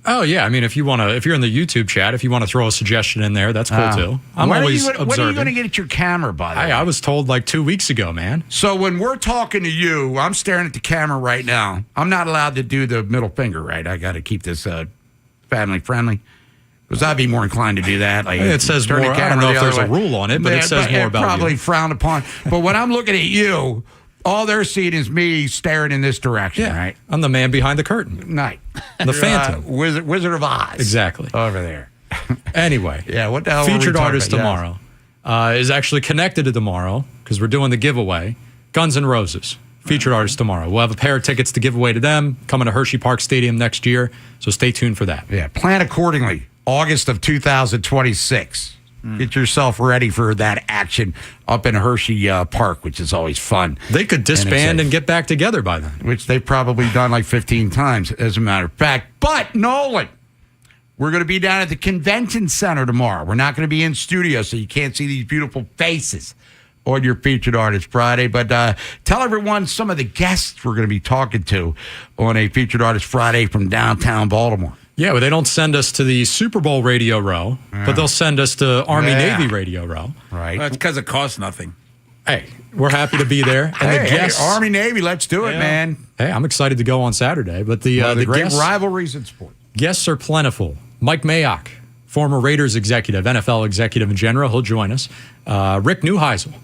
Oh, yeah. I mean, if you're in the YouTube chat, if you want to throw a suggestion in there, that's cool, too. I'm always observing. When are you going to get at your camera, by the way? I was told like 2 weeks ago, man. So when we're talking to you, I'm staring at the camera right now. I'm not allowed to do the middle finger, right? I got to keep this family friendly. Because I'd be more inclined to do that. Like, it says more. I don't know if there's a rule on it, but it says more about you. Probably frowned upon. But when I'm looking at you, all they're seeing is me staring in this direction, right? I'm the man behind the curtain. Night. The Phantom. Wizard of Oz. Exactly. Over there. Anyway. Yeah, what the hell Featured Artist tomorrow is actually connected to tomorrow because we're doing the giveaway. Guns N' Roses. Featured Artist tomorrow. We'll have a pair of tickets to give away to them coming to Hershey Park Stadium next year, so stay tuned for that. Yeah, plan accordingly. August of 2026. Get yourself ready for that action up in Hershey Park, which is always fun. They could disband and get back together by then. Which they've probably done like 15 times, as a matter of fact. But, Nolan, we're going to be down at the convention center tomorrow. We're not going to be in studio, so you can't see these beautiful faces on your Featured Artist Friday. But tell everyone some of the guests we're going to be talking to on a Featured Artist Friday from downtown Baltimore. Yeah, well, they don't send us to the Super Bowl radio row, but they'll send us to Army-Navy radio row. Right. That's because it costs nothing. Hey, we're happy to be there. And the guests, Army-Navy, let's do it, man. Hey, I'm excited to go on Saturday. But the great guests, rivalries in sport. Guests are plentiful. Mike Mayock, former Raiders executive, NFL executive in general, he'll join us. Rick Neuheisel,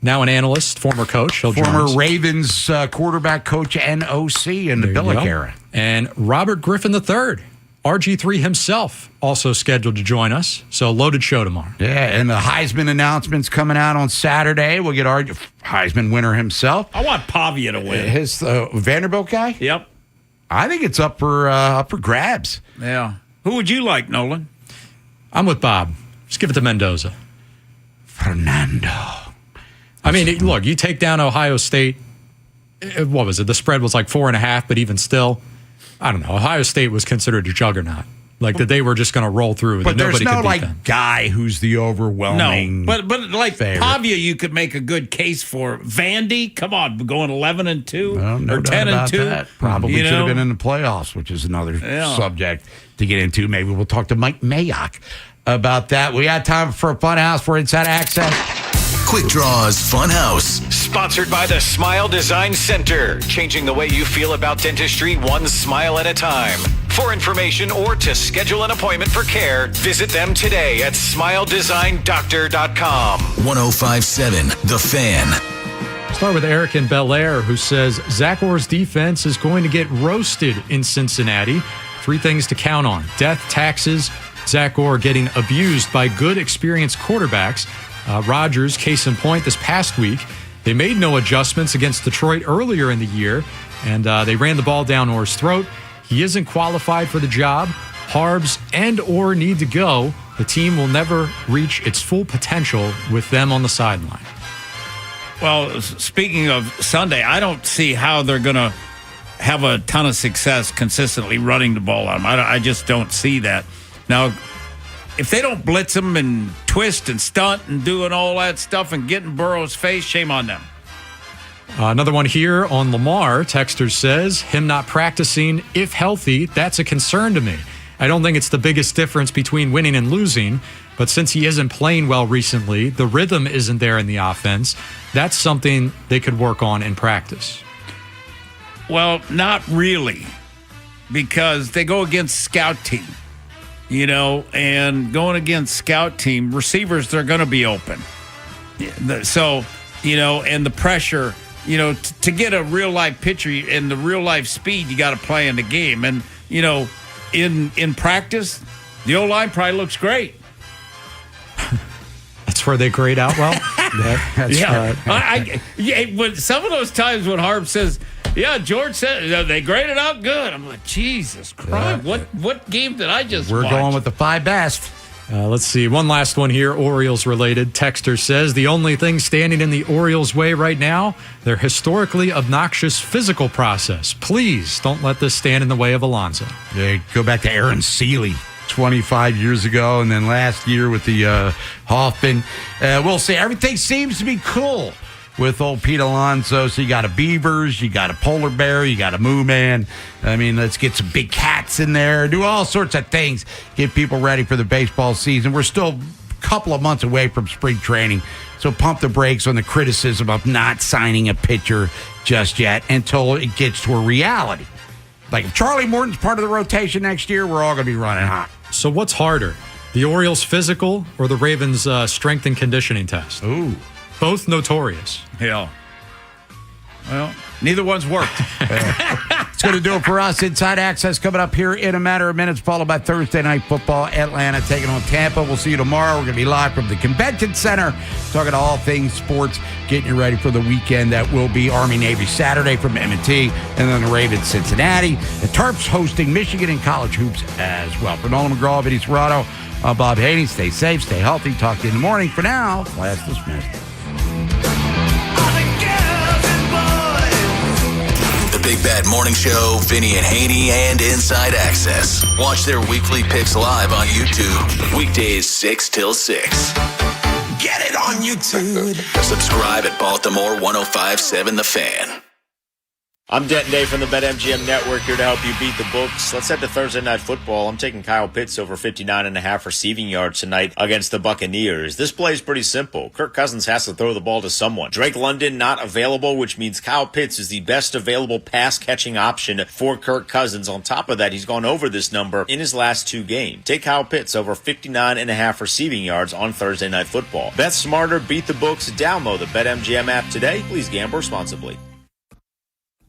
now an analyst, former coach, he'll join us. Former Ravens quarterback coach and OC in the Billick era. And Robert Griffin III. RG3 himself also scheduled to join us. So loaded show tomorrow. Yeah, and the Heisman announcements coming out on Saturday. We'll get our Heisman winner himself. I want Pavia to win. His Vanderbilt guy? Yep. I think it's up for grabs. Yeah. Who would you like, Nolan? I'm with Bob. Just give it to Mendoza. Fernando. I mean, look, you take down Ohio State. What was it? The spread was like 4.5, but even still, I don't know. Ohio State was considered a juggernaut. Like that they were just going to roll through. But there's no like them. guy who's the overwhelming. No, but like favorite. Pavia, you could make a good case for. Vandy, come on, going 11-2 no or 10-2. That. Probably should have been in the playoffs, which is another subject to get into. Maybe we'll talk to Mike Mayock about that. We got time for a fun house for Inside Access. Quick Draws Funhouse Sponsored by the Smile Design Center, changing the way you feel about dentistry one smile at a time. For information or to schedule an appointment for care, visit them today at smiledesigndoctor.com. 105.7 The Fan. Start with Eric in Bel Air, who says Zach Orr's defense is going to get roasted in Cincinnati. 3 things to count on: death, taxes, Zach Orr getting abused by good, experienced quarterbacks. Rodgers, case in point, this past week, they made no adjustments against Detroit earlier in the year, and they ran the ball down Orr's throat. He isn't qualified for the job. Harbs and Orr need to go. The team will never reach its full potential with them on the sideline. Well, speaking of Sunday, I don't see how they're going to have a ton of success consistently running the ball on them. I just don't see that. Now, if they don't blitz them and twist and stunt and doing all that stuff and get in Burrow's face, shame on them. Another one here on Lamar. Texter says, him not practicing, if healthy, that's a concern to me. I don't think it's the biggest difference between winning and losing, but since he isn't playing well recently, the rhythm isn't there in the offense. That's something they could work on in practice. Well, not really, because they go against scout team, and going against scout team, receivers, they're going to be open. So, and the pressure, to get a real-life picture and the real-life speed, you got to play in the game. And, in practice, the O-line probably looks great. That's where they grade out well? That's right. When some of those times when Harb says, George said they graded out good, I'm like, Jesus Christ, what game did I just watch? We're going with the 5 best. Let's see. One last one here, Orioles-related. Texter says, the only thing standing in the Orioles' way right now, their historically obnoxious physical process. Please don't let this stand in the way of Alonso. Yeah, go back to Aaron Seeley 25 years ago, and then last year with the Hoffman. We'll see. Everything seems to be cool with old Pete Alonso. So you got a Beavers, you got a Polar Bear, you got a Moo Man. I mean, let's get some big cats in there, do all sorts of things, get people ready for the baseball season. We're still a couple of months away from spring training, so pump the brakes on the criticism of not signing a pitcher just yet until it gets to a reality. Like if Charlie Morton's part of the rotation next year, we're all going to be running hot. So what's harder, the Orioles' physical or the Ravens' strength and conditioning test? Ooh. Both notorious. Yeah. Well, neither one's worked. It's going to do it for us. Inside Access coming up here in a matter of minutes, followed by Thursday Night Football. Atlanta taking on Tampa. We'll see you tomorrow. We're going to be live from the Convention Center, talking to all things sports, getting you ready for the weekend that will be Army-Navy Saturday from M&T, and then the Ravens Cincinnati. The Terps hosting Michigan in college hoops as well. For Nolan McGraw, Vinny Serrato, I'm Bob Haynie. Stay safe, stay healthy. Talk to you in the morning. For now, class dismissed. The Big Bad Morning Show, Vinny and Haynie, and Inside Access. Watch their weekly picks live on YouTube. Weekdays 6 till 6. Get it on YouTube. Subscribe at Baltimore 105.7 The Fan. I'm Denton Day from the BetMGM Network, here to help you beat the books. Let's head to Thursday Night Football. I'm taking Kyle Pitts over 59.5 receiving yards tonight against the Buccaneers. This play is pretty simple. Kirk Cousins has to throw the ball to someone. Drake London not available, which means Kyle Pitts is the best available pass-catching option for Kirk Cousins. On top of that, he's gone over this number in his last 2 games. Take Kyle Pitts over 59.5 receiving yards on Thursday Night Football. Bet smarter, beat the books. Download the BetMGM app today. Please gamble responsibly.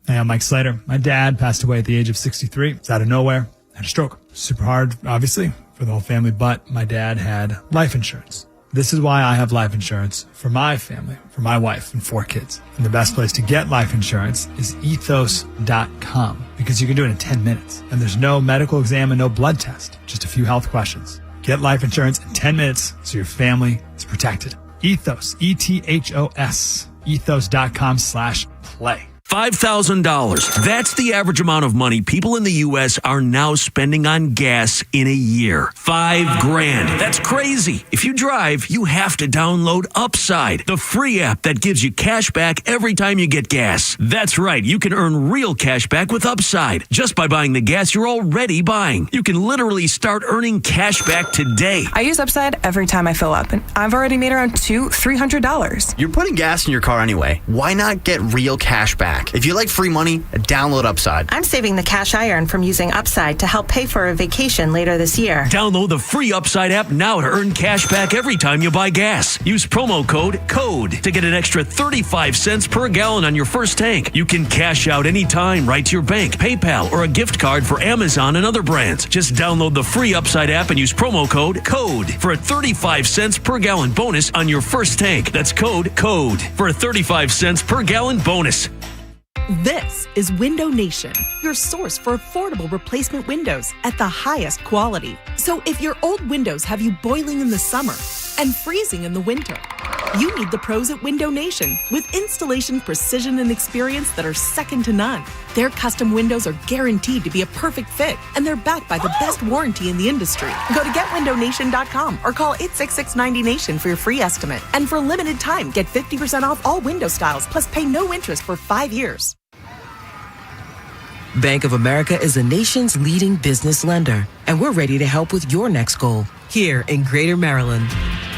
Hey, I'm Mike Slater. My dad passed away at the age of 63. It's out of nowhere. Had a stroke. Super hard, obviously, for the whole family, but my dad had life insurance. This is why I have life insurance for my family, for my wife and 4 kids. And the best place to get life insurance is ethos.com, because you can do it in 10 minutes. And there's no medical exam and no blood test, just a few health questions. Get life insurance in 10 minutes so your family is protected. Ethos, ETHOS, ethos.com/play. $5,000. That's the average amount of money people in the U.S. are now spending on gas in a year. $5,000. That's crazy. If you drive, you have to download Upside, the free app that gives you cash back every time you get gas. That's right. You can earn real cash back with Upside just by buying the gas you're already buying. You can literally start earning cash back today. I use Upside every time I fill up, and I've already made around $200-$300. You're putting gas in your car anyway. Why not get real cash back? If you like free money, download Upside. I'm saving the cash I earn from using Upside to help pay for a vacation later this year. Download the free Upside app now to earn cash back every time you buy gas. Use promo code CODE to get an extra 35 cents per gallon on your first tank. You can cash out anytime right to your bank, PayPal, or a gift card for Amazon and other brands. Just download the free Upside app and use promo code CODE for a 35 cents per gallon bonus on your first tank. That's code CODE for a 35 cents per gallon bonus. This is Window Nation, your source for affordable replacement windows at the highest quality. So if your old windows have you boiling in the summer and freezing in the winter, you need the pros at Window Nation with installation precision and experience that are second to none. Their custom windows are guaranteed to be a perfect fit, and they're backed by the best warranty in the industry. Go to getwindownation.com or call 866-90Nation for your free estimate. And for a limited time, get 50% off all window styles, plus pay no interest for 5 years. Bank of America is the nation's leading business lender, and we're ready to help with your next goal here in Greater Maryland.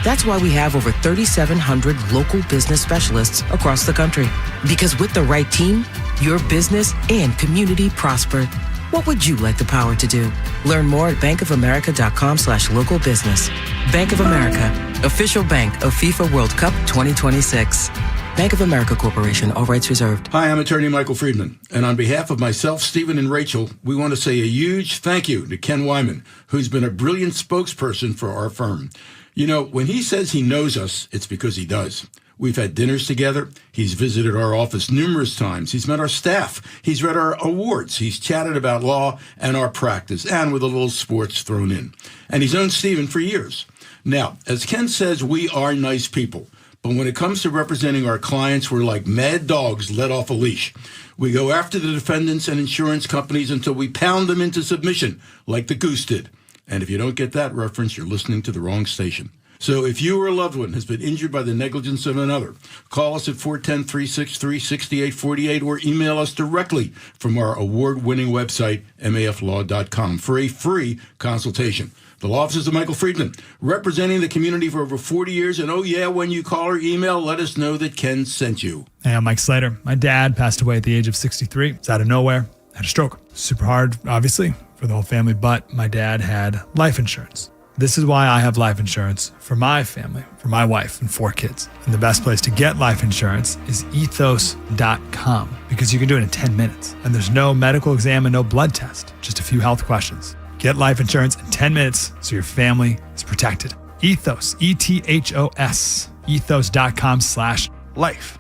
That's why we have over 3,700 local business specialists across the country. Because with the right team, your business and community prosper. What would you like the power to do? Learn more at bankofamerica.com/local business. Bank of America, official bank of FIFA World Cup 2026. Bank of America Corporation, all rights reserved. Hi, I'm attorney Michael Friedman, and on behalf of myself, Stephen, and Rachel, we want to say a huge thank you to Ken Wyman, who's been a brilliant spokesperson for our firm. You know, when he says he knows us, it's because he does. We've had dinners together. He's visited our office numerous times. He's met our staff. He's read our awards. He's chatted about law and our practice, and with a little sports thrown in. And he's known Stephen for years. Now, as Ken says, we are nice people. But when it comes to representing our clients, we're like mad dogs let off a leash. We go after the defendants and insurance companies until we pound them into submission, like the Goose did. And if you don't get that reference, you're listening to the wrong station. So if you or a loved one has been injured by the negligence of another, call us at 410-363-6848 or email us directly from our award-winning website, maflaw.com, for a free consultation. The law offices of Michael Friedman, representing the community for over 40 years. And oh yeah, when you call or email, let us know that Ken sent you. Hey, I'm Mike Slater. My dad passed away at the age of 63. It's out of nowhere. Had a stroke. Super hard, obviously, for the whole family, but my dad had life insurance. This is why I have life insurance for my family, for my wife and 4 kids. And the best place to get life insurance is ethos.com, because you can do it in 10 minutes. And there's no medical exam and no blood test, just a few health questions. Get life insurance in 10 minutes so your family is protected. Ethos, ETHOS, ethos.com/life.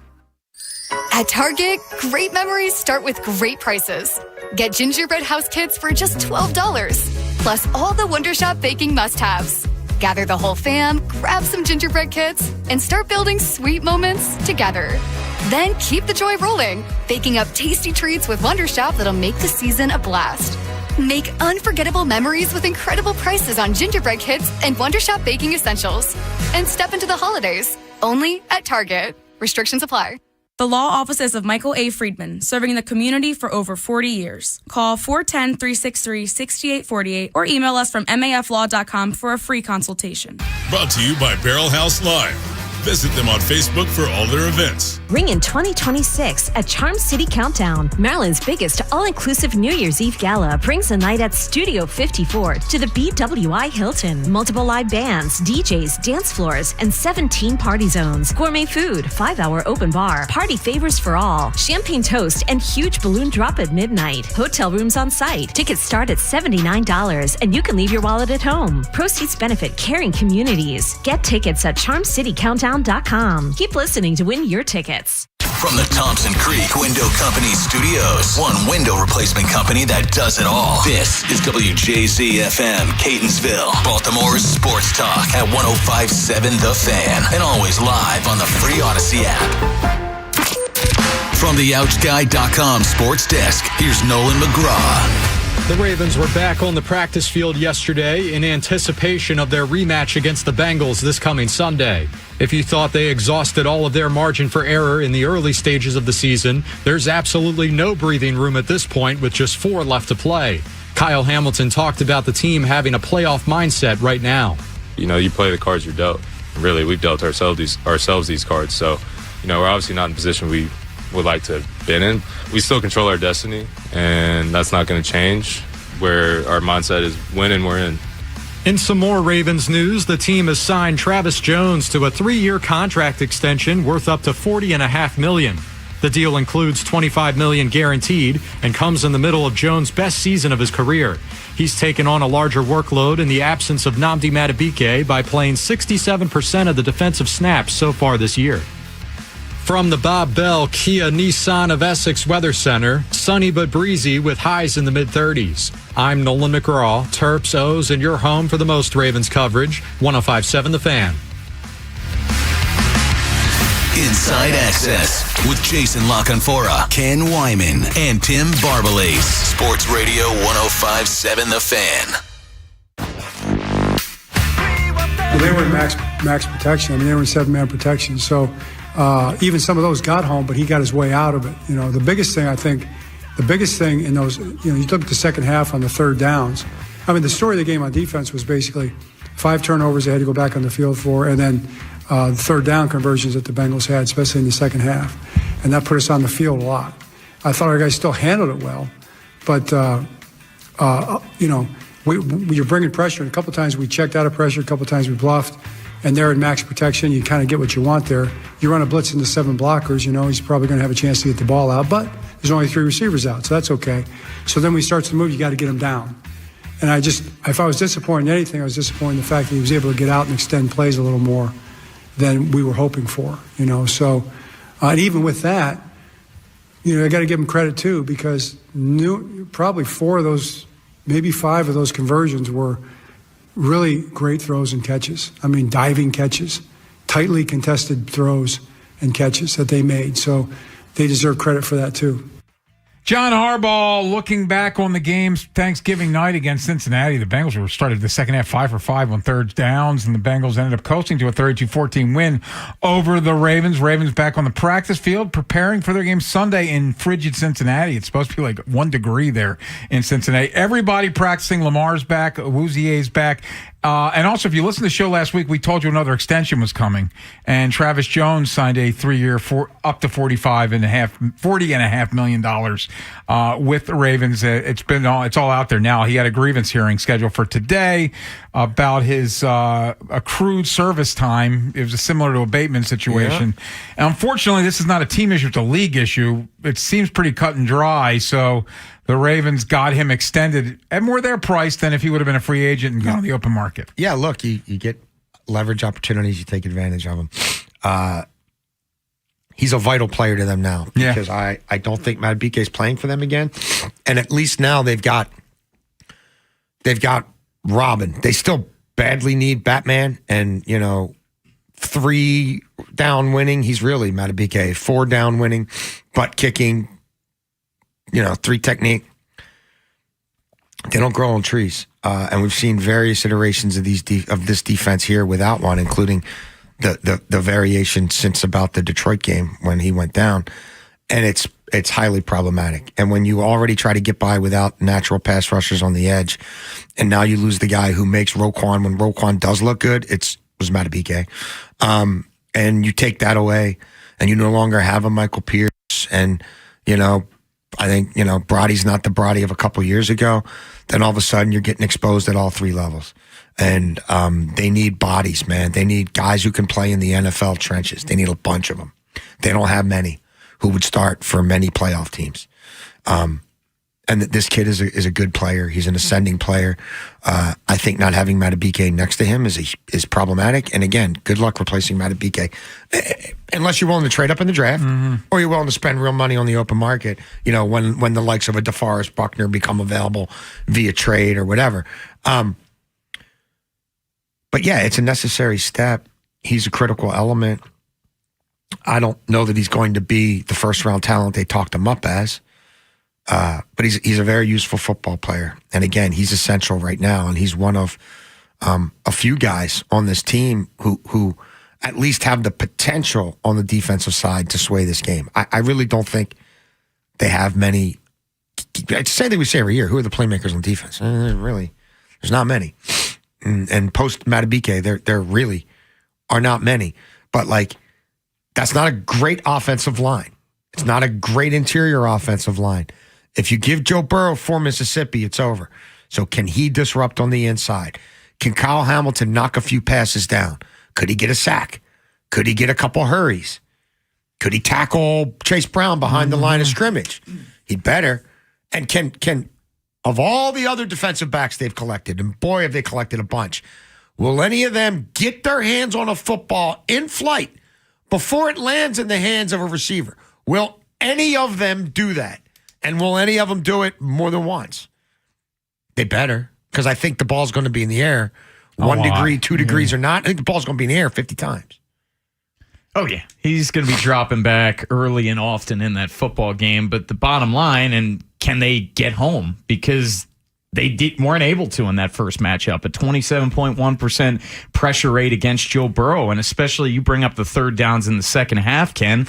At Target, great memories start with great prices. Get gingerbread house kits for just $12, plus all the Wonder Shop baking must-haves. Gather the whole fam, grab some gingerbread kits, and start building sweet moments together. Then keep the joy rolling, baking up tasty treats with Wonder Shop that'll make the season a blast. Make unforgettable memories with incredible prices on gingerbread kits and Wonder Shop baking essentials. And step into the holidays, only at Target. Restrictions apply. The law offices of Michael A. Friedman, serving the community for over 40 years. Call 410-363-6848 or email us from maflaw.com for a free consultation. Brought to you by Barrel House Live. Visit them on Facebook for all their events. Ring in 2026 at Charm City Countdown. Maryland's biggest all-inclusive New Year's Eve gala brings the night at Studio 54 to the BWI Hilton. Multiple live bands, DJs, dance floors, and 17 party zones. Gourmet food, 5-hour open bar, party favors for all, champagne toast, and huge balloon drop at midnight. Hotel rooms on site. Tickets start at $79, and you can leave your wallet at home. Proceeds benefit caring communities. Get tickets at CharmCityCountdown.com. Keep listening to win your tickets. From the Thompson Creek Window Company Studios, one window replacement company that does it all. This is WJZ-FM, Catonsville, Baltimore's sports talk at 105.7 The Fan, and always live on the free Odyssey app. From the OutGuy.com sports desk, here's Nolan McGraw. The Ravens were back on the practice field yesterday in anticipation of their rematch against the Bengals this coming Sunday. If you thought they exhausted all of their margin for error in the early stages of the season, there's absolutely no breathing room at this point with just 4 left to play. Kyle Hamilton talked about the team having a playoff mindset right now. You know, you play the cards you're dealt. Really, we've dealt ourselves these cards. So, you know, we're obviously not in a position we would like to have been in. We still control our destiny, and that's not going to change. Where our mindset is win and we're in. In some more Ravens news, the team has signed Travis Jones to a 3-year contract extension worth up to $40.5 million. The deal includes $25 million guaranteed and comes in the middle of Jones' best season of his career. He's taken on a larger workload in the absence of Nnamdi Madubuike by playing 67% of the defensive snaps so far this year. From the Bob Bell Kia Nissan of Essex Weather Center, sunny but breezy with highs in the mid-30s. I'm Nolan McGraw, Terps, O's, and your home for the most Ravens coverage, 105.7 The Fan. Inside Access with Jason LaConfora, Ken Wyman, and Tim Barbalace. Sports Radio 105.7 The Fan. Well, they were in max protection. I mean, they were in 7-man protection. So even some of those got home, but he got his way out of it. You know, the biggest thing in those, you look at the second half on the third downs. I mean, the story of the game on defense was basically 5 turnovers they had to go back on the field for, and then the third down conversions that the Bengals had, especially in the second half. And that put us on the field a lot. I thought our guys still handled it well, but, you're bringing pressure. And a couple times we checked out of pressure, a couple times we bluffed, and they're in max protection. You kind of get what you want there. You run a blitz into 7 blockers, he's probably going to have a chance to get the ball out, but there's only 3 receivers out, so that's okay. So then when he starts to move, you got to get him down. And if I was disappointed in anything, I was disappointed in the fact that he was able to get out and extend plays a little more than we were hoping for, So, and even with that, I got to give him credit too, because probably 4 of those, maybe 5 of those conversions were really great throws and catches. I mean, diving catches, tightly contested throws and catches that they made. So they deserve credit for that too. John Harbaugh, looking back on the games Thanksgiving night against Cincinnati, the Bengals were started the second half 5 for 5 on third downs, and the Bengals ended up coasting to a 32-14 win over the Ravens. Ravens back on the practice field, preparing for their game Sunday in frigid Cincinnati. It's supposed to be like 1 degree there in Cincinnati. Everybody practicing. Lamar's back. Awuzie's back. And also, if you listened to the show last week, we told you another extension was coming, and Travis Jones signed a 3-year for up to $40.5 million with the Ravens. It's all out there now. He had a grievance hearing scheduled for today about his accrued service time. It was similar to a Bateman situation. Yeah. And unfortunately, this is not a team issue; it's a league issue. It seems pretty cut and dry. So the Ravens got him extended at more their price than if he would have been a free agent and gone on the open market. Yeah, look, you get leverage opportunities, you take advantage of them. He's a vital player to them now because I don't think Madubuike is playing for them again. And at least now they've got Robin. They still badly need Batman and, 3 down winning. He's really Madubuike. 4 down winning, butt kicking, 3 technique. They don't grow on trees. And we've seen various iterations of this defense here without one, including the variation since about the Detroit game when he went down. And it's highly problematic. And when you already try to get by without natural pass rushers on the edge, and now you lose the guy who makes Roquan, when Roquan does look good, was Madubuike. And you take that away, and you no longer have a Michael Pierce. And, I think, Brody's not the Brody of a couple years ago. Then all of a sudden you're getting exposed at all 3 levels. And they need bodies, man. They need guys who can play in the NFL trenches. They need a bunch of them. They don't have many who would start for many playoff teams. And this kid is a good player. He's an ascending player. I think not having Madubuike next to him is problematic. And again, good luck replacing Madubuike. Unless you're willing to trade up in the draft or you're willing to spend real money on the open market, when the likes of a DeForest Buckner become available via trade or whatever. But yeah, it's a necessary step. He's a critical element. I don't know that he's going to be the first-round talent they talked him up as. But he's a very useful football player. And again, he's essential right now, and he's one of a few guys on this team who at least have the potential on the defensive side to sway this game. I really don't think they have many. It's the same thing we say every year. Who are the playmakers on defense? Really, there's not many. And post Matabike, there really are not many. But like, that's not a great offensive line. It's not a great interior offensive line. If you give Joe Burrow 4 Mississippi, it's over. So can he disrupt on the inside? Can Kyle Hamilton knock a few passes down? Could he get a sack? Could he get a couple hurries? Could he tackle Chase Brown behind the line of scrimmage? He better. And can of all the other defensive backs they've collected, and boy, have they collected a bunch, will any of them get their hands on a football in flight before it lands in the hands of a receiver? Will any of them do that? And will any of them do it more than once? They better, because I think the ball's going to be in the air 1 degree, 2 degrees or not. I think the ball's going to be in the air 50 times. Oh, yeah. He's going to be dropping back early and often in that football game. But the bottom line, and can they get home? Because they weren't able to in that first matchup. A 27.1% pressure rate against Joe Burrow. And especially you bring up the third downs in the second half, Ken.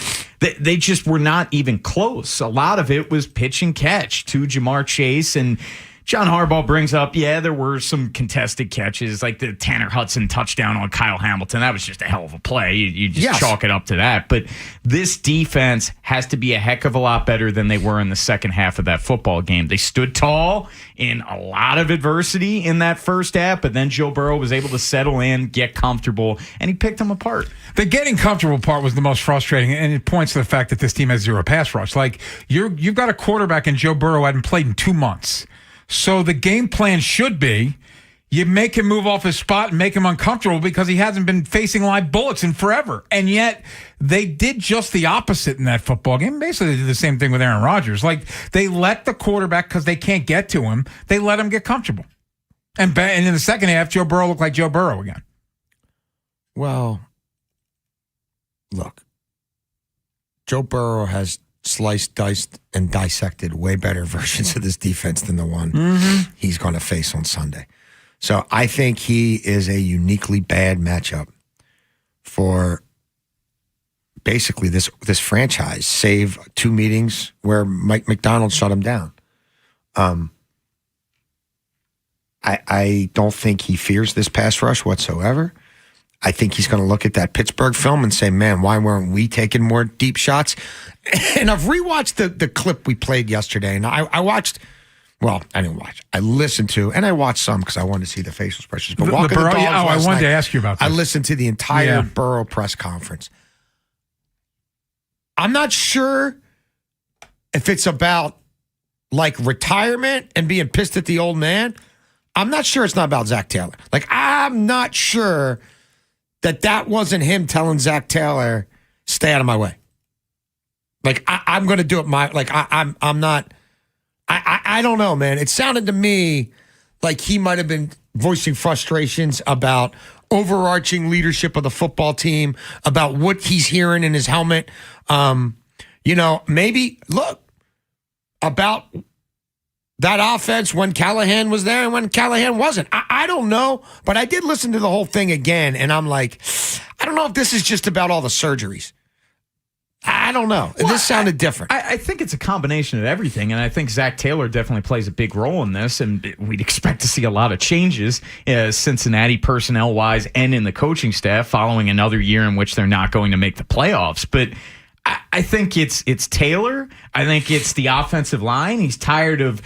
They just were not even close. A lot of it was pitch and catch to Jamar Chase. And John Harbaugh brings up, there were some contested catches, like the Tanner Hudson touchdown on Kyle Hamilton. That was just a hell of a play. You just chalk it up to that. But this defense has to be a heck of a lot better than they were in the second half of that football game. They stood tall in a lot of adversity in that first half, but then Joe Burrow was able to settle in, get comfortable, and he picked them apart. The getting comfortable part was the most frustrating, and it points to the fact that this team has zero pass rush. Like, you've got a quarterback in Joe Burrow who hadn't played in 2 months. So the game plan should be you make him move off his spot and make him uncomfortable because he hasn't been facing live bullets in forever. And yet they did just the opposite in that football game. Basically, they did the same thing with Aaron Rodgers. Like, they let the quarterback, because they can't get to him, they let him get comfortable. And in the second half, Joe Burrow looked like Joe Burrow again. Well, look, Joe Burrow has sliced, diced, and dissected way better versions of this defense than the one he's going to face on Sunday. So I think he is a uniquely bad matchup for basically this franchise, save 2 meetings where Mike McDonald shut him down. I don't think he fears this pass rush whatsoever. I think he's going to look at that Pittsburgh film and say, man, why weren't we taking more deep shots? And I've rewatched the clip we played yesterday, and I watched, well, I didn't watch. I listened to, and I watched some because I wanted to see the facial expressions. But walking the dogs I wanted to ask you about this. I listened to the entire Burrow press conference. I'm not sure if it's about, like, retirement and being pissed at the old man. I'm not sure it's not about Zach Taylor. Like, I'm not sure that wasn't him telling Zach Taylor, stay out of my way. Like, I'm going to do it I'm not, I don't know, man. It sounded to me like he might have been voicing frustrations about overarching leadership of the football team, about what he's hearing in his helmet. Maybe, look, about that offense when Callahan was there and when Callahan wasn't. I don't know, but I did listen to the whole thing again, and I'm like, I don't know if this is just about all the surgeries. I don't know. Well, this sounded different. I think it's a combination of everything, and I think Zach Taylor definitely plays a big role in this, and we'd expect to see a lot of changes Cincinnati personnel-wise and in the coaching staff following another year in which they're not going to make the playoffs. But I think it's Taylor. I think it's the offensive line. He's tired of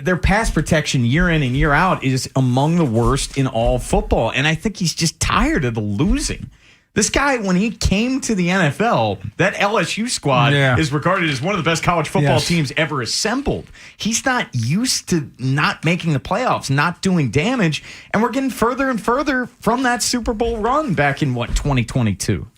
their pass protection year in and year out is among the worst in all football. And I think he's just tired of the losing. This guy, when he came to the NFL, that LSU squad is regarded as one of the best college football teams ever assembled. He's not used to not making the playoffs, not doing damage, and we're getting further and further from that Super Bowl run back in, 2022.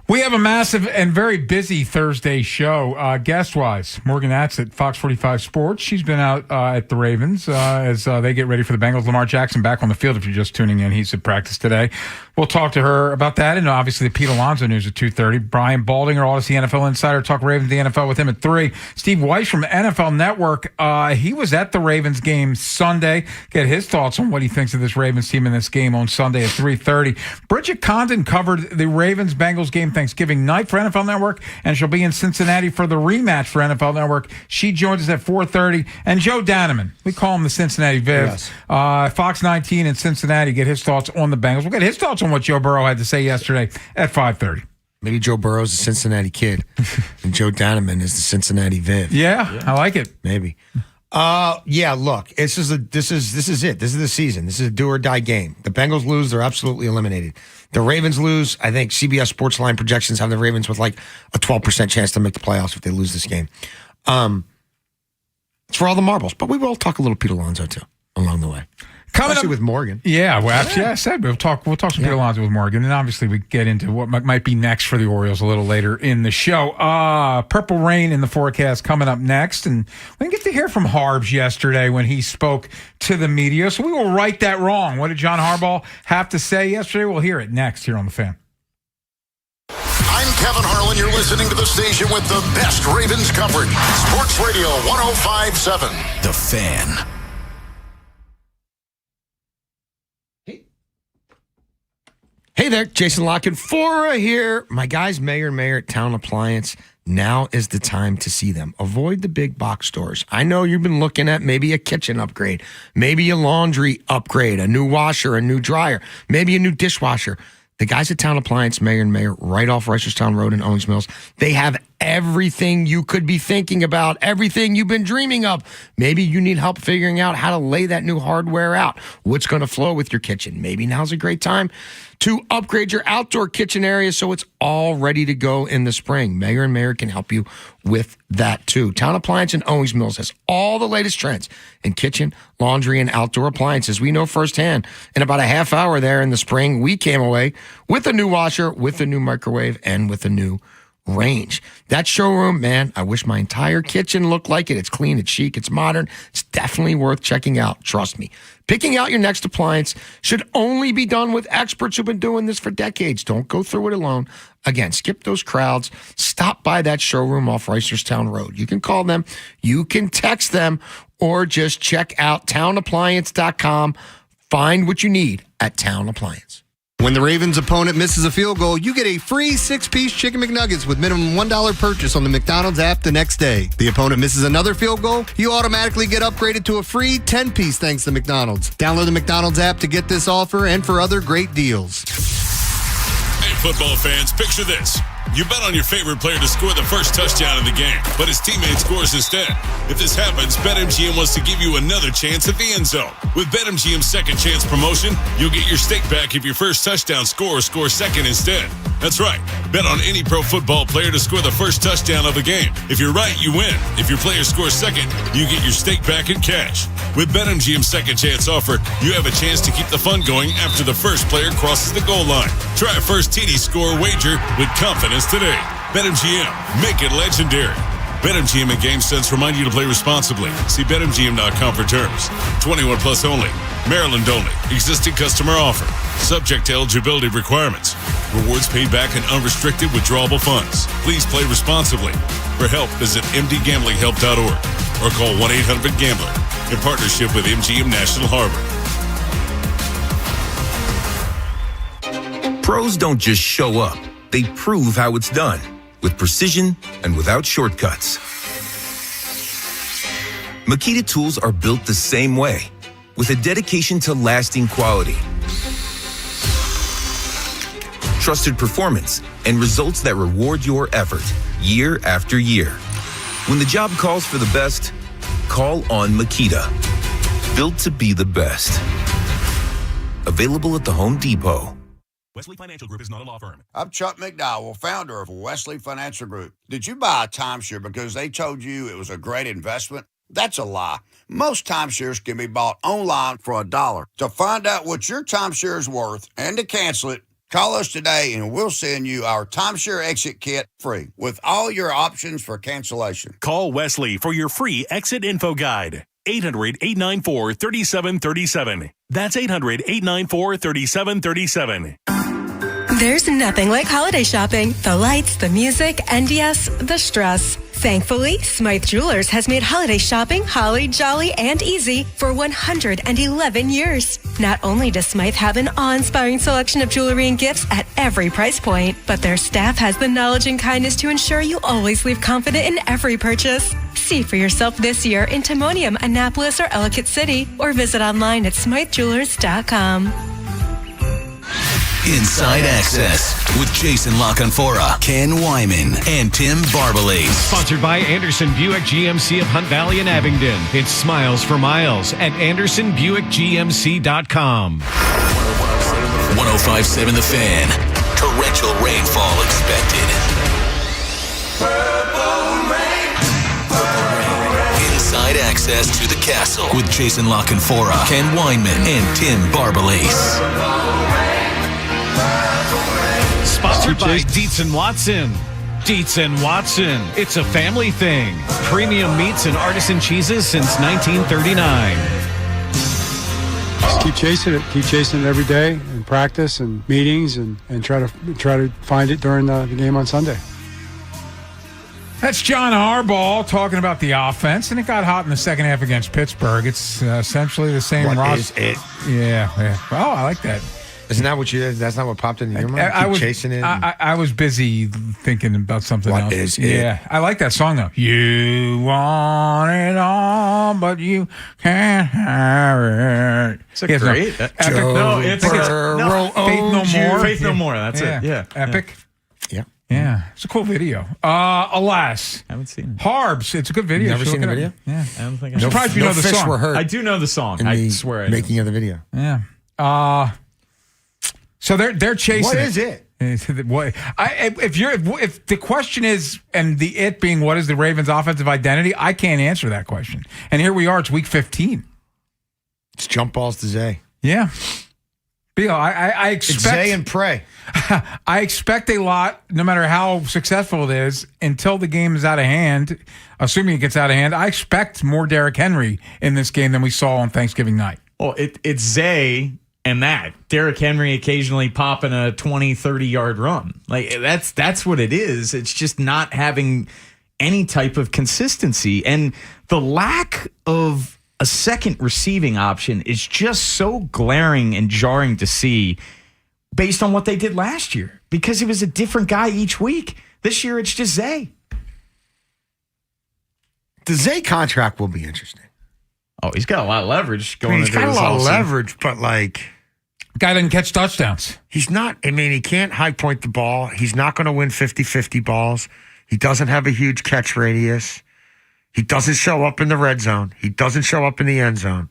We have a massive and very busy Thursday show, guest-wise. Morgan Atz at Fox 45 Sports. She's been out at the Ravens as they get ready for the Bengals. Lamar Jackson back on the field if you're just tuning in. He's at practice today. We'll talk to her about that, and obviously the Pete Alonso news at 2:30. Brian Baldinger, Odyssey NFL Insider, talk Ravens, the NFL with him at 3. Steve Weiss from NFL Network, he was at the Ravens game Sunday. Get his thoughts on what he thinks of this Ravens team in this game on Sunday at 3:30. Bridget Condon covered the Ravens-Bengals game Thanksgiving night for NFL Network, and she'll be in Cincinnati for the rematch for NFL Network. She joins us at 4:30. And Joe Danneman, we call him the Cincinnati Viv, Yes. Fox 19 in Cincinnati, get his thoughts on the Bengals. We'll get his thoughts on what Joe Burrow had to say yesterday at 5:30. Maybe Joe Burrow's a Cincinnati kid, and Joe Danneman is the Cincinnati Viv. Yeah, I like it. Maybe. Yeah. Look, this is it. This is the season. This is a do or die game. The Bengals lose, they're absolutely eliminated. The Ravens lose. I think CBS Sports Line projections have the Ravens with like a 12% chance to make the playoffs if they lose this game. It's for all the marbles, but we will talk a little Pete Alonso too along the way. Especially with Morgan. Yeah, well, actually, I said we'll talk some Pete Alonso with Morgan, and obviously we get into what might be next for the Orioles a little later in the show. Purple rain in the forecast coming up next, and we didn't get to hear from Harbs yesterday when he spoke to the media, so we will right that wrong. What did John Harbaugh have to say yesterday? We'll hear it next here on The Fan. I'm Kevin Harlan. You're listening to the station with the best Ravens coverage. Sports Radio 105.7. The Fan. Hey there, Jason Lockenfora here. My guys, Mayor and Mayor at Town Appliance. Now is the time to see them. Avoid the big box stores. I know you've been looking at maybe a kitchen upgrade, maybe a laundry upgrade, a new washer, a new dryer, maybe a new dishwasher. The guys at Town Appliance, Mayor and Mayor, right off Reisterstown Road in Owings Mills, they have everything you could be thinking about, everything you've been dreaming of. Maybe you need help figuring out how to lay that new hardware out, what's going to flow with your kitchen. Maybe now's a great time to upgrade your outdoor kitchen area so it's all ready to go in the spring. Mayor and Mayor can help you with that too. Town Appliance in Owings Mills has all the latest trends in kitchen, laundry, and outdoor appliances. We know firsthand. In about a half hour there in the spring, we came away with a new washer, with a new microwave, and with a new range. That showroom, man, I wish my entire kitchen looked like it. It's clean, it's chic, it's modern. It's definitely worth checking out. Trust me. Picking out your next appliance should only be done with experts who've been doing this for decades. Don't go through it alone. Again, skip those crowds. Stop by that showroom off Reisterstown Road. You can call them, you can text them, or just check out townappliance.com. Find what you need at Town Appliance. When the Ravens' opponent misses a field goal, you get a free 6-piece Chicken McNuggets with minimum $1 purchase on the McDonald's app the next day. The opponent misses another field goal, you automatically get upgraded to a free 10-piece thanks to McDonald's. Download the McDonald's app to get this offer and for other great deals. Hey, football fans, picture this. You bet on your favorite player to score the first touchdown in the game, but his teammate scores instead. If this happens, BetMGM wants to give you another chance at the end zone. With BetMGM's second chance promotion, you'll get your stake back if your first touchdown scorer scores second instead. That's right. Bet on any pro football player to score the first touchdown of the game. If you're right, you win. If your player scores second, you get your stake back in cash. With BetMGM's second chance offer, you have a chance to keep the fun going after the first player crosses the goal line. Try a first TD score wager with confidence today. BetMGM. Make it legendary. BetMGM and GameSense remind you to play responsibly. See BetMGM.com for terms. 21 plus only. Maryland only. Existing customer offer. Subject to eligibility requirements. Rewards paid back in unrestricted withdrawable funds. Please play responsibly. For help, visit mdgamblinghelp.org or call 1-800-GAMBLER in partnership with MGM National Harbor. Pros don't just show up. They prove how it's done, with precision and without shortcuts. Makita tools are built the same way, with a dedication to lasting quality, trusted performance, and results that reward your effort year after year. When the job calls for the best, call on Makita. Built to be the best. Available at the Home Depot. Wesley Financial Group is not a law firm. I'm Chuck McDowell, founder of Wesley Financial Group. Did you buy a timeshare because they told you it was a great investment? That's a lie. Most timeshares can be bought online for $1. To find out what your timeshare is worth and to cancel it, call us today and we'll send you our timeshare exit kit free with all your options for cancellation. Call Wesley for your free exit info guide. 800-894-3737. That's 800-894-3737. There's nothing like holiday shopping. The lights, the music, and yes, the stress. Thankfully, Smythe Jewelers has made holiday shopping holly, jolly, and easy for 111 years. Not only does Smythe have an awe-inspiring selection of jewelry and gifts at every price point, but their staff has the knowledge and kindness to ensure you always leave confident in every purchase. See for yourself this year in Timonium, Annapolis, or Ellicott City, or visit online at smythejewelers.com. Inside Access with Jason LaConfora, Ken Wyman, and Tim Barbalase. Sponsored by Anderson Buick GMC of Hunt Valley and Abingdon. It's Smiles for Miles at AndersonBuickGMC.com. 105.7 The Fan. Torrential rainfall expected. Inside Access to the Castle with Jason LaConfora, Ken Wyman, and Tim Barbalase. Sponsored by Dietz & Watson. Dietz & Watson. It's a family thing. Premium meats and artisan cheeses since 1939. Just keep chasing it. Keep chasing it every day in practice and meetings and try to find it during the game on Sunday. That's John Harbaugh talking about the offense, and it got hot in the second half against Pittsburgh. It's essentially the same roster. Is it? Yeah. Oh, I like that. Isn't that what that's not what popped into your mind? I was chasing it. I was busy thinking about something else. What is it? Yeah, I like that song though. You want it all, but you can't have it. It's great. Epic. No, it's Faith No More. Faith No More. That's it. Yeah. Epic. Yeah. Yeah. It's a cool video. Alas. I haven't seen it. Harbs. It's a good video. Never seen the video? Yeah. I don't think I'm surprised you know the fish song. were hurt I do know the song. I swear I do. making of the video. Yeah. So they're chasing. What is it? If the question is, and the it being what is the Ravens' offensive identity, I can't answer that question. And here we are. It's week 15. It's jump balls to Zay. Yeah. Bill, I expect it's Zay and pray. I expect a lot, no matter how successful it is, until the game is out of hand. Assuming it gets out of hand, I expect more Derrick Henry in this game than we saw on Thanksgiving night. Well, it's Zay. And that Derrick Henry occasionally popping a 20, 30-yard run. Like that's what it is. It's just not having any type of consistency. And the lack of a second receiving option is just so glaring and jarring to see based on what they did last year. Because it was a different guy each week. This year it's just Zay. The Zay contract will be interesting. Oh, he's got a lot of leverage going into He's got a lot of leverage, but guy doesn't catch touchdowns. He's not. I mean, he can't high point the ball. He's not going to win 50-50 balls. He doesn't have a huge catch radius. He doesn't show up in the red zone. He doesn't show up in the end zone.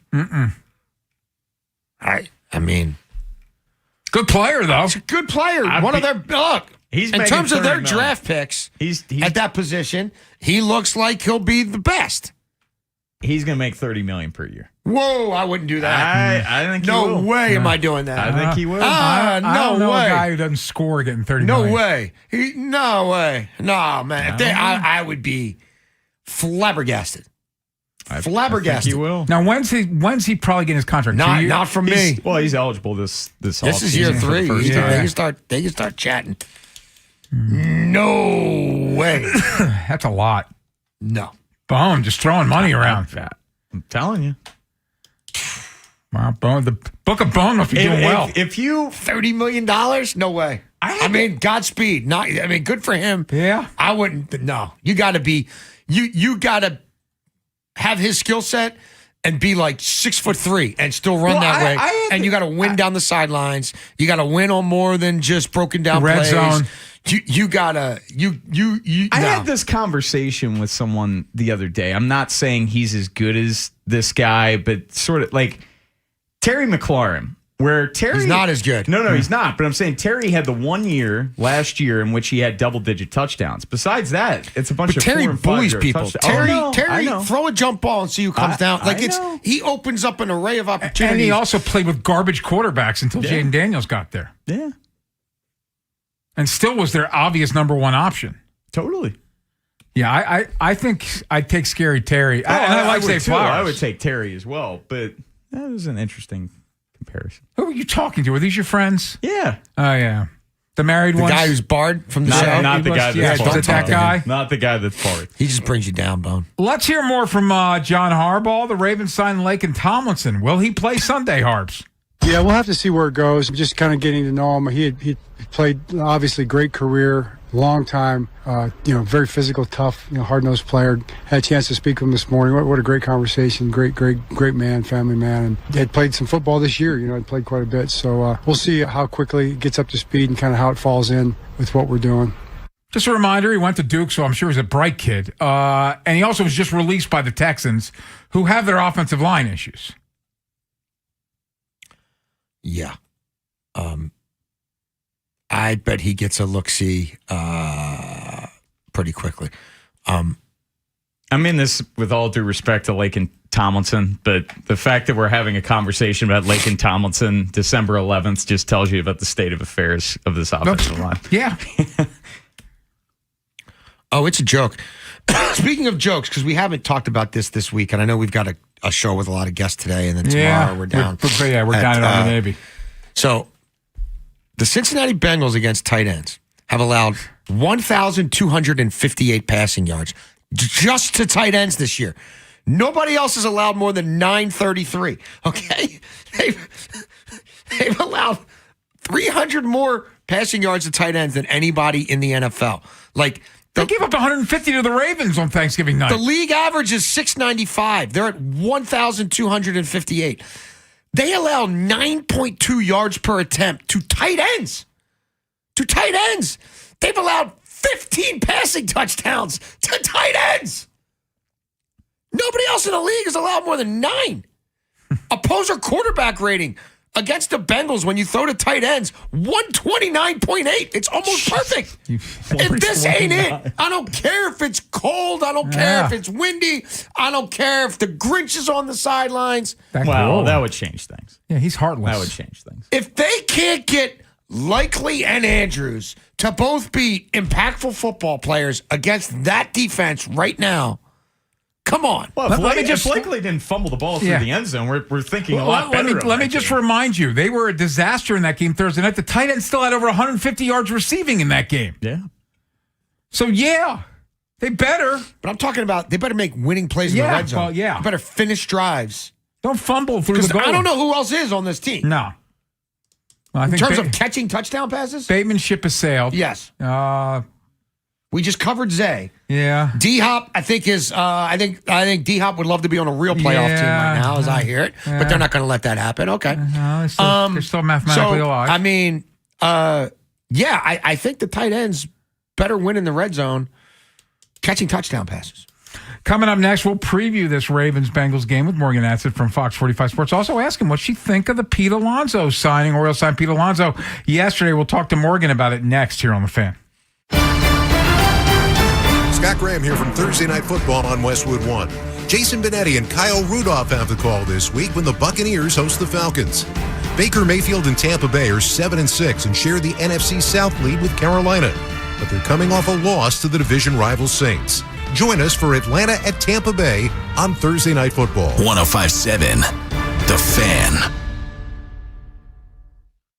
I mean, good player though. He's a good player. One of their in terms of their draft picks, he's at that position. He looks like he'll be the best. He's going to make $30 million per year. Whoa, I wouldn't do that. I think he no will. way am I doing that. I think he will. I don't know way. a guy who doesn't score getting $30 no million. way. No way. No, man. I would be flabbergasted. Flabbergasted. I think he will. Now, when's he probably getting his contract? Not from me. Well, he's eligible this This is year 3. They can start chatting. No way. That's a lot. No. Bone, just throwing money around. I'm telling you. Wow, Bone, the Book of Bone must be doing well. If you $30 million, no way. I mean, Godspeed. Good for him. Yeah, I wouldn't. No, you got to be. You got to have his skill set and be like 6'3" and still run that way. And you got to win down the sidelines. You got to win on more than just broken down red plays. Zone. You gotta. I had this conversation with someone the other day. I'm not saying he's as good as this guy, but sort of like Terry McLaurin, where Terry... He's not as good. No, he's not. But I'm saying Terry had the 1 year last year in which he had double-digit touchdowns. Besides that, it's a bunch of Terry 4 and 5 bullies yard people. touchdowns. Terry, throw a jump ball and see who comes down. Like he opens up an array of opportunities. And he also played with garbage quarterbacks until Jaden Daniels got there. Yeah. And still was their obvious number one option. Totally. Yeah, I think I'd take Scary Terry. I like Zay Flowers. I would take Terry as well, but that was an interesting comparison. Who are you talking to? Are these your friends? Yeah. Oh, yeah. The married one? The guy who's barred from the show? Not the guy that's barred. That guy? Not the guy that's barred. He just brings you down, Bone. Let's hear more from John Harbaugh. The Ravens signed Laken Tomlinson. Will he play Sunday, Harps? Yeah, we'll have to see where it goes. I'm just kind of getting to know him. He played, obviously, great career, long time, very physical, tough, hard-nosed player. Had a chance to speak with him this morning. What a great conversation. Great man, family man. And had played some football this year, had played quite a bit. So we'll see how quickly it gets up to speed and kind of how it falls in with what we're doing. Just a reminder, he went to Duke, so I'm sure he's a bright kid. And he also was just released by the Texans, who have their offensive line issues. Yeah. I bet he gets a look-see pretty quickly. I mean this with all due respect to Laken Tomlinson, but the fact that we're having a conversation about Laken Tomlinson December 11th just tells you about the state of affairs of this offensive line. Yeah. Oh, it's a joke. Speaking of jokes, because we haven't talked about this week, and I know we've got a show with a lot of guests today, and then tomorrow we're down. We're down at Army Navy. So the Cincinnati Bengals against tight ends have allowed 1,258 passing yards just to tight ends this year. Nobody else has allowed more than 933. Okay? They've allowed 300 more passing yards to tight ends than anybody in the NFL. They gave up 150 to the Ravens on Thanksgiving night. The league average is 695. They're at 1,258. They allow 9.2 yards per attempt to tight ends. They've allowed 15 passing touchdowns to tight ends. Nobody else in the league has allowed more than 9. Opposer quarterback rating against the Bengals when you throw to tight ends, 129.8. It's almost perfect. If this ain't it, I don't care if it's cold. I don't care if it's windy. I don't care if the Grinch is on the sidelines. That would change things. Yeah, he's heartless. That would change things. If they can't get Likely and Andrews to both be impactful football players against that defense right now, come on. Well, if Blakely didn't fumble the ball through the end zone, we're thinking a lot better. Let me just remind you, they were a disaster in that game Thursday night. The tight end still had over 150 yards receiving in that game. Yeah. So, they better. But I'm talking about they better make winning plays in the red zone. They better finish drives. Don't fumble through the goal. I don't know who else is on this team. No. Well, in terms of catching touchdown passes? Bateman's ship has sailed. Yes. We just covered Zay. Yeah. D-Hop, I think is. I think D-Hop would love to be on a real playoff team right now, as I hear it. But they're not going to let that happen. Okay. They're still mathematically alive. I mean, I think the tight ends better win in the red zone, catching touchdown passes. Coming up next, we'll preview this Ravens-Bengals game with Morgan Atzett from Fox 45 Sports. Also ask him what she think of the Pete Alonso signing. Orioles signed Pete Alonso yesterday. We'll talk to Morgan about it next here on The Fan. Scott Graham here from Thursday Night Football on Westwood One. Jason Benetti and Kyle Rudolph have the call this week when the Buccaneers host the Falcons. Baker Mayfield and Tampa Bay are 7-6 and share the NFC South lead with Carolina, but they're coming off a loss to the division rival Saints. Join us for Atlanta at Tampa Bay on Thursday Night Football. 105.7, The Fan.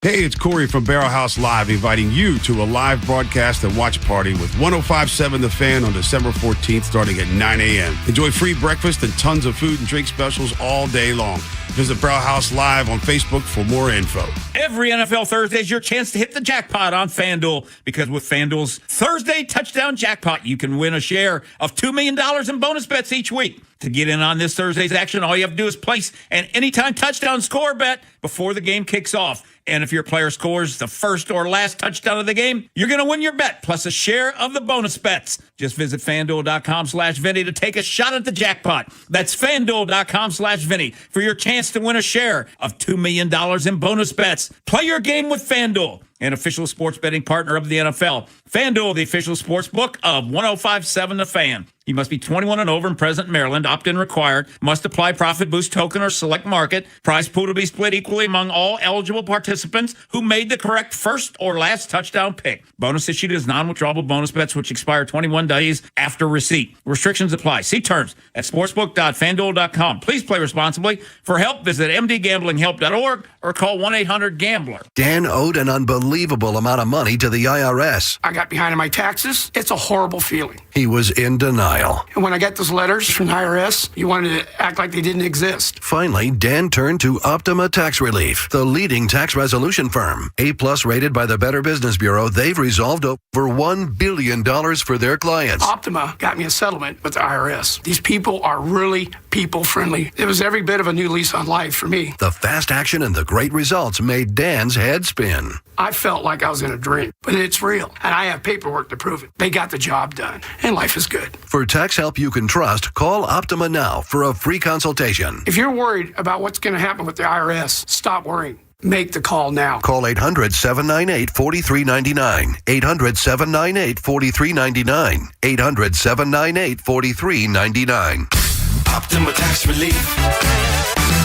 Hey, it's Corey from Barrel House Live, inviting you to a live broadcast and watch party with 105.7 The Fan on December 14th, starting at 9 a.m. Enjoy free breakfast and tons of food and drink specials all day long. Visit Barrel House Live on Facebook for more info. Every NFL Thursday is your chance to hit the jackpot on FanDuel, because with FanDuel's Thursday Touchdown Jackpot, you can win a share of $2 million in bonus bets each week. To get in on this Thursday's action, all you have to do is place an anytime touchdown score bet before the game kicks off. And if your player scores the first or last touchdown of the game, you're going to win your bet, plus a share of the bonus bets. Just visit FanDuel.com/Vinny to take a shot at the jackpot. That's FanDuel.com/Vinny for your chance to win a share of $2 million in bonus bets. Play your game with FanDuel, an official sports betting partner of the NFL. FanDuel, the official sports book of 105.7 The Fan. You must be 21 and over and present in Maryland. Opt-in required. Must apply profit boost token or select market. Prize pool to be split equally among all eligible participants who made the correct first or last touchdown pick. Bonus issued is non-withdrawable bonus bets which expire 21 days after receipt. Restrictions apply. See terms at sportsbook.fanduel.com. Please play responsibly. For help, visit mdgamblinghelp.org or call 1-800-GAMBLER. Dan owed an unbelievable unbelievable amount of money to the IRS. I got behind on my taxes. It's a horrible feeling. He was in denial. And when I got those letters from the IRS, you wanted to act like they didn't exist. Finally, Dan turned to Optima Tax Relief, the leading tax resolution firm. A-plus rated by the Better Business Bureau, they've resolved over $1 billion for their clients. Optima got me a settlement with the IRS. These people are really people-friendly. It was every bit of a new lease on life for me. The fast action and the great results made Dan's head spin. I felt like I was in a dream, but it's real, and I have paperwork to prove it. They got the job done, and life is good. For tax help you can trust, call Optima now for a free consultation. If you're worried about what's going to happen with the IRS, stop worrying. Make the call now. Call 800-798-4399. 800-798-4399. 800-798-4399. Optima Tax Relief.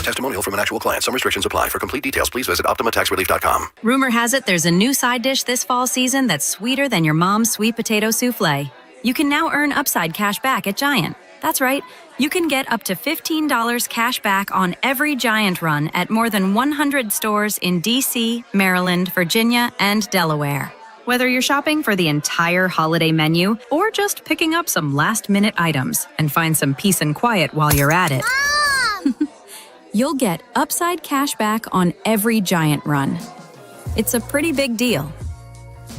Testimonial from an actual client. Some restrictions apply. For complete details, please visit OptimaTaxRelief.com. Rumor has it there's a new side dish this fall season that's sweeter than your mom's sweet potato souffle. You can now earn Upside cash back at Giant. That's right. You can get up to $15 cash back on every Giant run at more than 100 stores in D.C., Maryland, Virginia, and Delaware. Whether you're shopping for the entire holiday menu or just picking up some last-minute items and find some peace and quiet while you're at it, you'll get Upside cash back on every Giant run. It's a pretty big deal.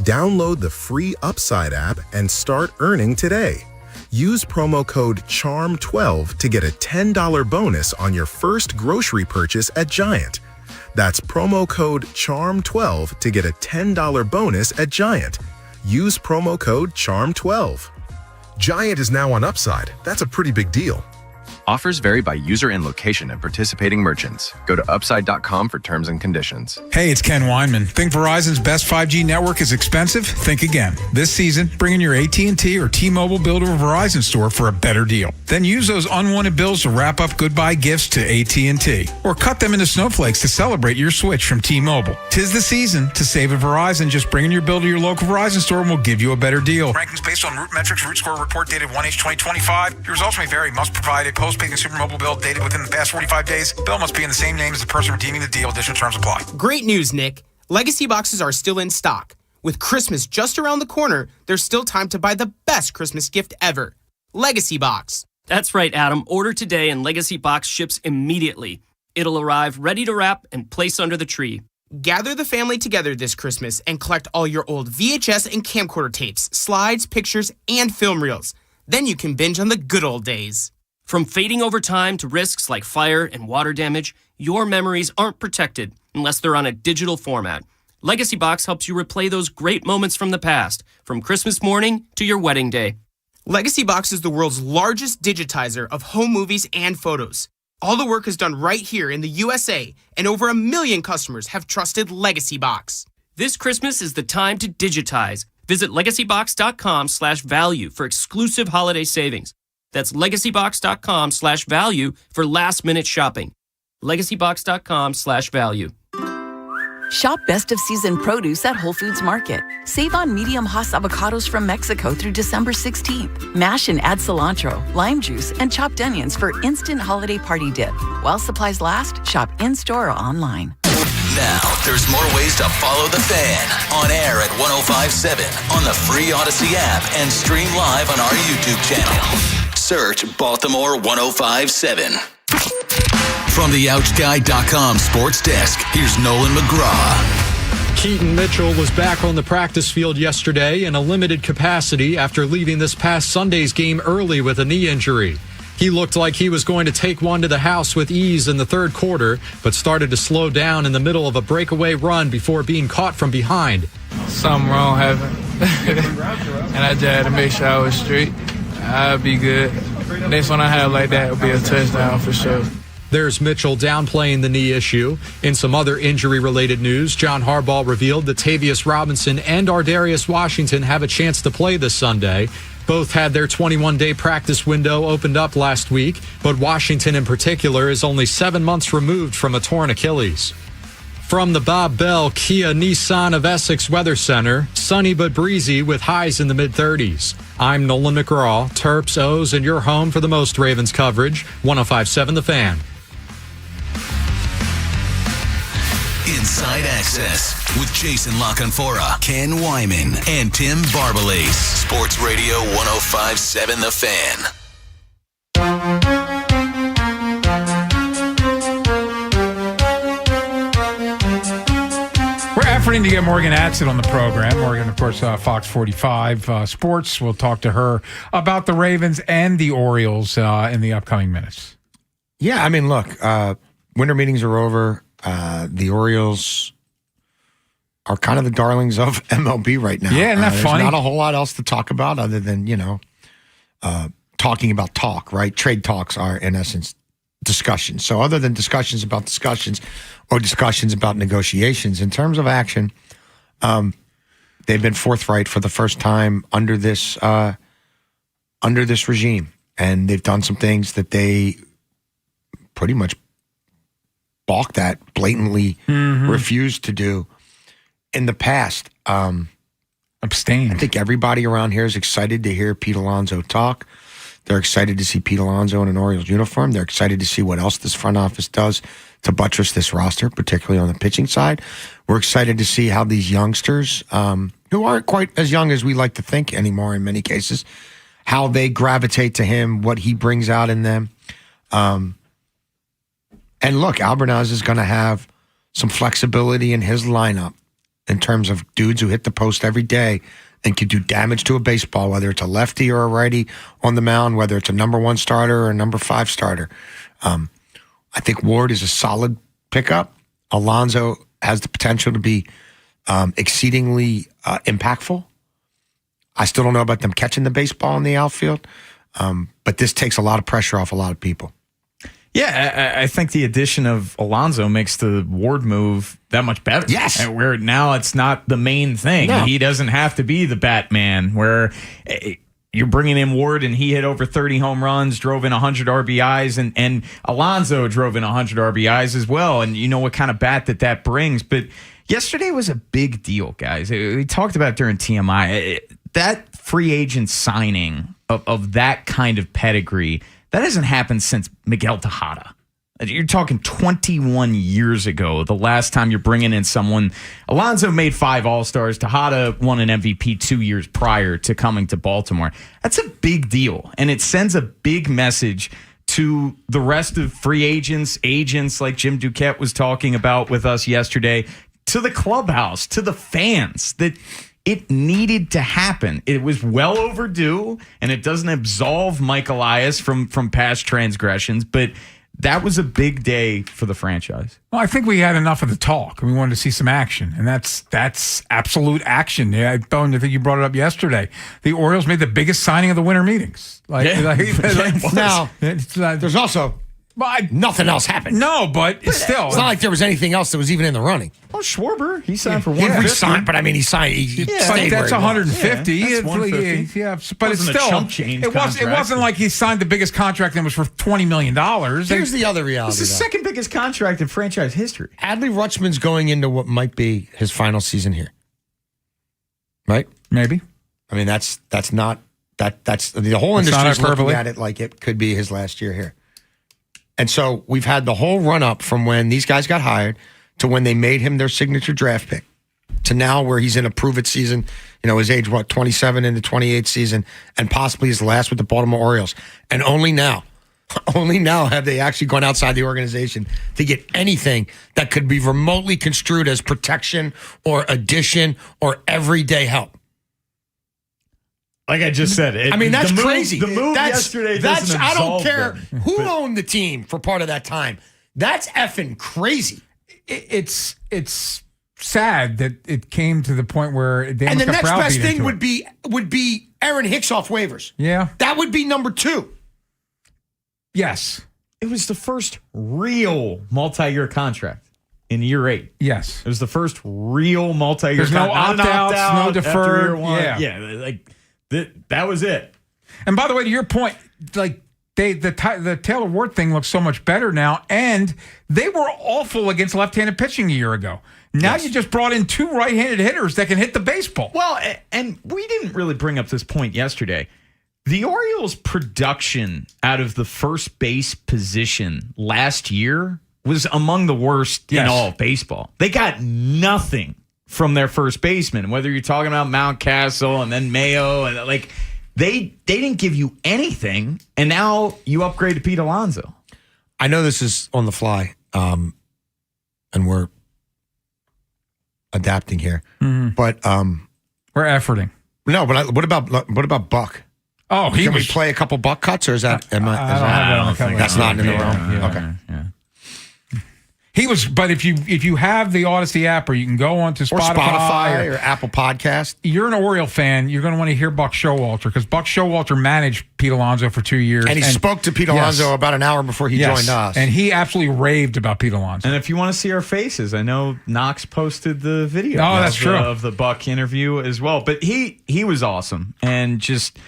Download the free Upside app and start earning today. Use promo code CHARM12 to get a $10 bonus on your first grocery purchase at Giant. That's promo code CHARM12 to get a $10 bonus at Giant. Use promo code CHARM12. Giant is now on Upside. That's a pretty big deal. Offers vary by user and location and participating merchants. Go to upside.com for terms and conditions. Hey, it's Ken Weinman. Think Verizon's best 5G network is expensive? Think again. This season, bring in your AT&T or T-Mobile bill to a Verizon store for a better deal. Then use those unwanted bills to wrap up goodbye gifts to AT&T. Or cut them into snowflakes to celebrate your switch from T-Mobile. 'Tis the season to save at Verizon. Just bring in your bill to your local Verizon store and we'll give you a better deal. Rankings based on Root Metrics Root Score report dated 1H2025. Your results may vary. Must provide a postpaid consumer mobile bill dated within the past 45 days. Bill must be in the same name as the person redeeming the deal. Additional terms apply. Great news, Nick. Legacy boxes are still in stock. With Christmas just around the corner, there's still time to buy the best Christmas gift ever. Legacy Box. That's right, Adam. Order today and Legacy Box ships immediately. It'll arrive ready to wrap and place under the tree. Gather the family together this Christmas and collect all your old VHS and camcorder tapes, slides, pictures, and film reels. Then you can binge on the good old days. From fading over time to risks like fire and water damage, your memories aren't protected unless they're on a digital format. Legacy Box helps you replay those great moments from the past, from Christmas morning to your wedding day. Legacy Box is the world's largest digitizer of home movies and photos. All the work is done right here in the USA, and over 1 million customers have trusted Legacy Box. This Christmas is the time to digitize. Visit legacybox.com/value for exclusive holiday savings. That's legacybox.com/value for last-minute shopping. legacybox.com/value. Shop best of season produce at Whole Foods Market. Save on medium Hass avocados from Mexico through December 16th. Mash and add cilantro, lime juice, and chopped onions for instant holiday party dip. While supplies last, shop in-store or online. Now, there's more ways to follow the Fan. On air at 105.7, on the free Odyssey app, and stream live on our YouTube channel. Search Baltimore 105.7. From the OutGuy.com sports desk, here's Nolan McGraw. Keaton Mitchell was back on the practice field yesterday in a limited capacity after leaving this past Sunday's game early with a knee injury. He looked like he was going to take one to the house with ease in the third quarter, but started to slow down in the middle of a breakaway run before being caught from behind. Something wrong happened, and I just had to make sure I was straight. I'll be good. Next one I have like that will be a touchdown for sure. There's Mitchell downplaying the knee issue. In some other injury-related news, John Harbaugh revealed that Tavius Robinson and Ardarius Washington have a chance to play this Sunday. Both had their 21-day practice window opened up last week, but Washington in particular is only 7 months removed from a torn Achilles. From the Bob Bell Kia Nissan of Essex Weather Center, sunny but breezy with highs in the mid-30s. I'm Nolan McGraw, Terps, O's, and your home for the most Ravens coverage, 105.7 The Fan. Inside Access with Jason LaConfora, Ken Wyman, and Tim Barbalace. Sports Radio 105.7 The Fan. We're efforting to get Morgan Atzett on the program. Morgan, of course, Fox 45 Sports. We'll talk to her about the Ravens and the Orioles in the upcoming minutes. Yeah, I mean, look, winter meetings are over. The Orioles are kind of the darlings of MLB right now. Yeah, isn't that funny? There's not a whole lot else to talk about other than, talking about talk, right? Trade talks are, in essence, discussions. So other than discussions about discussions or discussions about negotiations, in terms of action, they've been forthright for the first time under this regime. And they've done some things that they pretty much balked at, blatantly refused to do in the past. Abstain. I think everybody around here is excited to hear Pete Alonso talk. They're excited to see Pete Alonso in an Orioles uniform. They're excited to see what else this front office does to buttress this roster, particularly on the pitching side. We're excited to see how these youngsters, who aren't quite as young as we like to think anymore in many cases, how they gravitate to him, what he brings out in them. And look, Albernaz is going to have some flexibility in his lineup in terms of dudes who hit the post every day and can do damage to a baseball, whether it's a lefty or a righty on the mound, whether it's a number 1 starter or a number 5 starter. I think Ward is a solid pickup. Alonso has the potential to be exceedingly impactful. I still don't know about them catching the baseball in the outfield, but this takes a lot of pressure off a lot of people. Yeah, I think the addition of Alonso makes the Ward move that much better. Yes. And where now it's not the main thing. No. He doesn't have to be the Batman, where you're bringing in Ward and he hit over 30 home runs, drove in 100 RBIs, and Alonso drove in 100 RBIs as well. And you know what kind of bat that brings. But yesterday was a big deal, guys. We talked about it during TMI. That free agent signing of that kind of pedigree, that hasn't happened since Miguel Tejada. You're talking 21 years ago, the last time you're bringing in someone. Alonso made 5 All-Stars. Tejada won an MVP 2 years prior to coming to Baltimore. That's a big deal, and it sends a big message to the rest of free agents like Jim Duquette was talking about with us yesterday, to the clubhouse, to the fans, that it needed to happen. It was well overdue, and it doesn't absolve Mike Elias from past transgressions, but that was a big day for the franchise. Well, I think we had enough of the talk. We wanted to see some action, and that's absolute action. Yeah, I think you brought it up yesterday. The Orioles made the biggest signing of the winter meetings. Now, there's also nothing else happened. No, but still. It's not like there was anything else that was even in the running. Oh, Schwarber, he signed for He 150. signed, but I mean, he signed. He stayed that's where he was. 150. Yeah, that's 150. Yeah, but it's Wasn't a still. chump change It contract. wasn't like he signed the biggest contract and it was for $20 million. Here's the other reality. It's the though. second biggest contract in franchise history. Adley Rutschman's going into what might be his final season here. Right? Maybe. I mean, that's the whole That's not industry is looking hyperbole. at it like it could be his last year here. And so we've had the whole run up from when these guys got hired to when they made him their signature draft pick to now where he's in a prove it season, his age, 27 into 28 season, and possibly his last with the Baltimore Orioles. And only now have they actually gone outside the organization to get anything that could be remotely construed as protection or addition or everyday help. Like I just said, That's crazy. The move yesterday doesn't I don't absolve care them. who owned the team for part of that time. That's effing crazy. It's sad that it came to the point where they And the almost got next best browbeat thing into it. would be Aaron Hicks off waivers. Yeah. That would be number 2. Yes. It was the first real multi-year contract in year 8. Yes. It was the first real multi-year There's no contract. opt-outs, no after deferred. year 1. Yeah. Like that was it. And by the way, to your point, like the Taylor Ward thing looks so much better now, and they were awful against left-handed pitching a year ago. Now you just brought in 2 right-handed hitters that can hit the baseball. Well, and we didn't really bring up this point yesterday. The Orioles' production out of the first base position last year was among the worst in all of baseball. They got nothing from their first baseman, whether you're talking about Mountcastle and then Mayo, and like they didn't give you anything, and now you upgrade to Pete Alonso. I know this is on the fly, and we're adapting here, but we're efforting. No, but what about Buck? Oh, can we play a couple Buck cuts, or is that? I don't have that on the cover. That's not in the realm. Yeah, okay. Yeah. He was, but if you have the Odyssey app, or you can go onto Spotify or Apple Podcast, you're an Oriole fan, you're going to want to hear Buck Showalter, because Buck Showalter managed Pete Alonso for 2 years, and he spoke to Pete Alonso about an hour before he joined us, and he absolutely raved about Pete Alonso. And if you want to see our faces, I know Knox posted the video. That's true, of the Buck interview as well. But he was awesome, and just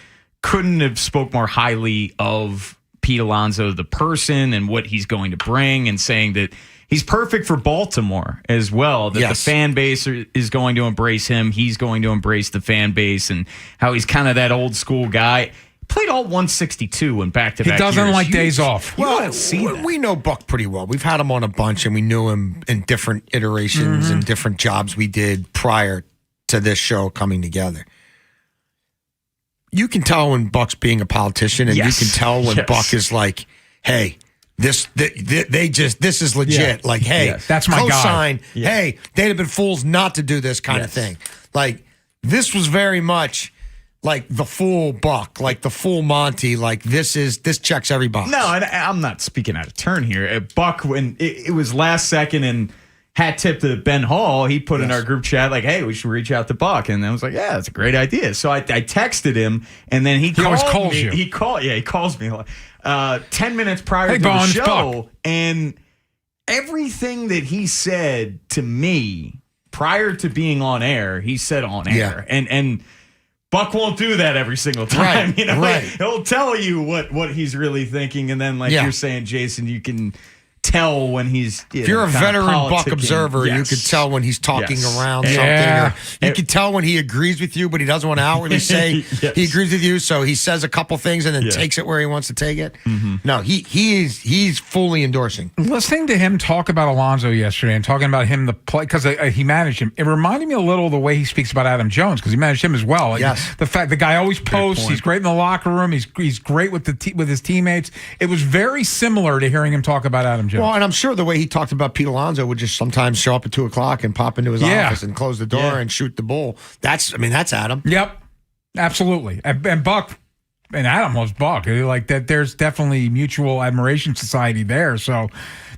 couldn't have spoke more highly of Pete Alonso, the person, and what he's going to bring, and saying that he's perfect for Baltimore as well, that the fan base is going to embrace him. He's going to embrace the fan base, and how he's kind of that old school guy. Played all 162 and back-to-back He doesn't years. like days off. We know Buck pretty well. We've had him on a bunch, and we knew him in different iterations and different jobs we did prior to this show coming together. You can tell when Buck's being a politician, and you can tell when Buck is like, hey, this is legit. Like, hey, that's my co-sign. guy. Yeah. Hey, they'd have been fools not to do this kind of thing. Like, this was very much like the full Buck, like the full Monty. Like, this checks every box. No, and I'm not speaking out of turn here. Buck, when it was last second and hat tip to Ben Hall, he put in our group chat like, hey, we should reach out to Buck. And I was like, yeah, that's a great idea. So I texted him, and then he always calls you. He calls me 10 minutes prior to the show. And everything that he said to me prior to being on air, he said on air. And Buck won't do that every single time. Right, He'll tell you what he's really thinking. And then, like you're saying, Jason, you can tell when he's if you're a veteran Buck observer, you could tell when he's talking around something. Or you can tell when he agrees with you, but he doesn't want to outwardly say he agrees with you. So he says a couple things and then takes it where he wants to take it. No, he's fully endorsing. Listening to him talk about Alonso yesterday and talking about him the play, because he managed him, it reminded me a little of the way he speaks about Adam Jones, because he managed him as well. Like, the fact the guy always posts, he's great in the locker room, he's great with his teammates. It was very similar to hearing him talk about Adam Jones. Well, and I'm sure the way he talked about Pete Alonso would just sometimes show up at 2:00 and pop into his office and close the door and shoot the bull. That's Adam. Yep, absolutely. And Buck and Adam loves Buck. Like that, there's definitely mutual admiration society there. So,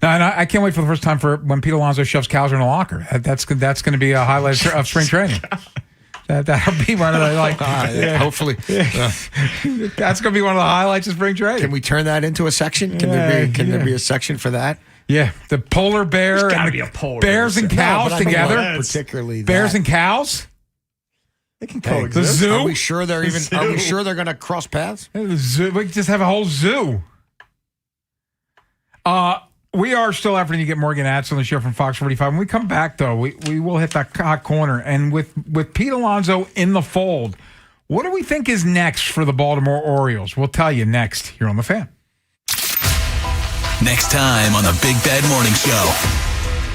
and I can't wait for the first time for when Pete Alonso shoves Cowser in a locker. That's going to be a highlight of spring training. That'll be one of the hopefully. That's going to be one of the highlights of spring training. Can we turn that into a section? Can there be a section for that? Yeah, the polar bear and the bears and cows together. Particularly bears and cows. They can coexist. The zoo. Are we sure they're Are we sure they're going to cross paths? The zoo. We just have a whole zoo. We are still after you get Morgan Atz on the show from Fox 45. When we come back, though, we will hit that hot corner. And with Pete Alonso in the fold, what do we think is next for the Baltimore Orioles? We'll tell you next here on The Fan. Next time on the Big Bad Morning Show.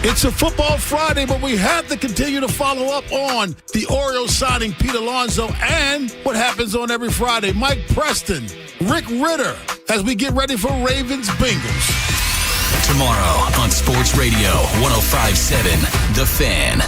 It's a football Friday, but we have to continue to follow up on the Orioles signing Pete Alonso and what happens on every Friday. Mike Preston, Rick Ritter, as we get ready for Ravens Bengals. Tomorrow on Sports Radio 105.7 The Fan.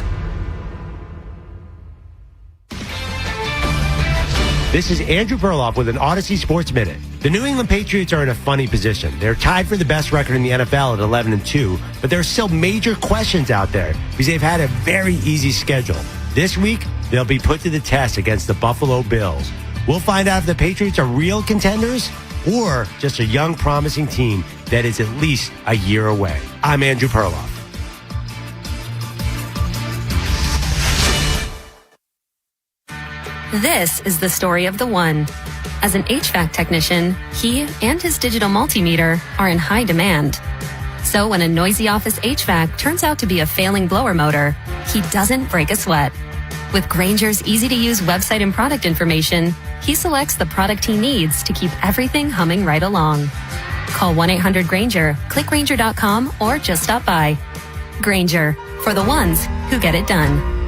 This is Andrew Perloff with an Odyssey Sports Minute. The New England Patriots are in a funny position. They're tied for the best record in the NFL at 11-2, but there are still major questions out there because they've had a very easy schedule. This week, they'll be put to the test against the Buffalo Bills. We'll find out if the Patriots are real contenders or just a young, promising team that is at least a year away. I'm Andrew Perloff. This is the story of the one. As an HVAC technician, he and his digital multimeter are in high demand. So when a noisy office HVAC turns out to be a failing blower motor, he doesn't break a sweat. With Grainger's easy-to-use website and product information, he selects the product he needs to keep everything humming right along. Call 1-800-GRANGER, click Grainger.com, or just stop by. Grainger, for the ones who get it done.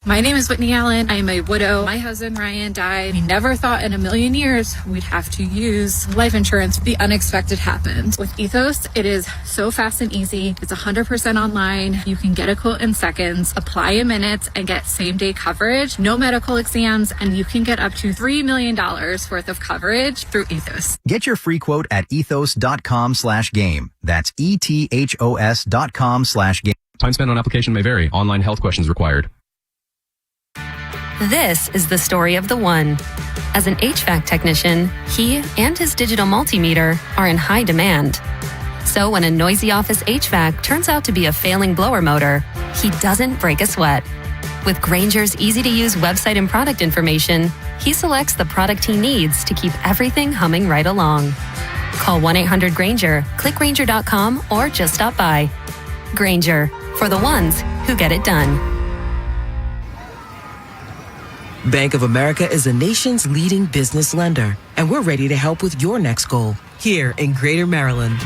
My name is Whitney Allen. I am a widow. My husband, Ryan, died. We never thought in a million years we'd have to use life insurance. The unexpected happened. With Ethos, it is so fast and easy. It's 100% online. You can get a quote in seconds, apply in minutes, and get same-day coverage. No medical exams, and you can get up to $3 million worth of coverage through Ethos. Get your free quote at ethos.com/game. That's ETHOS.com/game. Time spent on application may vary. Online health questions required. This is the story of the one. As an HVAC technician, he and his digital multimeter are in high demand. So when a noisy office HVAC turns out to be a failing blower motor, he doesn't break a sweat. With Grainger's easy-to-use website and product information, he selects the product he needs to keep everything humming right along. Call 1-800-GRAINGER, click Grainger.com, or just stop by. Grainger, for the ones who get it done. Bank of America is the nation's leading business lender, and we're ready to help with your next goal here in Greater Maryland.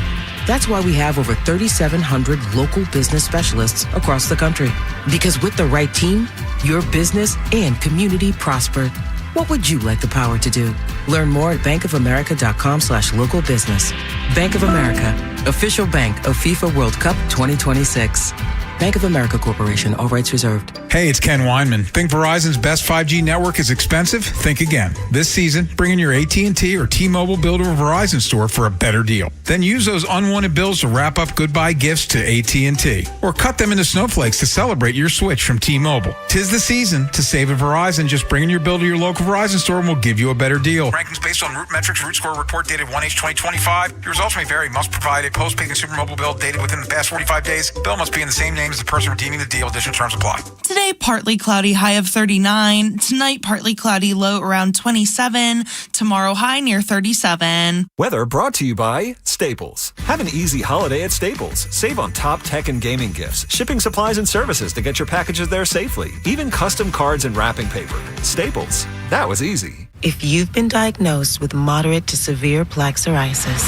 That's why we have over 3,700 local business specialists across the country. Because with the right team, your business and community prosper. What would you like the power to do? Learn more at bankofamerica.com/local business. Bank of America, official bank of FIFA World Cup 2026. Bank of America Corporation, all rights reserved. Hey, it's Ken Weinman. Think Verizon's best 5G network is expensive? Think again. This season, bring in your AT&T or T-Mobile bill to a Verizon store for a better deal. Then use those unwanted bills to wrap up goodbye gifts to AT&T. Or cut them into snowflakes to celebrate your switch from T-Mobile. 'Tis the season to save at Verizon. Just bring in your bill to your local Verizon store and we'll give you a better deal. Rankings based on Root Metrics Root Score report dated 1H2025. Your results may vary. Must provide a postpaid consumer mobile bill dated within the past 45 days. Bill must be in the same name as the person redeeming the deal. Additional terms apply. Today, partly cloudy, high of 39. Tonight, partly cloudy, low around 27. Tomorrow, high near 37. Weather brought to you by Staples. Have an easy holiday at Staples. Save on top tech and gaming gifts, shipping supplies and services to get your packages there safely, even custom cards and wrapping paper. Staples. That was easy. If you've been diagnosed with moderate to severe plaque psoriasis,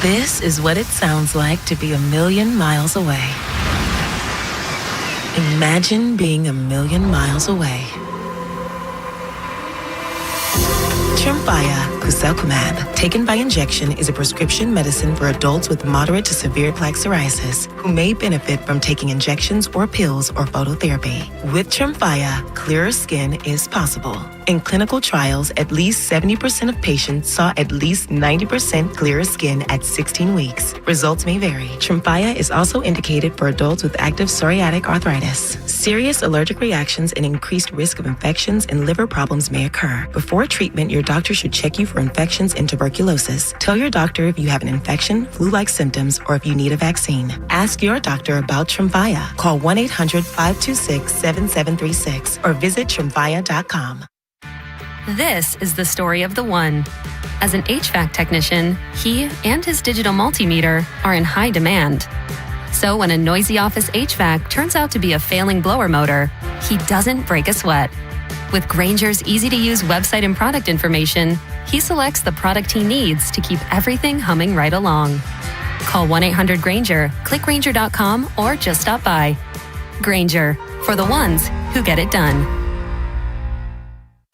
this is what it sounds like to be a million miles away. Imagine being a million miles away. Tremfya guselkumab, taken by injection, is a prescription medicine for adults with moderate to severe plaque psoriasis who may benefit from taking injections or pills or phototherapy. With Tremfya, clearer skin is possible. In clinical trials, at least 70% of patients saw at least 90% clearer skin at 16 weeks. Results may vary. Tremfya is also indicated for adults with active psoriatic arthritis. Serious allergic reactions and increased risk of infections and liver problems may occur. Before treatment, your doctor should check you for infections and tuberculosis. Tell your doctor if you have an infection, flu-like symptoms, or if you need a vaccine. Ask your doctor about Tremfya. Call 1-800-526-7736 or visit Tremfya.com. This is the story of the one. As an HVAC technician, he and his digital multimeter are in high demand. So when a noisy office HVAC turns out to be a failing blower motor, he doesn't break a sweat. With Grainger's easy-to-use website and product information, he selects the product he needs to keep everything humming right along. Call 1-800-GRAINGER, click Grainger.com, or just stop by. Grainger, for the ones who get it done.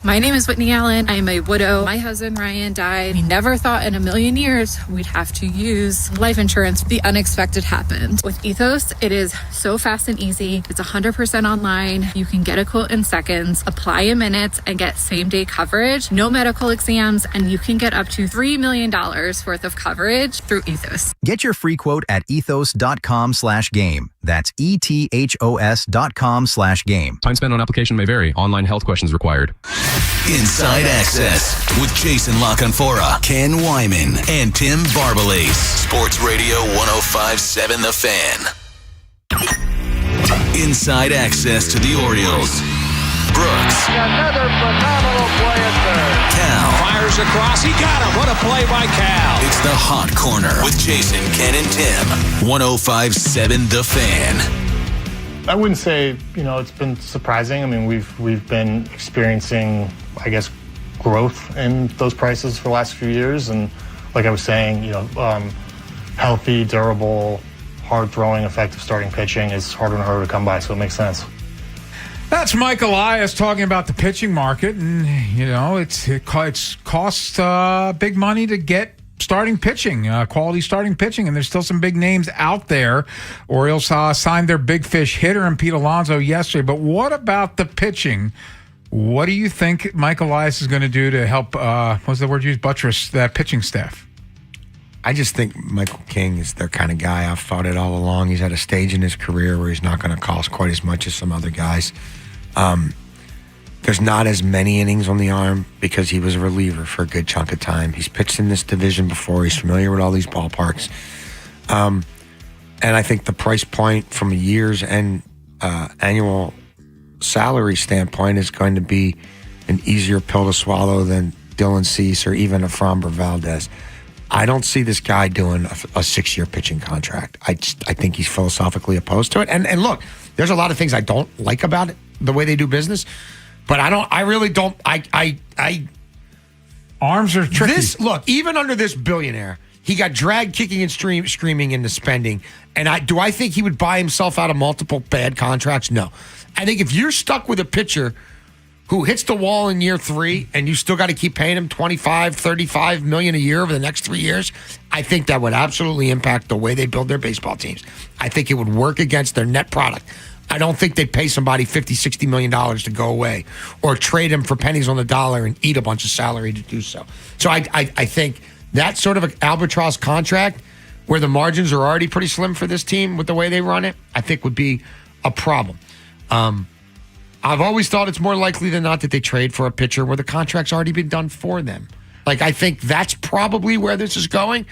My name is Whitney Allen. I am a widow. My husband, Ryan, died. We never thought in a million years we'd have to use life insurance. The unexpected happened. With Ethos, it is so fast and easy. It's 100% online. You can get a quote in seconds, apply in minutes, and get same-day coverage. No medical exams, and you can get up to $3 million worth of coverage through Ethos. Get your free quote at ethos.com/game. That's ETHOS.com/game. Time spent on application may vary. Online health questions required. Inside Access with Jason LaCanfora, Ken Wyman, and Tim Barbalace. Sports Radio 105.7 The Fan. Inside Access to the Orioles. Brooks. Another phenomenal play at third. Cal. Fires across. He got him. What a play by Cal. It's the Hot Corner with Jason, Ken, and Tim. 105.7 The Fan. I wouldn't say, it's been surprising. I mean, we've been experiencing, I guess, growth in those prices for the last few years. And like I was saying, healthy, durable, hard-throwing, effective starting pitching is harder and harder to come by, so it makes sense. That's Mike Elias talking about the pitching market, and it costs big money to get starting pitching, quality starting pitching, and there's still some big names out there. Orioles signed their big fish hitter in Pete Alonso yesterday, but what about the pitching? What do you think Mike Elias is going to do to help, what's the word used, buttress that pitching staff? I just think Michael King is their kind of guy. I've thought it all along. He's at a stage in his career where he's not going to cost quite as much as some other guys. There's not as many innings on the arm because he was a reliever for a good chunk of time. He's pitched in this division before. He's familiar with all these ballparks. And I think the price point from a year's and annual salary standpoint is going to be an easier pill to swallow than Dylan Cease or even a Framber Valdez. I don't see this guy doing a 6-year pitching contract. I think he's philosophically opposed to it. And look, there's a lot of things I don't like about it, the way they do business, but I really don't. Arms are tricky. Look, even under this billionaire, he got dragged kicking and screaming into spending. And do I think he would buy himself out of multiple bad contracts? No. I think if you're stuck with a pitcher who hits the wall in year 3 and you still got to keep paying him $25, $35 million a year over the next 3 years, I think that would absolutely impact the way they build their baseball teams. I think it would work against their net product. I don't think they'd pay somebody $50, $60 million to go away or trade him for pennies on the dollar and eat a bunch of salary to do so. So I think that sort of an albatross contract where the margins are already pretty slim for this team with the way they run it, I think would be a problem. I've always thought it's more likely than not that they trade for a pitcher where the contract's already been done for them. Like, I think that's probably where this is going.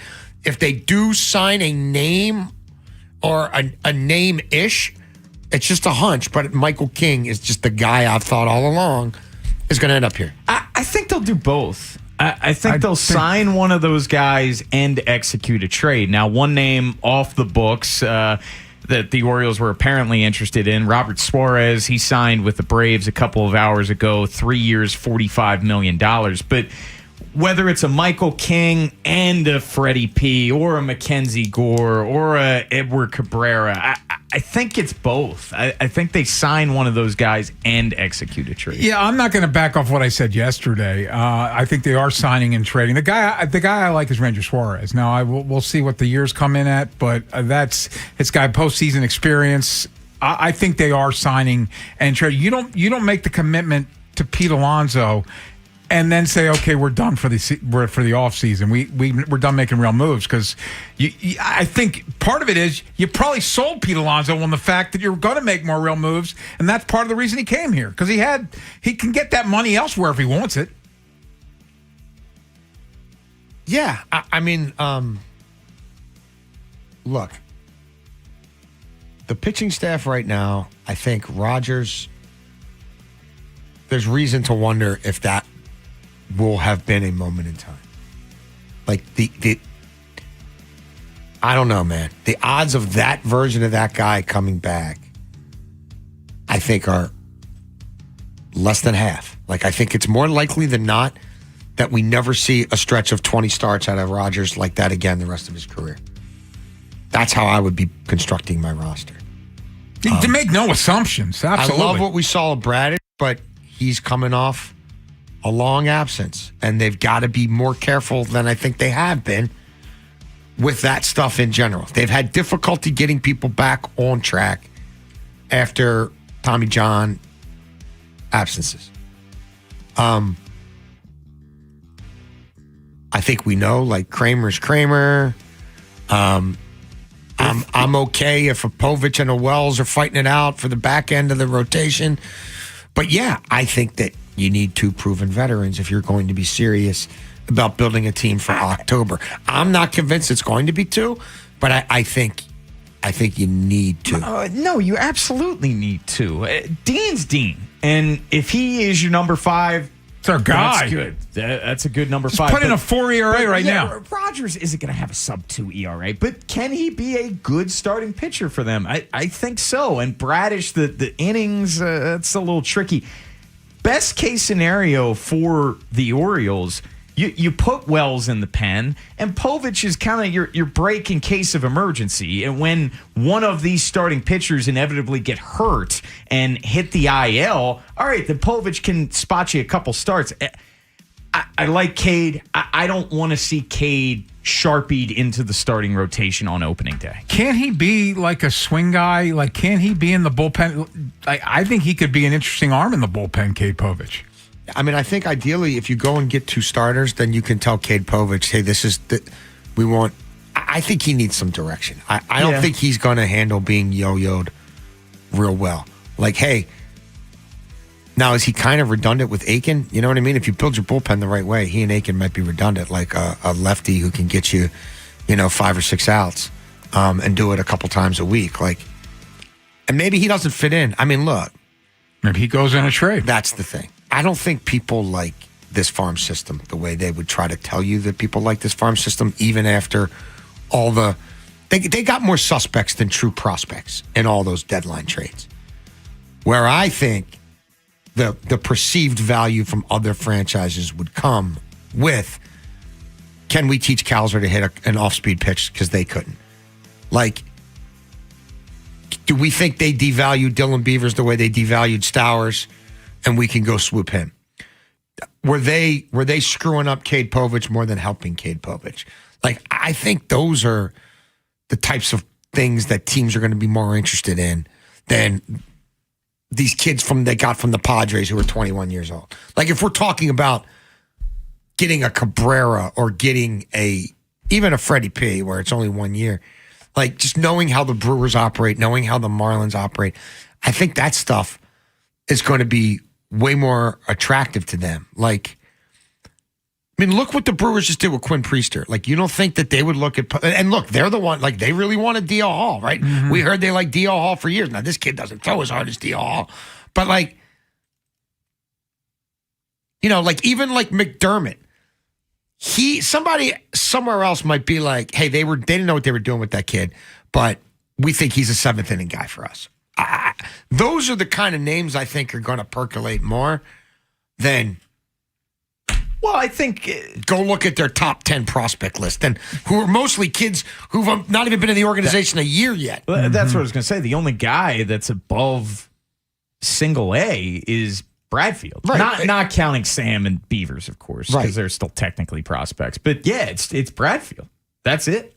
If they do sign a name or a name-ish, it's just a hunch, but Michael King is just the guy I've thought all along is going to end up here. I think they'll do both. I think they'll sign one of those guys and execute a trade. Now, one name off the books that the Orioles were apparently interested in, Robert Suarez. He signed with the Braves a couple of hours ago, 3 years, $45 million. But whether it's a Michael King and a Freddie P or a Mackenzie Gore or a Edward Cabrera, I think it's both. I think they sign one of those guys and execute a trade. Yeah, I'm not going to back off what I said yesterday. I think they are signing and trading. The guy I like is Ranger Suarez. Now, we'll see what the years come in at, but it's got postseason experience. I think they are signing and trading. You don't make the commitment to Pete Alonso and then say, okay, we're done for the off season. We're done making real moves because I think part of it is you probably sold Pete Alonso on the fact that you're going to make more real moves, and that's part of the reason he came here because he can get that money elsewhere if he wants it. Yeah, I mean, look, the pitching staff right now, I think Rodgers, there's reason to wonder if that will have been a moment in time. Like I don't know, man. The odds of that version of that guy coming back, I think, are less than half. Like, I think it's more likely than not that we never see a stretch of 20 starts out of Rodgers like that again the rest of his career. That's how I would be constructing my roster. To make no assumptions, absolutely. I love what we saw of Bradish, but he's coming off a long absence, and they've got to be more careful than I think they have been with that stuff in general. They've had difficulty getting people back on track after Tommy John absences. I think we know, like, Kramer's Kramer. I'm okay if a Povich and a Wells are fighting it out for the back end of the rotation. But yeah, I think that you need 2 proven veterans if you're going to be serious about building a team for October. I'm not convinced it's going to be 2, but I think you need 2. No, you absolutely need 2. Dean's Dean, and if he is your number 5, it's our guy. That's good. That's a good number 5. He's putting a 4 ERA right now. Rodgers isn't going to have a sub-2 ERA, but can he be a good starting pitcher for them? I think so. And Bradish, the innings, it's a little tricky. best case scenario for the Orioles, you put Wells in the pen, and Povich is kind of your break in case of emergency. And when one of these starting pitchers inevitably get hurt and hit the IL, all right, then Povich can spot you a couple starts. I like Cade. I don't want to see Cade sharpied into the starting rotation on opening day. Can't he be like a swing guy? Like, can't he be in the bullpen? I think he could be an interesting arm in the bullpen, Cade Povich. I mean, I think ideally, if you go and get 2 starters, then you can tell Cade Povich, hey, this is we want. I think he needs some direction. I don't think he's going to handle being yo-yoed real well. Like, hey, now is he kind of redundant with Aiken? You know what I mean? If you build your bullpen the right way, he and Aiken might be redundant, like a lefty who can get you, 5 or 6 outs and do it a couple times a week. Like, and maybe he doesn't fit in. I mean, look. Maybe he goes in a trade. That's the thing. I don't think people like this farm system the way they would try to tell you that people like this farm system, even after all the... They got more suspects than true prospects in all those deadline trades. Where I think the perceived value from other franchises would come with, can we teach Kalser to hit an off-speed pitch because they couldn't? Like, do we think they devalued Dylan Beavers the way they devalued Stowers, and we can go swoop him? Were they screwing up Cade Povich more than helping Cade Povich? Like, I think those are the types of things that teams are going to be more interested in than these kids they got from the Padres who are 21 years old. Like, if we're talking about getting a Cabrera or getting even a Freddie P, where it's only 1 year, like, just knowing how the Brewers operate, knowing how the Marlins operate, I think that stuff is going to be way more attractive to them. Like, I mean, look what the Brewers just did with Quinn Priester. Like, you don't think that they would look at... And look, they're the one... Like, they really wanted D.L. Hall, right? Mm-hmm. We heard they like D.L. Hall for years. Now, this kid doesn't throw as hard as D.L. Hall. But, like... like, even like McDermott, somebody somewhere else might be like, hey, they didn't know what they were doing with that kid, but we think he's a 7th inning guy for us. Those are the kind of names I think are going to percolate more than... Well, I think... Go look at their top 10 prospect list, and who are mostly kids who've not even been in the organization a year yet. Well, that's what I was going to say. The only guy that's above single A is Bradfield. Right. Not counting Sam and Beavers, of course, because they're still technically prospects. But yeah, it's Bradfield. That's it.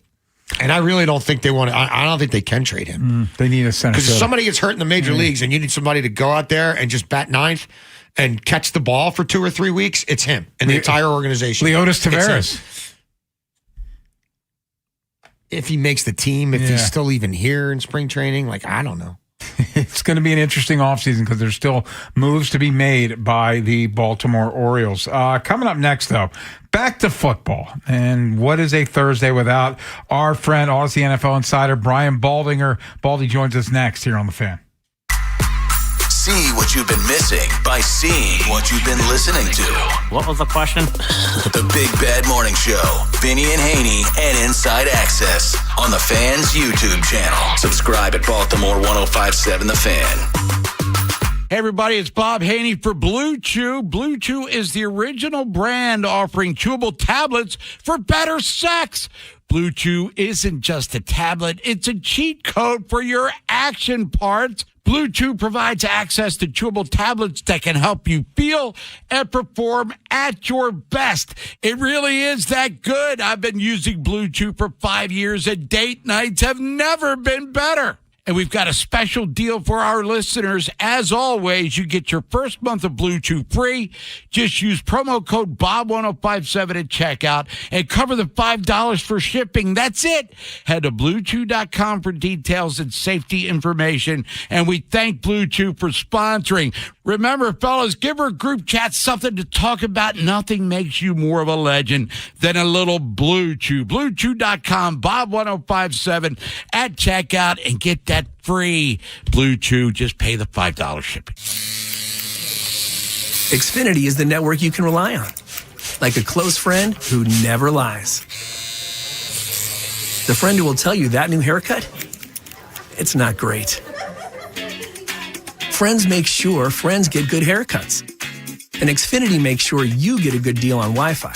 And I really don't think they want to... I don't think they can trade him. They need a center. Because if somebody gets hurt in the major leagues and you need somebody to go out there and just bat ninth and catch the ball for 2 or 3 weeks, it's him and the entire organization. Leotis Taveras. If he makes the team, if he's still even here in spring training, like, I don't know. It's going to be an interesting offseason because there's still moves to be made by the Baltimore Orioles. Coming up next, though, back to football. And what is a Thursday without our friend, Odyssey NFL insider, Brian Baldinger? Baldy joins us next here on The Fan. See what you've been missing by seeing what you've been listening to. What was the question? The Big Bad Morning Show. Vinny and Haynie and Inside Access on the Fan's YouTube channel. Subscribe at Baltimore 1057 The Fan. Hey everybody, it's Bob Haney for Blue Chew. Blue Chew is the original brand offering chewable tablets for better sex. Blue Chew isn't just a tablet, it's a cheat code for your action parts. Blue Chew provides access to chewable tablets that can help you feel and perform at your best. It really is that good. I've been using Blue Chew for 5 years, and date nights have never been better. And we've got a special deal for our listeners. As always, you get your first month of Blue Chew free. Just use promo code BOB1057 at checkout and cover the $5 for shipping. That's it. Head to BlueChew.com for details and safety information. And we thank Blue Chew for sponsoring. Remember, fellas, give our group chat something to talk about. Nothing makes you more of a legend than a little Blue Chew. BlueChew.com, Bob1057 at checkout, and get that free Blue Chew. Just pay the $5 shipping. Xfinity is the network you can rely on. Like a close friend who never lies. The friend who will tell you that new haircut, it's not great. Friends make sure friends get good haircuts. And Xfinity makes sure you get a good deal on Wi-Fi.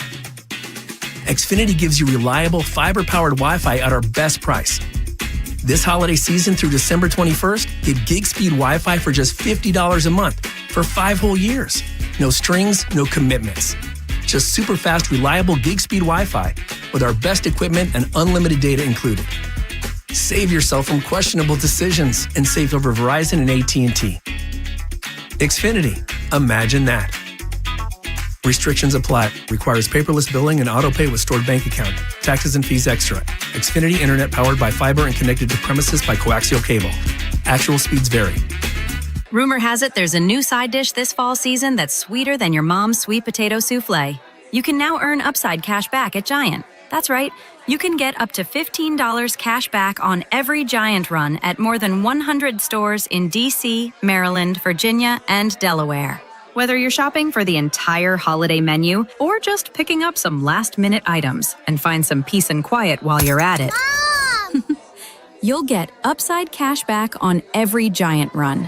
Xfinity gives you reliable fiber-powered Wi-Fi at our best price. This holiday season through December 21st, get gig speed Wi-Fi for just $50 a month for 5 whole years. No strings, no commitments. Just super fast, reliable gig speed Wi-Fi with our best equipment and unlimited data included. Save yourself from questionable decisions and save over Verizon and AT&T. Xfinity. Imagine that. Restrictions apply. Requires paperless billing and auto-pay with stored bank account. Taxes and fees extra. Xfinity Internet powered by fiber and connected to premises by coaxial cable. Actual speeds vary. Rumor has it there's a new side dish this fall season that's sweeter than your mom's sweet potato souffle. You can now earn Upside cash back at Giant. That's right. You can get up to $15 cash back on every Giant run at more than 100 stores in D.C., Maryland, Virginia, and Delaware. Whether you're shopping for the entire holiday menu or just picking up some last-minute items and find some peace and quiet while you're at it, you'll get Upside cash back on every Giant run.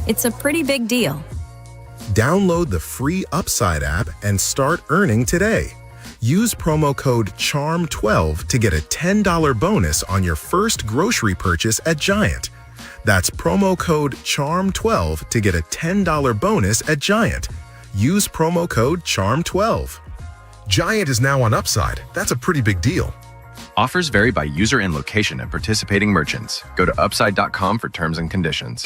It's a pretty big deal. Download the free Upside app and start earning today. Use promo code CHARM12 to get a $10 bonus on your first grocery purchase at Giant. That's promo code CHARM12 to get a $10 bonus at Giant. Use promo code CHARM12. Giant is now on Upside. That's a pretty big deal. Offers vary by user and location at participating merchants. Go to upside.com for terms and conditions.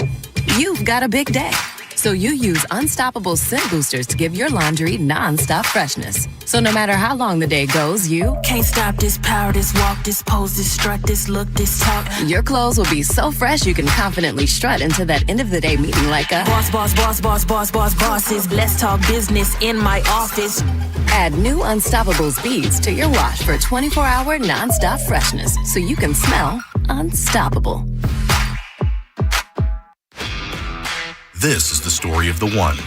You've got a big day, so you use Unstoppable Scent Boosters to give your laundry non-stop freshness. So no matter how long the day goes, you can't stop this power, this walk, this pose, this strut, this look, this talk. Your clothes will be so fresh you can confidently strut into that end of the day meeting like a bosses. Let's talk business in my office. Add new Unstoppable beads to your wash for 24-hour non-stop freshness so you can smell unstoppable. This is the story of the one.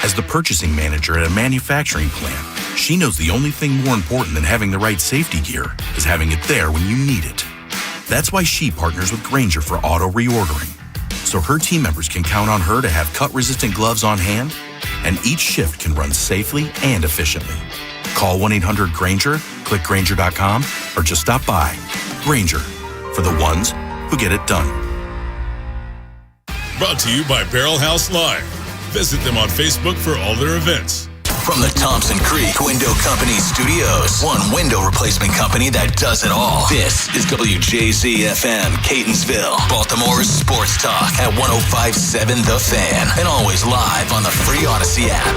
As the purchasing manager at a manufacturing plant, she knows the only thing more important than having the right safety gear is having it there when you need it. That's why she partners with Grainger for auto reordering, so her team members can count on her to have cut-resistant gloves on hand, and each shift can run safely and efficiently. Call 1-800-GRAINGER, click Grainger.com, or just stop by. Grainger, for the ones who get it done. Brought to you by Barrel House Live. Visit them on Facebook for all their events. From the Thompson Creek Window Company Studios, one window replacement company that does it all. This is WJZ-FM, Catonsville, Baltimore's sports talk at 105.7 The Fan, and always live on the free Odyssey app.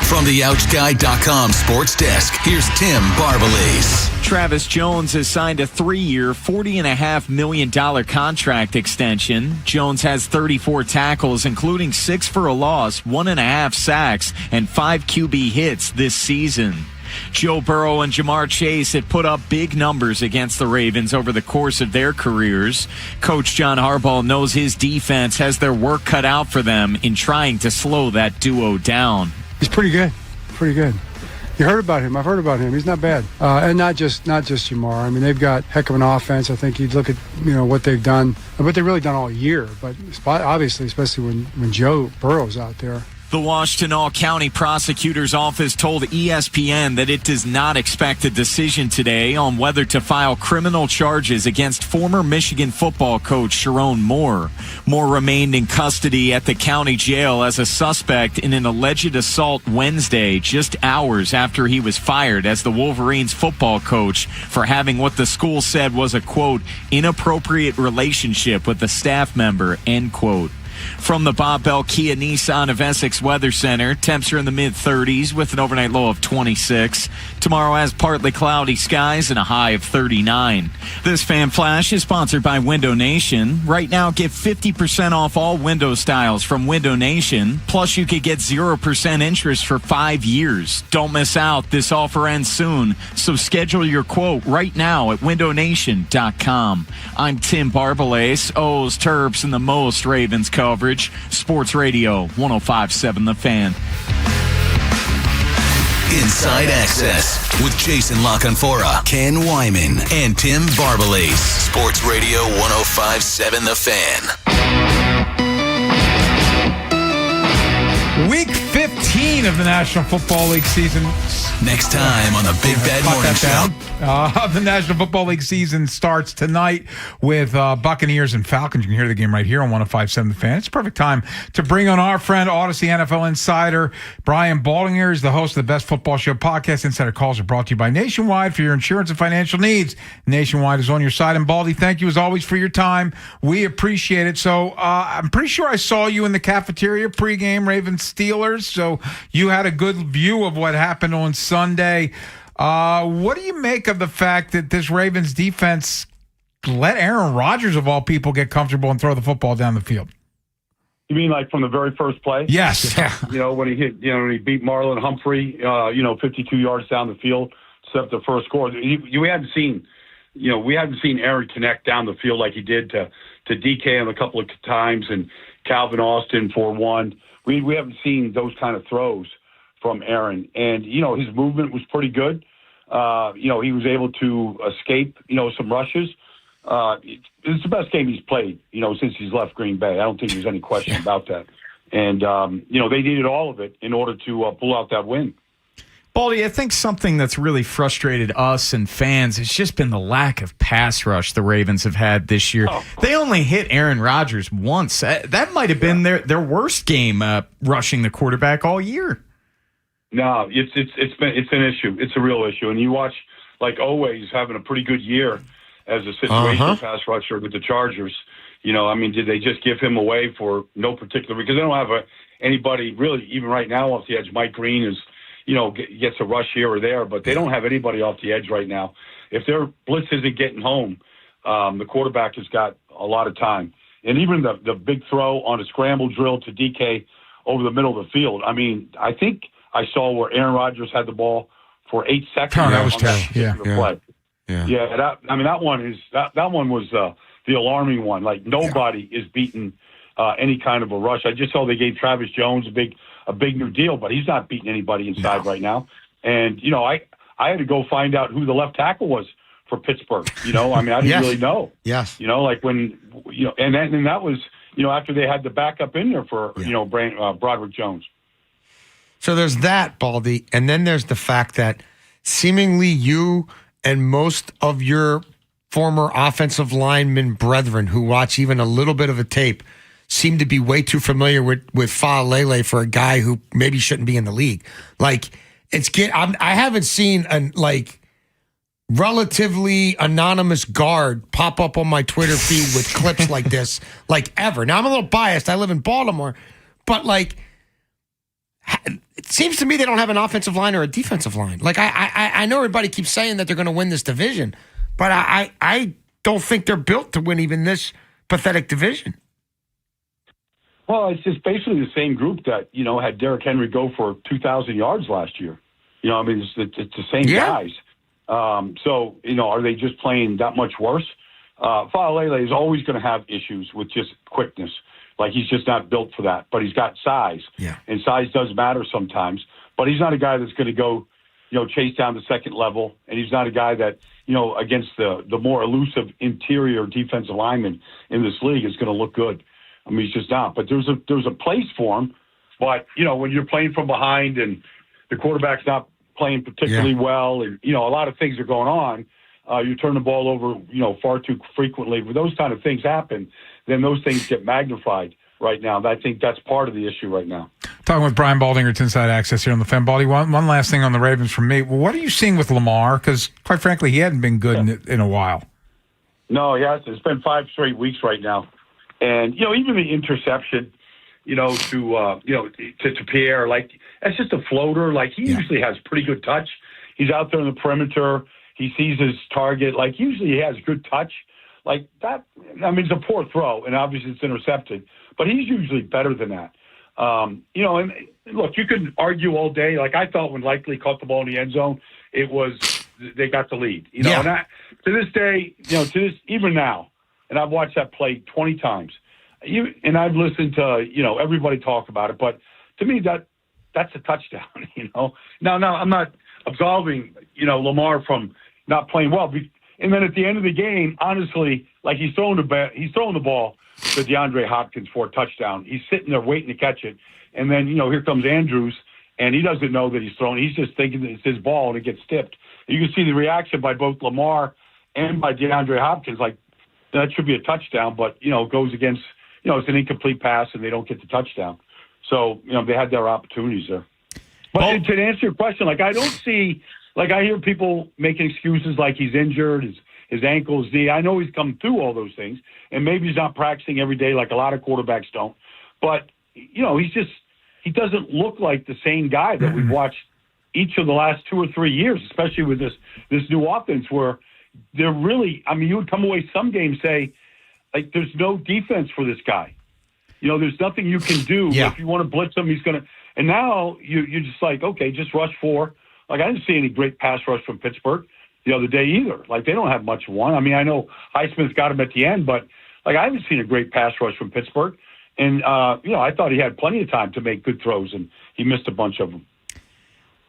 From the OutchGuy.com sports desk, here's Tim Barbalese. Travis Jones has signed a 3-year, $40.5 million contract extension. Jones has 34 tackles, including 6 for a loss, 1.5 sacks, and 5 QB hits this season. Joe Burrow and Jamar Chase have put up big numbers against the Ravens over the course of their careers. Coach John Harbaugh knows his defense has their work cut out for them in trying to slow that duo down. He's pretty good. Pretty good. You heard about him. I've heard about him. He's not bad. And not just Jamar. I mean, they've got heck of an offense. I think you'd look at, what they've done, what they've really done all year. But obviously, especially when Joe Burrow's out there. The Washtenaw County Prosecutor's Office told ESPN that it does not expect a decision today on whether to file criminal charges against former Michigan football coach Sharon Moore. Moore remained in custody at the county jail as a suspect in an alleged assault Wednesday, just hours after he was fired as the Wolverines football coach for having what the school said was a, quote, inappropriate relationship with a staff member, end quote. From the Bob Bell Kia Nissan of Essex Weather Center, temps are in the mid-30s with an overnight low of 26. Tomorrow has partly cloudy skies and a high of 39. This Fan Flash is sponsored by Window Nation. Right now, get 50% off all window styles from Window Nation. Plus, you could get 0% interest for 5 years. Don't miss out. This offer ends soon. So schedule your quote right now at windownation.com. I'm Tim Barbalese. O's, Terps, and the most Ravens coverage. Sports Radio 105.7 The Fan. Inside Access with Jason LaConfora, Ken Wyman, and Tim Barbalese. Sports Radio 105.7 The Fan. Week 17 of the National Football League season. Next time on the Big Bad Morning Show. The National Football League season starts tonight with Buccaneers and Falcons. You can hear the game right here on 105.7 The Fan. It's a perfect time to bring on our friend, Odyssey NFL insider, Brian Baldinger. Is the host of the Best Football Show podcast. Insider calls are brought to you by Nationwide for your insurance and financial needs. Nationwide is on your side. And Baldy, thank you as always for your time. We appreciate it. So I'm pretty sure I saw you in the cafeteria pregame, Ravens-Steelers. So you had a good view of what happened on Sunday. What do you make of the fact that this Ravens defense let Aaron Rodgers, of all people, get comfortable and throw the football down the field? You mean like from the very first play? Yes. When he hit, when he beat Marlon Humphrey, 52 yards down the field, set up the first score. We hadn't seen, we hadn't seen Aaron connect down the field like he did to DK a couple of times and Calvin Austin for one. We haven't seen those kind of throws from Aaron. And, his movement was pretty good. He was able to escape, some rushes. It's the best game he's played, since he's left Green Bay. I don't think there's any question about that. And, they needed all of it in order to pull out that win. Baldy, I think something that's really frustrated us and fans has just been the lack of pass rush the Ravens have had this year. They only hit Aaron Rodgers once. That might have been their worst game rushing the quarterback all year. No, it's an issue. It's a real issue. And you watch, like always, having a pretty good year as a situational pass rusher with the Chargers. Did they just give him away for no particular reason? Because they don't have anybody really, even right now, off the edge. Mike Green is, gets a rush here or there, but they don't have anybody off the edge right now. If their blitz isn't getting home, the quarterback has got a lot of time. And even the big throw on a scramble drill to DK over the middle of the field. I think I saw where Aaron Rodgers had the ball for 8 seconds. Oh, that was terrible. Play. That one was the alarming one. Like nobody is beating any kind of a rush. I just saw they gave Travis Jones a big new deal, but he's not beating anybody inside right now. And I had to go find out who the left tackle was for Pittsburgh. I didn't really know. Yes. Like when and that was after they had the backup in there for Broderick Jones. So there's that, Baldy, and then there's the fact that seemingly you and most of your former offensive linemen brethren who watch even a little bit of a tape seem to be way too familiar with Faalele for a guy who maybe shouldn't be in the league. Like, I haven't seen a relatively anonymous guard pop up on my Twitter feed with clips like this, ever. Now, I'm a little biased. I live in Baltimore, but it seems to me they don't have an offensive line or a defensive line. I know everybody keeps saying that they're going to win this division, but I don't think they're built to win even this pathetic division. Well, it's just basically the same group that, had Derrick Henry go for 2,000 yards last year. It's the same guys. So, are they just playing that much worse? Faalele is always going to have issues with just quickness. Like, he's just not built for that. But he's got size. Yeah. And size does matter sometimes. But he's not a guy that's going to go, chase down the second level. And he's not a guy that, against the more elusive interior defensive lineman in this league is going to look good. He's just not. But there's a place for him. But, when you're playing from behind and the quarterback's not playing particularly well and, a lot of things are going on, you turn the ball over, far too frequently. When those kind of things happen, then those things get magnified right now. And I think that's part of the issue right now. Talking with Brian Baldinger, it's Inside Access here on the Fan. Baldy, one last thing on the Ravens from me. Well, what are you seeing with Lamar? Because, quite frankly, he hadn't been good in a while. No, he hasn't. It's been 5 straight weeks right now. And, even the interception, to Pierre, that's just a floater. He usually has pretty good touch. He's out there in the perimeter. He sees his target. Usually he has good touch. That, it's a poor throw, and obviously it's intercepted. But he's usually better than that. And look, you can argue all day. I thought when Likely caught the ball in the end zone, they got the lead. And to this day, even now, and I've watched that play 20 times, and I've listened to, everybody talk about it. But to me, that's a touchdown, Now, I'm not absolving, Lamar from not playing well. And then at the end of the game, honestly, he's throwing the ball to DeAndre Hopkins for a touchdown. He's sitting there waiting to catch it. And then, here comes Andrews, and he doesn't know that he's throwing. He's just thinking that it's his ball and it gets tipped. You can see the reaction by both Lamar and by DeAndre Hopkins. Like, that should be a touchdown, but, it goes against, it's an incomplete pass and they don't get the touchdown. So, they had their opportunities there. But to answer your question, I don't see, I hear people making excuses like he's injured, his ankle, his knee. I know he's come through all those things, and maybe he's not practicing every day like a lot of quarterbacks don't. But, he doesn't look like the same guy that we've watched each of the last 2 or 3 years, especially with this new offense where they're really, you would come away some games say, there's no defense for this guy. There's nothing you can do. Yeah. If you want to blitz him, he's going to. And now you're just okay, just rush 4. I didn't see any great pass rush from Pittsburgh the other day either. They don't have much one. I know Highsmith got him at the end, but I haven't seen a great pass rush from Pittsburgh. And, I thought he had plenty of time to make good throws, and he missed a bunch of them.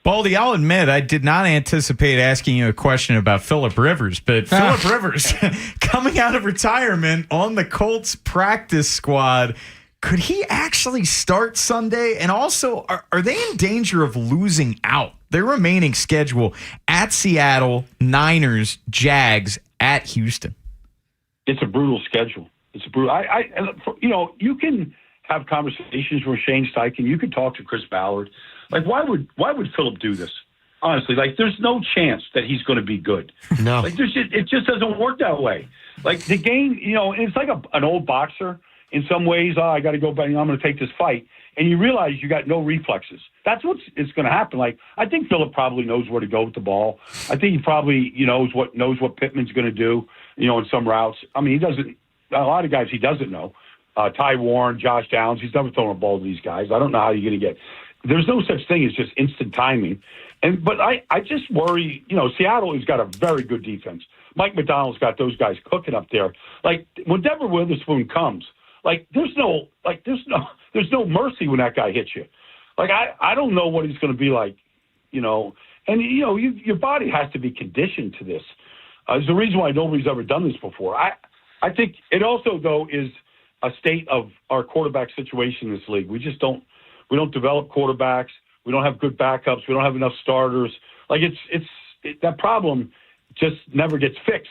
Baldy, I'll admit I did not anticipate asking you a question about Phillip Rivers, but Phillip Rivers, coming out of retirement on the Colts practice squad, could he actually start Sunday? And also, are they in danger of losing out? Their remaining schedule at Seattle, Niners, Jags, at Houston. It's a brutal schedule. It's a brutal. You can have conversations with Shane Steichen. You can talk to Chris Ballard. Why would Phillip do this? Honestly, there's no chance that he's going to be good. No. It just doesn't work that way. The game, it's like an old boxer in some ways. I got to go back. I'm going to take this fight. And you realize you got no reflexes. That's it's going to happen. I think Phillip probably knows where to go with the ball. I think he probably knows what Pittman's going to do, in some routes. He doesn't. A lot of guys he doesn't know. Ty Warren, Josh Downs, he's never thrown a ball to these guys. I don't know how you're going to get. There's no such thing as just instant timing. But I just worry, Seattle has got a very good defense. Mike McDonald's got those guys cooking up there. When Denver Witherspoon comes, there's no mercy when that guy hits you. I don't know what he's going to be like, and your body has to be conditioned to this. There's a reason why nobody's ever done this before. I think it also, though, is a state of our quarterback situation in this league. We don't develop quarterbacks. We don't have good backups. We don't have enough starters. That problem just never gets fixed.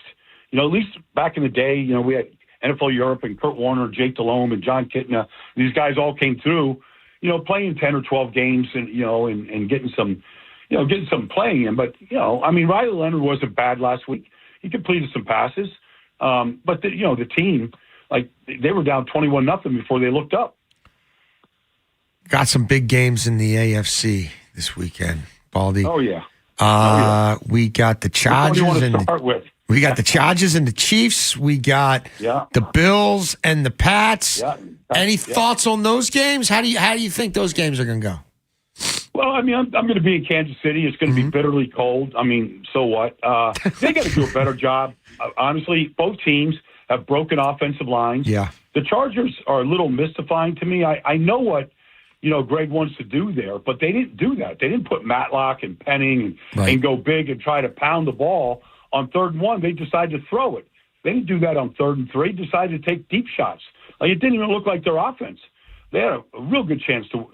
At least back in the day, we had NFL Europe and Kurt Warner, Jake Delhomme, and John Kitna. These guys all came through, playing 10 or 12 games and and getting some playing in. But Riley Leonard wasn't bad last week. He completed some passes. But the team, they were down 21-0 before they looked up. Got some big games in the AFC this weekend, Baldy. Oh yeah. We got the Chargers we got the Chargers and the Chiefs. We got the Bills and the Pats. Yeah. Any thoughts on those games? How do you think those games are going to go? Well, I'm going to be in Kansas City. It's going to be bitterly cold. So what? They got to do a better job. Honestly, both teams have broken offensive lines. Yeah. The Chargers are a little mystifying to me. I know what Greg wants to do there, but they didn't do that. They didn't put Matlock and Penning and go big and try to pound the ball on 3rd and 1. They decided to throw it. They didn't do that on 3rd and 3. They decided to take deep shots. It didn't even look like their offense. They had a real good chance to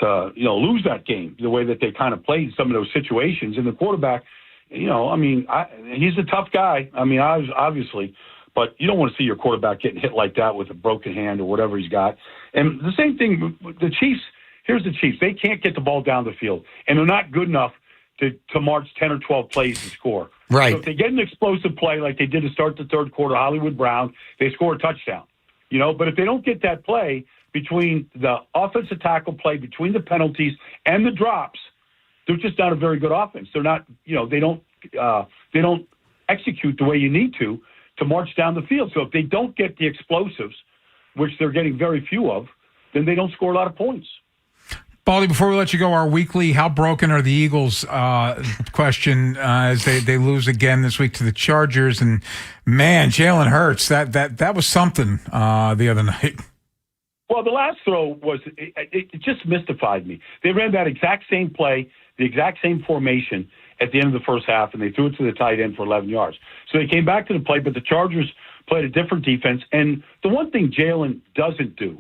lose that game the way that they kind of played some of those situations. And the quarterback, he's a tough guy. Obviously, but you don't want to see your quarterback getting hit like that with a broken hand or whatever he's got. And the same thing with the Chiefs. Here's the Chiefs. They can't get the ball down the field, and they're not good enough to march 10 or 12 plays and score. Right. So if they get an explosive play like they did to start the 3rd quarter, Hollywood Brown, they score a touchdown. But if they don't get that play between the offensive tackle play, between the penalties and the drops, they're just not a very good offense. They're not, they don't execute the way you need to march down the field. So if they don't get the explosives, which they're getting very few of, then they don't score a lot of points. Baldy, before we let you go, our weekly "How broken are the Eagles?" question as they lose again this week to the Chargers, and man, Jalen Hurts, that was something the other night. Well, the last throw it just mystified me. They ran that exact same play, the exact same formation at the end of the first half, and they threw it to the tight end for 11 yards. So they came back to the play, but the Chargers played a different defense. And the one thing Jalen doesn't do,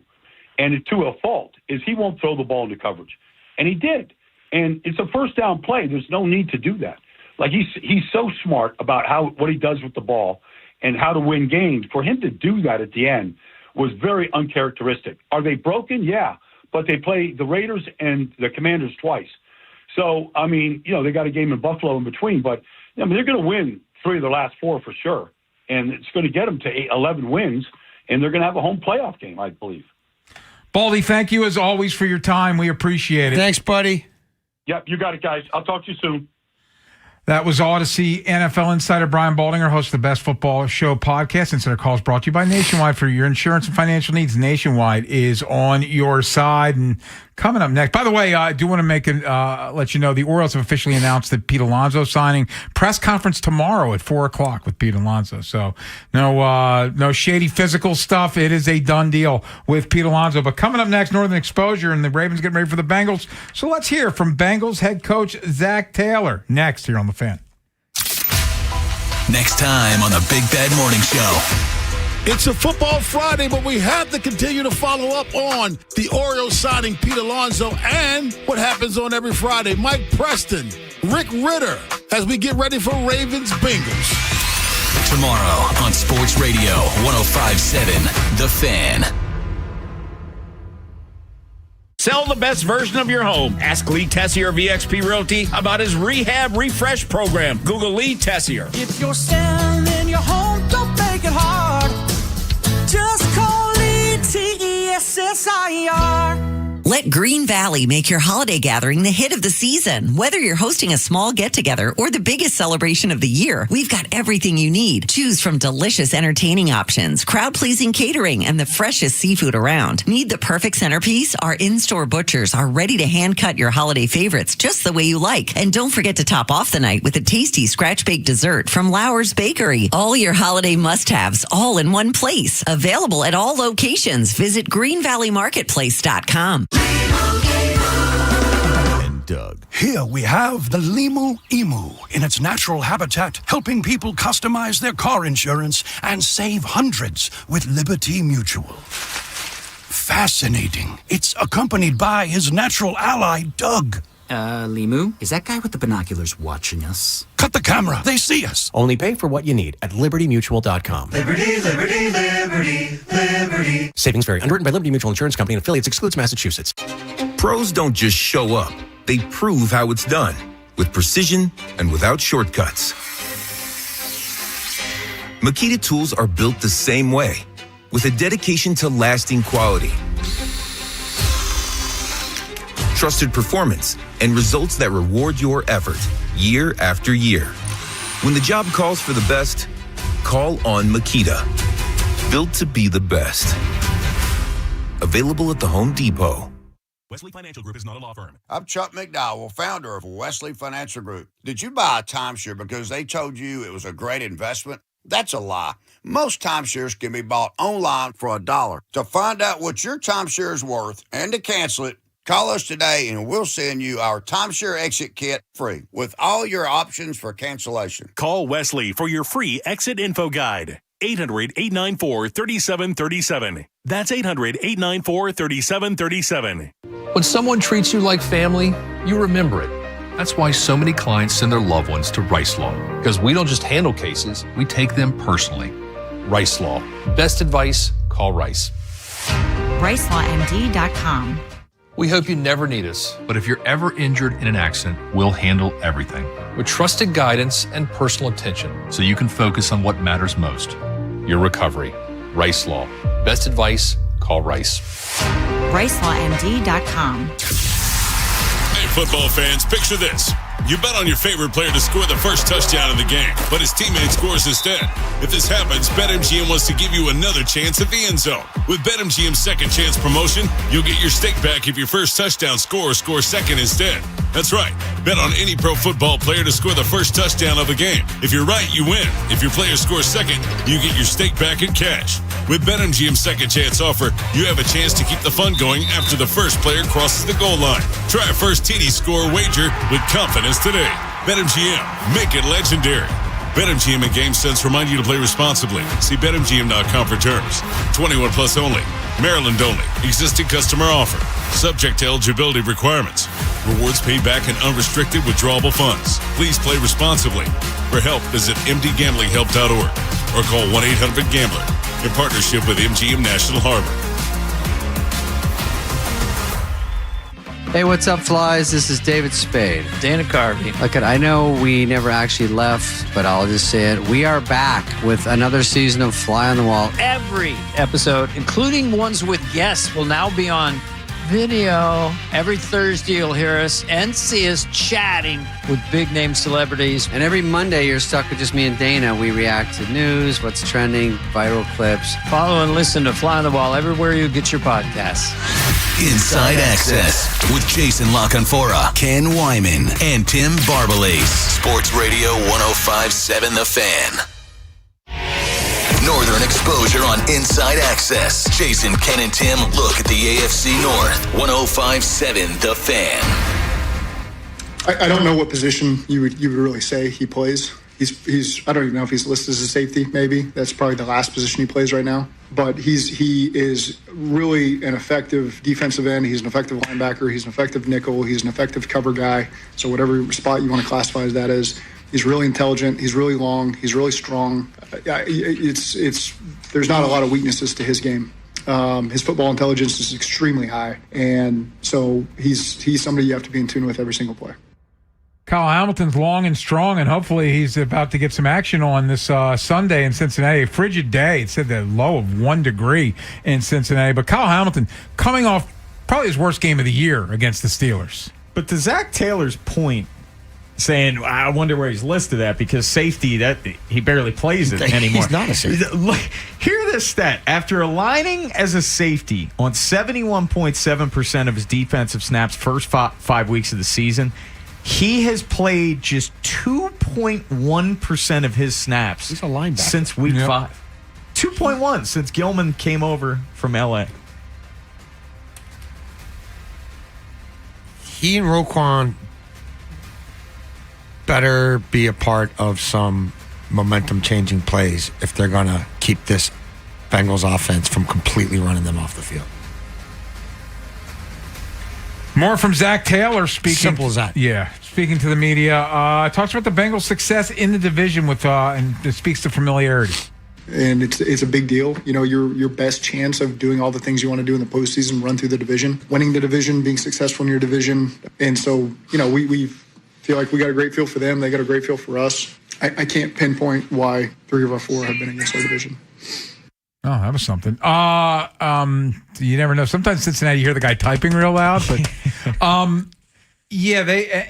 and to a fault, is he won't throw the ball into coverage. And he did. And it's a first down play. There's no need to do that. Like, he's so smart about what he does with the ball and how to win games. For him to do that at the end was very uncharacteristic. Are they broken? Yeah. But they play the Raiders and the Commanders twice. So, I mean, they got a game in Buffalo in between. But, they're going to win 3 of their last 4 for sure. And it's going to get them to 11 wins. And they're going to have a home playoff game, I believe. Baldy, thank you as always for your time. We appreciate it. Thanks, buddy. Yep, you got it, guys. I'll talk to you soon. That was Odyssey NFL insider Brian Baldinger, host of the Best Football Show podcast. Insider Calls brought to you by Nationwide. For your insurance and financial needs, Nationwide is on your side. And coming up next, by the way, I do want to let you know the Orioles have officially announced that Pete Alonso signing. Press conference tomorrow at 4:00 with Pete Alonso. So no shady physical stuff. It is a done deal with Pete Alonso. But coming up next, Northern Exposure, and the Ravens getting ready for the Bengals. So let's hear from Bengals head coach Zach Taylor next here on the Fan. Next time on the Big Bad Morning Show. It's a football Friday, but we have to continue to follow up on the Orioles signing Pete Alonso and what happens on every Friday. Mike Preston, Rick Ritter, as we get ready for Ravens Bengals. Tomorrow on Sports Radio 105.7 The Fan. Sell the best version of your home. Ask Lee Tessier of eXp Realty about his Rehab Refresh program. Google Lee Tessier. If you're selling your home, don't make it hard. Just call Lee Tessier. Let Green Valley make your holiday gathering the hit of the season. Whether you're hosting a small get-together or the biggest celebration of the year, we've got everything you need. Choose from delicious entertaining options, crowd-pleasing catering, and the freshest seafood around. Need the perfect centerpiece? Our in-store butchers are ready to hand-cut your holiday favorites just the way you like. And don't forget to top off the night with a tasty scratch-baked dessert from Lauer's Bakery. All your holiday must-haves, all in one place. Available at all locations. Visit greenvalleymarketplace.com. And Doug. Here we have the Limu Emu in its natural habitat, helping people customize their car insurance and save hundreds with Liberty Mutual. Fascinating. It's accompanied by his natural ally, Doug. Limu, is that guy with the binoculars watching us? Cut the camera. They see us. Only pay for what you need at libertymutual.com. Liberty, liberty, liberty, liberty. Savings vary. Underwritten by Liberty Mutual Insurance Company and affiliates. Excludes Massachusetts. Pros don't just show up. They prove how it's done. With precision and without shortcuts. Makita tools are built the same way. With a dedication to lasting quality. Trusted performance, and results that reward your effort year after year. When the job calls for the best, call on Makita. Built to be the best. Available at the Home Depot. Wesley Financial Group is not a law firm. I'm Chuck McDowell, founder of Wesley Financial Group. Did you buy a timeshare because they told you it was a great investment? That's a lie. Most timeshares can be bought online for $1. To find out what your timeshare is worth and to cancel it, call us today and we'll send you our timeshare exit kit free with all your options for cancellation. Call Wesley for your free exit info guide. 800-894-3737. That's 800-894-3737. When someone treats you like family, you remember it. That's why so many clients send their loved ones to Rice Law. Because we don't just handle cases, we take them personally. Rice Law. Best advice, call Rice. RiceLawMD.com. We hope you never need us, but if you're ever injured in an accident, we'll handle everything with trusted guidance and personal attention so you can focus on what matters most, your recovery. Rice Law. Best advice, call Rice. RiceLawMD.com. Hey, football fans, picture this. You bet on your favorite player to score the first touchdown of the game, but his teammate scores instead. If this happens, BetMGM wants to give you another chance at the end zone. With BetMGM's second chance promotion, you'll get your stake back if your first touchdown scorer scores second instead. That's right. Bet on any pro football player to score the first touchdown of the game. If you're right, you win. If your player scores second, you get your stake back in cash. With BetMGM's second chance offer, you have a chance to keep the fun going after the first player crosses the goal line. Try a first TD score wager with confidence today. BetMGM. Make it legendary. BetMGM and GameSense remind you to play responsibly. See BetMGM.com for terms. 21 plus only. Maryland only. Existing customer offer. Subject to eligibility requirements. Rewards paid back in unrestricted withdrawable funds. Please play responsibly. For help, visit mdgamblinghelp.org or call 1-800-GAMBLER in partnership with MGM National Harbor. Hey, what's up, flies? This is David Spade. Dana Carvey. Look, I know we never actually left, but I'll just say it. We are back with another season of Fly on the Wall. Every episode, including ones with guests, will now be on video. Every Thursday, you'll hear us and see us chatting with big-name celebrities. And every Monday, you're stuck with just me and Dana. We react to news, what's trending, viral clips. Follow and listen to Fly on the Wall everywhere you get your podcasts. Inside Access with Jason LaConfora, Ken Wyman, and Tim Barbalase. Sports Radio 105.7 The Fan. Northern Exposure on Inside Access. Jason, Ken, and Tim look at the AFC North. 105.7 The Fan. I don't know what position you would really say he plays. He's I don't even know if he's listed as a safety. Maybe that's probably the last position he plays right now. But he is really an effective defensive end. He's an effective linebacker. He's an effective nickel. He's an effective cover guy. So whatever spot you want to classify as that is, he's really intelligent. He's really long. He's really strong. There's not a lot of weaknesses to his game. His football intelligence is extremely high, and so he's somebody you have to be in tune with every single play. Kyle Hamilton's long and strong, and hopefully he's about to get some action on this Sunday in Cincinnati. A frigid day. It said the low of 1 degree in Cincinnati. But Kyle Hamilton coming off probably his worst game of the year against the Steelers. But to Zach Taylor's point, saying, I wonder where he's listed at, because safety, that he barely plays it anymore. He's not a safety. Hear this stat. After aligning as a safety on 71.7% of his defensive snaps first 5 weeks of the season, he has played just 2.1% of his snaps since week 5. 2.1 since Gilman came over from L.A. He and Roquan better be a part of some momentum-changing plays if they're going to keep this Bengals offense from completely running them off the field. More from Zach Taylor speaking. Simple as that. Yeah, speaking to the media. Talks about the Bengals' success in the division and it speaks to familiarity. And it's a big deal. You know, your best chance of doing all the things you want to do in the postseason, run through the division, winning the division, being successful in your division. And so, you know, we feel like we got a great feel for them. They got a great feel for us. I can't pinpoint why 3 of our 4 have been against our division. Oh, that was something. You never know. Sometimes Cincinnati, you hear the guy typing real loud, but yeah,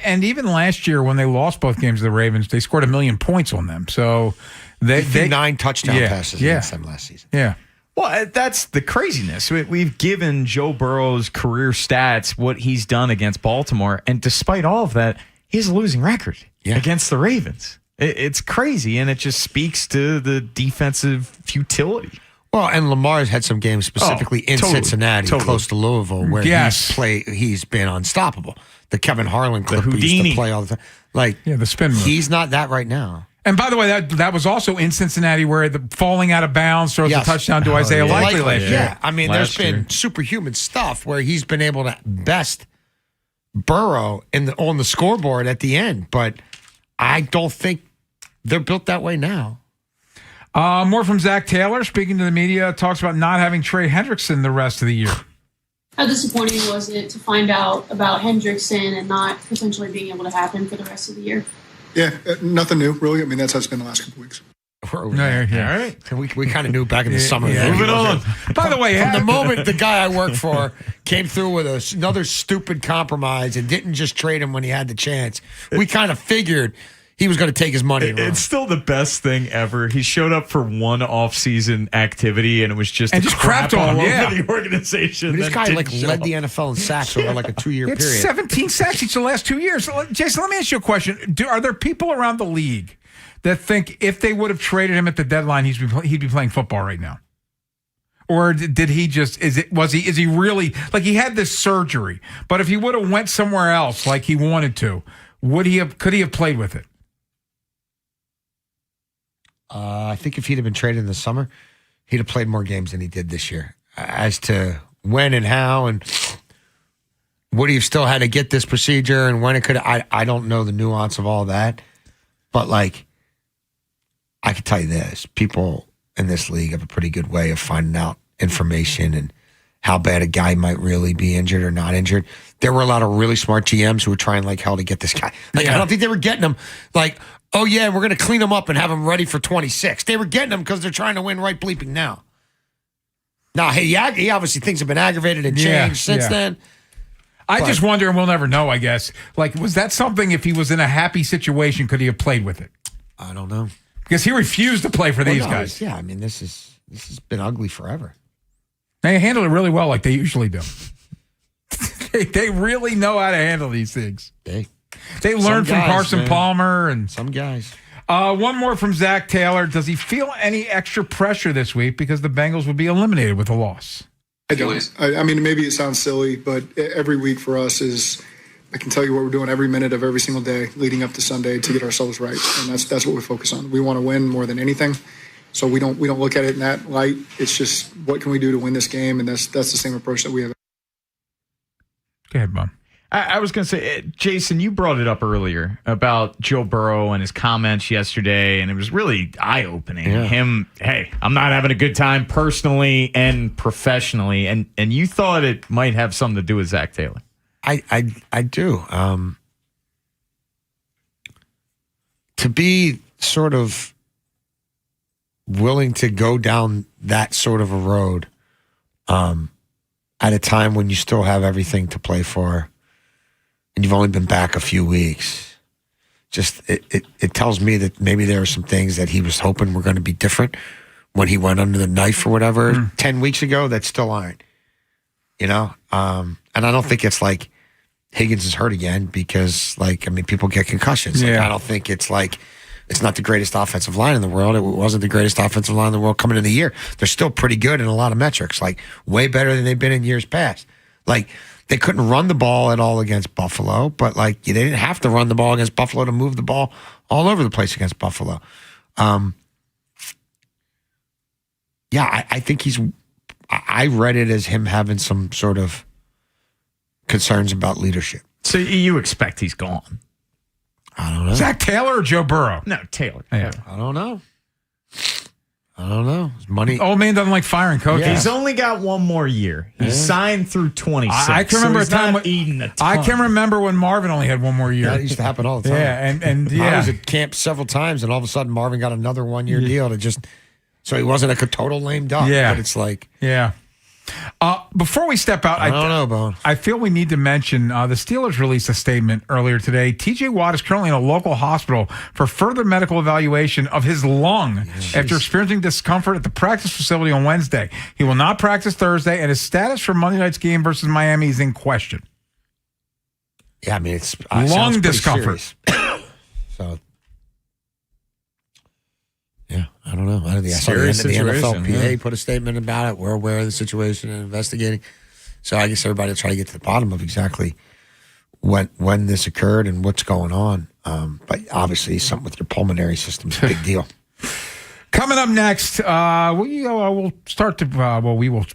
and even last year when they lost both games to the Ravens, they scored 1 million points on them. So they 9 touchdown passes against them last season. Yeah. Well, that's the craziness. We've given Joe Burrow's career stats, what he's done against Baltimore, and despite all of that, he has a losing record against the Ravens. It's crazy, and it just speaks to the defensive futility. Well, and Lamar's had some games specifically in Cincinnati, close to Louisville, where he's been unstoppable. The Kevin Harlan clip we used to play all the time. The spin move. He's not that right now. And by the way, that was also in Cincinnati where the falling out of bounds throws a touchdown to Isaiah Likely last year. Yeah, I mean, there's been superhuman stuff where he's been able to best Burrow on the scoreboard at the end, but I don't think they're built that way now. More from Zach Taylor, speaking to the media, talks about not having Trey Hendrickson the rest of the year. How disappointing was it to find out about Hendrickson and not potentially being able to happen for the rest of the year? Yeah, nothing new, really. I mean, that's how it's been the last couple weeks. All right. We kind of knew back in the summer. Moving on. By the way, from the moment the guy I work for came through with another stupid compromise and didn't just trade him when he had the chance, we kind of figured he was going to take his money. It's still the best thing ever. He showed up for one off-season activity, and it was just crapped on over the organization. This guy led the NFL in sacks over like a 2-year period. 17 sacks each the last 2 years. Jason, let me ask you a question. Are there people around the league that think if they would have traded him at the deadline, he'd be playing football right now? Or did he just is he really, like, he had this surgery, but if he would have went somewhere else like he wanted to, could he have played with it? I think if he'd have been traded in the summer, he'd have played more games than he did this year. as to when and how and would he have still had to get this procedure and when it could. I don't know the nuance of all that, but like I can tell you this: people in this league have a pretty good way of finding out information and how bad a guy might really be injured or not injured. There were a lot of really smart GMs who were trying like hell to get this guy. Like I don't think they were getting him like, oh yeah, we're going to clean him up and have him ready for 26. They were getting him because they're trying to win right bleeping now. Now, hey, he obviously things have been aggravated and changed since then. I just wonder, and we'll never know, I guess. Like, was that something, if he was in a happy situation, could he have pplayed with it? I don't know. Because he refused to play for these guys. Yeah, I mean, this has been ugly forever. They handle it really well like they usually do. They really know how to handle these things. They learned from Carson Palmer and some guys. One more from Zach Taylor. Does he feel any extra pressure this week because the Bengals would be eliminated with a loss? I don't. I mean, maybe it sounds silly, but every week for us is, I can tell you what we're doing every minute of every single day leading up to Sunday to get ourselves right, and that's what we focus on. We want to win more than anything, so we don't look at it in that light. It's just what can we do to win this game, and that's the same approach that we have. Go ahead, Bob. I was going to say, Jason, you brought it up earlier about Joe Burrow and his comments yesterday, and it was really eye-opening. Yeah. Hey, I'm not having a good time personally and professionally, and you thought it might have something to do with Zach Taylor. I do. To be sort of willing to go down that sort of a road at a time when you still have everything to play for, and you've only been back a few weeks, just it tells me that maybe there are some things that he was hoping were going to be different when he went under the knife or whatever 10 weeks ago that still aren't, and I don't think it's like Higgins is hurt again because, like, I mean, people get concussions. Like, I don't think it's like it's not the greatest offensive line in the world. It wasn't the greatest offensive line in the world coming into the year. They're still pretty good in a lot of metrics, like way better than they've been in years past. Like, they couldn't run the ball at all against Buffalo, but like they didn't have to run the ball against Buffalo to move the ball all over the place against Buffalo. I think I read it as him having some sort of concerns about leadership. So you expect he's gone? I don't know. Zach Taylor or Joe Burrow? No, Taylor. Yeah. I don't know. His money. Old man doesn't like firing coaches. He's only got one more year. He's signed through 26. I can remember a time eating a ton. I can remember when Marvin only had one more year. That used to happen all the time. Yeah, and I was at camp several times, and all of a sudden Marvin got another 1 year deal to just. So he wasn't a total lame duck. Yeah, but it's like before we step out, I don't know, Bone. I feel we need to mention the Steelers released a statement earlier today. TJ Watt is currently in a local hospital for further medical evaluation of his lung after experiencing discomfort at the practice facility on Wednesday. He will not practice Thursday, and his status for Monday night's game versus Miami is in question. Yeah, I mean, it's lung discomfort. So. Yeah, I don't know. I don't think the NFLPA put a statement about it. We're aware of the situation and investigating. So I guess everybody will try to get to the bottom of exactly when this occurred and what's going on. But obviously, something with your pulmonary system is a big deal. Coming up next, we will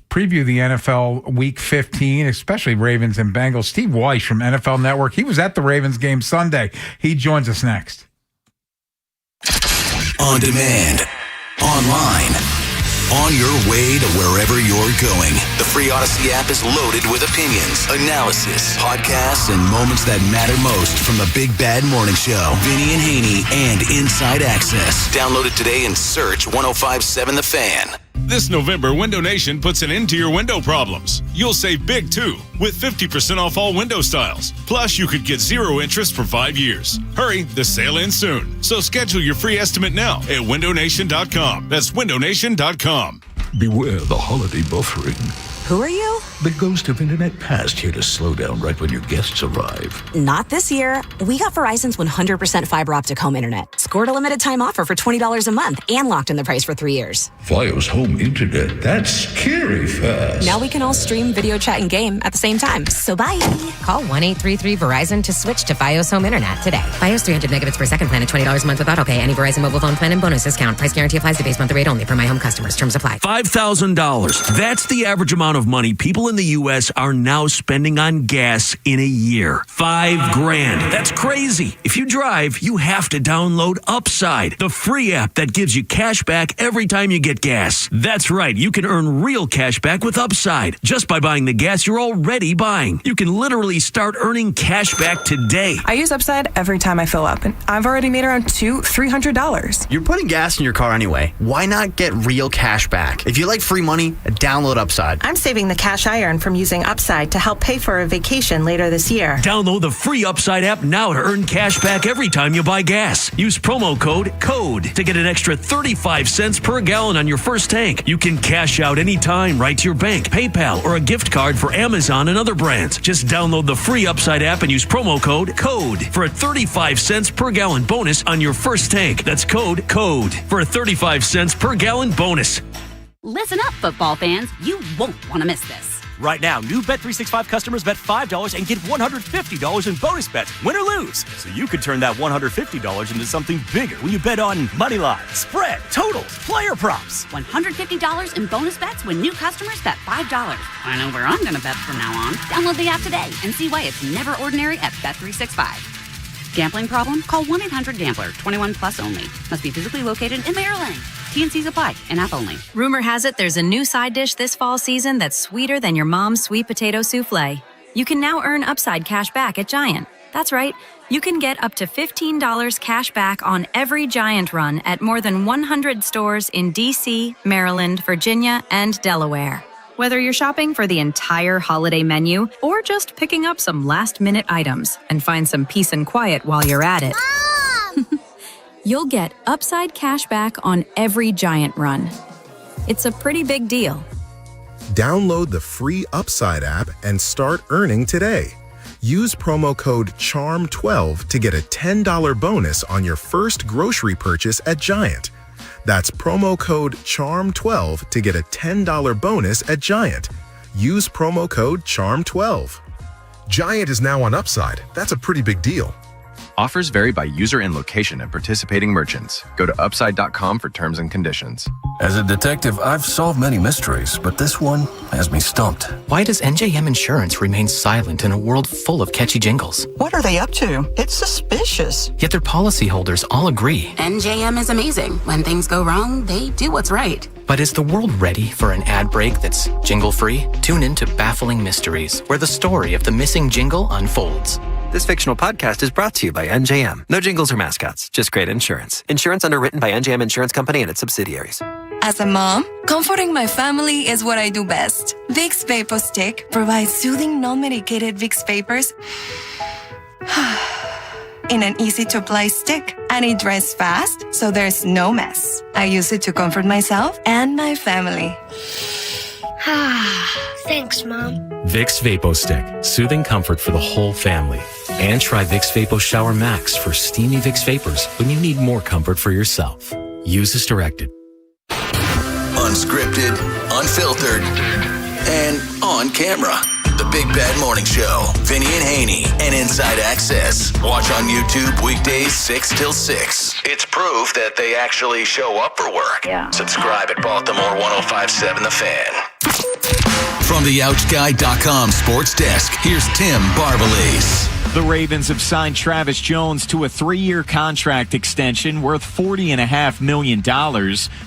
preview the NFL Week 15, especially Ravens and Bengals. Steve Weiss from NFL Network. He was at the Ravens game Sunday. He joins us next. On demand, online, on your way to wherever you're going. The free Odyssey app is loaded with opinions, analysis, podcasts, and moments that matter most from the Big Bad Morning Show. Vinny and Haynie and Inside Access. Download it today and search 105.7 The Fan. This November, Window Nation puts an end to your window problems. You'll save big, too, with 50% off all window styles. Plus, you could get 0 interest for 5 years. Hurry, the sale ends soon. So schedule your free estimate now at windownation.com. That's windownation.com. Beware the holiday buffering. Who are you? The ghost of internet past here to slow down right when your guests arrive. Not this year. We got Verizon's 100% fiber optic home internet. Scored a limited time offer for $20 a month and locked in the price for 3 years. Fios home internet, that's scary fast. Now we can all stream, video chat, and game at the same time. So bye. Call 1-833-VERIZON to switch to Fios home internet today. Fios 300 megabits per second plan at $20 a month with autopay. Any Verizon mobile phone plan and bonus discount. Price guarantee applies to base monthly rate only for my home customers. Terms apply. $5,000. That's the average amount of money people in the U.S. are now spending on gas in a year. $5,000. That's crazy. If you drive, you have to download Upside, the free app that gives you cash back every time you get gas. That's right. You can earn real cash back with Upside just by buying the gas you're already buying. You can literally start earning cash back today. I use Upside every time I fill up, and I've already made around $200-$300. You're putting gas in your car anyway. Why not get real cash back? If you like free money, download Upside. I'm saving the cash I earn from using Upside to help pay for a vacation later this year. Download the free Upside app now to earn cash back every time you buy gas. Use promo code CODE to get an extra 35 cents per gallon on your first tank. You can cash out anytime right to your bank, PayPal, or a gift card for Amazon and other brands. Just download the free Upside app and use promo code CODE for a 35 cents per gallon bonus on your first tank. That's code CODE for a 35 cents per gallon bonus. Listen up, football fans. You won't want to miss this. Right now, new Bet365 customers bet $5 and get $150 in bonus bets, win or lose. So you could turn that $150 into something bigger when you bet on money line, spread, totals, player props. $150 in bonus bets when new customers bet $5. I know where I'm going to bet from now on. Download the app today and see why it's never ordinary at Bet365. Gambling problem? Call 1-800-GAMBLER. 21 plus only. Must be physically located in Maryland. T&Cs apply. In-app only. Rumor has it there's a new side dish this fall season that's sweeter than your mom's sweet potato souffle. You can now earn Upside cash back at Giant. That's right. You can get up to $15 cash back on every Giant run at more than 100 stores in D.C., Maryland, Virginia, and Delaware. Whether you're shopping for the entire holiday menu or just picking up some last-minute items and find some peace and quiet while you're at it. You'll get Upside cash back on every Giant run. It's a pretty big deal. Download the free Upside app and start earning today. Use promo code CHARM12 to get a $10 bonus on your first grocery purchase at Giant. That's promo code CHARM12 to get a $10 bonus at Giant. Use promo code CHARM12. Giant is now on Upside. That's a pretty big deal. Offers vary by user and location at participating merchants. Go to upside.com for terms and conditions. As a detective, I've solved many mysteries, but this one has me stumped. Why does NJM Insurance remain silent in a world full of catchy jingles? What are they up to? It's suspicious. Yet their policyholders all agree. NJM is amazing. When things go wrong, they do what's right. But is the world ready for an ad break that's jingle-free? Tune in to Baffling Mysteries, where the story of the missing jingle unfolds. This fictional podcast is brought to you by NJM. No jingles or mascots, just great insurance. Insurance underwritten by NJM Insurance Company and its subsidiaries. As a mom, comforting my family is what I do best. Vicks Vapor Stick provides soothing, non-medicated Vicks Vapors in an easy-to-apply stick, and it dries fast, so there's no mess. I use it to comfort myself and my family. Thanks, Mom. Vicks Vapo Stick, soothing comfort for the whole family. And try Vicks Vapo Shower Max for steamy Vicks Vapors when you need more comfort for yourself. Use as directed. Unscripted, unfiltered, and on camera. The Big Bad Morning Show. Vinny and Haynie and Inside Access. Watch on YouTube weekdays 6 till 6. It's proof that they actually show up for work. Yeah. Subscribe at Baltimore 1057 The Fan. From the OutGuy.com sports desk, here's Tim Barbalese. The Ravens have signed Travis Jones to a 3-year contract extension worth $40.5 million.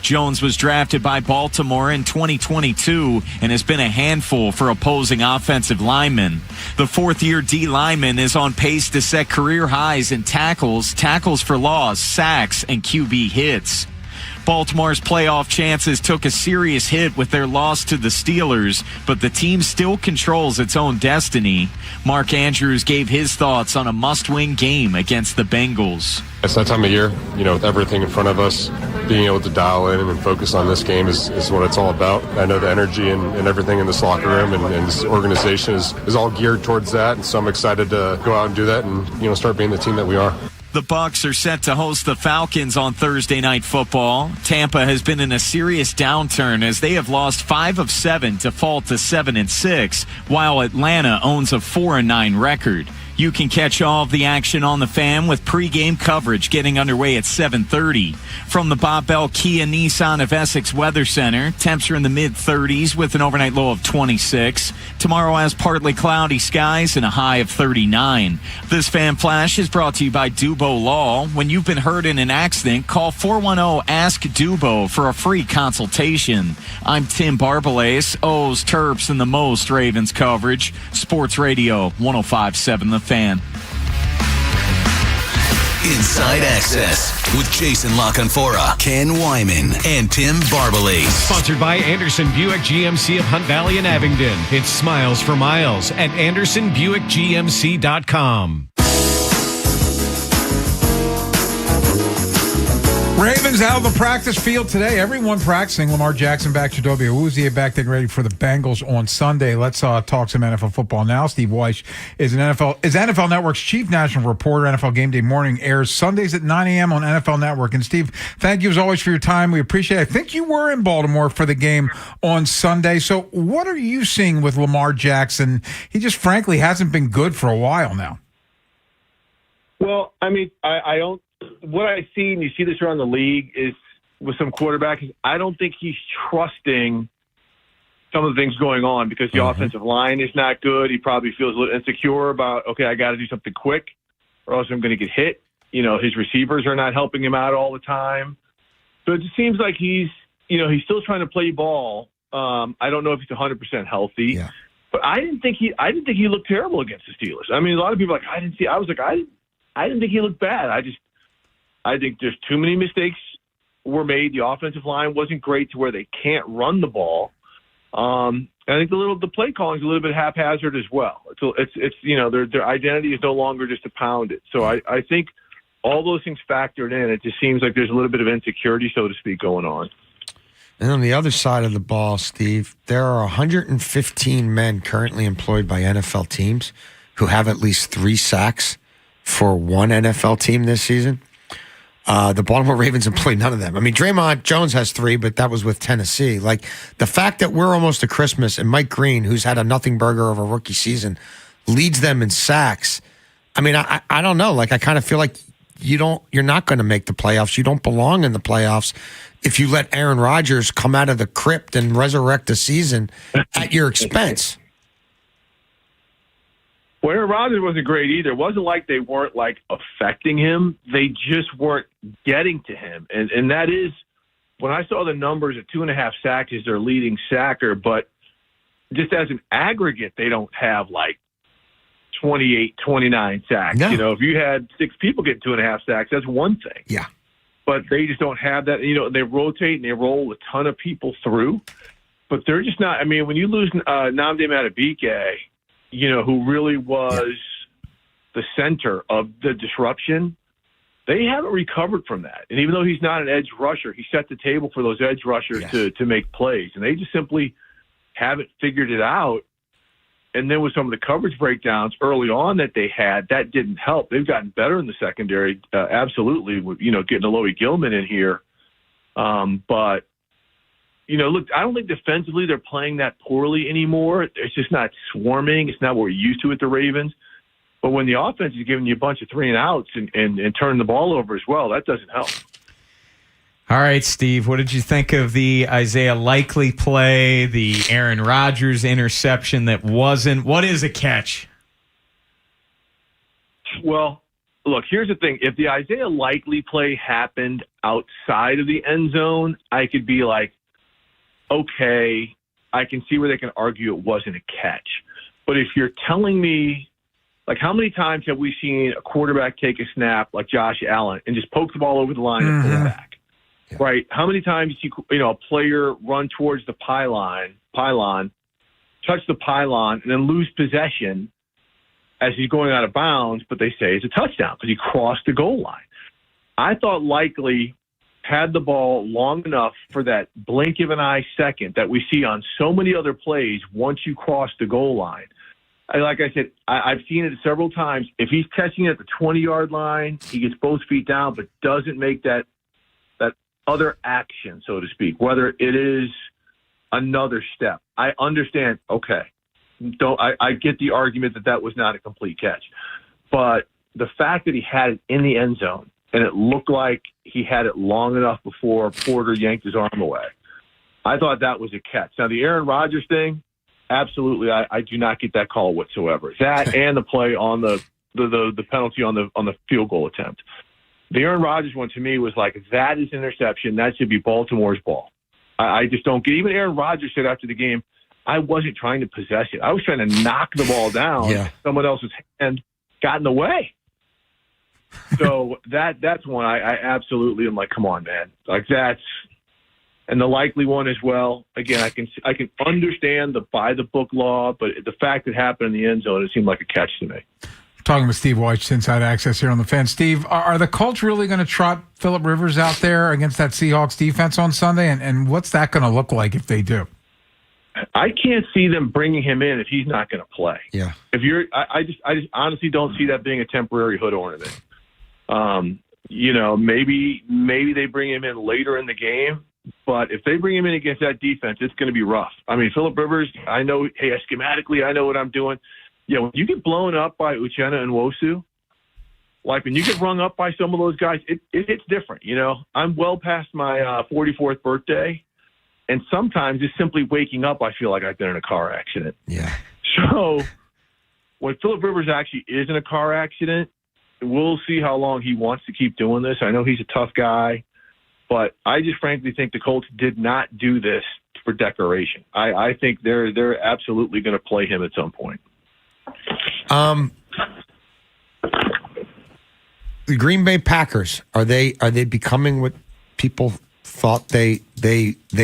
Jones was drafted by Baltimore in 2022 and has been a handful for opposing offensive linemen. The fourth-year D lineman is on pace to set career highs in tackles for loss, sacks, and QB hits. Baltimore's playoff chances took a serious hit with their loss to the Steelers, but the team still controls its own destiny. Mark Andrews gave his thoughts on a must-win game against the Bengals. It's that time of year, with everything in front of us. being able to dial in and focus on this game is what it's all about. I know the energy and everything in this locker room and this organization is all geared towards that, and so I'm excited to go out and do that and start being the team that we are. The Bucs are set to host the Falcons on Thursday Night Football. Tampa has been in a serious downturn as they have lost 5 of 7 to fall to 7-6, while Atlanta owns a 4-9 record. You can catch all of the action on the Fan with pregame coverage getting underway at 7:30. From the Bob Bell Kia Nissan of Essex Weather Center, temps are in the mid-30s with an overnight low of 26. Tomorrow has partly cloudy skies and a high of 39. This Fan Flash is brought to you by Dubo Law. When you've been hurt in an accident, call 410-ASK-DUBO for a free consultation. I'm Tim Barbalace, O's, Terps, and the most Ravens coverage. Sports Radio 105.7 The Fan. Inside Access with Jason LaConfora, Ken Wyman, and Tim Barbalace. Sponsored by Anderson Buick GMC of Hunt Valley and Abingdon. It's Smiles for Miles at AndersonBuickGMC.com. Ravens out of the practice field today. Everyone practicing. Lamar Jackson back, Chidobe Awuzie back, getting ready for the Bengals on Sunday. Let's talk some NFL football now. Steve Weiss is NFL Network's chief national reporter. NFL Game Day Morning airs Sundays at 9 a.m. on NFL Network. And Steve, thank you as always for your time. We appreciate it. I think you were in Baltimore for the game on Sunday. So what are you seeing with Lamar Jackson? He just frankly hasn't been good for a while now. Well, I mean, I don't. What I see, and you see this around the league, is with some quarterbacks, I don't think he's trusting some of the things going on because the offensive line is not good. He probably feels a little insecure about, okay, I got to do something quick or else I'm going to get hit. His receivers are not helping him out all the time. So it just seems like he's still trying to play ball. I don't know if he's 100% healthy, but I didn't think he looked terrible against the Steelers. I mean, a lot of people are like, I didn't think he looked bad. I think there's too many mistakes were made. The offensive line wasn't great to where they can't run the ball. I think the play calling is a little bit haphazard as well. It's their identity is no longer just to pound it. So I think all those things factored in. It just seems like there's a little bit of insecurity, so to speak, going on. And on the other side of the ball, Steve, there are 115 men currently employed by NFL teams who have at least 3 sacks for one NFL team this season. The Baltimore Ravens employ none of them. I mean, Draymond Jones has 3, but that was with Tennessee. Like, the fact that we're almost to Christmas and Mike Green, who's had a nothing burger of a rookie season, leads them in sacks. I mean, I don't know. Like, I kind of feel like you're not going to make the playoffs. You don't belong in the playoffs if you let Aaron Rodgers come out of the crypt and resurrect the season at your expense. Well, Aaron Rodgers wasn't great either. It wasn't like they weren't, affecting him. They just weren't getting to him. And that is, when I saw the numbers at 2.5 sacks is their leading sacker, but just as an aggregate, they don't have, 28, 29 sacks. No. If you had 6 people get 2.5 sacks, that's one thing. Yeah. But they just don't have that. They rotate and they roll a ton of people through. But they're just not – I mean, when you lose Nnamdi Madubuike – who really was the center of the disruption, they haven't recovered from that. And even though he's not an edge rusher, he set the table for those edge rushers to make plays. And they just simply haven't figured it out. And then with some of the coverage breakdowns early on that they had, that didn't help. They've gotten better in the secondary, absolutely, with, getting Alohi Gilman in here. But look, I don't think defensively they're playing that poorly anymore. It's just not swarming. It's not what we're used to with the Ravens. But when the offense is giving you a bunch of 3-and-outs and turning the ball over as well, that doesn't help. All right, Steve, what did you think of the Isaiah Likely play, the Aaron Rodgers interception that wasn't? What is a catch? Well, look, here's the thing. If the Isaiah Likely play happened outside of the end zone, I could be like, okay, I can see where they can argue it wasn't a catch. But if you're telling me, how many times have we seen a quarterback take a snap like Josh Allen and just poke the ball over the line and pull it back? Yeah. Right? How many times do you see a player run towards the pylon, touch the pylon, and then lose possession as he's going out of bounds, but they say it's a touchdown because he crossed the goal line. I thought Likely had the ball long enough for that blink of an eye second that we see on so many other plays once you cross the goal line. Like I said, I've seen it several times. If he's catching it at the 20-yard line, he gets both feet down but doesn't make that other action, so to speak, whether it is another step. I understand, okay. I get the argument that was not a complete catch. But the fact that he had it in the end zone and it looked like he had it long enough before Porter yanked his arm away, I thought that was a catch. Now, the Aaron Rodgers thing, absolutely, I do not get that call whatsoever. That and the play on the penalty on the field goal attempt. The Aaron Rodgers one to me was like, that is interception. That should be Baltimore's ball. I just don't get. Even Aaron Rodgers said after the game, I wasn't trying to possess it. I was trying to knock the ball down. Yeah. Someone else's hand got in the way. So that's one I absolutely am like, come on, man. Like that's, and the likely one as well. Again, I can understand the by the book law, but the fact it happened in the end zone, it seemed like a catch to me. Talking with Steve Weich, Inside Access here on the Fan. Steve, are the Colts really going to trot Phillip Rivers out there against that Seahawks defense on Sunday? And what's that going to look like if they do? I can't see them bringing him in if he's not going to play. Yeah. If you're, I just honestly don't see that being a temporary hood ornament. Maybe they bring him in later in the game, but if they bring him in against that defense, it's going to be rough. I mean, Phillip Rivers, I know, hey, schematically, I know what I'm doing. Yeah, when you get blown up by Uchenna and Nwosu, like when you get rung up by some of those guys, it's different. I'm well past my 44th birthday, and sometimes just simply waking up, I feel like I've been in a car accident. Yeah. So when Phillip Rivers actually is in a car accident, we'll see how long he wants to keep doing this. I know he's a tough guy, but I just frankly think the Colts did not do this for decoration. I think they're absolutely going to play him at some point. The Green Bay Packers, are they becoming what people thought they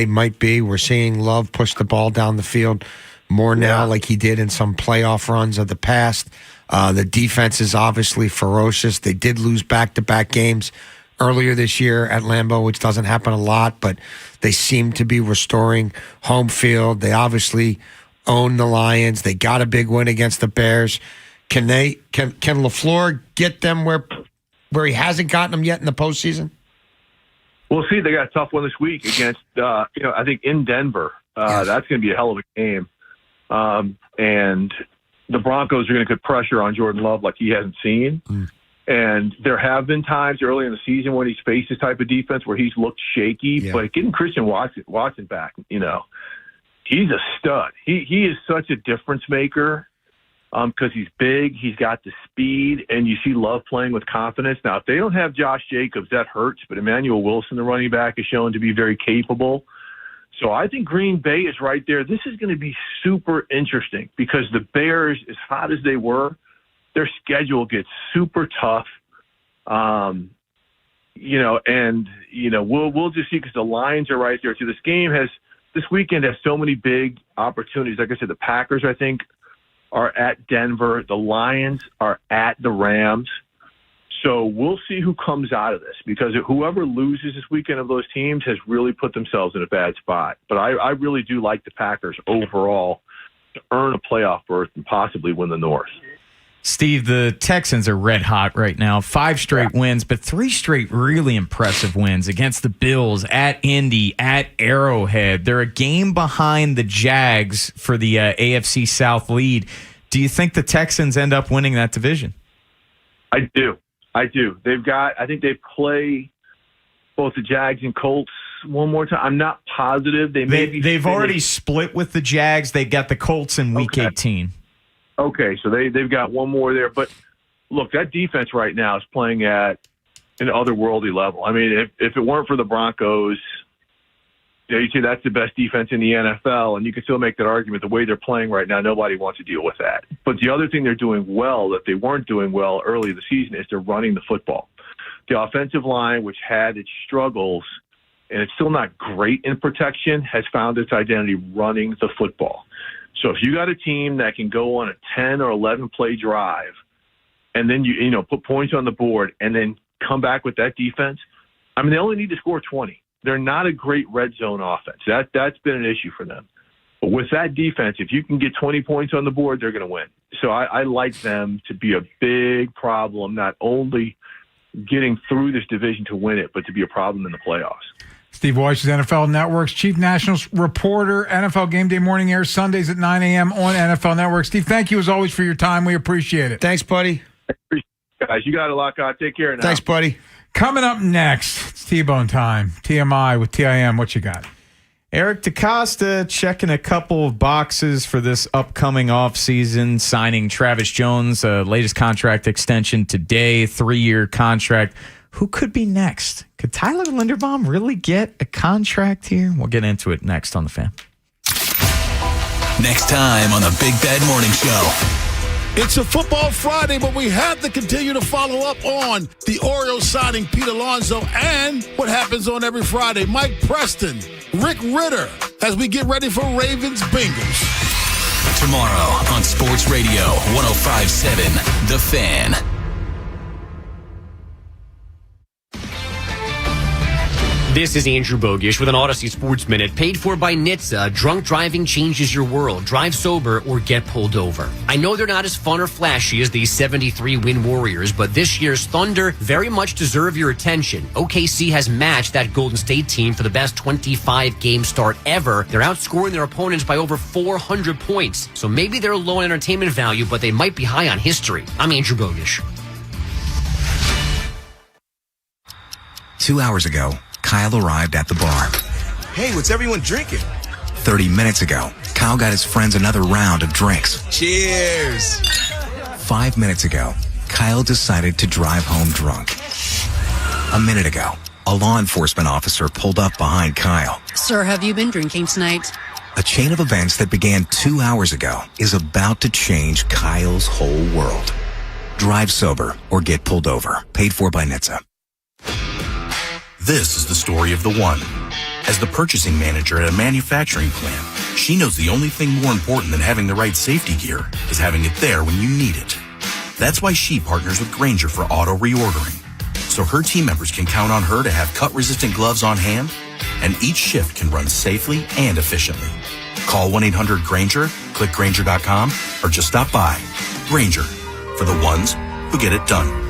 might be? We're seeing Love push the ball down the field more now, like he did in some playoff runs of the past. The defense is obviously ferocious. They did lose back-to-back games earlier this year at Lambeau, which doesn't happen a lot, but they seem to be restoring home field. They obviously own the Lions. They got a big win against the Bears. Can LaFleur get them where he hasn't gotten them yet in the postseason? We'll see. They got a tough one this week against, I think in Denver. That's going to be a hell of a game. And the Broncos are going to put pressure on Jordan Love like he hasn't seen. And there have been times early in the season when he's faced this type of defense where he's looked shaky. But getting Christian Watson back, he's a stud. He is such a difference maker because he's big, he's got the speed, and you see Love playing with confidence. Now, if they don't have Josh Jacobs, that hurts, but Emmanuel Wilson, the running back, is shown to be very capable. So I think Green Bay is right there. This is going to be super interesting because the Bears, as hot as they were, their schedule gets super tough. We'll just see because the Lions are right there. So this weekend has so many big opportunities. Like I said, the Packers, I think, are at Denver. The Lions are at the Rams. So we'll see who comes out of this because whoever loses this weekend of those teams has really put themselves in a bad spot. But I really do like the Packers overall to earn a playoff berth and possibly win the North. Steve, the Texans are red hot right now. 5 straight wins, but 3 straight really impressive wins against the Bills, at Indy, at Arrowhead. They're a game behind the Jags for the AFC South lead. Do you think the Texans end up winning that division? I do. I think they play both the Jags and Colts one more time. I'm not positive. They've already split with the Jags. They got the Colts in Week 18. Okay, so they've got one more there. But, look, that defense right now is playing at an otherworldly level. I mean, if it weren't for the Broncos, you say that's the best defense in the NFL, and you can still make that argument. The way they're playing right now, nobody wants to deal with that. But the other thing they're doing well that they weren't doing well early in the season is they're running the football. The offensive line, which had its struggles, and it's still not great in protection, has found its identity running the football. So if you got a team that can go on a 10 or 11 play drive and then you put points on the board and then come back with that defense, I mean, they only need to score 20. They're not a great red zone offense. That's been an issue for them. But with that defense, if you can get 20 points on the board, they're going to win. So I like them to be a big problem, not only getting through this division to win it, but to be a problem in the playoffs. Steve Weiss is NFL Network's chief national reporter. NFL Game Day Morning airs Sundays at 9 a.m. on NFL Network. Steve, thank you as always for your time. We appreciate it. Thanks, buddy. Appreciate it, guys. You got it, Lockout. Take care now. Thanks, buddy. Coming up next, it's T-Bone time. TMI with TIM. What you got? Eric DeCosta checking a couple of boxes for this upcoming offseason, signing Travis Jones, latest contract extension today, 3-year contract. Who could be next? Could Tyler Linderbaum really get a contract here? We'll get into it next on The Fan. Next time on the Big Bad Morning Show. It's a football Friday, but we have to continue to follow up on the Orioles signing Pete Alonso and what happens on every Friday. Mike Preston, Rick Ritter, as we get ready for Ravens Bengals. Tomorrow on Sports Radio 105.7 The Fan. This is Andrew Bogish with an Odyssey Sports Minute, paid for by NHTSA. Drunk driving changes your world. Drive sober or get pulled over. I know they're not as fun or flashy as these 73-win Warriors, but this year's Thunder very much deserve your attention. OKC has matched that Golden State team for the best 25-game start ever. They're outscoring their opponents by over 400 points. So maybe they're low in entertainment value, but they might be high on history. I'm Andrew Bogish. 2 hours ago, Kyle arrived at the bar. Hey, what's everyone drinking? 30 minutes ago, Kyle got his friends another round of drinks. Cheers! 5 minutes ago, Kyle decided to drive home drunk. A minute ago, a law enforcement officer pulled up behind Kyle. Sir, have you been drinking tonight? A chain of events that began 2 hours ago is about to change Kyle's whole world. Drive sober or get pulled over. Paid for by NHTSA. This is the story of the one. As the purchasing manager at a manufacturing plant, she knows the only thing more important than having the right safety gear is having it there when you need it. That's why she partners with Grainger for auto reordering, so her team members can count on her to have cut-resistant gloves on hand, and each shift can run safely and efficiently. Call 1-800-GRAINGER, click Grainger.com, or just stop by. Grainger, for the ones who get it done.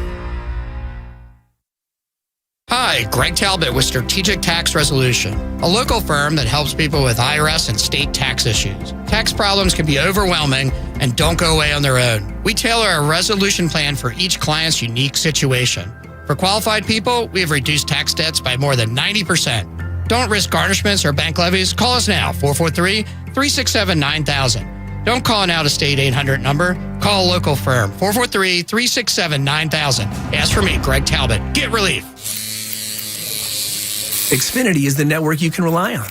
Hi, Greg Talbot with Strategic Tax Resolution, a local firm that helps people with IRS and state tax issues. Tax problems can be overwhelming and don't go away on their own. We tailor a resolution plan for each client's unique situation. For qualified people, we have reduced tax debts by more than 90%. Don't risk garnishments or bank levies. Call us now, 443-367-9000. Don't call an out-of-state 800 number. Call a local firm, 443-367-9000. Ask for me, Greg Talbot. Get relief. Xfinity is the network you can rely on.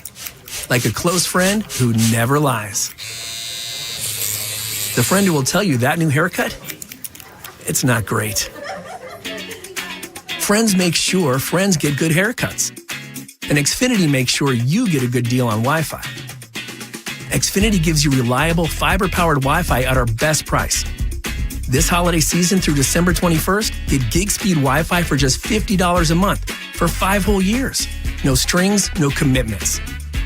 Like a close friend who never lies. The friend who will tell you that new haircut, it's not great. Friends make sure friends get good haircuts. And Xfinity makes sure you get a good deal on Wi-Fi. Xfinity gives you reliable fiber-powered Wi-Fi at our best price. This holiday season through December 21st, get gig speed Wi-Fi for just $50 a month for 5 whole years. No strings, no commitments.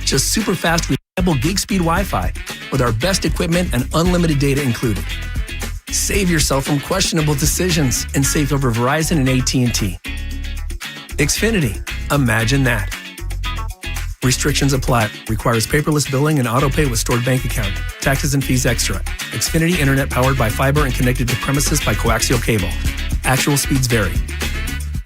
Just super fast, reliable gig speed Wi-Fi with our best equipment and unlimited data included. Save yourself from questionable decisions and save over Verizon and AT&T. Xfinity. Imagine that. Restrictions apply. Requires paperless billing and auto pay with stored bank account. Taxes and fees extra. Xfinity Internet powered by fiber and connected to premises by coaxial cable. Actual speeds vary.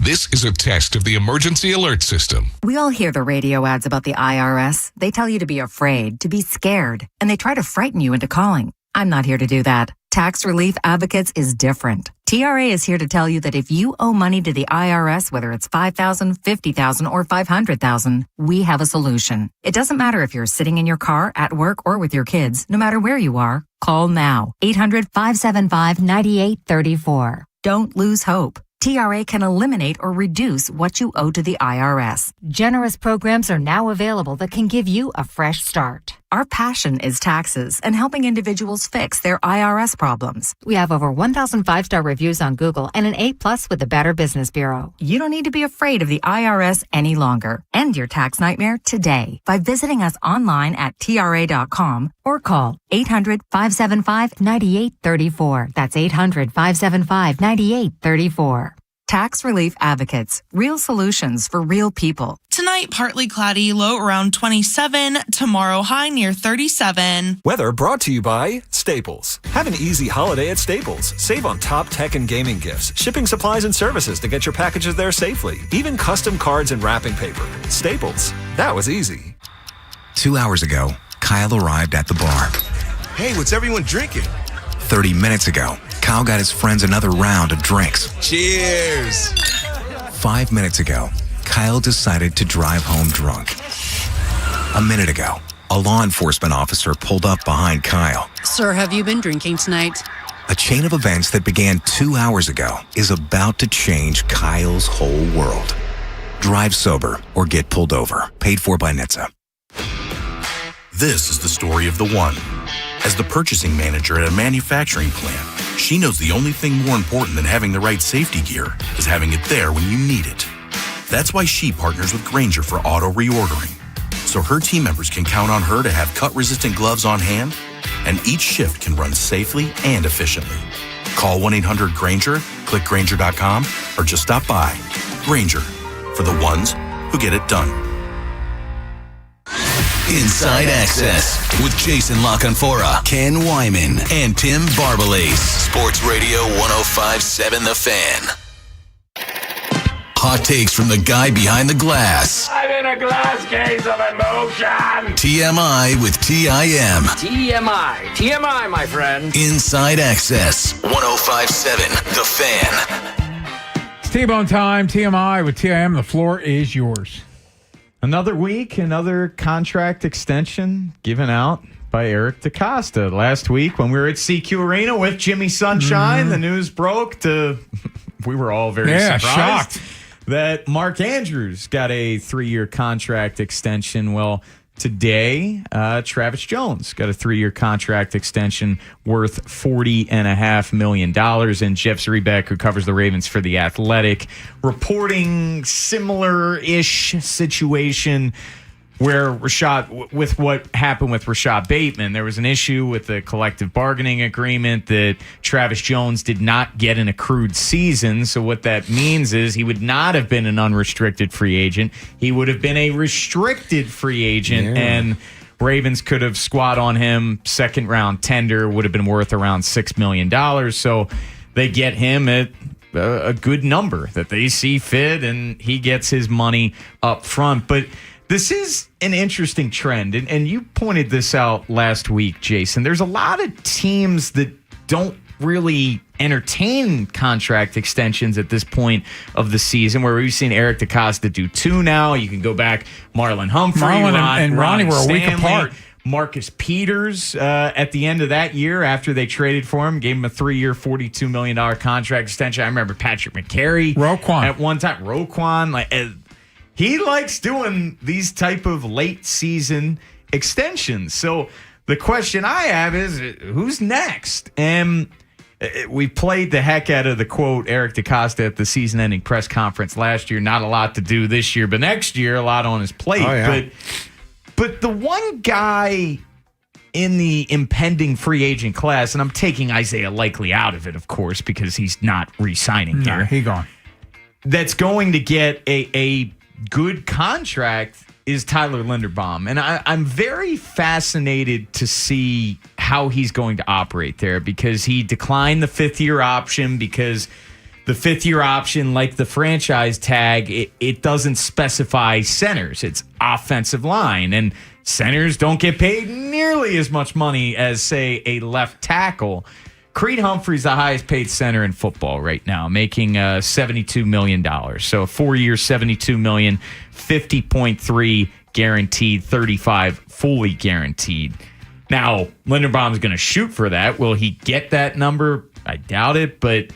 This is a test of the emergency alert system. We all hear the radio ads about the IRS. They tell you to be afraid, to be scared, and they try to frighten you into calling. I'm not here to do that. Tax Relief Advocates is different. TRA is here to tell you that if you owe money to the IRS, whether it's $5,000, $50,000, or $500,000, we have a solution. It doesn't matter if you're sitting in your car, at work, or with your kids. No matter where you are, call now. 800-575-9834. Don't lose hope. TRA can eliminate or reduce what you owe to the IRS. Generous programs are now available that can give you a fresh start. Our passion is taxes and helping individuals fix their IRS problems. We have over 1,000 5-star reviews on Google and an A+ with the Better Business Bureau. You don't need to be afraid of the IRS any longer. End your tax nightmare today by visiting us online at TRA.com or call 800-575-9834. That's 800-575-9834. Tax Relief Advocates. Real solutions for real people. Tonight, partly cloudy, low around 27. Tomorrow, high near 37. Weather brought to you by Staples. Have an easy holiday at Staples. Save on top tech and gaming gifts, shipping supplies and services to get your packages there safely, even custom cards and wrapping paper. Staples. That was easy. 2 hours ago, Kyle arrived at the bar. Hey, what's everyone drinking? 30 minutes ago, Kyle got his friends another round of drinks. Cheers! 5 minutes ago, Kyle decided to drive home drunk. A minute ago, a law enforcement officer pulled up behind Kyle. Sir, have you been drinking tonight? A chain of events that began 2 hours ago is about to change Kyle's whole world. Drive sober or get pulled over. Paid for by NHTSA. This is the story of the one. As the purchasing manager at a manufacturing plant, she knows the only thing more important than having the right safety gear is having it there when you need it. That's why she partners with Grainger for auto reordering, so her team members can count on her to have cut-resistant gloves on hand, and each shift can run safely and efficiently. Call 1-800-GRAINGER, click Grainger.com, or just stop by. Grainger, for the ones who get it done. Inside Access with Jason LaConfora, Ken Wyman, and Tim Barbalace. Sports Radio 105.7 The Fan. Hot takes from the guy behind the glass. I'm in a glass case of emotion. TMI with TIM. TMI, my friend. Inside Access 105.7 The Fan. It's T-Bone time, TMI with TIM. The floor is yours. Another week, another contract extension given out by Eric DeCosta. Last week when we were at CQ Arena with Jimmy Sunshine, the news broke we were all very surprised shocked that Mark Andrews got a 3-year contract extension. Well, today, Travis Jones got a 3-year contract extension worth $40.5 million. And Jeff Zrebeck, who covers the Ravens for The Athletic, reporting similar-ish situation where with what happened with Rashad Bateman. There was an issue with the collective bargaining agreement that Travis Jones did not get an accrued season. So what that means is he would not have been an unrestricted free agent. He would have been a restricted free agent, and Ravens could have squat on him. Second round tender would have been worth around $6 million. So they get him at a good number that they see fit, and he gets his money up front. But this is an interesting trend, and you pointed this out last week, Jason. There's a lot of teams that don't really entertain contract extensions at this point of the season, where we've seen Eric DeCosta do 2 now. You can go back, Marlon Humphrey, and Ronnie were a week apart. Marcus Peters at the end of that year, after they traded for him, gave him a 3-year, $42 million contract extension. I remember Patrick McCary at one time. Roquan, he likes doing these type of late season extensions. So the question I have is, who's next? And we played the heck out of the quote Eric DeCosta at the season-ending press conference last year. Not a lot to do this year, but next year, a lot on his plate. Oh, yeah. But the one guy in the impending free agent class, and I'm taking Isaiah Likely out of it, of course, because he's not re-signing here. He gone. That's going to get a good contract is Tyler Linderbaum. And I'm very fascinated to see how he's going to operate there, because he declined the 5th-year option, because the 5th-year option, like the franchise tag, it doesn't specify centers. It's offensive line. And centers don't get paid nearly as much money as, say, a left tackle. Creed Humphrey's the highest paid center in football right now, making $72 million. So a 4-year, $72 million, 50.3 guaranteed, 35 fully guaranteed. Now, Linderbaum's going to shoot for that. Will he get that number? I doubt it, but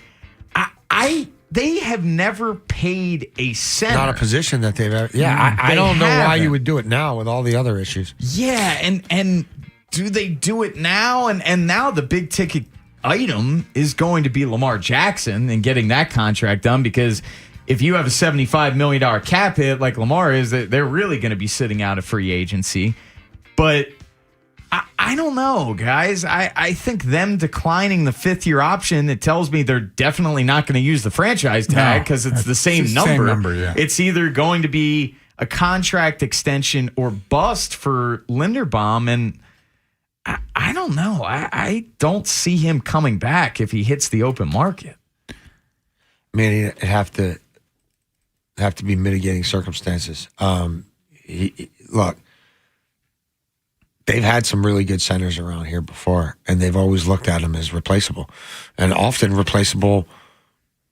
they have never paid a center. Not a position that they've ever. Yeah, I don't know why you would do it now with all the other issues. Yeah, and do they do it now? And now the big ticket item is going to be Lamar Jackson and getting that contract done, because if you have a $75 million cap hit like Lamar is, they're really going to be sitting out of free agency. But I don't know, guys. I think them declining the fifth-year option, it tells me they're definitely not going to use the franchise tag because it's the same number. Same number, yeah. It's either going to be a contract extension or bust for Linderbaum, and I don't know. I don't see him coming back if he hits the open market. I mean, it'd have to be mitigating circumstances. Look, they've had some really good centers around here before, and they've always looked at them as replaceable, and often replaceable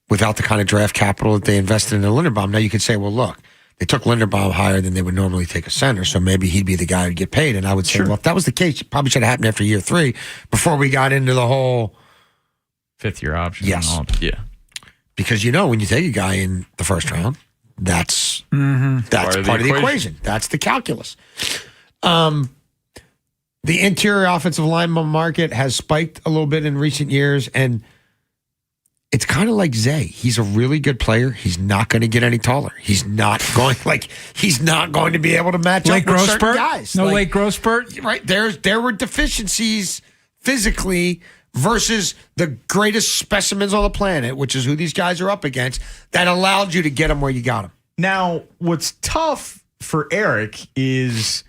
without the kind of draft capital that they invested in Linderbaum. Now you could say, well, look, they took Linderbaum higher than they would normally take a center, so maybe he'd be the guy who'd get paid. And I would say, well, if that was the case, it probably should have happened after year 3 before we got into the whole fifth-year option. Yes. Yeah. Because, when you take a guy in the first round, that's part of the equation. That's the calculus. The interior offensive lineman market has spiked a little bit in recent years, and it's kind of like Zay. He's a really good player. He's not going to get any taller. He's not going to be able to match up with certain guys. No late growth spurt? Right. There were deficiencies physically versus the greatest specimens on the planet, which is who these guys are up against, that allowed you to get them where you got them. Now, what's tough for Eric is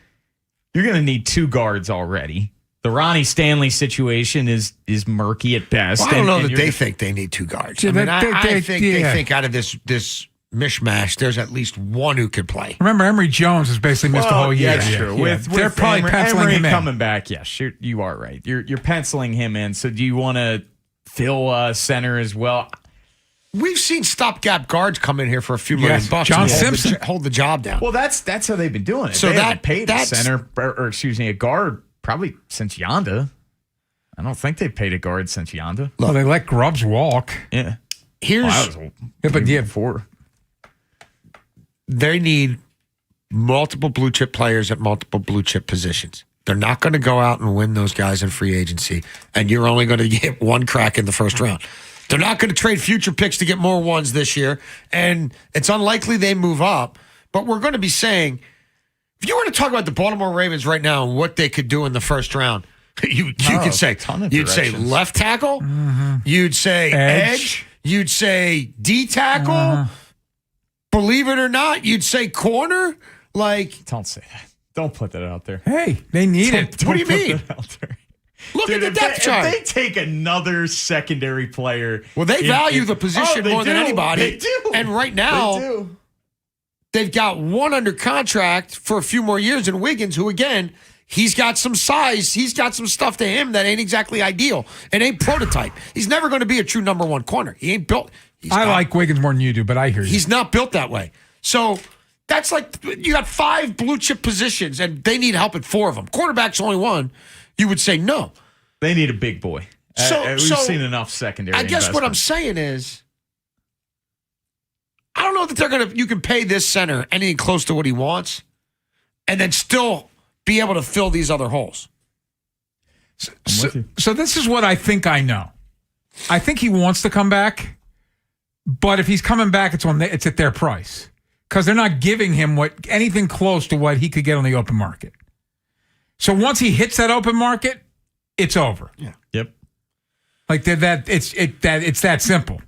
you're going to need 2 guards already. The Ronnie Stanley situation is murky at best. Well, I don't know that they think they need 2 guards. I mean, I think they think out of this mishmash, there's at least one who could play. Remember, Emory Jones has basically missed the whole year. That's true. With they're probably penciling him in. Coming back, yes, you are right. You're penciling him in. So do you want to fill center as well? We've seen stopgap guards come in here for a few million bucks. John Simpson hold the job down. Well, that's how they've been doing it. So they haven't paid a center, or a guard probably since Yonda. I don't think they've paid a guard since Yonda. Well, they let Grubbs walk. Yeah. Before. They need multiple blue chip players at multiple blue chip positions. They're not going to go out and win those guys in free agency, and you're only going to get one crack in the first round. They're not going to trade future picks to get more ones this year, and it's unlikely they move up. But we're going to be saying, if you were to talk about the Baltimore Ravens right now and what they could do in the first round, you could say, you'd say left tackle, you'd say edge, you'd say D tackle. Believe it or not, you'd say corner. Don't say that. Don't put that out there. Hey, they need it. What do you mean? Look at the depth chart. If they take another secondary player. Well, they value the position more than anybody. They do. And right now, they've got one under contract for a few more years in Wiggins, who, again, he's got some size. He's got some stuff to him that ain't exactly ideal. It ain't prototype. He's never going to be a true number 1 corner. He ain't built. I like Wiggins more than you do, but I hear you. He's not built that way. So that's like you got 5 blue chip positions, and they need help at 4 of them. Quarterback's only 1. You would say no. They need a big boy. We've seen enough secondary. I guess what I'm saying is, I don't know that you can pay this center anything close to what he wants and then still be able to fill these other holes. So this is what I think I know. I think he wants to come back, but if he's coming back, it's at their price because they're not giving him anything close to what he could get on the open market. So once he hits that open market, it's over. Yeah. Yep. Like it's that simple.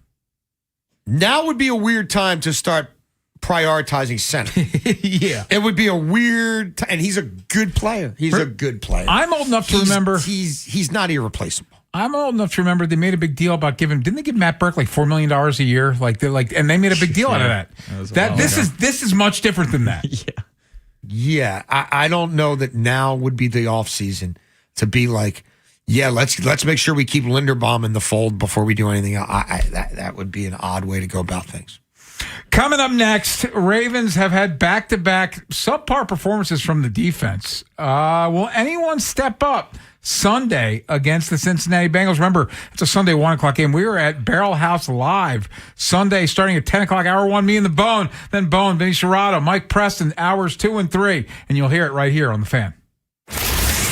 Now would be a weird time to start prioritizing center. Yeah. It would be a weird and he's a good player. He's a good player. I'm old enough to remember he's not irreplaceable. I'm old enough to remember they made a big deal about didn't they give Matt Burke like $4 million a year? And they made a big deal out of that. This is much different than that. Yeah. I don't know that now would be the offseason to be like, yeah, let's make sure we keep Linderbaum in the fold before we do anything else. That would be an odd way to go about things. Coming up next, Ravens have had back-to-back subpar performances from the defense. Will anyone step up? Sunday against the Cincinnati Bengals. Remember, it's a Sunday 1 o'clock game. We were at Barrel House Live Sunday starting at 10 o'clock, hour 1, me and the Bone. Then Bone, Vinny Serrato, Mike Preston, hours 2 and 3. And you'll hear it right here on The Fan.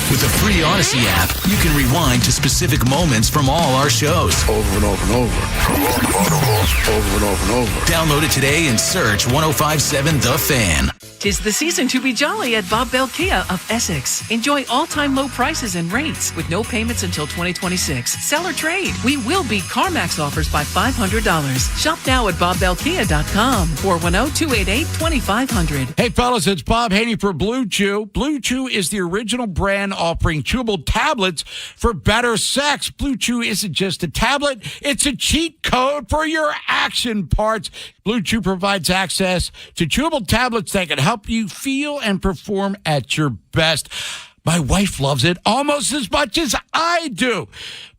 With the free Odyssey app, you can rewind to specific moments from all our shows. Over and over and over. Over and over and over. Download it today and search 1057 The Fan. 'Tis the season to be jolly at Bob Bell Kia of Essex. Enjoy all-time low prices and rates with no payments until 2026. Sell or trade. We will beat CarMax offers by $500. Shop now at BobBellKia.com. 410-288-2500. Hey, fellas, it's Bob Haynie for Blue Chew. Blue Chew is the original brand offering chewable tablets for better sex. Blue Chew isn't just a tablet, it's a cheat code for your action parts. Blue Chew provides access to chewable tablets that can help you feel and perform at your best. My wife loves it almost as much as I do.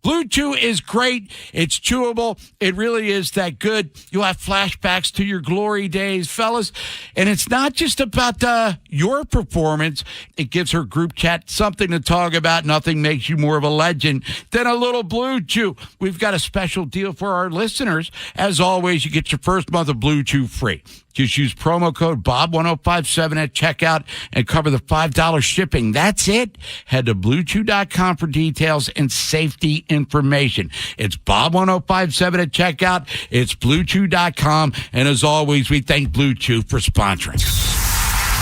Blue Chew is great. It's chewable. It really is that good. You'll have flashbacks to your glory days, fellas. And it's not just about your performance. It gives her group chat something to talk about. Nothing makes you more of a legend than a little Blue Chew. We've got a special deal for our listeners. As always, you get your first month of Blue Chew free. Just use promo code BOB1057 at checkout and cover the $5 shipping. That's it. Head to BlueChew.com for details and safety information. It's Bob1057 at checkout. It's BlueChew.com. And as always, we thank Blue Chew for sponsoring.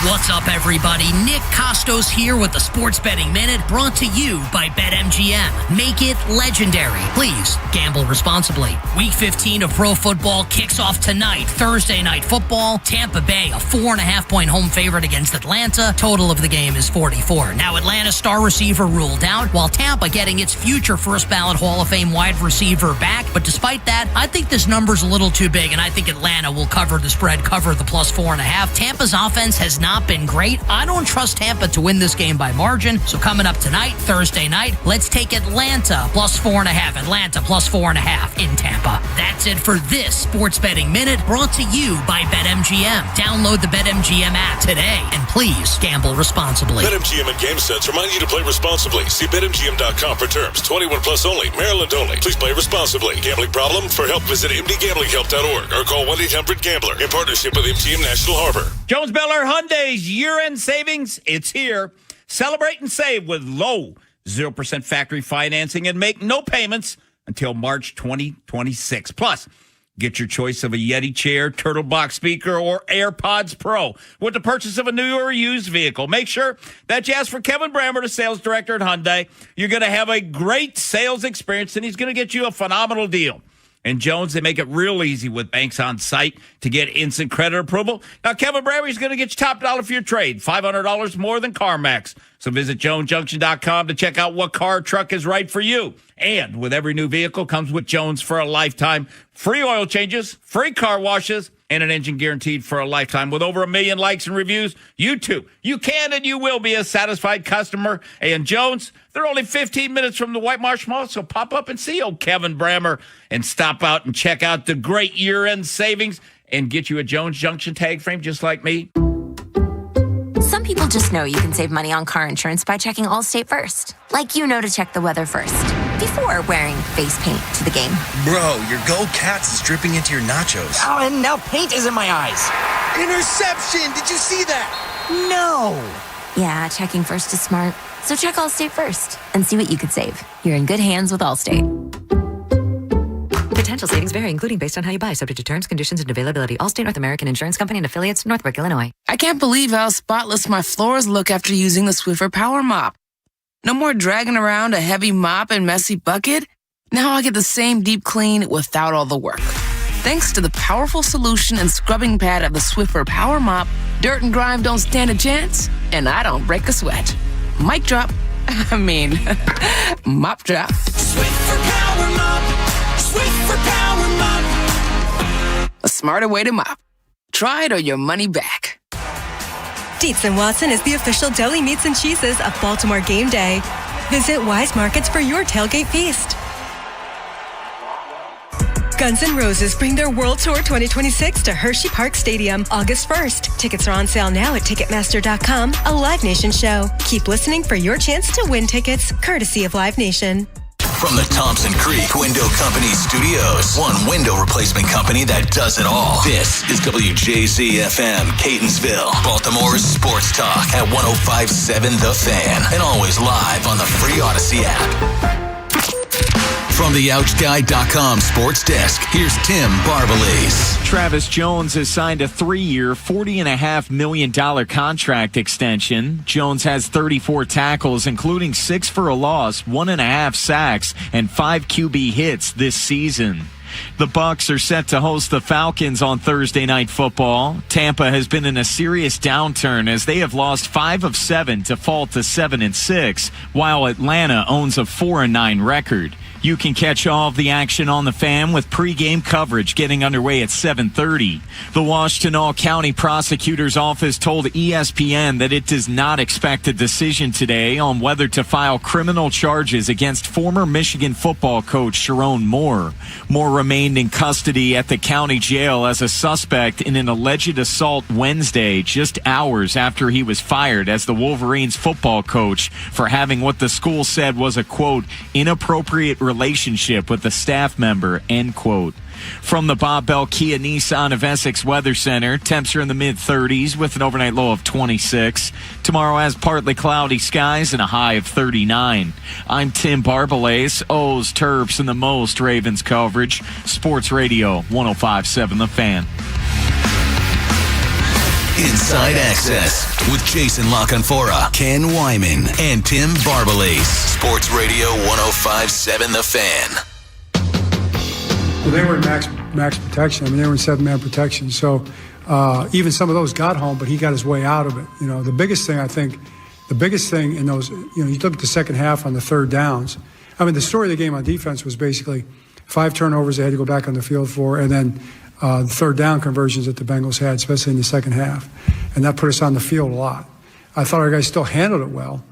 What's up, everybody? Nick Costos here with the Sports Betting Minute, brought to you by BetMGM. Make it legendary. Please gamble responsibly. Week 15 of pro football kicks off tonight. Thursday night football. Tampa Bay, a 4.5-point home favorite against Atlanta. Total of the game is 44. Now, Atlanta star receiver ruled out, while Tampa getting its future first ballot Hall of Fame wide receiver back. But despite that, I think this number's a little too big, and I think Atlanta will cover the spread, cover the plus 4.5. Tampa's offense has not been great. I don't trust Tampa to win this game by margin. So coming up tonight, Thursday night, let's take Atlanta plus 4.5. Atlanta plus 4.5 in Tampa. That's it for this Sports Betting Minute, brought to you by BetMGM. Download the BetMGM app today, and please gamble responsibly. BetMGM and GameSense remind you to play responsibly. See BetMGM.com for terms. 21 plus only. Maryland only. Please play responsibly. Gambling problem? For help, visit mdgamblinghelp.org or call 1-800-GAMBLER in partnership with MGM National Harbor. Jones Beller Hyundai's year-end savings, it's here. Celebrate and save with low 0% factory financing and make no payments until March 2026. Plus, get your choice of a Yeti chair, Turtle Box speaker, or AirPods Pro with the purchase of a new or used vehicle. Make sure that you ask for Kevin Brammer, the sales director at Hyundai. You're going to have a great sales experience, and he's going to get you a phenomenal deal. And Jones, they make it real easy with banks on site to get instant credit approval. Now, Kevin Brammer is going to get you top dollar for your trade, $500 more than CarMax. So visit JonesJunction.com to check out what car or truck is right for you. And with every new vehicle comes with Jones for a lifetime. Free oil changes, free car washes, and an engine guaranteed for a lifetime. With over 1 million likes and reviews, you too, you can and you will be a satisfied customer. And Jones, they're only 15 minutes from the White Marsh Mall, so pop up and see old Kevin Brammer and stop out and check out the great year-end savings and get you a Jones Junction tag frame just like me. Some people just know you can save money on car insurance by checking Allstate first. Like you know to check the weather first, before wearing face paint to the game. Bro, your Go Cats is dripping into your nachos. Oh, and now paint is in my eyes. Interception! Did you see that? No! Yeah, checking first is smart. So check Allstate first and see what you could save. You're in good hands with Allstate. Potential savings vary, including based on how you buy, subject to terms, conditions, and availability. Allstate North American Insurance Company and affiliates, Northbrook, Illinois. I can't believe how spotless my floors look after using the Swiffer Power Mop. No more dragging around a heavy mop and messy bucket. Now I get the same deep clean without all the work. Thanks to the powerful solution and scrubbing pad of the Swiffer Power Mop, dirt and grime don't stand a chance, and I don't break a sweat. Mic drop. Mop drop. Swiffer Power Mop. Swiffer Power Mop. A smarter way to mop. Try it or your money back. Dietz & Watson is the official deli meats and cheeses of Baltimore game day. Visit Wise Markets for your tailgate feast. Guns N' Roses bring their World Tour 2026 to Hershey Park Stadium August 1st. Tickets are on sale now at Ticketmaster.com, a Live Nation show. Keep listening for your chance to win tickets, courtesy of Live Nation. From the Thompson Creek Window Company Studios, one window replacement company that does it all. This is WJZ-FM, Catonsville, Baltimore's sports talk at 105.7 The Fan, and always live on the free Odyssey app. From the OutGuy.com sports desk, here's Tim Barbalese. Travis Jones has signed a 3-year, $40.5 million contract extension. Jones has 34 tackles, including 6 for a loss, 1.5 sacks, and 5 QB hits this season. The Bucs are set to host the Falcons on Thursday Night Football. Tampa has been in a serious downturn as they have lost 5 of 7 to fall to 7-6, while Atlanta owns a 4-9 record. You can catch all of the action on the Fan with pregame coverage getting underway at 7:30. The Washington All-County Prosecutor's Office told ESPN that it does not expect a decision today on whether to file criminal charges against former Michigan football coach Sharon Moore. Moore remained in custody at the county jail as a suspect in an alleged assault Wednesday, just hours after he was fired as the Wolverines football coach for having what the school said was a, quote, inappropriate relationship with a staff member, end quote. From the Bob Bell Kia Nissan of Essex Weather Center, temps are in the mid-30s with an overnight low of 26. Tomorrow has partly cloudy skies and a high of 39. I'm Tim Barbalese, O's, Terps, and the most Ravens coverage. Sports Radio 105.7 The Fan. Inside Access with Jason LaConfora, Ken Wyman, and Tim Barbalese. Sports Radio 105.7 The Fan. Well, they were in max protection. I mean, they were in 7-man protection. So even some of those got home, but he got his way out of it. You know, the biggest thing in those, you know, you look at the second half on the third downs. I mean, the story of the game on defense was basically 5 turnovers they had to go back on the field for, and then the third down conversions that the Bengals had, especially in the second half. And that put us on the field a lot. I thought our guys still handled it well,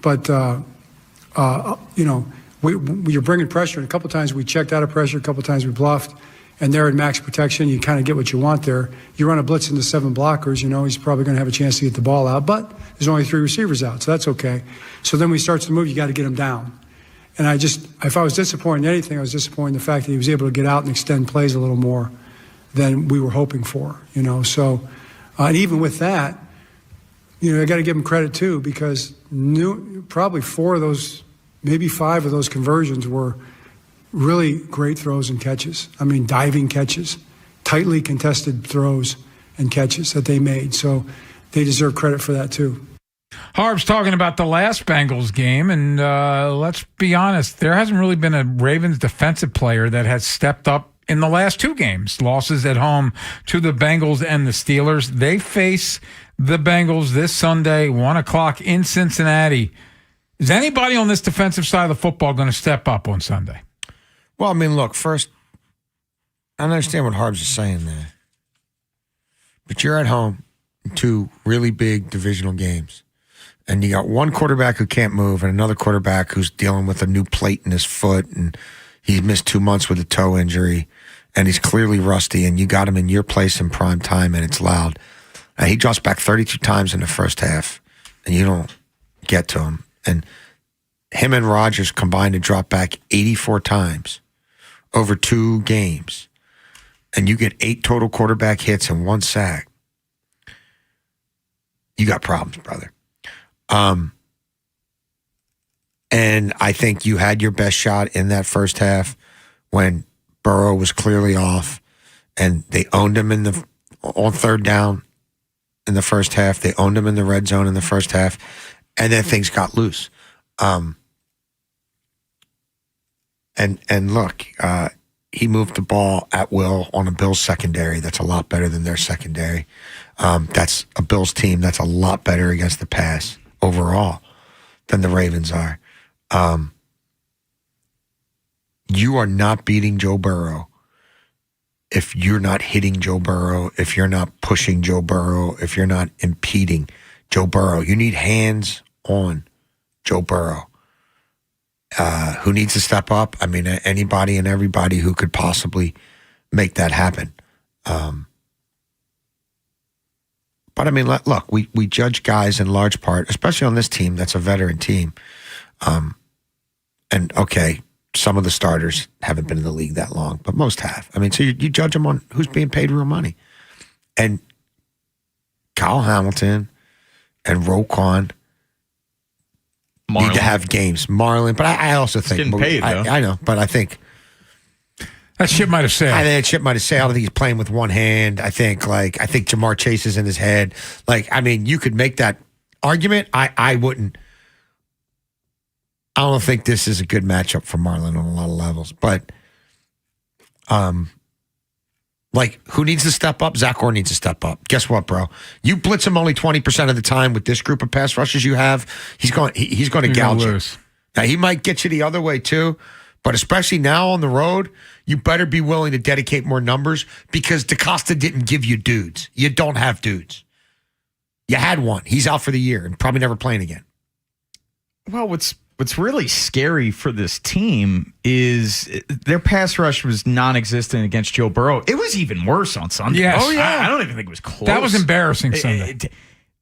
but, you know, you're bringing pressure. And a couple of times we checked out of pressure, a couple of times we bluffed, and they're in max protection. You kind of get what you want there. You run a blitz into 7 blockers, you know, he's probably going to have a chance to get the ball out, but there's only 3 receivers out, so that's okay. So then when he starts to move, you got to get him down. And if I was disappointed in anything, I was disappointed in the fact that he was able to get out and extend plays a little more than we were hoping for, you know. So, and even with that, you know, I got to give him credit too, because probably 4 of those, maybe 5 of those conversions were really great throws and catches. I mean, diving catches, tightly contested throws and catches that they made. So they deserve credit for that too. Harb's talking about the last Bengals game, and let's be honest, there hasn't really been a Ravens defensive player that has stepped up in the last 2 games. Losses at home to the Bengals and the Steelers. They face the Bengals this Sunday, 1 o'clock in Cincinnati. Is anybody on this defensive side of the football going to step up on Sunday? Well, I mean, look, first, I understand what Harbs is saying there. But you're at home in 2 really big divisional games. And you got one quarterback who can't move and another quarterback who's dealing with a new plate in his foot, and he's missed 2 months with a toe injury, and he's clearly rusty, and you got him in your place in prime time, and it's loud. He drops back 32 times in the first half, and you don't get to him. And him and Rodgers combined to drop back 84 times over 2 games, and you get 8 total quarterback hits and 1 sack. You got problems, brother. And I think you had your best shot in that first half when Burrow was clearly off, and they owned him on third down in the first half. They owned him in the red zone in the first half, and then things got loose. And look, he moved the ball at will on a Bills secondary that's a lot better than their secondary. That's a Bills team that's a lot better against the pass overall than the Ravens are. You are not beating Joe Burrow if you're not hitting Joe Burrow, if you're not pushing Joe Burrow, if you're not impeding Joe Burrow. You need hands on Joe Burrow. Who needs to step up? I mean, anybody and everybody who could possibly make that happen. But I mean, look, we judge guys in large part, especially on this team that's a veteran team. And okay, some of the starters haven't been in the league that long, but most have. I mean, so you judge them on who's being paid real money. And Kyle Hamilton and Roquan need to have games. Marlon, but I also think getting paid, I know, but I think that ship might have sailed. I think that ship might have sailed. I think he's playing with one hand. I think Jamar Chase is in his head. I mean, you could make that argument. I wouldn't. I don't think this is a good matchup for Marlon on a lot of levels. But, who needs to step up? Zach Orr needs to step up. Guess what, bro? You blitz him only 20% of the time with this group of pass rushers you have. He's going to gouge you. Now, he might get you the other way, too. But especially now on the road, you better be willing to dedicate more numbers because DaCosta didn't give you dudes. You don't have dudes. You had one. He's out for the year and probably never playing again. Well, what's really scary for this team is their pass rush was non-existent against Joe Burrow. It was even worse on Sunday. Yes. Oh, yeah. I don't even think it was close. That was embarrassing Sunday.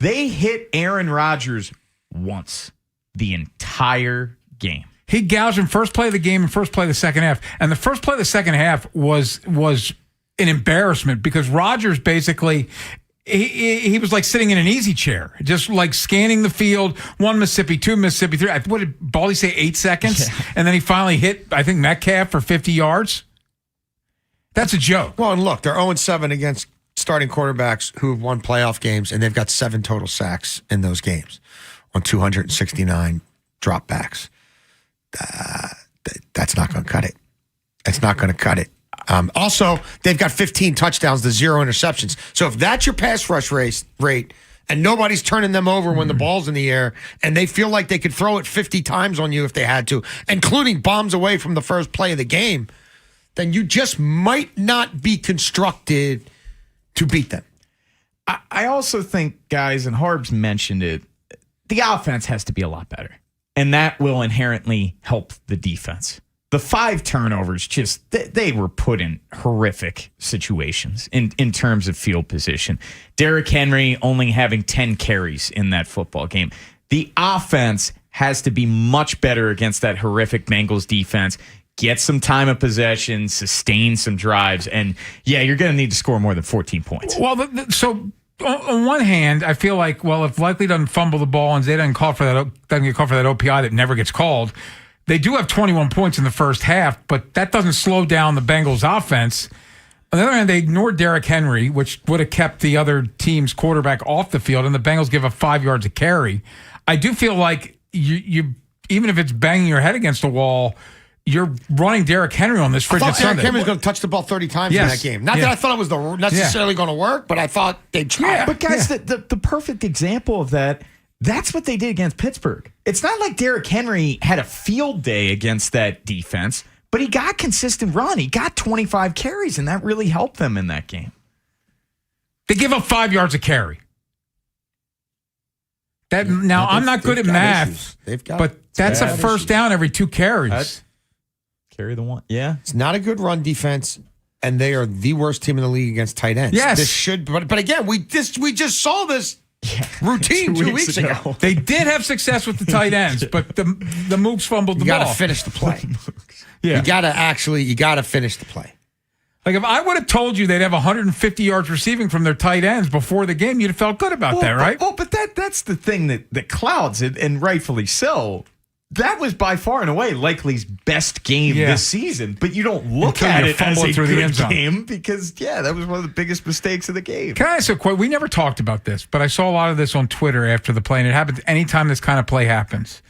They hit Aaron Rodgers once the entire game. He gouged him first play of the game and first play of the second half. And the first play of the second half was an embarrassment because Rodgers basically... He was like sitting in an easy chair, just like scanning the field. 1 Mississippi, 2 Mississippi, 3. What did Baldy say? 8 seconds, and then he finally hit. I think Metcalf for 50 yards. That's a joke. Well, and look, they're 0-7 against starting quarterbacks who have won playoff games, and they've got 7 total sacks in those games on 269 dropbacks. That's not going to cut it. It's not going to cut it. Also, they've got 15 touchdowns to 0 interceptions. So if that's your pass rush rate and nobody's turning them over when the ball's in the air and they feel like they could throw it 50 times on you if they had to, including bombs away from the first play of the game, then you just might not be constructed to beat them. I also think, guys, and Harbs mentioned it, the offense has to be a lot better. And that will inherently help the defense. The 5 turnovers, they were put in horrific situations in terms of field position. Derrick Henry only having 10 carries in that football game. The offense has to be much better against that horrific Bengals defense. Get some time of possession, sustain some drives, and you're going to need to score more than 14 points. Well, so on one hand, I feel like, if Likely doesn't fumble the ball and Zay doesn't get called for that OPI that never gets called, they do have 21 points in the first half, but that doesn't slow down the Bengals' offense. On the other hand, they ignored Derrick Henry, which would have kept the other team's quarterback off the field, and the Bengals give up 5 yards a carry. I do feel like you even if it's banging your head against the wall, you're running Derrick Henry on this frigid Sunday. Derrick Henry was going to touch the ball 30 times in that game. Not that I thought it was necessarily going to work, but I thought they'd try. But guys, the perfect example of that, that's what they did against Pittsburgh. It's not like Derrick Henry had a field day against that defense, but he got consistent run. He got 25 carries, and that really helped them in that game. They give up 5 yards a carry. I'm not good at math, but that's a first down every 2 carries. Carry the one. Yeah. It's not a good run defense, and they are the worst team in the league against tight ends. Yes. This should, but again, we just saw this routine 2 weeks ago. They did have success with the tight ends, but the Mooks fumbled the ball. You got to finish the play. You got to finish the play. Like if I would have told you they'd have 150 yards receiving from their tight ends before the game, you'd have felt good about that, right? But that's the thing that clouds it, and rightfully so. That was by far and away Likely's best game this season, but you don't look at it as a good game because, that was one of the biggest mistakes of the game. Can I ask a question? We never talked about this, but I saw a lot of this on Twitter after the play, and it happens anytime this kind of play happens.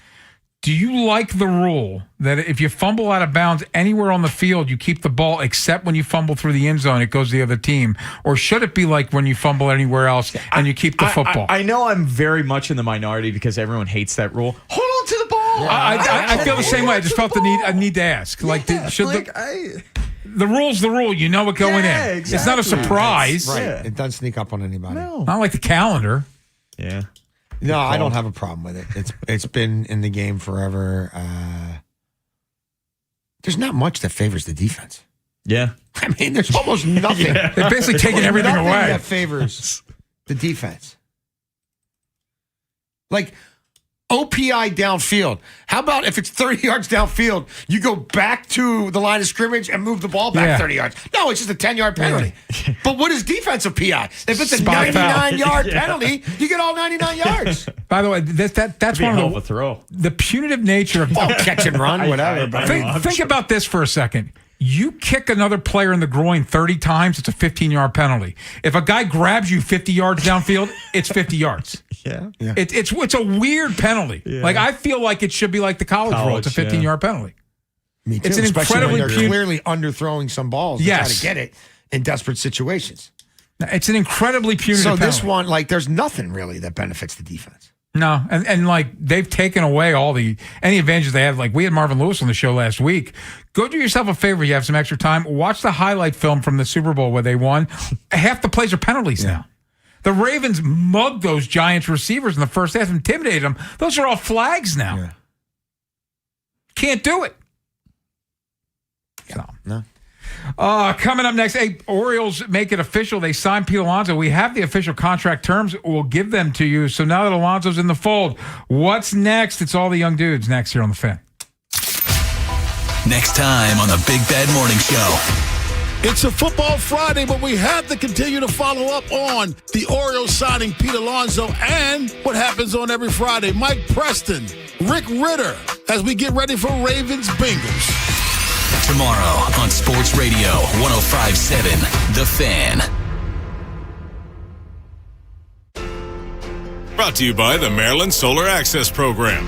Do you like the rule that if you fumble out of bounds anywhere on the field, you keep the ball except when you fumble through the end zone, it goes to the other team? Or should it be like when you fumble anywhere else and you keep the football? I know I'm very much in the minority because everyone hates that rule. Hold on to the ball. I feel the same way. I just felt the need to ask. The rule's the rule. You know it going in. Exactly. It's not a surprise. Right. It doesn't sneak up on anybody. No. Not like the calendar. Yeah. No, I don't have a problem with it. It's been in the game forever. There's not much that favors the defense. Yeah. I mean, there's almost nothing. Yeah. They're basically There's taking everything nothing away. that favors the defense. Like OPI downfield. How about if it's 30 yards downfield, you go back to the line of scrimmage and move the ball back 30 yards? No, it's just a 10-yard penalty. Yeah. But what is defensive PI? If it's a 99-yard penalty, you get all 99 yards. By the way, that's one of the throw. The punitive nature of catch and run, whatever. Think about this for a second. You kick another player in the groin 30 times, it's a 15-yard penalty. If a guy grabs you 50 yards downfield, it's 50 yards. Yeah. It's a weird penalty. Yeah. Like, I feel like it should be like the college rule. It's a 15-yard penalty. Me too. It's an Especially when incredibly they're clearly underthrowing some balls to try to get it in desperate situations. It's an incredibly punitive penalty. So this one, like, there's nothing really that benefits the defense. No, and like they've taken away any advantages they have. Like we had Marvin Lewis on the show last week. Go do yourself a favor. You have some extra time. Watch the highlight film from the Super Bowl where they won. Half the plays are penalties now. The Ravens mugged those Giants receivers in the first half, intimidated them. Those are all flags now. Yeah. Can't do it. No. Coming up next, Orioles make it official. They signed Pete Alonso. We have the official contract terms. We'll give them to you. So now that Alonso's in the fold, what's next? It's all the young dudes next here on The Fan. Next time on the Big Bad Morning Show. It's a football Friday, but we have to continue to follow up on the Orioles signing Pete Alonso and what happens on every Friday. Mike Preston, Rick Ritter, as we get ready for Ravens Bengals. Tomorrow on Sports Radio 105.7 The Fan. Brought to you by the Maryland Solar Access Program.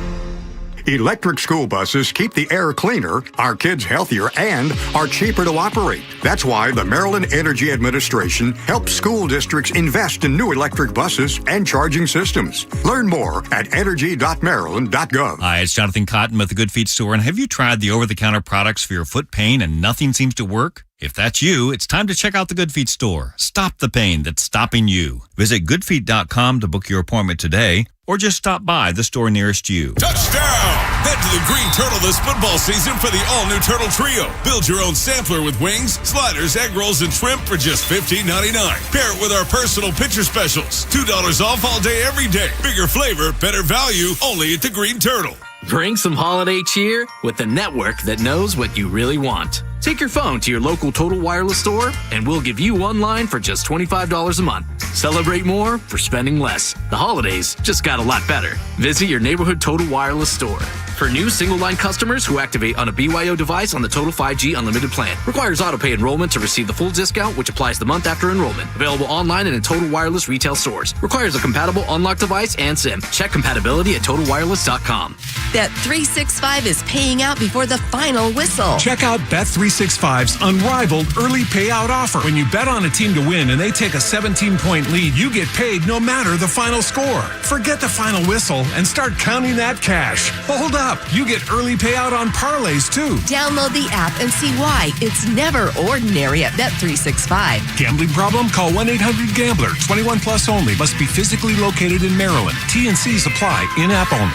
Electric school buses keep the air cleaner, our kids healthier, and are cheaper to operate. That's why the Maryland Energy Administration helps school districts invest in new electric buses and charging systems. Learn more at energy.maryland.gov. Hi, it's Jonathan Cotton with the Good Feet Store. And have you tried the over-the-counter products for your foot pain and nothing seems to work? If that's you, it's time to check out the Good Feet Store. Stop the pain that's stopping you. Visit goodfeet.com to book your appointment today, or just stop by the store nearest you. Touchdown! Head to the Green Turtle this football season for the all-new Turtle Trio. Build your own sampler with wings, sliders, egg rolls, and shrimp for just $15.99. Pair it with our personal pitcher specials. $2 off all day, every day. Bigger flavor, better value, only at the Green Turtle. Bring some holiday cheer with the network that knows what you really want. Take your phone to your local Total Wireless store, and we'll give you one line for just $25 a month. Celebrate more for spending less. The holidays just got a lot better. Visit your neighborhood Total Wireless store. For new single-line customers who activate on a BYO device on the Total 5G Unlimited plan. Requires auto-pay enrollment to receive the full discount, which applies the month after enrollment. Available online and in Total Wireless retail stores. Requires a compatible unlocked device and SIM. Check compatibility at TotalWireless.com. Bet365 is paying out before the final whistle. Check out Bet365's unrivaled early payout offer. When you bet on a team to win and they take a 17-point lead, you get paid no matter the final score. Forget the final whistle and start counting that cash. Hold up. You get early payout on parlays, too. Download the app and see why it's never ordinary at Bet365. Gambling problem? Call 1-800-GAMBLER. 21 plus only. Must be physically located in Maryland. T&Cs apply. In-app only.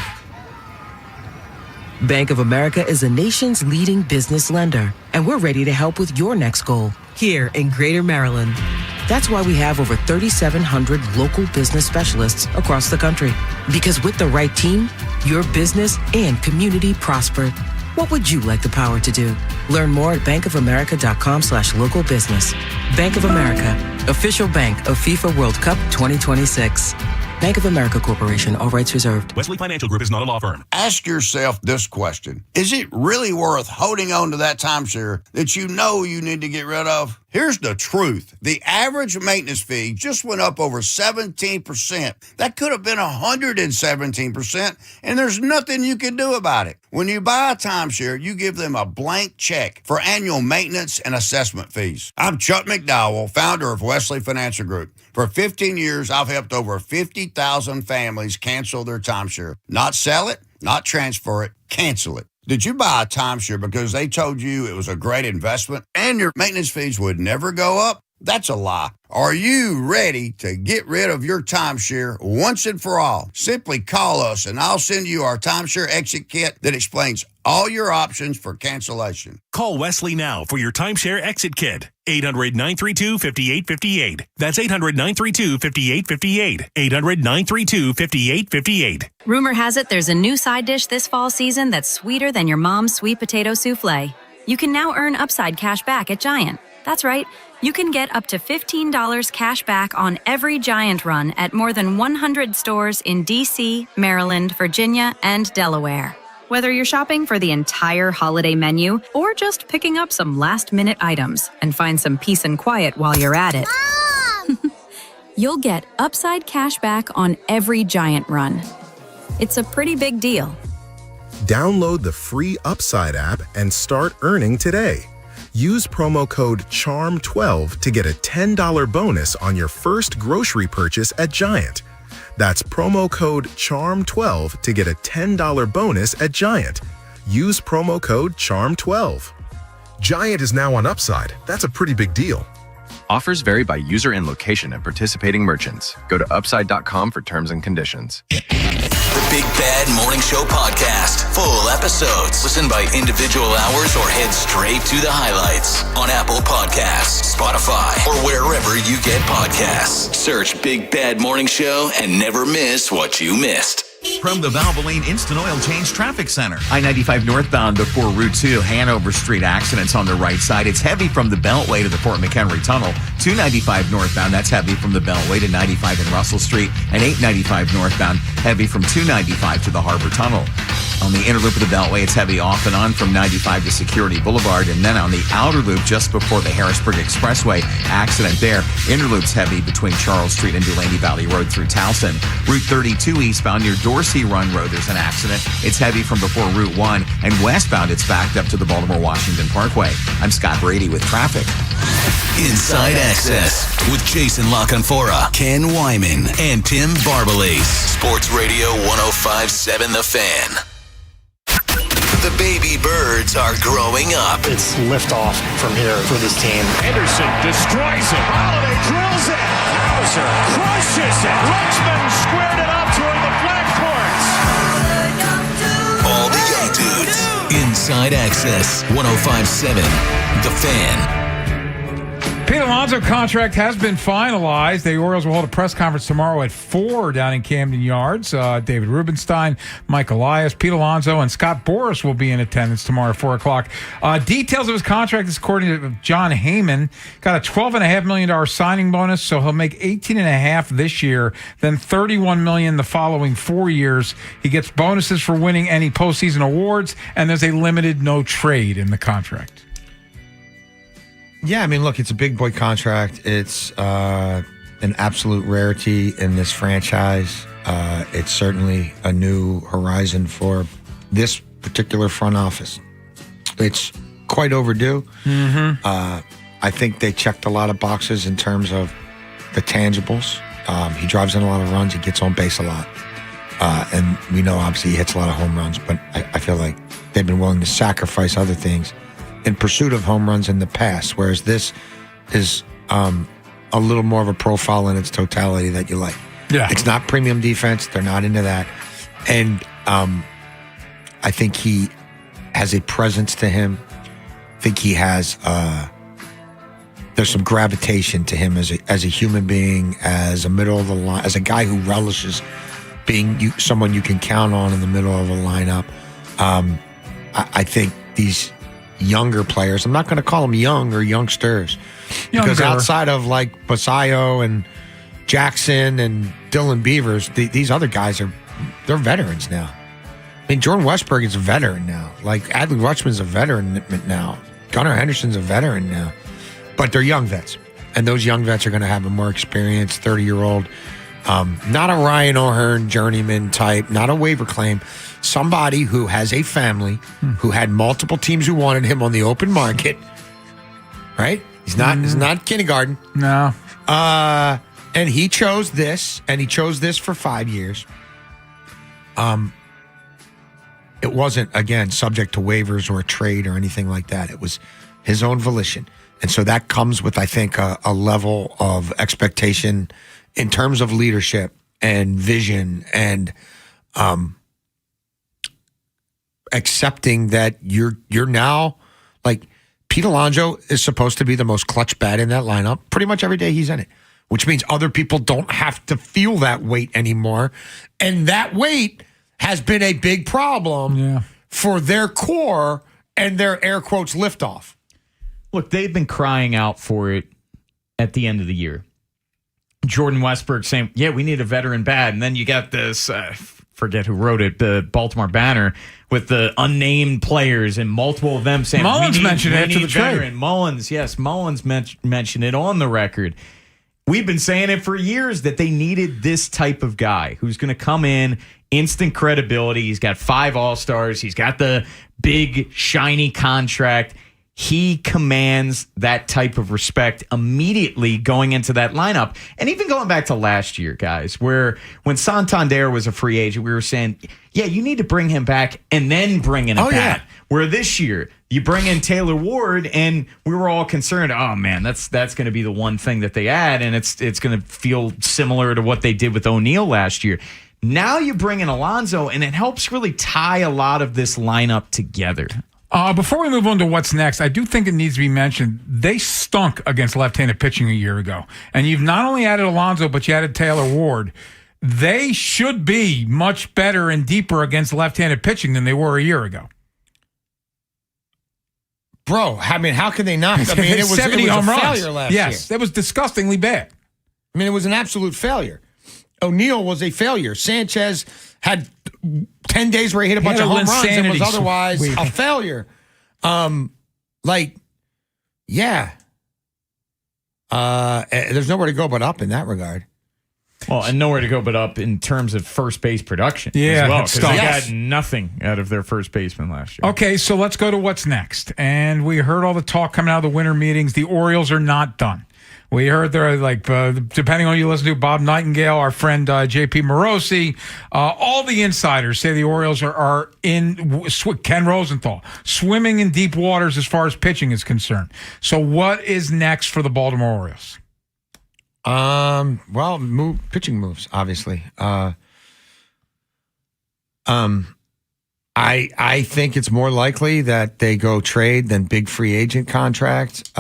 Bank of America is the nation's leading business lender, and we're ready to help with your next goal here in Greater Maryland. That's why we have over 3,700 local business specialists across the country. Because with the right team, your business and community prosper. What would you like the power to do? Learn more at bankofamerica.com/local business. Bank of America, official bank of FIFA World Cup 2026. Bank of America Corporation, all rights reserved. Wesley Financial Group is not a law firm. Ask yourself this question. Is it really worth holding on to that timeshare that you know you need to get rid of? Here's the truth. The average maintenance fee just went up over 17%. That could have been 117%, and there's nothing you can do about it. When you buy a timeshare, you give them a blank check for annual maintenance and assessment fees. I'm Chuck McDowell, founder of Wesley Financial Group. For 15 years, I've helped over 50,000 families cancel their timeshare. Not sell it, not transfer it, cancel it. Did you buy a timeshare because they told you it was a great investment and your maintenance fees would never go up? That's a lie. Are you ready to get rid of your timeshare once and for all? Simply call us and I'll send you our timeshare exit kit that explains all your options for cancellation. Call Wesley now for your timeshare exit kit. 800-932-5858. That's 800-932-5858. 800-932-5858. Rumor has it there's a new side dish this fall season that's sweeter than your mom's sweet potato souffle. You can now earn Upside cash back at Giant. That's right. You can get up to $15 cash back on every Giant run at more than 100 stores in D.C., Maryland, Virginia, and Delaware. Whether you're shopping for the entire holiday menu or just picking up some last-minute items and find some peace and quiet while you're at it, you'll get Upside cash back on every Giant run. It's a pretty big deal. Download the free Upside app and start earning today. Use promo code CHARM12 to get a $10 bonus on your first grocery purchase at Giant. That's promo code CHARM12 to get a $10 bonus at Giant. Use promo code CHARM12. Giant is now on Upside. That's a pretty big deal. Offers vary by user and location at participating merchants. Go to upside.com for terms and conditions. The Big Bad Morning Show podcast. Full episodes. Listen by individual hours or head straight to the highlights on Apple Podcasts, Spotify, or wherever you get podcasts. Search Big Bad Morning Show and never miss what you missed. From the Valvoline Instant Oil Change Traffic Center. I-95 northbound before Route 2, Hanover Street accidents on the right side. It's heavy from the Beltway to the Fort McHenry Tunnel. 295 northbound, that's heavy from the Beltway to 95 in Russell Street. And 895 northbound, heavy from 295 to the Harbor Tunnel. On the inner loop of the Beltway, it's heavy off and on from 95 to Security Boulevard. And then on the outer loop, just before the Harrisburg Expressway, accident there. Inner loop's heavy between Charles Street and Dulaney Valley Road through Towson. Route 32 eastbound near Dorsey Run Road, there's an accident. It's heavy from before Route 1. And westbound, it's backed up to the Baltimore-Washington Parkway. I'm Scott Brady with traffic. Inside Access with Jason LaConfora, Ken Wyman, and Tim Barbalase. Sports Radio 105.7 The Fan. The baby birds are growing up. It's liftoff from here for this team. Henderson destroys it. Holiday drills it. Hauser crushes it. Richmond squared it up toward the flag courts. All the young dudes. Inside Access 105.7 The Fan. Pete Alonso contract has been finalized. The Orioles will hold a press conference tomorrow at 4 down in Camden Yards. David Rubenstein, Mike Elias, Pete Alonso, and Scott Boras will be in attendance tomorrow at 4 o'clock. Details of his contract is according to John Heyman. Got a $12.5 million signing bonus, so he'll make $18.5 this year, then $31 million the following 4 years. He gets bonuses for winning any postseason awards, and there's a limited no trade in the contract. Yeah, I mean, look, it's a big boy contract. It's an absolute rarity in this franchise. It's certainly a new horizon for this particular front office. It's quite overdue. Mm-hmm. I think they checked a lot of boxes in terms of the tangibles. He drives in a lot of runs. He gets on base a lot. And we know, obviously, he hits a lot of home runs. But I feel like they've been willing to sacrifice other things in pursuit of home runs in the past, whereas this is a little more of a profile in its totality that you like. Yeah. It's not premium defense. They're not into that. And I think he has a presence to him. I think he has there's some gravitation to him as a human being, as a middle of the line, as a guy who relishes being someone you can count on in the middle of a lineup. I think these younger players, I'm not going to call them young or youngsters, because outside of like Basayo and Jackson and Dylan Beavers, these other guys they're veterans now. I mean, Jordan Westberg is a veteran now. Like Adley Rutschman's a veteran now. Gunnar Henderson's a veteran now. But they're young vets, and those young vets are going to have a more experienced 30-year-old, not a Ryan O'Hearn journeyman type, not a waiver claim. Somebody who has a family, who had multiple teams who wanted him on the open market, right? He's not kindergarten. No. And he chose this, and he chose this for 5 years. It wasn't, again, subject to waivers or a trade or anything like that. It was his own volition. And so that comes with, I think, a level of expectation in terms of leadership and vision and accepting that you're now like Pete Alonso is supposed to be the most clutch bat in that lineup pretty much every day he's in it, which means other people don't have to feel that weight anymore. And that weight has been a big problem for their core and their air quotes liftoff. Look, they've been crying out for it at the end of the year. Jordan Westbrook saying, yeah, we need a veteran bat. And then you got this, forget who wrote it, the Baltimore Banner with the unnamed players and multiple of them saying, Mullins mentioned it after the trade. Mullins mentioned it on the record. We've been saying it for years that they needed this type of guy who's going to come in, instant credibility. He's got 5 All-Stars. He's got the big, shiny contract. He commands that type of respect immediately going into that lineup. And even going back to last year, guys, where when Santander was a free agent, we were saying, yeah, you need to bring him back and then bring in a bat. Yeah. Where this year, you bring in Taylor Ward, and we were all concerned, oh, man, that's going to be the one thing that they add, and it's going to feel similar to what they did with O'Neal last year. Now you bring in Alonso, and it helps really tie a lot of this lineup together. Before we move on to what's next, I do think it needs to be mentioned, they stunk against left-handed pitching a year ago. And you've not only added Alonso, but you added Taylor Ward. They should be much better and deeper against left-handed pitching than they were a year ago. Bro, I mean, how can they not? I mean, it was 70 a home runs. failure last year. Yes, that was disgustingly bad. I mean, it was an absolute failure. O'Neal was a failure. Sanchez had 10 days where he hit a bunch of home runs and was otherwise a failure. There's nowhere to go but up in that regard. Well, and nowhere to go but up in terms of first base production as well, because they got nothing out of their first baseman last year. Okay, so let's go to what's next. And we heard all the talk coming out of the winter meetings. The Orioles are not done. We heard they're depending on who you listen to, Bob Nightingale, our friend J.P. Morosi, all the insiders say the Orioles are in, Ken Rosenthal, swimming in deep waters as far as pitching is concerned. So what is next for the Baltimore Orioles? Pitching moves, obviously. I think it's more likely that they go trade than big free agent contract.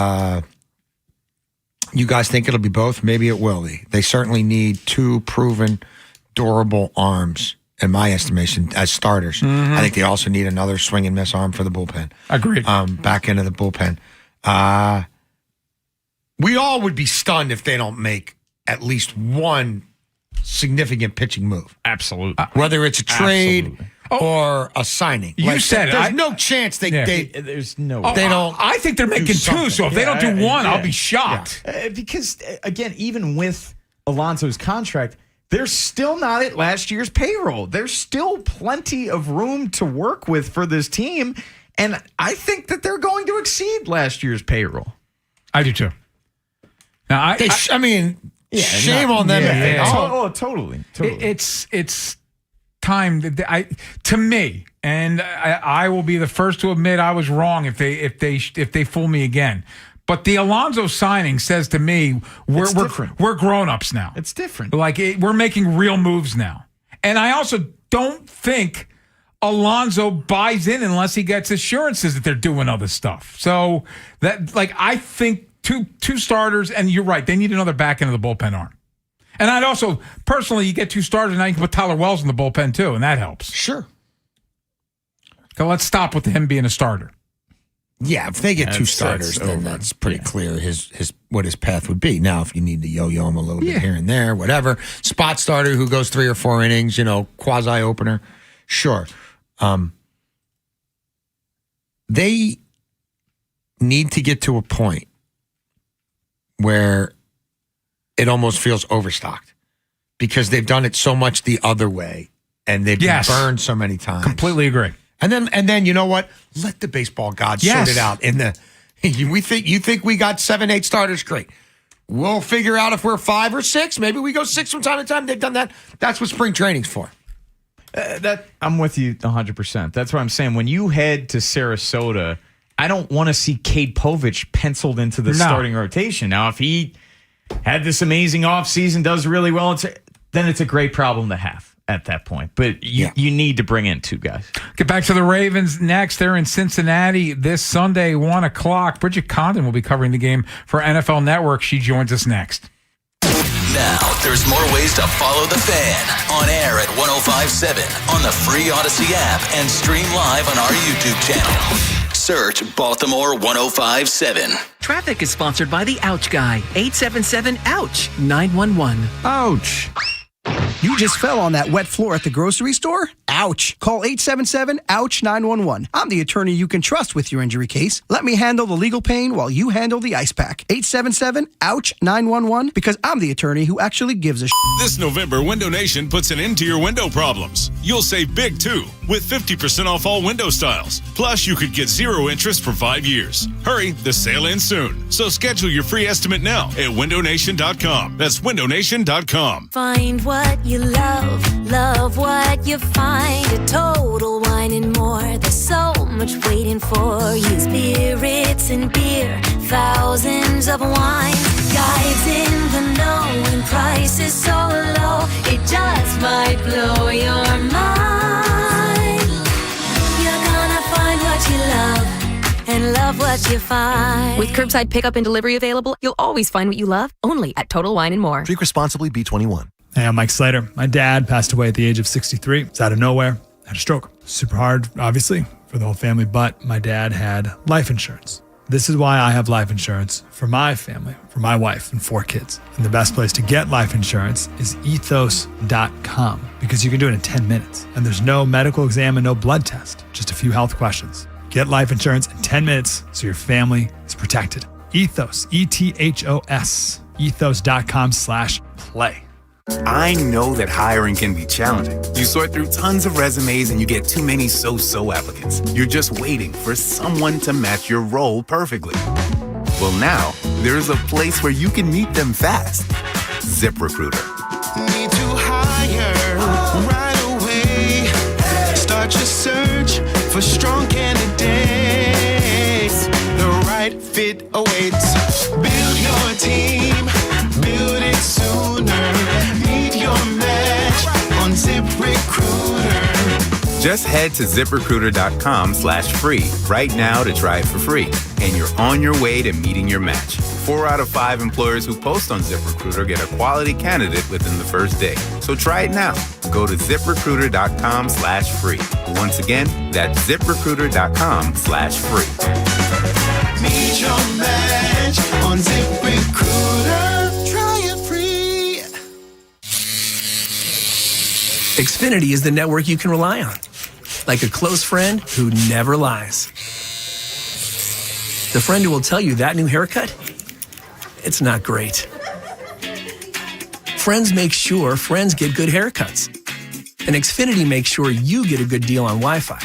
You guys think it'll be both? Maybe it will be. They certainly need 2 proven, durable arms, in my estimation, as starters. Mm-hmm. I think they also need another swing and miss arm for the bullpen. Agreed. Back into the bullpen. We all would be stunned if they don't make at least one significant pitching move. Absolutely. Whether it's a trade or a signing. You said there's no chance there's no way. They don't. I think they're making 2, so if they don't do one, I'll be shocked. Because, again, even with Alonso's contract, they're still not at last year's payroll. There's still plenty of room to work with for this team, and I think that they're going to exceed last year's payroll. I do too. Now, shame on them. Totally. It's time to me, and I will be the first to admit I was wrong if they fool me again. But the Alonso signing says to me we're grown-ups now. It's different. We're making real moves now. And I also don't think Alonso buys in unless he gets assurances that they're doing other stuff. So I think two starters, and you're right, they need another back end of the bullpen arm. And I'd also, personally, you get 2 starters, now you can put Tyler Wells in the bullpen too, and that helps. Sure. So let's stop with him being a starter. Yeah, if they get 2 starters, then that's pretty clear his what his path would be. Now, if you need to yo-yo him a little bit here and there, whatever. Spot starter who goes 3 or 4 innings, quasi-opener, sure. They need to get to a point where it almost feels overstocked because they've done it so much the other way and they've been burned so many times. Completely agree. And then you know what? Let the baseball gods sort it out. You think we got 7, 8 starters? Great. We'll figure out if we're 5 or 6. Maybe we go 6 from time to time. They've done that. That's what spring training's for. I'm with you 100%. That's what I'm saying. When you head to Sarasota, I don't want to see Cade Povich penciled into the starting rotation. Now, if he had this amazing offseason, does really well, then it's a great problem to have. at that point. But you need to bring in 2 guys. Get back to the Ravens next. They're in Cincinnati this Sunday, 1 o'clock. Bridget Condon will be covering the game for NFL Network. She joins us next. Now, there's more ways to follow the Fan. On air at 105.7, on the free Odyssey app, and stream live on our YouTube channel. Search Baltimore 105.7. Traffic is sponsored by the Ouch Guy. 877-OUCH-911. Ouch. You just fell on that wet floor at the grocery store? Ouch. Call 877-OUCH-911. I'm the attorney you can trust with your injury case. Let me handle the legal pain while you handle the ice pack. 877-OUCH-911 because I'm the attorney who actually gives a This November, Window Nation puts an end to your window problems. You'll save big, too, with 50% off all window styles. Plus, you could get 0 interest for 5 years. Hurry, the sale ends soon. So schedule your free estimate now at windownation.com. That's windownation.com. Find what you love, love what you find. A Total Wine and More. There's so much waiting for you. Spirits and beer, thousands of wines. Guides in the know and prices so low, it just might blow your mind. You're gonna find what you love and love what you find. With curbside pickup and delivery available, you'll always find what you love, only at Total Wine and More. Drink responsibly, B21. Hey, I'm Mike Slater. My dad passed away at the age of 63. It's out of nowhere. Had a stroke. Super hard, obviously, for the whole family, but my dad had life insurance. This is why I have life insurance for my family, for my wife and 4 kids. And the best place to get life insurance is ethos.com because you can do it in 10 minutes. And there's no medical exam and no blood test, just a few health questions. Get life insurance in 10 minutes so your family is protected. Ethos, ETHOS, ethos.com/play. I know that hiring can be challenging. You sort through tons of resumes and you get too many so-so applicants. You're just waiting for someone to match your role perfectly. Well, now there's a place where you can meet them fast. ZipRecruiter. Need to hire right away. Start your search for strong candidates. The right fit awaits. Build your team. Build it sooner. Meet your match on ZipRecruiter. Just head to ZipRecruiter.com/free right now to try it for free. And you're on your way to meeting your match. 4 out of 5 employers who post on ZipRecruiter get a quality candidate within the first day. So try it now. Go to ZipRecruiter.com/free. Once again, that's ZipRecruiter.com/free. Meet your match on ZipRecruiter. Xfinity is the network you can rely on. Like a close friend who never lies. The friend who will tell you that new haircut, it's not great. Friends make sure friends get good haircuts. And Xfinity makes sure you get a good deal on Wi-Fi.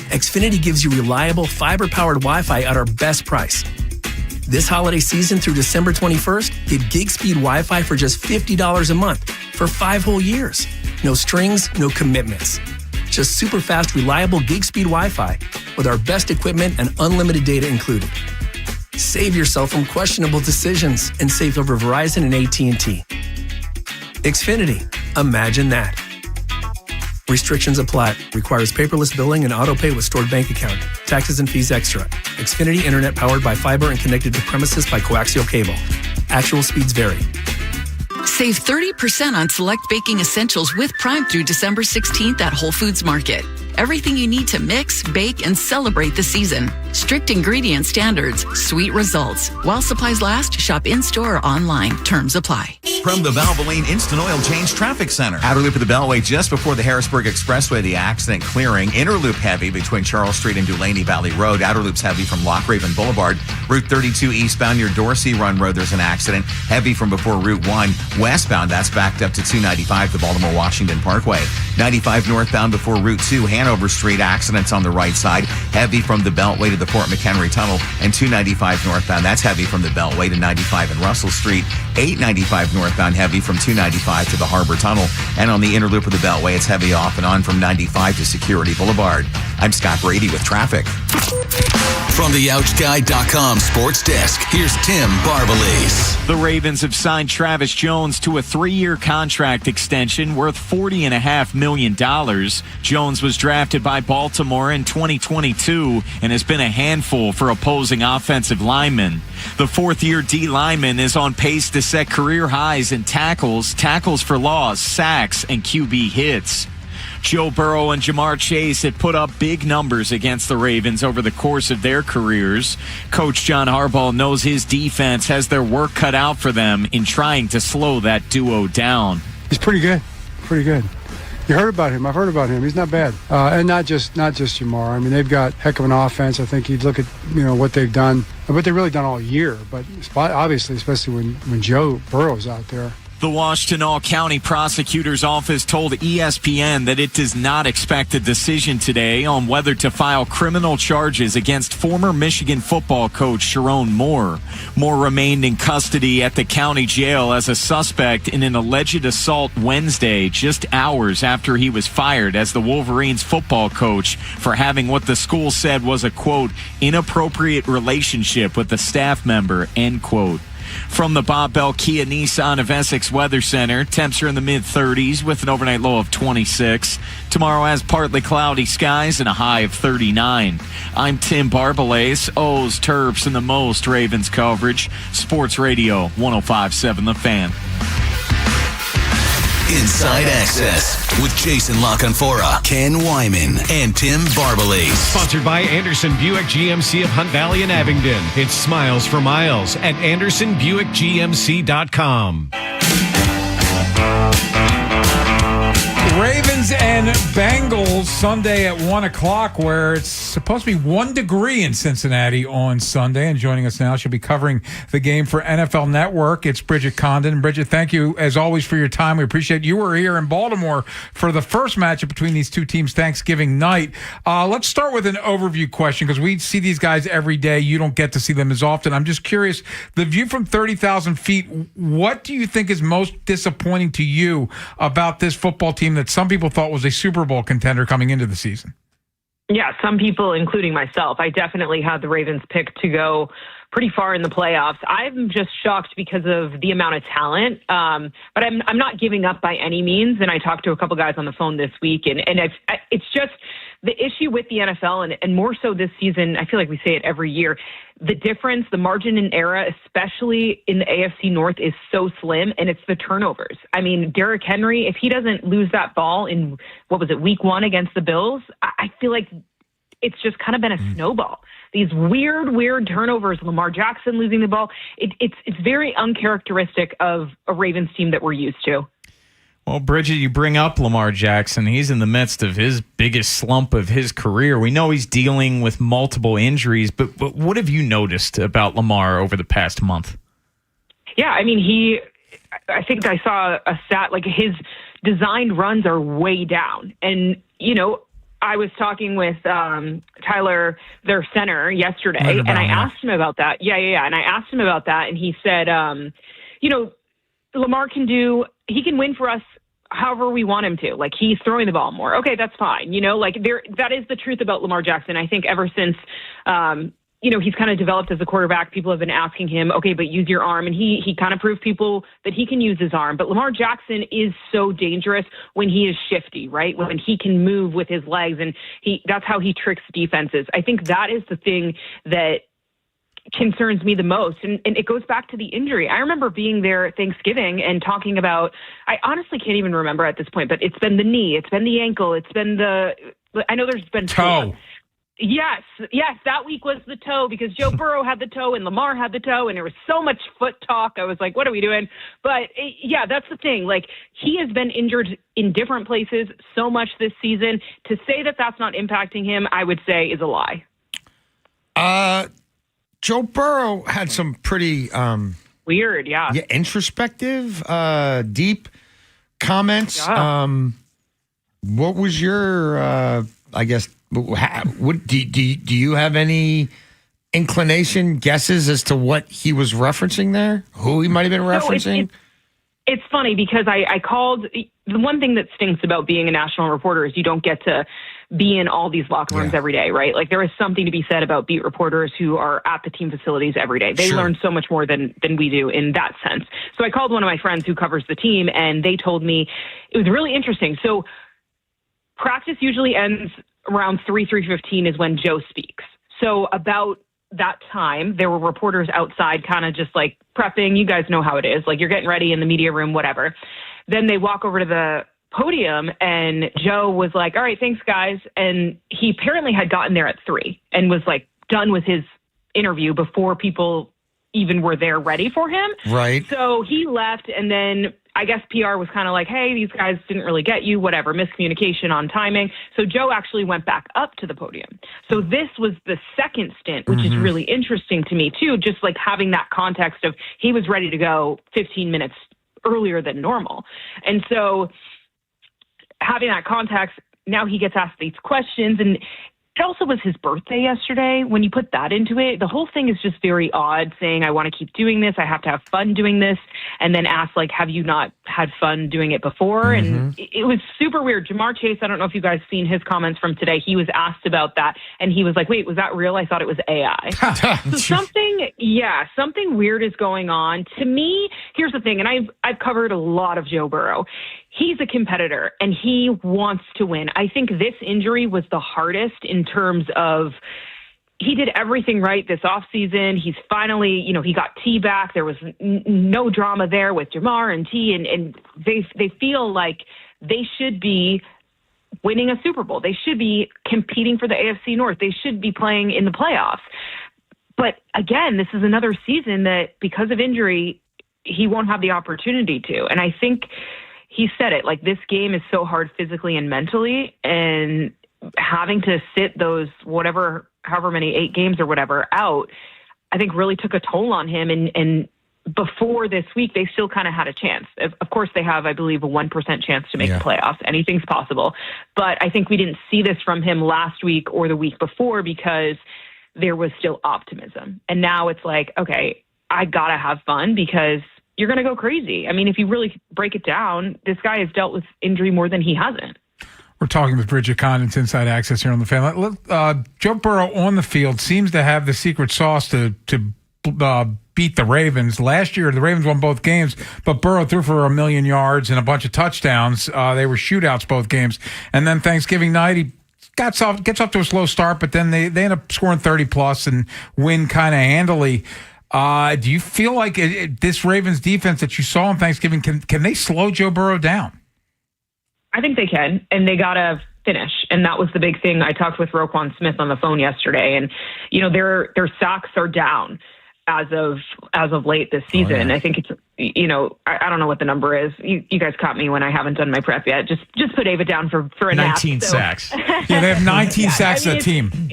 Xfinity gives you reliable fiber-powered Wi-Fi at our best price. This holiday season through December 21st, get gig speed Wi-Fi for just $50 a month for 5 whole years. No strings, no commitments. Just super fast, reliable gig speed Wi-Fi with our best equipment and unlimited data included. Save yourself from questionable decisions and save over Verizon and AT&T. Xfinity. Imagine that. Restrictions apply. Requires paperless billing and auto pay with stored bank account. Taxes and fees extra. Xfinity Internet powered by fiber and connected to premises by coaxial cable. Actual speeds vary. Save 30% on select baking essentials with Prime through December 16th at Whole Foods Market. Everything you need to mix, bake, and celebrate the season. Strict ingredient standards, sweet results. While supplies last, shop in-store or online. Terms apply. From the Valvoline Instant Oil Change Traffic Center. Outer loop of the Beltway just before the Harrisburg Expressway, the accident clearing. Inner loop heavy between Charles Street and Dulaney Valley Road. Outer loop's heavy from Lock Raven Boulevard. Route 32 eastbound near Dorsey Run Road, there's an accident. Heavy from before Route 1. Westbound, that's backed up to 295, the Baltimore-Washington Parkway. 95 northbound before Route 2, Hanover Street. Accidents on the right side. Heavy from the Beltway to the Fort McHenry Tunnel. And 295 northbound, that's heavy from the Beltway to 95 and Russell Street. 895 northbound, heavy from 295 to the Harbor Tunnel. And on the inner loop of the Beltway, it's heavy off and on from 95 to Security Boulevard. I'm Scott Brady with traffic. From the OuchGuy.com sports desk, here's Tim Barbalese. The Ravens have signed Travis Jones to a 3-year contract extension worth $40.5 million. Jones was drafted by Baltimore in 2022 and has been a handful for opposing offensive linemen. The fourth-year D lineman is on pace to set career highs in tackles for loss, sacks, and QB hits. Joe Burrow and Jamar Chase have put up big numbers against the Ravens over the course of their careers. Coach John Harbaugh knows his defense has their work cut out for them in trying to slow that duo down. He's pretty good. Pretty good. You heard about him. I've heard about him. He's not bad. And not just Jamar. I mean, they've got heck of an offense. I think you'd look at, what they've done, what they've really done all year. But obviously, especially when Joe Burrow's out there. The Washtenaw County Prosecutor's Office told ESPN that it does not expect a decision today on whether to file criminal charges against former Michigan football coach Sharon Moore. Moore remained in custody at the county jail as a suspect in an alleged assault Wednesday, just hours after he was fired as the Wolverines football coach for having what the school said was a, quote, inappropriate relationship with a staff member, end quote. From the Bob Bell Kia Nissan of Essex Weather Center, temps are in the mid-30s with an overnight low of 26. Tomorrow has partly cloudy skies and a high of 39. I'm Tim Barbalese, O's, Terps, and the most Ravens coverage. Sports Radio 105.7 The Fan. Inside Access with Jason LaConfora, Ken Wyman, and Tim Barbalese. Sponsored by Anderson Buick GMC of Hunt Valley and Abingdon. It's Smiles for Miles at AndersonBuickGMC.com. Ravens and Bengals Sunday at 1 o'clock, where it's supposed to be 1 degree in Cincinnati on Sunday. And joining us now, she'll be covering the game for NFL Network. It's Bridget Condon. Bridget, thank you as always for your time. We appreciate you were here in Baltimore for the first matchup between these two teams Thanksgiving night. Let's start with an overview question because we see these guys every day. You don't get to see them as often. I'm just curious, the view from 30,000 feet, what do you think is most disappointing to you about this football team that some people thought was a Super Bowl contender coming into the season? Yeah, some people, including myself. I definitely had the Ravens pick to go pretty far in the playoffs. I'm just shocked because of the amount of talent, but I'm not giving up by any means. And I talked to a couple guys on the phone this week, and it's just the issue with the NFL, and more so this season. I feel like we say it every year. The difference, the margin in error, especially in the AFC North, is so slim, and it's the turnovers. I mean, Derrick Henry, if he doesn't lose that ball in, week 1 against the Bills, I feel like it's just kind of been a snowball. These weird turnovers, Lamar Jackson losing the ball, it's very uncharacteristic of a Ravens team that we're used to. Well, Bridget, you bring up Lamar Jackson. He's in the midst of his biggest slump of his career. We know he's dealing with multiple injuries, but what have you noticed about Lamar over the past month? Yeah, I mean, I think I saw a stat, like his designed runs are way down. And, I was talking with Tyler, their center, yesterday, and I asked him about that. Yeah. And I asked him about that, and he said, Lamar he can win for us however we want him to. Like, he's throwing the ball more. Okay, that's fine. That is the truth about Lamar Jackson. I think ever since, he's kind of developed as a quarterback, people have been asking him, okay, but use your arm. And he kind of proved people that he can use his arm. But Lamar Jackson is so dangerous when he is shifty, right? When he can move with his legs, and that's how he tricks defenses. I think that is the thing that concerns me the most. And it goes back to the injury. I remember being there Thanksgiving and talking about, I honestly can't even remember at this point, but it's been the knee, it's been the ankle, it's been I know there's been toe. Yes, that week was the toe because Joe Burrow had the toe and Lamar had the toe, and there was so much foot talk. I was like, what are we doing? But that's the thing. Like, he has been injured in different places so much this season. To say that that's not impacting him, I would say is a lie. Joe Burrow had some pretty weird, introspective, deep comments. Yeah. What was your, what do you have any inclination, guesses as to what he was referencing there? Who he might have been referencing? It's funny because I called. The one thing that stinks about being a national reporter is you don't get to be in all these locker rooms every day, right? Like there is something to be said about beat reporters who are at the team facilities every day. They learn so much more than we do in that sense. So I called one of my friends who covers the team, and they told me it was really interesting. So practice usually ends around 3:15 is when Joe speaks. So about that time, there were reporters outside kind of just like prepping. You guys know how it is. Like you're getting ready in the media room, whatever. Then they walk over to the podium and Joe was like, all right, thanks guys. And he apparently had gotten there at 3 and was like done with his interview before people even were there ready for him. Right. So he left, and then I guess PR was kind of like, hey, these guys didn't really get you, whatever, miscommunication on timing. So Joe actually went back up to the podium. So this was the second stint, which is really interesting to me too, just like having that context of he was ready to go 15 minutes earlier than normal. And so having that context, now he gets asked these questions, and it also was his birthday yesterday. When you put that into it, the whole thing is just very odd, saying, I want to keep doing this. I have to have fun doing this. And then ask, like, have you not had fun doing it before? And it was super weird. Jamar Chase, I don't know if you guys seen his comments from today. He was asked about that. And he was like, wait, was that real? I thought it was AI. So something weird is going on. To me, here's the thing. And I've covered a lot of Joe Burrow. He's a competitor and he wants to win. I think this injury was the hardest in terms of he did everything right this offseason. He's finally, he got T back. There was no drama there with Jamar and T, and they feel like they should be winning a Super Bowl. They should be competing for the AFC North. They should be playing in the playoffs. But again, this is another season that because of injury, he won't have the opportunity to. And I think he said it, like this game is so hard physically and mentally, and having to sit those however many 8 games or whatever out, I think really took a toll on him. And before this week, they still kind of had a chance. Of course, they have, I believe, a 1% chance to make the playoffs. Anything's possible. But I think we didn't see this from him last week or the week before because there was still optimism. And now it's like, okay, I got to have fun because you're going to go crazy. I mean, if you really break it down, this guy has dealt with injury more than he hasn't. We're talking with Bridget Condon's Inside Access here on the Fan. Joe Burrow on the field seems to have the secret sauce to beat the Ravens. Last year, the Ravens won both games, but Burrow threw for 1 million yards and a bunch of touchdowns. They were shootouts both games. And then Thanksgiving night, he gets off to a slow start, but then they end up scoring 30-plus and win kind of handily. Do you feel like this Ravens defense that you saw on Thanksgiving, can they slow Joe Burrow down? I think they can, and they got to finish. And that was the big thing. I talked with Roquan Smith on the phone yesterday, and, their sacks are down as of late this season. Oh, yeah. I think it's, I don't know what the number is. You guys caught me when I haven't done my prep yet. Just put Ava down for a 19 nap. sacks. Yeah, they have 19 sacks as a team.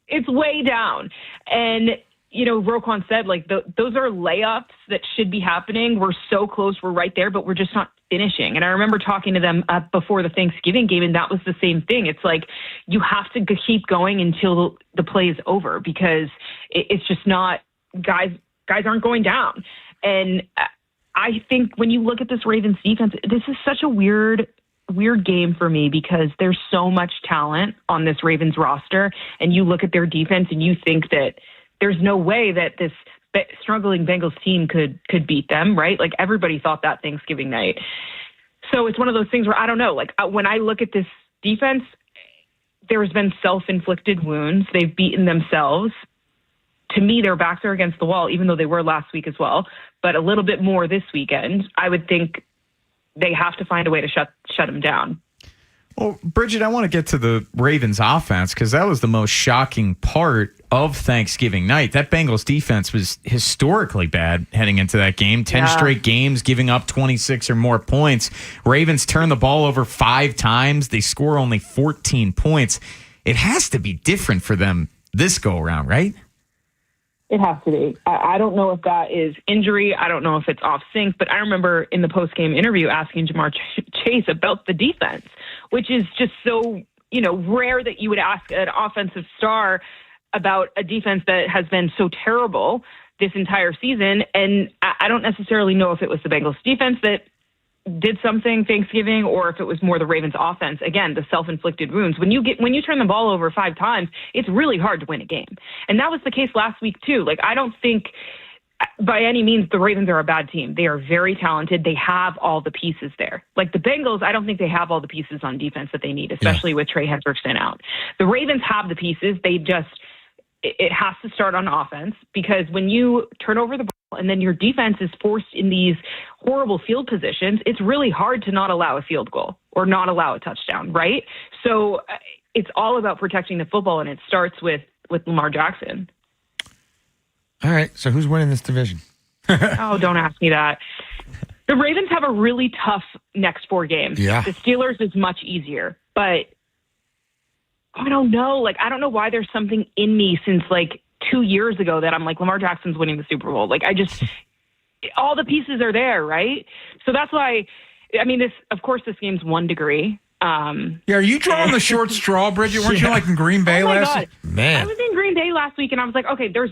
It's way down. And, Roquan said, like, those are layups that should be happening. We're so close. We're right there, but we're just not finishing. And I remember talking to them before the Thanksgiving game, and that was the same thing. It's like you have to keep going until the play is over because it's just not guys aren't going down. And I think when you look at this Ravens defense, this is such a weird game for me because there's so much talent on this Ravens roster, and you look at their defense and you think that there's no way that this struggling Bengals team could beat them, right? Like everybody thought that Thanksgiving night. So it's one of those things where I don't know, like when I look at this defense, there's been self-inflicted wounds. They've beaten themselves. To me, their backs are against the wall, even though they were last week as well, but a little bit more this weekend. I would think they have to find a way to shut them down. Well, Bridget, I want to get to the Ravens offense because that was the most shocking part of Thanksgiving night. That Bengals defense was historically bad heading into that game. 10 straight games giving up 26 or more points. Ravens turn the ball over 5 times. They score only 14 points. It has to be different for them this go around, right? It has to be. I don't know if that is injury. I don't know if it's off sync, but I remember in the post-game interview asking Jamar Chase about the defense, which is just so, rare that you would ask an offensive star about a defense that has been so terrible this entire season. And I don't necessarily know if it was the Bengals defense that did something Thanksgiving or if it was more the Ravens offense. Again, the self-inflicted wounds. When you turn the ball over 5 times, it's really hard to win a game. And that was the case last week too. Like, I don't think by any means the Ravens are a bad team. They are very talented. They have all the pieces there. Like the Bengals, I don't think they have all the pieces on defense that they need, especially with Trey Hendrickson out. The Ravens have the pieces. It has to start on offense, because when you turn over the ball and then your defense is forced in these horrible field positions, it's really hard to not allow a field goal or not allow a touchdown, right? So it's all about protecting the football, and it starts with Lamar Jackson. All right, so who's winning this division? Oh, don't ask me that. The Ravens have a really tough next 4 games. Yeah. The Steelers is much easier, but I don't know. Like, I don't know why there's something in me since like 2 years ago that I'm like, Lamar Jackson's winning the Super Bowl. Like, all the pieces are there, right? So that's why, I mean, this game's 1 degree. Are you drawing the short straw, Bridget? Weren't you like in Green Bay last week? I was in Green Bay last week, and I was like, okay, there's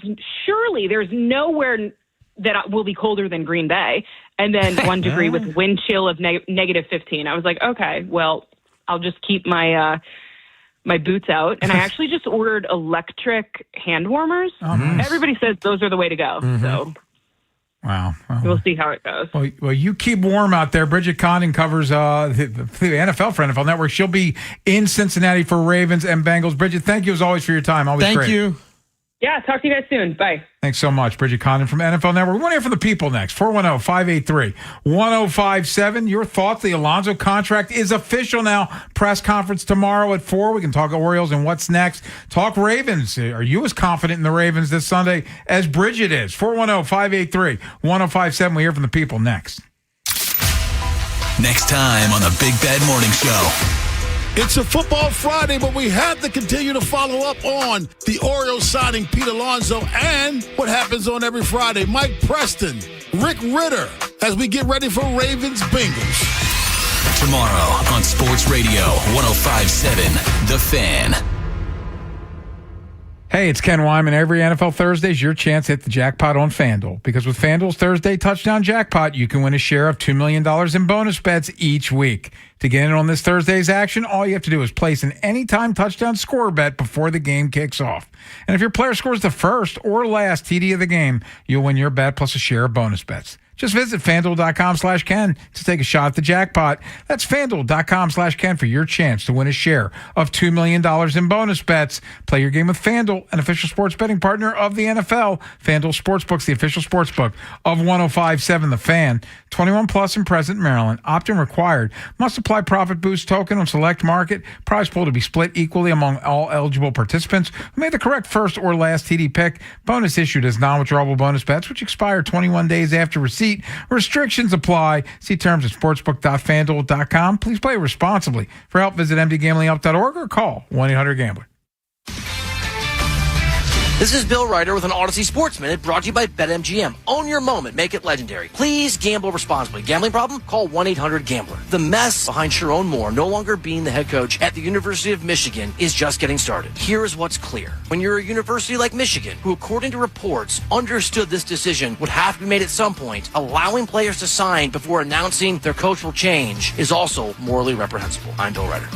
nowhere that will be colder than Green Bay. And then 1 degree with wind chill of negative 15. I was like, okay, well, I'll just keep my boots out. And I actually just ordered electric hand warmers. Oh, nice. Everybody says those are the way to go. Mm-hmm. So wow. we'll see how it goes. Well, you keep warm out there. Bridget Condon covers the NFL for NFL Network. She'll be in Cincinnati for Ravens and Bengals. Bridget, thank you as always for your time. Always great. Thank you. Yeah, talk to you guys soon. Bye. Thanks so much, Bridget Condon from NFL Network. We want to hear from the people next. 410-583-1057. Your thoughts? The Alonso contract is official now. Press conference tomorrow at 4. We can talk Orioles and what's next. Talk Ravens. Are you as confident in the Ravens this Sunday as Bridget is? 410-583-1057. We hear from the people next. Next time on the Big Bad Morning Show. It's a football Friday, but we have to continue to follow up on the Orioles signing Pete Alonso and what happens on every Friday. Mike Preston, Rick Ritter, as we get ready for Ravens Bengals. Tomorrow on Sports Radio 105.7 The Fan. Hey, it's Ken Wyman. Every NFL Thursday is your chance to hit the jackpot on FanDuel. Because with FanDuel's Thursday Touchdown Jackpot, you can win a share of $2 million in bonus bets each week. To get in on this Thursday's action, all you have to do is place an anytime touchdown score bet before the game kicks off. And if your player scores the first or last TD of the game, you'll win your bet plus a share of bonus bets. Just visit FanDuel.com/Ken to take a shot at the jackpot. That's FanDuel.com/Ken for your chance to win a share of $2 million in bonus bets. Play your game with FanDuel, an official sports betting partner of the NFL. FanDuel Sportsbook's the official sportsbook of 105.7 The Fan. 21 plus in present Maryland. Opt-in required. Must apply profit boost token on select market. Prize pool to be split equally among all eligible participants who made the correct first or last TD pick. Bonus issued as non-withdrawable bonus bets, which expire 21 days after receipt. Restrictions apply. See terms at sportsbook.fanduel.com. Please play responsibly. For help, visit mdgamblinghelp.org or call 1-800-GAMBLER. This is Bill Ryder with an Odyssey Sports Minute brought to you by BetMGM. Own your moment. Make it legendary. Please gamble responsibly. Gambling problem? Call 1-800-GAMBLER. The mess behind Sharon Moore no longer being the head coach at the University of Michigan is just getting started. Here is what's clear. When you're a university like Michigan, who according to reports understood this decision would have to be made at some point, allowing players to sign before announcing their coach will change is also morally reprehensible. I'm Bill Ryder.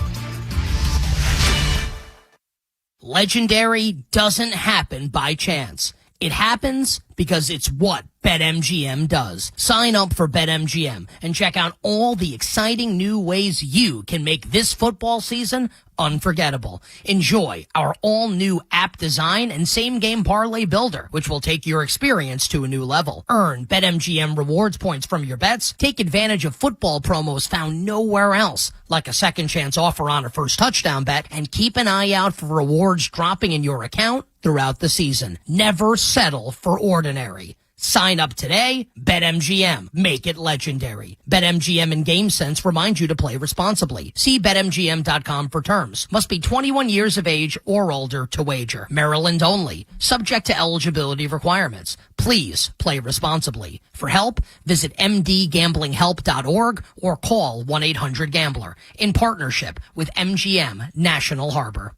Legendary doesn't happen by chance. It happens because it's what BetMGM does. Sign up for BetMGM and check out all the exciting new ways you can make this football season unforgettable. Enjoy our all-new app design and same-game parlay builder, which will take your experience to a new level. Earn BetMGM rewards points from your bets. Take advantage of football promos found nowhere else, like a second chance offer on a first touchdown bet, and keep an eye out for rewards dropping in your account throughout the season. Never settle for ordinary. Sign up today. BetMGM. Make it legendary. BetMGM and GameSense remind you to play responsibly. See BetMGM.com for terms. Must be 21 years of age or older to wager. Maryland only. Subject to eligibility requirements. Please play responsibly. For help, visit mdgamblinghelp.org or call 1-800-GAMBLER in partnership with MGM National Harbor.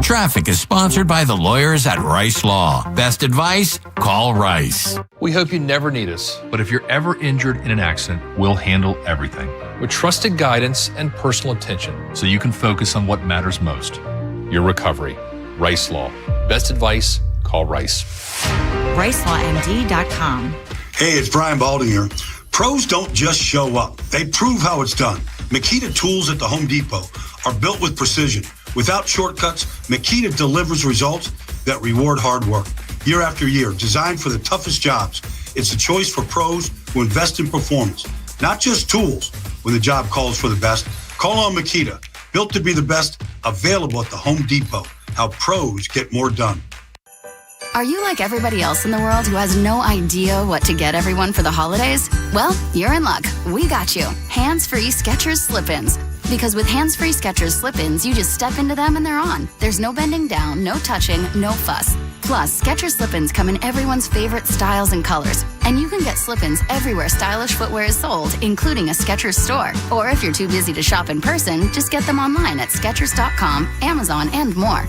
Traffic is sponsored by the lawyers at Rice Law. Best advice? Call Rice. We hope you never need us, but if you're ever injured in an accident, we'll handle everything with trusted guidance and personal attention so you can focus on what matters most, your recovery. Rice Law. Best advice? Call Rice. RiceLawMD.com. Hey, it's Brian Balding here. Pros don't just show up. They prove how it's done. Makita tools at the Home Depot are built with precision. Without shortcuts, Makita delivers results that reward hard work. Year after year, designed for the toughest jobs. It's a choice for pros who invest in performance, not just tools. When the job calls for the best, call on Makita. Built to be the best, available at the Home Depot. How pros get more done. Are you like everybody else in the world who has no idea what to get everyone for the holidays? Well, you're in luck. We got you. Hands-free Skechers slip-ins. Because with hands-free Skechers slip-ins, you just step into them and they're on. There's no bending down, no touching, no fuss. Plus, Skechers slip-ins come in everyone's favorite styles and colors. And you can get slip-ins everywhere stylish footwear is sold, including a Skechers store. Or if you're too busy to shop in person, just get them online at Skechers.com, Amazon, and more.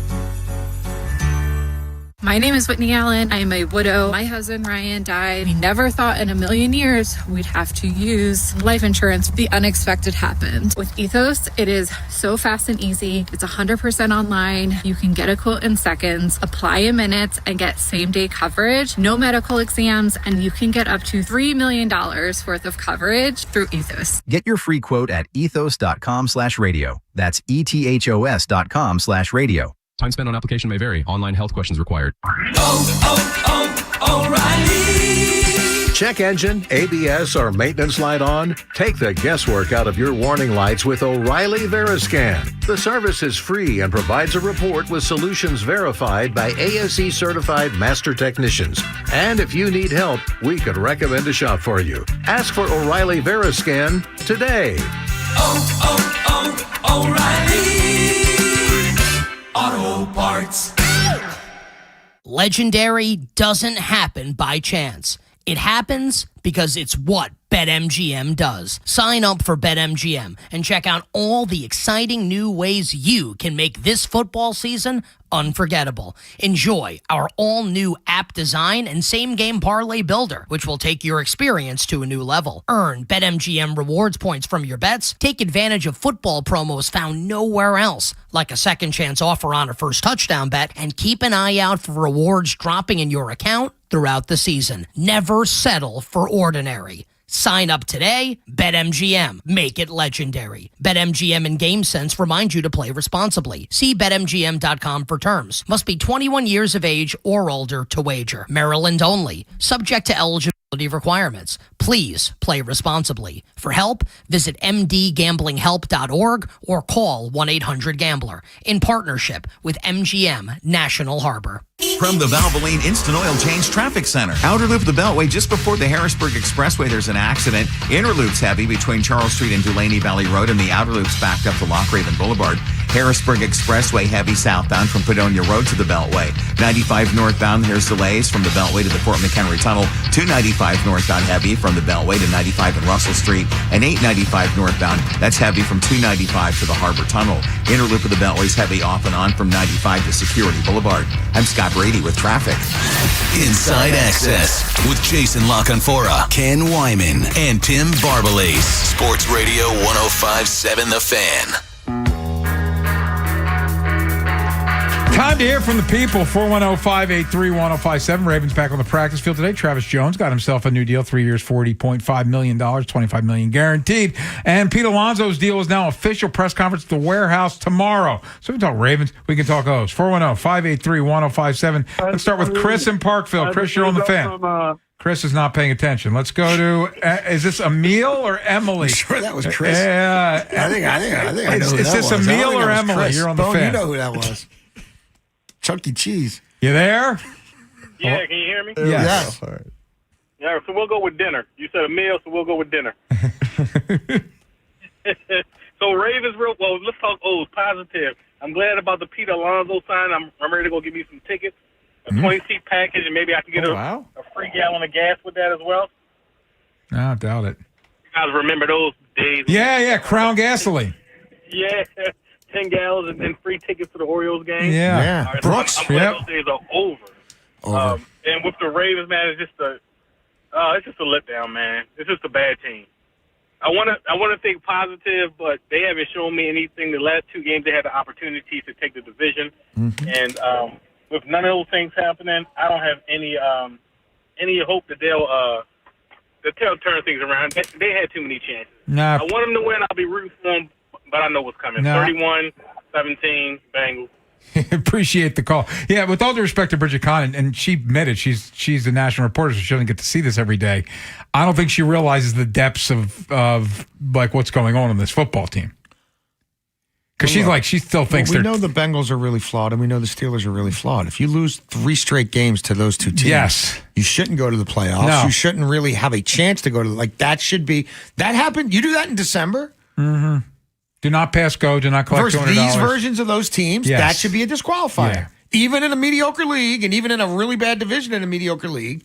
My name is Whitney Allen. I am a widow. My husband, Ryan, died. We never thought in a million years we'd have to use life insurance. The unexpected happened. With Ethos, it is so fast and easy. It's 100% online. You can get a quote in seconds, apply in minutes, and get same-day coverage. No medical exams, and you can get up to $3 million worth of coverage through Ethos. Get your free quote at ethos.com/radio. That's ethos.com/radio. Time spent on application may vary. Online health questions required. O'Reilly. Check engine, ABS, or maintenance light on? Take the guesswork out of your warning lights with O'Reilly Veriscan. The service is free and provides a report with solutions verified by ASE certified master technicians. And if you need help, we could recommend a shop for you. Ask for O'Reilly Veriscan today. O'Reilly Auto Parts. Legendary doesn't happen by chance. It happens because it's what BetMGM does. Sign up for BetMGM and check out all the exciting new ways you can make this football season unforgettable. Enjoy our all-new app design and same-game parlay builder, which will take your experience to a new level. Earn BetMGM rewards points from your bets. Take advantage of football promos found nowhere else, like a second chance offer on a first touchdown bet, and keep an eye out for rewards dropping in your account throughout the season. Never settle for ordinary. Sign up today. BetMGM. Make it legendary. BetMGM and GameSense remind you to play responsibly. See BetMGM.com for terms. Must be 21 years of age or older to wager. Maryland only. Subject to eligibility requirements. Please play responsibly. For help, visit mdgamblinghelp.org or call 1-800-GAMBLER in partnership with MGM National Harbor. From the Valvoline Instant Oil Change Traffic Center. Outer Loop the Beltway just before the Harrisburg Expressway. There's an accident. Inner Loop's heavy between Charles Street and Dulaney Valley Road, and the Outer Loop's backed up to Lock Raven Boulevard. Harrisburg Expressway heavy southbound from Padonia Road to the Beltway. 95 northbound, there's delays from the Beltway to the Fort McHenry Tunnel. 295 northbound heavy from the Beltway to 95 and Russell Street. And 895 northbound, that's heavy from 295 to the Harbor Tunnel. Inner Loop of the Beltway's heavy off and on from 95 to Security Boulevard. I'm Scott Brady with traffic. Inside Access with Jason LaConfora, Ken Wyman, and Tim Barbalase. Sports Radio 105.7 The Fan. Time to hear from the people. 410-583-1057. Ravens back on the practice field today. Travis Jones got himself a new deal, 3 years, $40.5 million, $25 million guaranteed. And Pete Alonso's deal is now official. Press conference at the warehouse tomorrow. So we can talk Ravens. We can talk O's. 410-583-1057. Let's start with Chris in Parkville. Chris, you're on the Fan. Chris is not paying attention. Let's go to, is this Emil or Emily? I'm sure that was Chris. Yeah. I think I know who that was. Is this Emil or Emily? Chris. You're on the Bone, Fan. You know who that was. Chuck E. Cheese. You there? Yeah, can you hear me? Yes. All right. Yeah, so we'll go with dinner. You said a meal, so we'll go with dinner. So Ravens, well, let's talk O's, positive. I'm glad about the Pete Alonso sign. I'm ready to go get me some tickets, a 20-seat package, and maybe I can get a free gallon of gas with that as well. No, I doubt it. You guys remember those days? Yeah, Crown Gasoline. Yeah. 10 gallons and free tickets to the Orioles game. Yeah. All right, Brooks. I'm glad those days are over. And with the Ravens, man, it's just a letdown, man. It's just a bad team. I want to think positive, but they haven't shown me anything. The last 2 games, they had the opportunity to take the division, and with none of those things happening, I don't have any hope that they'll turn things around. They had too many chances. Nah. I want them to win. I'll be rooting for them, but I know what's coming. Nah. 31-17, Bengals. Appreciate the call. Yeah, with all due respect to Bridget Conn, and she admitted she's the national reporter, so she doesn't get to see this every day. I don't think she realizes the depths of like what's going on this football team. Because she still thinks we know the Bengals are really flawed, and we know the Steelers are really flawed. If you lose 3 straight games to those 2 teams, yes, you shouldn't go to the playoffs. No. You shouldn't really have a chance to go to that happened. You do that in December. Mm-hmm. Do not pass go. Do not collect $200. These versions of those teams, Yes. that should be a disqualifier. Yeah. Even in a mediocre league, and even in a really bad division in a mediocre league,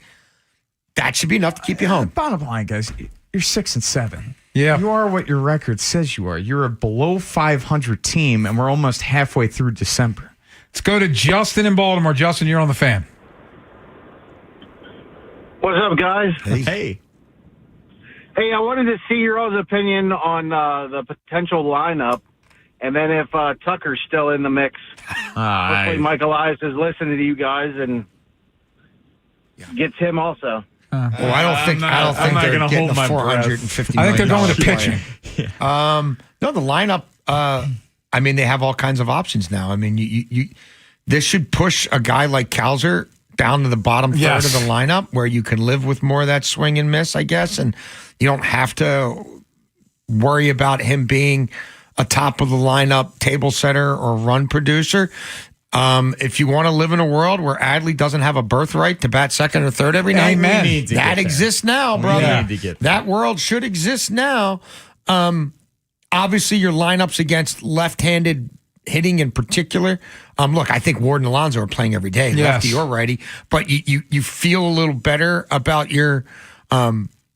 that should be enough to keep you home. Bottom line, guys, you're 6-7. Yeah. You are what your record says you are. You're a below 500 team, and we're almost halfway through December. Let's go to Justin in Baltimore. Justin, you're on the Fan. What's up, guys? Hey. Hey, I wanted to see your all's opinion on the potential lineup, and then if Tucker's still in the mix. Hopefully Michael Elias is listening to you guys and gets him also. I don't think they're getting a $450 I think they're going to player. pitching. No, the lineup. I mean, they have all kinds of options now. I mean, you this should push a guy like Kalzer down to the bottom third of the lineup, where you can live with more of that swing and miss, I guess, and you don't have to worry about him being a top of the lineup table setter or run producer. If you want to live in a world where Adley doesn't have a birthright to bat second or third every night, that exists now, brother. That world should exist now. Obviously, your lineups against left-handed hitting in particular. Look, I think Ward and Alonso are playing every day, lefty or righty, but you feel a little better about your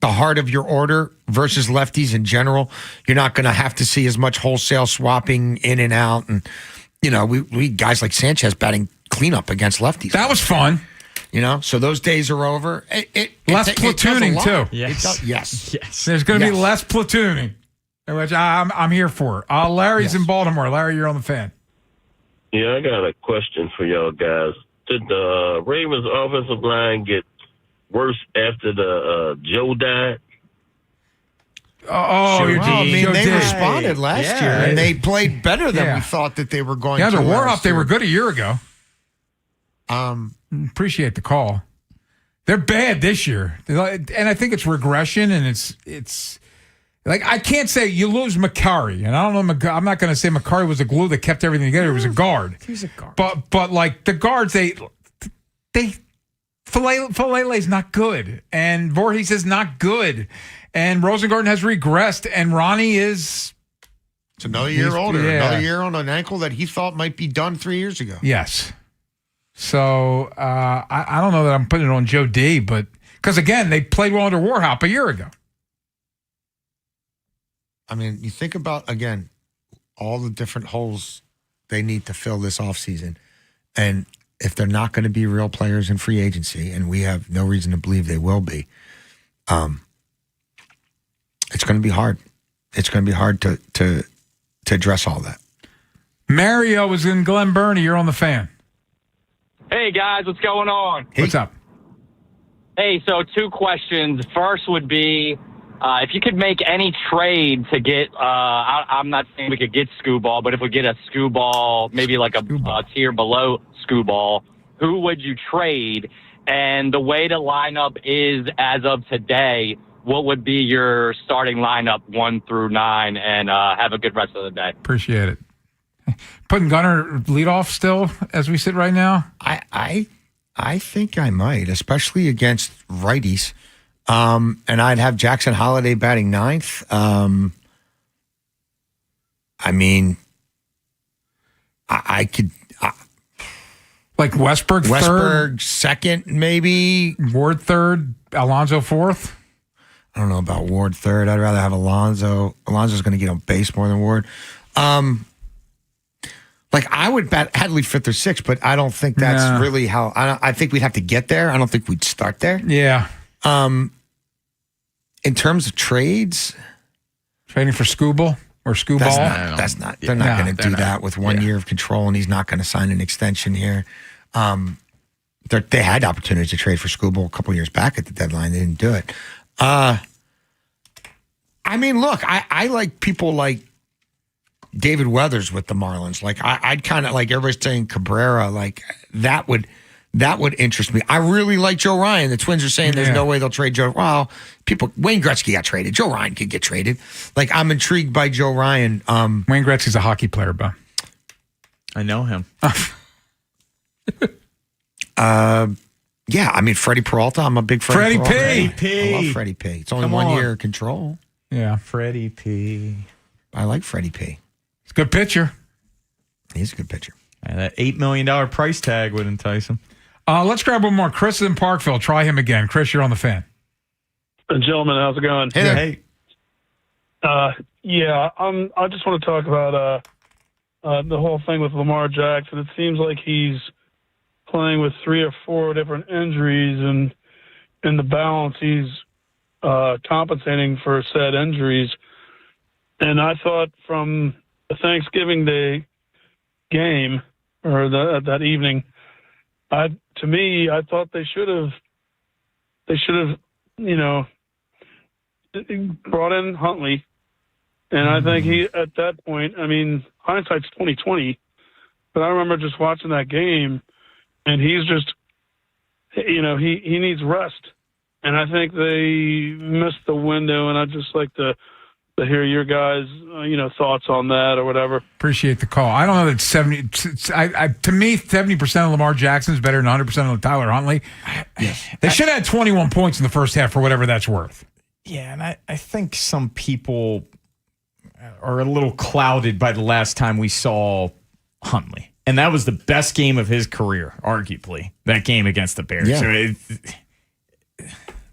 the heart of your order versus lefties in general. You're not going to have to see as much wholesale swapping in and out, and we guys like Sanchez batting cleanup against lefties. That was fun. So those days are over. Less platooning too. Yes. There's going to be less platooning, which I'm here for. Larry's in Baltimore. Larry, you're on the Fan. Yeah, I got a question for y'all guys. Did the Ravens offensive line get worse after the Joe died? They responded last year, and they played better than we thought that they were going to. Yeah, the Warhawk, they were good a year ago. Appreciate the call. They're bad this year, and I think it's regression, and it's like I can't say you lose McCurry, and I don't know. I'm not going to say McCurry was the glue that kept everything together. It was a guard. He's a guard, but like the guards, they Falele's not good, and Voorhees is not good, and Rosengarten has regressed, and Ronnie is. It's another year older, another year on an ankle that he thought might be done 3 years ago. Yes. So I don't know that I'm putting it on Joe D, but because again, they played well under Warhop a year ago. I mean, you think about, again, all the different holes they need to fill this offseason. And if they're not going to be real players in free agency, and we have no reason to believe they will be, it's going to be hard. It's going to be hard to address all that. Mario is in Glen Burnie. You're on the Fan. Hey, guys, what's going on? What's up? Hey, so 2 questions. First would be, if you could make any trade to get, I'm not saying we could get Scooball, but if we get a Scooball, maybe like a tier below Scooball, who would you trade? And the way the lineup is as of today, what would be your starting lineup 1 through 9? And have a good rest of the day. Appreciate it. Putting Gunner leadoff still as we sit right now? I think I might, especially against righties. And I'd have Jackson Holiday batting 9th. I mean, I could... like Westberg third? Second, maybe. Ward third, Alonso 4th? I don't know about Ward third. I'd rather have Alonso. Alonso's going to get on base more than Ward. Like, I would bet Hadley 5th or 6th, but I don't think that's really how. I think we'd have to get there. I don't think we'd start there. Yeah. In terms of trades, trading for Scooble or Scooball, that's not. They're not going to do that with 1 year of control, and he's not going to sign an extension here. They had opportunities to trade for Scooble a couple years back at the deadline. They didn't do it. I mean, look, I like people like David Weathers with the Marlins. Like, I'd kind of like everybody's saying Cabrera. Like, that would interest me. I really like Joe Ryan. The Twins are saying there's no way they'll trade Joe. Well, Wayne Gretzky got traded. Joe Ryan could get traded. Like, I'm intrigued by Joe Ryan. Wayne Gretzky's a hockey player, Bo. I know him. Yeah, I mean, Freddie Peralta. I'm a big Freddie P. I love Freddie P. It's only 1 year control. Yeah. Freddie P. I like Freddie P. He's a good pitcher. He's a good pitcher. And that $8 million price tag would entice him. Let's grab one more. Chris is in Parkville. Try him again. Chris, you're on the Fan. Gentlemen, how's it going? Hey. Yeah, I just want to talk about the whole thing with Lamar Jackson. It seems like he's playing with 3 or 4 different injuries, and in the balance, he's compensating for said injuries. And I thought from the Thanksgiving Day game or that evening, I thought they should have, brought in Huntley. And I think he, at that point, I mean, hindsight's 20/20, but I remember just watching that game, and he's just, he needs rest. And I think they missed the window, and I'd just like to hear your guys, thoughts on that or whatever. Appreciate the call. I don't know that 70. To me, 70% of Lamar Jackson is better than 100% of Tyler Huntley. Yes. They should have had 21 points in the first half for whatever that's worth. Yeah, and I think some people are a little clouded by the last time we saw Huntley. And that was the best game of his career, arguably, that game against the Bears. Yeah. So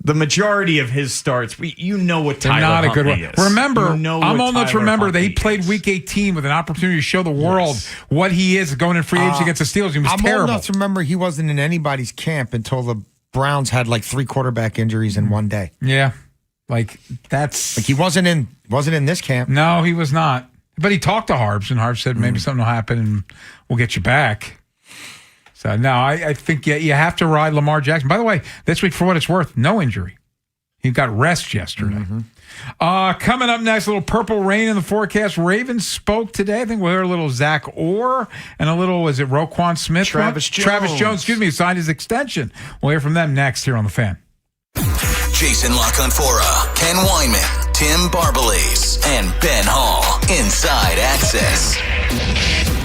the majority of his starts, what Tyler not a Huntley good one. is. Remember, I'm old enough to remember that he Huntley played Week 18 with an opportunity to show the world what he is going in free agency against the Steelers. He was I'm terrible. old enough to remember he wasn't in anybody's camp until the Browns had like 3 quarterback injuries in one day. Yeah, that's he wasn't in this camp. No, he was not. But he talked to Harbs, and Harbs said maybe something will happen and we'll get you back. So, no, I think you have to ride Lamar Jackson. By the way, this week, for what it's worth, no injury. He got rest yesterday. Coming up next, a little purple rain in the forecast. Ravens spoke today. I think we'll hear a little Zach Orr and a little, was it Roquan Smith? Travis Jones, signed his extension. We'll hear from them next here on The Fan. Jason LaConfora, Ken Weinman, Tim Barbalese, and Ben Hall. Inside Access.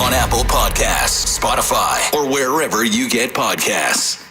On Apple Podcasts, Spotify, or wherever you get podcasts.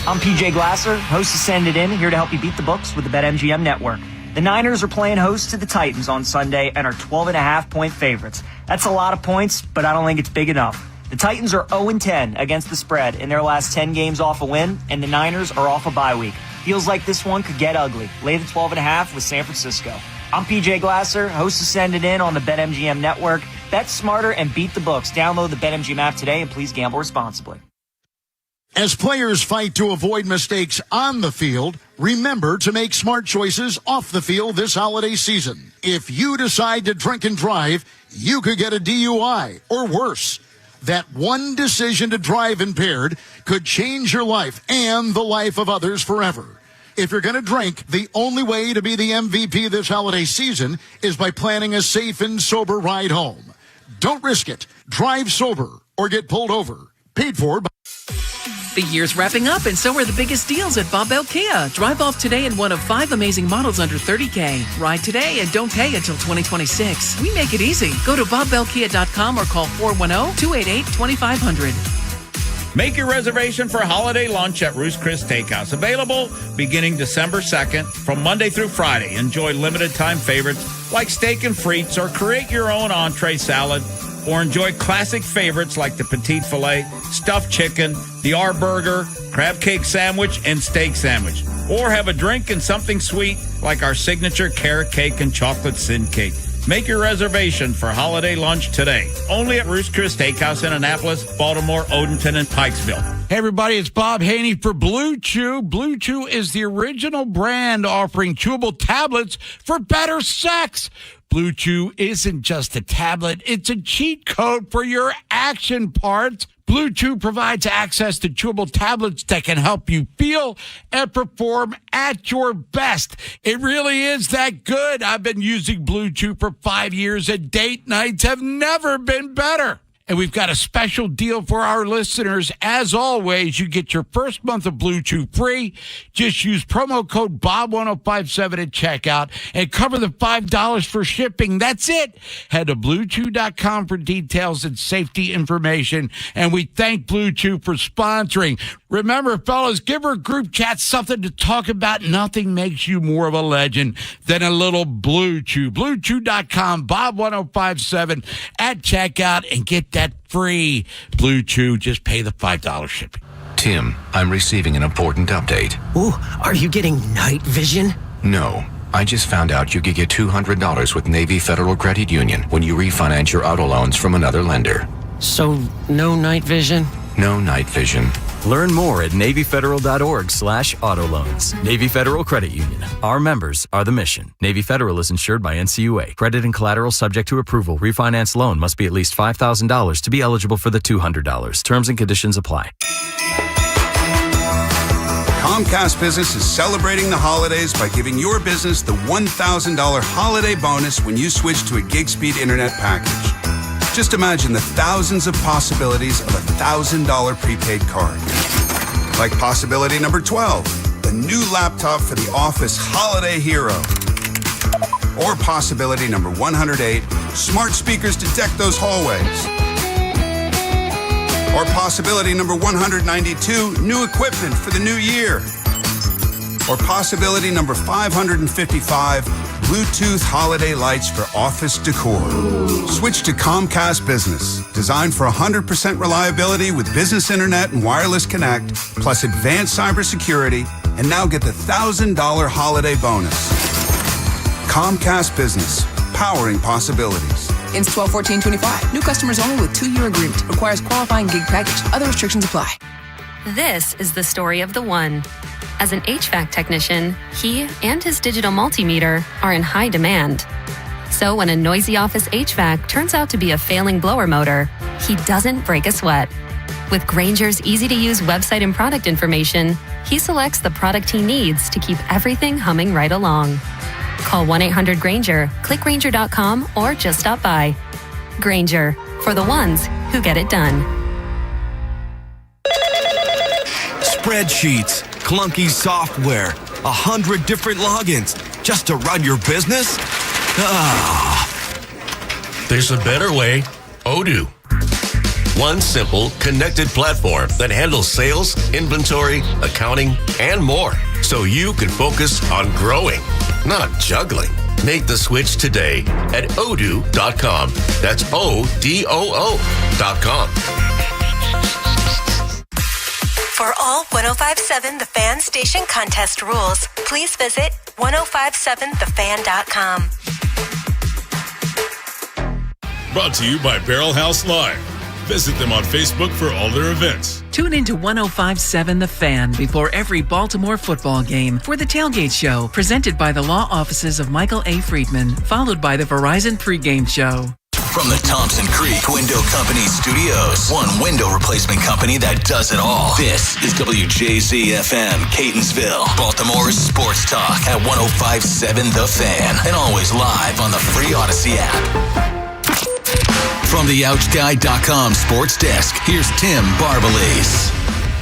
I'm PJ Glasser, host of Send It In, here to help you beat the books with the BetMGM Network. The Niners are playing host to the Titans on Sunday and are 12.5-point favorites. That's a lot of points, but I don't think it's big enough. The Titans are 0-10 against the spread in their last 10 games off a win, and the Niners are off a bye week. Feels like this one could get ugly. Lay the 12.5 with San Francisco. I'm PJ Glasser, host of Send It In on the BetMGM Network. Bet smarter and beat the books. Download the BetMGM app today, and please gamble responsibly. As players fight to avoid mistakes on the field, remember to make smart choices off the field this holiday season. If you decide to drink and drive, you could get a DUI or worse. That one decision to drive impaired could change your life and the life of others forever. If you're going to drink, the only way to be the MVP this holiday season is by planning a safe and sober ride home. Don't risk it. Drive sober or get pulled over. Paid for by... The year's wrapping up, and so are the biggest deals at Bob Bell Kia. Drive off today in one of 5 amazing models under $30K. Ride today and don't pay until 2026. We make it easy. Go to BobBellKia.com or call 410-288-2500. Make your reservation for holiday lunch at Ruth's Chris Steakhouse. Available beginning December 2nd from Monday through Friday. Enjoy limited time favorites like steak and frites, or create your own entree salad, or enjoy classic favorites like the petite filet, stuffed chicken, the R burger, crab cake sandwich, and steak sandwich. Or have a drink and something sweet like our signature carrot cake and chocolate sin cake. Make your reservation for holiday lunch today. Only at Ruth's Chris Steakhouse in Annapolis, Baltimore, Odenton, and Pikesville. Hey, everybody, it's Bob Haynie for Blue Chew. Blue Chew is the original brand offering chewable tablets for better sex. Blue Chew isn't just a tablet, it's a cheat code for your action parts. Blue Chew provides access to chewable tablets that can help you feel and perform at your best. It really is that good. I've been using Blue Chew for 5 years, and date nights have never been better. And we've got a special deal for our listeners. As always, you get your first month of Blue Chew free. Just use promo code BOB1057 at checkout and cover the $5 for shipping. That's it. Head to BlueChew.com for details and safety information. And we thank Blue Chew for sponsoring. Remember, fellas, give our group chat something to talk about. Nothing makes you more of a legend than a little Blue Chew. BlueChew.com, Bob1057 at checkout, and get that free Blue Chew. Just pay the $5 shipping. Tim, I'm receiving an important update. Ooh, are you getting night vision? No. I just found out you could get $200 with Navy Federal Credit Union when you refinance your auto loans from another lender. So, no night vision? No night vision. Learn more at NavyFederal.org/autoloans. Navy Federal Credit Union. Our members are the mission. Navy Federal is insured by NCUA. Credit and collateral subject to approval. Refinance loan must be at least $5,000 to be eligible for the $200. Terms and conditions apply. Comcast Business is celebrating the holidays by giving your business the $1,000 holiday bonus when you switch to a gig speed internet package. Just imagine the thousands of possibilities of a $1,000 prepaid card. Like possibility number 12, the new laptop for the office holiday hero. Or possibility number 108, smart speakers to deck those hallways. Or possibility number 192, new equipment for the new year. Or possibility number 555, Bluetooth holiday lights for office decor. Switch to Comcast Business, designed for 100% reliability with business internet and wireless connect, plus advanced cybersecurity, and now get the $1,000 holiday bonus. Comcast Business, powering possibilities. Ends 12/14/25. New customers only with 2-year agreement. Requires qualifying gig package. Other restrictions apply. This is the story of the one. As an HVAC technician, he and his digital multimeter are in high demand. So when a noisy office HVAC turns out to be a failing blower motor, he doesn't break a sweat. With Grainger's easy-to-use website and product information, he selects the product he needs to keep everything humming right along. Call 1-800-GRAINGER, click Grainger.com, or just stop by. Grainger, for the ones who get it done. Spreadsheets, clunky software, 100 different logins just to run your business? There's a better way. Odoo. One simple, connected platform that handles sales, inventory, accounting, and more. So you can focus on growing, not juggling. Make the switch today at odoo.com. That's ODOO.com. For all 105.7 The Fan station contest rules, please visit 1057thefan.com. Brought to you by Barrel House Live. Visit them on Facebook for all their events. Tune into 105.7 The Fan before every Baltimore football game for the Tailgate Show, presented by the law offices of Michael A. Friedman, followed by the Verizon pregame show. From the Thompson Creek Window Company Studios, one window replacement company that does it all. This is WJZ-FM, Catonsville, Baltimore's sports talk at 105.7 The Fan, and always live on the free Odyssey app. From the OutGuy.com sports desk, here's Tim Barbalese.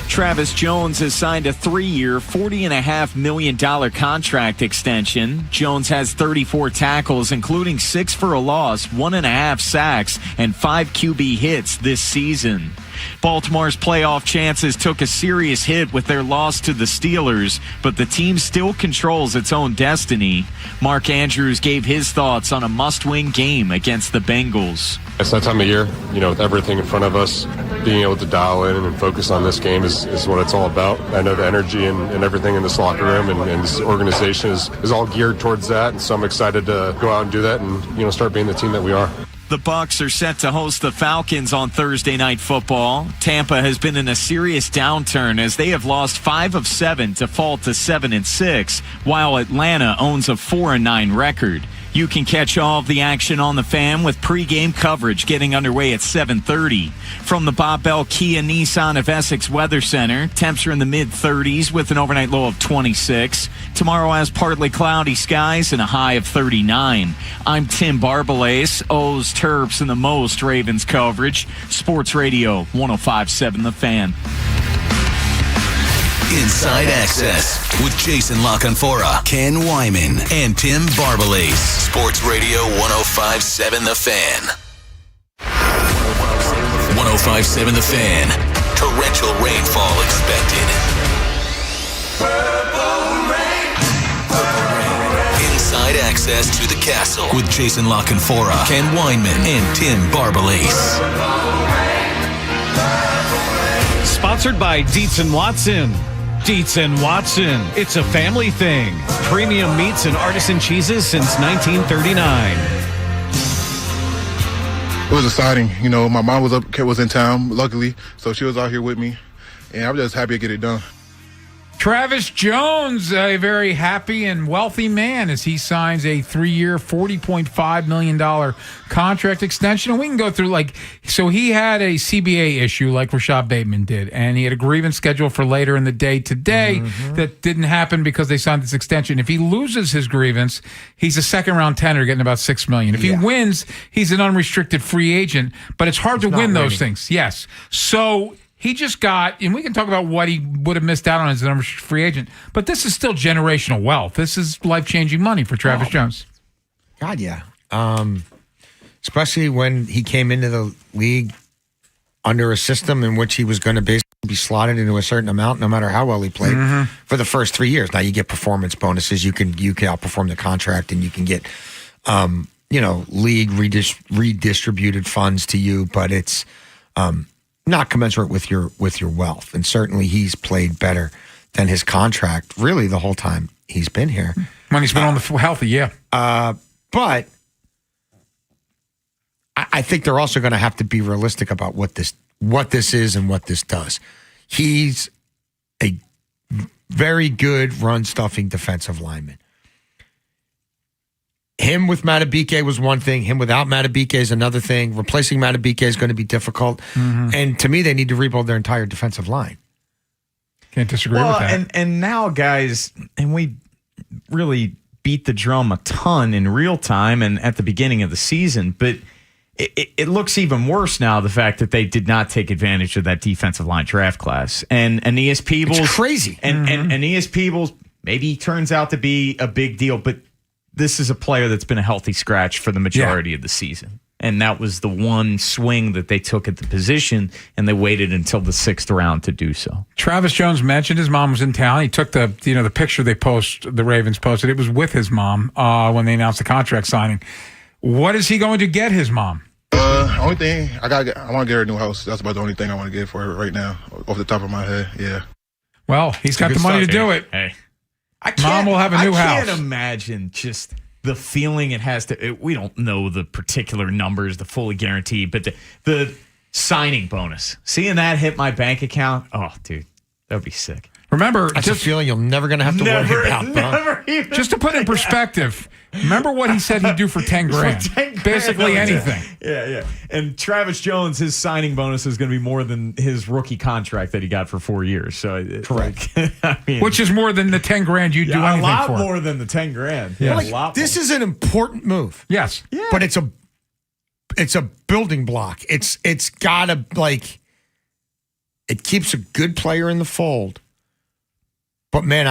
Travis Jones has signed a 3-year, $40.5 million contract extension. Jones has 34 tackles, including 6 for a loss, 1.5 sacks, and 5 QB hits this season. Baltimore's playoff chances took a serious hit with their loss to the Steelers, but the team still controls its own destiny. Mark Andrews gave his thoughts on a must-win game against the Bengals. It's that time of year, with everything in front of us, being able to dial in and focus on this game is what it's all about. I know the energy and everything in this locker room and this organization is all geared towards that, and so I'm excited to go out and do that and, start being the team that we are. The Bucs are set to host the Falcons on Thursday Night Football. Tampa has been in a serious downturn as they have lost 5 of 7 to fall to 7-6, while Atlanta owns a 4-9 record. You can catch all of the action on the Fan with pregame coverage getting underway at 7:30. From the Bob Bell Kia Nissan of Essex Weather Center, temps are in the mid-30s with an overnight low of 26. Tomorrow has partly cloudy skies and a high of 39. I'm Tim Barbalace, O's, Terps, and the most Ravens coverage. Sports Radio 105.7 The Fan. Inside Access with Jason LaConfora, Ken Wyman, and Tim Barbalace. Sports Radio 105.7 The Fan. 105.7 The Fan. Torrential rainfall expected. Inside Access to the Castle with Jason LaConfora, Ken Wyman, and Tim Barbalace. Sponsored by Dietz & Watson. Dietz & Watson. It's a family thing. Premium meats and artisan cheeses since 1939. It was exciting. My mom was in town, luckily, so she was out here with me, and I'm just happy to get it done. Travis Jones, a very happy and wealthy man as he signs a 3-year, $40.5 million contract extension. And we can go through, so he had a CBA issue like Rashad Bateman did, and he had a grievance scheduled for later in the day today that didn't happen because they signed this extension. If he loses his grievance, he's a second-round tender getting about $6 million. If he wins, he's an unrestricted free agent, but it's hard to win those things. Yes. So he just got, and we can talk about what he would have missed out on as a free agent, but this is still generational wealth. This is life-changing money for Travis Jones. God, yeah. Especially when he came into the league under a system in which he was going to basically be slotted into a certain amount no matter how well he played for the first 3 years. Now you get performance bonuses. You can outperform the contract, and you can get, league redistributed funds to you, but it's not commensurate with your wealth. And certainly he's played better than his contract really the whole time he's been here. When he's been on the healthy, yeah. But I think they're also going to have to be realistic about what this is and what this does. He's a very good run-stuffing defensive lineman. Him with Matabike was one thing. Him without Matabike is another thing. Replacing Matabike is going to be difficult. And to me, they need to rebuild their entire defensive line. Can't disagree with that. And now, guys, and we really beat the drum a ton in real time and at the beginning of the season, but it looks even worse now, the fact that they did not take advantage of that defensive line draft class. And Aeneas Peebles. It's crazy. And Aeneas Peebles maybe turns out to be a big deal, but this is a player that's been a healthy scratch for the majority of the season. And that was the one swing that they took at the position, and they waited until the 6th round to do so. Travis Jones mentioned his mom was in town. He took the picture the Ravens posted. It was with his mom when they announced the contract signing. What is he going to get his mom? Only thing I want to get her a new house. That's about the only thing I want to get for her right now, off the top of my head. Yeah. Well, he's got the money to do it. Hey. Mom will have a new house. I can't imagine just the feeling it has to. We don't know the particular numbers, the fully guaranteed, but the signing bonus, seeing that hit my bank account. Oh, dude, that would be sick. Remember, that's a feeling you're never going to have to worry about. Just to put in perspective, remember what he said he'd do for 10 grand. For 10 grand. Basically anything. Yeah. And Travis Jones, his signing bonus is going to be more than his rookie contract that he got for 4 years. So correct. Which is more than the 10 grand you'd do anything for. A lot more than the 10 grand. Yeah, a lot. This is an important move. Yes. Yeah. But it's a building block. It's gotta it keeps a good player in the fold. But man,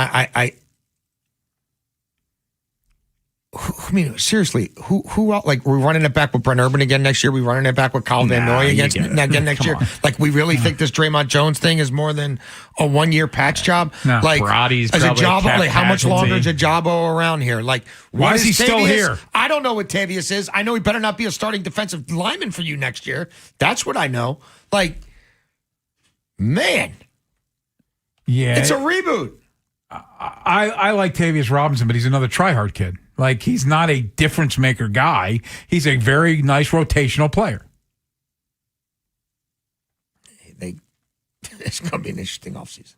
I mean, seriously, who else? Like, we're running it back with Brent Urban again next year. We're running it back with Kyle Van Noy again next year. Like, we really think this Draymond Jones thing is more than a 1-year patch job. No. Like, Brady's as a probably job, a cap like, how much casualty. longer is a jobbo around here? Like, Why is he still here? I don't know what Tavius is. I know he better not be a starting defensive lineman for you next year. That's what I know. Like, man, Yeah. it's a reboot. I like Tavius Robinson, but he's another tryhard kid. Like, he's not a difference maker guy. He's a very nice rotational player. It's going to be an interesting offseason.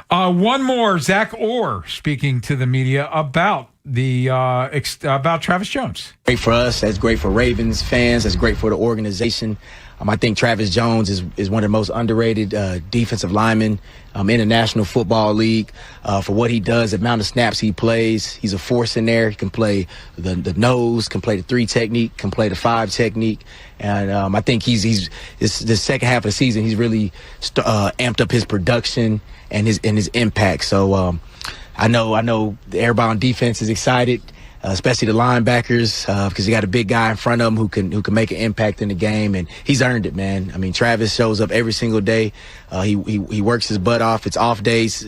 One more, Zach Orr speaking to the media about about Travis Jones. Great for us. That's great for Ravens fans. That's great for the organization. I think Travis Jones is one of the most underrated defensive linemen in the National Football League for what he does, the amount of snaps he plays. He's a force in there. He can play the nose, can play the 3 technique, can play the 5 technique. And I think he's the second half of the season, he's really amped up his production and his impact. So I know everybody on defense is excited. Especially the linebackers, because you got a big guy in front of him who can make an impact in the game, and he's earned it, man. I mean, Travis shows up every single day. He works his butt off. It's off days.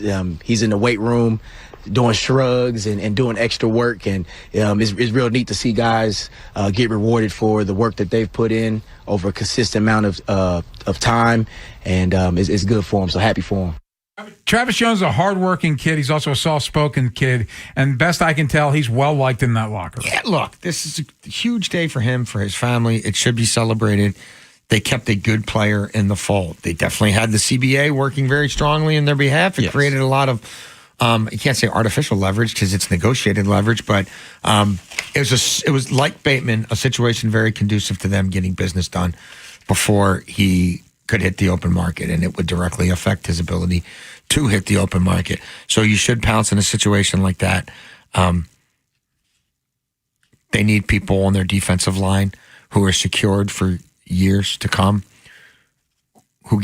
He's in the weight room doing shrugs and doing extra work, and it's real neat to see guys get rewarded for the work that they've put in over a consistent amount of time, and it's good for him. So happy for him. Travis Jones is a hardworking kid. He's also a soft-spoken kid. And best I can tell, he's well-liked in that locker room. Yeah, look, this is a huge day for him, for his family. It should be celebrated. They kept a good player in the fold. They definitely had the CBA working very strongly in their behalf. It created a lot of, you can't say artificial leverage because it's negotiated leverage, but it was like Bateman, a situation very conducive to them getting business done before he could hit the open market, and it would directly affect his ability to hit the open market. So you should pounce in a situation like that. They need people on their defensive line who are secured for years to come, who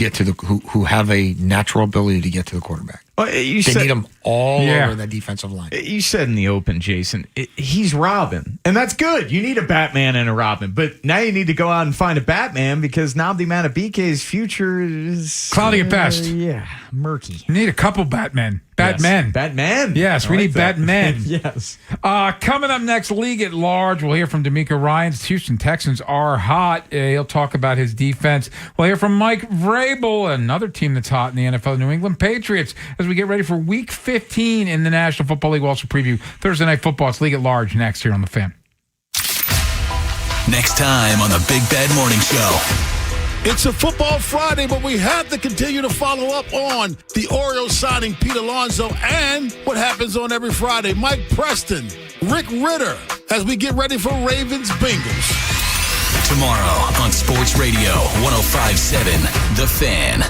have a natural ability to get to the quarterback. Well, they need them all over that defensive line. You said in the open, Jason, he's Robin, and that's good. You need a Batman and a Robin, but now you need to go out and find a Batman because now the amount of BK's future is cloudy at best. Yeah, murky. You need a couple Batmen. Batmen. Yes. Batman. Yes, we need Batmen. Yes. Coming up next, League at Large, we'll hear from D'Amico Ryans. Houston Texans are hot. He'll talk about his defense. We'll hear from Mike Vrabel, another team that's hot in the NFL, New England Patriots, as we get ready for Week 15 in the National Football League. We'll also preview Thursday Night Football. It's League at Large next here on The Fan. Next time on the Big Bad Morning Show. It's a football Friday, but we have to continue to follow up on the Orioles signing Pete Alonso and what happens on every Friday. Mike Preston, Rick Ritter, as we get ready for Ravens Bengals. Tomorrow on Sports Radio 105.7 The Fan.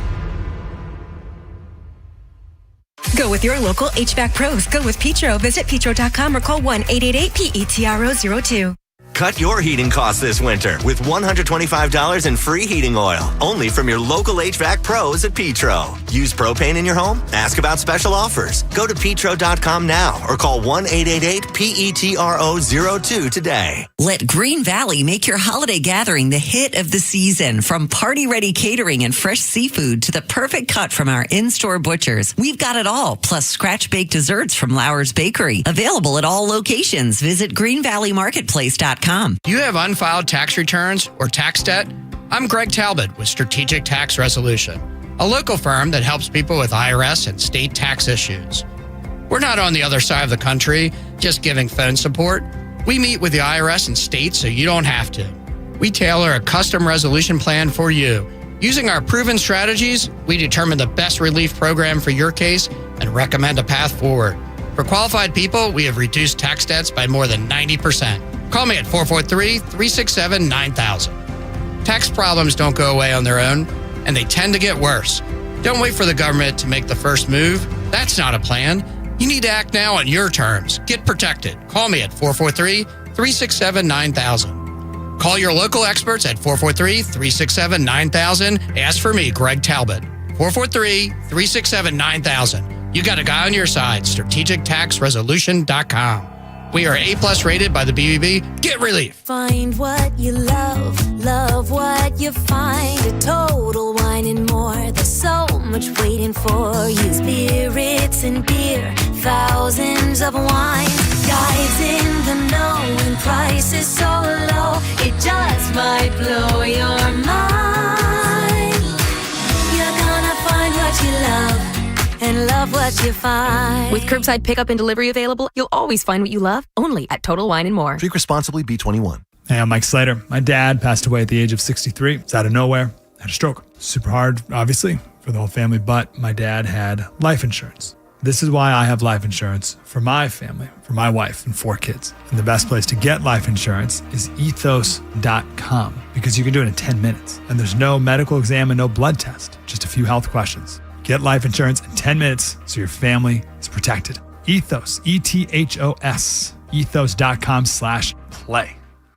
Go with your local HVAC pros. Go with Petro. Visit petro.com or call 1-888-PETRO02. Cut your heating costs this winter with $125 in free heating oil, only from your local HVAC pros at Petro. Use propane in your home? Ask about special offers. Go to petro.com now or call 1-888-PETRO02 today. Let Green Valley make your holiday gathering the hit of the season. From party-ready catering and fresh seafood to the perfect cut from our in-store butchers, we've got it all, plus scratch-baked desserts from Lauer's Bakery. Available at all locations. Visit greenvalleymarketplace.com. You have unfiled tax returns or tax debt? I'm Greg Talbot with Strategic Tax Resolution, a local firm that helps people with IRS and state tax issues. We're not on the other side of the country, just giving phone support. We meet with the IRS and state so you don't have to. We tailor a custom resolution plan for you. Using our proven strategies, we determine the best relief program for your case and recommend a path forward. For qualified people, we have reduced tax debts by more than 90%. Call me at 443-367-9000. Tax problems don't go away on their own, and they tend to get worse. Don't wait for the government to make the first move. That's not a plan. You need to act now on your terms. Get protected. Call me at 443-367-9000. Call your local experts at 443-367-9000. Ask for me, Greg Talbot. 443-367-9000. You got a guy on your side. StrategicTaxResolution.com. We are A+ rated by the BBB. Get relief. Find what you love what you find. A Total Wine and More. There's so much waiting for you. Spirits and beer, thousands of wines. Guides in the know and prices so low, it just might blow your mind. You're gonna find what you love and love what you find. With curbside pickup and delivery available, you'll always find what you love, only at Total Wine and More. Drink responsibly, B21. Hey, I'm Mike Slater. My dad passed away at the age of 63. It's out of nowhere. Had a stroke. Super hard, obviously, for the whole family, but my dad had life insurance. This is why I have life insurance for my family, for my wife and 4 kids. And the best place to get life insurance is ethos.com, because you can do it in 10 minutes. And there's no medical exam and no blood test, just a few health questions. Get life insurance in 10 minutes so your family is protected. Ethos, ETHOS, ethos.com/play.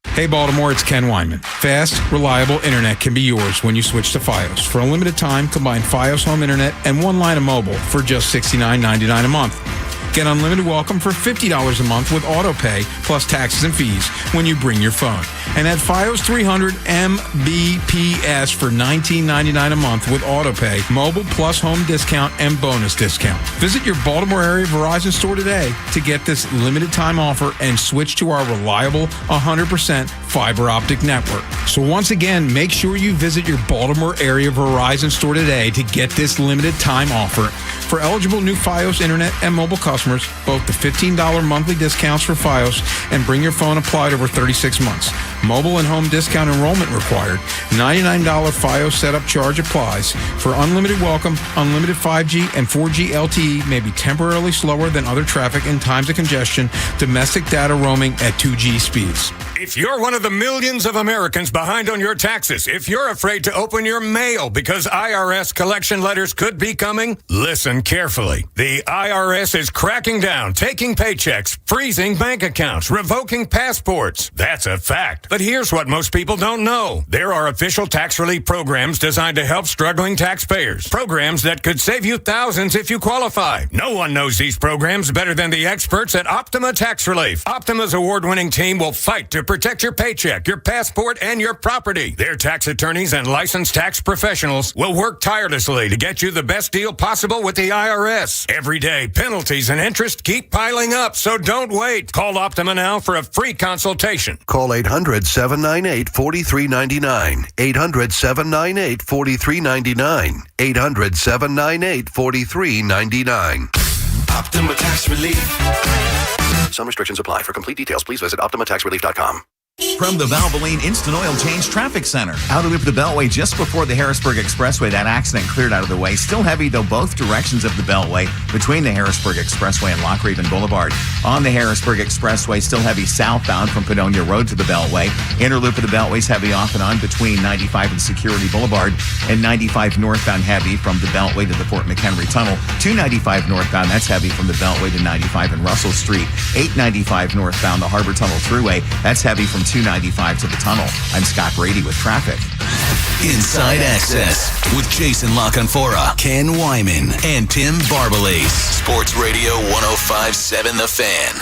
Hey Baltimore, it's Ken Weinman. Fast, reliable internet can be yours when you switch to Fios. For a limited time, combine Fios home internet and 1 line of mobile for just $69.99 a month. Get unlimited welcome for $50 a month with auto pay plus taxes and fees when you bring your phone. And add Fios 300 Mbps for $19.99 a month with auto pay, mobile plus home discount and bonus discount. Visit your Baltimore area Verizon store today to get this limited time offer and switch to our reliable 100% fiber optic network. So once again, make sure you visit your Baltimore area Verizon store today to get this limited time offer. For eligible new Fios internet and mobile customers, both the $15 monthly discounts for Fios and bring your phone applied over 36 months. Mobile and home discount enrollment required. $99 Fios setup charge applies. For unlimited welcome, unlimited 5G and 4G LTE may be temporarily slower than other traffic in times of congestion. Domestic data roaming at 2G speeds. If you're one of the millions of Americans behind on your taxes, if you're afraid to open your mail because IRS collection letters could be coming, listen carefully. The IRS is cracking down, taking paychecks, freezing bank accounts, revoking passports. That's a fact. But here's what most people don't know. There are official tax relief programs designed to help struggling taxpayers. Programs that could save you thousands if you qualify. No one knows these programs better than the experts at Optima Tax Relief. Optima's award-winning team will fight to protect your paycheck, your passport, and your property. Their tax attorneys and licensed tax professionals will work tirelessly to get you the best deal possible with the IRS. Every day, penalties and interest keep piling up, so don't wait. Call Optima now for a free consultation. Call 800-798-4399. 800-798-4399. 800-798-4399. Optima Tax Relief. Some restrictions apply. For complete details, please visit OptimaTaxRelief.com. From the Valvoline Instant Oil Change Traffic Center. Out of the Beltway just before the Harrisburg Expressway. That accident cleared out of the way. Still heavy, though, both directions of the Beltway between the Harrisburg Expressway and Lochraven Boulevard. On the Harrisburg Expressway, still heavy southbound from Padonia Road to the Beltway. Inner loop of the Beltway's heavy off and on between 95 and Security Boulevard. And 95 northbound heavy from the Beltway to the Fort McHenry Tunnel. 295 northbound, that's heavy from the Beltway to 95 and Russell Street. 895 northbound, the Harbor Tunnel Thruway. That's heavy from 295 to the tunnel. I'm Scott Brady with traffic. Inside Access with Jason LaConfora, Ken Wyman, and Tim Barbalase. Sports Radio 105.7 The Fan.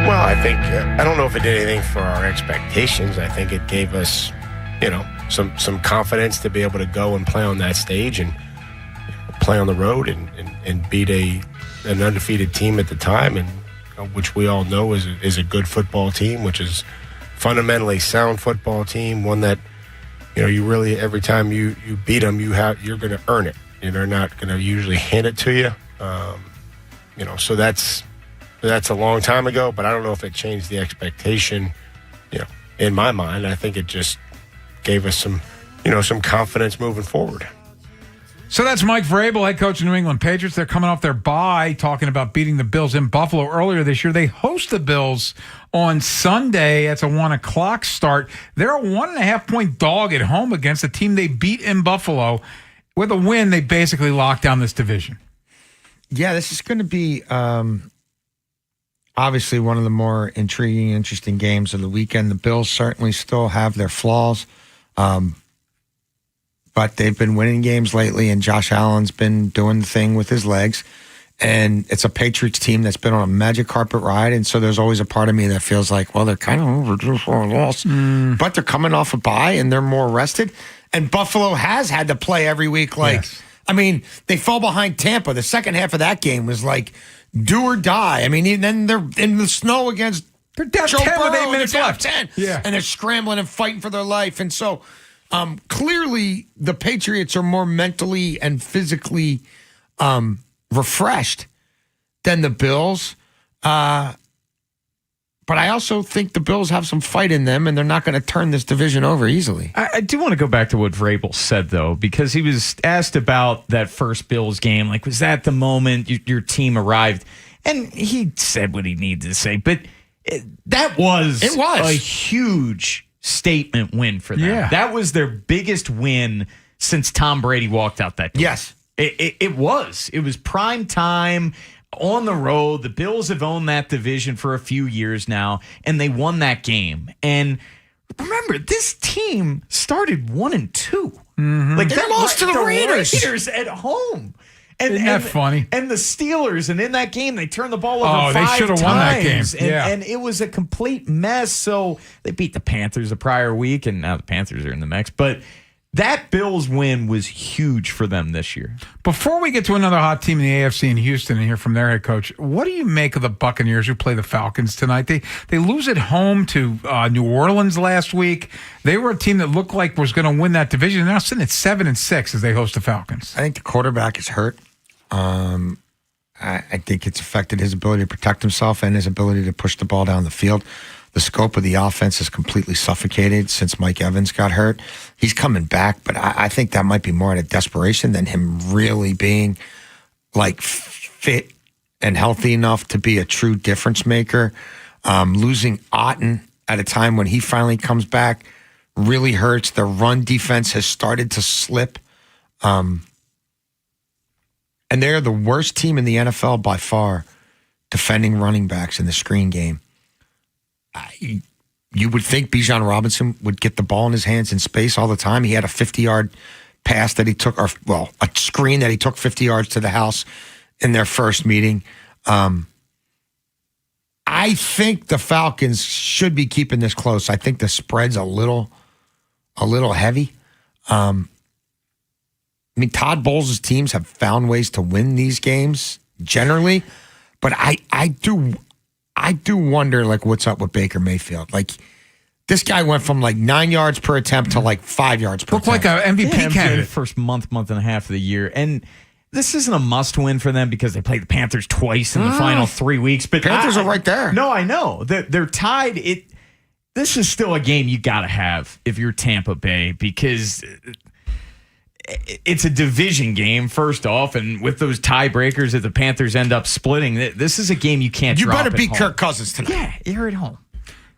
Well, I think, I don't know if it did anything for our expectations. I think it gave us, some confidence to be able to go and play on that stage and play on the road and beat an undefeated team at the time, and which we all know is a good football team, which is fundamentally sound football team, one that you really, every time you beat them, you're going to earn it. They're not going to usually hand it to you. So that's a long time ago, but I don't know if it changed the expectation. In my mind, I think it just gave us some confidence moving forward. So that's Mike Vrabel, head coach of the New England Patriots. They're coming off their bye, talking about beating the Bills in Buffalo earlier this year. They host the Bills on Sunday. It's a 1:00 start. They're a 1.5-point dog at home against a team they beat in Buffalo. With a win, they basically lock down this division. Yeah, this is going to be obviously one of the more intriguing, interesting games of the weekend. The Bills certainly still have their flaws. But they've been winning games lately, and Josh Allen's been doing the thing with his legs. And it's a Patriots team that's been on a magic carpet ride. And so there's always a part of me that feels like, well, they're kind of overdue for a loss. But they're coming off a bye and they're more rested. And Buffalo has had to play every week. I mean, they fell behind Tampa. The second half of that game was like do or die. I mean, and then they're in the snow against They're down Joe 10 with Burrow, 8 minutes they're down left. 10. Yeah. And they're scrambling and fighting for their life. And so clearly the Patriots are more mentally and physically refreshed than the Bills. But I also think the Bills have some fight in them, and they're not going to turn this division over easily. I do want to go back to what Vrabel said, though, because he was asked about that first Bills game. Like, was that the moment your team arrived? And he said what he needed to say. But that was a huge statement win for them. Yeah. That was their biggest win since Tom Brady walked out that door. Yes. It was. It was prime time. On the road, the Bills have owned that division for a few years now, and they won that game. And remember, this team started 1-2. Mm-hmm. Like They lost to the Raiders. Raiders at home. And, Isn't that funny? And the Steelers, and in that game, they turned the ball over Oh, they 5 should have times. won that game. Yeah. And it was a complete mess. So they beat the Panthers the prior week, and now the Panthers are in the mix. But that Bills win was huge for them this year. Before we get to another hot team in the AFC in Houston and hear from their head coach, what do you make of the Buccaneers who play the Falcons tonight? They lose at home to New Orleans last week. They were a team that looked like was going to win that division. They're now sitting at 7-6 as they host the Falcons. I think the quarterback is hurt. I think it's affected his ability to protect himself and his ability to push the ball down the field. The scope of the offense is completely suffocated since Mike Evans got hurt. He's coming back, but I think that might be more out of desperation than him really being like fit and healthy enough to be a true difference maker. Losing Otten at a time when he finally comes back really hurts. Their run defense has started to slip. And they're the worst team in the NFL by far defending running backs in the screen game. You would think Bijan Robinson would get the ball in his hands in space all the time. He had a 50-yard pass that he took, a screen that he took 50 yards to the house in their first meeting. I think the Falcons should be keeping this close. I think the spread's a little heavy. I mean, Todd Bowles' teams have found ways to win these games generally, but I do wonder, like, what's up with Baker Mayfield. Like, this guy went from, 9 yards per attempt to, 5 yards per attempt. Looked like an MVP candidate. First month and a half of the year. And this isn't a must-win for them because they played the Panthers twice in the final 3 weeks. But Panthers are right there. No, I know. They're tied. This is still a game you got to have if you're Tampa Bay because it's a division game, first off, and with those tiebreakers that the Panthers end up splitting, this is a game you can't drop. You better beat home. Kirk Cousins tonight. Yeah, you're at home.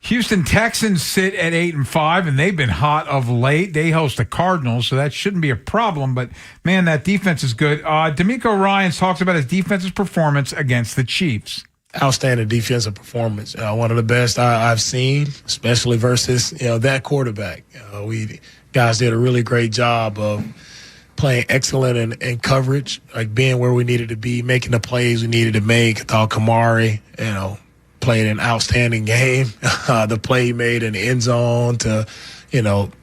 Houston Texans sit at 8-5, and they've been hot of late. They host the Cardinals, so that shouldn't be a problem. But, man, that defense is good. D'Amico Ryans talks about his defensive performance against the Chiefs. Outstanding defensive performance. One of the best I've seen, especially versus that quarterback. We guys did a really great job of playing excellent in coverage, like being where we needed to be, making the plays we needed to make. I thought Kamari, played an outstanding game. The play he made in the end zone to,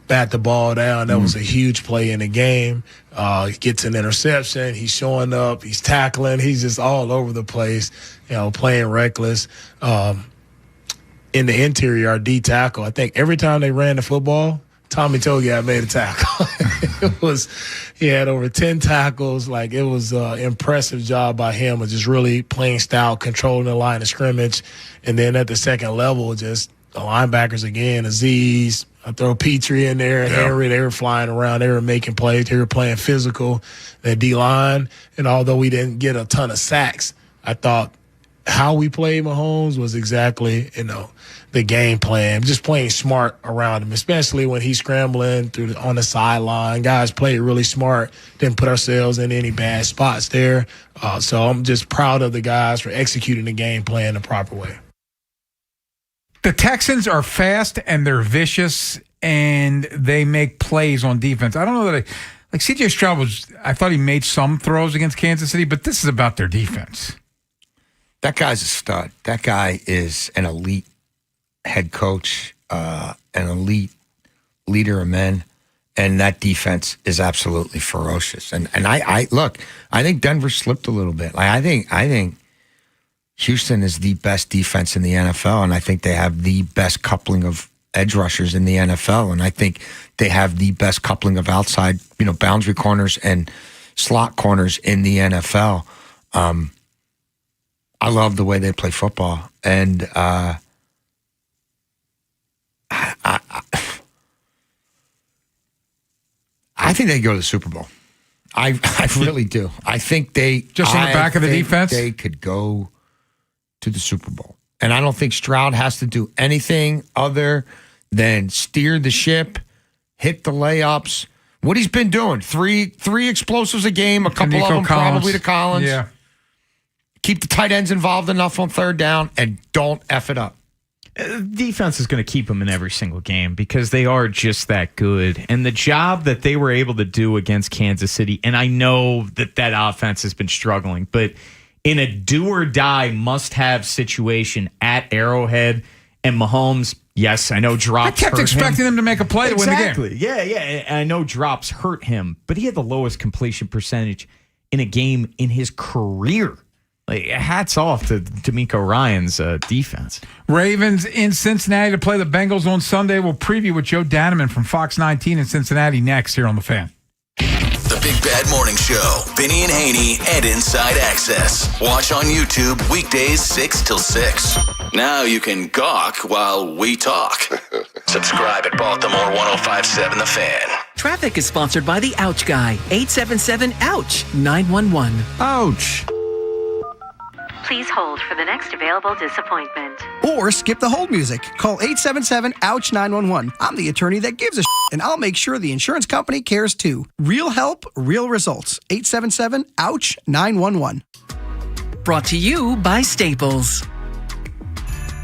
bat the ball down, that was a huge play in the game. He gets an interception. He's showing up. He's tackling. He's just all over the place, playing reckless. In the interior, our D tackle, I think every time they ran the football, Tommy Togiai made a tackle. He had over 10 tackles. It was an impressive job by him of just really playing style, controlling the line of scrimmage. And then at the second level, just the linebackers again, Aziz, I throw Petrie in there, and Henry, they were flying around. They were making plays. They were playing physical. That D-line, and although we didn't get a ton of sacks, I thought how we played Mahomes was exactly, the game plan, just playing smart around him, especially when he's scrambling on the sideline. Guys played really smart, didn't put ourselves in any bad spots there. So I'm just proud of the guys for executing the game plan the proper way. The Texans are fast and they're vicious and they make plays on defense. I don't know that Like C.J. Stroud I thought he made some throws against Kansas City, but this is about their defense. That guy's a stud. That guy is an elite head coach, an elite leader of men, and that defense is absolutely ferocious. And I look, I think Denver slipped a little bit. Like I think Houston is the best defense in the NFL, and I think they have the best coupling of edge rushers in the NFL, and I think they have the best coupling of outside, boundary corners and slot corners in the NFL. I love the way they play football, and I think they go to the Super Bowl. I really do. I think they just on the back of the defense, they could go to the Super Bowl. And I don't think Stroud has to do anything other than steer the ship, hit the layups. What he's been doing, three explosives a game, a couple of them probably to Collins. Yeah. Keep the tight ends involved enough on third down and don't F it up. Defense is going to keep them in every single game because they are just that good. And the job that they were able to do against Kansas City, and I know that offense has been struggling, but in a do-or-die must-have situation at Arrowhead, and Mahomes, yes, I know drops I kept expecting him to make a play to win the game. Exactly. Yeah. I know drops hurt him, but he had the lowest completion percentage in a game in his career. Like, hats off to D'Amico Ryan's defense. Ravens in Cincinnati to play the Bengals on Sunday. We'll preview with Joe Danneman from Fox 19 in Cincinnati next here on The Fan. The Big Bad Morning Show, Vinny and Haynie, and Inside Access. Watch on YouTube weekdays 6 till 6. Now you can gawk while we talk. Subscribe at Baltimore 1057 The Fan. Traffic is sponsored by the Ouch Guy. 877-OUCH-911. Ouch. Please hold for the next available disappointment. Or skip the hold music. Call 877-OUCH-911. I'm the attorney that gives a and I'll make sure the insurance company cares too. Real help, real results. 877-OUCH-911. Brought to you by Staples.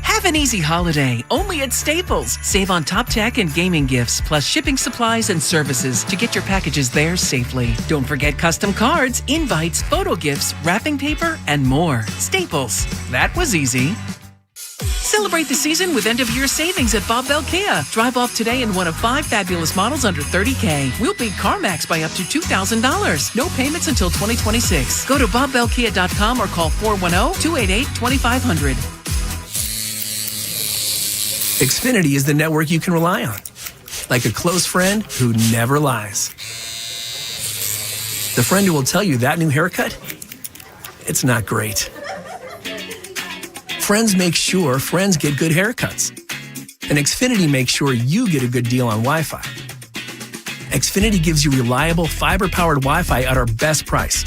Have an easy holiday, only at Staples. Save on top tech and gaming gifts, plus shipping supplies and services to get your packages there safely. Don't forget custom cards, invites, photo gifts, wrapping paper, and more. Staples. That was easy. Celebrate the season with end-of-year savings at Bob Bell Kia. Drive off today in one of 5 fabulous models under $30K. We'll beat CarMax by up to $2,000. No payments until 2026. Go to BobBellKia.com or call 410-288-2500. Xfinity is the network you can rely on. Like a close friend who never lies. The friend who will tell you that new haircut, it's not great. Friends make sure friends get good haircuts. And Xfinity makes sure you get a good deal on Wi-Fi. Xfinity gives you reliable fiber-powered Wi-Fi at our best price.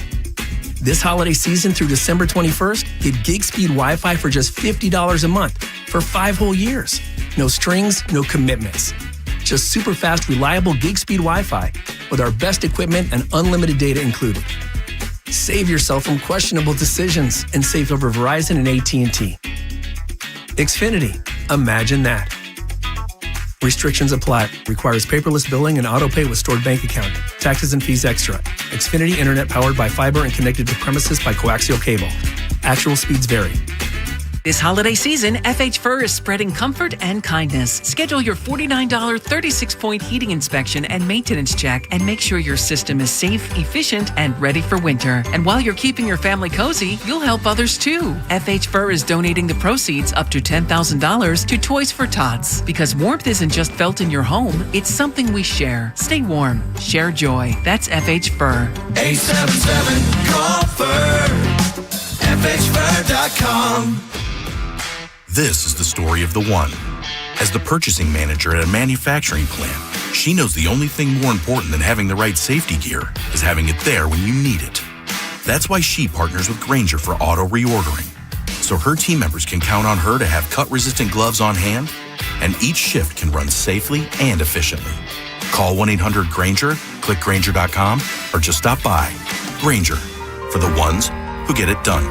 This holiday season through December 21st, get gig speed Wi-Fi for just $50 a month for 5 whole years. No strings, no commitments. Just super fast, reliable gig speed Wi-Fi with our best equipment and unlimited data included. Save yourself from questionable decisions and save over Verizon and AT&T. Xfinity. Imagine that. Restrictions apply. Requires paperless billing and auto pay with stored bank account. Taxes and fees extra. Xfinity Internet powered by fiber and connected to premises by coaxial cable. Actual speeds vary. This holiday season, FH Fur is spreading comfort and kindness. Schedule your $49 36-point heating inspection and maintenance check and make sure your system is safe, efficient, and ready for winter. And while you're keeping your family cozy, you'll help others too. FH Fur is donating the proceeds up to $10,000 to Toys for Tots. Because warmth isn't just felt in your home, it's something we share. Stay warm. Share joy. That's FH Fur. 877-CALL-FUR. FHFur.com. This is the story of the one. As the purchasing manager at a manufacturing plant, she knows the only thing more important than having the right safety gear is having it there when you need it. That's why she partners with Grainger for auto reordering, so her team members can count on her to have cut-resistant gloves on hand, and each shift can run safely and efficiently. Call 1-800-GRAINGER, click Grainger.com, or just stop by. Grainger, for the ones who get it done.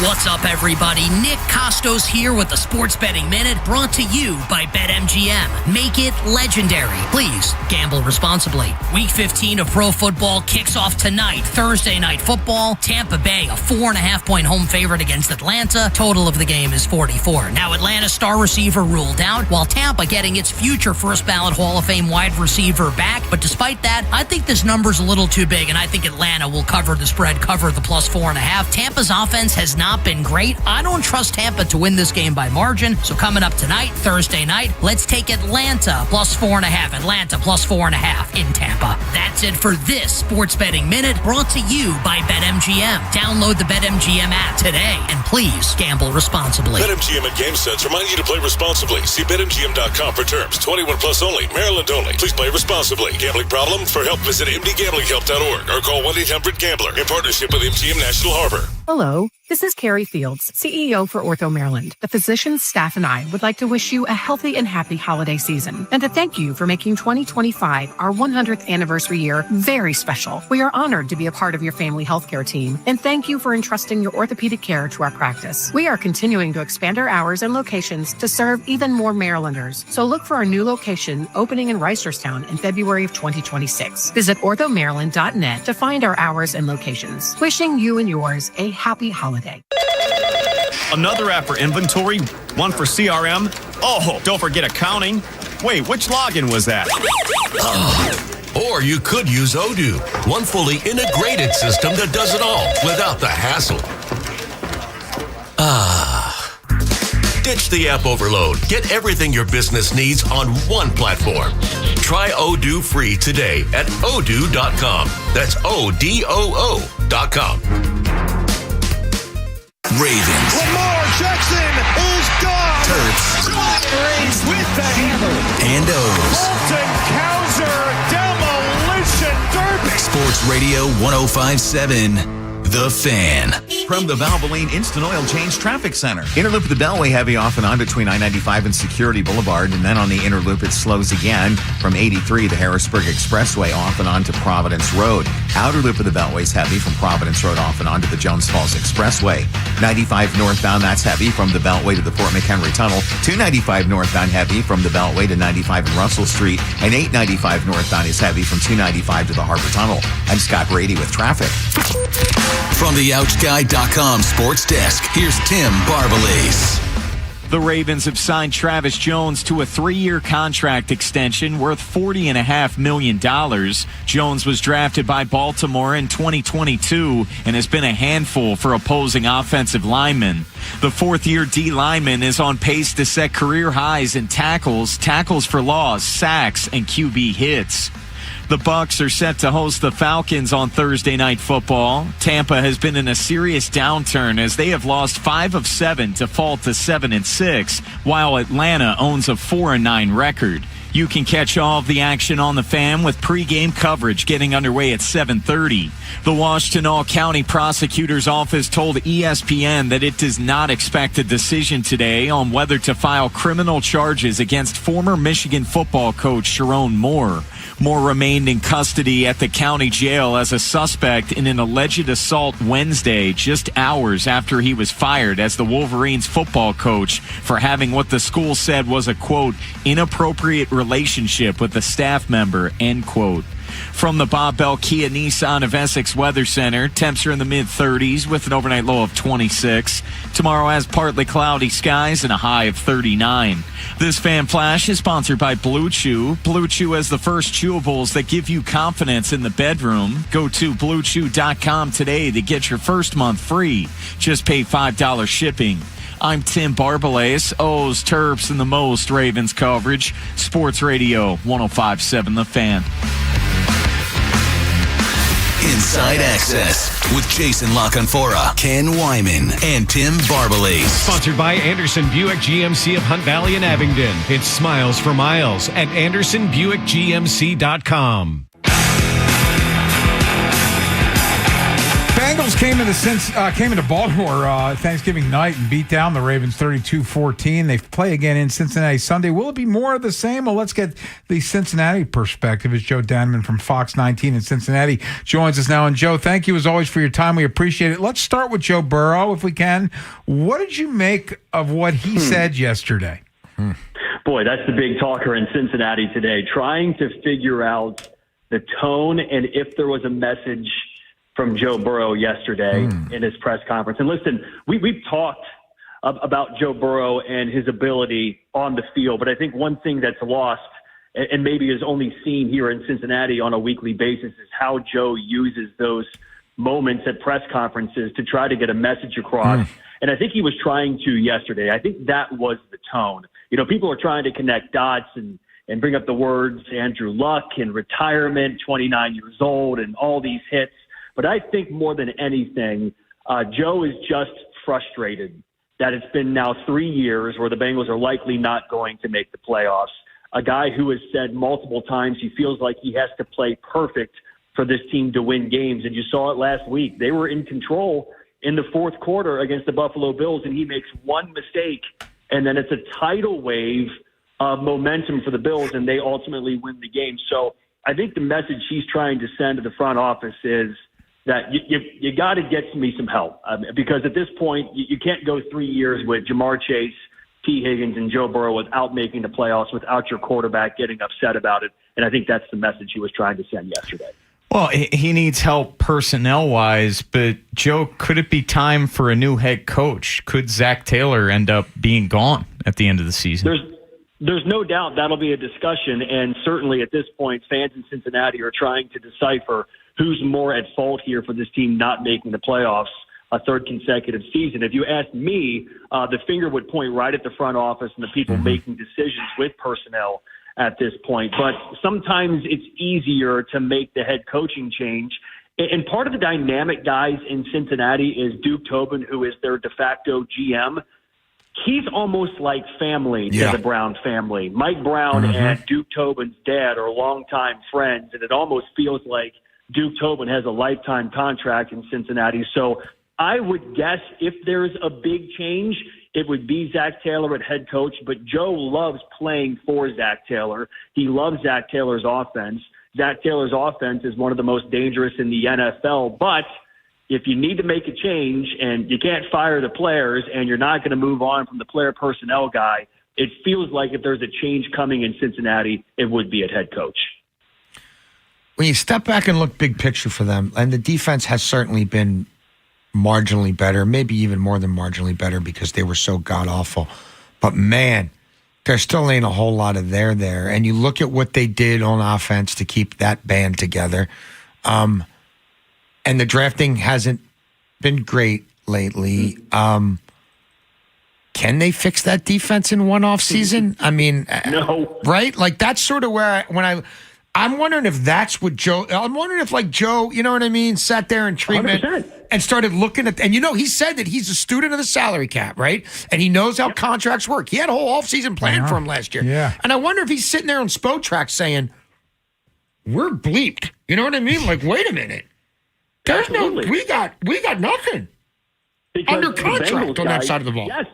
What's up, everybody? Nick Costos here with the Sports Betting Minute, brought to you by BetMGM. Make it legendary. Please gamble responsibly. Week 15 of pro football kicks off tonight. Thursday night football. Tampa Bay, a 4.5-point home favorite against Atlanta. Total of the game is 44. Now, Atlanta star receiver ruled out, while Tampa getting its future first ballot Hall of Fame wide receiver back. But despite that, I think this number's a little too big, and I think Atlanta will cover the spread, cover the plus 4.5. Tampa's offense has not been great. I don't trust Tampa to win this game by margin. So coming up tonight, Thursday night, let's take Atlanta plus 4.5. Atlanta plus 4.5 in Tampa. That's it for this Sports Betting Minute, brought to you by BetMGM. Download the BetMGM app today, and please gamble responsibly. BetMGM and GameSense remind you to play responsibly. See BetMGM.com for terms. 21 plus only. Maryland only. Please play responsibly. Gambling problem? For help, visit mdgamblinghelp.org or call 1-800-GAMBLER in partnership with MGM National Harbor. Hello, this is Carrie Fields, CEO for Ortho Maryland. The physicians, staff, and I would like to wish you a healthy and happy holiday season, and to thank you for making 2025, our 100th anniversary year, very special. We are honored to be a part of your family healthcare team, and thank you for entrusting your orthopedic care to our practice. We are continuing to expand our hours and locations to serve even more Marylanders, so look for our new location opening in Reisterstown in February of 2026. Visit orthomaryland.net to find our hours and locations. Wishing you and yours a happy holiday. Another app for inventory, one for CRM. Oh, don't forget accounting. Wait, which login was that? Or you could use Odoo, one fully integrated system that does it all without the hassle. Ditch the app overload. Get everything your business needs on one platform. Try Odoo free today at odoo.com. That's ODOO.com. Ravens. Lamar Jackson is gone. Terps. Reigns with the handle. And O's. Walton Cowser demolition derby. Sports Radio 105.7. The Fan. From the Valvoline Instant Oil Change Traffic Center. Inner loop of the Beltway heavy off and on between I-95 and Security Boulevard. And then on the inner loop, it slows again from 83, the Harrisburg Expressway, off and on to Providence Road. Outer loop of the Beltway is heavy from Providence Road off and on to the Jones Falls Expressway. 95 northbound, that's heavy from the Beltway to the Fort McHenry Tunnel. 295 northbound heavy from the Beltway to 95 and Russell Street. And 895 northbound is heavy from 295 to the Harbor Tunnel. I'm Scott Brady with traffic. From the OutGuy.com sports desk, here's Tim Barbalace. The Ravens have signed Travis Jones to a 3-year contract extension worth $40.5 million. Jones was drafted by Baltimore in 2022 and has been a handful for opposing offensive linemen. The fourth-year D lineman is on pace to set career highs in tackles, tackles for loss, sacks, and QB hits. The Bucs are set to host the Falcons on Thursday Night Football. Tampa has been in a serious downturn as they have lost 5 of 7 to fall to 7-6, while Atlanta owns a 4-9 record. You can catch all of the action on the Fan with pregame coverage getting underway at 7:30. The Washington All-County Prosecutor's Office told ESPN that it does not expect a decision today on whether to file criminal charges against former Michigan football coach Sharon Moore. Moore remained in custody at the county jail as a suspect in an alleged assault Wednesday, just hours after he was fired as the Wolverines football coach for having what the school said was a, quote, inappropriate relationship with a staff member, end quote. From the Bob Bell Kia Nissan of Essex Weather Center, temps are in the mid-30s with an overnight low of 26. Tomorrow has partly cloudy skies and a high of 39. This Fan Flash is sponsored by Blue Chew. Blue Chew has the first chewables that give you confidence in the bedroom. Go to BlueChew.com today to get your first month free. Just pay $5 shipping. I'm Tim Barbalace, O's, Terps, and the most Ravens coverage. Sports Radio 105.7 The Fan. Inside Access with Jason LaConfora, Ken Wyman, and Tim Barbalace. Sponsored by Anderson Buick GMC of Hunt Valley and Abingdon. It's smiles for miles at AndersonBuickGMC.com. Bengals Bills came into Baltimore Thanksgiving night and beat down the Ravens 32-14. They play again in Cincinnati Sunday. Will it be more of the same? Well, let's get the Cincinnati perspective as Joe Danman from Fox 19 in Cincinnati joins us now. And Joe, thank you as always for your time. We appreciate it. Let's start with Joe Burrow, if we can. What did you make of what he said yesterday? Boy, that's the big talker in Cincinnati today, trying to figure out the tone and if there was a message from Joe Burrow yesterday in his press conference. And listen, we've talked about Joe Burrow and his ability on the field, but I think one thing that's lost and maybe is only seen here in Cincinnati on a weekly basis is how Joe uses those moments at press conferences to try to get a message across. And I think he was trying to yesterday. I think that was the tone. You know, people are trying to connect dots and bring up the words Andrew Luck and retirement, 29 years old, and all these hits. But I think more than anything, Joe is just frustrated that it's been now 3 years where the Bengals are likely not going to make the playoffs. A guy who has said multiple times he feels like he has to play perfect for this team to win games. And you saw it last week. They were in control in the fourth quarter against the Buffalo Bills, and he makes one mistake, and then it's a tidal wave of momentum for the Bills, and they ultimately win the game. So I think the message he's trying to send to the front office is that you got to get me some help, because at this point you can't go 3 years with Jamar Chase, T. Higgins, and Joe Burrow without making the playoffs, without your quarterback getting upset about it. And I think that's the message he was trying to send yesterday. Well, he needs help personnel-wise, but, Joe, could it be time for a new head coach? Could Zach Taylor end up being gone at the end of the season? There's no doubt that'll be a discussion, and certainly at this point, fans in Cincinnati are trying to decipher who's more at fault here for this team not making the playoffs a third consecutive season. If you ask me, the finger would point right at the front office and the people making decisions with personnel at this point. But sometimes it's easier to make the head coaching change. And part of the dynamic, guys, in Cincinnati is Duke Tobin, who is their de facto GM. He's almost like family to the Brown family. Mike Brown and Duke Tobin's dad are longtime friends, and it almost feels like Duke Tobin has a lifetime contract in Cincinnati. So I would guess if there's a big change, it would be Zach Taylor at head coach. But Joe loves playing for Zach Taylor. He loves Zach Taylor's offense. Zach Taylor's offense is one of the most dangerous in the NFL. But if you need to make a change and you can't fire the players and you're not going to move on from the player personnel guy, it feels like if there's a change coming in Cincinnati, it would be at head coach. When you step back and look big picture for them, and the defense has certainly been marginally better, maybe even more than marginally better because they were so god-awful. But, man, there still ain't a whole lot of there. And you look at what they did on offense to keep that band together. And the drafting hasn't been great lately. Can they fix that defense in one off season? I mean, no. Right? Like, that's sort of where I'm wondering if that's what Joe, I'm wondering if, like, Joe, you know what I mean, sat there in treatment 100%. And started looking at, and he said that he's a student of the salary cap, right? And he knows how contracts work. He had a whole offseason plan for him last year. Yeah. And I wonder if he's sitting there on Spotrac saying, we're bleeped. You know what I mean? Like, wait a minute. There's Absolutely. we got nothing Because under the contract Bengals on that guys, side of the ball. Yes,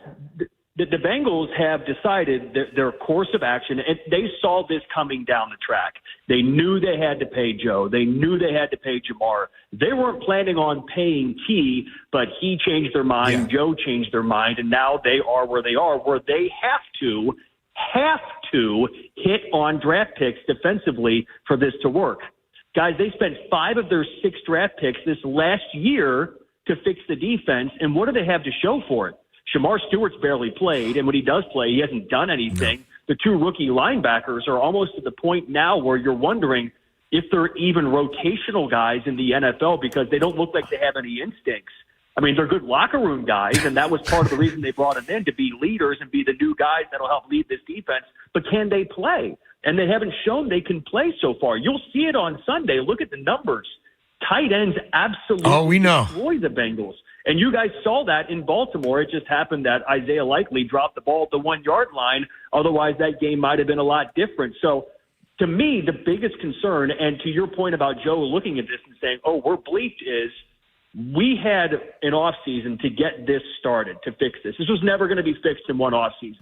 the Bengals have decided their course of action, and they saw this coming down the track. They knew they had to pay Joe. They knew they had to pay Jamar. They weren't planning on paying T, but he changed their mind. Joe changed their mind, and now they are where they are, where they have to hit on draft picks defensively for this to work. Guys, they spent 5 of their 6 draft picks this last year to fix the defense, and what do they have to show for it? Shamar Stewart's barely played, and when he does play, he hasn't done anything. The 2 rookie linebackers are almost to the point now where you're wondering if they're even rotational guys in the NFL because they don't look like they have any instincts. I mean, they're good locker room guys, and that was part of the reason they brought them in, to be leaders and be the new guys that'll help lead this defense. But can they play? And they haven't shown they can play so far. You'll see it on Sunday. Look at the numbers. Tight ends absolutely destroy the Bengals. And you guys saw that in Baltimore. It just happened that Isaiah Likely dropped the ball at the 1-yard line. Otherwise, that game might have been a lot different. So, to me, the biggest concern, and to your point about Joe looking at this and saying, oh, we're bleeped, is we had an offseason to get this started, to fix this. This was never going to be fixed in one offseason.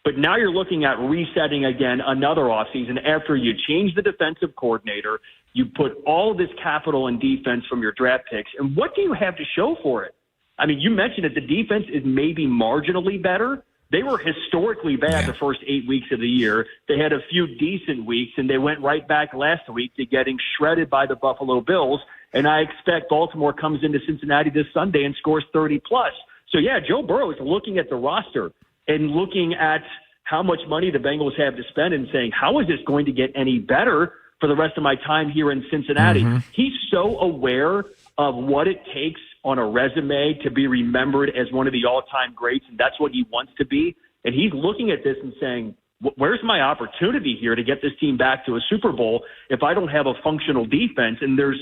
But now you're looking at resetting again another offseason after you change the defensive coordinator, you put all this capital in defense from your draft picks, and what do you have to show for it? I mean, you mentioned that the defense is maybe marginally better. They were historically bad the first 8 weeks of the year. They had a few decent weeks, and they went right back last week to getting shredded by the Buffalo Bills. And I expect Baltimore comes into Cincinnati this Sunday and scores 30-plus. So, yeah, Joe Burrow is looking at the roster and looking at how much money the Bengals have to spend and saying, how is this going to get any better for the rest of my time here in Cincinnati? He's so aware of what it takes on a resume to be remembered as one of the all-time greats, and that's what he wants to be. And he's looking at this and saying, where's my opportunity here to get this team back to a Super Bowl if I don't have a functional defense? And there's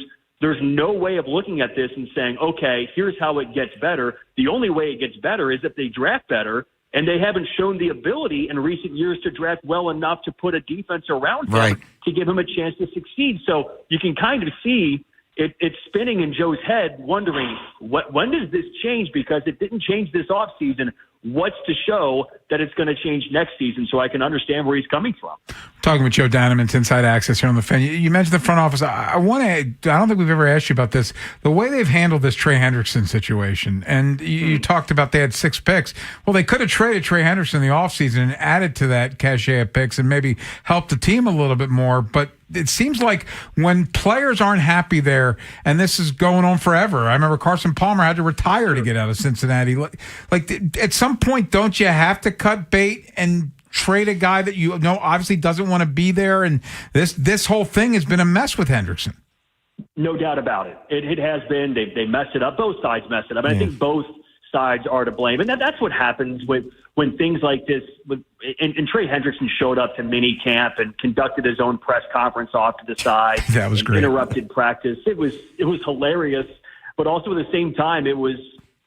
no way of looking at this and saying, okay, here's how it gets better. The only way it gets better is if they draft better, and they haven't shown the ability in recent years to draft well enough to put a defense around him to give him a chance to succeed. So you can kind of see it's spinning in Joe's head, wondering, when does this change? Because it didn't change this offseason. What's to show that it's going to change next season, so I can understand where he's coming from? Talking with Joe Dynamite, Inside Access here on the Fan. You mentioned the front office. I don't think we've ever asked you about this. The way they've handled this Trey Hendrickson situation, and you talked about they had 6 picks. Well, they could have traded Trey Hendrickson in the offseason and added to that cachet of picks and maybe helped the team a little bit more. But it seems like when players aren't happy there, and this is going on forever. I remember Carson Palmer had to retire to get out of Cincinnati. Like at some point, don't you have to cut bait and trade a guy that you know obviously doesn't want to be there? And this whole thing has been a mess with Hendrickson. No doubt about it. It has been. They messed it up. Both sides messed it up. And I think both sides are to blame. And that's what happens when things like this. And Trey Hendrickson showed up to mini camp and conducted his own press conference off to the side. That was great. Interrupted practice. It was hilarious, but also at the same time, it was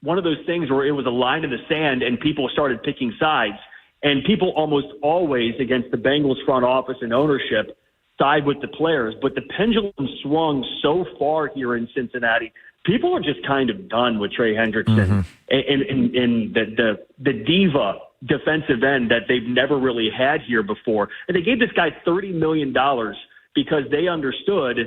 one of those things where it was a line in the sand and people started picking sides. And people almost always, against the Bengals front office and ownership, side with the players. But the pendulum swung so far here in Cincinnati. People are just kind of done with Trey Hendrickson and the diva defensive end that they've never really had here before. And they gave this guy $30 million because they understood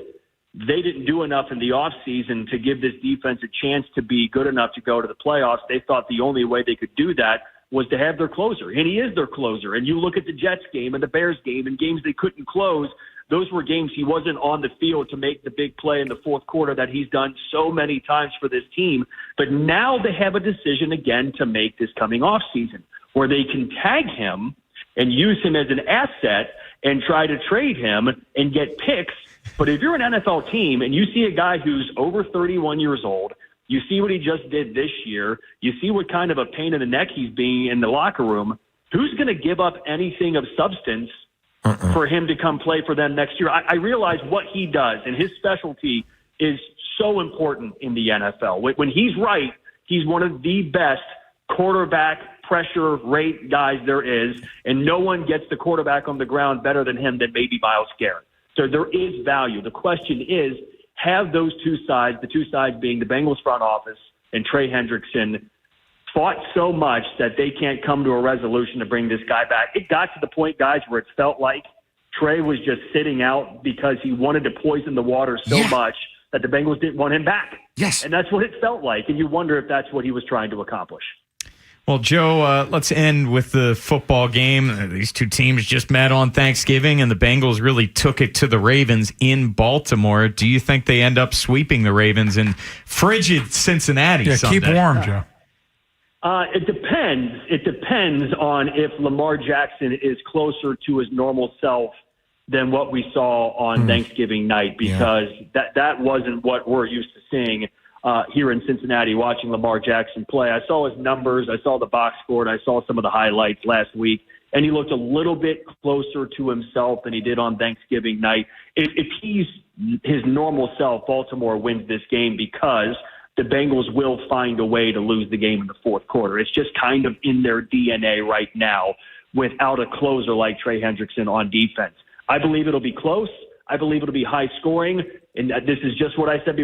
they didn't do enough in the offseason to give this defense a chance to be good enough to go to the playoffs. They thought the only way they could do that was to have their closer, and he is their closer. And you look at the Jets game and the Bears game and games they couldn't close. Those were games he wasn't on the field to make the big play in the fourth quarter that he's done so many times for this team. But now they have a decision again to make this coming off season where they can tag him and use him as an asset and try to trade him and get picks. But if you're an NFL team and you see a guy who's over 31 years old, you see what he just did this year, you see what kind of a pain in the neck he's being in the locker room, who's going to give up anything of substance for him to come play for them next year? I realize what he does, and his specialty is so important in the NFL. When he's right, he's one of the best quarterback pressure rate guys there is, and no one gets the quarterback on the ground better than him than maybe Myles Garrett. So there is value. The question is, have those two sides, the two sides being the Bengals front office and Trey Hendrickson, fought so much that they can't come to a resolution to bring this guy back? It got to the point, guys, where it felt like Trey was just sitting out because he wanted to poison the water so much that the Bengals didn't want him back. Yes. And that's what it felt like. And you wonder if that's what he was trying to accomplish. Well, Joe, let's end with the football game. These two teams just met on Thanksgiving, and the Bengals really took it to the Ravens in Baltimore. Do you think they end up sweeping the Ravens in frigid Cincinnati Sunday? Keep warm, Joe. It depends. It depends on if Lamar Jackson is closer to his normal self than what we saw on Thanksgiving night, because that wasn't what we're used to seeing here in Cincinnati watching Lamar Jackson play. I saw his numbers. I saw the box score, and I saw some of the highlights last week, and he looked a little bit closer to himself than he did on Thanksgiving night. If he's his normal self, Baltimore wins this game because the Bengals will find a way to lose the game in the fourth quarter. It's just kind of in their DNA right now without a closer like Trey Hendrickson on defense. I believe it'll be close. I believe it'll be high scoring. And this is just what I said before.